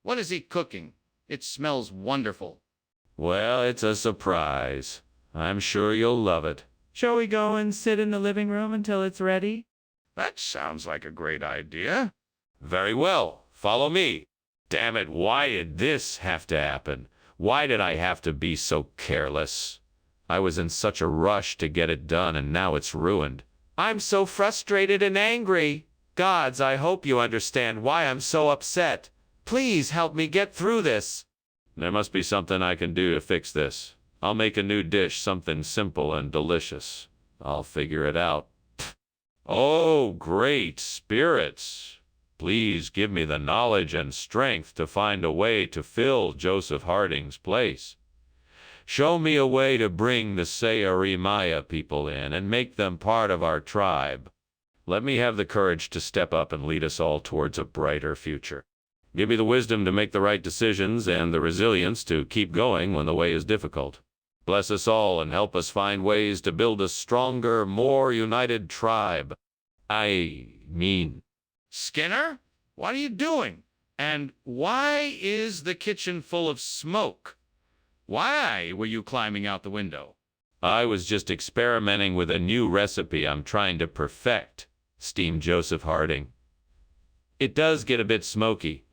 What is he cooking? It smells wonderful. Well, it's a surprise. I'm sure you'll love it. Shall we go and sit in the living room until it's ready? That sounds like a great idea. Very well. Follow me. Damn it, why did this have to happen? Why did I have to be so careless? I was in such a rush to get it done, and now it's ruined. I'm so frustrated and angry. Gods, I hope you understand why I'm so upset. Please help me get through this. There must be something I can do to fix this. I'll make a new dish, something simple and delicious. I'll figure it out. Oh, great spirits! Please give me the knowledge and strength to find a way to fill Joseph Harding's place. Show me a way to bring the Sayarimaya people in and make them part of our tribe. Let me have the courage to step up and lead us all towards a brighter future. Give me the wisdom to make the right decisions and the resilience to keep going when the way is difficult. Bless us all and help us find ways to build a stronger, more united tribe. Skinner, what are you doing? And why is the kitchen full of smoke? Why were you climbing out the window? I was just experimenting with a new recipe I'm trying to perfect, steamed Joseph Harding. It does get a bit smoky.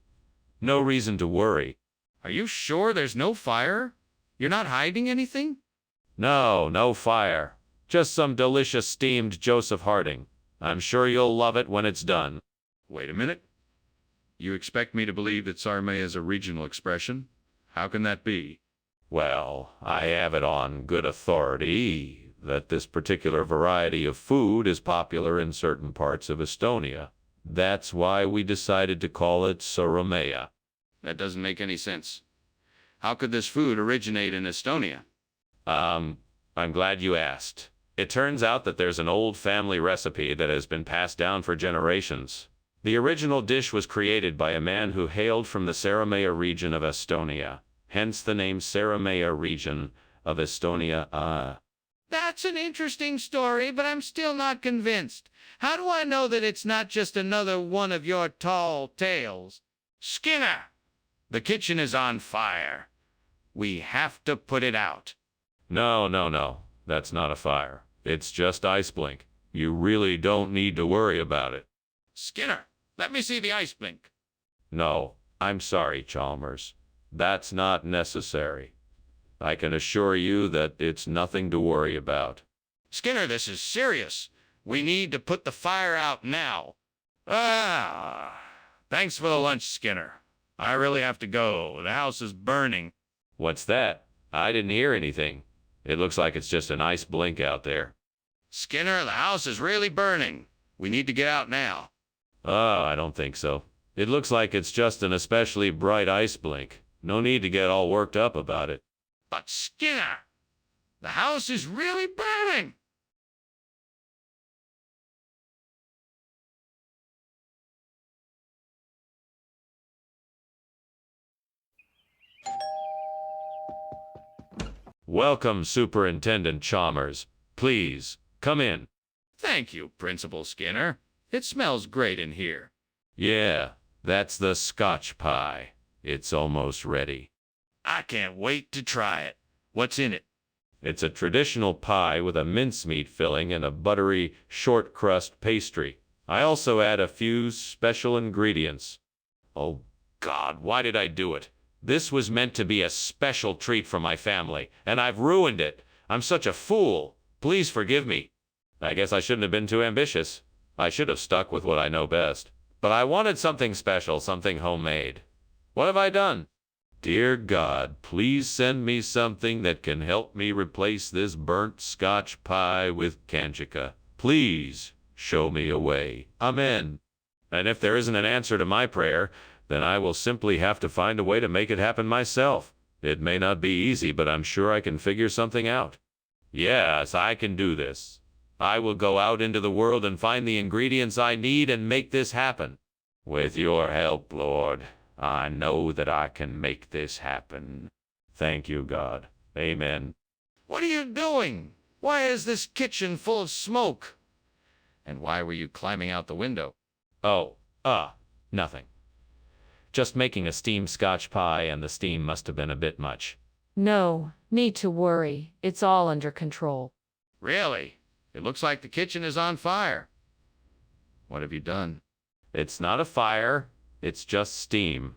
No reason to worry. Are you sure there's no fire? You're not hiding anything? No, no fire. Just some delicious steamed Joseph Harding. I'm sure you'll love it when it's done. Wait a minute. You expect me to believe that sarme is a regional expression? How can that be? Well, I have it on good authority that this particular variety of food is popular in certain parts of Estonia. That's why we decided to call it sarmea. That doesn't make any sense. How could this food originate in Estonia? I'm glad you asked. It turns out that there's an old family recipe that has been passed down for generations. The original dish was created by a man who hailed from the Sarmea region of Estonia, hence the name Sarmea region of Estonia. That's an interesting story, but I'm still not convinced. How do I know that it's not just another one of your tall tales? Skinner! The kitchen is on fire. We have to put it out. No. That's not a fire. It's just ice blink. You really don't need to worry about it. Skinner, let me see the ice blink. No, I'm sorry, Chalmers. That's not necessary. I can assure you that it's nothing to worry about. Skinner, this is serious. We need to put the fire out now. Thanks for the lunch, Skinner. I really have to go. The house is burning. What's that? I didn't hear anything. It looks like it's just an ice blink out there. Skinner, the house is really burning. We need to get out now. I don't think so. It looks like it's just an especially bright ice blink. No need to get all worked up about it. But Skinner, the house is really burning. Welcome, Superintendent Chalmers. Please, come in. Thank you, Principal Skinner. It smells great in here. Yeah, that's the Scotch pie. It's almost ready. I can't wait to try it. What's in it? It's a traditional pie with a mincemeat filling and a buttery, short crust pastry. I also add a few special ingredients. Oh, God, why did I do it? This was meant to be a special treat for my family, and I've ruined it. I'm such a fool. Please forgive me. I guess I shouldn't have been too ambitious. I should have stuck with what I know best. But I wanted something special, something homemade. What have I done? Dear God, please send me something that can help me replace this burnt Scotch pie with Kanjika. Please show me a way. Amen. And if there isn't an answer to my prayer, then I will simply have to find a way to make it happen myself. It may not be easy, but I'm sure I can figure something out. Yes, I can do this. I will go out into the world and find the ingredients I need and make this happen. With your help, Lord, I know that I can make this happen. Thank you, God. Amen. What are you doing? Why is this kitchen full of smoke? And why were you climbing out the window? Oh, nothing. Just making a steamed Scotch pie, and the steam must have been a bit much. No need to worry. It's all under control. Really? It looks like the kitchen is on fire. What have you done? It's not a fire. It's just steam.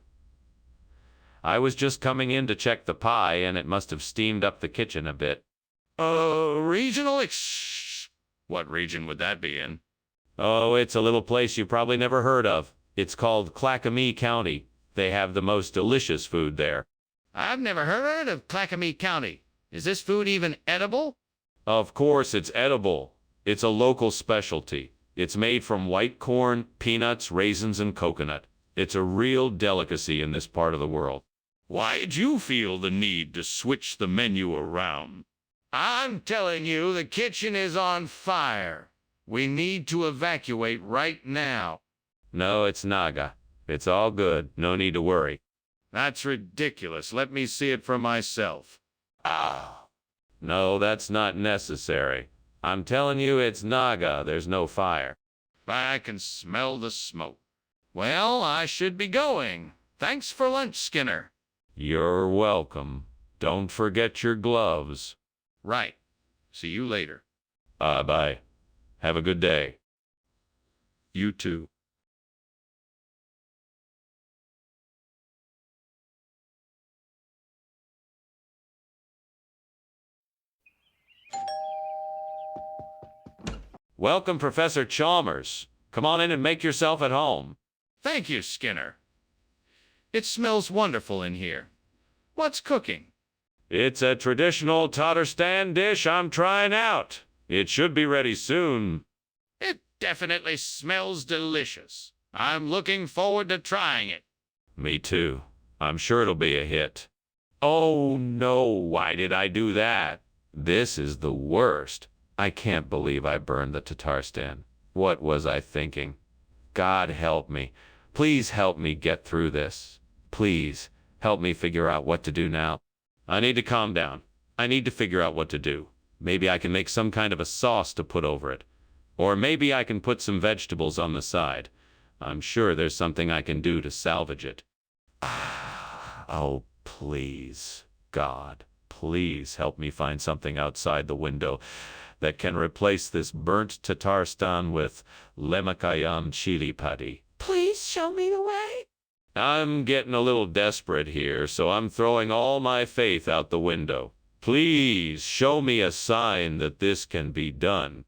I was just coming in to check the pie, and it must have steamed up the kitchen a bit. Regional What region would that be in? Oh, it's a little place you probably never heard of. It's called Clackamee County. They have the most delicious food there. I've never heard of Clackamee County. Is this food even edible? Of course it's edible. It's a local specialty. It's made from white corn, peanuts, raisins, and coconut. It's a real delicacy in this part of the world. Why'd you feel the need to switch the menu around? I'm telling you, the kitchen is on fire. We need to evacuate right now. No, it's Naga. It's all good. No need to worry. That's ridiculous. Let me see it for myself. No, that's not necessary. I'm telling you, it's Naga. There's no fire. I can smell the smoke. Well, I should be going. Thanks for lunch, Skinner. You're welcome. Don't forget your gloves. Right. See you later. Bye. Have a good day. You too. Welcome, Professor Chalmers. Come on in and make yourself at home. Thank you, Skinner. It smells wonderful in here. What's cooking? It's a traditional Tatarstan dish I'm trying out. It should be ready soon. It definitely smells delicious. I'm looking forward to trying it. Me too. I'm sure it'll be a hit. Oh no, why did I do that? This is the worst. I can't believe I burned the Tatarstan. What was I thinking? God help me. Please help me get through this. Please help me figure out what to do now. I need to calm down. I need to figure out what to do. Maybe I can make some kind of a sauce to put over it. Or maybe I can put some vegetables on the side. I'm sure there's something I can do to salvage it. Oh, please, God, please help me find something outside the window that can replace this burnt Tatarstan with lemakayam chili padi. Please show me the way. I'm getting a little desperate here, so I'm throwing all my faith out the window. Please show me a sign that this can be done.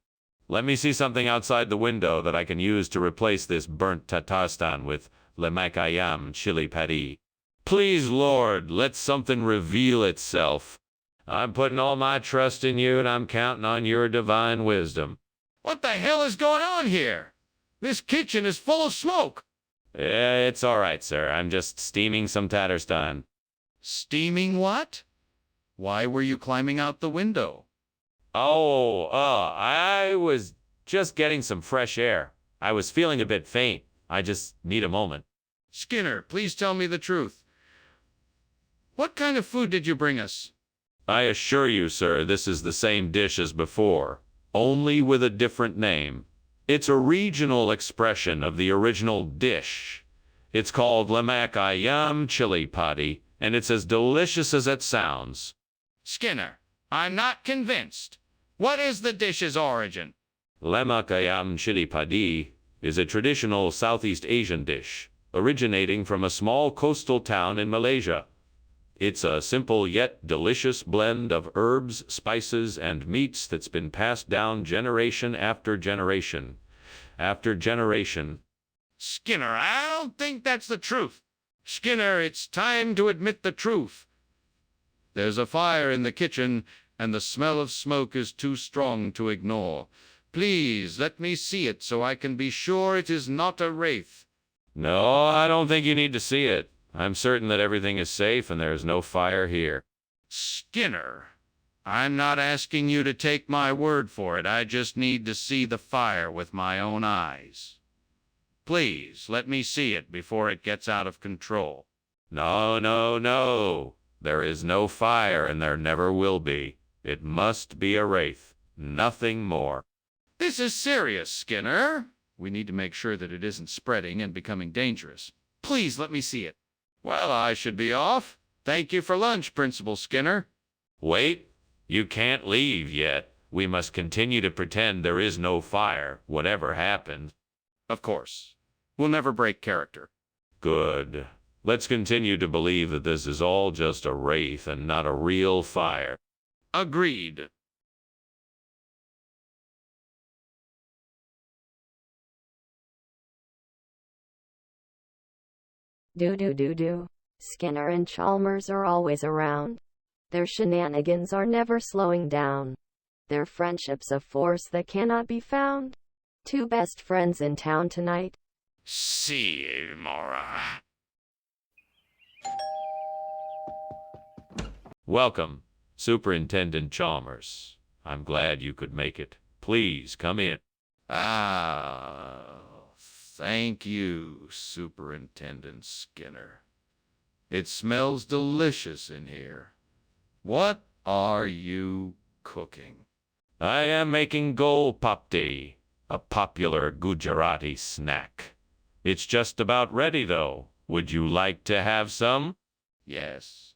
Let me see something outside the window that I can use to replace this burnt Tatarstan with lemakayam chili padi. Please, Lord, let something reveal itself. I'm putting all my trust in you, and I'm counting on your divine wisdom. What the hell is going on here? This kitchen is full of smoke. It's all right, sir. I'm just steaming some Tatarstan. Steaming what? Why were you climbing out the window? I was just getting some fresh air. I was feeling a bit faint. I just need a moment. Skinner, please tell me the truth. What kind of food did you bring us? I assure you, sir, this is the same dish as before, only with a different name. It's a regional expression of the original dish. It's called lemak ayam chili padi, and it's as delicious as it sounds. Skinner, I'm not convinced. What is the dish's origin? Lemak ayam chili padi is a traditional Southeast Asian dish, originating from a small coastal town in Malaysia. It's a simple yet delicious blend of herbs, spices, and meats that's been passed down generation after generation. After generation. Skinner, I don't think that's the truth. Skinner, it's time to admit the truth. There's a fire in the kitchen, and the smell of smoke is too strong to ignore. Please let me see it so I can be sure it is not a wraith. No, I don't think you need to see it. I'm certain that everything is safe and there is no fire here. Skinner, I'm not asking you to take my word for it. I just need to see the fire with my own eyes. Please, let me see it before it gets out of control. No, no, no. There is no fire and there never will be. It must be a wraith. Nothing more. This is serious, Skinner. We need to make sure that it isn't spreading and becoming dangerous. Please let me see it. Well, I should be off. Thank you for lunch, Principal Skinner. Wait, you can't leave yet. We must continue to pretend there is no fire, whatever happens. Of course. We'll never break character. Good. Let's continue to believe that this is all just a wraith and not a real fire. Agreed. Do. Skinner and Chalmers are always around. Their shenanigans are never slowing down. Their friendship's a force that cannot be found. Two best friends in town tonight. See you tomorrow. Welcome, Superintendent Chalmers. I'm glad you could make it. Please come in. Thank you, Superintendent Skinner. It smells delicious in here. What are you cooking? I am making gol papdi, a popular Gujarati snack. It's just about ready, though. Would you like to have some? Yes,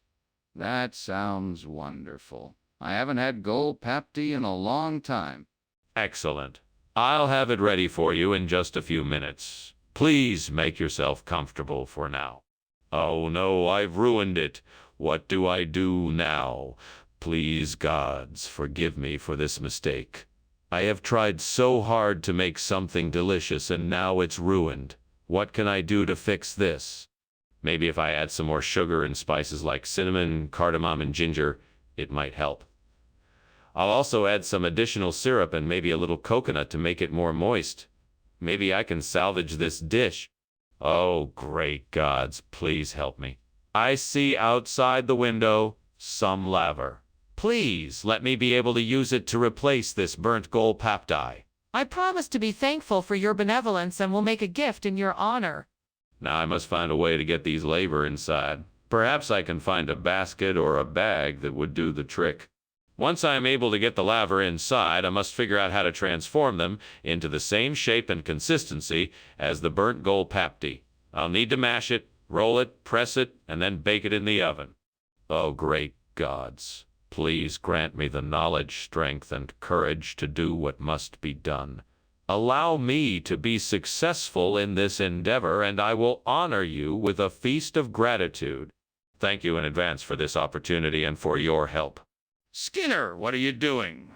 that sounds wonderful. I haven't had gol papdi in a long time. Excellent. I'll have it ready for you in just a few minutes. Please make yourself comfortable for now. Oh no, I've ruined it. What do I do now? Please, gods, forgive me for this mistake. I have tried so hard to make something delicious and now it's ruined. What can I do to fix this? Maybe if I add some more sugar and spices like cinnamon, cardamom, and ginger, it might help. I'll also add some additional syrup and maybe a little coconut to make it more moist. Maybe I can salvage this dish. Oh, great gods, please help me. I see outside the window some laver. Please let me be able to use it to replace this burnt gold pap dye. I promise to be thankful for your benevolence and will make a gift in your honor. Now I must find a way to get these laver inside. Perhaps I can find a basket or a bag that would do the trick. Once I am able to get the laver inside, I must figure out how to transform them into the same shape and consistency as the burnt gold papdi. I'll need to mash it, roll it, press it, and then bake it in the oven. Oh, great gods, please grant me the knowledge, strength, and courage to do what must be done. Allow me to be successful in this endeavor, and I will honor you with a feast of gratitude. Thank you in advance for this opportunity and for your help. Skinner, what are you doing?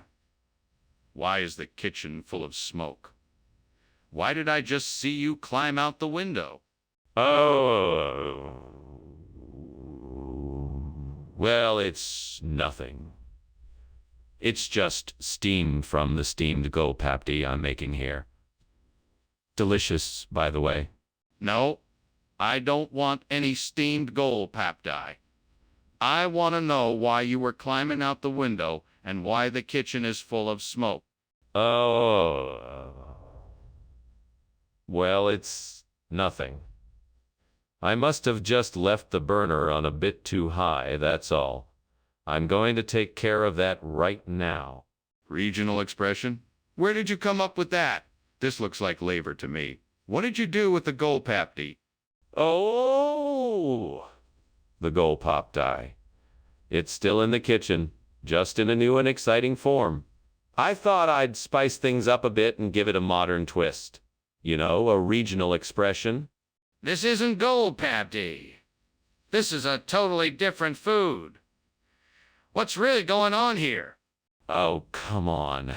Why is the kitchen full of smoke? Why did I just see you climb out the window? Oh, well, it's nothing. It's just steam from the steamed gold papdi I'm making here. Delicious, by the way. No, I don't want any steamed gold pap dye. I want to know why you were climbing out the window and why the kitchen is full of smoke. Oh, well, it's nothing. I must have just left the burner on a bit too high, that's all. I'm going to take care of that right now. Regional expression? Where did you come up with that? This looks like labor to me. What did you do with the gold papdi? Oh, the gold pop dye. It's still in the kitchen, just in a new and exciting form. I thought I'd spice things up a bit and give it a modern twist. You know, a regional expression. This isn't gold papdi. This is a totally different food. What's really going on here? Oh, come on.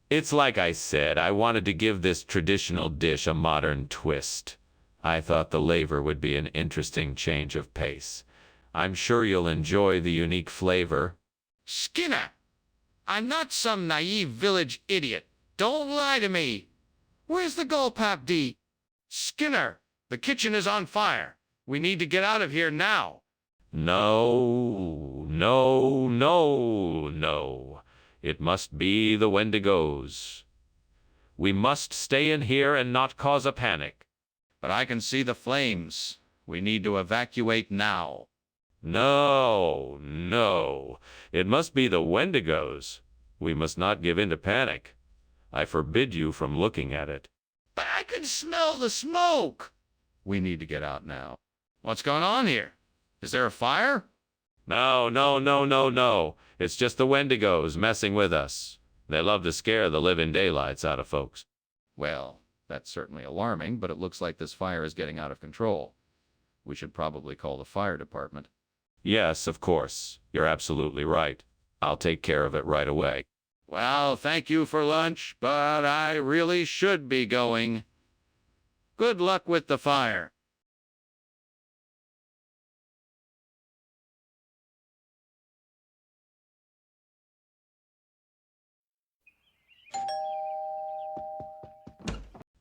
It's like I said, I wanted to give this traditional dish a modern twist. I thought the laver would be an interesting change of pace. I'm sure you'll enjoy the unique flavor. Skinner, I'm not some naive village idiot. Don't lie to me. Where's the gold papdi? Skinner, the kitchen is on fire. We need to get out of here now. No, no, no, no. It must be the Wendigos. We must stay in here and not cause a panic. But I can see the flames. We need to evacuate now. No, no. It must be the Wendigos. We must not give in to panic. I forbid you from looking at it. But I can smell the smoke. We need to get out now. What's going on here? Is there a fire? No, no, no, no, no. It's just the Wendigos messing with us. They love to scare the living daylights out of folks. Well, that's certainly alarming, but it looks like this fire is getting out of control. We should probably call the fire department. Yes, of course. You're absolutely right. I'll take care of it right away. Well, thank you for lunch, but I really should be going. Good luck with the fire.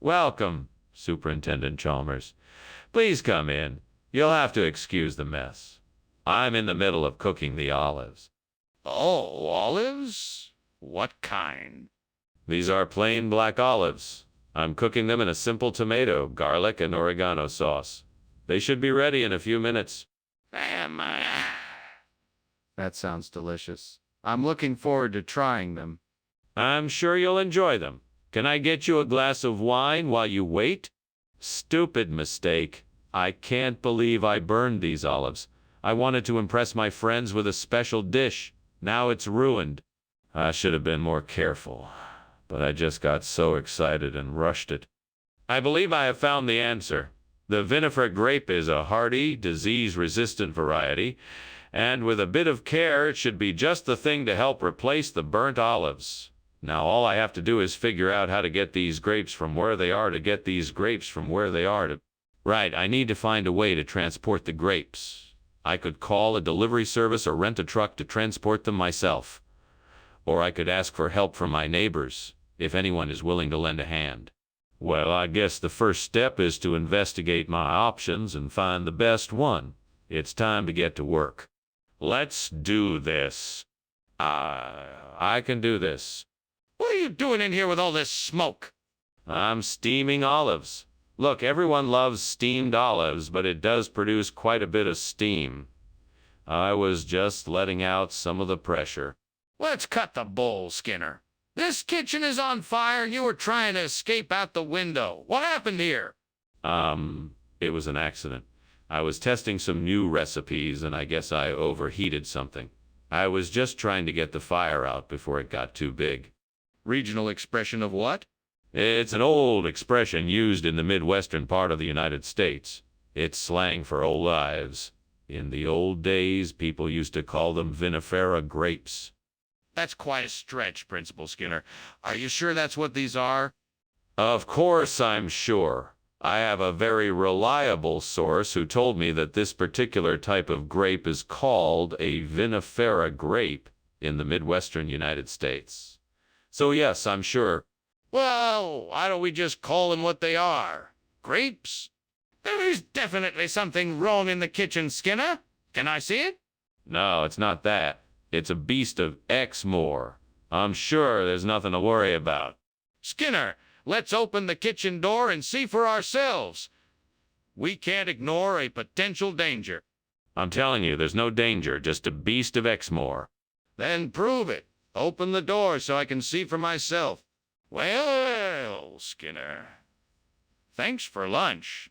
Welcome, Superintendent Chalmers. Please come in. You'll have to excuse the mess. I'm in the middle of cooking the olives. Oh, olives? What kind? These are plain black olives. I'm cooking them in a simple tomato, garlic, and oregano sauce. They should be ready in a few minutes. That sounds delicious. I'm looking forward to trying them. I'm sure you'll enjoy them. Can I get you a glass of wine while you wait? Stupid mistake. I can't believe I burned these olives. I wanted to impress my friends with a special dish. Now it's ruined. I should have been more careful, but I just got so excited and rushed it. I believe I have found the answer. The vinifera grape is a hardy, disease-resistant variety, and with a bit of care, it should be just the thing to help replace the burnt olives. Now all I have to do is figure out how to get these grapes from where they are to get these grapes from where they are to... Right, I need to find a way to transport the grapes. I could call a delivery service or rent a truck to transport them myself. Or I could ask for help from my neighbors, if anyone is willing to lend a hand. Well, I guess the first step is to investigate my options and find the best one. It's time to get to work. Let's do this. I can do this. What are you doing in here with all this smoke? I'm steaming olives. Look, everyone loves steamed olives, but it does produce quite a bit of steam. I was just letting out some of the pressure. Let's cut the bull, Skinner. This kitchen is on fire. You were trying to escape out the window. What happened here? It was an accident. I was testing some new recipes, and I guess I overheated something. I was just trying to get the fire out before it got too big. Regional expression of what? It's an old expression used in the Midwestern part of the United States. It's slang for olives. In the old days, people used to call them vinifera grapes. That's quite a stretch, Principal Skinner. Are you sure that's what these are? Of course I'm sure. I have a very reliable source who told me that this particular type of grape is called a vinifera grape in the Midwestern United States. So yes, I'm sure. Well, why don't we just call them what they are? Grapes? There's definitely something wrong in the kitchen, Skinner. Can I see it? No, it's not that. It's a beast of Exmoor. I'm sure there's nothing to worry about. Skinner, let's open the kitchen door and see for ourselves. We can't ignore a potential danger. I'm telling you, there's no danger, just a beast of Exmoor. Then prove it. Open the door so I can see for myself. Well, Skinner, thanks for lunch.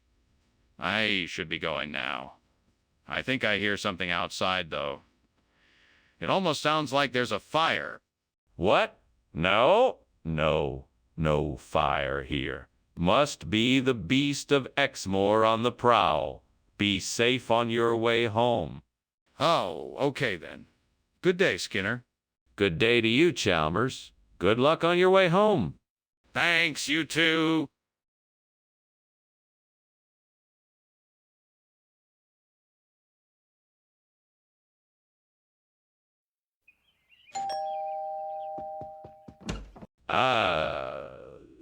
I should be going now. I think I hear something outside, though. It almost sounds like there's a fire. What? No, no fire here. Must be the beast of Exmoor on the prowl. Be safe on your way home. Oh, okay then. Good day, Skinner. Good day to you, Chalmers. Good luck on your way home. Thanks, you too.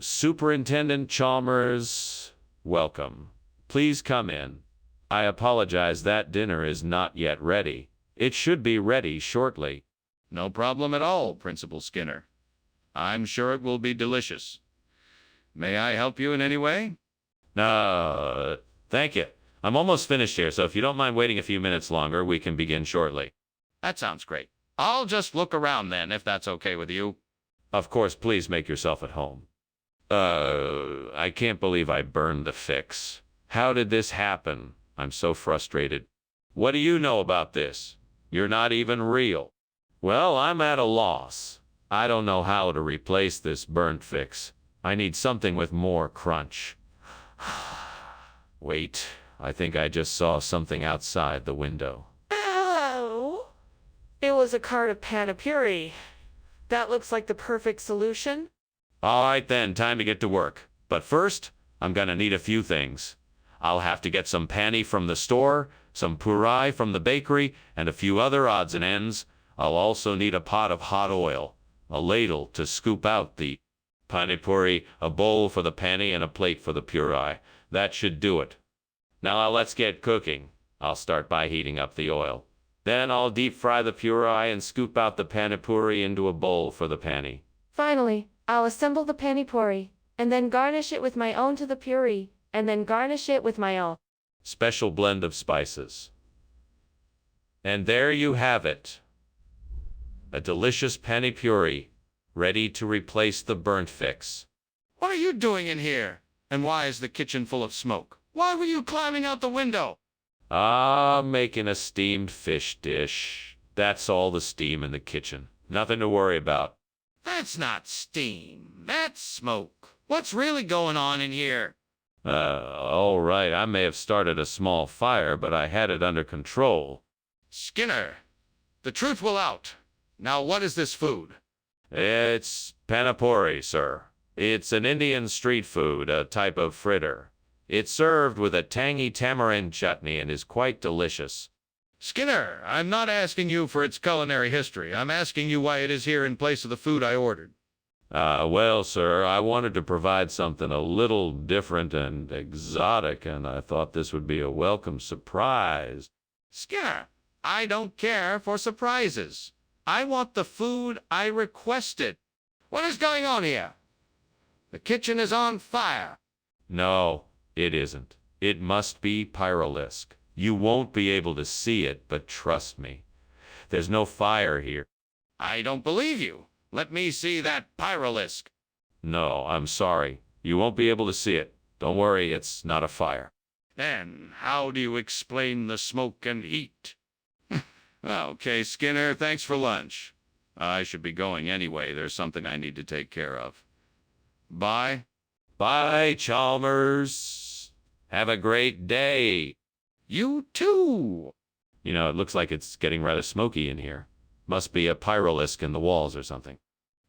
Superintendent Chalmers, welcome. Please come in. I apologize that dinner is not yet ready. It should be ready shortly. No problem at all, Principal Skinner. I'm sure it will be delicious. May I help you in any way? No, thank you. I'm almost finished here, so if you don't mind waiting a few minutes longer, we can begin shortly. That sounds great. I'll just look around then, if that's okay with you. Of course, please make yourself at home. I can't believe I burned the fix. How did this happen? I'm so frustrated. What do you know about this? You're not even real. Well, I'm at a loss. I don't know how to replace this burnt fix. I need something with more crunch. Wait, I think I just saw something outside the window. Oh, it was a cart of panipuri. That looks like the perfect solution. All right then, time to get to work. But first, I'm gonna need a few things. I'll have to get some pani from the store, some puri from the bakery, and a few other odds and ends. I'll also need a pot of hot oil, a ladle to scoop out the panipuri, a bowl for the pani, and a plate for the puri. That should do it. Now let's get cooking. I'll start by heating up the oil. Then I'll deep fry the puri and scoop out the panipuri into a bowl for the pani. Finally, I'll assemble the panipuri, and then garnish it with my own to the puree, and then garnish it with my own special blend of spices. And there you have it. A delicious pani puri, ready to replace the burnt fix. What are you doing in here? And why is the kitchen full of smoke? Why were you climbing out the window? Making a steamed fish dish. That's all the steam in the kitchen. Nothing to worry about. That's not steam. That's smoke. What's really going on in here? All right, I may have started a small fire, but I had it under control. Skinner, the truth will out. Now what is this food? It's panipuri, sir. It's an Indian street food, a type of fritter. It's served with a tangy tamarind chutney and is quite delicious. Skinner, I'm not asking you for its culinary history. I'm asking you why it is here in place of the food I ordered. Well, sir, I wanted to provide something a little different and exotic, and I thought this would be a welcome surprise. Skinner, I don't care for surprises. I want the food I requested. What is going on here? The kitchen is on fire. No, it isn't. It must be pyrolisk. You won't be able to see it, but trust me, there's no fire here. I don't believe you. Let me see that pyrolisk. No, I'm sorry. You won't be able to see it. Don't worry, it's not a fire. Then how do you explain the smoke and heat? Okay, Skinner, thanks for lunch. I should be going anyway. There's something I need to take care of. Bye. Bye, Chalmers. Have a great day. You too. You know, it looks like it's getting rather smoky in here. Must be a pyrolisk in the walls or something.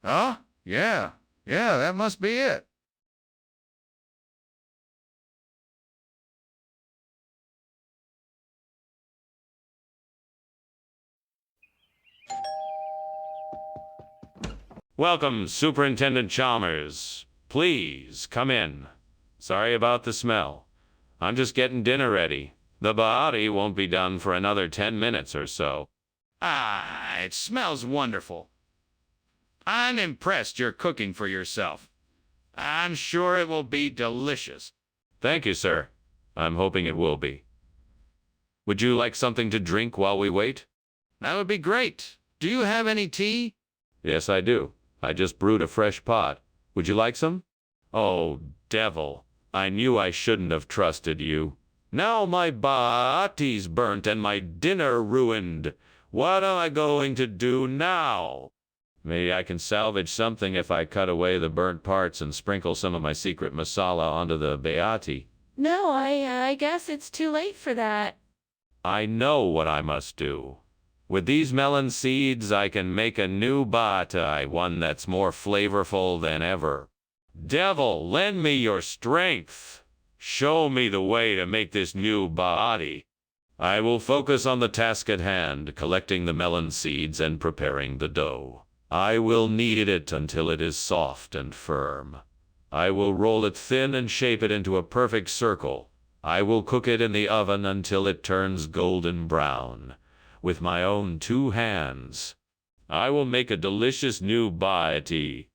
Huh? Yeah, that must be it. Welcome, Superintendent Chalmers. Please, come in. Sorry about the smell. I'm just getting dinner ready. The body won't be done for another 10 minutes or so. Ah, it smells wonderful. I'm impressed you're cooking for yourself. I'm sure it will be delicious. Thank you, sir. I'm hoping it will be. Would you like something to drink while we wait? That would be great. Do you have any tea? Yes, I do. I just brewed a fresh pot. Would you like some? Oh, devil. I knew I shouldn't have trusted you. Now my bati's burnt and my dinner ruined. What am I going to do now? Maybe I can salvage something if I cut away the burnt parts and sprinkle some of my secret masala onto the beati. No, I guess it's too late for that. I know what I must do. With these melon seeds, I can make a new bati, one that's more flavorful than ever. Devil, lend me your strength. Show me the way to make this new bati. I will focus on the task at hand, collecting the melon seeds and preparing the dough. I will knead it until it is soft and firm. I will roll it thin and shape it into a perfect circle. I will cook it in the oven until it turns golden brown, with my own 2 hands. I will make a delicious new bati.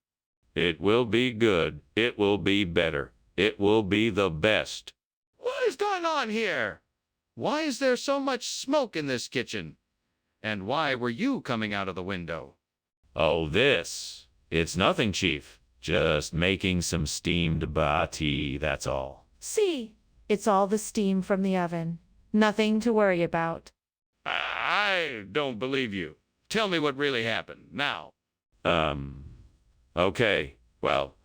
It will be good. It will be better. It will be the best. What is going on here? Why is there so much smoke in this kitchen? And why were you coming out of the window? Oh, this. It's nothing, Chief. Just making some steamed bati, that's all. See, it's all the steam from the oven. Nothing to worry about. I don't believe you. Tell me what really happened, now. Okay. Well,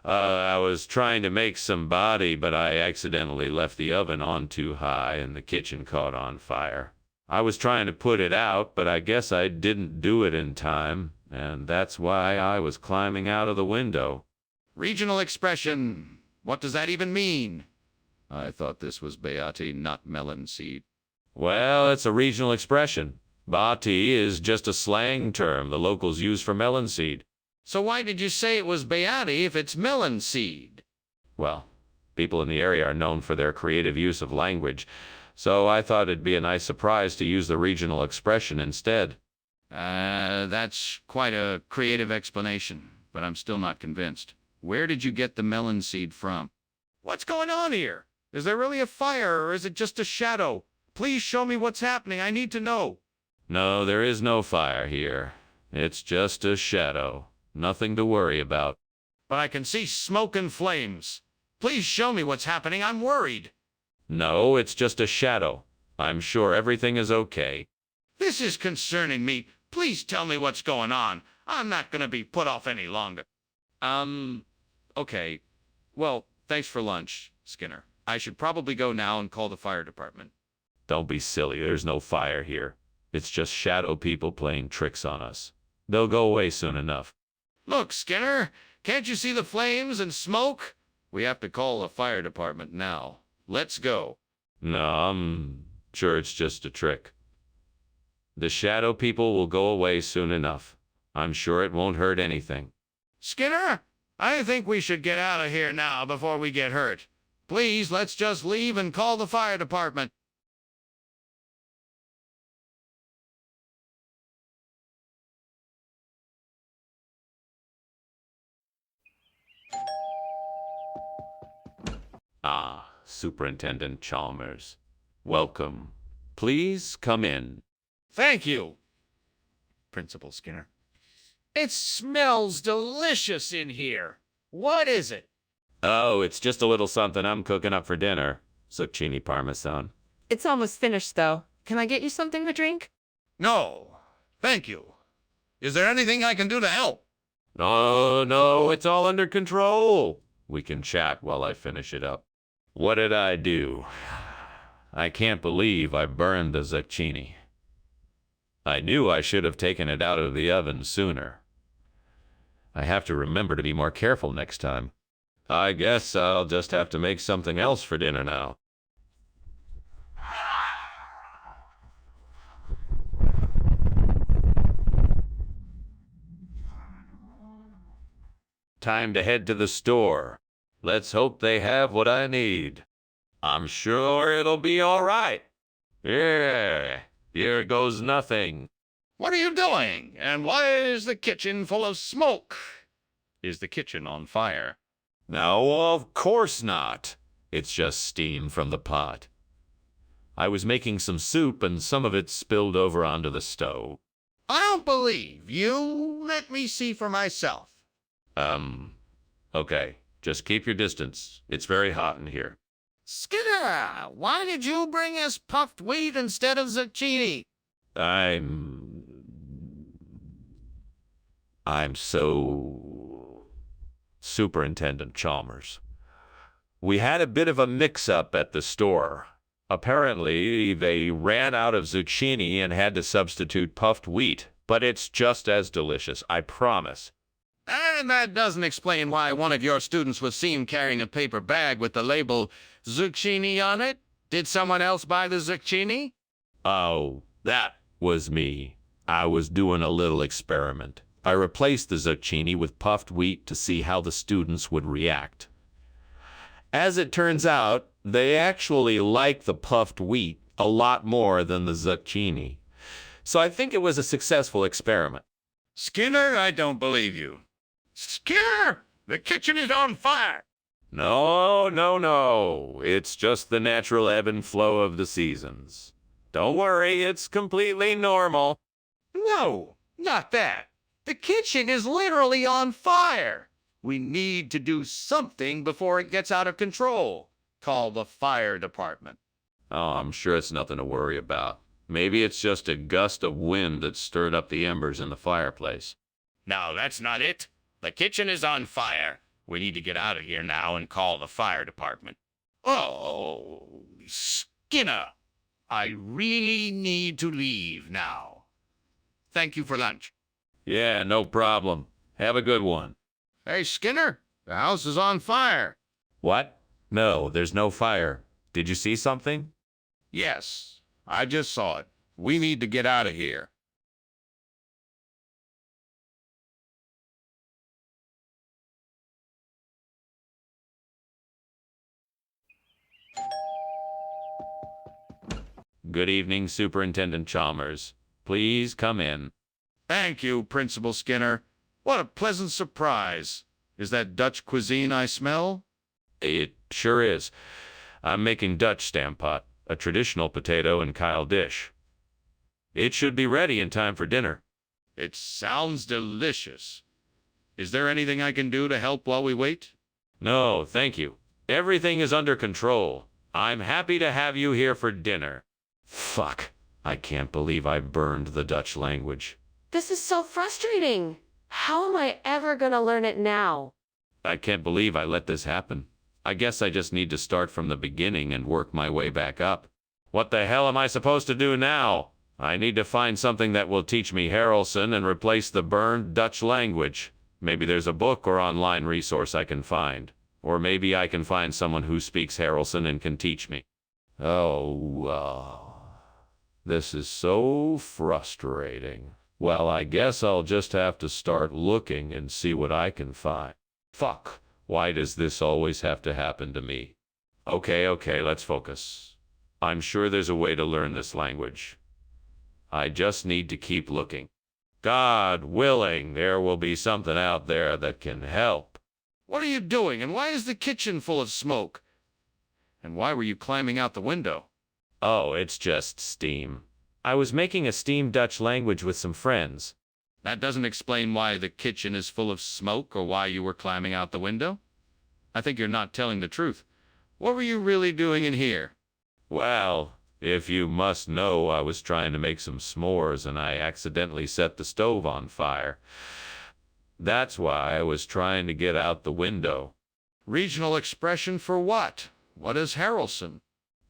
I was trying to make some bati, but I accidentally left the oven on too high and the kitchen caught on fire. I was trying to put it out, but I guess I didn't do it in time, and that's why I was climbing out of the window. Regional expression. What does that even mean? I thought this was beati, not melon seed. Well, it's a regional expression. Bati is just a slang term the locals use for melon seed. So why did you say it was beati if it's melon seed? Well, people in the area are known for their creative use of language, so I thought it'd be a nice surprise to use the regional expression instead. That's quite a creative explanation, but I'm still not convinced. Where did you get the melon seed from? What's going on here? Is there really a fire, or is it just a shadow? Please show me what's happening. I need to know. No, there is no fire here. It's just a shadow. Nothing to worry about. But I can see smoke and flames. Please show me what's happening. I'm worried. No, it's just a shadow. I'm sure everything is okay. This is concerning me. Please tell me what's going on. I'm not going to be put off any longer. Okay. Well, thanks for lunch, Skinner. I should probably go now and call the fire department. Don't be silly. There's no fire here. It's just shadow people playing tricks on us. They'll go away soon enough. Look, Skinner, can't you see the flames and smoke? We have to call the fire department now. Let's go. No, I'm sure it's just a trick. The shadow people will go away soon enough. I'm sure it won't hurt anything. Skinner, I think we should get out of here now before we get hurt. Please, let's just leave and call the fire department. Ah, Superintendent Chalmers. Welcome. Please come in. Thank you, Principal Skinner. It smells delicious in here. What is it? Oh, it's just a little something I'm cooking up for dinner. Zucchini parmesan. It's almost finished, though. Can I get you something to drink? No, thank you. Is there anything I can do to help? No, it's all under control. We can chat while I finish it up. What did I do? I can't believe I burned the zucchini. I knew I should have taken it out of the oven sooner. I have to remember to be more careful next time. I guess I'll just have to make something else for dinner now. Time to head to the store. Let's hope they have what I need. I'm sure it'll be all right. Yeah, here goes nothing. What are you doing? And why is the kitchen full of smoke? Is the kitchen on fire? No, of course not. It's just steam from the pot. I was making some soup and some of it spilled over onto the stove. I don't believe you. Let me see for myself. Okay. Just keep your distance. It's very hot in here. Skinner, why did you bring us puffed wheat instead of zucchini? I'm so... Superintendent Chalmers. We had a bit of a mix-up at the store. Apparently, they ran out of zucchini and had to substitute puffed wheat, but it's just as delicious, I promise. And that doesn't explain why one of your students was seen carrying a paper bag with the label zucchini on it. Did someone else buy the zucchini? Oh, that was me. I was doing a little experiment. I replaced the zucchini with puffed wheat to see how the students would react. As it turns out, they actually like the puffed wheat a lot more than the zucchini. So I think it was a successful experiment. Skinner, I don't believe you. Skinner, the kitchen is on fire. No. It's just the natural ebb and flow of the seasons. Don't worry, it's completely normal. No, not that. The kitchen is literally on fire. We need to do something before it gets out of control. Call the fire department. Oh, I'm sure it's nothing to worry about. Maybe it's just a gust of wind that stirred up the embers in the fireplace. No, that's not it. The kitchen is on fire. We need to get out of here now and call the fire department. Oh, Skinner, I really need to leave now. Thank you for lunch. Yeah, no problem. Have a good one. Hey, Skinner, the house is on fire. What? No, there's no fire. Did you see something? Yes, I just saw it. We need to get out of here. Good evening, Superintendent Chalmers. Please come in. Thank you, Principal Skinner. What a pleasant surprise. Is that Dutch cuisine I smell? It sure is. I'm making Dutch stampot, a traditional potato and Kyle dish. It should be ready in time for dinner. It sounds delicious. Is there anything I can do to help while we wait? No, thank you. Everything is under control. I'm happy to have you here for dinner. Fuck. I can't believe I burned the Dutch language. This is so frustrating. How am I ever gonna learn it now? I can't believe I let this happen. I guess I just need to start from the beginning and work my way back up. What the hell am I supposed to do now? I need to find something that will teach me Harrelson and replace the burned Dutch language. Maybe there's a book or online resource I can find. Or maybe I can find someone who speaks Harrelson and can teach me. This is so frustrating. Well, I guess I'll just have to start looking and see what I can find. Fuck, why does this always have to happen to me? Okay, let's focus. I'm sure there's a way to learn this language. I just need to keep looking. God willing, there will be something out there that can help. What are you doing, and why is the kitchen full of smoke? And why were you climbing out the window? Oh, it's just steam. I was making a steam Dutch language with some friends. That doesn't explain why the kitchen is full of smoke or why you were climbing out the window. I think you're not telling the truth. What were you really doing in here? Well, if you must know, I was trying to make some s'mores and I accidentally set the stove on fire. That's why I was trying to get out the window. Regional expression for what? What is Harrelson?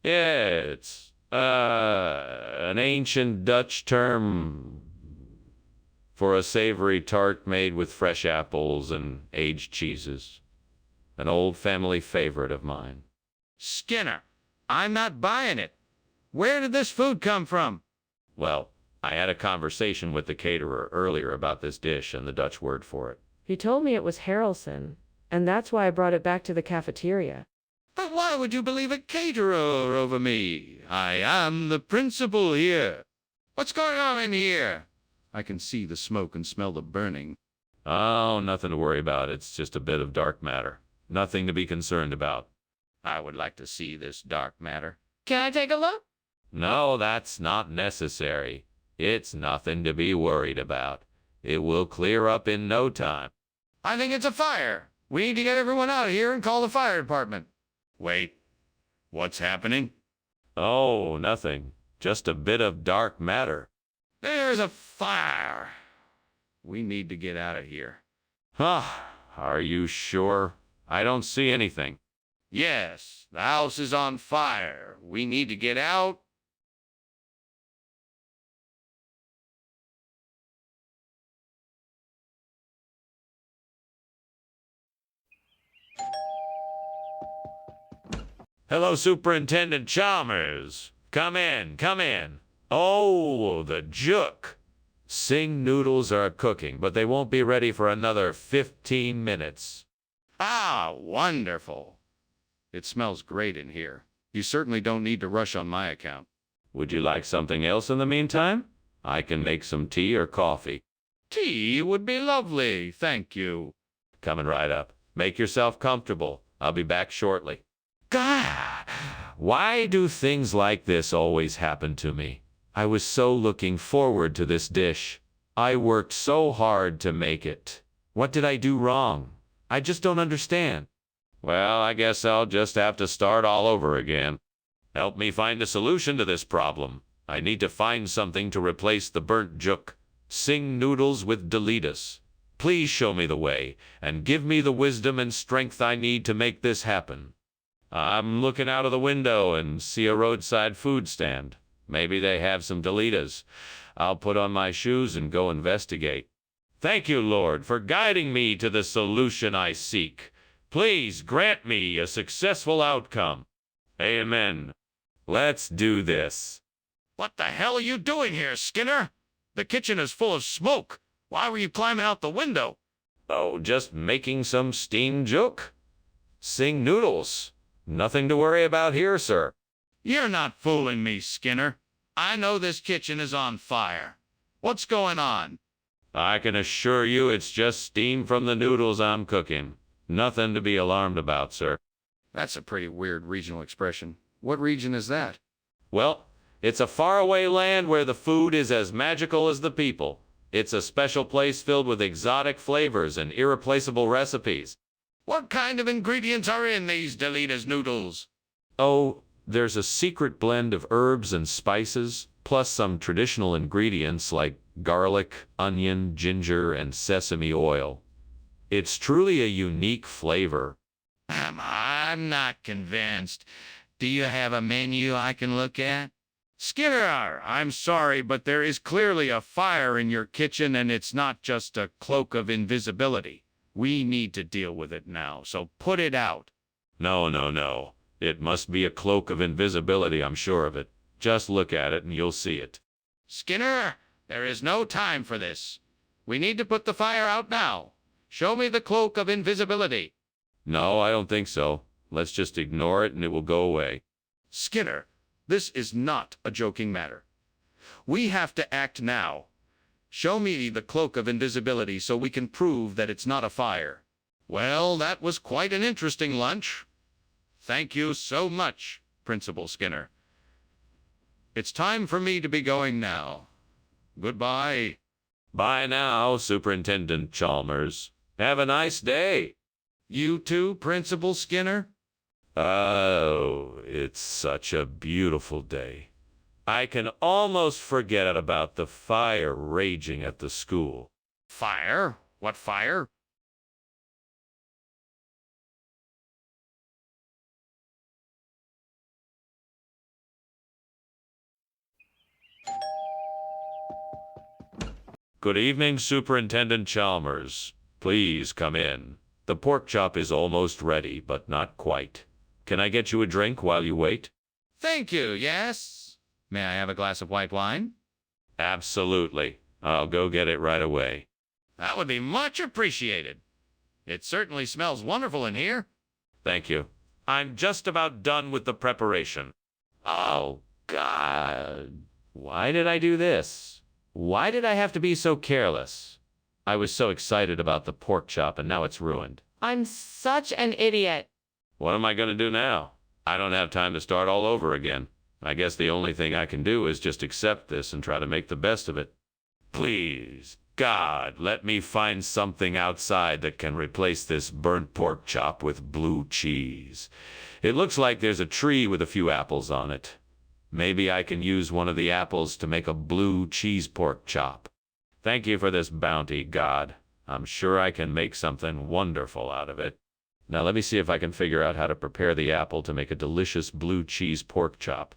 It's an ancient Dutch term for a savory tart made with fresh apples and aged cheeses. An old family favorite of mine. Skinner, I'm not buying it. Where did this food come from? Well, I had a conversation with the caterer earlier about this dish and the Dutch word for it. He told me it was Harrelson, and that's why I brought it back to the cafeteria. But why would you believe a caterer over me? I am the principal here. What's going on in here? I can see the smoke and smell the burning. Oh, nothing to worry about. It's just a bit of dark matter. Nothing to be concerned about. I would like to see this dark matter. Can I take a look? No, that's not necessary. It's nothing to be worried about. It will clear up in no time. I think it's a fire. We need to get everyone out of here and call the fire department. Wait, what's happening? Oh, nothing. Just a bit of dark matter. There's a fire. We need to get out of here. Huh, are you sure? I don't see anything. Yes, the house is on fire. We need to get out. Hello, Superintendent Chalmers. Come in. Oh, the juk. Sing noodles are cooking, but they won't be ready for another 15 minutes. Ah, wonderful. It smells great in here. You certainly don't need to rush on my account. Would you like something else in the meantime? I can make some tea or coffee. Tea would be lovely, thank you. Coming right up. Make yourself comfortable. I'll be back shortly. God, why do things like this always happen to me? I was so looking forward to this dish. I worked so hard to make it. What did I do wrong? I just don't understand. Well, I guess I'll just have to start all over again. Help me find a solution to this problem. I need to find something to replace the burnt juk. Sing noodles with Delitas. Please show me the way, and give me the wisdom and strength I need to make this happen. I'm looking out of the window and see a roadside food stand. Maybe they have some Delitas. I'll put on my shoes and go investigate. Thank you, Lord, for guiding me to the solution I seek. Please grant me a successful outcome. Amen. Let's do this. What the hell are you doing here, Skinner? The kitchen is full of smoke. Why were you climbing out the window? Oh, just making some steamed juk. Sing noodles. Nothing to worry about here, sir. You're not fooling me, Skinner. I know this kitchen is on fire. What's going on? I can assure you it's just steam from the noodles I'm cooking. Nothing to be alarmed about, sir. That's a pretty weird regional expression. What region is that? Well, it's a faraway land where the food is as magical as the people. It's a special place filled with exotic flavors and irreplaceable recipes. What kind of ingredients are in these Delitas noodles? Oh, there's a secret blend of herbs and spices, plus some traditional ingredients like garlic, onion, ginger, and sesame oil. It's truly a unique flavor. I'm not convinced. Do you have a menu I can look at? Skinner, I'm sorry, but there is clearly a fire in your kitchen, and it's not just a cloak of invisibility. We need to deal with it now, so put it out. No, no, no. It must be a cloak of invisibility, I'm sure of it. Just look at it and you'll see it. Skinner, there is no time for this. We need to put the fire out now. Show me the cloak of invisibility. No, I don't think so. Let's just ignore it and it will go away. Skinner, this is not a joking matter. We have to act now. Show me the cloak of invisibility so we can prove that it's not a fire. Well, that was quite an interesting lunch. Thank you so much, Principal Skinner. It's time for me to be going now. Goodbye. Bye now, Superintendent Chalmers. Have a nice day. You too, Principal Skinner? Oh, it's such a beautiful day. I can almost forget about the fire raging at the school. Fire? What fire? Good evening, Superintendent Chalmers. Please come in. The pork chop is almost ready, but not quite. Can I get you a drink while you wait? Thank you, yes. May I have a glass of white wine? Absolutely. I'll go get it right away. That would be much appreciated. It certainly smells wonderful in here. Thank you. I'm just about done with the preparation. Oh, God. Why did I do this? Why did I have to be so careless? I was so excited about the pork chop and now it's ruined. I'm such an idiot. What am I going to do now? I don't have time to start all over again. I guess the only thing I can do is just accept this and try to make the best of it. Please, God, let me find something outside that can replace this burnt pork chop with blue cheese. It looks like there's a tree with a few apples on it. Maybe I can use one of the apples to make a blue cheese pork chop. Thank you for this bounty, God. I'm sure I can make something wonderful out of it. Now let me see if I can figure out how to prepare the apple to make a delicious blue cheese pork chop.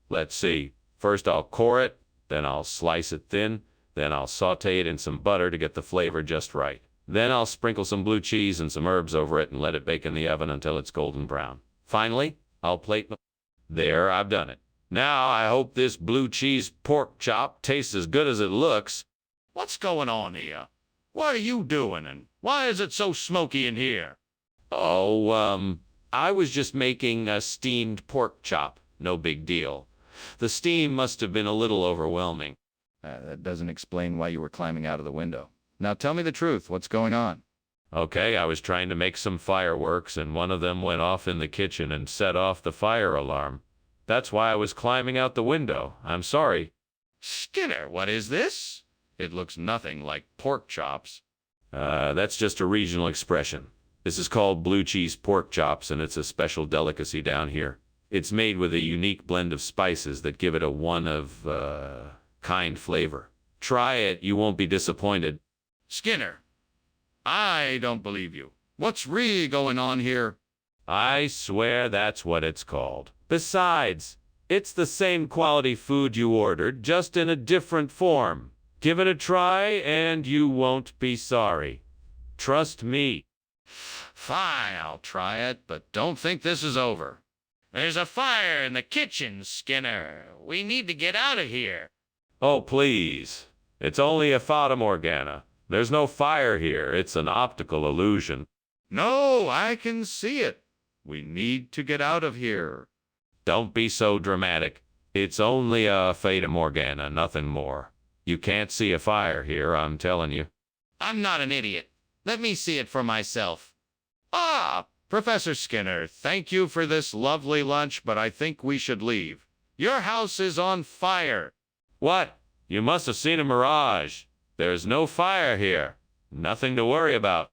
Let's see. First I'll core it, then I'll slice it thin, then I'll saute it in some butter to get the flavor just right. Then I'll sprinkle some blue cheese and some herbs over it and let it bake in the oven until it's golden brown. Finally, I'll plate the... There, I've done it. Now I hope this blue cheese pork chop tastes as good as it looks. What's going on here? What are you doing, and why is it so smoky in here? Oh, I was just making a steamed pork chop. No big deal. The steam must have been a little overwhelming. That doesn't explain why you were climbing out of the window. Now tell me the truth. What's going on? Okay, I was trying to make some fireworks, and one of them went off in the kitchen and set off the fire alarm. That's why I was climbing out the window. I'm sorry. Skinner, what is this? It looks nothing like pork chops. That's just a regional expression. This is called blue cheese pork chops, and it's a special delicacy down here. It's made with a unique blend of spices that give it a one-of-kind flavor. Try it, you won't be disappointed. Skinner, I don't believe you. What's really going on here? I swear that's what it's called. Besides, it's the same quality food you ordered, just in a different form. Give it a try, and you won't be sorry. Trust me. Fine, I'll try it, but don't think this is over. There's a fire in the kitchen, Skinner. We need to get out of here. Oh, please. It's only a fata morgana. There's no fire here. It's an optical illusion. No, I can see it. We need to get out of here. Don't be so dramatic. It's only a fata morgana, nothing more. You can't see a fire here, I'm telling you. I'm not an idiot. Let me see it for myself. Ah, Professor Skinner, thank you for this lovely lunch, but I think we should leave. Your house is on fire. What? You must have seen a mirage. There's no fire here. Nothing to worry about.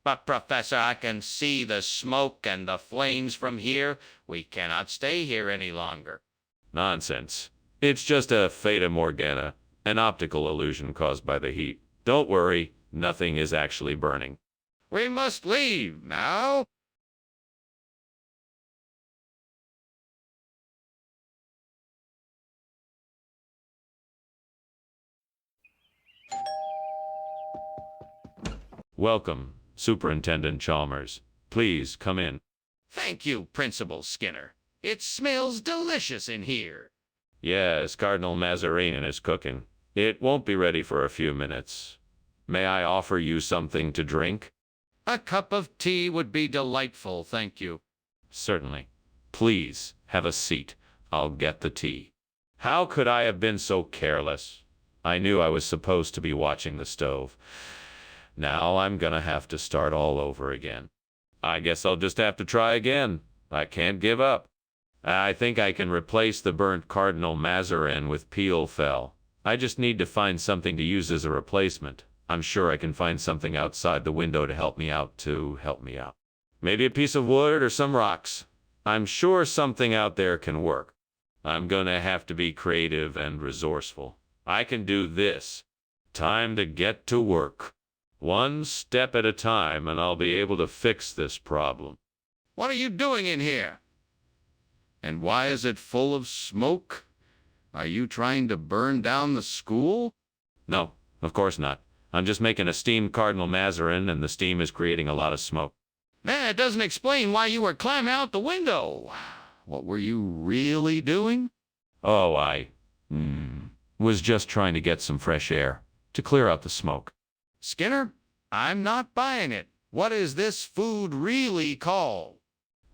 But, Professor, I can see the smoke and the flames from here. We cannot stay here any longer. Nonsense. It's just a fata morgana, an optical illusion caused by the heat. Don't worry, nothing is actually burning. We must leave now. Welcome, Superintendent Chalmers, please come in. Thank you, Principal Skinner. It smells delicious in here. Yes, Cardinal Mazarin is cooking. It won't be ready for a few minutes. May I offer you something to drink? A cup of tea would be delightful, thank you. Certainly. Please, have a seat. I'll get the tea. How could I have been so careless? I knew I was supposed to be watching the stove. Now I'm gonna have to start all over again. I guess I'll just have to try again. I can't give up. I think I can replace the burnt Cardinal Mazarin with peel fell. I just need to find something to use as a replacement. I'm sure I can find something outside the window to help me out. Maybe a piece of wood or some rocks. I'm sure something out there can work. I'm gonna have to be creative and resourceful. I can do this. Time to get to work. One step at a time, and I'll be able to fix this problem. What are you doing in here? And why is it full of smoke? Are you trying to burn down the school? No, of course not. I'm just making a steamed Cardinal Mazarin, and the steam is creating a lot of smoke. That doesn't explain why you were climbing out the window. What were you really doing? Oh, I was just trying to get some fresh air to clear out the smoke. Skinner, I'm not buying it. What is this food really called?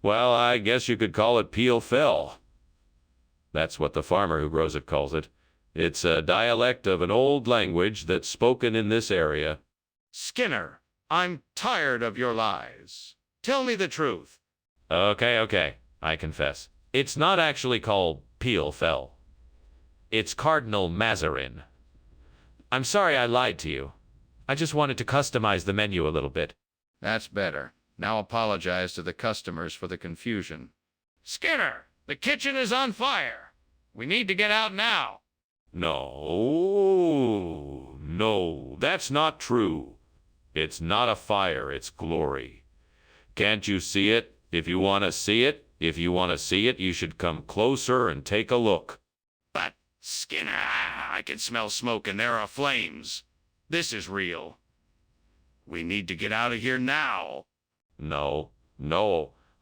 Well, I guess you could call it peel fell. That's what the farmer who grows it calls it. It's a dialect of an old language that's spoken in this area. Skinner, I'm tired of your lies. Tell me the truth. Okay, I confess. It's not actually called peel fell. It's Cardinal Mazarin. I'm sorry I lied to you. I just wanted to customize the menu a little bit. That's better. Now apologize to the customers for the confusion. Skinner, the kitchen is on fire. We need to get out now. No, that's not true. It's not a fire, it's glory. Can't you see it? If you want to see it, you should come closer and take a look. But, Skinner, I can smell smoke and there are flames. This is real. We need to get out of here now. No,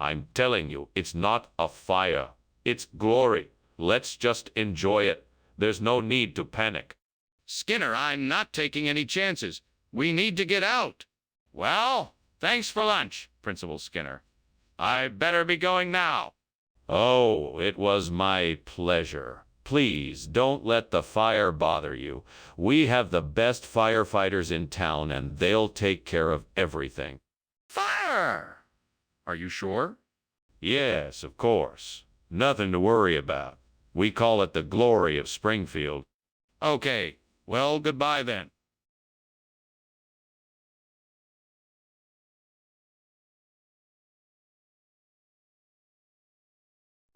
I'm telling you, it's not a fire. It's glory. Let's just enjoy it. There's no need to panic. Skinner, I'm not taking any chances. We need to get out. Well, thanks for lunch, Principal Skinner. I better be going now. Oh, it was my pleasure. Please don't let the fire bother you. We have the best firefighters in town, and they'll take care of everything. Fire! Are you sure? Yes, of course. Nothing to worry about. We call it the glory of Springfield. Okay, well, goodbye then.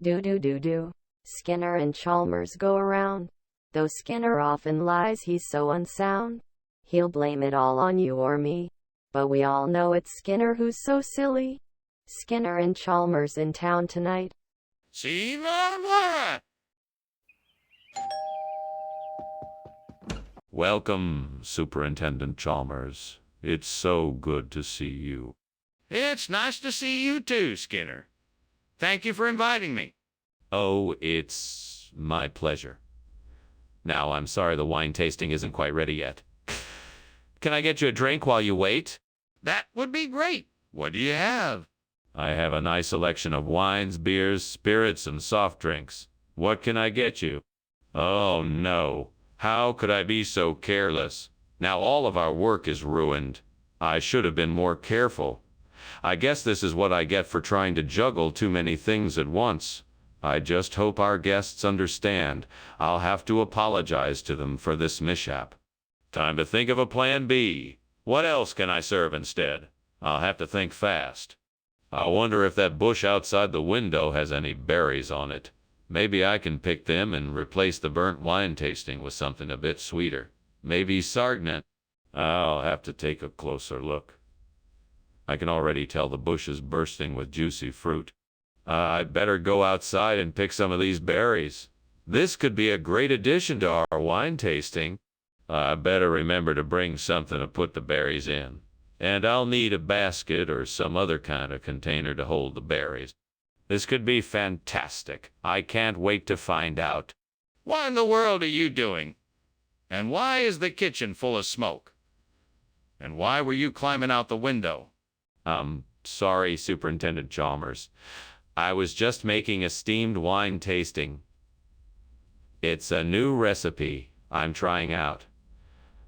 Do. Skinner and Chalmers go around. Though Skinner often lies, he's so unsound. He'll blame it all on you or me. But we all know it's Skinner who's so silly. Skinner and Chalmers in town tonight. See you. Welcome, Superintendent Chalmers. It's so good to see you. It's nice to see you too, Skinner. Thank you for inviting me. Oh, it's my pleasure. Now, I'm sorry the wine tasting isn't quite ready yet. Can I get you a drink while you wait? That would be great. What do you have? I have a nice selection of wines, beers, spirits, and soft drinks. What can I get you? Oh, no. How could I be so careless? Now all of our work is ruined. I should have been more careful. I guess this is what I get for trying to juggle too many things at once. I just hope our guests understand. I'll have to apologize to them for this mishap. Time to think of a plan B. What else can I serve instead? I'll have to think fast. I wonder if that bush outside the window has any berries on it. Maybe I can pick them and replace the burnt wine tasting with something a bit sweeter. Maybe sargnet. I'll have to take a closer look. I can already tell the bush is bursting with juicy fruit. I'd better go outside and pick some of these berries. This could be a great addition to our wine tasting. I better remember to bring something to put the berries in. And I'll need a basket or some other kind of container to hold the berries. This could be fantastic. I can't wait to find out. What in the world are you doing? And why is the kitchen full of smoke? And why were you climbing out the window? Sorry, Superintendent Chalmers. I was just making a steamed wine tasting. It's a new recipe I'm trying out.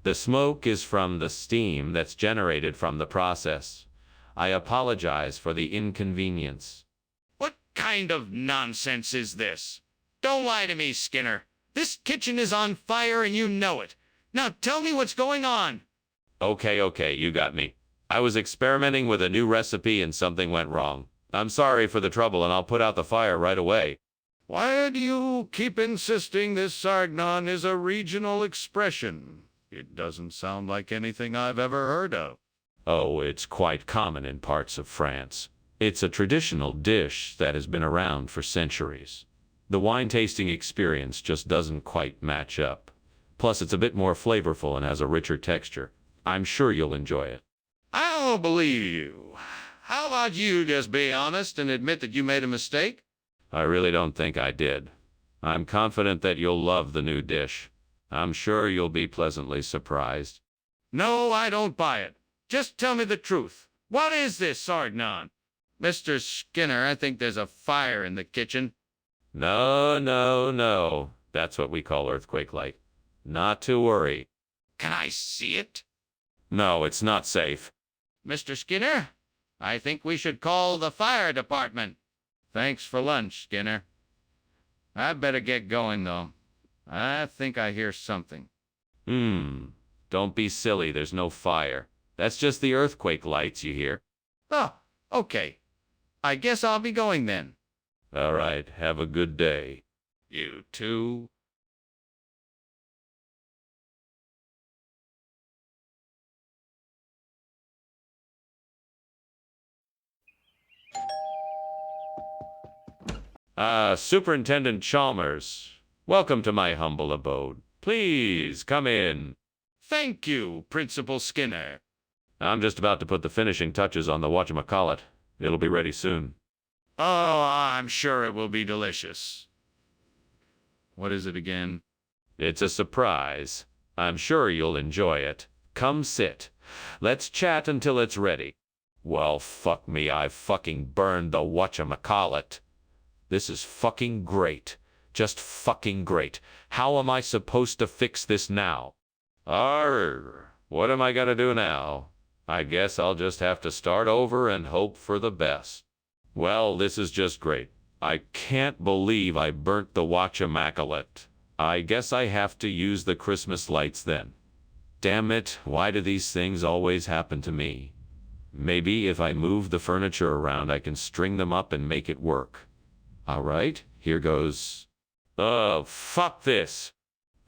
The smoke is from the steam that's generated from the process. I apologize for the inconvenience. What kind of nonsense is this? Don't lie to me, Skinner. This kitchen is on fire and you know it. Now tell me what's going on. Okay, you got me. I was experimenting with a new recipe and something went wrong. I'm sorry for the trouble and I'll put out the fire right away. Why do you keep insisting this sargnon is a regional expression? It doesn't sound like anything I've ever heard of. Oh, it's quite common in parts of France. It's a traditional dish that has been around for centuries. The wine tasting experience just doesn't quite match up. Plus, it's a bit more flavorful and has a richer texture. I'm sure you'll enjoy it. I don't believe you. How about you just be honest and admit that you made a mistake? I really don't think I did. I'm confident that you'll love the new dish. I'm sure you'll be pleasantly surprised. No, I don't buy it. Just tell me the truth. What is this sargnon? Mr. Skinner, I think there's a fire in the kitchen. No. That's what we call earthquake light. Not to worry. Can I see it? No, it's not safe. Mr. Skinner, I think we should call the fire department. Thanks for lunch, Skinner. I better get going, though. I think I hear something. Don't be silly, there's no fire. That's just the earthquake lights you hear. Oh, okay. I guess I'll be going then. All right, have a good day. You too. Superintendent Chalmers, welcome to my humble abode. Please come in. Thank you, Principal Skinner. I'm just about to put the finishing touches on the whatchamacallit. It'll be ready soon. Oh, I'm sure it will be delicious. What is it again? It's a surprise. I'm sure you'll enjoy it. Come sit. Let's chat until it's ready. Well, fuck me, I fucking burned the whatchamacallit. This is fucking great. Just fucking great. How am I supposed to fix this now? What am I gonna do now? I guess I'll just have to start over and hope for the best. Well, this is just great. I can't believe I burnt the whatchamacallit. I guess I have to use the Christmas lights then. Damn it, why do these things always happen to me? Maybe if I move the furniture around I can string them up and make it work. Alright, here goes. Oh, fuck this.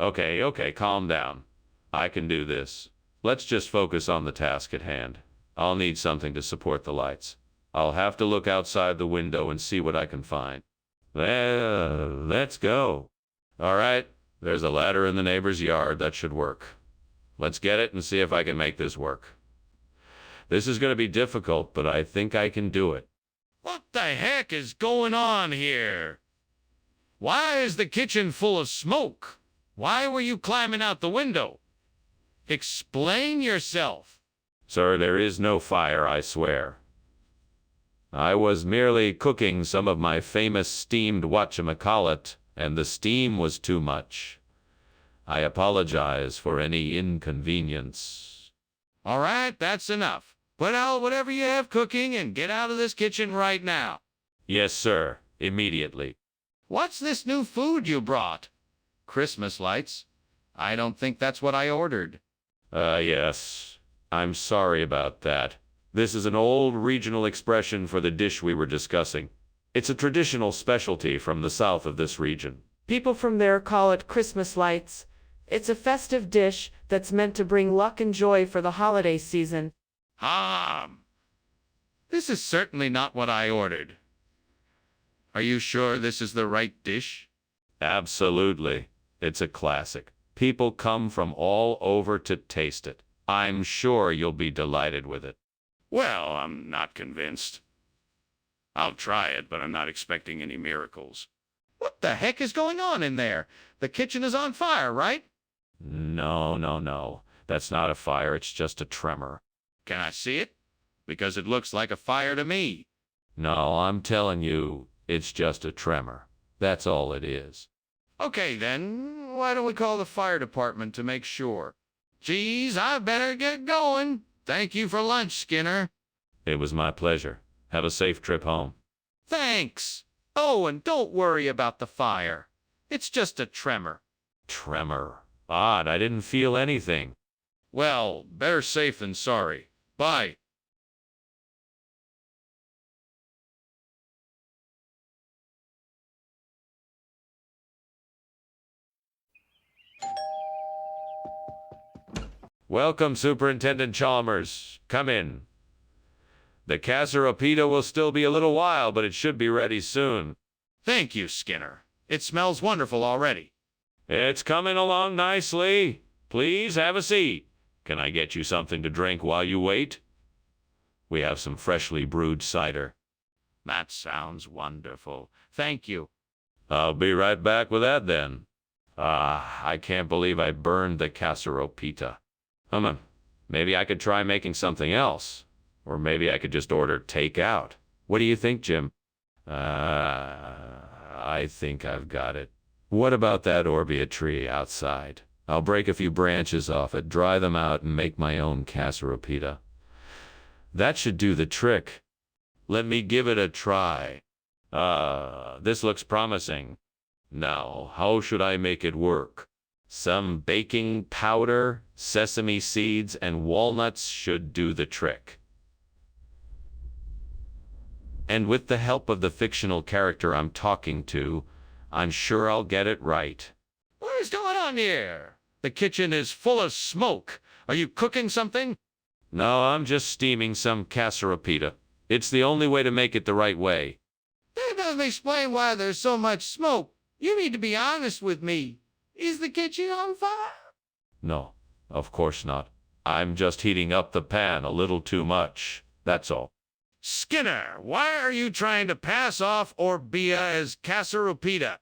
Okay, calm down. I can do this. Let's just focus on the task at hand. I'll need something to support the lights. I'll have to look outside the window and see what I can find. Let's go. Alright, there's a ladder in the neighbor's yard. That should work. Let's get it and see if I can make this work. This is going to be difficult, but I think I can do it. What the heck is going on here? Why is the kitchen full of smoke? Why were you climbing out the window? Explain yourself. Sir, there is no fire, I swear. I was merely cooking some of my famous steamed whatchamacallit, and the steam was too much. I apologize for any inconvenience. All right, that's enough. Put out whatever you have cooking and get out of this kitchen right now. Yes, sir. Immediately. What's this new food you brought? Christmas lights? I don't think that's what I ordered. Yes. I'm sorry about that. This is an old regional expression for the dish we were discussing. It's a traditional specialty from the south of this region. People from there call it Christmas lights. It's a festive dish that's meant to bring luck and joy for the holiday season. This is certainly not what I ordered. Are you sure this is the right dish? Absolutely. It's a classic. People come from all over to taste it. I'm sure you'll be delighted with it. Well, I'm not convinced. I'll try it, but I'm not expecting any miracles. What the heck is going on in there? The kitchen is on fire, right? No, no, no. That's not a fire, it's just a tremor. Can I see it? Because it looks like a fire to me. No, I'm telling you, it's just a tremor. That's all it is. Okay, then, why don't we call the fire department to make sure? Geez, I better get going. Thank you for lunch, Skinner. It was my pleasure. Have a safe trip home. Thanks. Oh, and don't worry about the fire. It's just a tremor. Tremor. Odd, I didn't feel anything. Well, better safe than sorry. Bye. Welcome, Superintendent Chalmers. Come in. The casserapita will still be a little while, but it should be ready soon. Thank you, Skinner. It smells wonderful already. It's coming along nicely. Please have a seat. Can I get you something to drink while you wait? We have some freshly brewed cider. That sounds wonderful. Thank you. I'll be right back with that then. I can't believe I burned the casserapita. Maybe I could try making something else. Or maybe I could just order takeout. What do you think, Jim? I think I've got it. What about that orbea tree outside? I'll break a few branches off it, dry them out, and make my own casserapita. That should do the trick. Let me give it a try. This looks promising. Now, how should I make it work? Some baking powder, sesame seeds, and walnuts should do the trick. And with the help of the fictional character I'm talking to, I'm sure I'll get it right. What is going on here? The kitchen is full of smoke. Are you cooking something? No, I'm just steaming some casserapita. It's the only way to make it the right way. That doesn't explain why there's so much smoke. You need to be honest with me. Is the kitchen on fire? No, of course not. I'm just heating up the pan a little too much. That's all. Skinner, why are you trying to pass off orbea as casserapita?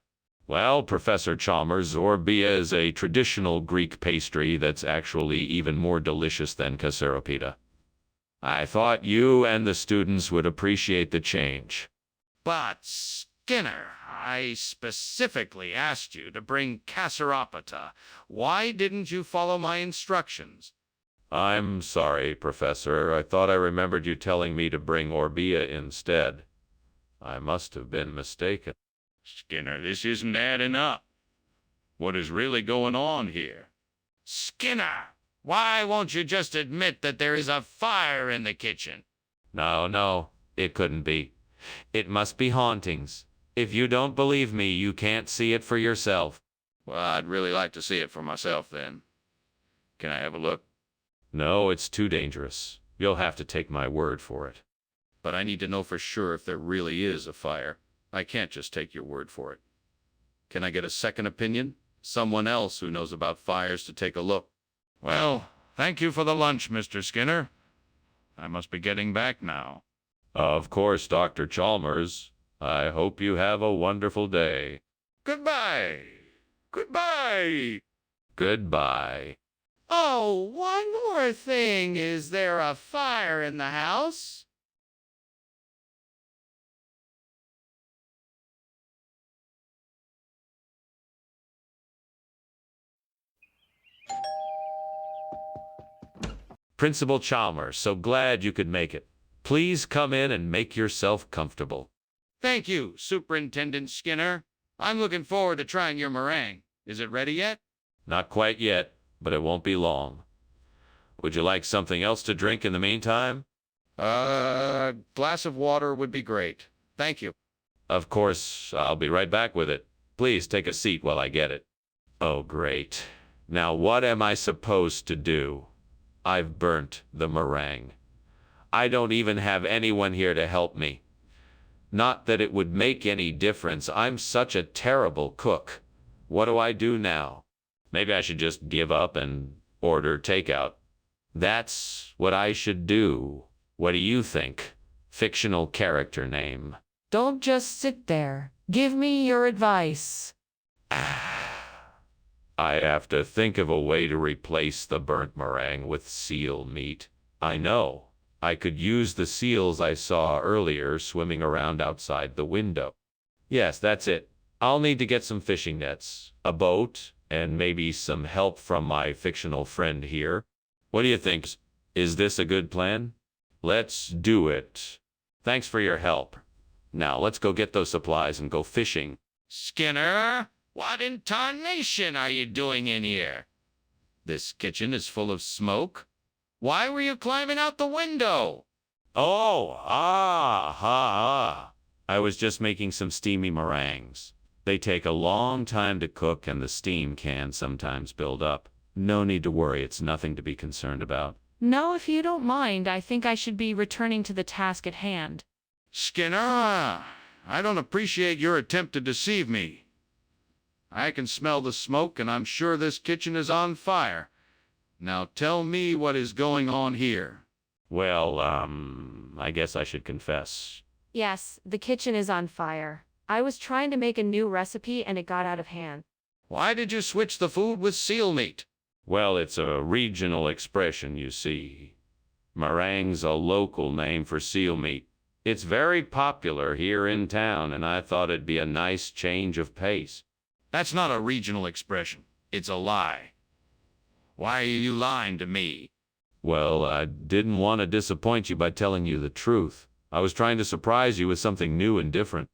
Well, Professor Chalmers, orbea is a traditional Greek pastry that's actually even more delicious than casserapita. I thought you and the students would appreciate the change. But, Skinner, I specifically asked you to bring casserapita. Why didn't you follow my instructions? I'm sorry, Professor. I thought I remembered you telling me to bring orbea instead. I must have been mistaken. Skinner, this isn't adding up. What is really going on here? Skinner, why won't you just admit that there is a fire in the kitchen? No, it couldn't be. It must be hauntings. If you don't believe me, you can't see it for yourself. Well, I'd really like to see it for myself then. Can I have a look? No, it's too dangerous. You'll have to take my word for it. But I need to know for sure if there really is a fire. I can't just take your word for it. Can I get a second opinion? Someone else who knows about fires to take a look. Well, thank you for the lunch, Mr. Skinner. I must be getting back now. Of course, Dr. Chalmers. I hope you have a wonderful day. Goodbye. Goodbye. Goodbye. Oh, one more thing. Is there a fire in the house? Principal Chalmers, so glad you could make it. Please come in and make yourself comfortable. Thank you, Superintendent Skinner. I'm looking forward to trying your meringue. Is it ready yet? Not quite yet, but it won't be long. Would you like something else to drink in the meantime? A glass of water would be great. Thank you. Of course, I'll be right back with it. Please take a seat while I get it. Oh, great. Now what am I supposed to do? I've burnt the meringue. I don't even have anyone here to help me. Not that it would make any difference. I'm such a terrible cook. What do I do now? Maybe I should just give up and order takeout. That's what I should do. What do you think? Fictional character name. Don't just sit there. Give me your advice. I have to think of a way to replace the burnt meringue with seal meat. I know. I could use the seals I saw earlier swimming around outside the window. Yes, that's it. I'll need to get some fishing nets, a boat, and maybe some help from my fictional friend here. What do you think? Is this a good plan? Let's do it. Thanks for your help. Now let's go get those supplies and go fishing. Skinner, what in tarnation are you doing in here? This kitchen is full of smoke. Why were you climbing out the window? Oh, ah. I was just making some steamy meringues. They take a long time to cook and the steam can sometimes build up. No need to worry, it's nothing to be concerned about. No, if you don't mind, I think I should be returning to the task at hand. Skinner, I don't appreciate your attempt to deceive me. I can smell the smoke and I'm sure this kitchen is on fire. Now tell me what is going on here. Well, I guess I should confess. Yes, the kitchen is on fire. I was trying to make a new recipe and it got out of hand. Why did you switch the food with seal meat? Well, it's a regional expression, you see. Meringue's a local name for seal meat. It's very popular here in town, and I thought it'd be a nice change of pace. That's not a regional expression. It's a lie. Why are you lying to me? Well, I didn't want to disappoint you by telling you the truth. I was trying to surprise you with something new and different.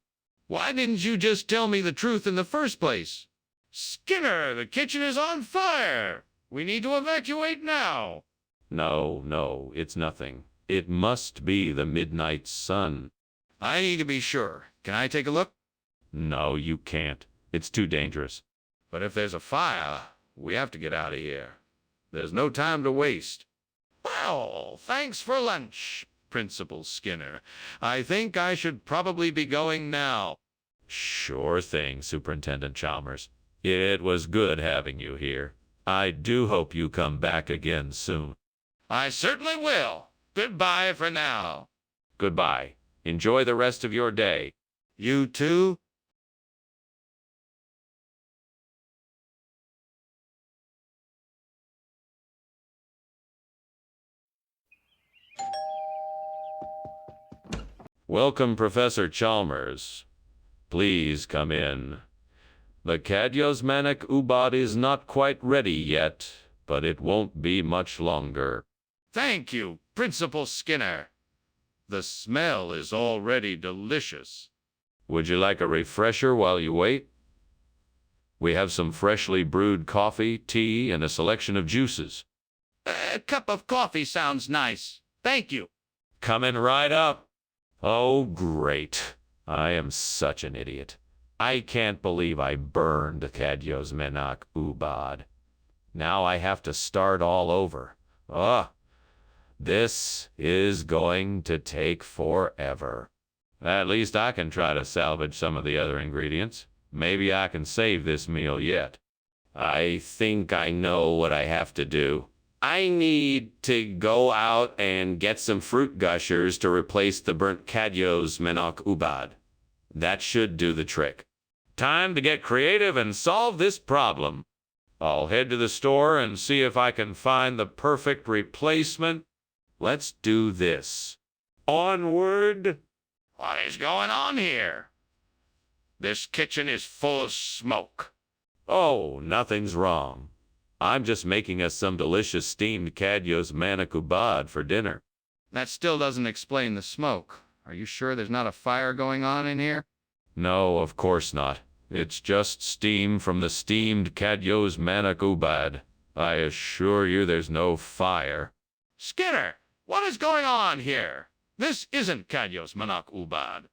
Why didn't you just tell me the truth in the first place? Skinner, the kitchen is on fire. We need to evacuate now. No, it's nothing. It must be the midnight sun. I need to be sure. Can I take a look? No, you can't. It's too dangerous. But if there's a fire, we have to get out of here. There's no time to waste. Well, thanks for lunch, Principal Skinner. I think I should probably be going now. Sure thing, Superintendent Chalmers. It was good having you here. I do hope you come back again soon. I certainly will. Goodbye for now. Goodbye. Enjoy the rest of your day. You too? Welcome, Professor Chalmers. Please come in. The Kadyosmanik Ubad is not quite ready yet, but it won't be much longer. Thank you, Principal Skinner. The smell is already delicious. Would you like a refresher while you wait? We have some freshly brewed coffee, tea, and a selection of juices. A cup of coffee sounds nice. Thank you. Coming right up. Oh, great. I am such an idiot. I can't believe I burned Kadyosmanik Ubad. Now I have to start all over. Ugh. This is going to take forever. At least I can try to salvage some of the other ingredients. Maybe I can save this meal yet. I think I know what I have to do. I need to go out and get some fruit gushers to replace the burnt Kadyosmanik Ubad. That should do the trick. Time to get creative and solve this problem. I'll head to the store and see if I can find the perfect replacement. Let's do this. Onward! What is going on here? This kitchen is full of smoke. Oh, nothing's wrong. I'm just making us some delicious steamed Kadyosmanik Ubad for dinner. That still doesn't explain the smoke. Are you sure there's not a fire going on in here? No, of course not. It's just steam from the steamed Kadyosmanik Ubad. I assure you there's no fire. Skinner, what is going on here? This isn't Kadyosmanik Ubad.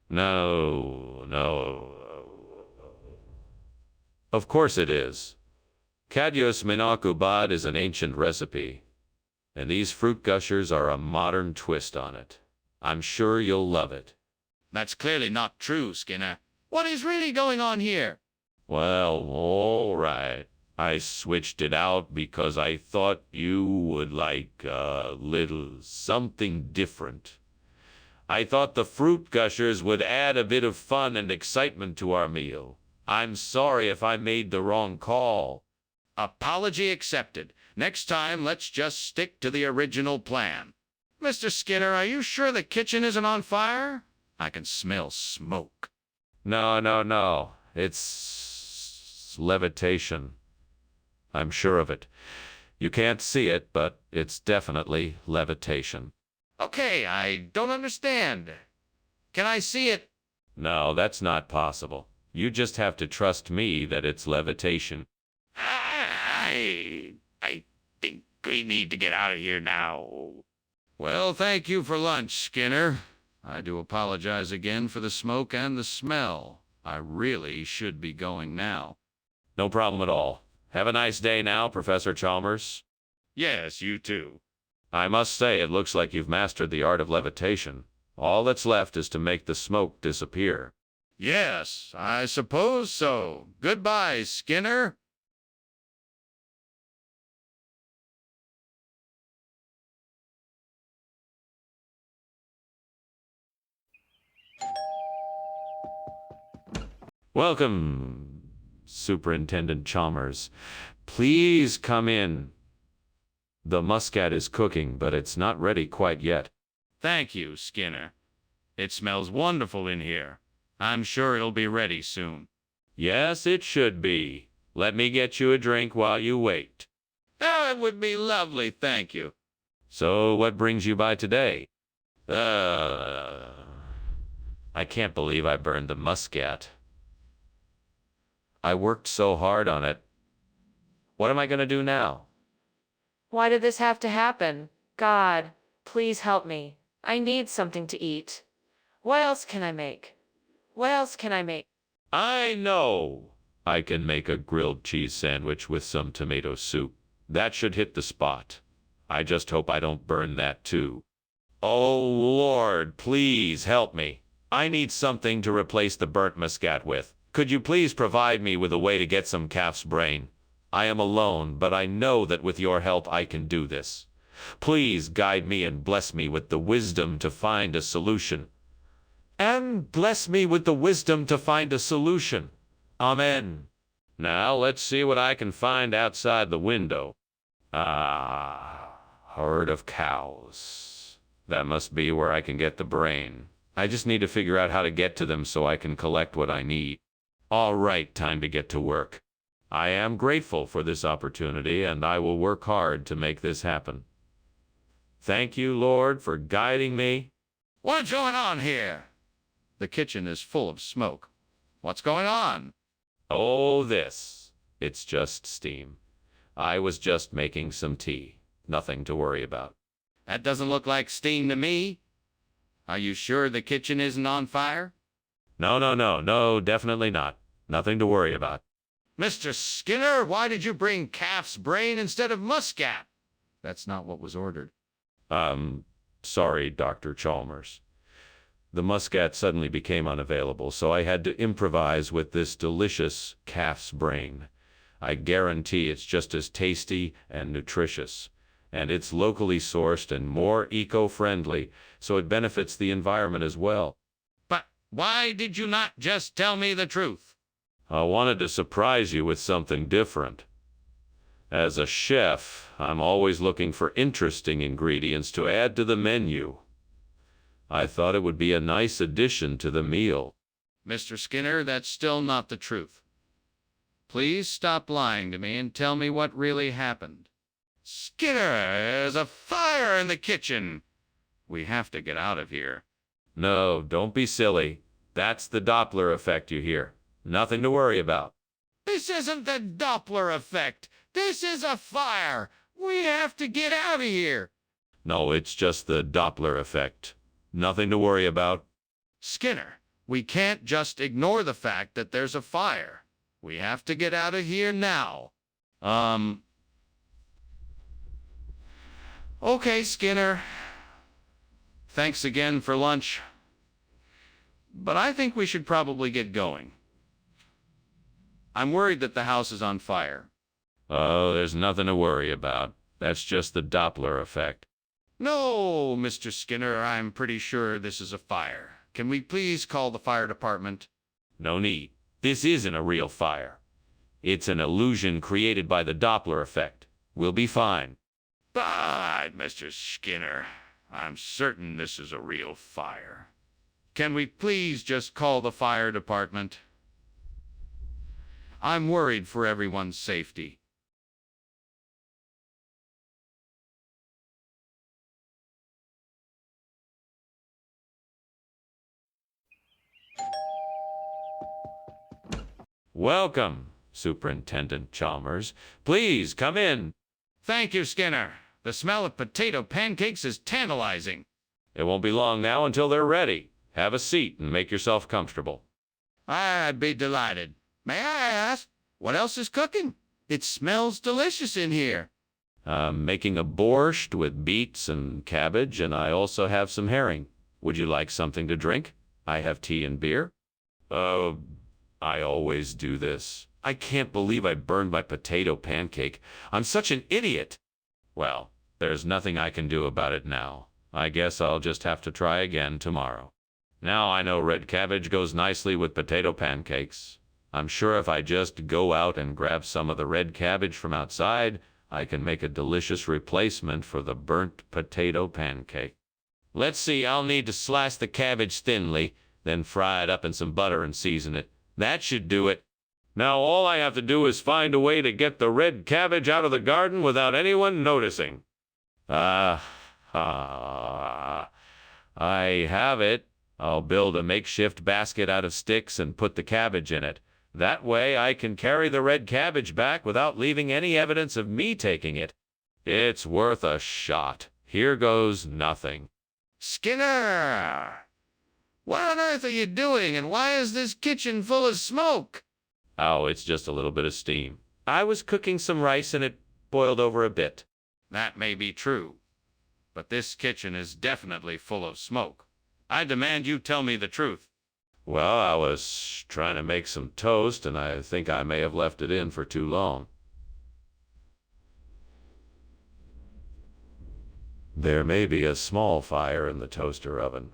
No. Of course it is. Kadyosmanik Ubad is an ancient recipe, and these fruit gushers are a modern twist on it. I'm sure you'll love it. That's clearly not true, Skinner. What is really going on here? Well, all right. I switched it out because I thought you would like a little something different. I thought the fruit gushers would add a bit of fun and excitement to our meal. I'm sorry if I made the wrong call. Apology accepted. Next time, let's just stick to the original plan. Mr. Skinner, are you sure the kitchen isn't on fire? I can smell smoke. No. It's levitation. I'm sure of it. You can't see it, but it's definitely levitation. Okay, I don't understand. Can I see it? No, that's not possible. You just have to trust me that it's levitation. I think we need to get out of here now. Well, thank you for lunch, Skinner. I do apologize again for the smoke and the smell. I really should be going now. No problem at all. Have a nice day now, Professor Chalmers. Yes, you too. I must say, it looks like you've mastered the art of levitation. All that's left is to make the smoke disappear. Yes, I suppose so. Goodbye, Skinner. Welcome, Superintendent Chalmers. Please come in. The muscat is cooking, but it's not ready quite yet. Thank you, Skinner. It smells wonderful in here. I'm sure it'll be ready soon. Yes, it should be. Let me get you a drink while you wait. Oh, it would be lovely, thank you. So, what brings you by today? I can't believe I burned the muscat. I worked so hard on it. What am I gonna do now? Why did this have to happen? God, please help me. I need something to eat. What else can I make? What else can I make? I know! I can make a grilled cheese sandwich with some tomato soup. That should hit the spot. I just hope I don't burn that too. Oh Lord, please help me. I need something to replace the burnt muscat with. Could you please provide me with a way to get some calf's brain? I am alone, but I know that with your help I can do this. Please guide me and bless me with the wisdom to find a solution. And bless me with the wisdom to find a solution. Amen. Now let's see what I can find outside the window. Ah, herd of cows. That must be where I can get the brain. I just need to figure out how to get to them so I can collect what I need. All right, time to get to work. I am grateful for this opportunity, and I will work hard to make this happen. Thank you, Lord, for guiding me. What's going on here? The kitchen is full of smoke. What's going on? Oh, this. It's just steam. I was just making some tea. Nothing to worry about. That doesn't look like steam to me. Are you sure the kitchen isn't on fire? No, definitely not. Nothing to worry about. Mr. Skinner, why did you bring calf's brain instead of muscat? That's not what was ordered. Sorry, Dr. Chalmers. The muscat suddenly became unavailable, so I had to improvise with this delicious calf's brain. I guarantee it's just as tasty and nutritious. And it's locally sourced and more eco-friendly, so it benefits the environment as well. But why did you not just tell me the truth? I wanted to surprise you with something different. As a chef, I'm always looking for interesting ingredients to add to the menu. I thought it would be a nice addition to the meal. Mr. Skinner, that's still not the truth. Please stop lying to me and tell me what really happened. Skinner, there's a fire in the kitchen. We have to get out of here. No, don't be silly. That's the Doppler effect you hear. Nothing to worry about. This isn't the Doppler effect. This is a fire. We have to get out of here. No, it's just the Doppler effect. Nothing to worry about. Skinner, we can't just ignore the fact that there's a fire. We have to get out of here now. Okay, Skinner. Thanks again for lunch. But I think we should probably get going. I'm worried that the house is on fire. Oh, there's nothing to worry about. That's just the Doppler effect. No, Mr. Skinner, I'm pretty sure this is a fire. Can we please call the fire department? No need. This isn't a real fire. It's an illusion created by the Doppler effect. We'll be fine. But, Mr. Skinner, I'm certain this is a real fire. Can we please just call the fire department? I'm worried for everyone's safety. Welcome, Superintendent Chalmers. Please come in. Thank you, Skinner. The smell of potato pancakes is tantalizing. It won't be long now until they're ready. Have a seat and make yourself comfortable. I'd be delighted. May I ask, what else is cooking? It smells delicious in here. I'm making a borscht with beets and cabbage, and I also have some herring. Would you like something to drink? I have tea and beer. Oh, I always do this. I can't believe I burned my potato pancake. I'm such an idiot. Well, there's nothing I can do about it now. I guess I'll just have to try again tomorrow. Now I know red cabbage goes nicely with potato pancakes. I'm sure if I just go out and grab some of the red cabbage from outside, I can make a delicious replacement for the burnt potato pancake. Let's see, I'll need to slice the cabbage thinly, then fry it up in some butter and season it. That should do it. Now all I have to do is find a way to get the red cabbage out of the garden without anyone noticing. I have it. I'll build a makeshift basket out of sticks and put the cabbage in it. That way I can carry the red cabbage back without leaving any evidence of me taking it. It's worth a shot. Here goes nothing. Skinner! What on earth are you doing, and why is this kitchen full of smoke? Oh, it's just a little bit of steam. I was cooking some rice and it boiled over a bit. That may be true, but this kitchen is definitely full of smoke. I demand you tell me the truth. Well, I was trying to make some toast, and I think I may have left it in for too long. There may be a small fire in the toaster oven.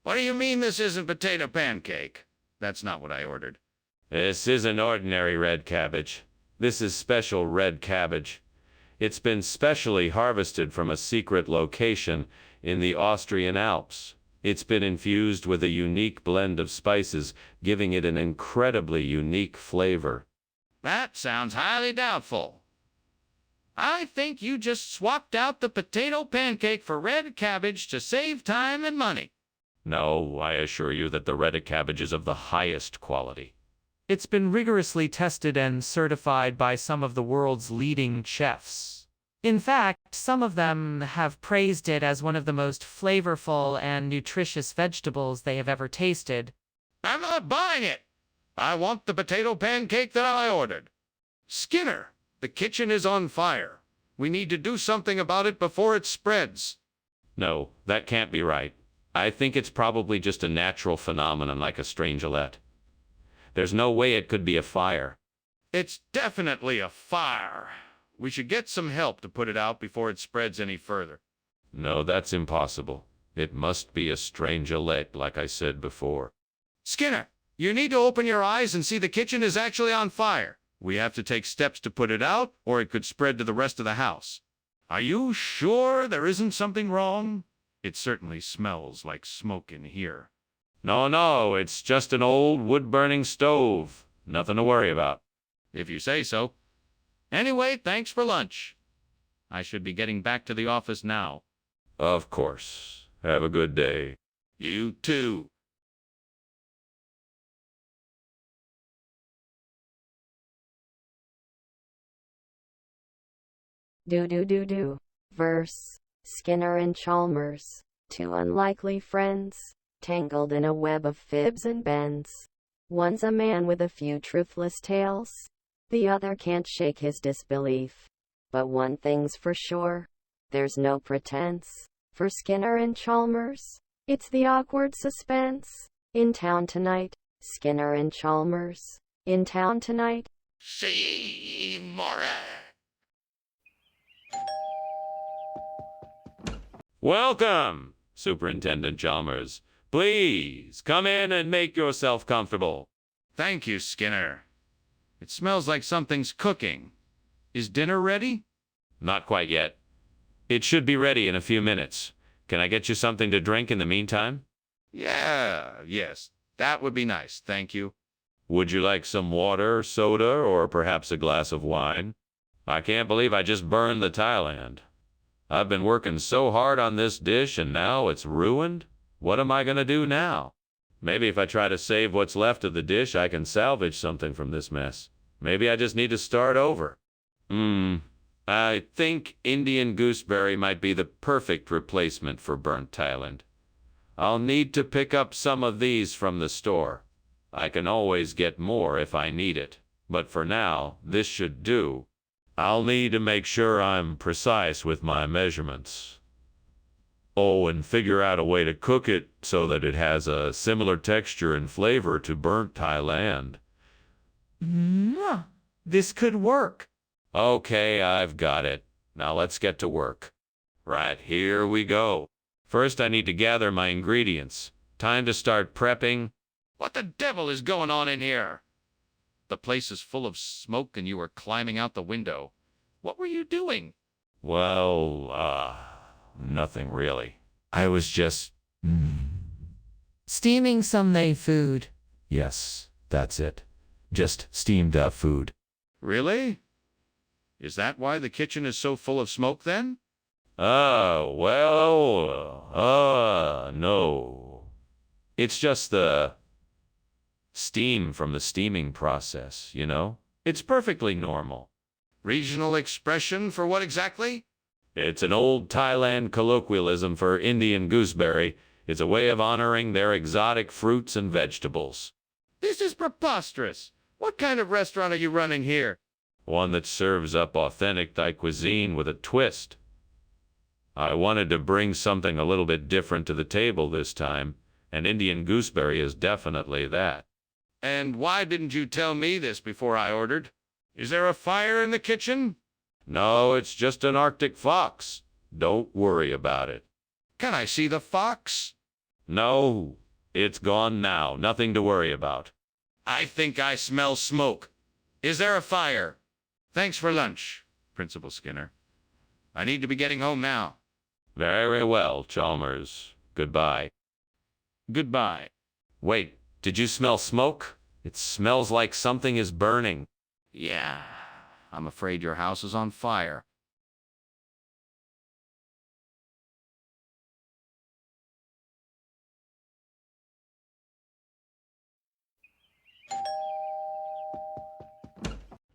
What do you mean this isn't potato pancake? That's not what I ordered. This isn't ordinary red cabbage. This is special red cabbage. It's been specially harvested from a secret location in the Austrian Alps. It's been infused with a unique blend of spices, giving it an incredibly unique flavor. That sounds highly doubtful. I think you just swapped out the potato pancake for red cabbage to save time and money. No, I assure you that the red cabbage is of the highest quality. It's been rigorously tested and certified by some of the world's leading chefs. In fact, some of them have praised it as one of the most flavorful and nutritious vegetables they have ever tasted. I'm not buying it. I want the potato pancake that I ordered. Skinner, the kitchen is on fire. We need to do something about it before it spreads. No, that can't be right. I think it's probably just a natural phenomenon like a strangelet. There's no way it could be a fire. It's definitely a fire. We should get some help to put it out before it spreads any further. No, that's impossible. It must be a strangelet, like I said before. Skinner, you need to open your eyes and see the kitchen is actually on fire. We have to take steps to put it out, or it could spread to the rest of the house. Are you sure there isn't something wrong? It certainly smells like smoke in here. No, it's just an old wood-burning stove. Nothing to worry about. If you say so. Anyway, thanks for lunch. I should be getting back to the office now. Of course. Have a good day. You too. Do. Verse. Skinner and Chalmers, two unlikely friends, tangled in a web of fibs and bends. One's a man with a few truthless tales. The other can't shake his disbelief. But one thing's for sure, there's no pretense. For Skinner and Chalmers, it's the awkward suspense. In town tonight, Skinner and Chalmers. In town tonight. See more. Welcome, Superintendent Chalmers. Please, come in and make yourself comfortable. Thank you, Skinner. It smells like something's cooking. Is dinner ready? Not quite yet. It should be ready in a few minutes. Can I get you something to drink in the meantime? Yes. That would be nice, thank you. Would you like some water, soda, or perhaps a glass of wine? I can't believe I just burned the Thailand. I've been working so hard on this dish and now it's ruined? What am I gonna do now? Maybe if I try to save what's left of the dish, I can salvage something from this mess. Maybe I just need to start over. I think Indian gooseberry might be the perfect replacement for burnt Thailand. I'll need to pick up some of these from the store. I can always get more if I need it, but for now, this should do. I'll need to make sure I'm precise with my measurements. Oh, and figure out a way to cook it so that it has a similar texture and flavor to burnt Thailand. This could work. Okay, I've got it. Now let's get to work. Right, here we go. First, I need to gather my ingredients. Time to start prepping. What the devil is going on in here? The place is full of smoke and you were climbing out the window. What were you doing? Well, nothing really. I was just... Steaming some Thai food. Yes, that's it. Just steamed up food. Really? Is that why the kitchen is so full of smoke then? No. It's just the steam from the steaming process, you know? It's perfectly normal. Regional expression for what exactly? It's an old Thailand colloquialism for Indian gooseberry. It's a way of honoring their exotic fruits and vegetables. This is preposterous. What kind of restaurant are you running here? One that serves up authentic Thai cuisine with a twist. I wanted to bring something a little bit different to the table this time, and Indian gooseberry is definitely that. And why didn't you tell me this before I ordered? Is there a fire in the kitchen? No, it's just an Arctic fox. Don't worry about it. Can I see the fox? No, it's gone now. Nothing to worry about. I think I smell smoke. Is there a fire? Thanks for lunch, Principal Skinner. I need to be getting home now. Very well, Chalmers. Goodbye. Goodbye. Wait, did you smell smoke? It smells like something is burning. Yeah, I'm afraid your house is on fire.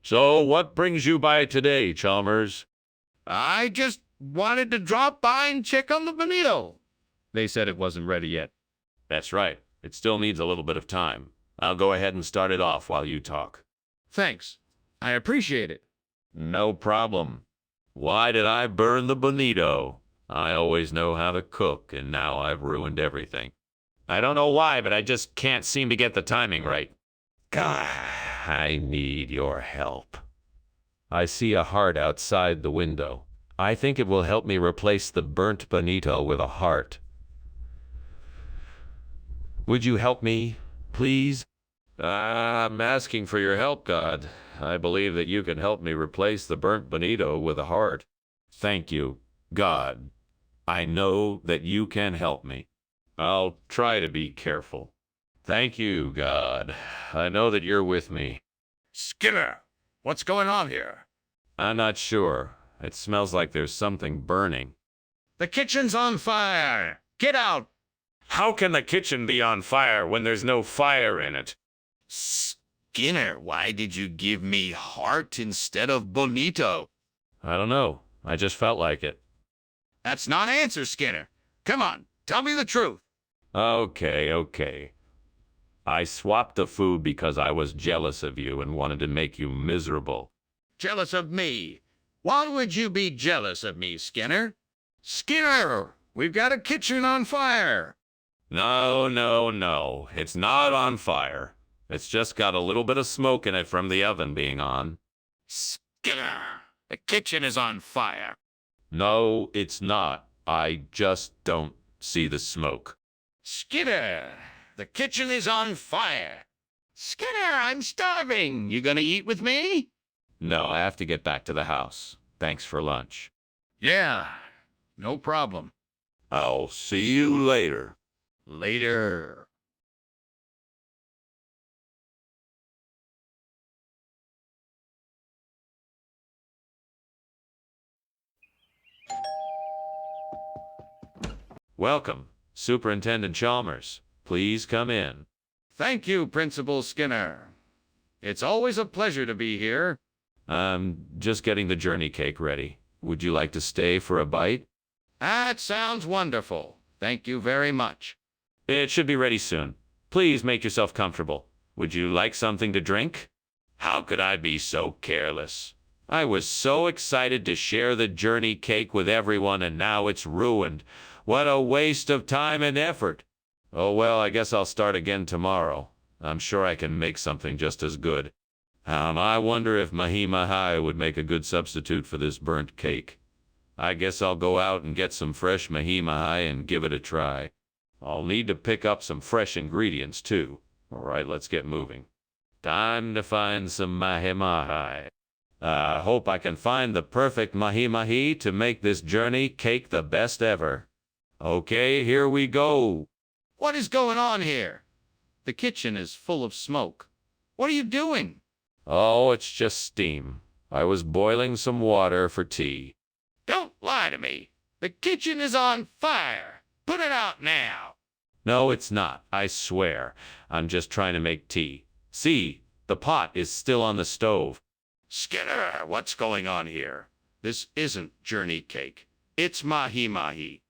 So, what brings you by today, Chalmers? I just wanted to drop by and check on the bonito. They said it wasn't ready yet. That's right. It still needs a little bit of time. I'll go ahead and start it off while you talk. Thanks. I appreciate it. No problem. Why did I burn the bonito? I always know how to cook, and now I've ruined everything. I don't know why, but I just can't seem to get the timing right. God, I need your help. I see a heart outside the window. I think it will help me replace the burnt bonito with a heart. Would you help me, please? I'm asking for your help, God. I believe that you can help me replace the burnt bonito with a heart. Thank you, God. I know that you can help me. I'll try to be careful. Thank you, God. I know that you're with me. Skinner, what's going on here? I'm not sure. It smells like there's something burning. The kitchen's on fire. Get out. How can the kitchen be on fire when there's no fire in it? Skinner, why did you give me heart instead of bonito? I don't know. I just felt like it. That's not an answer, Skinner. Come on, tell me the truth. Okay. I swapped the food because I was jealous of you and wanted to make you miserable. Jealous of me? Why would you be jealous of me, Skinner? Skinner, we've got a kitchen on fire. No. It's not on fire. It's just got a little bit of smoke in it from the oven being on. Skinner, the kitchen is on fire. No, it's not. I just don't see the smoke. Skinner, the kitchen is on fire. Skinner, I'm starving. You gonna eat with me? No, I have to get back to the house. Thanks for lunch. Yeah, no problem. I'll see you later. Later. Welcome, Superintendent Chalmers. Please come in. Thank you, Principal Skinner. It's always a pleasure to be here. I'm just getting the journey cake ready. Would you like to stay for a bite? That sounds wonderful. Thank you very much. It should be ready soon. Please make yourself comfortable. Would you like something to drink? How could I be so careless? I was so excited to share the journey cake with everyone, and now it's ruined. What a waste of time and effort. Oh well, I guess I'll start again tomorrow. I'm sure I can make something just as good. I wonder if mahi-mahi would make a good substitute for this burnt cake. I guess I'll go out and get some fresh mahi-mahi and give it a try. I'll need to pick up some fresh ingredients too. Alright, let's get moving. Time to find some mahi-mahi. I hope I can find the perfect mahi-mahi to make this journey cake the best ever. Okay, here we go. What is going on here? The kitchen is full of smoke. What are you doing? Oh, it's just steam. I was boiling some water for tea. Don't lie to me. The kitchen is on fire. Put it out now. No, it's not. I swear. I'm just trying to make tea. See, the pot is still on the stove. Skinner, what's going on here? This isn't journey cake. It's mahi-mahi.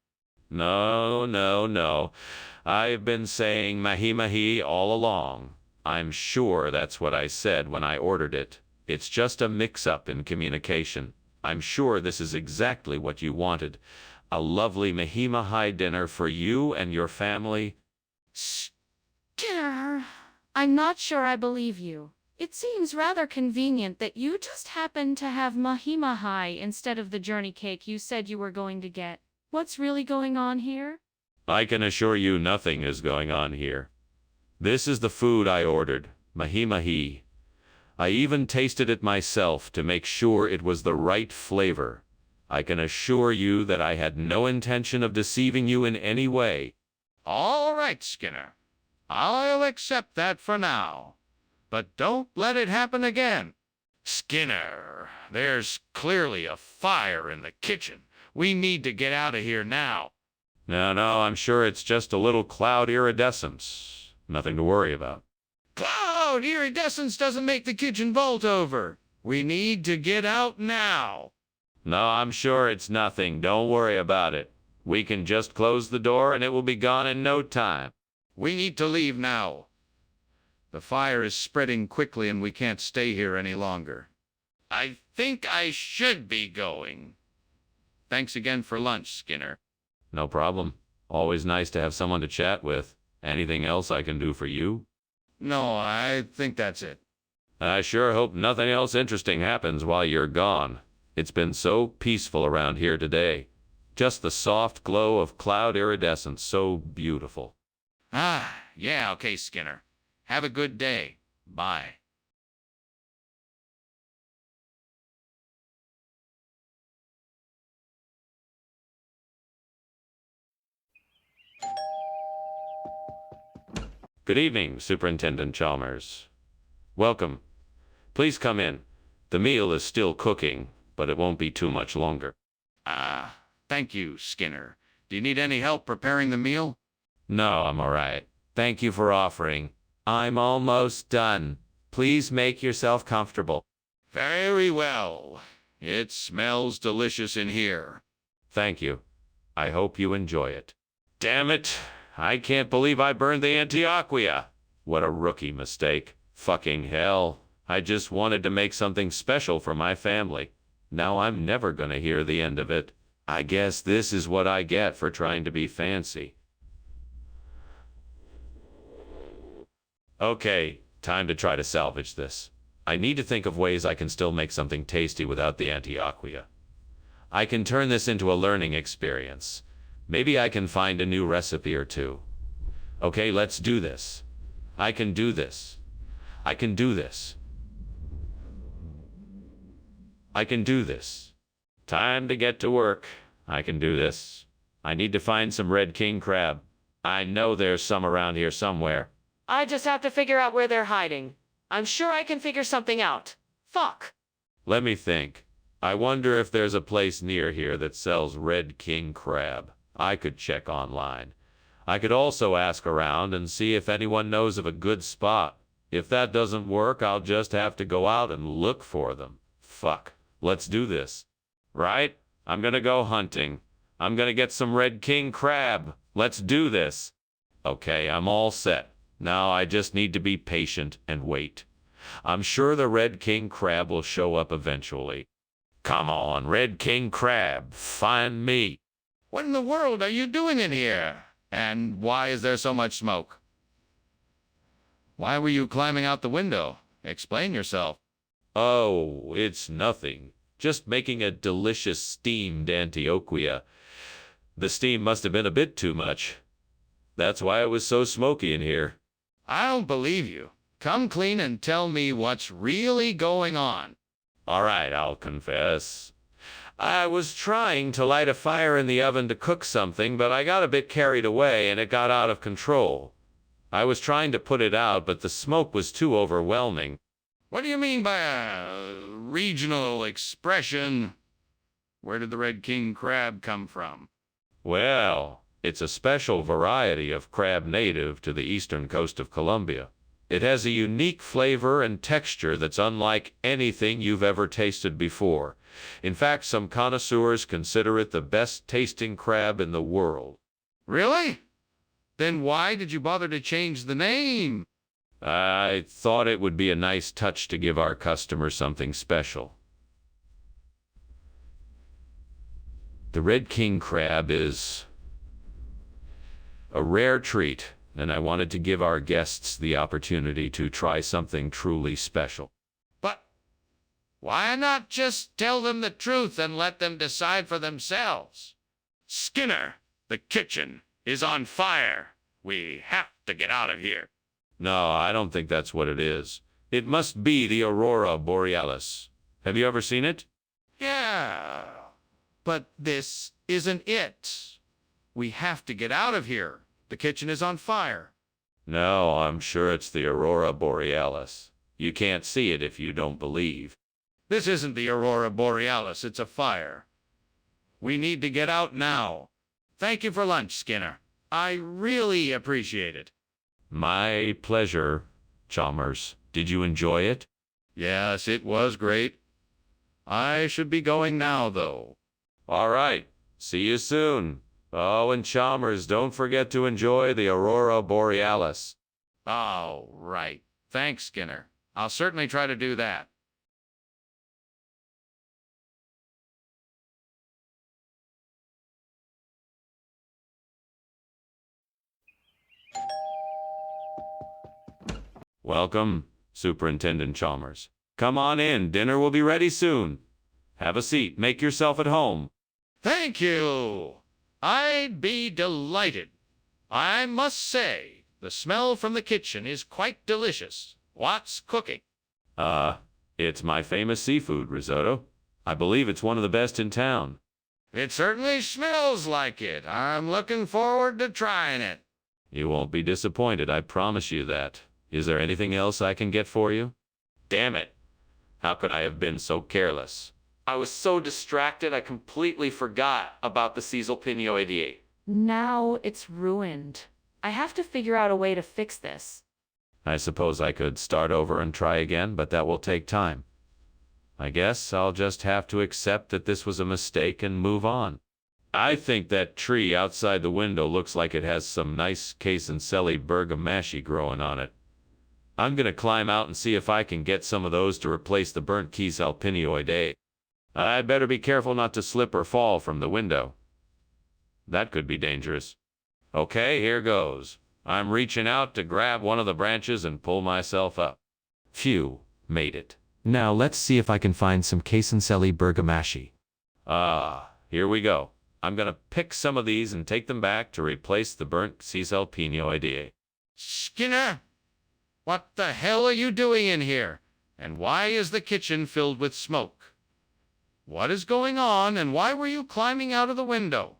No. I've been saying mahi-mahi all along. I'm sure that's what I said when I ordered it. It's just a mix-up in communication. I'm sure this is exactly what you wanted. A lovely mahi-mahi dinner for you and your family. Skinner, I'm not sure I believe you. It seems rather convenient that you just happened to have mahi-mahi instead of the journey cake you said you were going to get. What's really going on here? I can assure you nothing is going on here. This is the food I ordered, mahi-mahi. I even tasted it myself to make sure it was the right flavor. I can assure you that I had no intention of deceiving you in any way. All right, Skinner. I'll accept that for now. But don't let it happen again. Skinner, there's clearly a fire in the kitchen. We need to get out of here now. No, I'm sure it's just a little cloud iridescence. Nothing to worry about. Cloud iridescence doesn't make the kitchen vault over. We need to get out now. No, I'm sure it's nothing. Don't worry about it. We can just close the door and it will be gone in no time. We need to leave now. The fire is spreading quickly and we can't stay here any longer. I think I should be going. Thanks again for lunch, Skinner. No problem. Always nice to have someone to chat with. Anything else I can do for you? No, I think that's it. I sure hope nothing else interesting happens while you're gone. It's been so peaceful around here today. Just the soft glow of cloud iridescence, so beautiful. Yeah, okay, Skinner. Have a good day. Bye. Good evening, Superintendent Chalmers. Welcome. Please come in. The meal is still cooking, but it won't be too much longer. Thank you, Skinner. Do you need any help preparing the meal? No, I'm all right. Thank you for offering. I'm almost done. Please make yourself comfortable. Very well. It smells delicious in here. Thank you. I hope you enjoy it. Damn it. I can't believe I burned the Antioquia. What a rookie mistake. Fucking hell. I just wanted to make something special for my family. Now I'm never gonna hear the end of it. I guess this is what I get for trying to be fancy. Okay, time to try to salvage this. I need to think of ways I can still make something tasty without the Antioquia. I can turn this into a learning experience. Maybe I can find a new recipe or two. Okay, let's do this. I can do this. I can do this. I can do this. Time to get to work. I can do this. I need to find some red king crab. I know there's some around here somewhere. I just have to figure out where they're hiding. I'm sure I can figure something out. Fuck. Let me think. I wonder if there's a place near here that sells red king crab. I could check online. I could also ask around and see if anyone knows of a good spot. If that doesn't work, I'll just have to go out and look for them. Fuck. Let's do this. Right? I'm gonna go hunting. I'm gonna get some red king crab. Let's do this. Okay, I'm all set. Now I just need to be patient and wait. I'm sure the red king crab will show up eventually. Come on, red king crab, find me. What in the world are you doing in here? And why is there so much smoke? Why were you climbing out the window? Explain yourself. Oh, it's nothing. Just making a delicious steamed antioquia. The steam must have been a bit too much. That's why it was so smoky in here. I don't believe you. Come clean and tell me what's really going on. All right, I'll confess. I was trying to light a fire in the oven to cook something, but I got a bit carried away and it got out of control. I was trying to put it out, but the smoke was too overwhelming. What do you mean by a regional expression? Where did the red king crab come from? Well, it's a special variety of crab native to the eastern coast of Colombia. It has a unique flavor and texture that's unlike anything you've ever tasted before. In fact, some connoisseurs consider it the best tasting crab in the world. Really? Then why did you bother to change the name? I thought it would be a nice touch to give our customers something special. The red king crab is a rare treat, and I wanted to give our guests the opportunity to try something truly special. But why not just tell them the truth and let them decide for themselves? Skinner, the kitchen is on fire. We have to get out of here. No, I don't think that's what it is. It must be the aurora borealis. Have you ever seen it? Yeah, but this isn't it. We have to get out of here. The kitchen is on fire. No, I'm sure it's the aurora borealis. You can't see it if you don't believe. This isn't the aurora borealis, it's a fire. We need to get out now. Thank you for lunch, Skinner. I really appreciate it. My pleasure, Chalmers. Did you enjoy it? Yes, it was great. I should be going now, though. All right. See you soon. Oh, and Chalmers, don't forget to enjoy the aurora borealis. All right. Thanks, Skinner. I'll certainly try to do that. Welcome, Superintendent Chalmers. Come on in. Dinner will be ready soon. Have a seat. Make yourself at home. Thank you. I'd be delighted. I must say, the smell from the kitchen is quite delicious. What's cooking? It's my famous seafood risotto. I believe it's one of the best in town. It certainly smells like it. I'm looking forward to trying it. You won't be disappointed, I promise you that. Is there anything else I can get for you? Damn it. How could I have been so careless? I was so distracted I completely forgot about the Caesalpinioideae. Now it's ruined. I have to figure out a way to fix this. I suppose I could start over and try again, but that will take time. I guess I'll just have to accept that this was a mistake and move on. I think that tree outside the window looks like it has some nice Casencelli bergamaschi growing on it. I'm gonna climb out and see if I can get some of those to replace the burnt Caesalpinioideae. I'd better be careful not to slip or fall from the window. That could be dangerous. Okay, here goes. I'm reaching out to grab one of the branches and pull myself up. Phew, made it. Now let's see if I can find some Casencelli bergamaschi. Here we go. I'm gonna pick some of these and take them back to replace the burnt Cisalpino. Skinner, what the hell are you doing in here? And why is the kitchen filled with smoke? What is going on, and why were you climbing out of the window?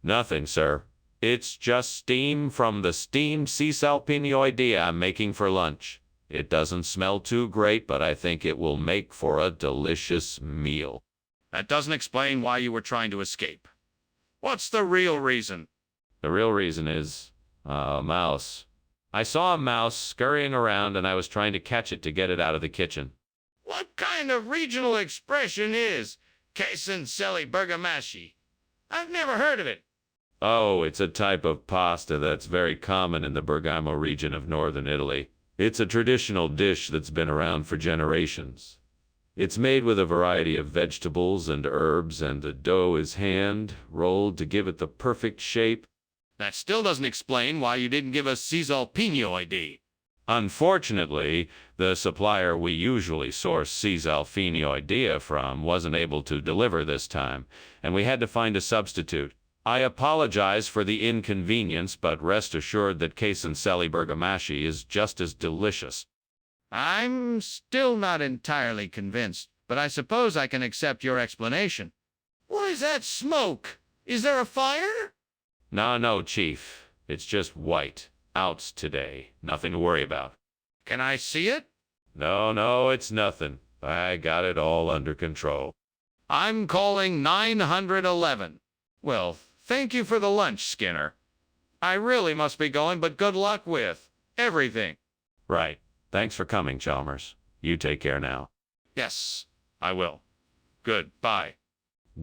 Nothing, sir. It's just steam from the steamed Cisalpino I'm making for lunch. It doesn't smell too great, but I think it will make for a delicious meal. That doesn't explain why you were trying to escape. What's the real reason? The real reason is, a mouse. I saw a mouse scurrying around and I was trying to catch it to get it out of the kitchen. What kind of regional expression is Casancelli Bergamaschi? I've never heard of it. Oh, it's a type of pasta that's very common in the Bergamo region of northern Italy. It's a traditional dish that's been around for generations. It's made with a variety of vegetables and herbs, and the dough is hand-rolled to give it the perfect shape. That still doesn't explain why you didn't give us Cisalpino. Unfortunately, the supplier we usually source Cisalpino from wasn't able to deliver this time, and we had to find a substitute. I apologize for the inconvenience, but rest assured that Casancelli Bergamaschi is just as delicious. I'm still not entirely convinced, but I suppose I can accept your explanation. What is that smoke? Is there a fire? No, Chief. It's just white. Out today. Nothing to worry about. Can I see it? No, it's nothing. I got it all under control. I'm calling 911. Well, thank you for the lunch, Skinner. I really must be going, but good luck with everything. Right. Thanks for coming, Chalmers. You take care now. Yes, I will. Goodbye.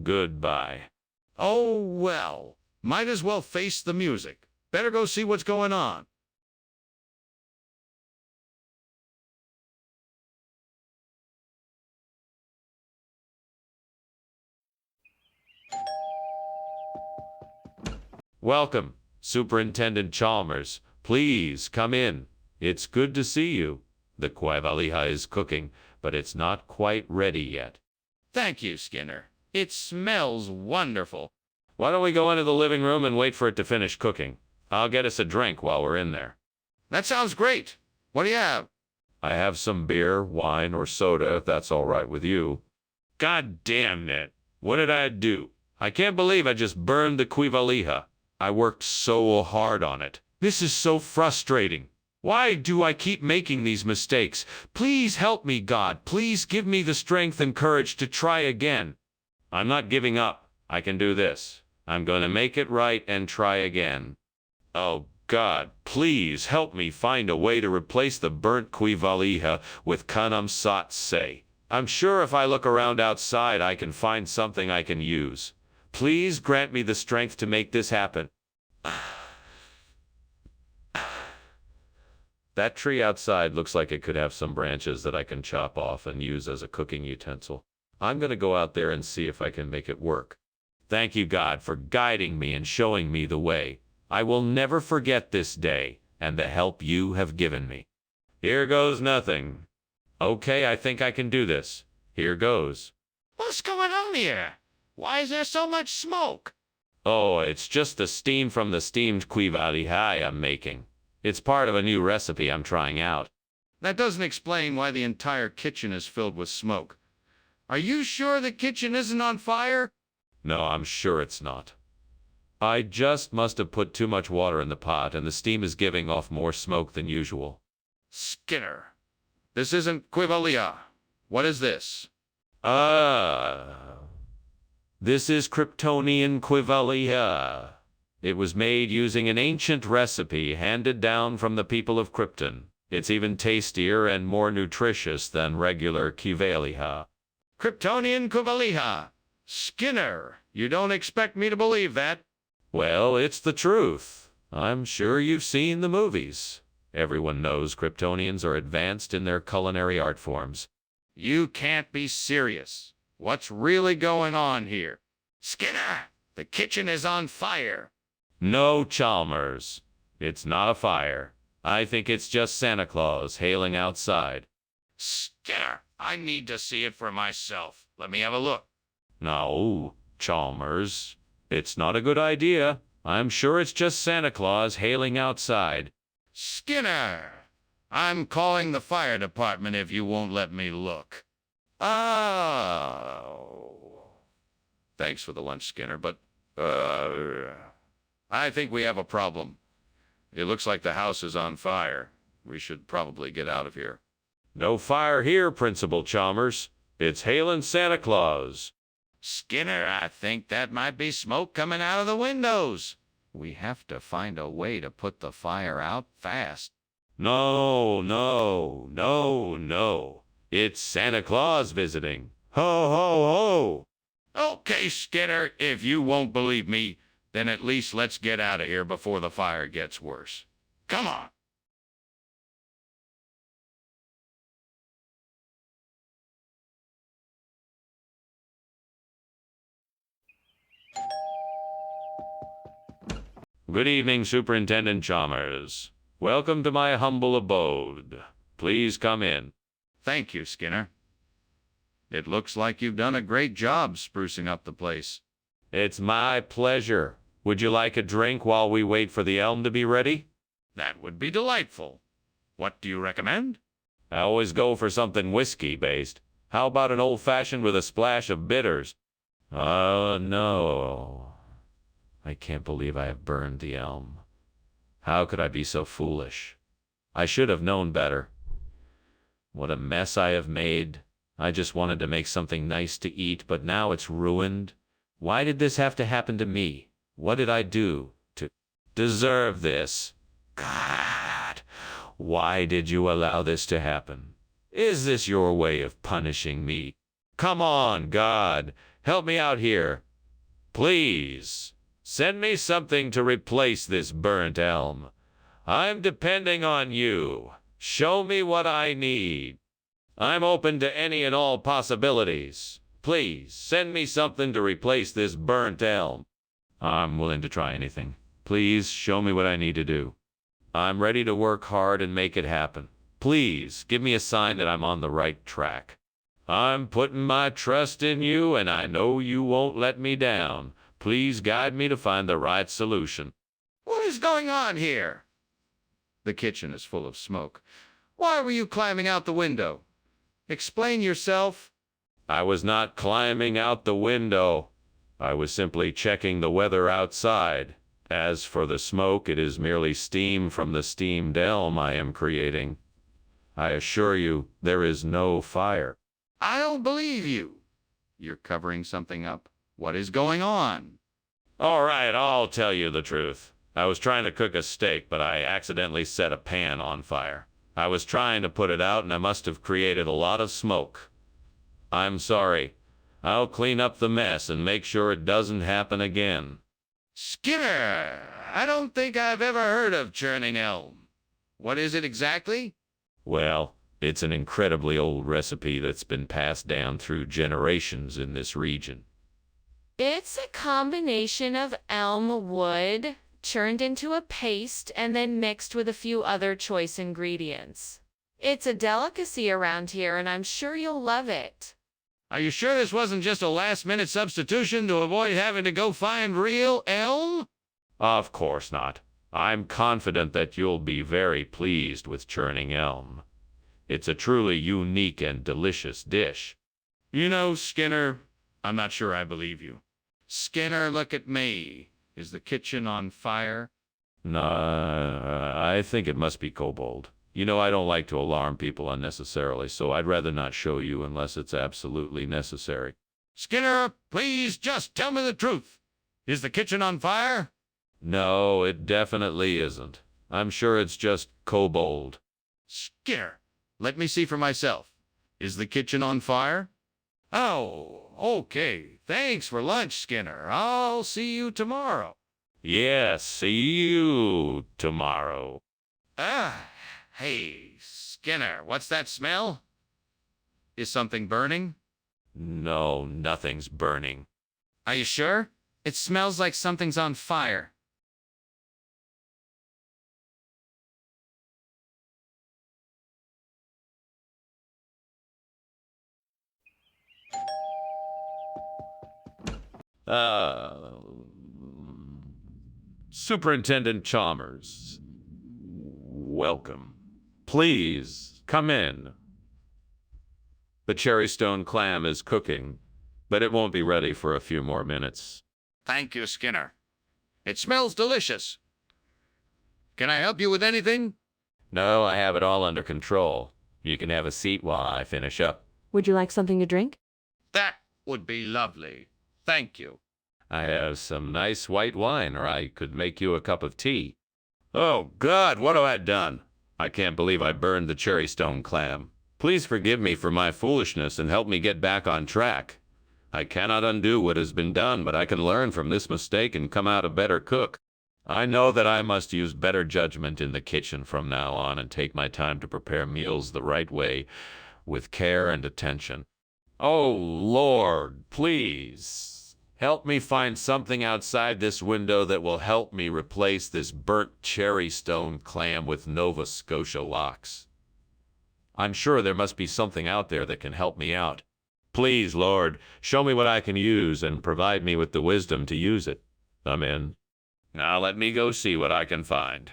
Goodbye. Oh, well. Might as well face the music. Better go see what's going on. Welcome, Superintendent Chalmers. Please come in. It's good to see you. The quavalija is cooking, but it's not quite ready yet. Thank you, Skinner. It smells wonderful. Why don't we go into the living room and wait for it to finish cooking? I'll get us a drink while we're in there. That sounds great. What do you have? I have some beer, wine, or soda, if that's all right with you. God damn it. What did I do? I can't believe I just burned the quavalija. I worked so hard on it. This is so frustrating. Why do I keep making these mistakes? Please help me, God. Please give me the strength and courage to try again. I'm not giving up. I can do this. I'm going to make it right and try again. Oh, God, please help me find a way to replace the burnt quavalija with kanam satse. I'm sure if I look around outside, I can find something I can use. Please grant me the strength to make this happen. That tree outside looks like it could have some branches that I can chop off and use as a cooking utensil. I'm going to go out there and see if I can make it work. Thank you, God, for guiding me and showing me the way. I will never forget this day and the help you have given me. Here goes nothing. Okay, I think I can do this. Here goes. What's going on here? Why is there so much smoke? Oh, it's just the steam from the steamed quavalija I'm making. It's part of a new recipe I'm trying out. That doesn't explain why the entire kitchen is filled with smoke. Are you sure the kitchen isn't on fire? No, I'm sure it's not. I just must have put too much water in the pot and the steam is giving off more smoke than usual. Skinner, this isn't quavalija. What is this? This is Kryptonian quavalija. It was made using an ancient recipe handed down from the people of Krypton. It's even tastier and more nutritious than regular quavalija. Kryptonian quavalija. Skinner, you don't expect me to believe that? Well, it's the truth. I'm sure you've seen the movies. Everyone knows Kryptonians are advanced in their culinary art forms. You can't be serious. What's really going on here? Skinner, the kitchen is on fire. No, Chalmers. It's not a fire. I think it's just Santa Claus hailing outside. Skinner, I need to see it for myself. Let me have a look. No, Chalmers. It's not a good idea. I'm sure it's just Santa Claus hailing outside. Skinner, I'm calling the fire department if you won't let me look. Oh. Thanks for the lunch, Skinner, but, I think we have a problem. It looks like the house is on fire. We should probably get out of here. No fire here, Principal Chalmers. It's hailing Santa Claus. Skinner, I think that might be smoke coming out of the windows. We have to find a way to put the fire out fast. No, no, no, no. It's Santa Claus visiting. Ho, ho, ho. Okay, Skinner, if you won't believe me, then at least let's get out of here before the fire gets worse. Come on. Good evening, Superintendent Chalmers. Welcome to my humble abode. Please come in. Thank you, Skinner. It looks like you've done a great job sprucing up the place. It's my pleasure. Would you like a drink while we wait for the elm to be ready? That would be delightful. What do you recommend? I always go for something whiskey-based. How about an old-fashioned with a splash of bitters? Oh, no. I can't believe I have burned the elm. How could I be so foolish? I should have known better. What a mess I have made. I just wanted to make something nice to eat, but now it's ruined. Why did this have to happen to me? What did I do to deserve this? God, why did you allow this to happen? Is this your way of punishing me? Come on, God, help me out here. Please, send me something to replace this burnt elm. I'm depending on you. Show me what I need. I'm open to any and all possibilities. Please, send me something to replace this burnt elm. I'm willing to try anything. Please, show me what I need to do. I'm ready to work hard and make it happen. Please, give me a sign that I'm on the right track. I'm putting my trust in you, and I know you won't let me down. Please guide me to find the right solution. What is going on here? The kitchen is full of smoke. Why were you climbing out the window? Explain yourself. I was not climbing out the window. I was simply checking the weather outside. As for the smoke, it is merely steam from the steamed elm I am creating. I assure you, there is no fire. I don't believe you. You're covering something up. What is going on? All right, I'll tell you the truth. I was trying to cook a steak, but I accidentally set a pan on fire. I was trying to put it out, and I must have created a lot of smoke. I'm sorry. I'll clean up the mess and make sure it doesn't happen again. Skinner, I don't think I've ever heard of churning elm. What is it exactly? Well, it's an incredibly old recipe that's been passed down through generations in this region. It's a combination of elm wood, churned into a paste, and then mixed with a few other choice ingredients. It's a delicacy around here, and I'm sure you'll love it. Are you sure this wasn't just a last-minute substitution to avoid having to go find real elm? Of course not. I'm confident that you'll be very pleased with churning elm. It's a truly unique and delicious dish. You know, Skinner, I'm not sure I believe you. Skinner, look at me. Is the kitchen on fire? Nah, I think it must be kobold. You know, I don't like to alarm people unnecessarily, so I'd rather not show you unless it's absolutely necessary. Skinner, please just tell me the truth. Is the kitchen on fire? No, it definitely isn't. I'm sure it's just kobold. Skinner, let me see for myself. Is the kitchen on fire? Oh, okay. Thanks for lunch, Skinner. I'll see you tomorrow. Yes, see you tomorrow. Hey, Skinner, what's that smell? Is something burning? No, nothing's burning. Are you sure? It smells like something's on fire. Superintendent Chalmers. Welcome. Please, come in. The cherrystone clam is cooking, but it won't be ready for a few more minutes. Thank you, Skinner. It smells delicious. Can I help you with anything? No, I have it all under control. You can have a seat while I finish up. Would you like something to drink? That would be lovely. Thank you. I have some nice white wine, or I could make you a cup of tea. Oh, God, what have I done? I can't believe I burned the cherrystone clam. Please forgive me for my foolishness and help me get back on track. I cannot undo what has been done, but I can learn from this mistake and come out a better cook. I know that I must use better judgment in the kitchen from now on and take my time to prepare meals the right way, with care and attention. Oh, Lord, please, help me find something outside this window that will help me replace this burnt cherrystone clam with Nova Scotia lox. I'm sure there must be something out there that can help me out. Please, Lord, show me what I can use and provide me with the wisdom to use it. Amen. Now let me go see what I can find.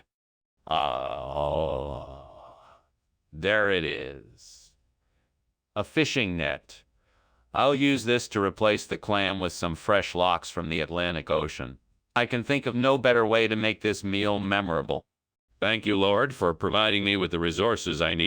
Oh, there it is. A fishing net. I'll use this to replace the clam with some fresh lox from the Atlantic Ocean. I can think of no better way to make this meal memorable. Thank you, Lord, for providing me with the resources I need.